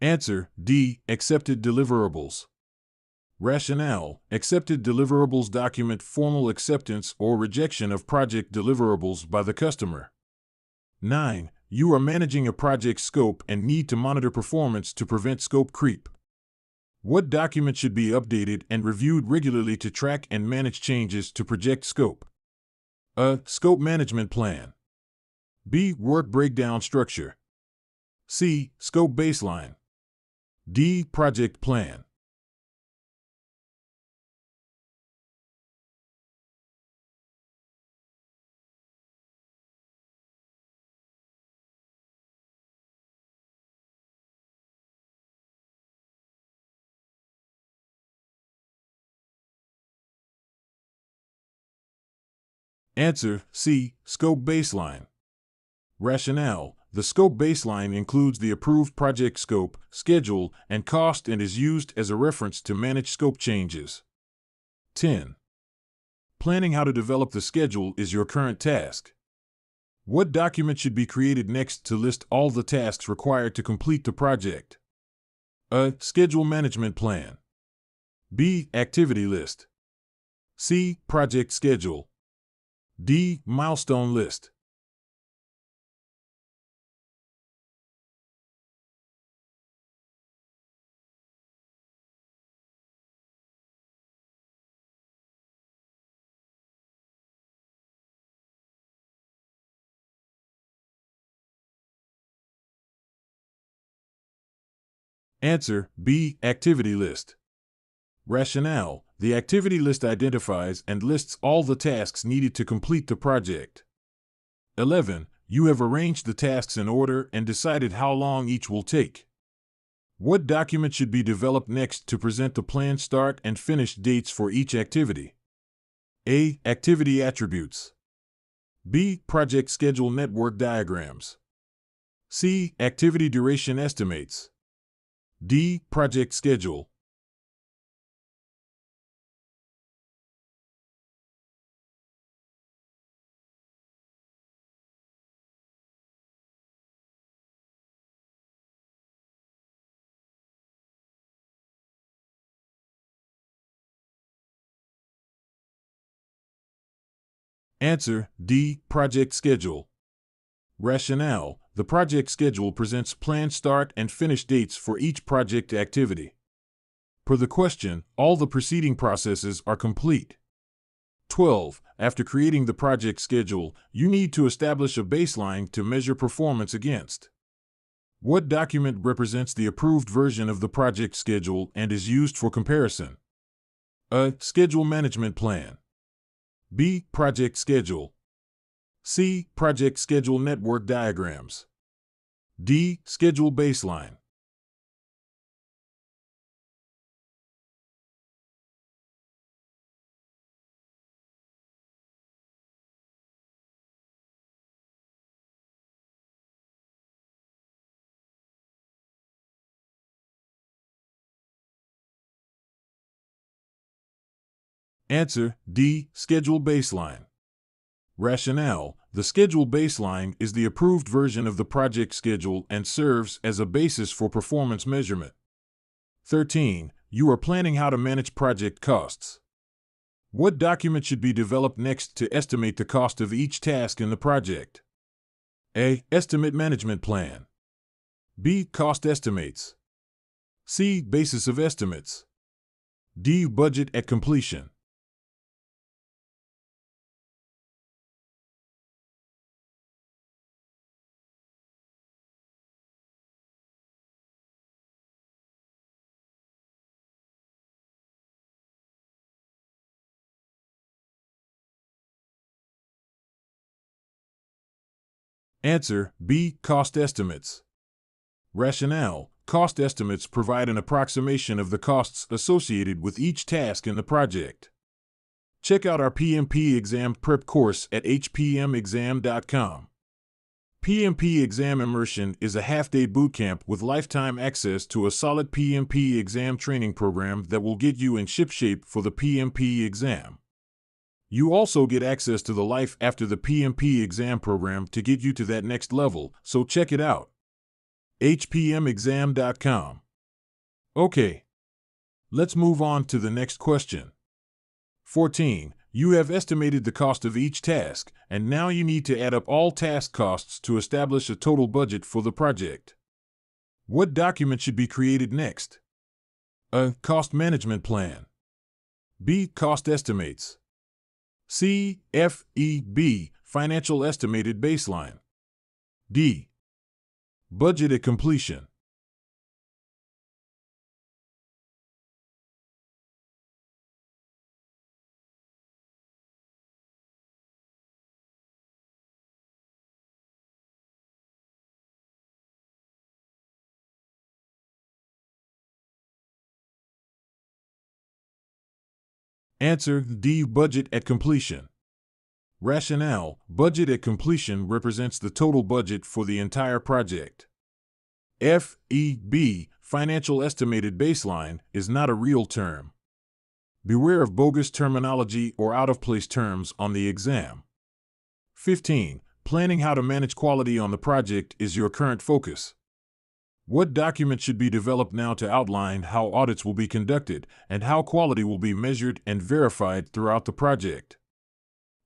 Answer D. Accepted deliverables. Rationale: accepted deliverables document formal acceptance or rejection of project deliverables by the customer. 9. You are managing a project scope and need to monitor performance to prevent scope creep. What document should be updated and reviewed regularly to track and manage changes to project scope? A. Scope Management Plan. B. Work Breakdown Structure. C. Scope Baseline. D. Project Plan. Answer C. Scope Baseline. Rationale: the scope baseline includes the approved project scope, schedule, and cost and is used as a reference to manage scope changes. 10. Planning how to develop the schedule is your current task. What document should be created next to list all the tasks required to complete the project? A. Schedule Management Plan. B. Activity List. C. Project Schedule. D. Milestone List. Answer B. Activity List. Rationale: the activity list identifies and lists all the tasks needed to complete the project. 11. You have arranged the tasks in order and decided how long each will take. What document should be developed next to present the planned start and finish dates for each activity? A. Activity Attributes. B. Project Schedule Network Diagrams. C. Activity Duration Estimates. D. Project Schedule. Answer D. Project Schedule. Rationale: the project schedule presents planned start and finish dates for each project activity. Per the question, all the preceding processes are complete. 12. After creating the project schedule, you need to establish a baseline to measure performance against. What document represents the approved version of the project schedule and is used for comparison? A. Schedule Management Plan. B. Project Schedule. C. Project Schedule Network Diagrams. D. Schedule Baseline. Answer D. Schedule Baseline. Rationale: the schedule baseline is the approved version of the project schedule and serves as a basis for performance measurement. 13. You are planning how to manage project costs. What document should be developed next to estimate the cost of each task in the project? A. Estimate Management Plan. B. Cost Estimates. C. Basis of Estimates. D. Budget at Completion. Answer B. Cost estimates. Rationale: cost estimates provide an approximation of the costs associated with each task in the project. Check out our PMP exam prep course at hpmexam.com. PMP Exam Immersion is a half-day bootcamp with lifetime access to a solid PMP exam training program that will get you in shipshape for the PMP exam. You also get access to the Life After the PMP exam program to get you to that next level, so check it out. hpmexam.com. Okay, let's move on to the next question. 14. You have estimated the cost of each task, and now you need to add up all task costs to establish a total budget for the project. What document should be created next? A. Cost management plan. B. Cost estimates. C. FEB, financial estimated baseline. D. Budget at completion. Answer D. Budget at completion. Rationale: budget at completion represents the total budget for the entire project. FEB, financial estimated baseline, is not a real term. Beware of bogus terminology or out-of-place terms on the exam. 15. Planning how to manage quality on the project is your current focus. What document should be developed now to outline how audits will be conducted and how quality will be measured and verified throughout the project?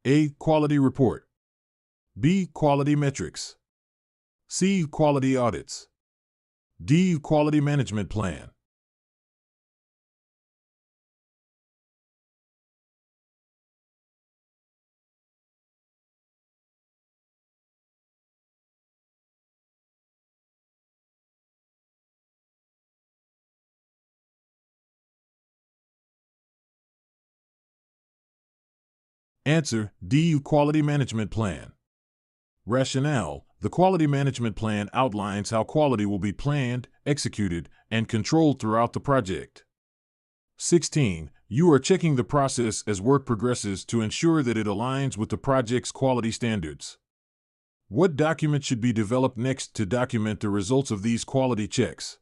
A. Quality report. B. Quality metrics. C. Quality audits. D. Quality management plan. Answer D. Quality management plan. Rationale: the quality management plan outlines how quality will be planned, executed, and controlled throughout the project. 16. You are checking the process as work progresses to ensure that it aligns with the project's quality standards. What document should be developed next to document the results of these quality checks?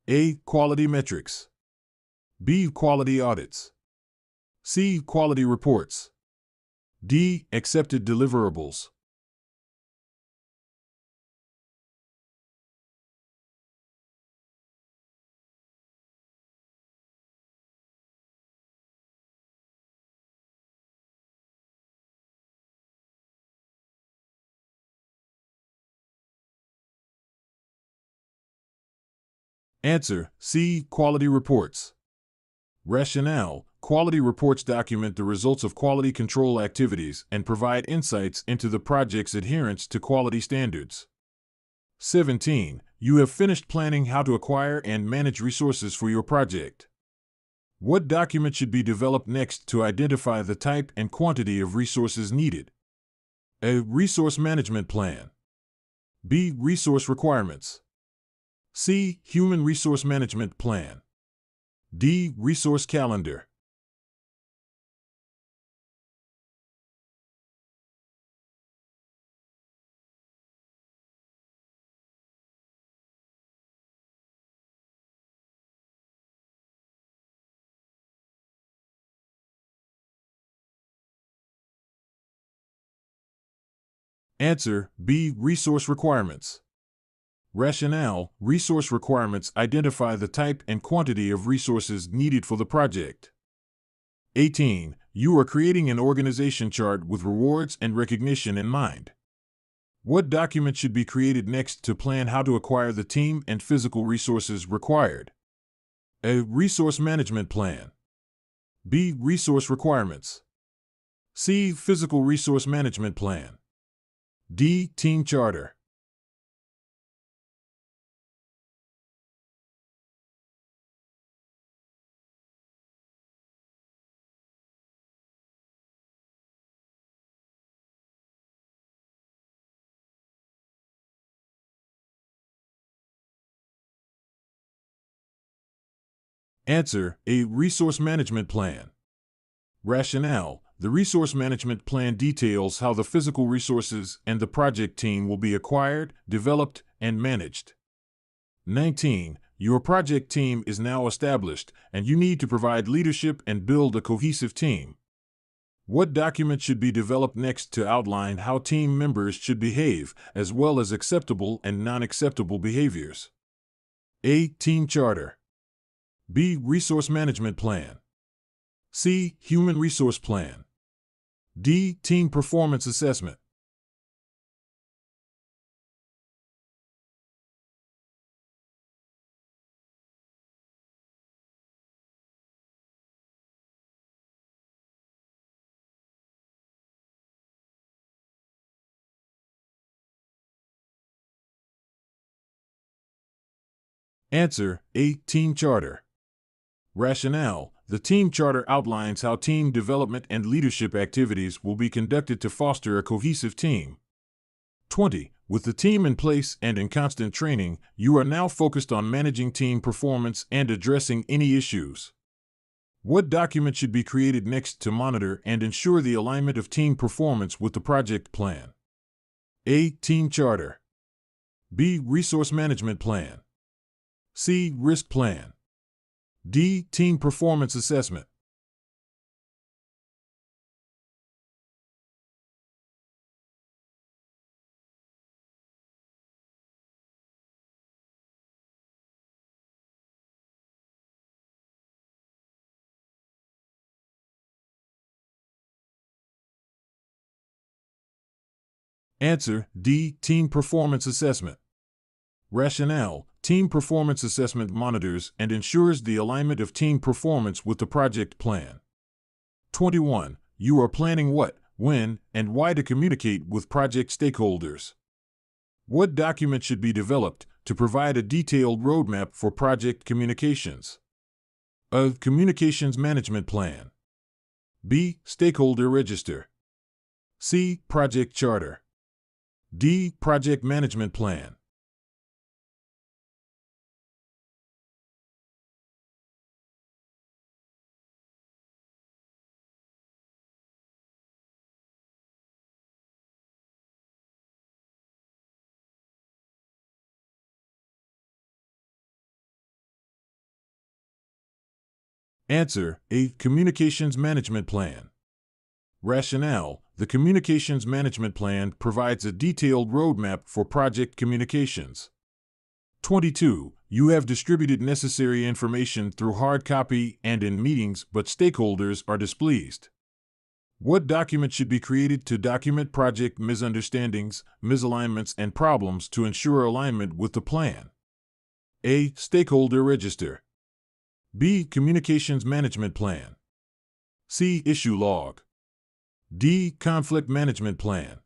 A. Quality metrics. B. Quality audits. C. Quality reports. D. Accepted deliverables. Answer C. Quality reports. Rationale: quality reports document the results of quality control activities and provide insights into the project's adherence to quality standards. 17. You have finished planning how to acquire and manage resources for your project. What document should be developed next to identify the type and quantity of resources needed? A. Resource management plan. B. Resource requirements. C. Human resource management plan. D. Resource calendar. Answer B. Resource requirements. Rationale: resource requirements identify the type and quantity of resources needed for the project. 18. You are creating an organization chart with rewards and recognition in mind. What document should be created next to plan how to acquire the team and physical resources required? A. Resource management plan. B. Resource requirements. C. Physical resource management plan. D. Team charter. Answer: a resource management plan. Rationale: the resource management plan details how the physical resources and the project team will be acquired, developed, and managed. 19. Your project team is now established, and you need to provide leadership and build a cohesive team. What document should be developed next to outline how team members should behave, as well as acceptable and non-acceptable behaviors? A. Team charter. B. Resource management plan. C. Human resource plan. D. Team performance assessment. Answer: A. Team charter. Rationale: the team charter outlines how team development and leadership activities will be conducted to foster a cohesive team. 20. With the team in place and in constant training, you are now focused on managing team performance and addressing any issues. What document should be created next to monitor and ensure the alignment of team performance with the project plan? A. Team charter. B. Resource management plan. C. Risk plan. D. Team performance assessment. Answer: D. Team performance assessment. Rationale: team performance assessment monitors and ensures the alignment of team performance with the project plan. 21. You are planning what, when, and why to communicate with project stakeholders. What document should be developed to provide a detailed roadmap for project communications? A. Communications management plan. B. Stakeholder register. C. Project charter. D. Project management plan. Answer: A. Communications management plan. Rationale: the communications management plan provides a detailed roadmap for project communications. 22. You have distributed necessary information through hard copy and in meetings, but stakeholders are displeased. What document should be created to document project misunderstandings, misalignments, and problems to ensure alignment with the plan? A. Stakeholder register. B. Communications management plan. C. Issue log. D. Conflict management plan.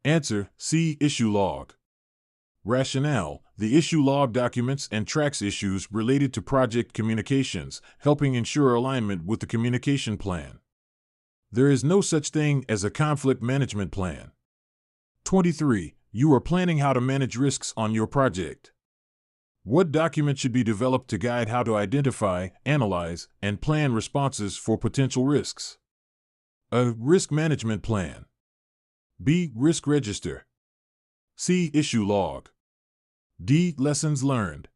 Answer: C. Issue log. Rationale: the issue log documents and tracks issues related to project communications, helping ensure alignment with the communication plan. There is no such thing as a conflict management plan. 23. You are planning how to manage risks on your project. What document should be developed to guide how to identify, analyze, and plan responses for potential risks? A. Risk management plan. B. Risk register. C. Issue log. D. Lessons learned.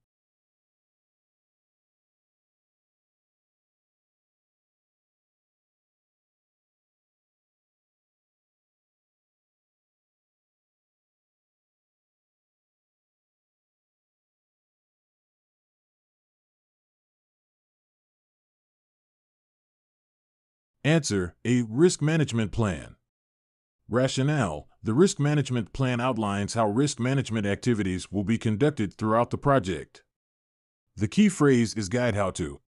Answer: A. Risk management plan. Rationale: the risk management plan outlines how risk management activities will be conducted throughout the project. The key phrase is guide how to.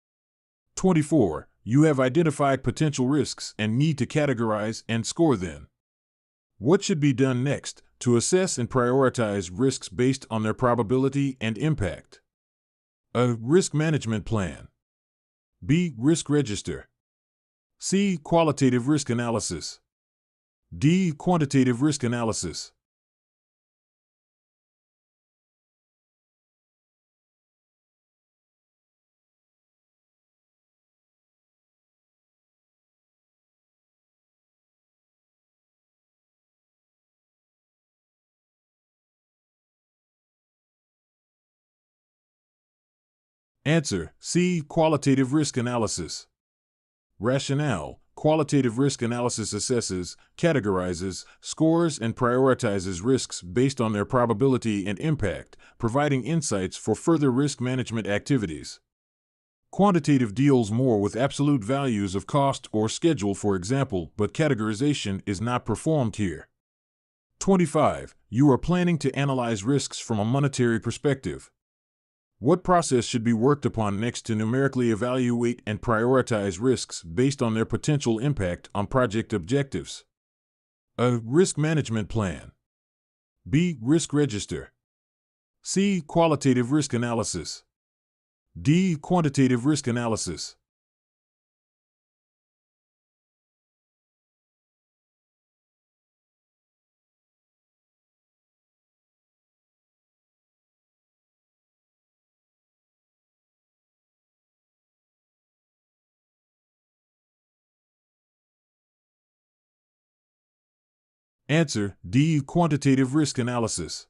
24. You have identified potential risks and need to categorize and score them. What should be done next to assess and prioritize risks based on their probability and impact. A. Risk management plan. B. Risk register. C. Qualitative risk analysis. D. Quantitative risk analysis. Answer: C. Qualitative risk analysis. Rationale: qualitative risk analysis assesses, categorizes, scores, and prioritizes risks based on their probability and impact, providing insights for further risk management activities. Quantitative deals more with absolute values of cost or schedule, for example, but categorization is not performed here. 25. You are planning to analyze risks from a monetary perspective. What process should be worked upon next to numerically evaluate and prioritize risks based on their potential impact on project objectives? A. Risk management plan. B. Risk register. C. Qualitative risk analysis. D. Quantitative risk analysis. Answer: D. Quantitative risk analysis.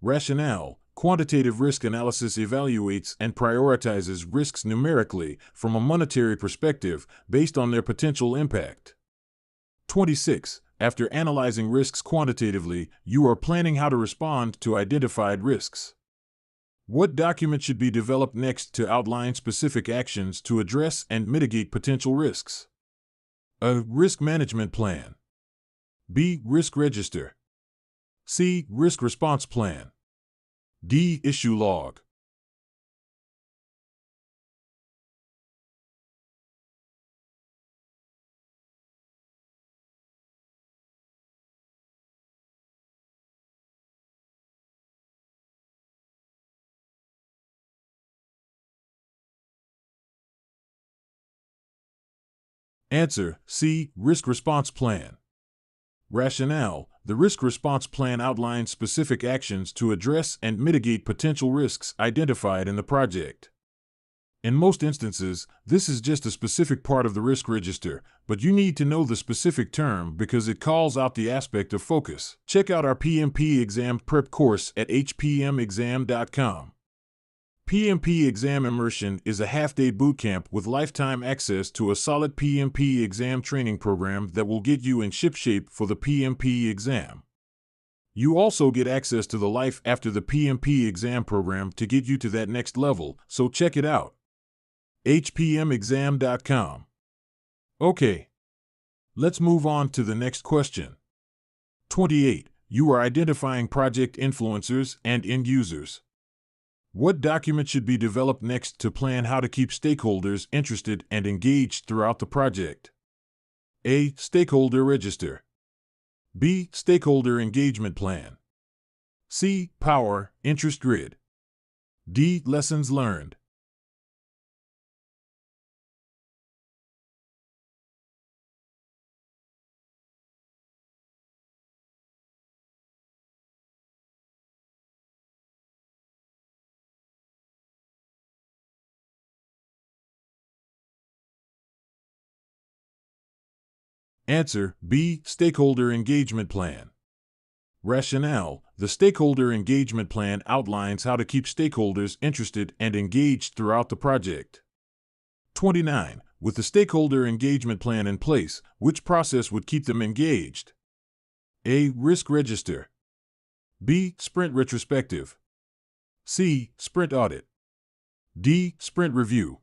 Rationale: quantitative risk analysis evaluates and prioritizes risks numerically from a monetary perspective based on their potential impact. 26. After analyzing risks quantitatively, you are planning how to respond to identified risks. What document should be developed next to outline specific actions to address and mitigate potential risks? A. Risk management plan. B. Risk register. C. Risk response plan. D. Issue log. Answer: C. Risk response plan. Rationale: the risk response plan outlines specific actions to address and mitigate potential risks identified in the project. In most instances, this is just a specific part of the risk register, but you need to know the specific term because it calls out the aspect of focus. Check out our PMP exam prep course at hpmexam.com. PMP Exam Immersion is a half-day bootcamp with lifetime access to a solid PMP exam training program that will get you in shipshape for the PMP exam. You also get access to the Life After the PMP exam program to get you to that next level, so check it out. hpmexam.com. Okay. Let's move on to the next question. 28. You are identifying project influencers and end users. What document should be developed next to plan how to keep stakeholders interested and engaged throughout the project? A. Stakeholder register. B. Stakeholder engagement plan. C. Power, interest grid. D. Lessons learned. Answer: B. Stakeholder engagement plan. Rationale: the stakeholder engagement plan outlines how to keep stakeholders interested and engaged throughout the project. 29. With the stakeholder engagement plan in place, which process would keep them engaged? A. Risk register. B. Sprint retrospective. C. Sprint audit. D. Sprint review.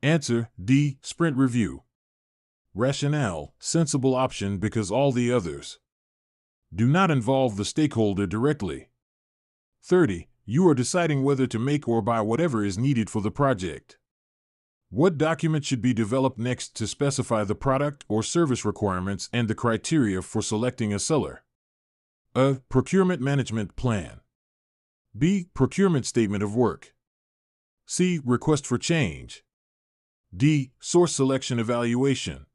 Answer: D. Sprint review. Rationale, sensible option because all the others do not involve the stakeholder directly. 30. You are deciding whether to make or buy whatever is needed for the project. What document should be developed next to specify the product or service requirements and the criteria for selecting a seller? A. Procurement management plan. B. Procurement statement of work. C. Request for change. D. Source selection evaluation.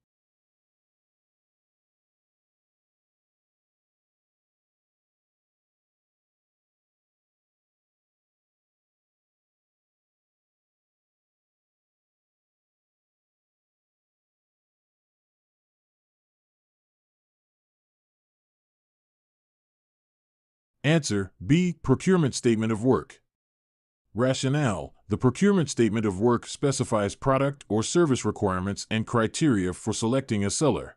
Answer B. Procurement statement of work. Rationale: the procurement statement of work specifies product or service requirements and criteria for selecting a seller.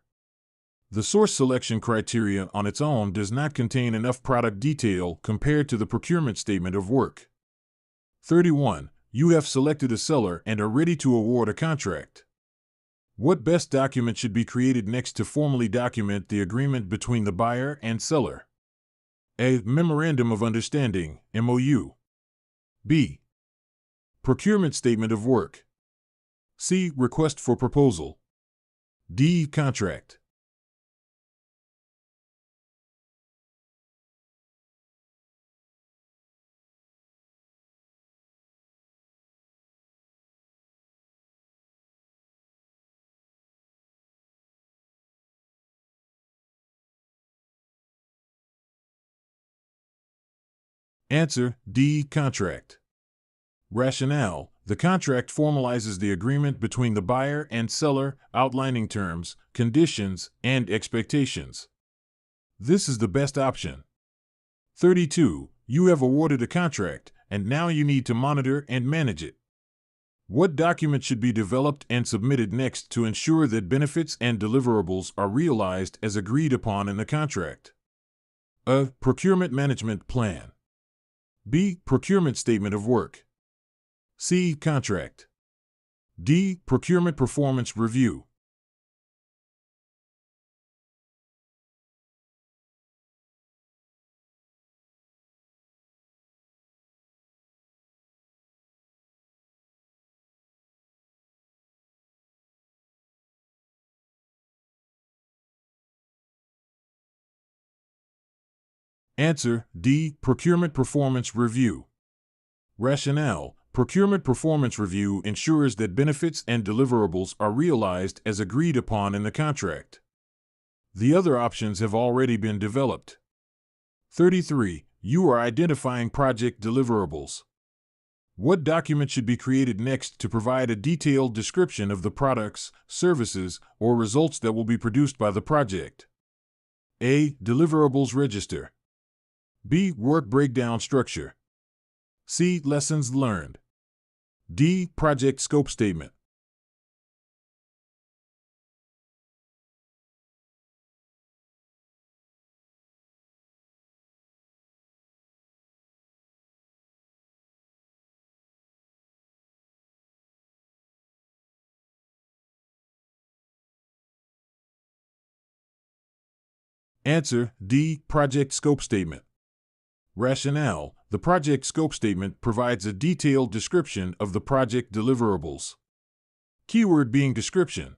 The source selection criteria on its own does not contain enough product detail compared to the procurement statement of work. 31. You have selected a seller and are ready to award a contract. What best document should be created next to formally document the agreement between the buyer and seller? A. Memorandum of Understanding, MOU. B. Procurement Statement of Work. C. Request for Proposal. D. Contract. Answer D. Contract. Rationale: the contract formalizes the agreement between the buyer and seller, outlining terms, conditions, and expectations. This is the best option. 32. You have awarded a contract, and now you need to monitor and manage it. What document should be developed and submitted next to ensure that benefits and deliverables are realized as agreed upon in the contract? A. Procurement management plan. B. Procurement statement of work. C. Contract. D. Procurement performance review. Answer D. Procurement performance review. Rationale: procurement performance review ensures that benefits and deliverables are realized as agreed upon in the contract. The other options have already been developed. 33. You are identifying project deliverables. What document should be created next to provide a detailed description of the products, services, or results that will be produced by the project? A. Deliverables register. B. Work breakdown structure. C. Lessons learned. D. Project scope statement. Answer D. Project scope statement. Rationale: the project scope statement provides a detailed description of the project deliverables. Keyword being description.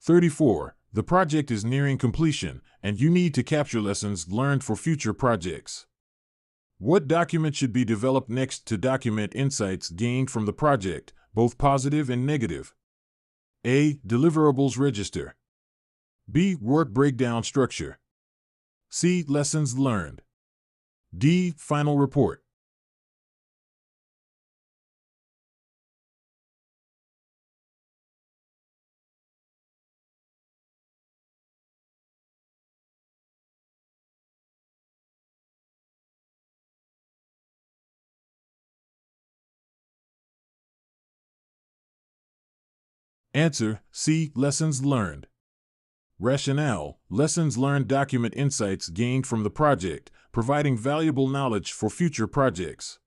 34. The project is nearing completion, and you need to capture lessons learned for future projects. What document should be developed next to document insights gained from the project, both positive and negative? A. Deliverables register. B. Work breakdown structure. C. Lessons learned. D. Final report. Answer C. Lessons learned. Rationale: lessons learned document insights gained from the project, providing valuable knowledge for future projects.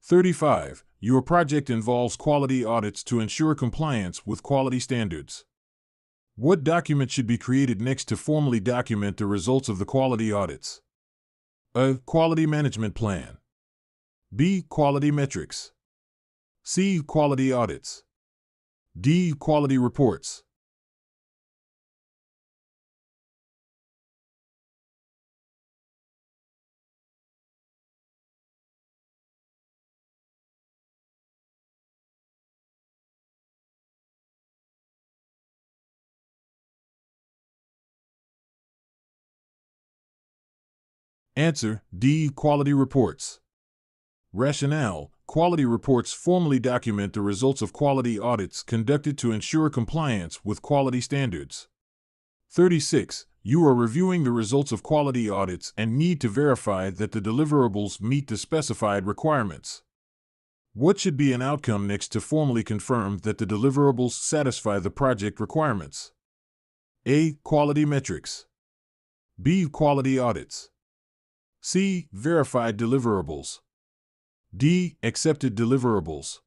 35. Your project involves quality audits to ensure compliance with quality standards. What document should be created next to formally document the results of the quality audits? A. Quality management plan. B. Quality metrics. C. Quality audits. D. Quality reports. Answer: D. Quality reports. Rationale: quality reports formally document the results of quality audits conducted to ensure compliance with quality standards. 36. You are reviewing the results of quality audits and need to verify that the deliverables meet the specified requirements. What should be an outcome next to formally confirm that the deliverables satisfy the project requirements? A. Quality metrics. B. Quality audits. C. Verified deliverables. D. Accepted deliverables.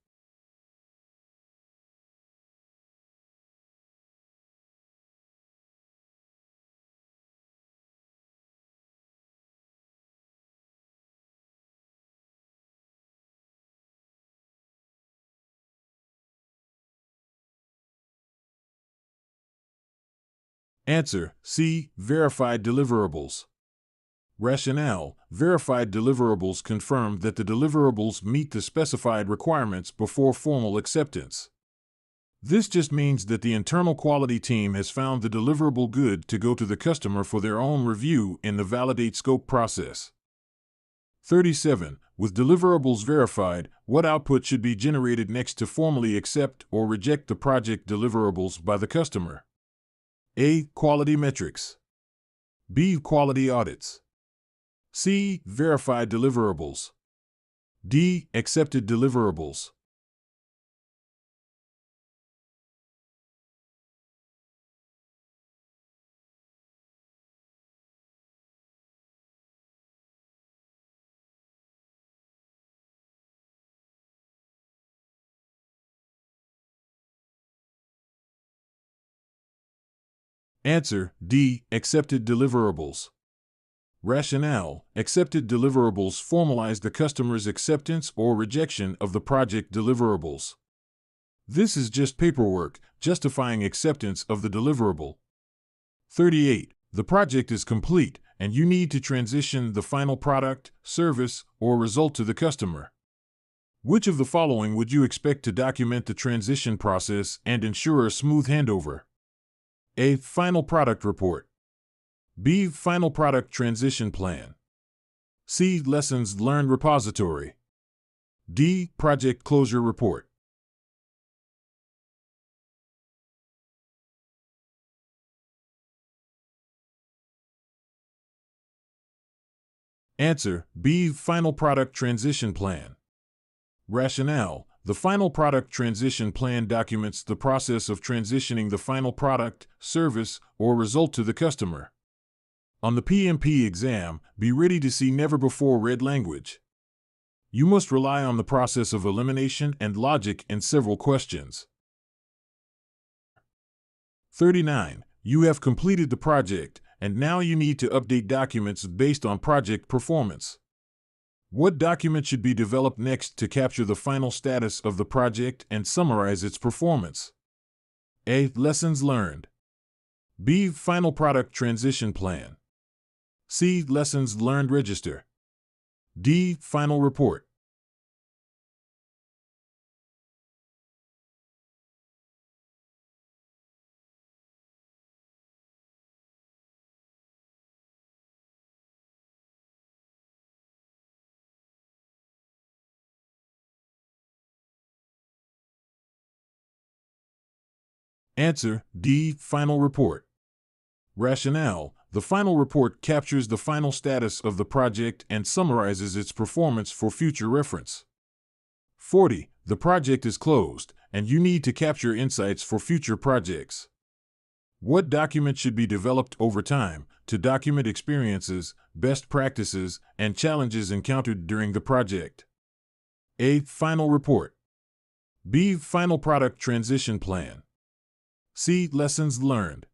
Answer: C. Verified deliverables. Rationale: verified deliverables confirm that the deliverables meet the specified requirements before formal acceptance. This just means that the internal quality team has found the deliverable good to go to the customer for their own review in the validate scope process. 37. With deliverables verified, what output should be generated next to formally accept or reject the project deliverables by the customer? A. Quality metrics. B. Quality audits. C. Verified deliverables. D. Accepted deliverables. Answer: D. Accepted deliverables. Rationale: accepted deliverables formalize the customer's acceptance or rejection of the project deliverables. This is just paperwork justifying acceptance of the deliverable. 38. The project is complete, and you need to transition the final product, service, or result to the customer. Which of the following would you expect to document the transition process and ensure a smooth handover? A. Final product report. B. Final product transition plan. C. Lessons learned repository. D. Project closure report. Answer: B. Final product transition plan. Rationale: the final product transition plan documents the process of transitioning the final product, service, or result to the customer. On the PMP exam, be ready to see never-before-read language. You must rely on the process of elimination and logic in several questions. 39. You have completed the project, and now you need to update documents based on project performance. What document should be developed next to capture the final status of the project and summarize its performance? A. Lessons learned. B. Final product transition plan. C. Lessons learned register. D. Final report. Answer: D. Final report. Rationale: the final report captures the final status of the project and summarizes its performance for future reference. 40. The project is closed, and you need to capture insights for future projects. What document should be developed over time to document experiences, best practices, and challenges encountered during the project? A. Final report. B. Final product transition plan. C. Lessons learned.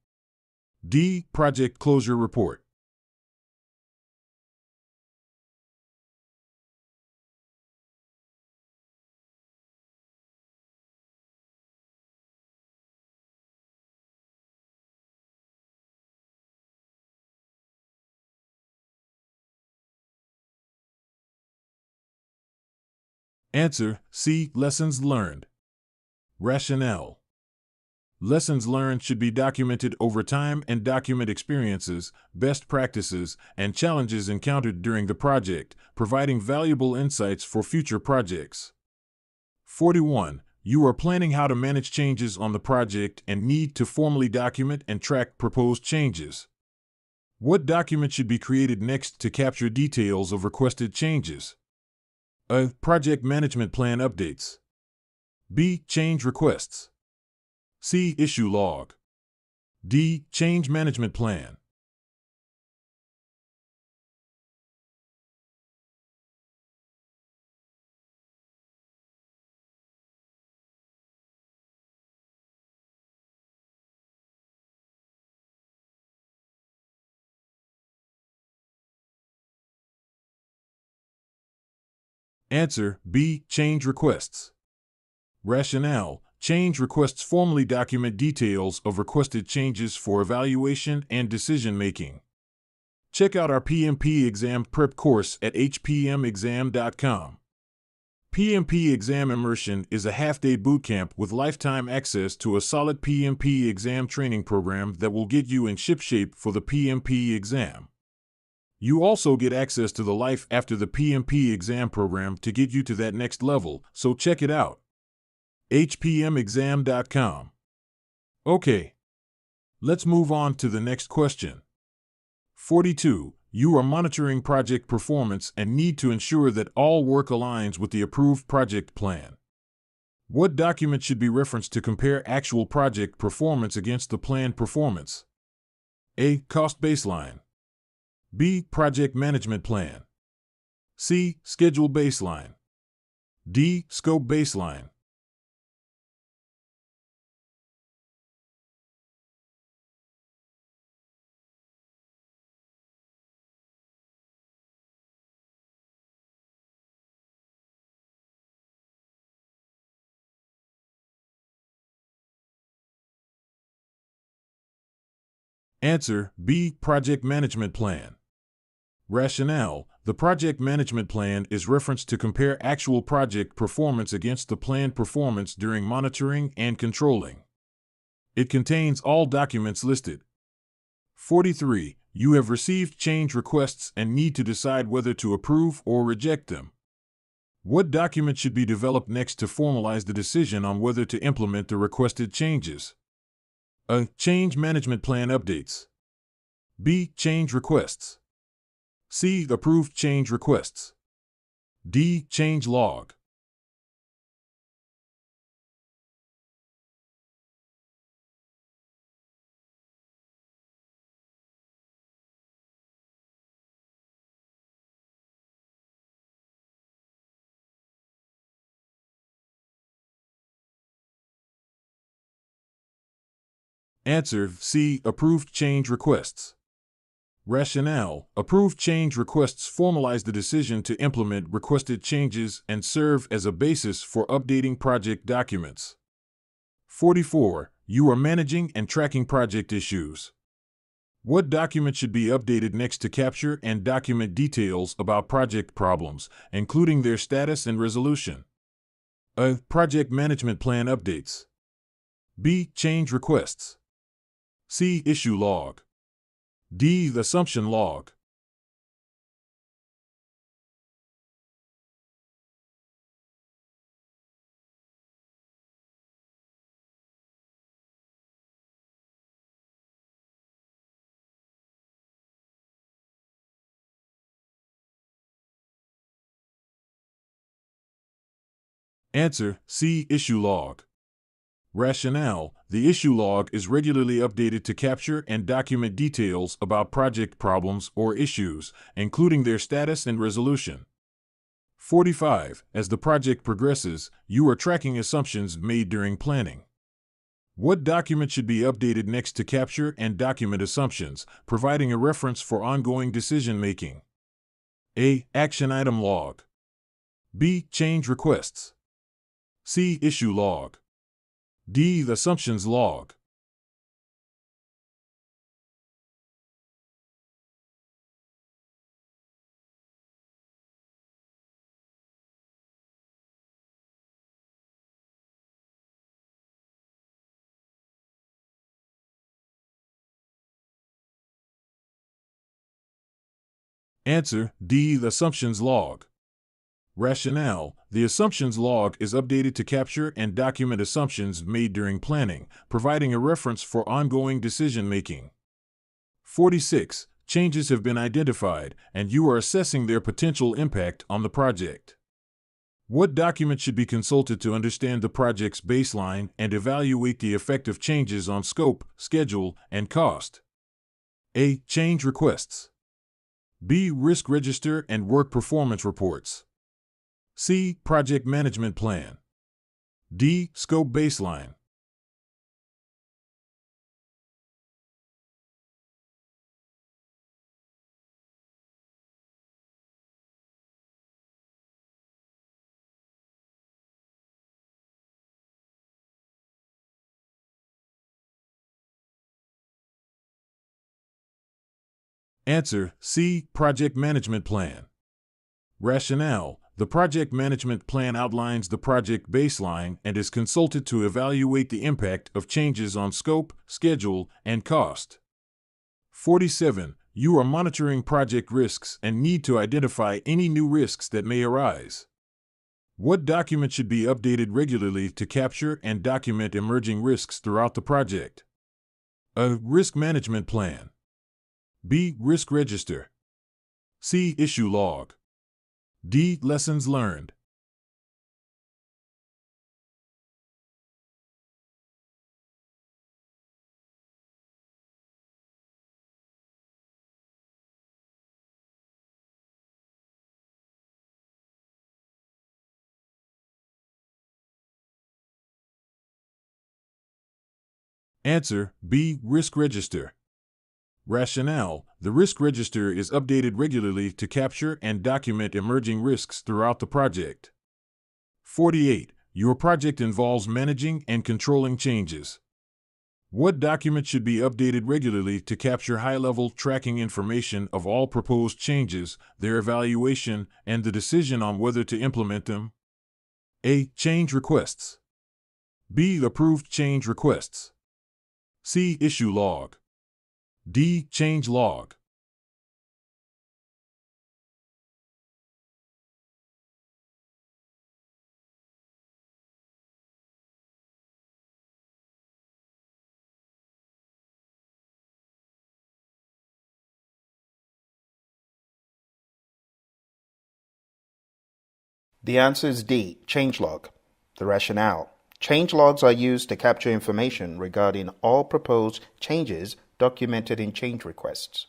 D. Project closure report. Answer: C. Lessons learned. Rationale. Lessons learned should be documented over time and document experiences, best practices, and challenges encountered during the project, providing valuable insights for future projects. 41. You are planning how to manage changes on the project and need to formally document and track proposed changes. What document should be created next to capture details of requested changes? A. Project management plan updates. B. Change requests. C. Issue log. D. Change management plan. Answer: B. Change requests. Rationale: change requests formally document details of requested changes for evaluation and decision-making. Check out our PMP exam prep course at hpmexam.com. PMP Exam Immersion is a half-day bootcamp with lifetime access to a solid PMP exam training program that will get you in shipshape for the PMP exam. You also get access to the Life After the PMP exam program to get you to that next level, so check it out. hpmexam.com. Okay, let's move on to the next question. 42. You are monitoring project performance and need to ensure that all work aligns with the approved project plan. What document should be referenced to compare actual project performance against the planned performance? A. Cost baseline. B. Project management plan. C. Schedule baseline. D. Scope baseline. Answer: B. Project management plan. Rationale: the project management plan is referenced to compare actual project performance against the planned performance during monitoring and controlling. It contains all documents listed. 43. You have received change requests and need to decide whether to approve or reject them. What document should be developed next to formalize the decision on whether to implement the requested changes? A. Change management plan updates. B. Change requests. C. Approved change requests. D. Change log. Answer: C. Approved change requests. Rationale: approved change requests formalize the decision to implement requested changes and serve as a basis for updating project documents. 44. You are managing and tracking project issues. What document should be updated next to capture and document details about project problems, including their status and resolution? A. Project management plan updates. B. Change requests. C. Issue log. D. Assumption log. Answer: C. Issue log. Rationale: the issue log is regularly updated to capture and document details about project problems or issues, including their status and resolution. 45. As the project progresses, you are tracking assumptions made during planning. What document should be updated next to capture and document assumptions, providing a reference for ongoing decision-making? A. Action item log. B. Change requests. C. Issue log. D. Assumptions log. Answer D. The assumptions log. Rationale: the assumptions log is updated to capture and document assumptions made during planning, providing a reference for ongoing decision-making. 46. Changes have been identified, and you are assessing their potential impact on the project. What document should be consulted to understand the project's baseline and evaluate the effect of changes on scope, schedule, and cost? A. Change requests. B. Risk register and work performance reports. C. Project management plan. D. Scope baseline. Answer C. Project management plan. Rationale: the project management plan outlines the project baseline and is consulted to evaluate the impact of changes on scope, schedule, and cost. 47. You are monitoring project risks and need to identify any new risks that may arise. What document should be updated regularly to capture and document emerging risks throughout the project? A. Risk management plan. B. Risk register. C. Issue log. D. Lessons learned. Answer B. Risk register. Rationale: the risk register is updated regularly to capture and document emerging risks throughout the project. 48. Your project involves managing and controlling changes. What document should be updated regularly to capture high-level tracking information of all proposed changes, their evaluation, and the decision on whether to implement them? A. Change requests. B. Approved change requests. C. Issue log. D. Change log. The answer is D. Changelog. The rationale: change logs are used to capture information regarding all proposed changes documented in change requests.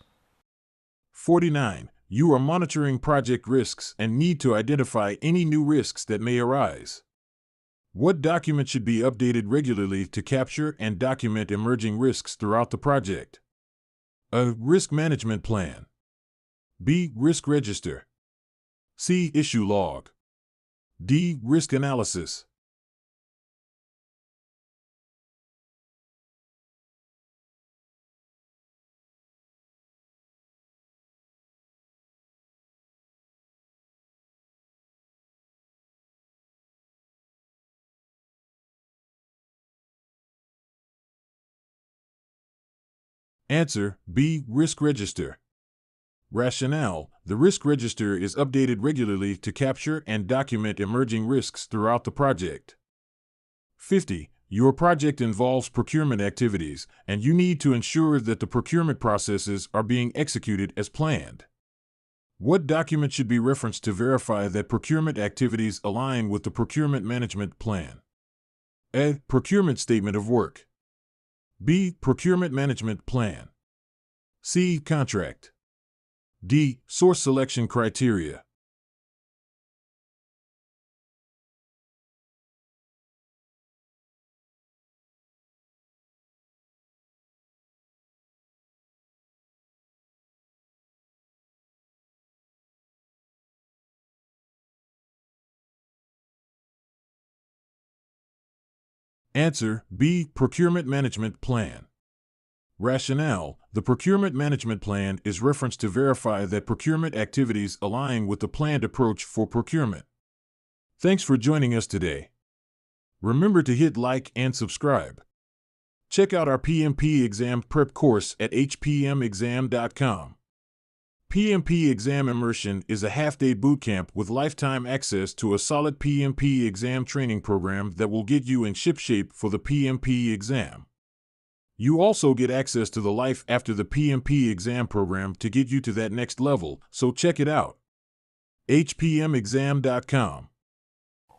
49. You are monitoring project risks and need to identify any new risks that may arise. What document should be updated regularly to capture and document emerging risks throughout the project? A. Risk management plan. B. Risk register. C. Issue log. D. Risk analysis. Answer B. Risk register. Rationale: the risk register is updated regularly to capture and document emerging risks throughout the project. 50. Your project involves procurement activities, and you need to ensure that the procurement processes are being executed as planned. What document should be referenced to verify that procurement activities align with the procurement management plan? A. Procurement statement of work. B. Procurement management plan. C. Contract. D. Source selection criteria. Answer B. Procurement Management Plan. Rationale: the procurement management plan is referenced to verify that procurement activities align with the planned approach for procurement. Thanks for joining us today. Remember to hit like and subscribe. Check out our PMP exam prep course at hpmexam.com. PMP Exam Immersion is a half-day bootcamp with lifetime access to a solid PMP exam training program that will get you in shipshape for the PMP exam. You also get access to the Life After the PMP exam program to get you to that next level, so check it out. hpmexam.com.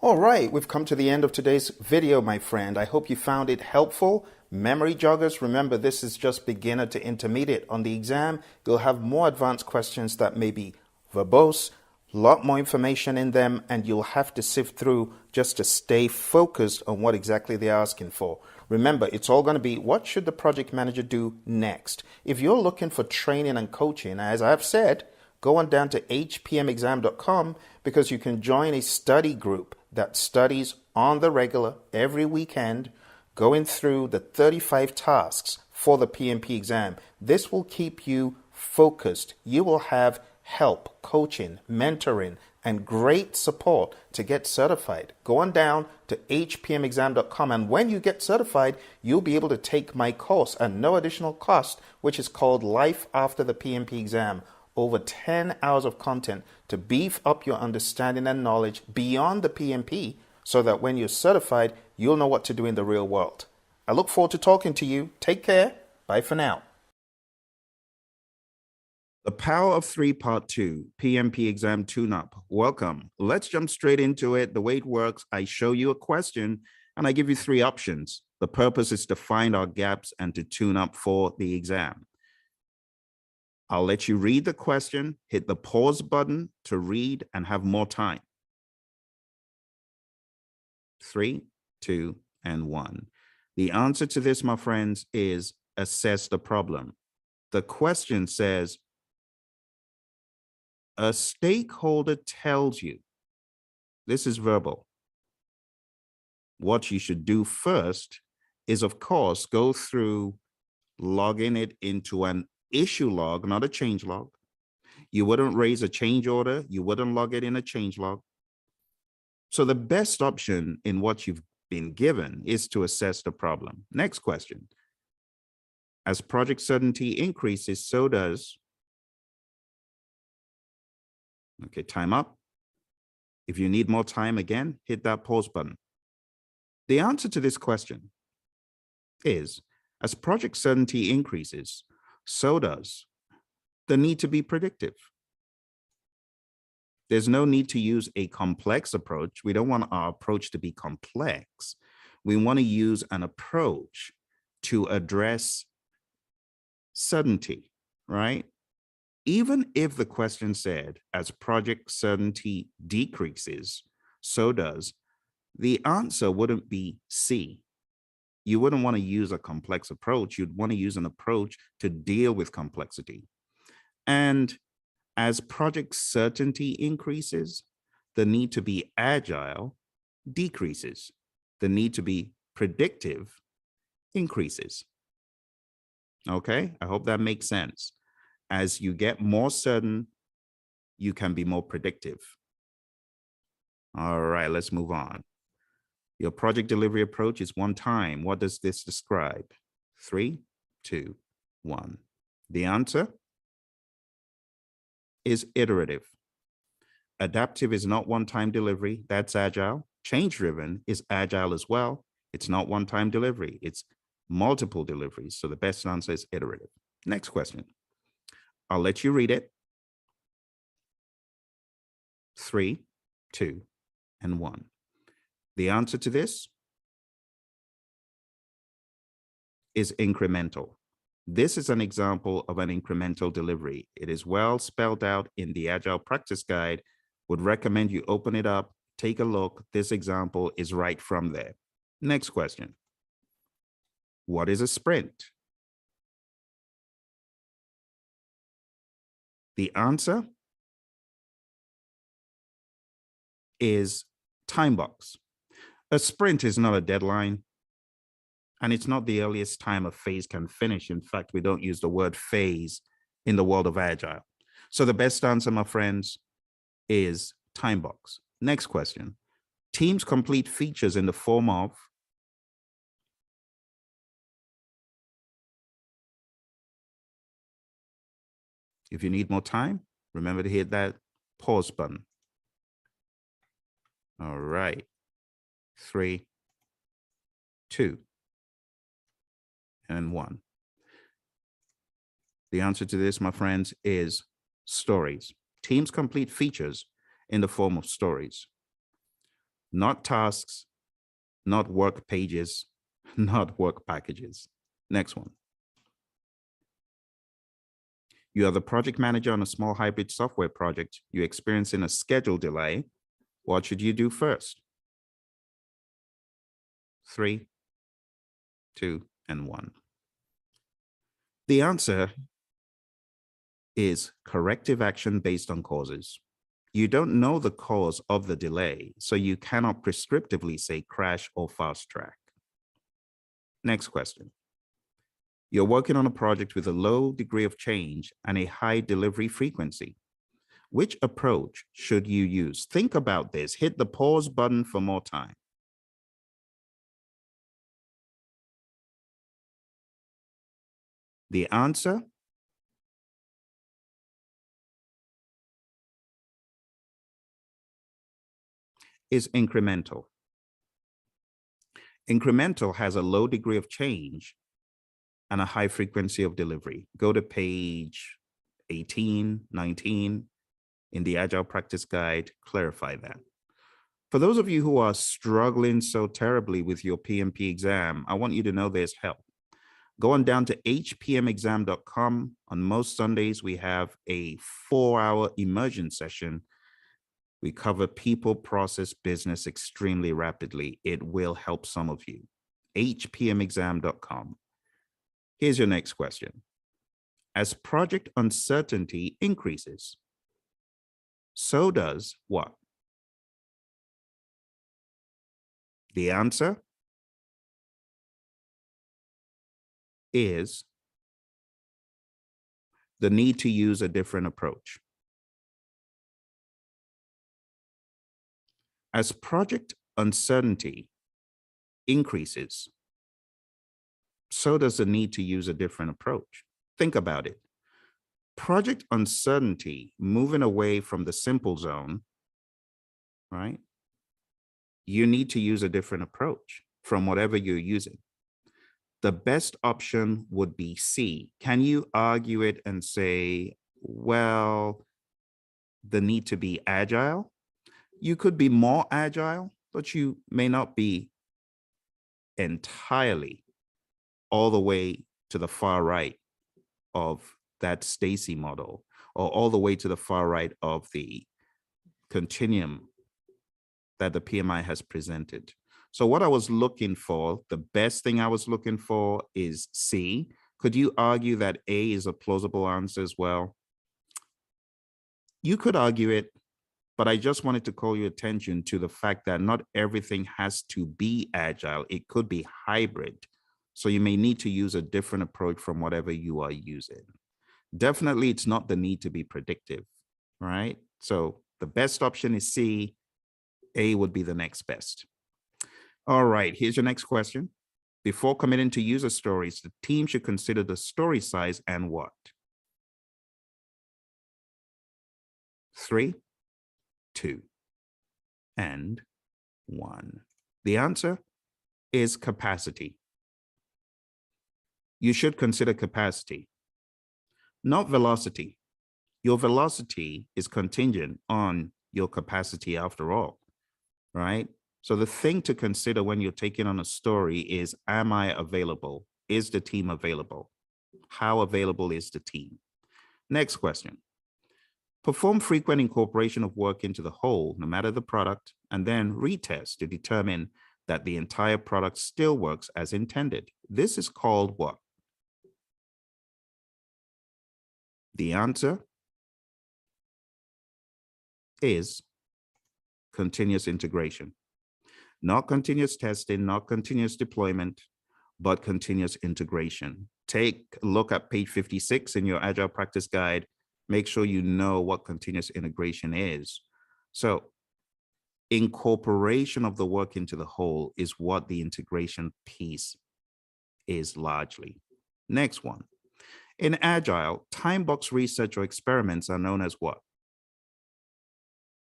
All right, we've come to the end of today's video, my friend. I hope you found it helpful. Memory joggers, remember this is just beginner to intermediate. On the exam, you'll have more advanced questions that may be verbose, a lot more information in them, and you'll have to sift through just to stay focused on what exactly they're asking for. Remember, it's all going to be what should the project manager do next? If you're looking for training and coaching, as I've said, go on down to hpmexam.com because you can join a study group that studies on the regular every weekend, going through the 35 tasks for the PMP exam. This will keep you focused. You will have help, coaching, mentoring, and great support to get certified. Go on down to hpmexam.com, and when you get certified, you'll be able to take my course at no additional cost, which is called Life After the PMP exam. Over 10 hours of content to beef up your understanding and knowledge beyond the PMP so that when you're certified, you'll know what to do in the real world. I look forward to talking to you. Take care. Bye for now. The Power of Three Part 2, PMP Exam Tune-Up. Welcome. Let's jump straight into it. The way it works, I show you a question and I give you three options. The purpose is to find our gaps and to tune up for the exam. I'll let you read the question, hit the pause button to read and have more time. 3, 2, and 1. The answer to this, my friends, is assess the problem. The question says, a stakeholder tells you, this is verbal. What you should do first is, of course, go through logging it into an issue log, not a change log. You wouldn't raise a change order. You wouldn't log it in a change log. So the best option in what you've been given is to assess the problem. Next question. As project certainty increases, so does. Okay, time up. If you need more time again, hit that pause button. The answer to this question is, as project certainty increases, so does the need to be predictive. There's no need to use a complex approach. We don't want our approach to be complex. We want to use an approach to address certainty, right? Even if the question said, as project certainty decreases, so does, the answer wouldn't be C. You wouldn't want to use a complex approach. You'd want to use an approach to deal with complexity. And as project certainty increases, the need to be agile decreases. The need to be predictive increases. Okay, I hope that makes sense. As you get more certain, you can be more predictive. All right, let's move on. Your project delivery approach is one time. What does this describe? 3, 2, 1. The answer is iterative. Adaptive is not one-time delivery. That's agile. Change-driven is agile as well. It's not one-time delivery. It's multiple deliveries. So the best answer is iterative. Next question. I'll let you read it. 3, 2, and 1. The answer to this is incremental. This is an example of an incremental delivery. It is well spelled out in the Agile Practice Guide. Would recommend you open it up, take a look. This example is right from there. Next question. What is a sprint? The answer is time box. A sprint is not a deadline. And it's not the earliest time a phase can finish. In fact, we don't use the word phase in the world of Agile. So the best answer, my friends, is time box. Next question. Teams complete features in the form of if you need more time, remember to hit that pause button. All right. 3, 2, and 1. The answer to this, my friends, is stories. Teams complete features in the form of stories, not tasks, not work pages, not work packages. Next one. You are the project manager on a small hybrid software project. You're experiencing a schedule delay. What should you do first? 3, 2, and 1. The answer is corrective action based on causes. You don't know the cause of the delay, so you cannot prescriptively say crash or fast track. Next question. You're working on a project with a low degree of change and a high delivery frequency. Which approach should you use? Think about this. Hit the pause button for more time. The answer is incremental. Incremental has a low degree of change and a high frequency of delivery. Go to page 18, 19 in the Agile Practice Guide, clarify that. For those of you who are struggling so terribly with your PMP exam, I want you to know there's help. Go on down to hpmexam.com. On most Sundays, we have a 4-hour immersion session. We cover people, process, business extremely rapidly. It will help some of you. hpmexam.com. Here's your next question. As project uncertainty increases, so does what? The answer is the need to use a different approach. As project uncertainty increases, so does the need to use a different approach. Think about it. Project uncertainty, moving away from the simple zone, right? You need to use a different approach from whatever you're using. The best option would be C. Can you argue it and say, well, the need to be agile? You could be more agile, but you may not be entirely all the way to the far right of that Stacy model, or all the way to the far right of the continuum that the PMI has presented. So what I was looking for, the best thing I was looking for is C. Could you argue that A is a plausible answer as well? You could argue it, but I just wanted to call your attention to the fact that not everything has to be agile. It could be hybrid. So you may need to use a different approach from whatever you are using. Definitely, it's not the need to be predictive, right? So the best option is C. A would be the next best. All right, here's your next question. Before committing to user stories, the team should consider the story size and what? 3, 2, and 1. The answer is capacity. You should consider capacity, not velocity. Your velocity is contingent on your capacity after all, right? So the thing to consider when you're taking on a story is, am I available? Is the team available? How available is the team? Next question. Perform frequent incorporation of work into the whole, no matter the product, and then retest to determine that the entire product still works as intended. This is called what? The answer is continuous integration. Not continuous testing, not continuous deployment. but continuous integration. Take a look at page 56 in your Agile Practice Guide. Make sure you know what continuous integration is. So incorporation of the work into the whole is what the integration piece is largely. Next one. In Agile, time box research or experiments are known as what?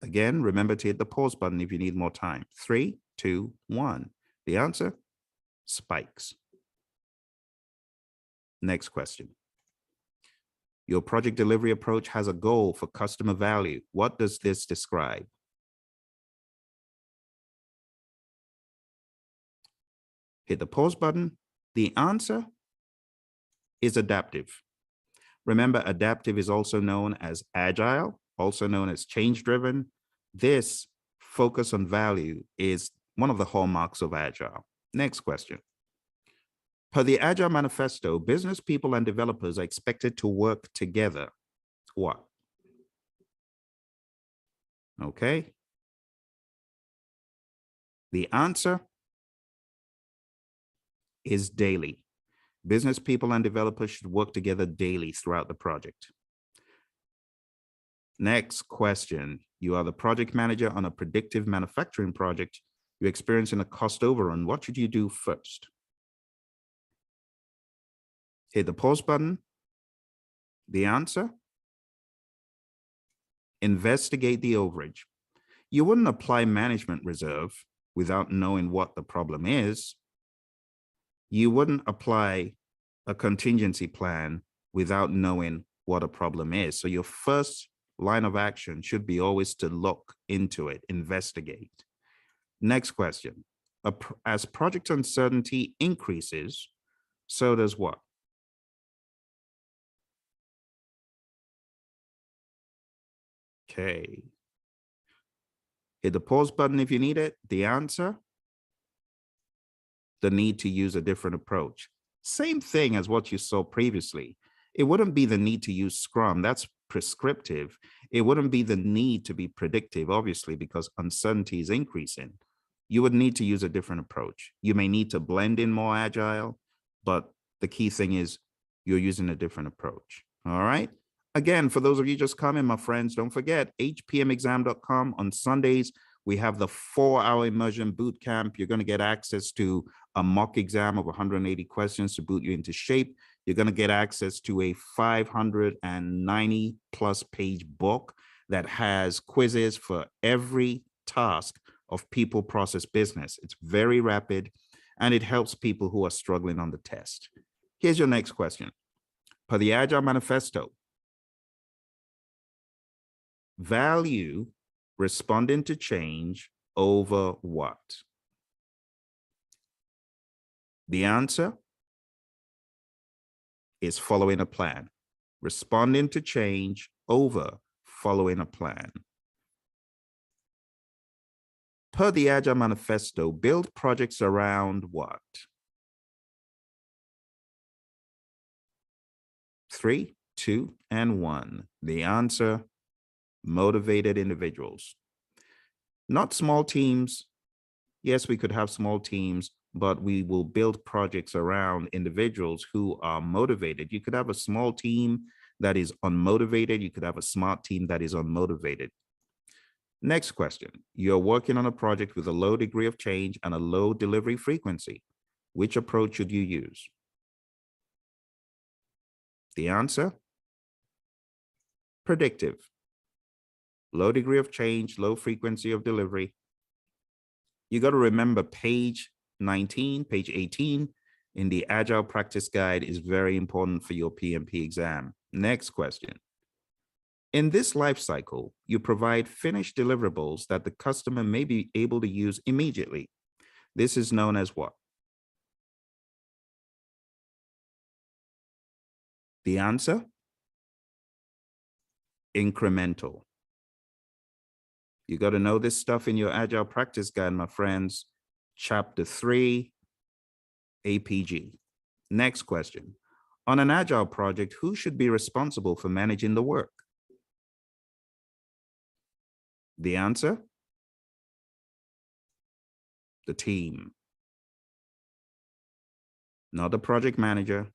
Again, remember to hit the pause button if you need more time. 3, 2, 1. The answer? Spikes. Next question. Your project delivery approach has a goal for customer value. What does this describe? Hit the pause button. The answer is adaptive. Remember, adaptive is also known as agile, also known as change-driven. This focus on value is one of the hallmarks of agile. Next question. Per the Agile Manifesto, business people and developers are expected to work together. What? Okay. The answer is daily. Business people and developers should work together daily throughout the project. Next question. You are the project manager on a predictive manufacturing project. You're experiencing a cost overrun. What should you do first? Hit the pause button. The answer? Investigate the overage. You wouldn't apply management reserve without knowing what the problem is. You wouldn't apply a contingency plan without knowing what a problem is. So your first line of action should be always to look into it, investigate. Next question. As project uncertainty increases, so does what? Okay. Hit the pause button if you need it. The answer? The need to use a different approach. Same thing as what you saw previously. It wouldn't be the need to use Scrum. That's prescriptive. It wouldn't be the need to be predictive, obviously, because uncertainty is increasing. You would need to use a different approach. You may need to blend in more agile, but the key thing is you're using a different approach. All right. Again, for those of you just coming, my friends, don't forget hpmexam.com. On Sundays, we have the 4-hour immersion boot camp. You're going to get access to a mock exam of 180 questions to boot you into shape. You're going to get access to a 590 plus page book that has quizzes for every task of people, process, business. It's very rapid and it helps people who are struggling on the test. Here's your next question. Per the Agile Manifesto, value responding to change over what? The answer is following a plan. Responding to change over following a plan. Per the Agile Manifesto, build projects around what? 3, 2, and 1. The answer, motivated individuals. Not small teams. Yes, we could have small teams, but we will build projects around individuals who are motivated. You could have a small team that is unmotivated. You could have a smart team that is unmotivated. Next question. You're working on a project with a low degree of change and a low delivery frequency. Which approach should you use? The answer? Predictive. Low degree of change, low frequency of delivery. You got to remember page 19, page 18 in the Agile Practice Guide is very important for your PMP exam. Next question. In this life cycle, you provide finished deliverables that the customer may be able to use immediately. This is known as what? The answer? Incremental. You got to know this stuff in your Agile Practice Guide, my friends. Chapter 3, APG. Next question. On an Agile project, who should be responsible for managing the work? The answer? The team. not the project manager,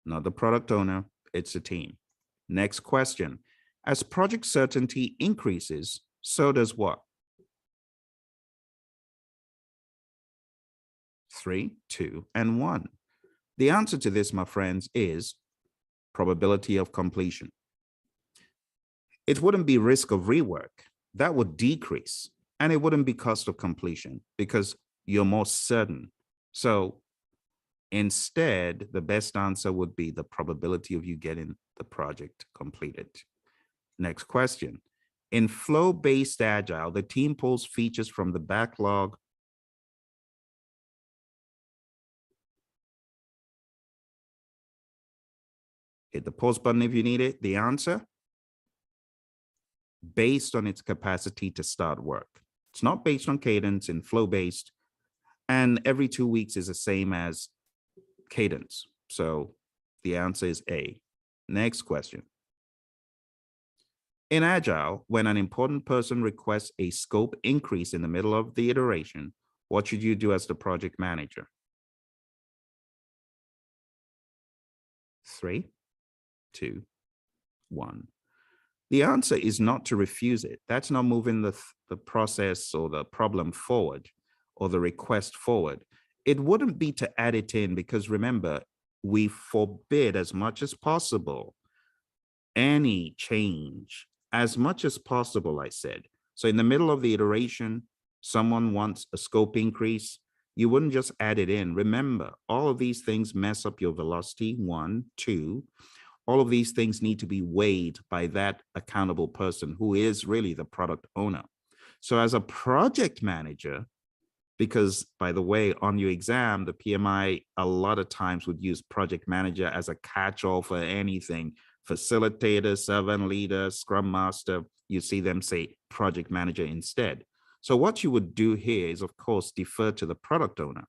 not the product owner, it's a team. Next question. As project certainty increases, so does what? 3, 2, and 1. The answer to this, my friends, is probability of completion. It wouldn't be risk of rework. That would decrease. And it wouldn't be cost of completion because you're more certain. So instead, the best answer would be the probability of you getting the project completed. Next question. In flow-based agile, the team pulls features from the backlog. Hit the pause button if you need it. The answer? Based on its capacity to start work. It's not based on cadence in flow-based, and every 2 weeks is the same as cadence. So the answer is A. Next question. In Agile, when an important person requests a scope increase in the middle of the iteration, what should you do as the project manager? 3, 2, 1. The answer is not to refuse it. That's not moving the process or the problem forward or the request forward. It wouldn't be to add it in because remember, we forbid as much as possible any change, as much as possible, I said. So in the middle of the iteration, someone wants a scope increase. You wouldn't just add it in. Remember, all of these things mess up your velocity, 1, 2. All of these things need to be weighed by that accountable person who is really the product owner. So as a project manager, because by the way, on your exam, the PMI a lot of times would use project manager as a catch-all for anything. Facilitator, servant leader, scrum master, you see them say project manager instead. So what you would do here is, of course, defer to the product owner.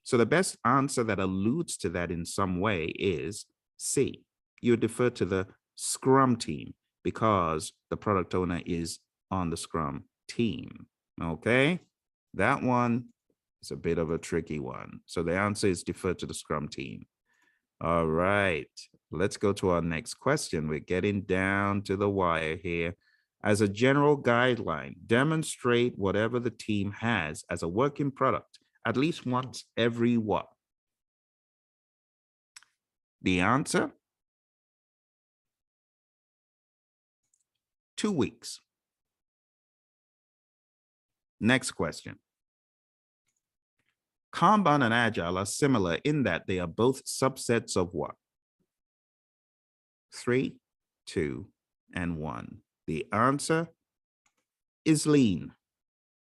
So the best answer that alludes to that in some way is C. You defer to the Scrum team because the product owner is on the Scrum team. Okay, that one is a bit of a tricky one. So the answer is defer to the Scrum team. All right, let's go to our next question. We're getting down to the wire here. As a general guideline, demonstrate whatever the team has as a working product at least once every what? The answer? 2 weeks. Next question. Kanban and Agile are similar in that they are both subsets of what? 3, 2, and 1. The answer is Lean.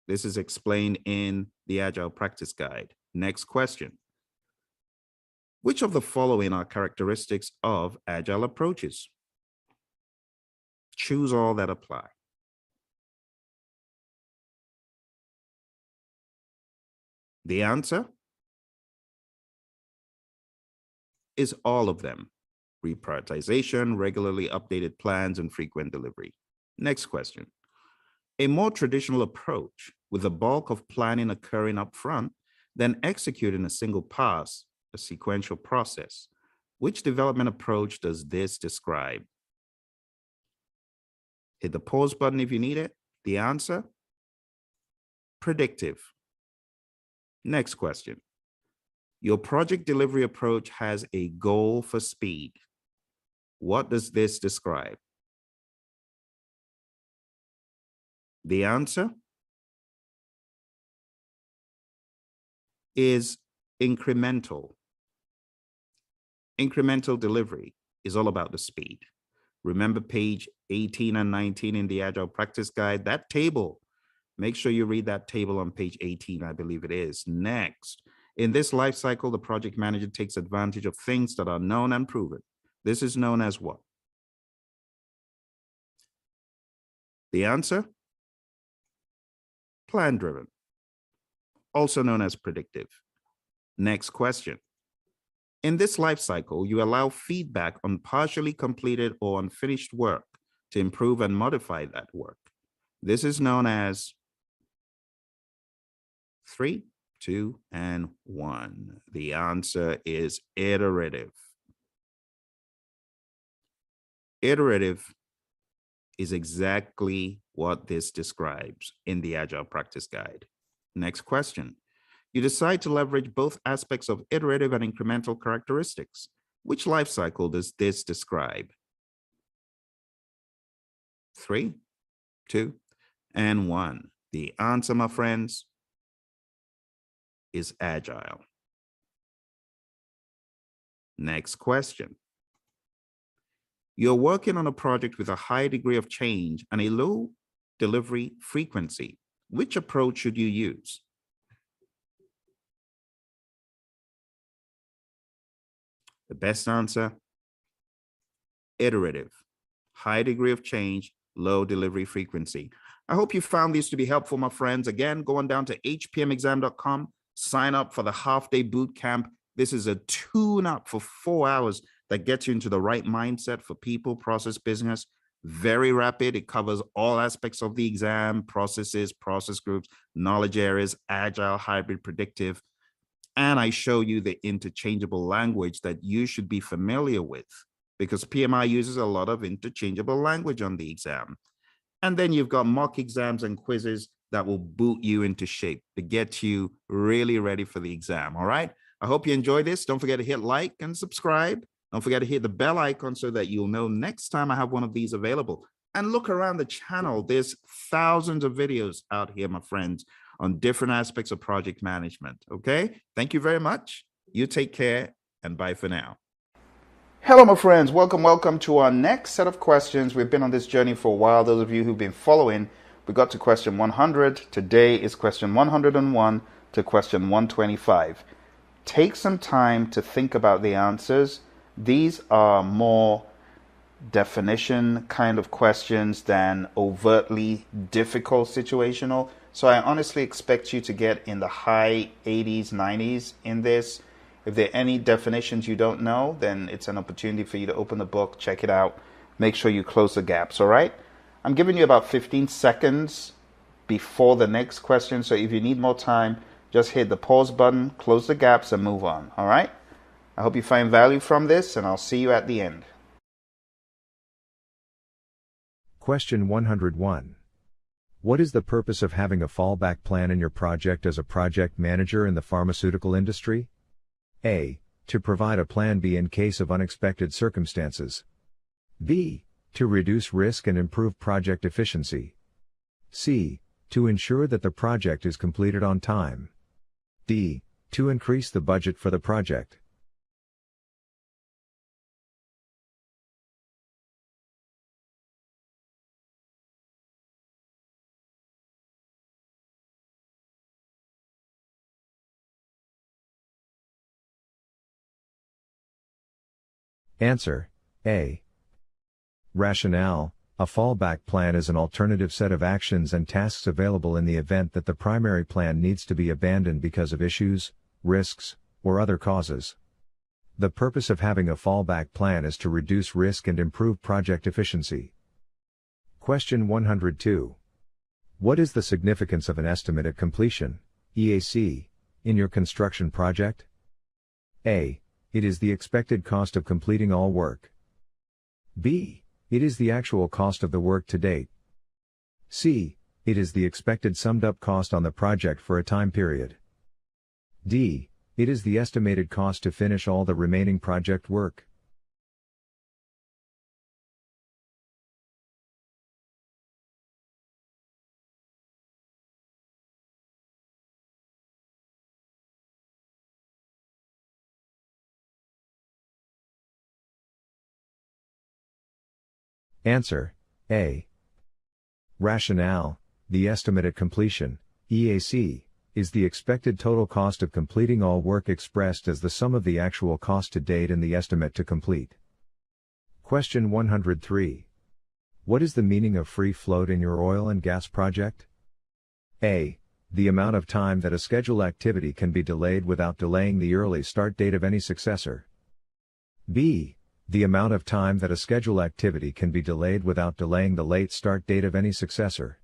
This is explained in the Agile Practice Guide. Next question. Which of the following are characteristics of Agile approaches? Choose all that apply. The answer is all of them. Reprioritization, regularly updated plans, and frequent delivery. Next question. A more traditional approach with the bulk of planning occurring up front, then executing a single pass, a sequential process. Which development approach does this describe? Hit the pause button if you need it. The answer? Predictive. Next question. Your project delivery approach has a goal for speed. What does this describe? The answer is incremental. Incremental delivery is all about the speed. Remember page 18 and 19 in the Agile Practice Guide, that table. Make sure you read that table on page 18, I believe it is. Next, in this life cycle, the project manager takes advantage of things that are known and proven. This is known as what? The answer? Plan-driven, also known as predictive. Next question. In this life cycle, you allow feedback on partially completed or unfinished work to improve and modify that work. This is known as 3, 2, and 1. The answer is iterative. Iterative is exactly what this describes in the Agile Practice Guide. Next question. You decide to leverage both aspects of iterative and incremental characteristics. Which life cycle does this describe? 3, 2, and 1. The answer, my friends, is Agile. Next question. You're working on a project with a high degree of change and a low delivery frequency. Which approach should you use? The best answer, iterative. High degree of change, low delivery frequency. I hope you found these to be helpful, my friends. Again, go on down to hpmexam.com, sign up for the half-day boot camp. This is a tune-up for 4 hours that gets you into the right mindset for people, process, business. Very rapid. It covers all aspects of the exam, processes, process groups, knowledge areas, agile, hybrid, predictive. And I show you the interchangeable language that you should be familiar with, because PMI uses a lot of interchangeable language on the exam. And then you've got mock exams and quizzes that will boot you into shape to get you really ready for the exam. All right. I hope you enjoy this. Don't forget to hit like and subscribe. Don't forget to hit the bell icon so that you'll know next time I have one of these available. And look around the channel. There's thousands of videos out here, my friends, on different aspects of project management. Okay. Thank you very much. You take care and bye for now. Hello, my friends. Welcome to our next set of questions. We've been on this journey for a while. Those of you who've been following, we got to question 100. Today is question 101 to question 125. Take some time to think about the answers. These are more definition kind of questions than overtly difficult situational. So I honestly expect you to get in the high 80s, 90s in this. If there are any definitions you don't know, then it's an opportunity for you to open the book, check it out, make sure you close the gaps, all right? I'm giving you about 15 seconds before the next question, so if you need more time, just hit the pause button, close the gaps, and move on, all right? I hope you find value from this, and I'll see you at the end. Question 101. What is the purpose of having a fallback plan in your project as a project manager in the pharmaceutical industry? A. To provide a plan B in case of unexpected circumstances. B. To reduce risk and improve project efficiency. C. To ensure that the project is completed on time. D. To increase the budget for the project. Answer: A. Rationale: a fallback plan is an alternative set of actions and tasks available in the event that the primary plan needs to be abandoned because of issues, risks, or other causes. The purpose of having a fallback plan is to reduce risk and improve project efficiency. Question 102. What is the significance of an estimate at completion, EAC, in your construction project? A. It is the expected cost of completing all work. B. It is the actual cost of the work to date. C. It is the expected summed up cost on the project for a time period. D. It is the estimated cost to finish all the remaining project work. Answer: A. Rationale: the estimate at completion, EAC, is the expected total cost of completing all work expressed as the sum of the actual cost to date and the estimate to complete. Question 103. What is the meaning of free float in your oil and gas project? A. The amount of time that a scheduled activity can be delayed without delaying the early start date of any successor. B. The amount of time that a scheduled activity can be delayed without delaying the late start date of any successor.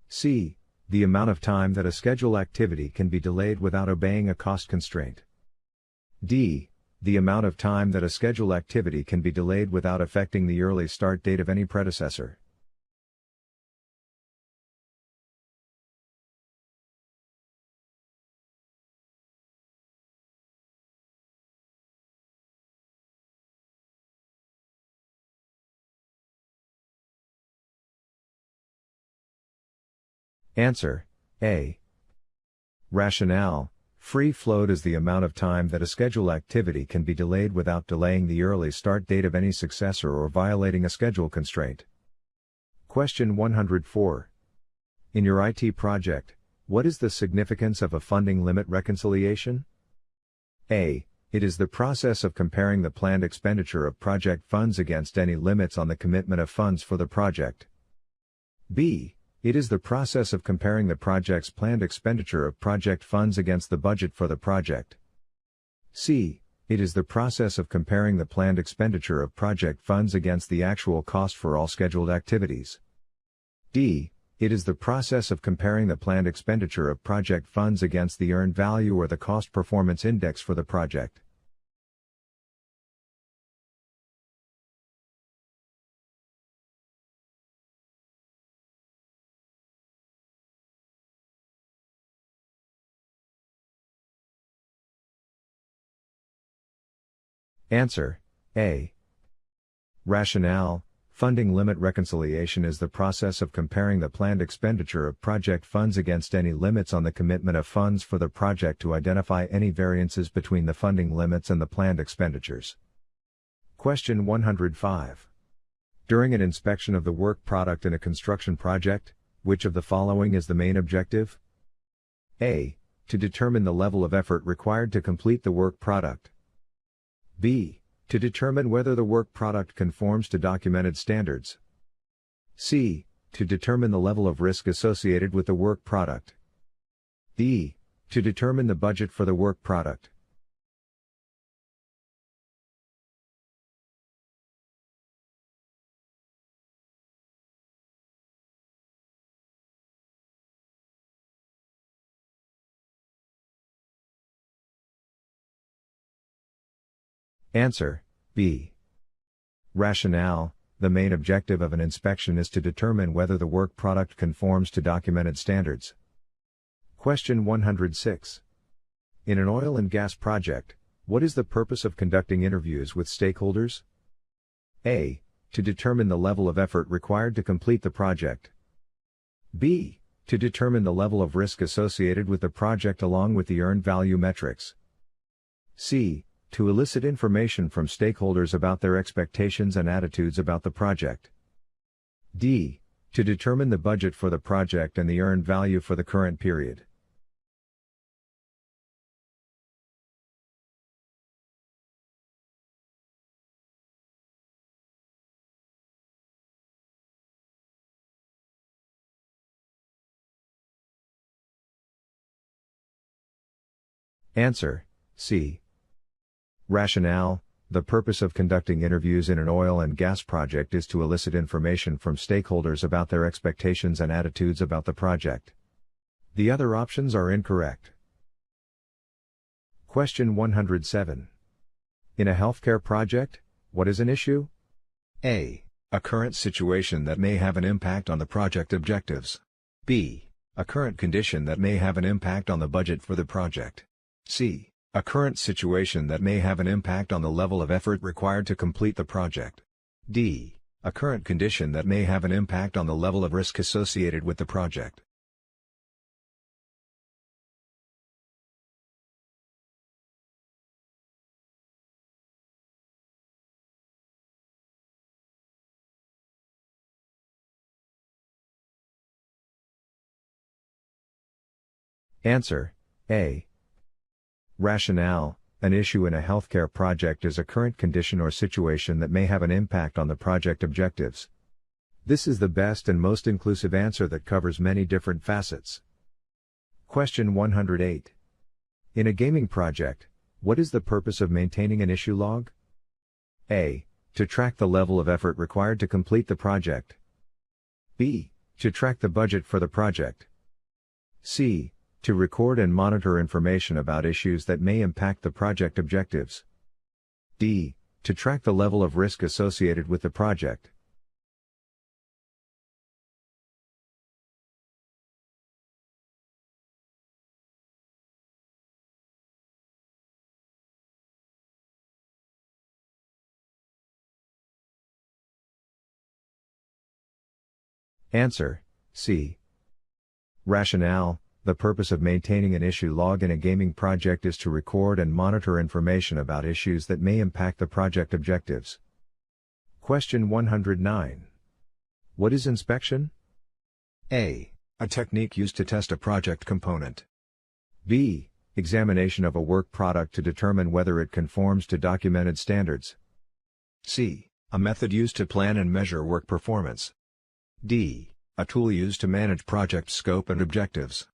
C. The amount of time that a scheduled activity can be delayed without obeying a cost constraint. D. The amount of time that a scheduled activity can be delayed without affecting the early start date of any predecessor. Answer: A. Rationale: free float is the amount of time that a scheduled activity can be delayed without delaying the early start date of any successor or violating a schedule constraint. Question 104. In your IT project, what is the significance of a funding limit reconciliation? A. It is the process of comparing the planned expenditure of project funds against any limits on the commitment of funds for the project. B. It is the process of comparing the project's planned expenditure of project funds against the budget for the project. C. It is the process of comparing the planned expenditure of project funds against the actual cost for all scheduled activities. D. It is the process of comparing the planned expenditure of project funds against the earned value or the cost performance index for the project. Answer: A. Rationale: funding limit reconciliation is the process of comparing the planned expenditure of project funds against any limits on the commitment of funds for the project to identify any variances between the funding limits and the planned expenditures. Question 105. During an inspection of the work product in a construction project, which of the following is the main objective? A. To determine the level of effort required to complete the work product. B. To determine whether the work product conforms to documented standards. C. To determine the level of risk associated with the work product. D. To determine the budget for the work product. Answer: B. Rationale: the main objective of an inspection is to determine whether the work product conforms to documented standards. Question 106. In an oil and gas project, what is the purpose of conducting interviews with stakeholders? A. To determine the level of effort required to complete the project. B. To determine the level of risk associated with the project along with the earned value metrics. C. To elicit information from stakeholders about their expectations and attitudes about the project. D. To determine the budget for the project and the earned value for the current period. Answer: C. Rationale: the purpose of conducting interviews in an oil and gas project is to elicit information from stakeholders about their expectations and attitudes about the project. The other options are incorrect. Question 107. In a healthcare project, what is an issue? A. A current situation that may have an impact on the project objectives. B. A current condition that may have an impact on the budget for the project. C. A current situation that may have an impact on the level of effort required to complete the project. D. A current condition that may have an impact on the level of risk associated with the project. Answer: A. Rationale: an issue in a healthcare project is a current condition or situation that may have an impact on the project objectives. This is the best and most inclusive answer that covers many different facets. Question 108. In a gaming project, what is the purpose of maintaining an issue log? A. To track the level of effort required to complete the project. B. To track the budget for the project. C. To record and monitor information about issues that may impact the project objectives. D. To track the level of risk associated with the project. Answer: C. Rationale: the purpose of maintaining an issue log in a gaming project is to record and monitor information about issues that may impact the project objectives. Question 109. What is inspection? A. A technique used to test a project component. B. Examination of a work product to determine whether it conforms to documented standards. C. A method used to plan and measure work performance. D. A tool used to manage project scope and objectives.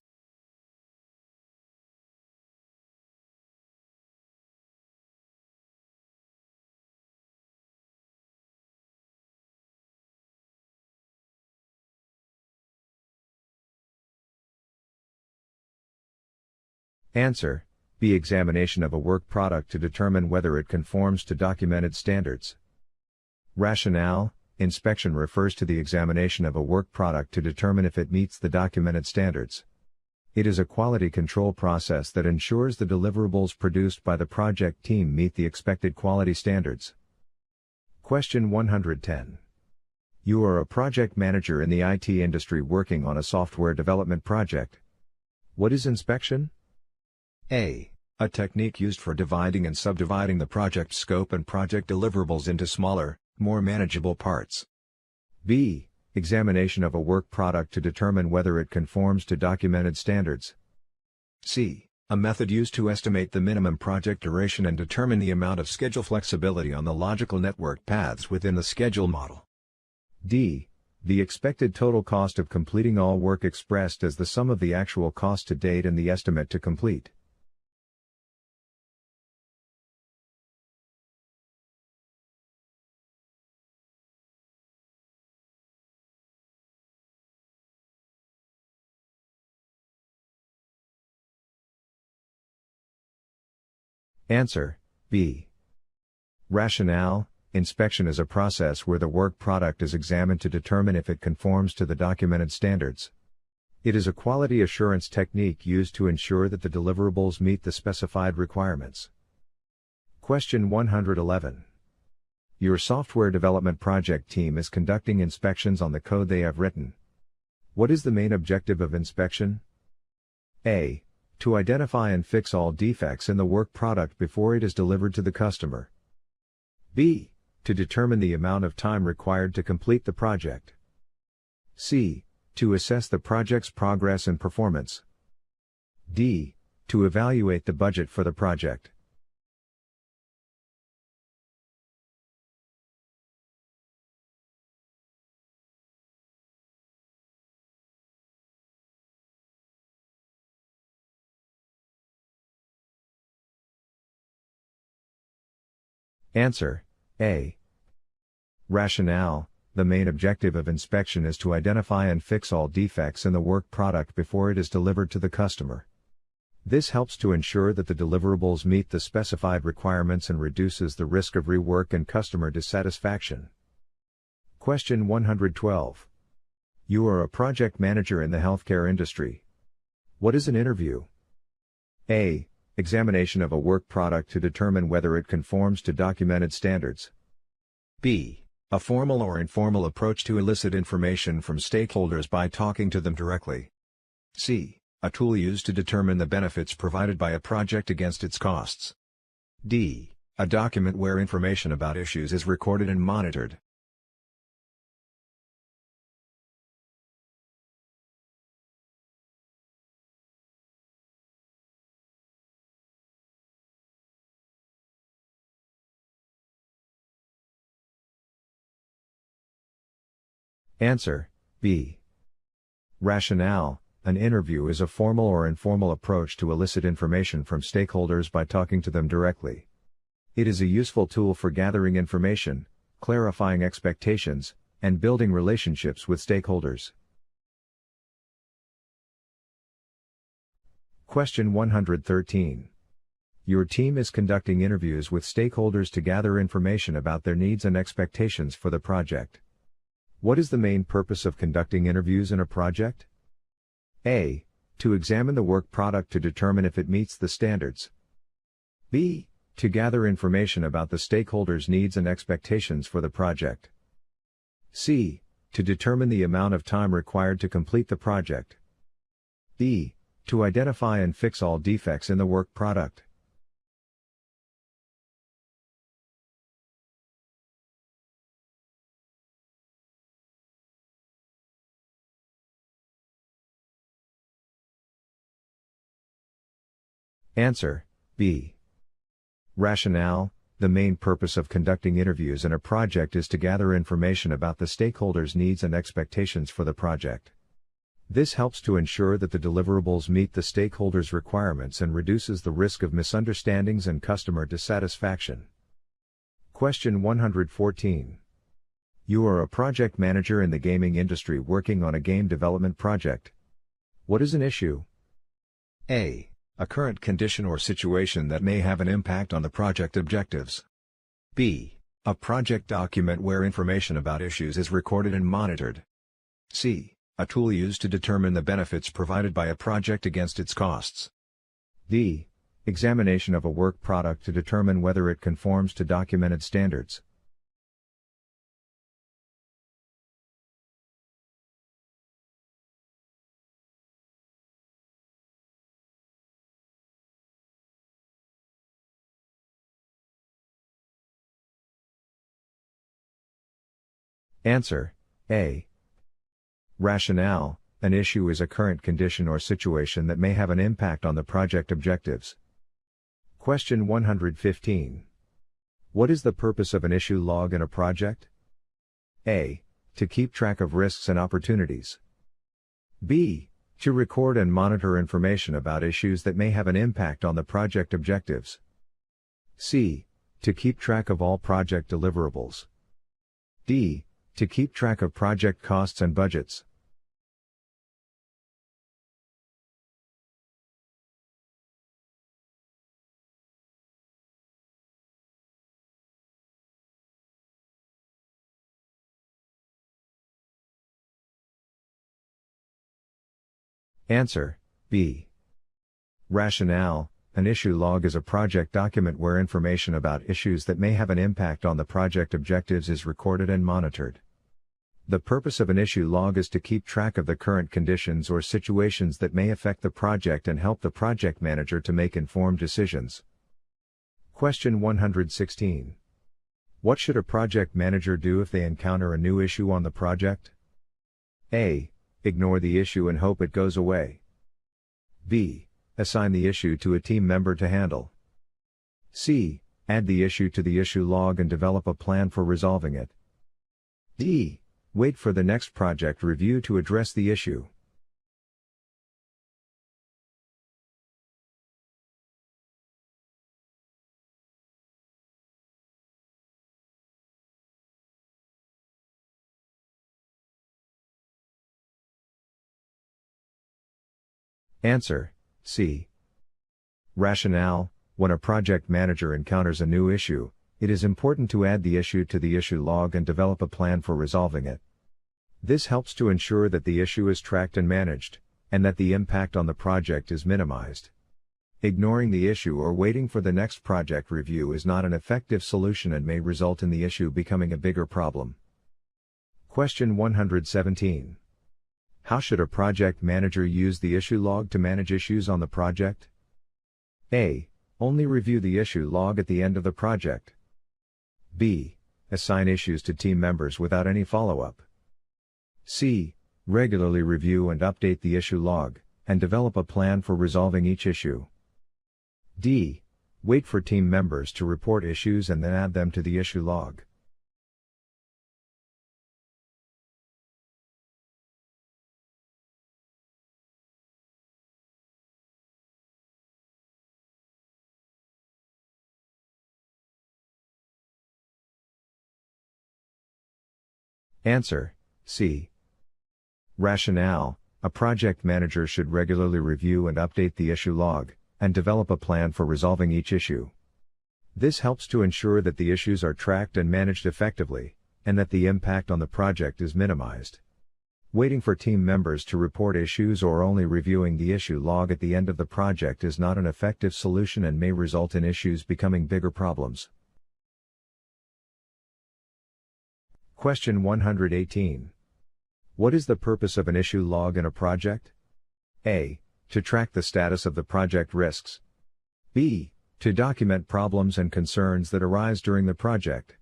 Answer: B. Examination of a work product to determine whether it conforms to documented standards. Rationale: inspection refers to the examination of a work product to determine if it meets the documented standards. It is a quality control process that ensures the deliverables produced by the project team meet the expected quality standards. Question 110. You are a project manager in the IT industry working on a software development project. What is inspection? A. A technique used for dividing and subdividing the project scope and project deliverables into smaller, more manageable parts. B. Examination of a work product to determine whether it conforms to documented standards. C. A method used to estimate the minimum project duration and determine the amount of schedule flexibility on the logical network paths within the schedule model. D. The expected total cost of completing all work expressed as the sum of the actual cost to date and the estimate to complete. Answer: B. Rationale: inspection is a process where the work product is examined to determine if it conforms to the documented standards. It is a quality assurance technique used to ensure that the deliverables meet the specified requirements. Question 111. Your software development project team is conducting inspections on the code they have written. What is the main objective of inspection? A. To identify and fix all defects in the work product before it is delivered to the customer. B. To determine the amount of time required to complete the project. C. To assess the project's progress and performance. D. To evaluate the budget for the project. Answer: A. Rationale: the main objective of inspection is to identify and fix all defects in the work product before it is delivered to the customer. This helps to ensure that the deliverables meet the specified requirements and reduces the risk of rework and customer dissatisfaction. Question 112. You are a project manager in the healthcare industry. What is an interview? A. Examination of a work product to determine whether it conforms to documented standards. B. A formal or informal approach to elicit information from stakeholders by talking to them directly. C. A tool used to determine the benefits provided by a project against its costs. D. A document where information about issues is recorded and monitored. Answer: B. Rationale: an interview is a formal or informal approach to elicit information from stakeholders by talking to them directly. It is a useful tool for gathering information, clarifying expectations, and building relationships with stakeholders. Question 113. Your team is conducting interviews with stakeholders to gather information about their needs and expectations for the project. What is the main purpose of conducting interviews in a project? A. To examine the work product to determine if it meets the standards. B. To gather information about the stakeholders' needs and expectations for the project. C. To determine the amount of time required to complete the project. D. To identify and fix all defects in the work product. Answer: B. Rationale: the main purpose of conducting interviews in a project is to gather information about the stakeholders' needs and expectations for the project. This helps to ensure that the deliverables meet the stakeholders' requirements and reduces the risk of misunderstandings and customer dissatisfaction. Question 114. You are a project manager in the gaming industry working on a game development project. What is an issue? A. A current condition or situation that may have an impact on the project objectives. B. A project document where information about issues is recorded and monitored. C. A tool used to determine the benefits provided by a project against its costs. D. Examination of a work product to determine whether it conforms to documented standards. Answer: A. Rationale: an issue is a current condition or situation that may have an impact on the project objectives. Question 115. What is the purpose of an issue log in a project? A. To keep track of risks and opportunities. B. To record and monitor information about issues that may have an impact on the project objectives. C. To keep track of all project deliverables. D. To keep track of project costs and budgets. Answer: B. Rationale: an issue log is a project document where information about issues that may have an impact on the project objectives is recorded and monitored. The purpose of an issue log is to keep track of the current conditions or situations that may affect the project and help the project manager to make informed decisions. Question 116. What should a project manager do if they encounter a new issue on the project? A. Ignore the issue and hope it goes away. B. Assign the issue to a team member to handle. C. Add the issue to the issue log and develop a plan for resolving it. D. Wait for the next project review to address the issue. Answer: C. Rationale: when a project manager encounters a new issue, it is important to add the issue to the issue log and develop a plan for resolving it. This helps to ensure that the issue is tracked and managed, and that the impact on the project is minimized. Ignoring the issue or waiting for the next project review is not an effective solution and may result in the issue becoming a bigger problem. Question 117. How should a project manager use the issue log to manage issues on the project? A. Only review the issue log at the end of the project. B. Assign issues to team members without any follow-up. C. Regularly review and update the issue log, and develop a plan for resolving each issue. D. Wait for team members to report issues and then add them to the issue log. Answer: C. Rationale: a project manager should regularly review and update the issue log, and develop a plan for resolving each issue. This helps to ensure that the issues are tracked and managed effectively, and that the impact on the project is minimized. Waiting for team members to report issues or only reviewing the issue log at the end of the project is not an effective solution and may result in issues becoming bigger problems. Question 118. What is the purpose of an issue log in a project? A. To track the status of the project risks. B. To document problems and concerns that arise during the project.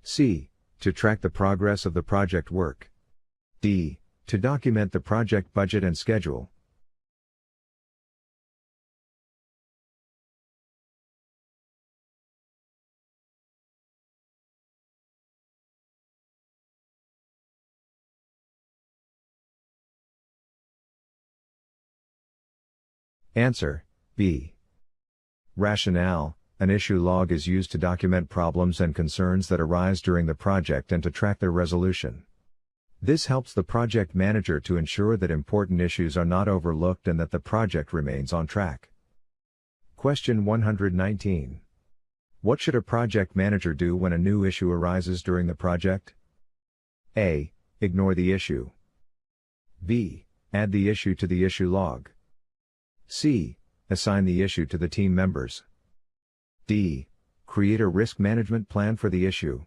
C. To track the progress of the project work. D. To document the project budget and schedule. Answer: B. Rationale: an issue log is used to document problems and concerns that arise during the project and to track their resolution. This helps the project manager to ensure that important issues are not overlooked and that the project remains on track. Question 119. What should a project manager do when a new issue arises during the project? A. Ignore the issue. B. Add the issue to the issue log. C. Assign the issue to the team members. D. Create a risk management plan for the issue.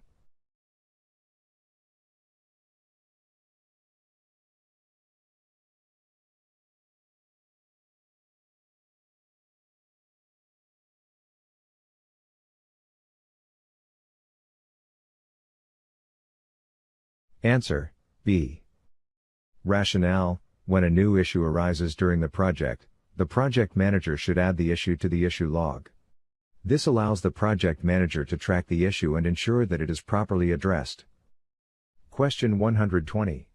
Answer: B. Rationale: when a new issue arises during the project manager should add the issue to the issue log. This allows the project manager to track the issue and ensure that it is properly addressed. Question 120.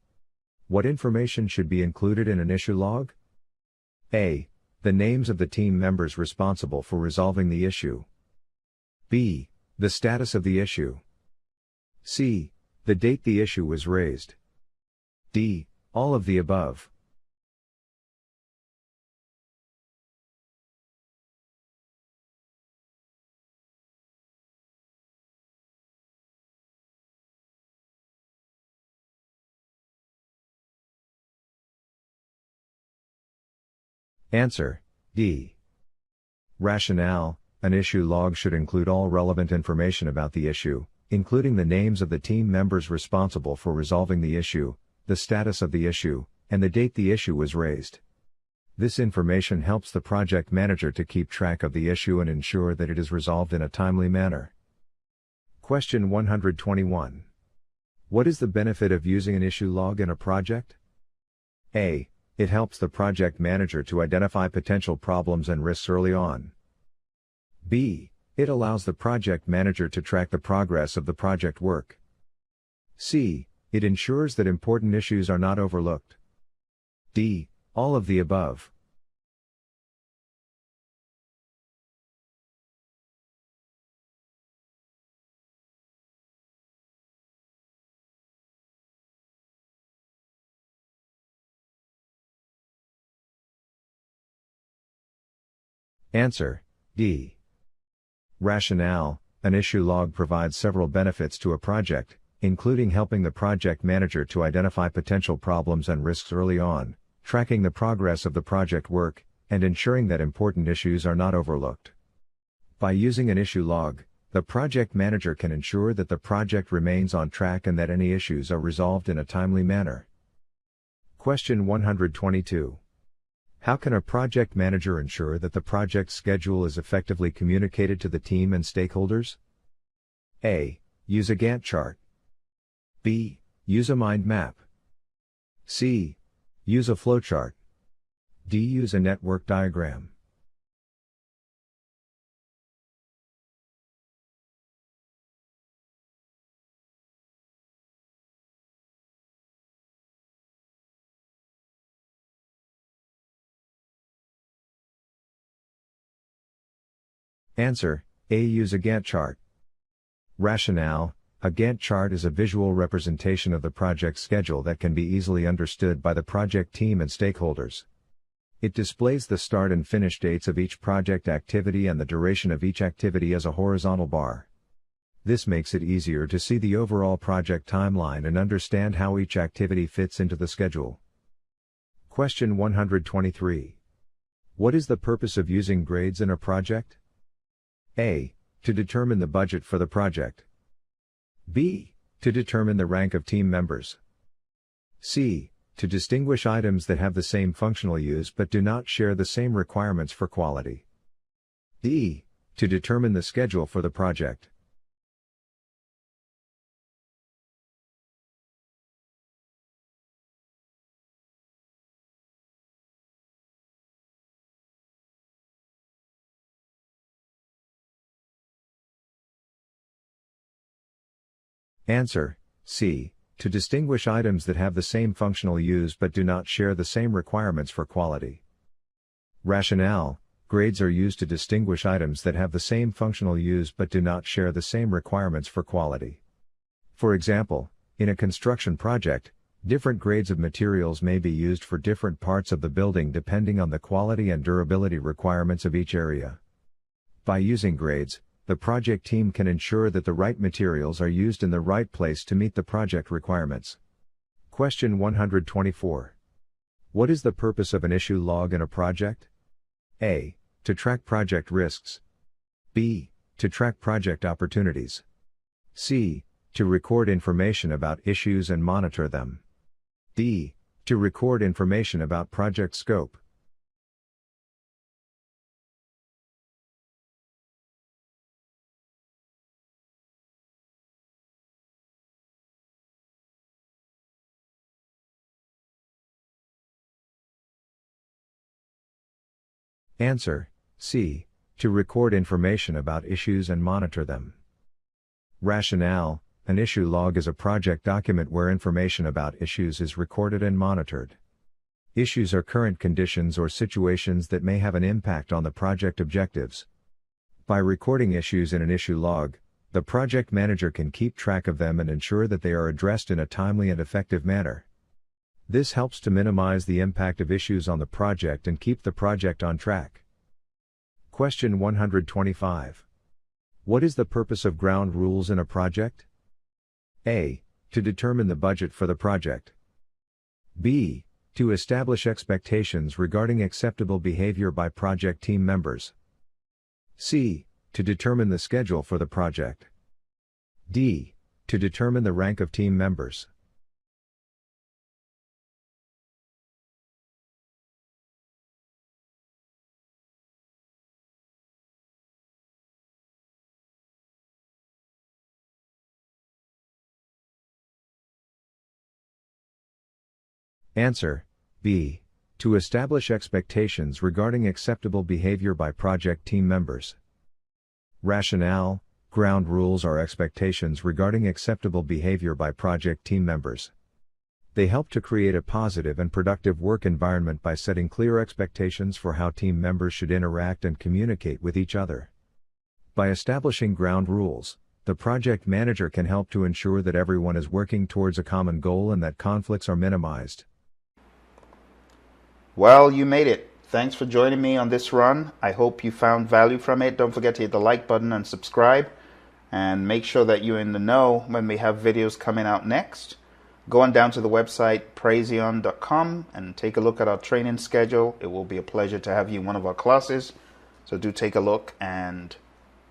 What information should be included in an issue log? A. The names of the team members responsible for resolving the issue. B. The status of the issue. C. The date the issue was raised. D. All of the above. Answer: D. Rationale: an issue log should include all relevant information about the issue, including the names of the team members responsible for resolving the issue, the status of the issue, and the date the issue was raised. This information helps the project manager to keep track of the issue and ensure that it is resolved in a timely manner. Question 121. What is the benefit of using an issue log in a project? A. It helps the project manager to identify potential problems and risks early on. B. It allows the project manager to track the progress of the project work. C. It ensures that important issues are not overlooked. D. All of the above. Answer: D. Rationale: an issue log provides several benefits to a project, including helping the project manager to identify potential problems and risks early on, tracking the progress of the project work, and ensuring that important issues are not overlooked. By using an issue log, the project manager can ensure that the project remains on track and that any issues are resolved in a timely manner. Question 122. How can a project manager ensure that the project schedule is effectively communicated to the team and stakeholders? A. Use a Gantt chart. B. Use a mind map. C. Use a flowchart. D. Use a network diagram. Answer: A. Use a Gantt chart. Rationale: A Gantt chart is a visual representation of the project schedule that can be easily understood by the project team and stakeholders. It displays the start and finish dates of each project activity and the duration of each activity as a horizontal bar. This makes it easier to see the overall project timeline and understand how each activity fits into the schedule. Question 123. What is the purpose of using grades in a project? A. To determine the budget for the project. B. To determine the rank of team members. C. To distinguish items that have the same functional use but do not share the same requirements for quality. D. To determine the schedule for the project. Answer, C. To distinguish items that have the same functional use but do not share the same requirements for quality. Rationale, grades are used to distinguish items that have the same functional use but do not share the same requirements for quality. For example, in a construction project, different grades of materials may be used for different parts of the building depending on the quality and durability requirements of each area. By using grades, the project team can ensure that the right materials are used in the right place to meet the project requirements. Question 124. What is the purpose of an issue log in a project? A. To track project risks. B. To track project opportunities. C. To record information about issues and monitor them. D. To record information about project scope. Answer, C. To record information about issues and monitor them. Rationale, an issue log is a project document where information about issues is recorded and monitored. Issues are current conditions or situations that may have an impact on the project objectives. By recording issues in an issue log, the project manager can keep track of them and ensure that they are addressed in a timely and effective manner. This helps to minimize the impact of issues on the project and keep the project on track. Question 125. What is the purpose of ground rules in a project? A. To determine the budget for the project. B. To establish expectations regarding acceptable behavior by project team members. C. To determine the schedule for the project. D. To determine the rank of team members. Answer, B. To establish expectations regarding acceptable behavior by project team members. Rationale, ground rules are expectations regarding acceptable behavior by project team members. They help to create a positive and productive work environment by setting clear expectations for how team members should interact and communicate with each other. By establishing ground rules, the project manager can help to ensure that everyone is working towards a common goal and that conflicts are minimized. Well, you made it. Thanks for joining me on this run. I hope you found value from it. Don't forget to hit the like button and subscribe. And make sure that you're in the know when we have videos coming out next. Go on down to the website praizion.com and take a look at our training schedule. It will be a pleasure to have you in one of our classes. So do take a look, and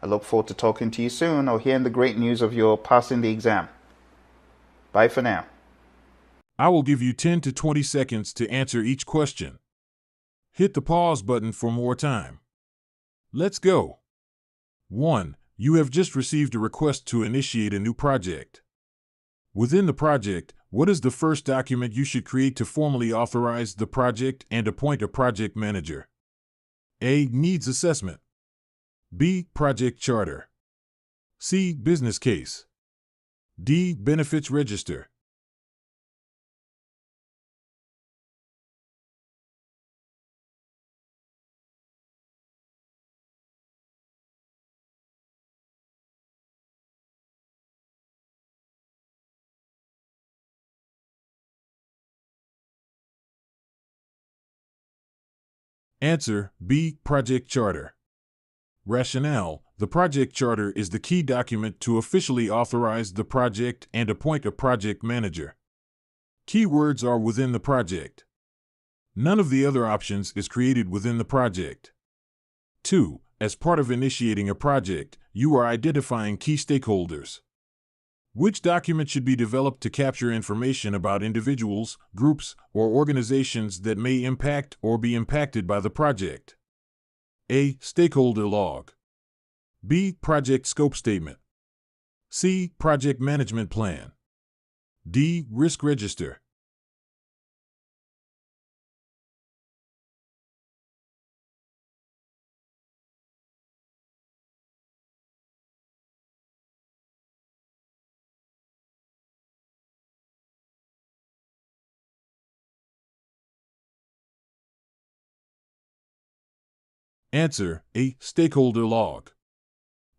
I look forward to talking to you soon or hearing the great news of your passing the exam. Bye for now. I will give you 10 to 20 seconds to answer each question. Hit the pause button for more time. Let's go. 1. You have just received a request to initiate a new project. Within the project, what is the first document you should create to formally authorize the project and appoint a project manager? A. Needs assessment. B. Project charter. C. Business case. D. Benefits register. Answer B. Project Charter. Rationale: the project charter is the key document to officially authorize the project and appoint a project manager. Keywords are within the project. None of the other options is created within the project. 2. As part of initiating a project, you are identifying key stakeholders. Which document should be developed to capture information about individuals, groups, or organizations that may impact or be impacted by the project? A. Stakeholder log. B. Project scope statement. C. Project management plan. D. Risk register. Answer A. Stakeholder log.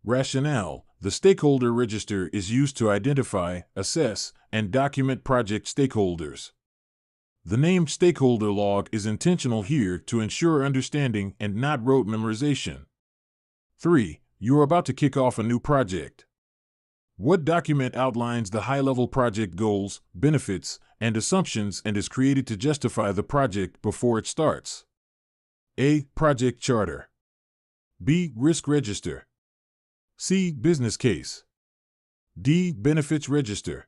Rationale: the stakeholder register is used to identify, assess, and document project stakeholders. The name stakeholder log is intentional here to ensure understanding and not rote memorization. 3. You are about to kick off a new project. What document outlines the high-level project goals, benefits, and assumptions and is created to justify the project before it starts? A. Project charter. B. Risk register. C. Business case. D. Benefits register.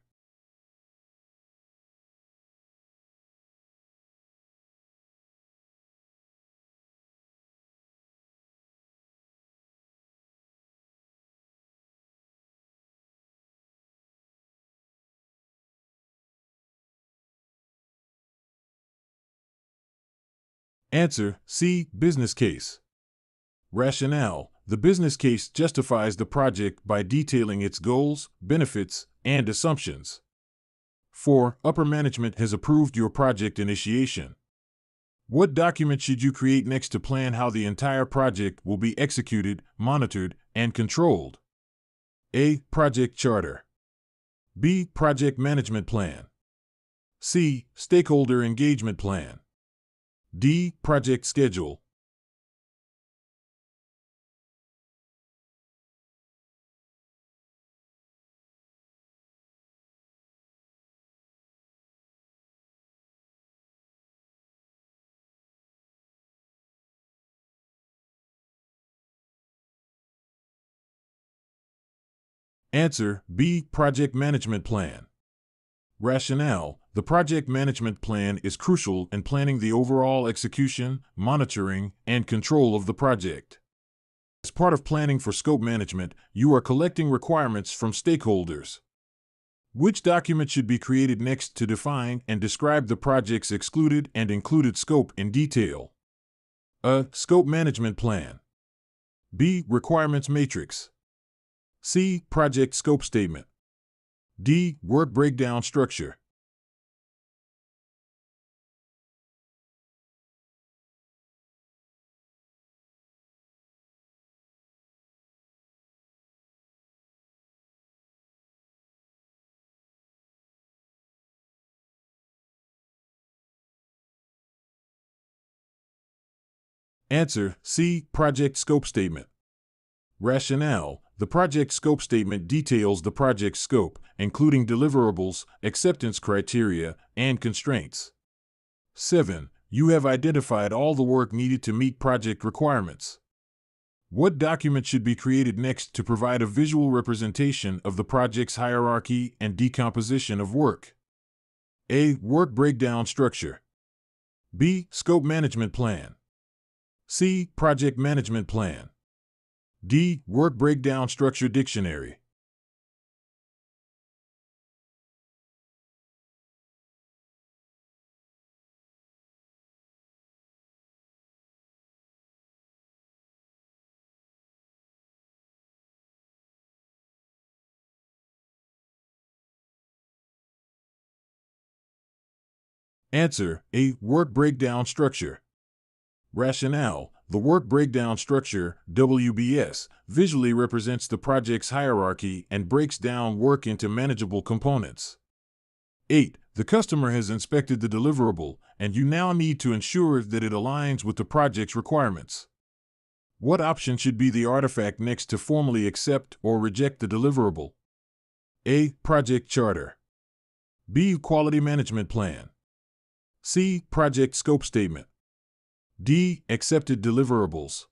Answer C. Business case. Rationale: the business case justifies the project by detailing its goals, benefits, and assumptions. 4. Upper management has approved your project initiation. What document should you create next to plan how the entire project will be executed, monitored, and controlled? A. Project charter. B. Project management plan. C. Stakeholder engagement plan. D. Project schedule. Answer B. Project management plan. Rationale: the project management plan is crucial in planning the overall execution, monitoring, and control of the project. As part of planning for scope management, you are collecting requirements from stakeholders. Which document should be created next to define and describe the project's excluded and included scope in detail? A. Scope management plan. B. Requirements matrix. C. Project scope statement. D. Work breakdown structure. Answer C. Project scope statement. Rationale: the project scope statement details the project scope, including deliverables, acceptance criteria, and constraints. 7. You have identified all the work needed to meet project requirements. What document should be created next to provide a visual representation of the project's hierarchy and decomposition of work? A. Work breakdown structure. B. Scope management plan. C. Project management plan. D. Work breakdown structure dictionary. Answer A. Work breakdown structure. Rationale: the work breakdown structure, WBS, visually represents the project's hierarchy and breaks down work into manageable components. 8. The customer has inspected the deliverable, and you now need to ensure that it aligns with the project's requirements. What option should be the artifact next to formally accept or reject the deliverable? A. Project Charter. B. Quality Management Plan. C. Project Scope Statement. D. Accepted deliverables.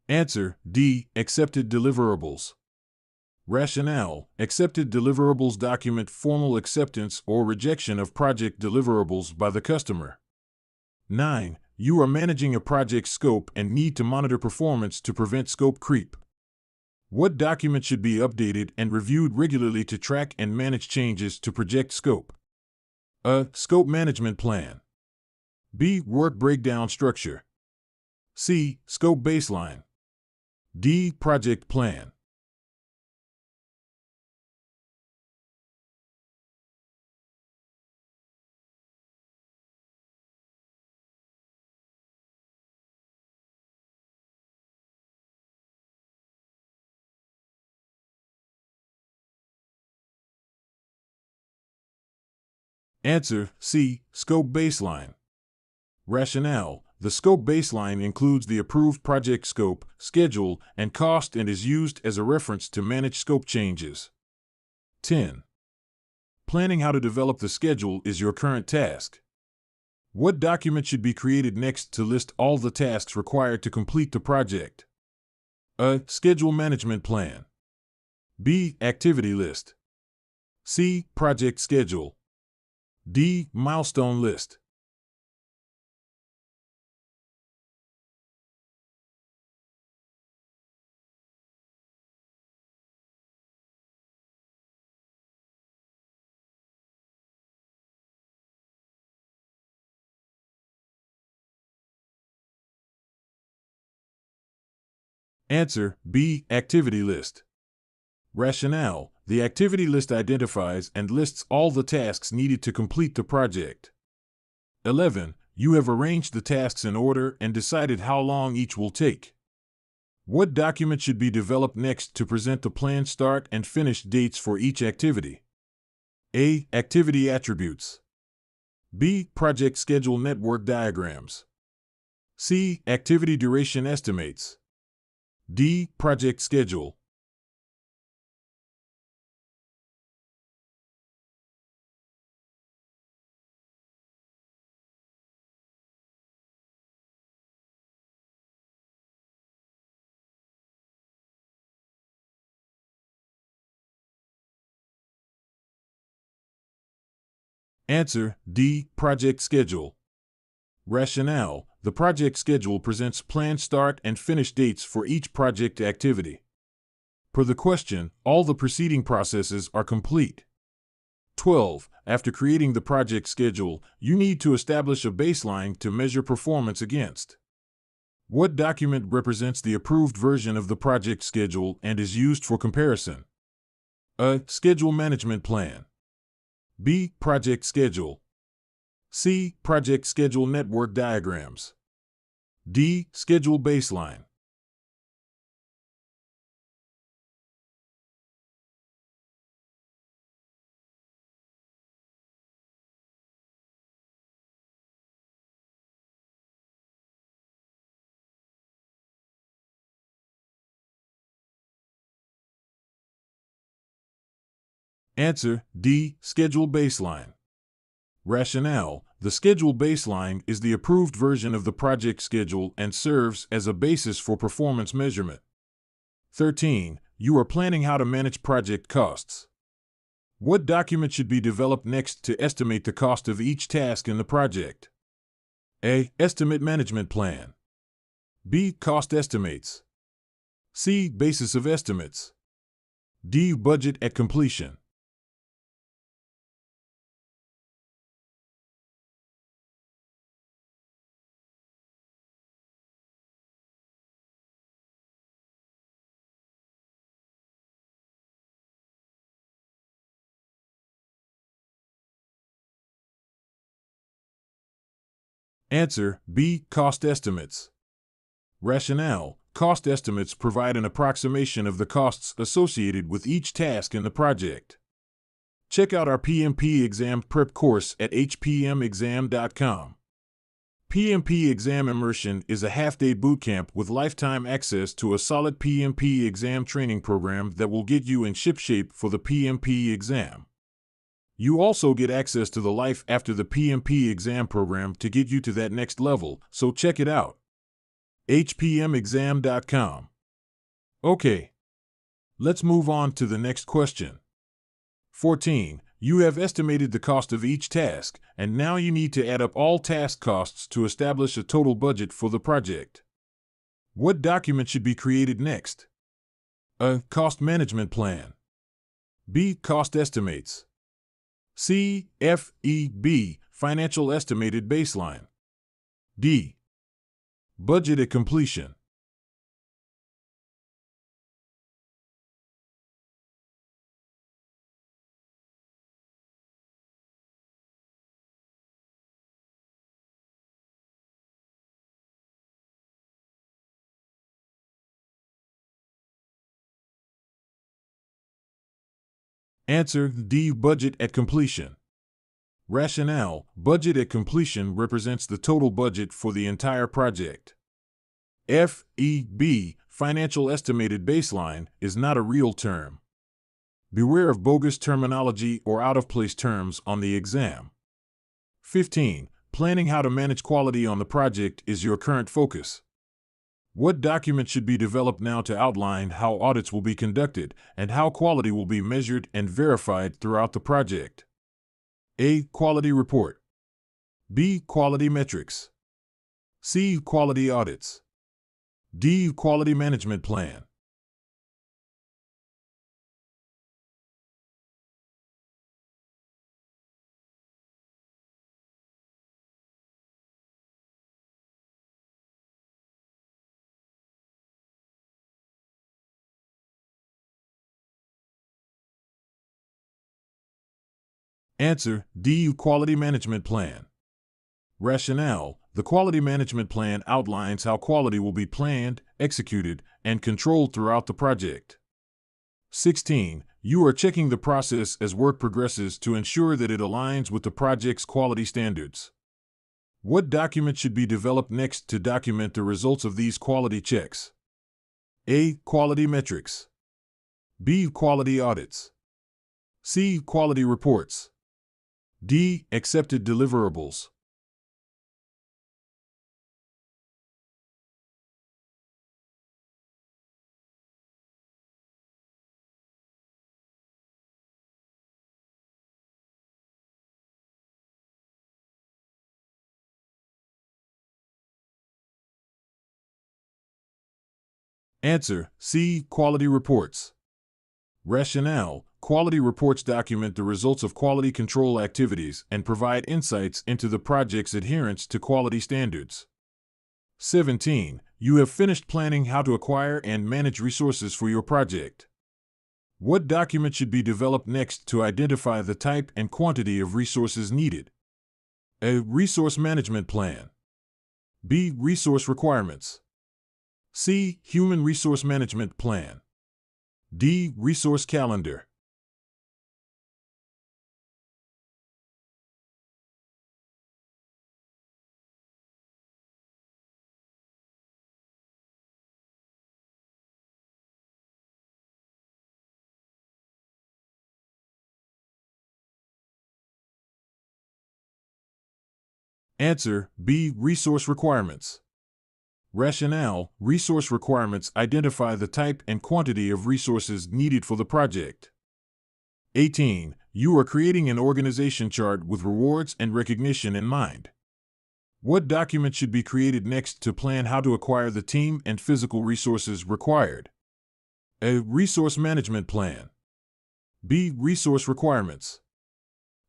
Answer D. Accepted deliverables. Rationale: accepted deliverables document formal acceptance or rejection of project deliverables by the customer. 9. You are managing a project scope and need to monitor performance to prevent scope creep. What document should be updated and reviewed regularly to track and manage changes to project scope? A. Scope Management Plan. B. Work Breakdown Structure. C. Scope Baseline. D. Project Plan. Answer C. Scope Baseline. Rationale: the scope baseline includes the approved project scope, schedule, and cost and is used as a reference to manage scope changes. 10. Planning how to develop the schedule is your current task. What document should be created next to list all the tasks required to complete the project? A. Schedule Management Plan. B. Activity List. C. Project Schedule. D. Milestone List. Answer B. Activity List. Rationale: the activity list identifies and lists all the tasks needed to complete the project. 11. You have arranged the tasks in order and decided how long each will take. What document should be developed next to present the planned start and finish dates for each activity? A. Activity Attributes. B. Project Schedule Network Diagrams. C. Activity Duration Estimates. D. Project Schedule. Answer D. Project Schedule. Rationale: the project schedule presents planned start and finish dates for each project activity. Per the question, all the preceding processes are complete. 12. After creating the project schedule, you need to establish a baseline to measure performance against. What document represents the approved version of the project schedule and is used for comparison? A. Schedule Management Plan. B. Project Schedule. C. Project Schedule Network Diagrams. D. Schedule Baseline. Answer D. Schedule Baseline. Rationale: the schedule baseline is the approved version of the project schedule and serves as a basis for performance measurement. 13. You are planning how to manage project costs. What document should be developed next to estimate the cost of each task in the project? A. Estimate Management Plan. B. Cost Estimates. C. Basis of Estimates. D. Budget at Completion. Answer B. Cost estimates. Rationale: cost estimates provide an approximation of the costs associated with each task in the project. Check out our PMP exam prep course at hpmexam.com. PMP Exam Immersion is a half-day bootcamp with lifetime access to a solid PMP exam training program that will get you in shipshape for the PMP exam. You also get access to the Life After the PMP exam program to get you to that next level, so check it out. hpmexam.com. Okay, let's move on to the next question. 14. You have estimated the cost of each task, and now you need to add up all task costs to establish a total budget for the project. What document should be created next? A. Cost management plan. B. Cost estimates. C. FEB, financial estimated baseline. D. Budget at completion. Answer D. Budget at completion. Rationale: budget at completion represents the total budget for the entire project. FEB, financial estimated baseline, is not a real term. Beware of bogus terminology or out-of-place terms on the exam. 15. Planning how to manage quality on the project is your current focus. What document should be developed now to outline how audits will be conducted and how quality will be measured and verified throughout the project? A. Quality report. B. Quality metrics. C. Quality audits. D. Quality management plan. Answer D. Quality management plan. Rationale: the quality management plan outlines how quality will be planned, executed, and controlled throughout the project. 16. You are checking the process as work progresses to ensure that it aligns with the project's quality standards. What document should be developed next to document the results of these quality checks? A. Quality metrics. B. Quality audits. C. Quality reports. D. Accepted deliverables. Answer C. Quality reports. Rationale: quality reports document the results of quality control activities and provide insights into the project's adherence to quality standards. 17. You have finished planning how to acquire and manage resources for your project. What document should be developed next to identify the type and quantity of resources needed? A. Resource management plan. B. Resource requirements. C. Human resource management plan. D. Resource calendar. Answer B. Resource requirements. Rationale: resource requirements identify the type and quantity of resources needed for the project. 18. You are creating an organization chart with rewards and recognition in mind. What document should be created next to plan how to acquire the team and physical resources required? A. Resource management plan. B. Resource requirements.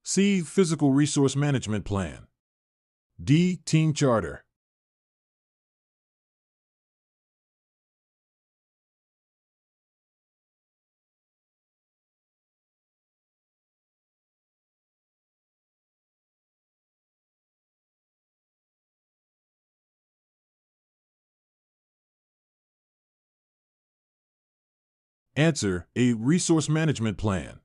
C. Physical resource management plan. D. Team charter. Answer: a resource management plan.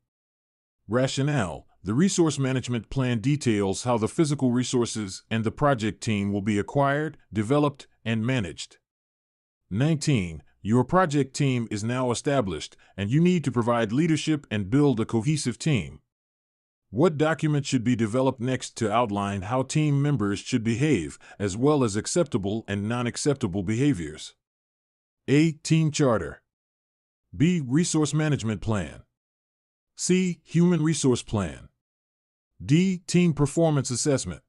Rationale: the resource management plan details how the physical resources and the project team will be acquired, developed, and managed. 19. Your project team is now established, and you need to provide leadership and build a cohesive team. What document should be developed next to outline how team members should behave, as well as acceptable and non-acceptable behaviors? A. Team charter. B. Resource management plan. C. Human resource plan. D. Team performance assessment.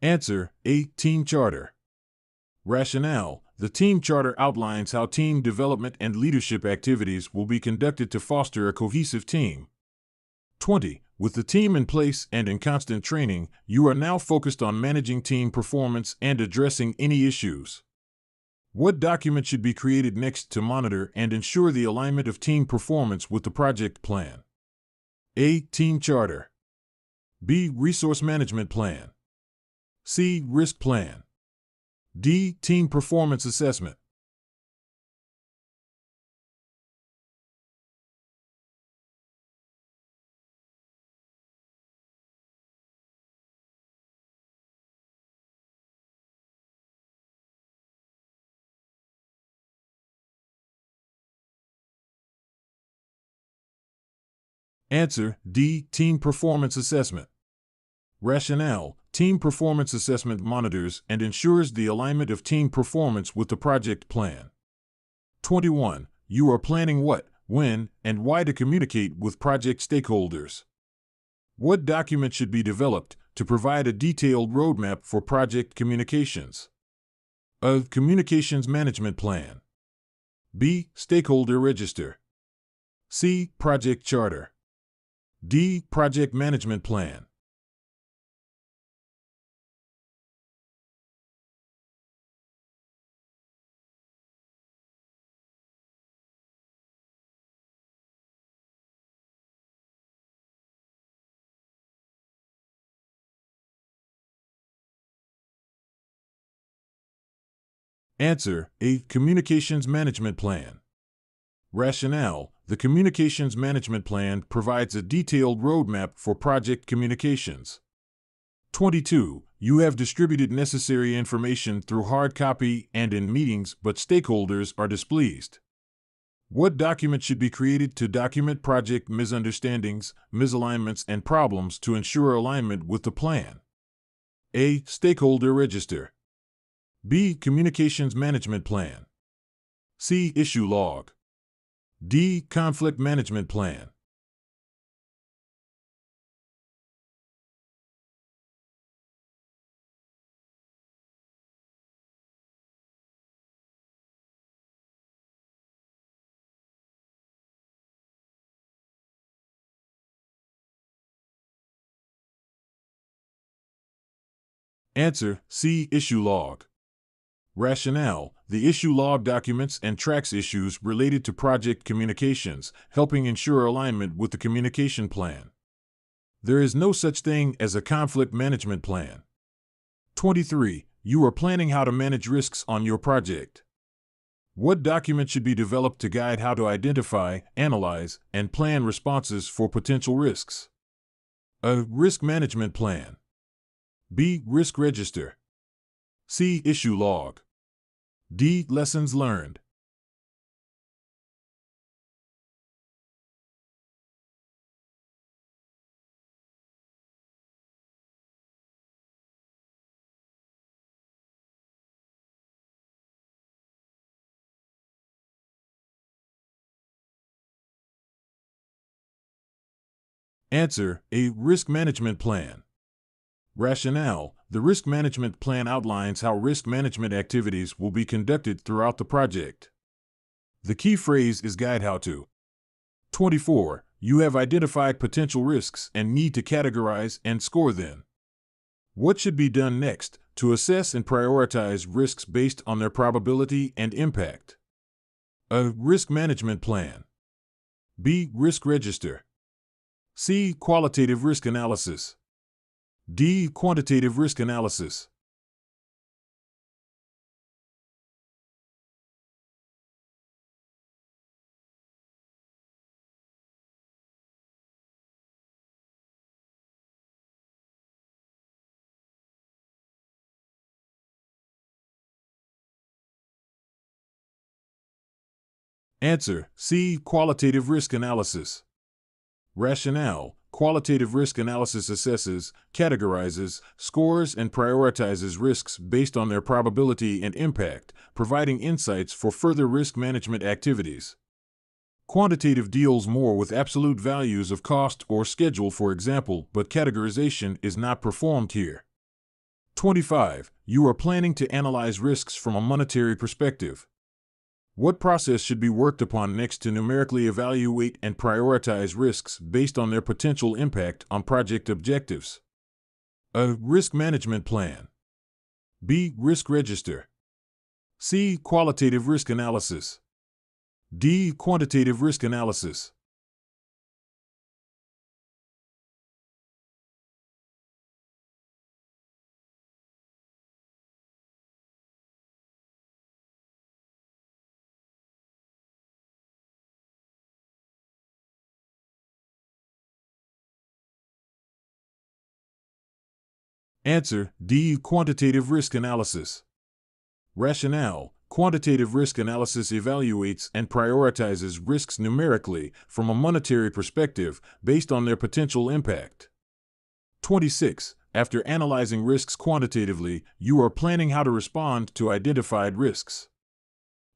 Answer: A. Team charter. Rationale: the team charter outlines how team development and leadership activities will be conducted to foster a cohesive team. 20. With the team in place and in constant training, you are now focused on managing team performance and addressing any issues. What document should be created next to monitor and ensure the alignment of team performance with the project plan? A. Team charter. B. Resource management plan. C. Risk plan. D. Team performance assessment. Answer: D. Team performance assessment. Rationale: team performance assessment monitors and ensures the alignment of team performance with the project plan. 21. You are planning what, when, and why to communicate with project stakeholders. What document should be developed to provide a detailed roadmap for project communications? A. Communications management plan. B. Stakeholder register. C. Project charter. D. Project management plan. Answer: A. Communications management plan. Rationale: the communications management plan provides a detailed roadmap for project communications. 22. You have distributed necessary information through hard copy and in meetings, but stakeholders are displeased. What document should be created to document project misunderstandings, misalignments, and problems to ensure alignment with the plan? A. Stakeholder register. B. Communications management plan. C. Issue log. D. Conflict management plan. Answer: C. Issue log. Rationale: the issue log documents and tracks issues related to project communications, helping ensure alignment with the communication plan. There is no such thing as a conflict management plan. 23. You are planning how to manage risks on your project. What document should be developed to guide how to identify, analyze, and plan responses for potential risks? A. Risk management plan. B. Risk register. C. Issue log. D. Lessons learned. Answer: A. Risk management plan. Rationale: the risk management plan outlines how risk management activities will be conducted throughout the project. The key phrase is guide how to. 24. You have identified potential risks and need to categorize and score them. What should be done next to assess and prioritize risks based on their probability and impact. A. Risk management plan. B. Risk register. C. Qualitative risk analysis. D. Quantitative risk analysis. Answer: C. Qualitative risk analysis. Rationale: qualitative risk analysis assesses, categorizes, scores, and prioritizes risks based on their probability and impact, providing insights for further risk management activities. Quantitative deals more with absolute values of cost or schedule, for example, but categorization is not performed here. 25. You are planning to analyze risks from a monetary perspective. What process should be worked upon next to numerically evaluate and prioritize risks based on their potential impact on project objectives? A. Risk management plan. B. Risk register. C. Qualitative risk analysis. D. Quantitative risk analysis. Answer: D. Quantitative risk analysis. Rationale: quantitative risk analysis evaluates and prioritizes risks numerically from a monetary perspective based on their potential impact. 26. After analyzing risks quantitatively, you are planning how to respond to identified risks.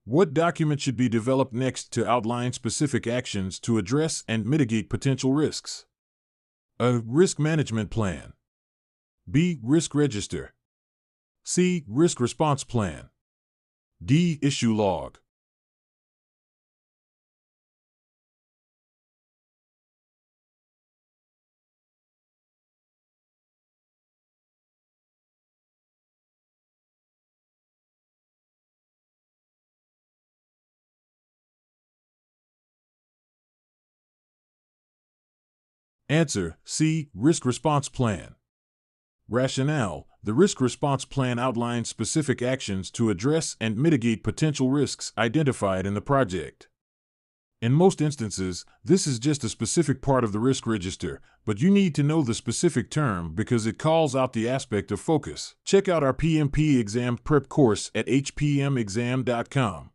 What document should be developed next to outline specific actions to address and mitigate potential risks? A. Risk management plan. B. Risk register. C. Risk response plan. D. Issue log. Answer: C. Risk response plan. Rationale: the risk response plan outlines specific actions to address and mitigate potential risks identified in the project. In most instances, this is just a specific part of the risk register, but you need to know the specific term because it calls out the aspect of focus. Check out our PMP exam prep course at hpmexam.com.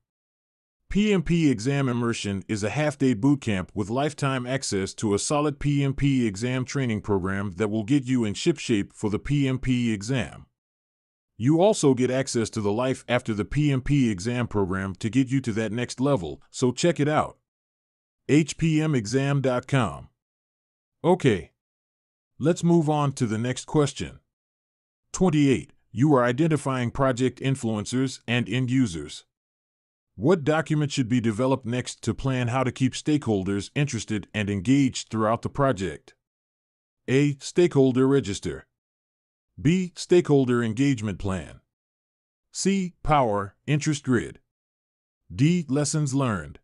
PMP Exam Immersion is a half-day bootcamp with lifetime access to a solid PMP exam training program that will get you in shipshape for the PMP exam. You also get access to the Life After the PMP exam program to get you to that next level, so check it out. hpmexam.com. Okay, let's move on to the next question. 28. You are identifying project influencers and end users. What document should be developed next to plan how to keep stakeholders interested and engaged throughout the project? A. Stakeholder register. B. Stakeholder engagement plan. C. Power, interest grid. D. Lessons learned.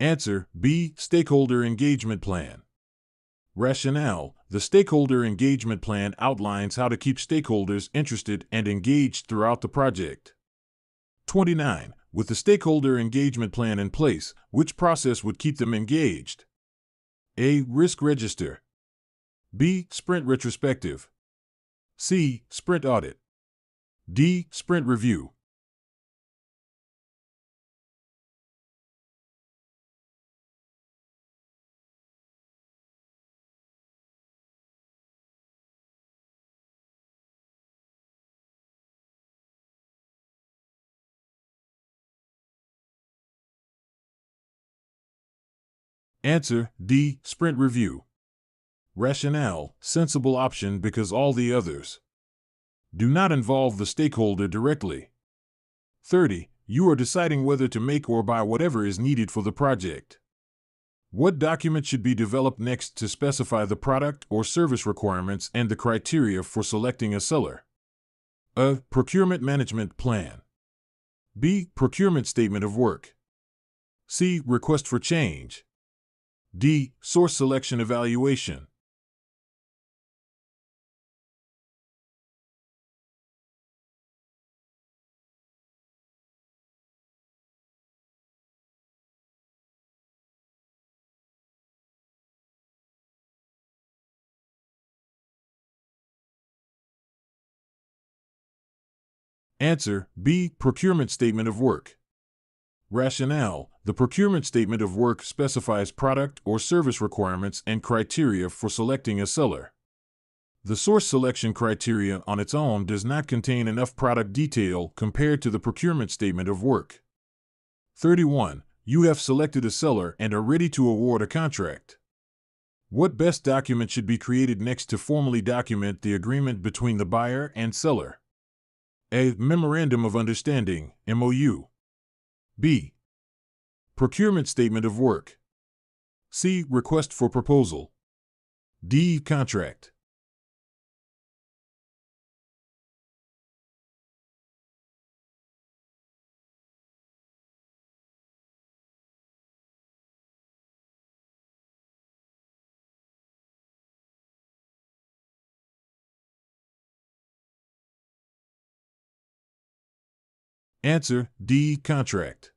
Answer: B. Stakeholder engagement plan. Rationale: the stakeholder engagement plan outlines how to keep stakeholders interested and engaged throughout the project. 29. With the stakeholder engagement plan in place, which process would keep them engaged? A. Risk register. B. Sprint retrospective. C. Sprint audit. D. Sprint review. Answer: D. Sprint review. Rationale, sensible option because all the others do not involve the stakeholder directly. 30. You are deciding whether to make or buy whatever is needed for the project. What document should be developed next to specify the product or service requirements and the criteria for selecting a seller? A. Procurement management plan. B. Procurement statement of work. C. Request for change. D. Source selection evaluation. Answer B. Procurement statement of work. Rationale: the procurement statement of work specifies product or service requirements and criteria for selecting a seller. The source selection criteria on its own does not contain enough product detail compared to the procurement statement of work. 31. You have selected a seller and are ready to award a contract. What best document should be created next to formally document the agreement between the buyer and seller? A. Memorandum of Understanding, MOU. B. Procurement Statement of Work. C. Request for Proposal. D. Contract. Answer D. Contract.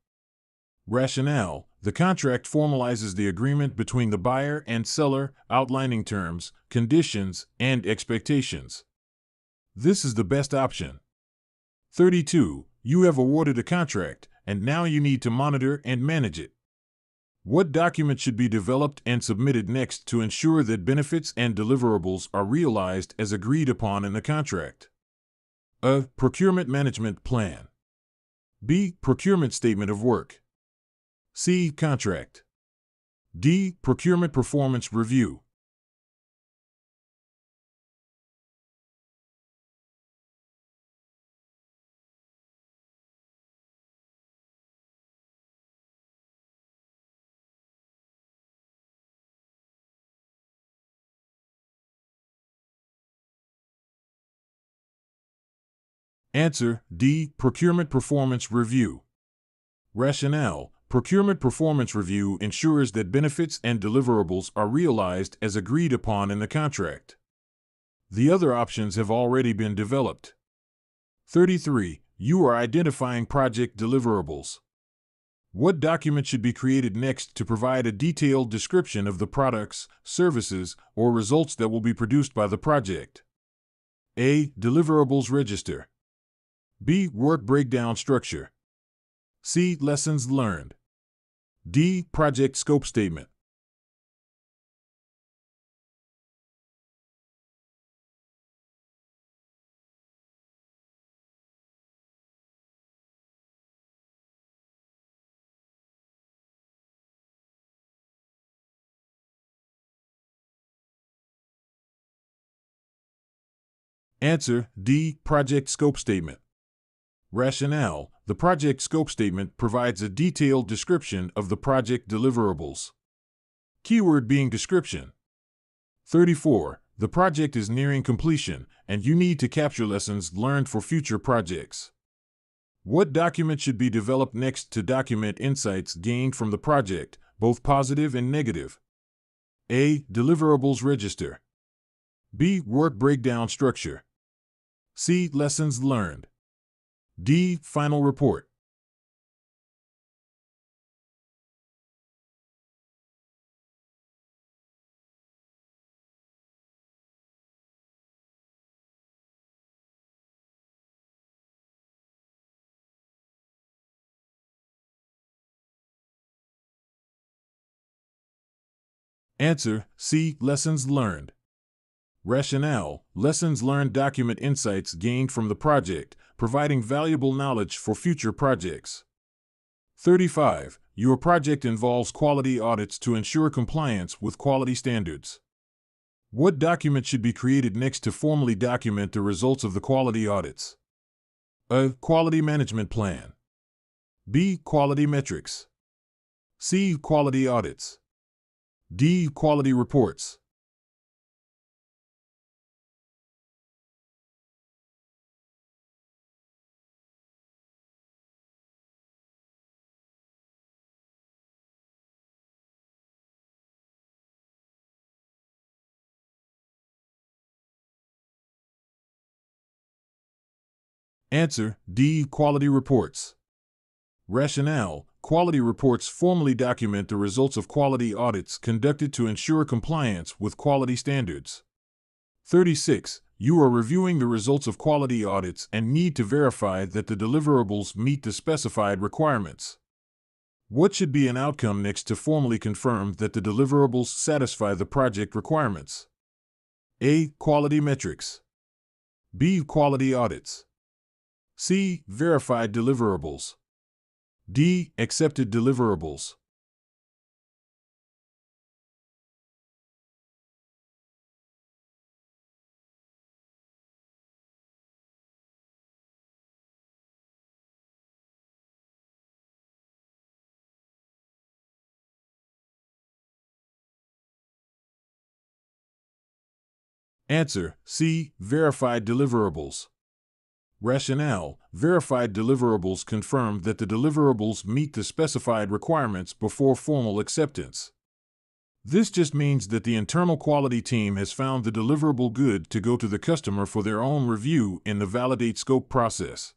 Rationale: the contract formalizes the agreement between the buyer and seller, outlining terms, conditions, and expectations. This is the best option. 32. You have awarded a contract, and now you need to monitor and manage it. What document should be developed and submitted next to ensure that benefits and deliverables are realized as agreed upon in the contract? A. Procurement management plan. B. Procurement statement of work. C. Contract. D. Procurement performance review. Answer D. Procurement performance review. Rationale: procurement performance review ensures that benefits and deliverables are realized as agreed upon in the contract. The other options have already been developed. 33. You are identifying project deliverables. What document should be created next to provide a detailed description of the products, services, or results that will be produced by the project? A. Deliverables register. B. Work breakdown structure. C. Lessons learned. D. Project scope statement. Answer D. Project scope statement. Rationale: the project scope statement provides a detailed description of the project deliverables. Keyword being description. 34. The project is nearing completion, and you need to capture lessons learned for future projects. What document should be developed next to document insights gained from the project, both positive and negative? A. Deliverables register. B. Work breakdown structure. C. Lessons learned. D. Final report. Answer C. Lessons learned. Rationale: lessons learned document insights gained from the project, providing valuable knowledge for future projects. 35. Your project involves quality audits to ensure compliance with quality standards. What document should be created next to formally document the results of the quality audits? A. Quality management plan. B. Quality metrics. C. Quality audits. D. Quality reports. Answer: D. Quality reports. Rationale: quality reports formally document the results of quality audits conducted to ensure compliance with quality standards. 36. You are reviewing the results of quality audits and need to verify that the deliverables meet the specified requirements. What should be an outcome next to formally confirm that the deliverables satisfy the project requirements? A. Quality metrics. B. Quality audits. C. Verified deliverables. D. Accepted deliverables. Answer: C. Verified deliverables. Rationale: verified deliverables confirm that the deliverables meet the specified requirements before formal acceptance. This just means that the internal quality team has found the deliverable good to go to the customer for their own review in the validate scope process.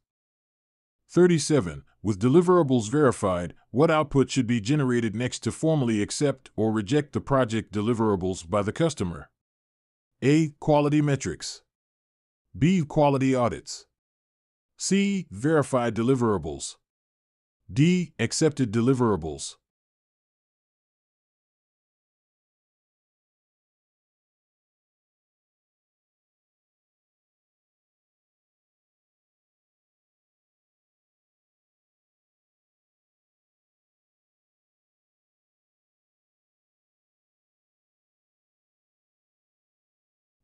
37. With deliverables verified, what output should be generated next to formally accept or reject the project deliverables by the customer? A. Quality metrics. B. Quality audits. C. Verified deliverables. D. Accepted deliverables.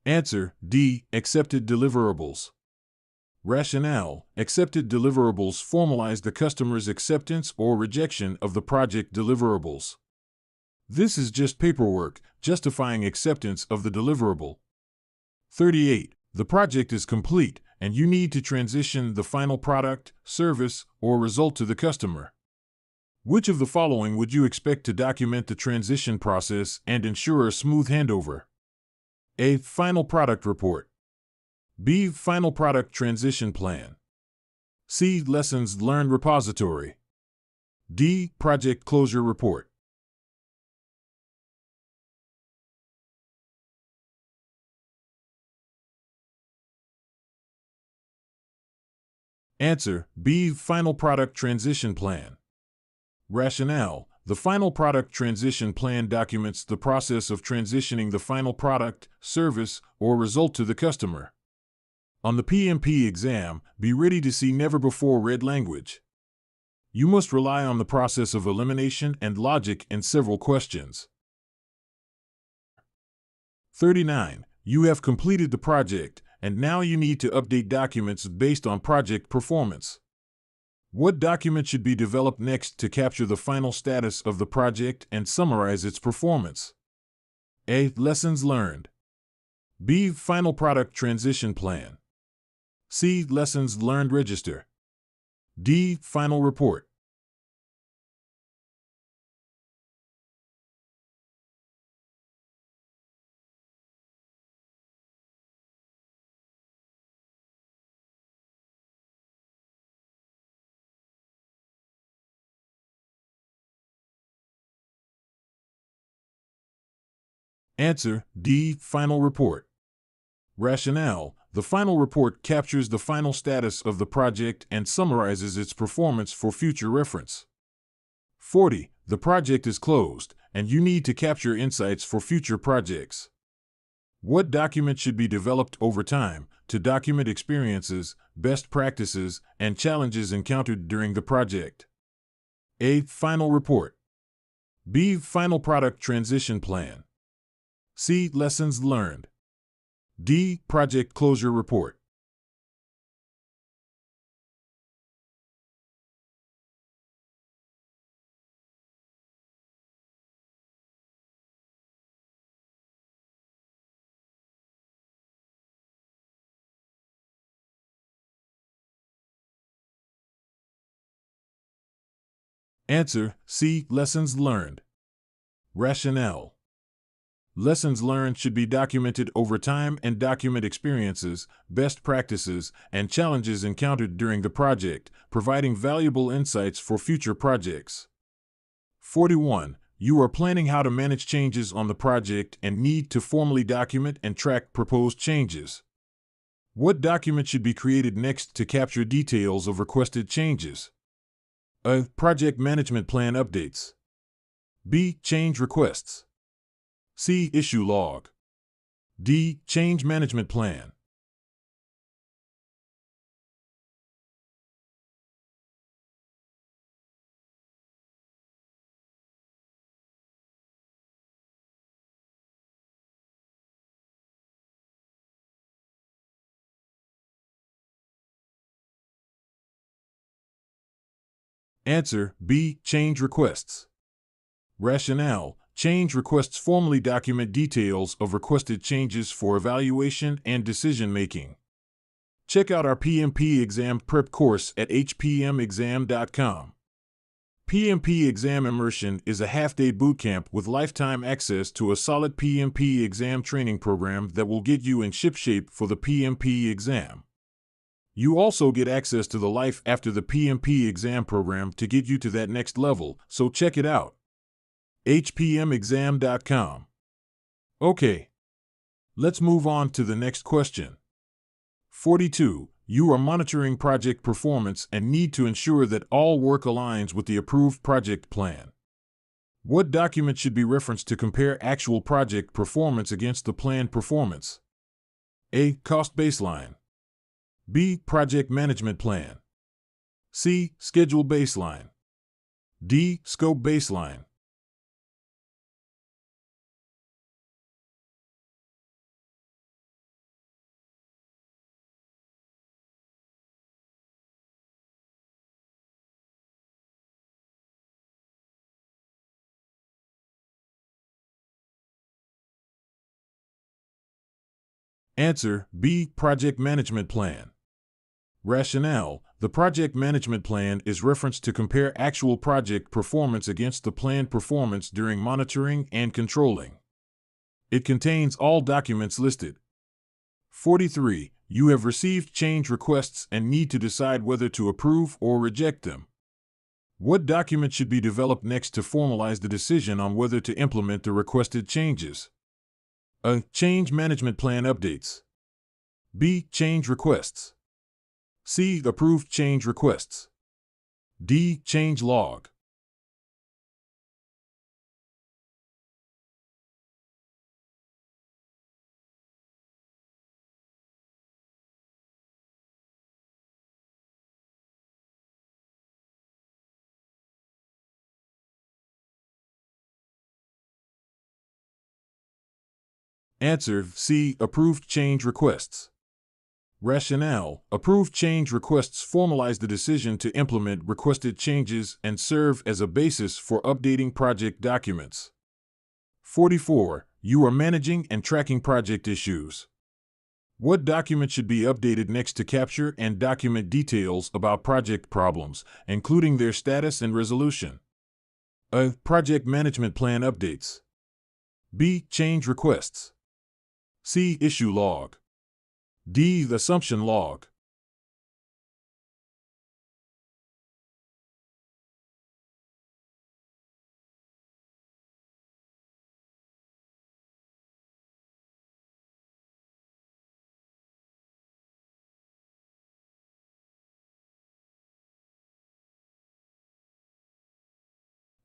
Answer: D. Accepted deliverables. Rationale: accepted deliverables formalize the customer's acceptance or rejection of the project deliverables. This is just paperwork justifying acceptance of the deliverable. 38. The project is complete, and you need to transition the final product, service, or result to the customer. Which of the following would you expect to document the transition process and ensure a smooth handover? A. Final product report. B. Final product transition plan. C. Lessons learned repository. D. Project closure report. Answer: B. Final product transition plan. Rationale: the final product transition plan documents the process of transitioning the final product, service, or result to the customer. On the PMP exam, be ready to see never-before-read language. You must rely on the process of elimination and logic in several questions. 39. You have completed the project, and now you need to update documents based on project performance. What document should be developed next to capture the final status of the project and summarize its performance? A. Lessons learned. B. Final product transition plan. C. Lessons learned register. D. Final report. Answer: D. Final report. Rationale: the final report captures the final status of the project and summarizes its performance for future reference. 40. The project is closed, and you need to capture insights for future projects. What document should be developed over time to document experiences, best practices, and challenges encountered during the project? A. Final report. B. Final product transition plan. C. Lessons learned. D. Project closure report. Answer: C. Lessons learned. Rationale. Lessons learned should be documented over time and document experiences, best practices, and challenges encountered during the project, providing valuable insights for future projects. 41. You are planning how to manage changes on the project and need to formally document and track proposed changes. What document should be created next to capture details of requested changes? A. Project management plan updates. B. Change requests. C. Issue log. D. Change management plan. Answer: B. Change requests. Rationale: change requests formally document details of requested changes for evaluation and decision-making. Check out our PMP exam prep course at hpmexam.com. PMP Exam Immersion is a half-day bootcamp with lifetime access to a solid PMP exam training program that will get you in shipshape for the PMP exam. You also get access to the Life After the PMP exam program to get you to that next level, so check it out. hpmexam.com. Okay, let's move on to the next question. 42. You are monitoring project performance and need to ensure that all work aligns with the approved project plan. What document should be referenced to compare actual project performance against the planned performance? A. Cost baseline. B. Project management plan. C. Schedule baseline. D. Scope baseline. Answer: B. Project management plan. Rationale: the project management plan is referenced to compare actual project performance against the planned performance during monitoring and controlling. It contains all documents listed. 43. You have received change requests and need to decide whether to approve or reject them. What document should be developed next to formalize the decision on whether to implement the requested changes? A. Change management plan updates. B. Change requests. C. Approved change requests. D. Change log. Answer: C. Approved change requests. Rationale: approved change requests formalize the decision to implement requested changes and serve as a basis for updating project documents. 44. You are managing and tracking project issues. What document should be updated next to capture and document details about project problems, including their status and resolution? A. Project management plan updates. B. Change requests. C. Issue log. D. Assumption log.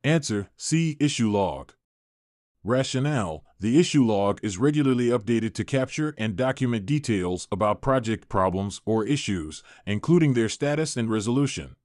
Answer: C. Issue log. Rationale: the issue log is regularly updated to capture and document details about project problems or issues, including their status and resolution.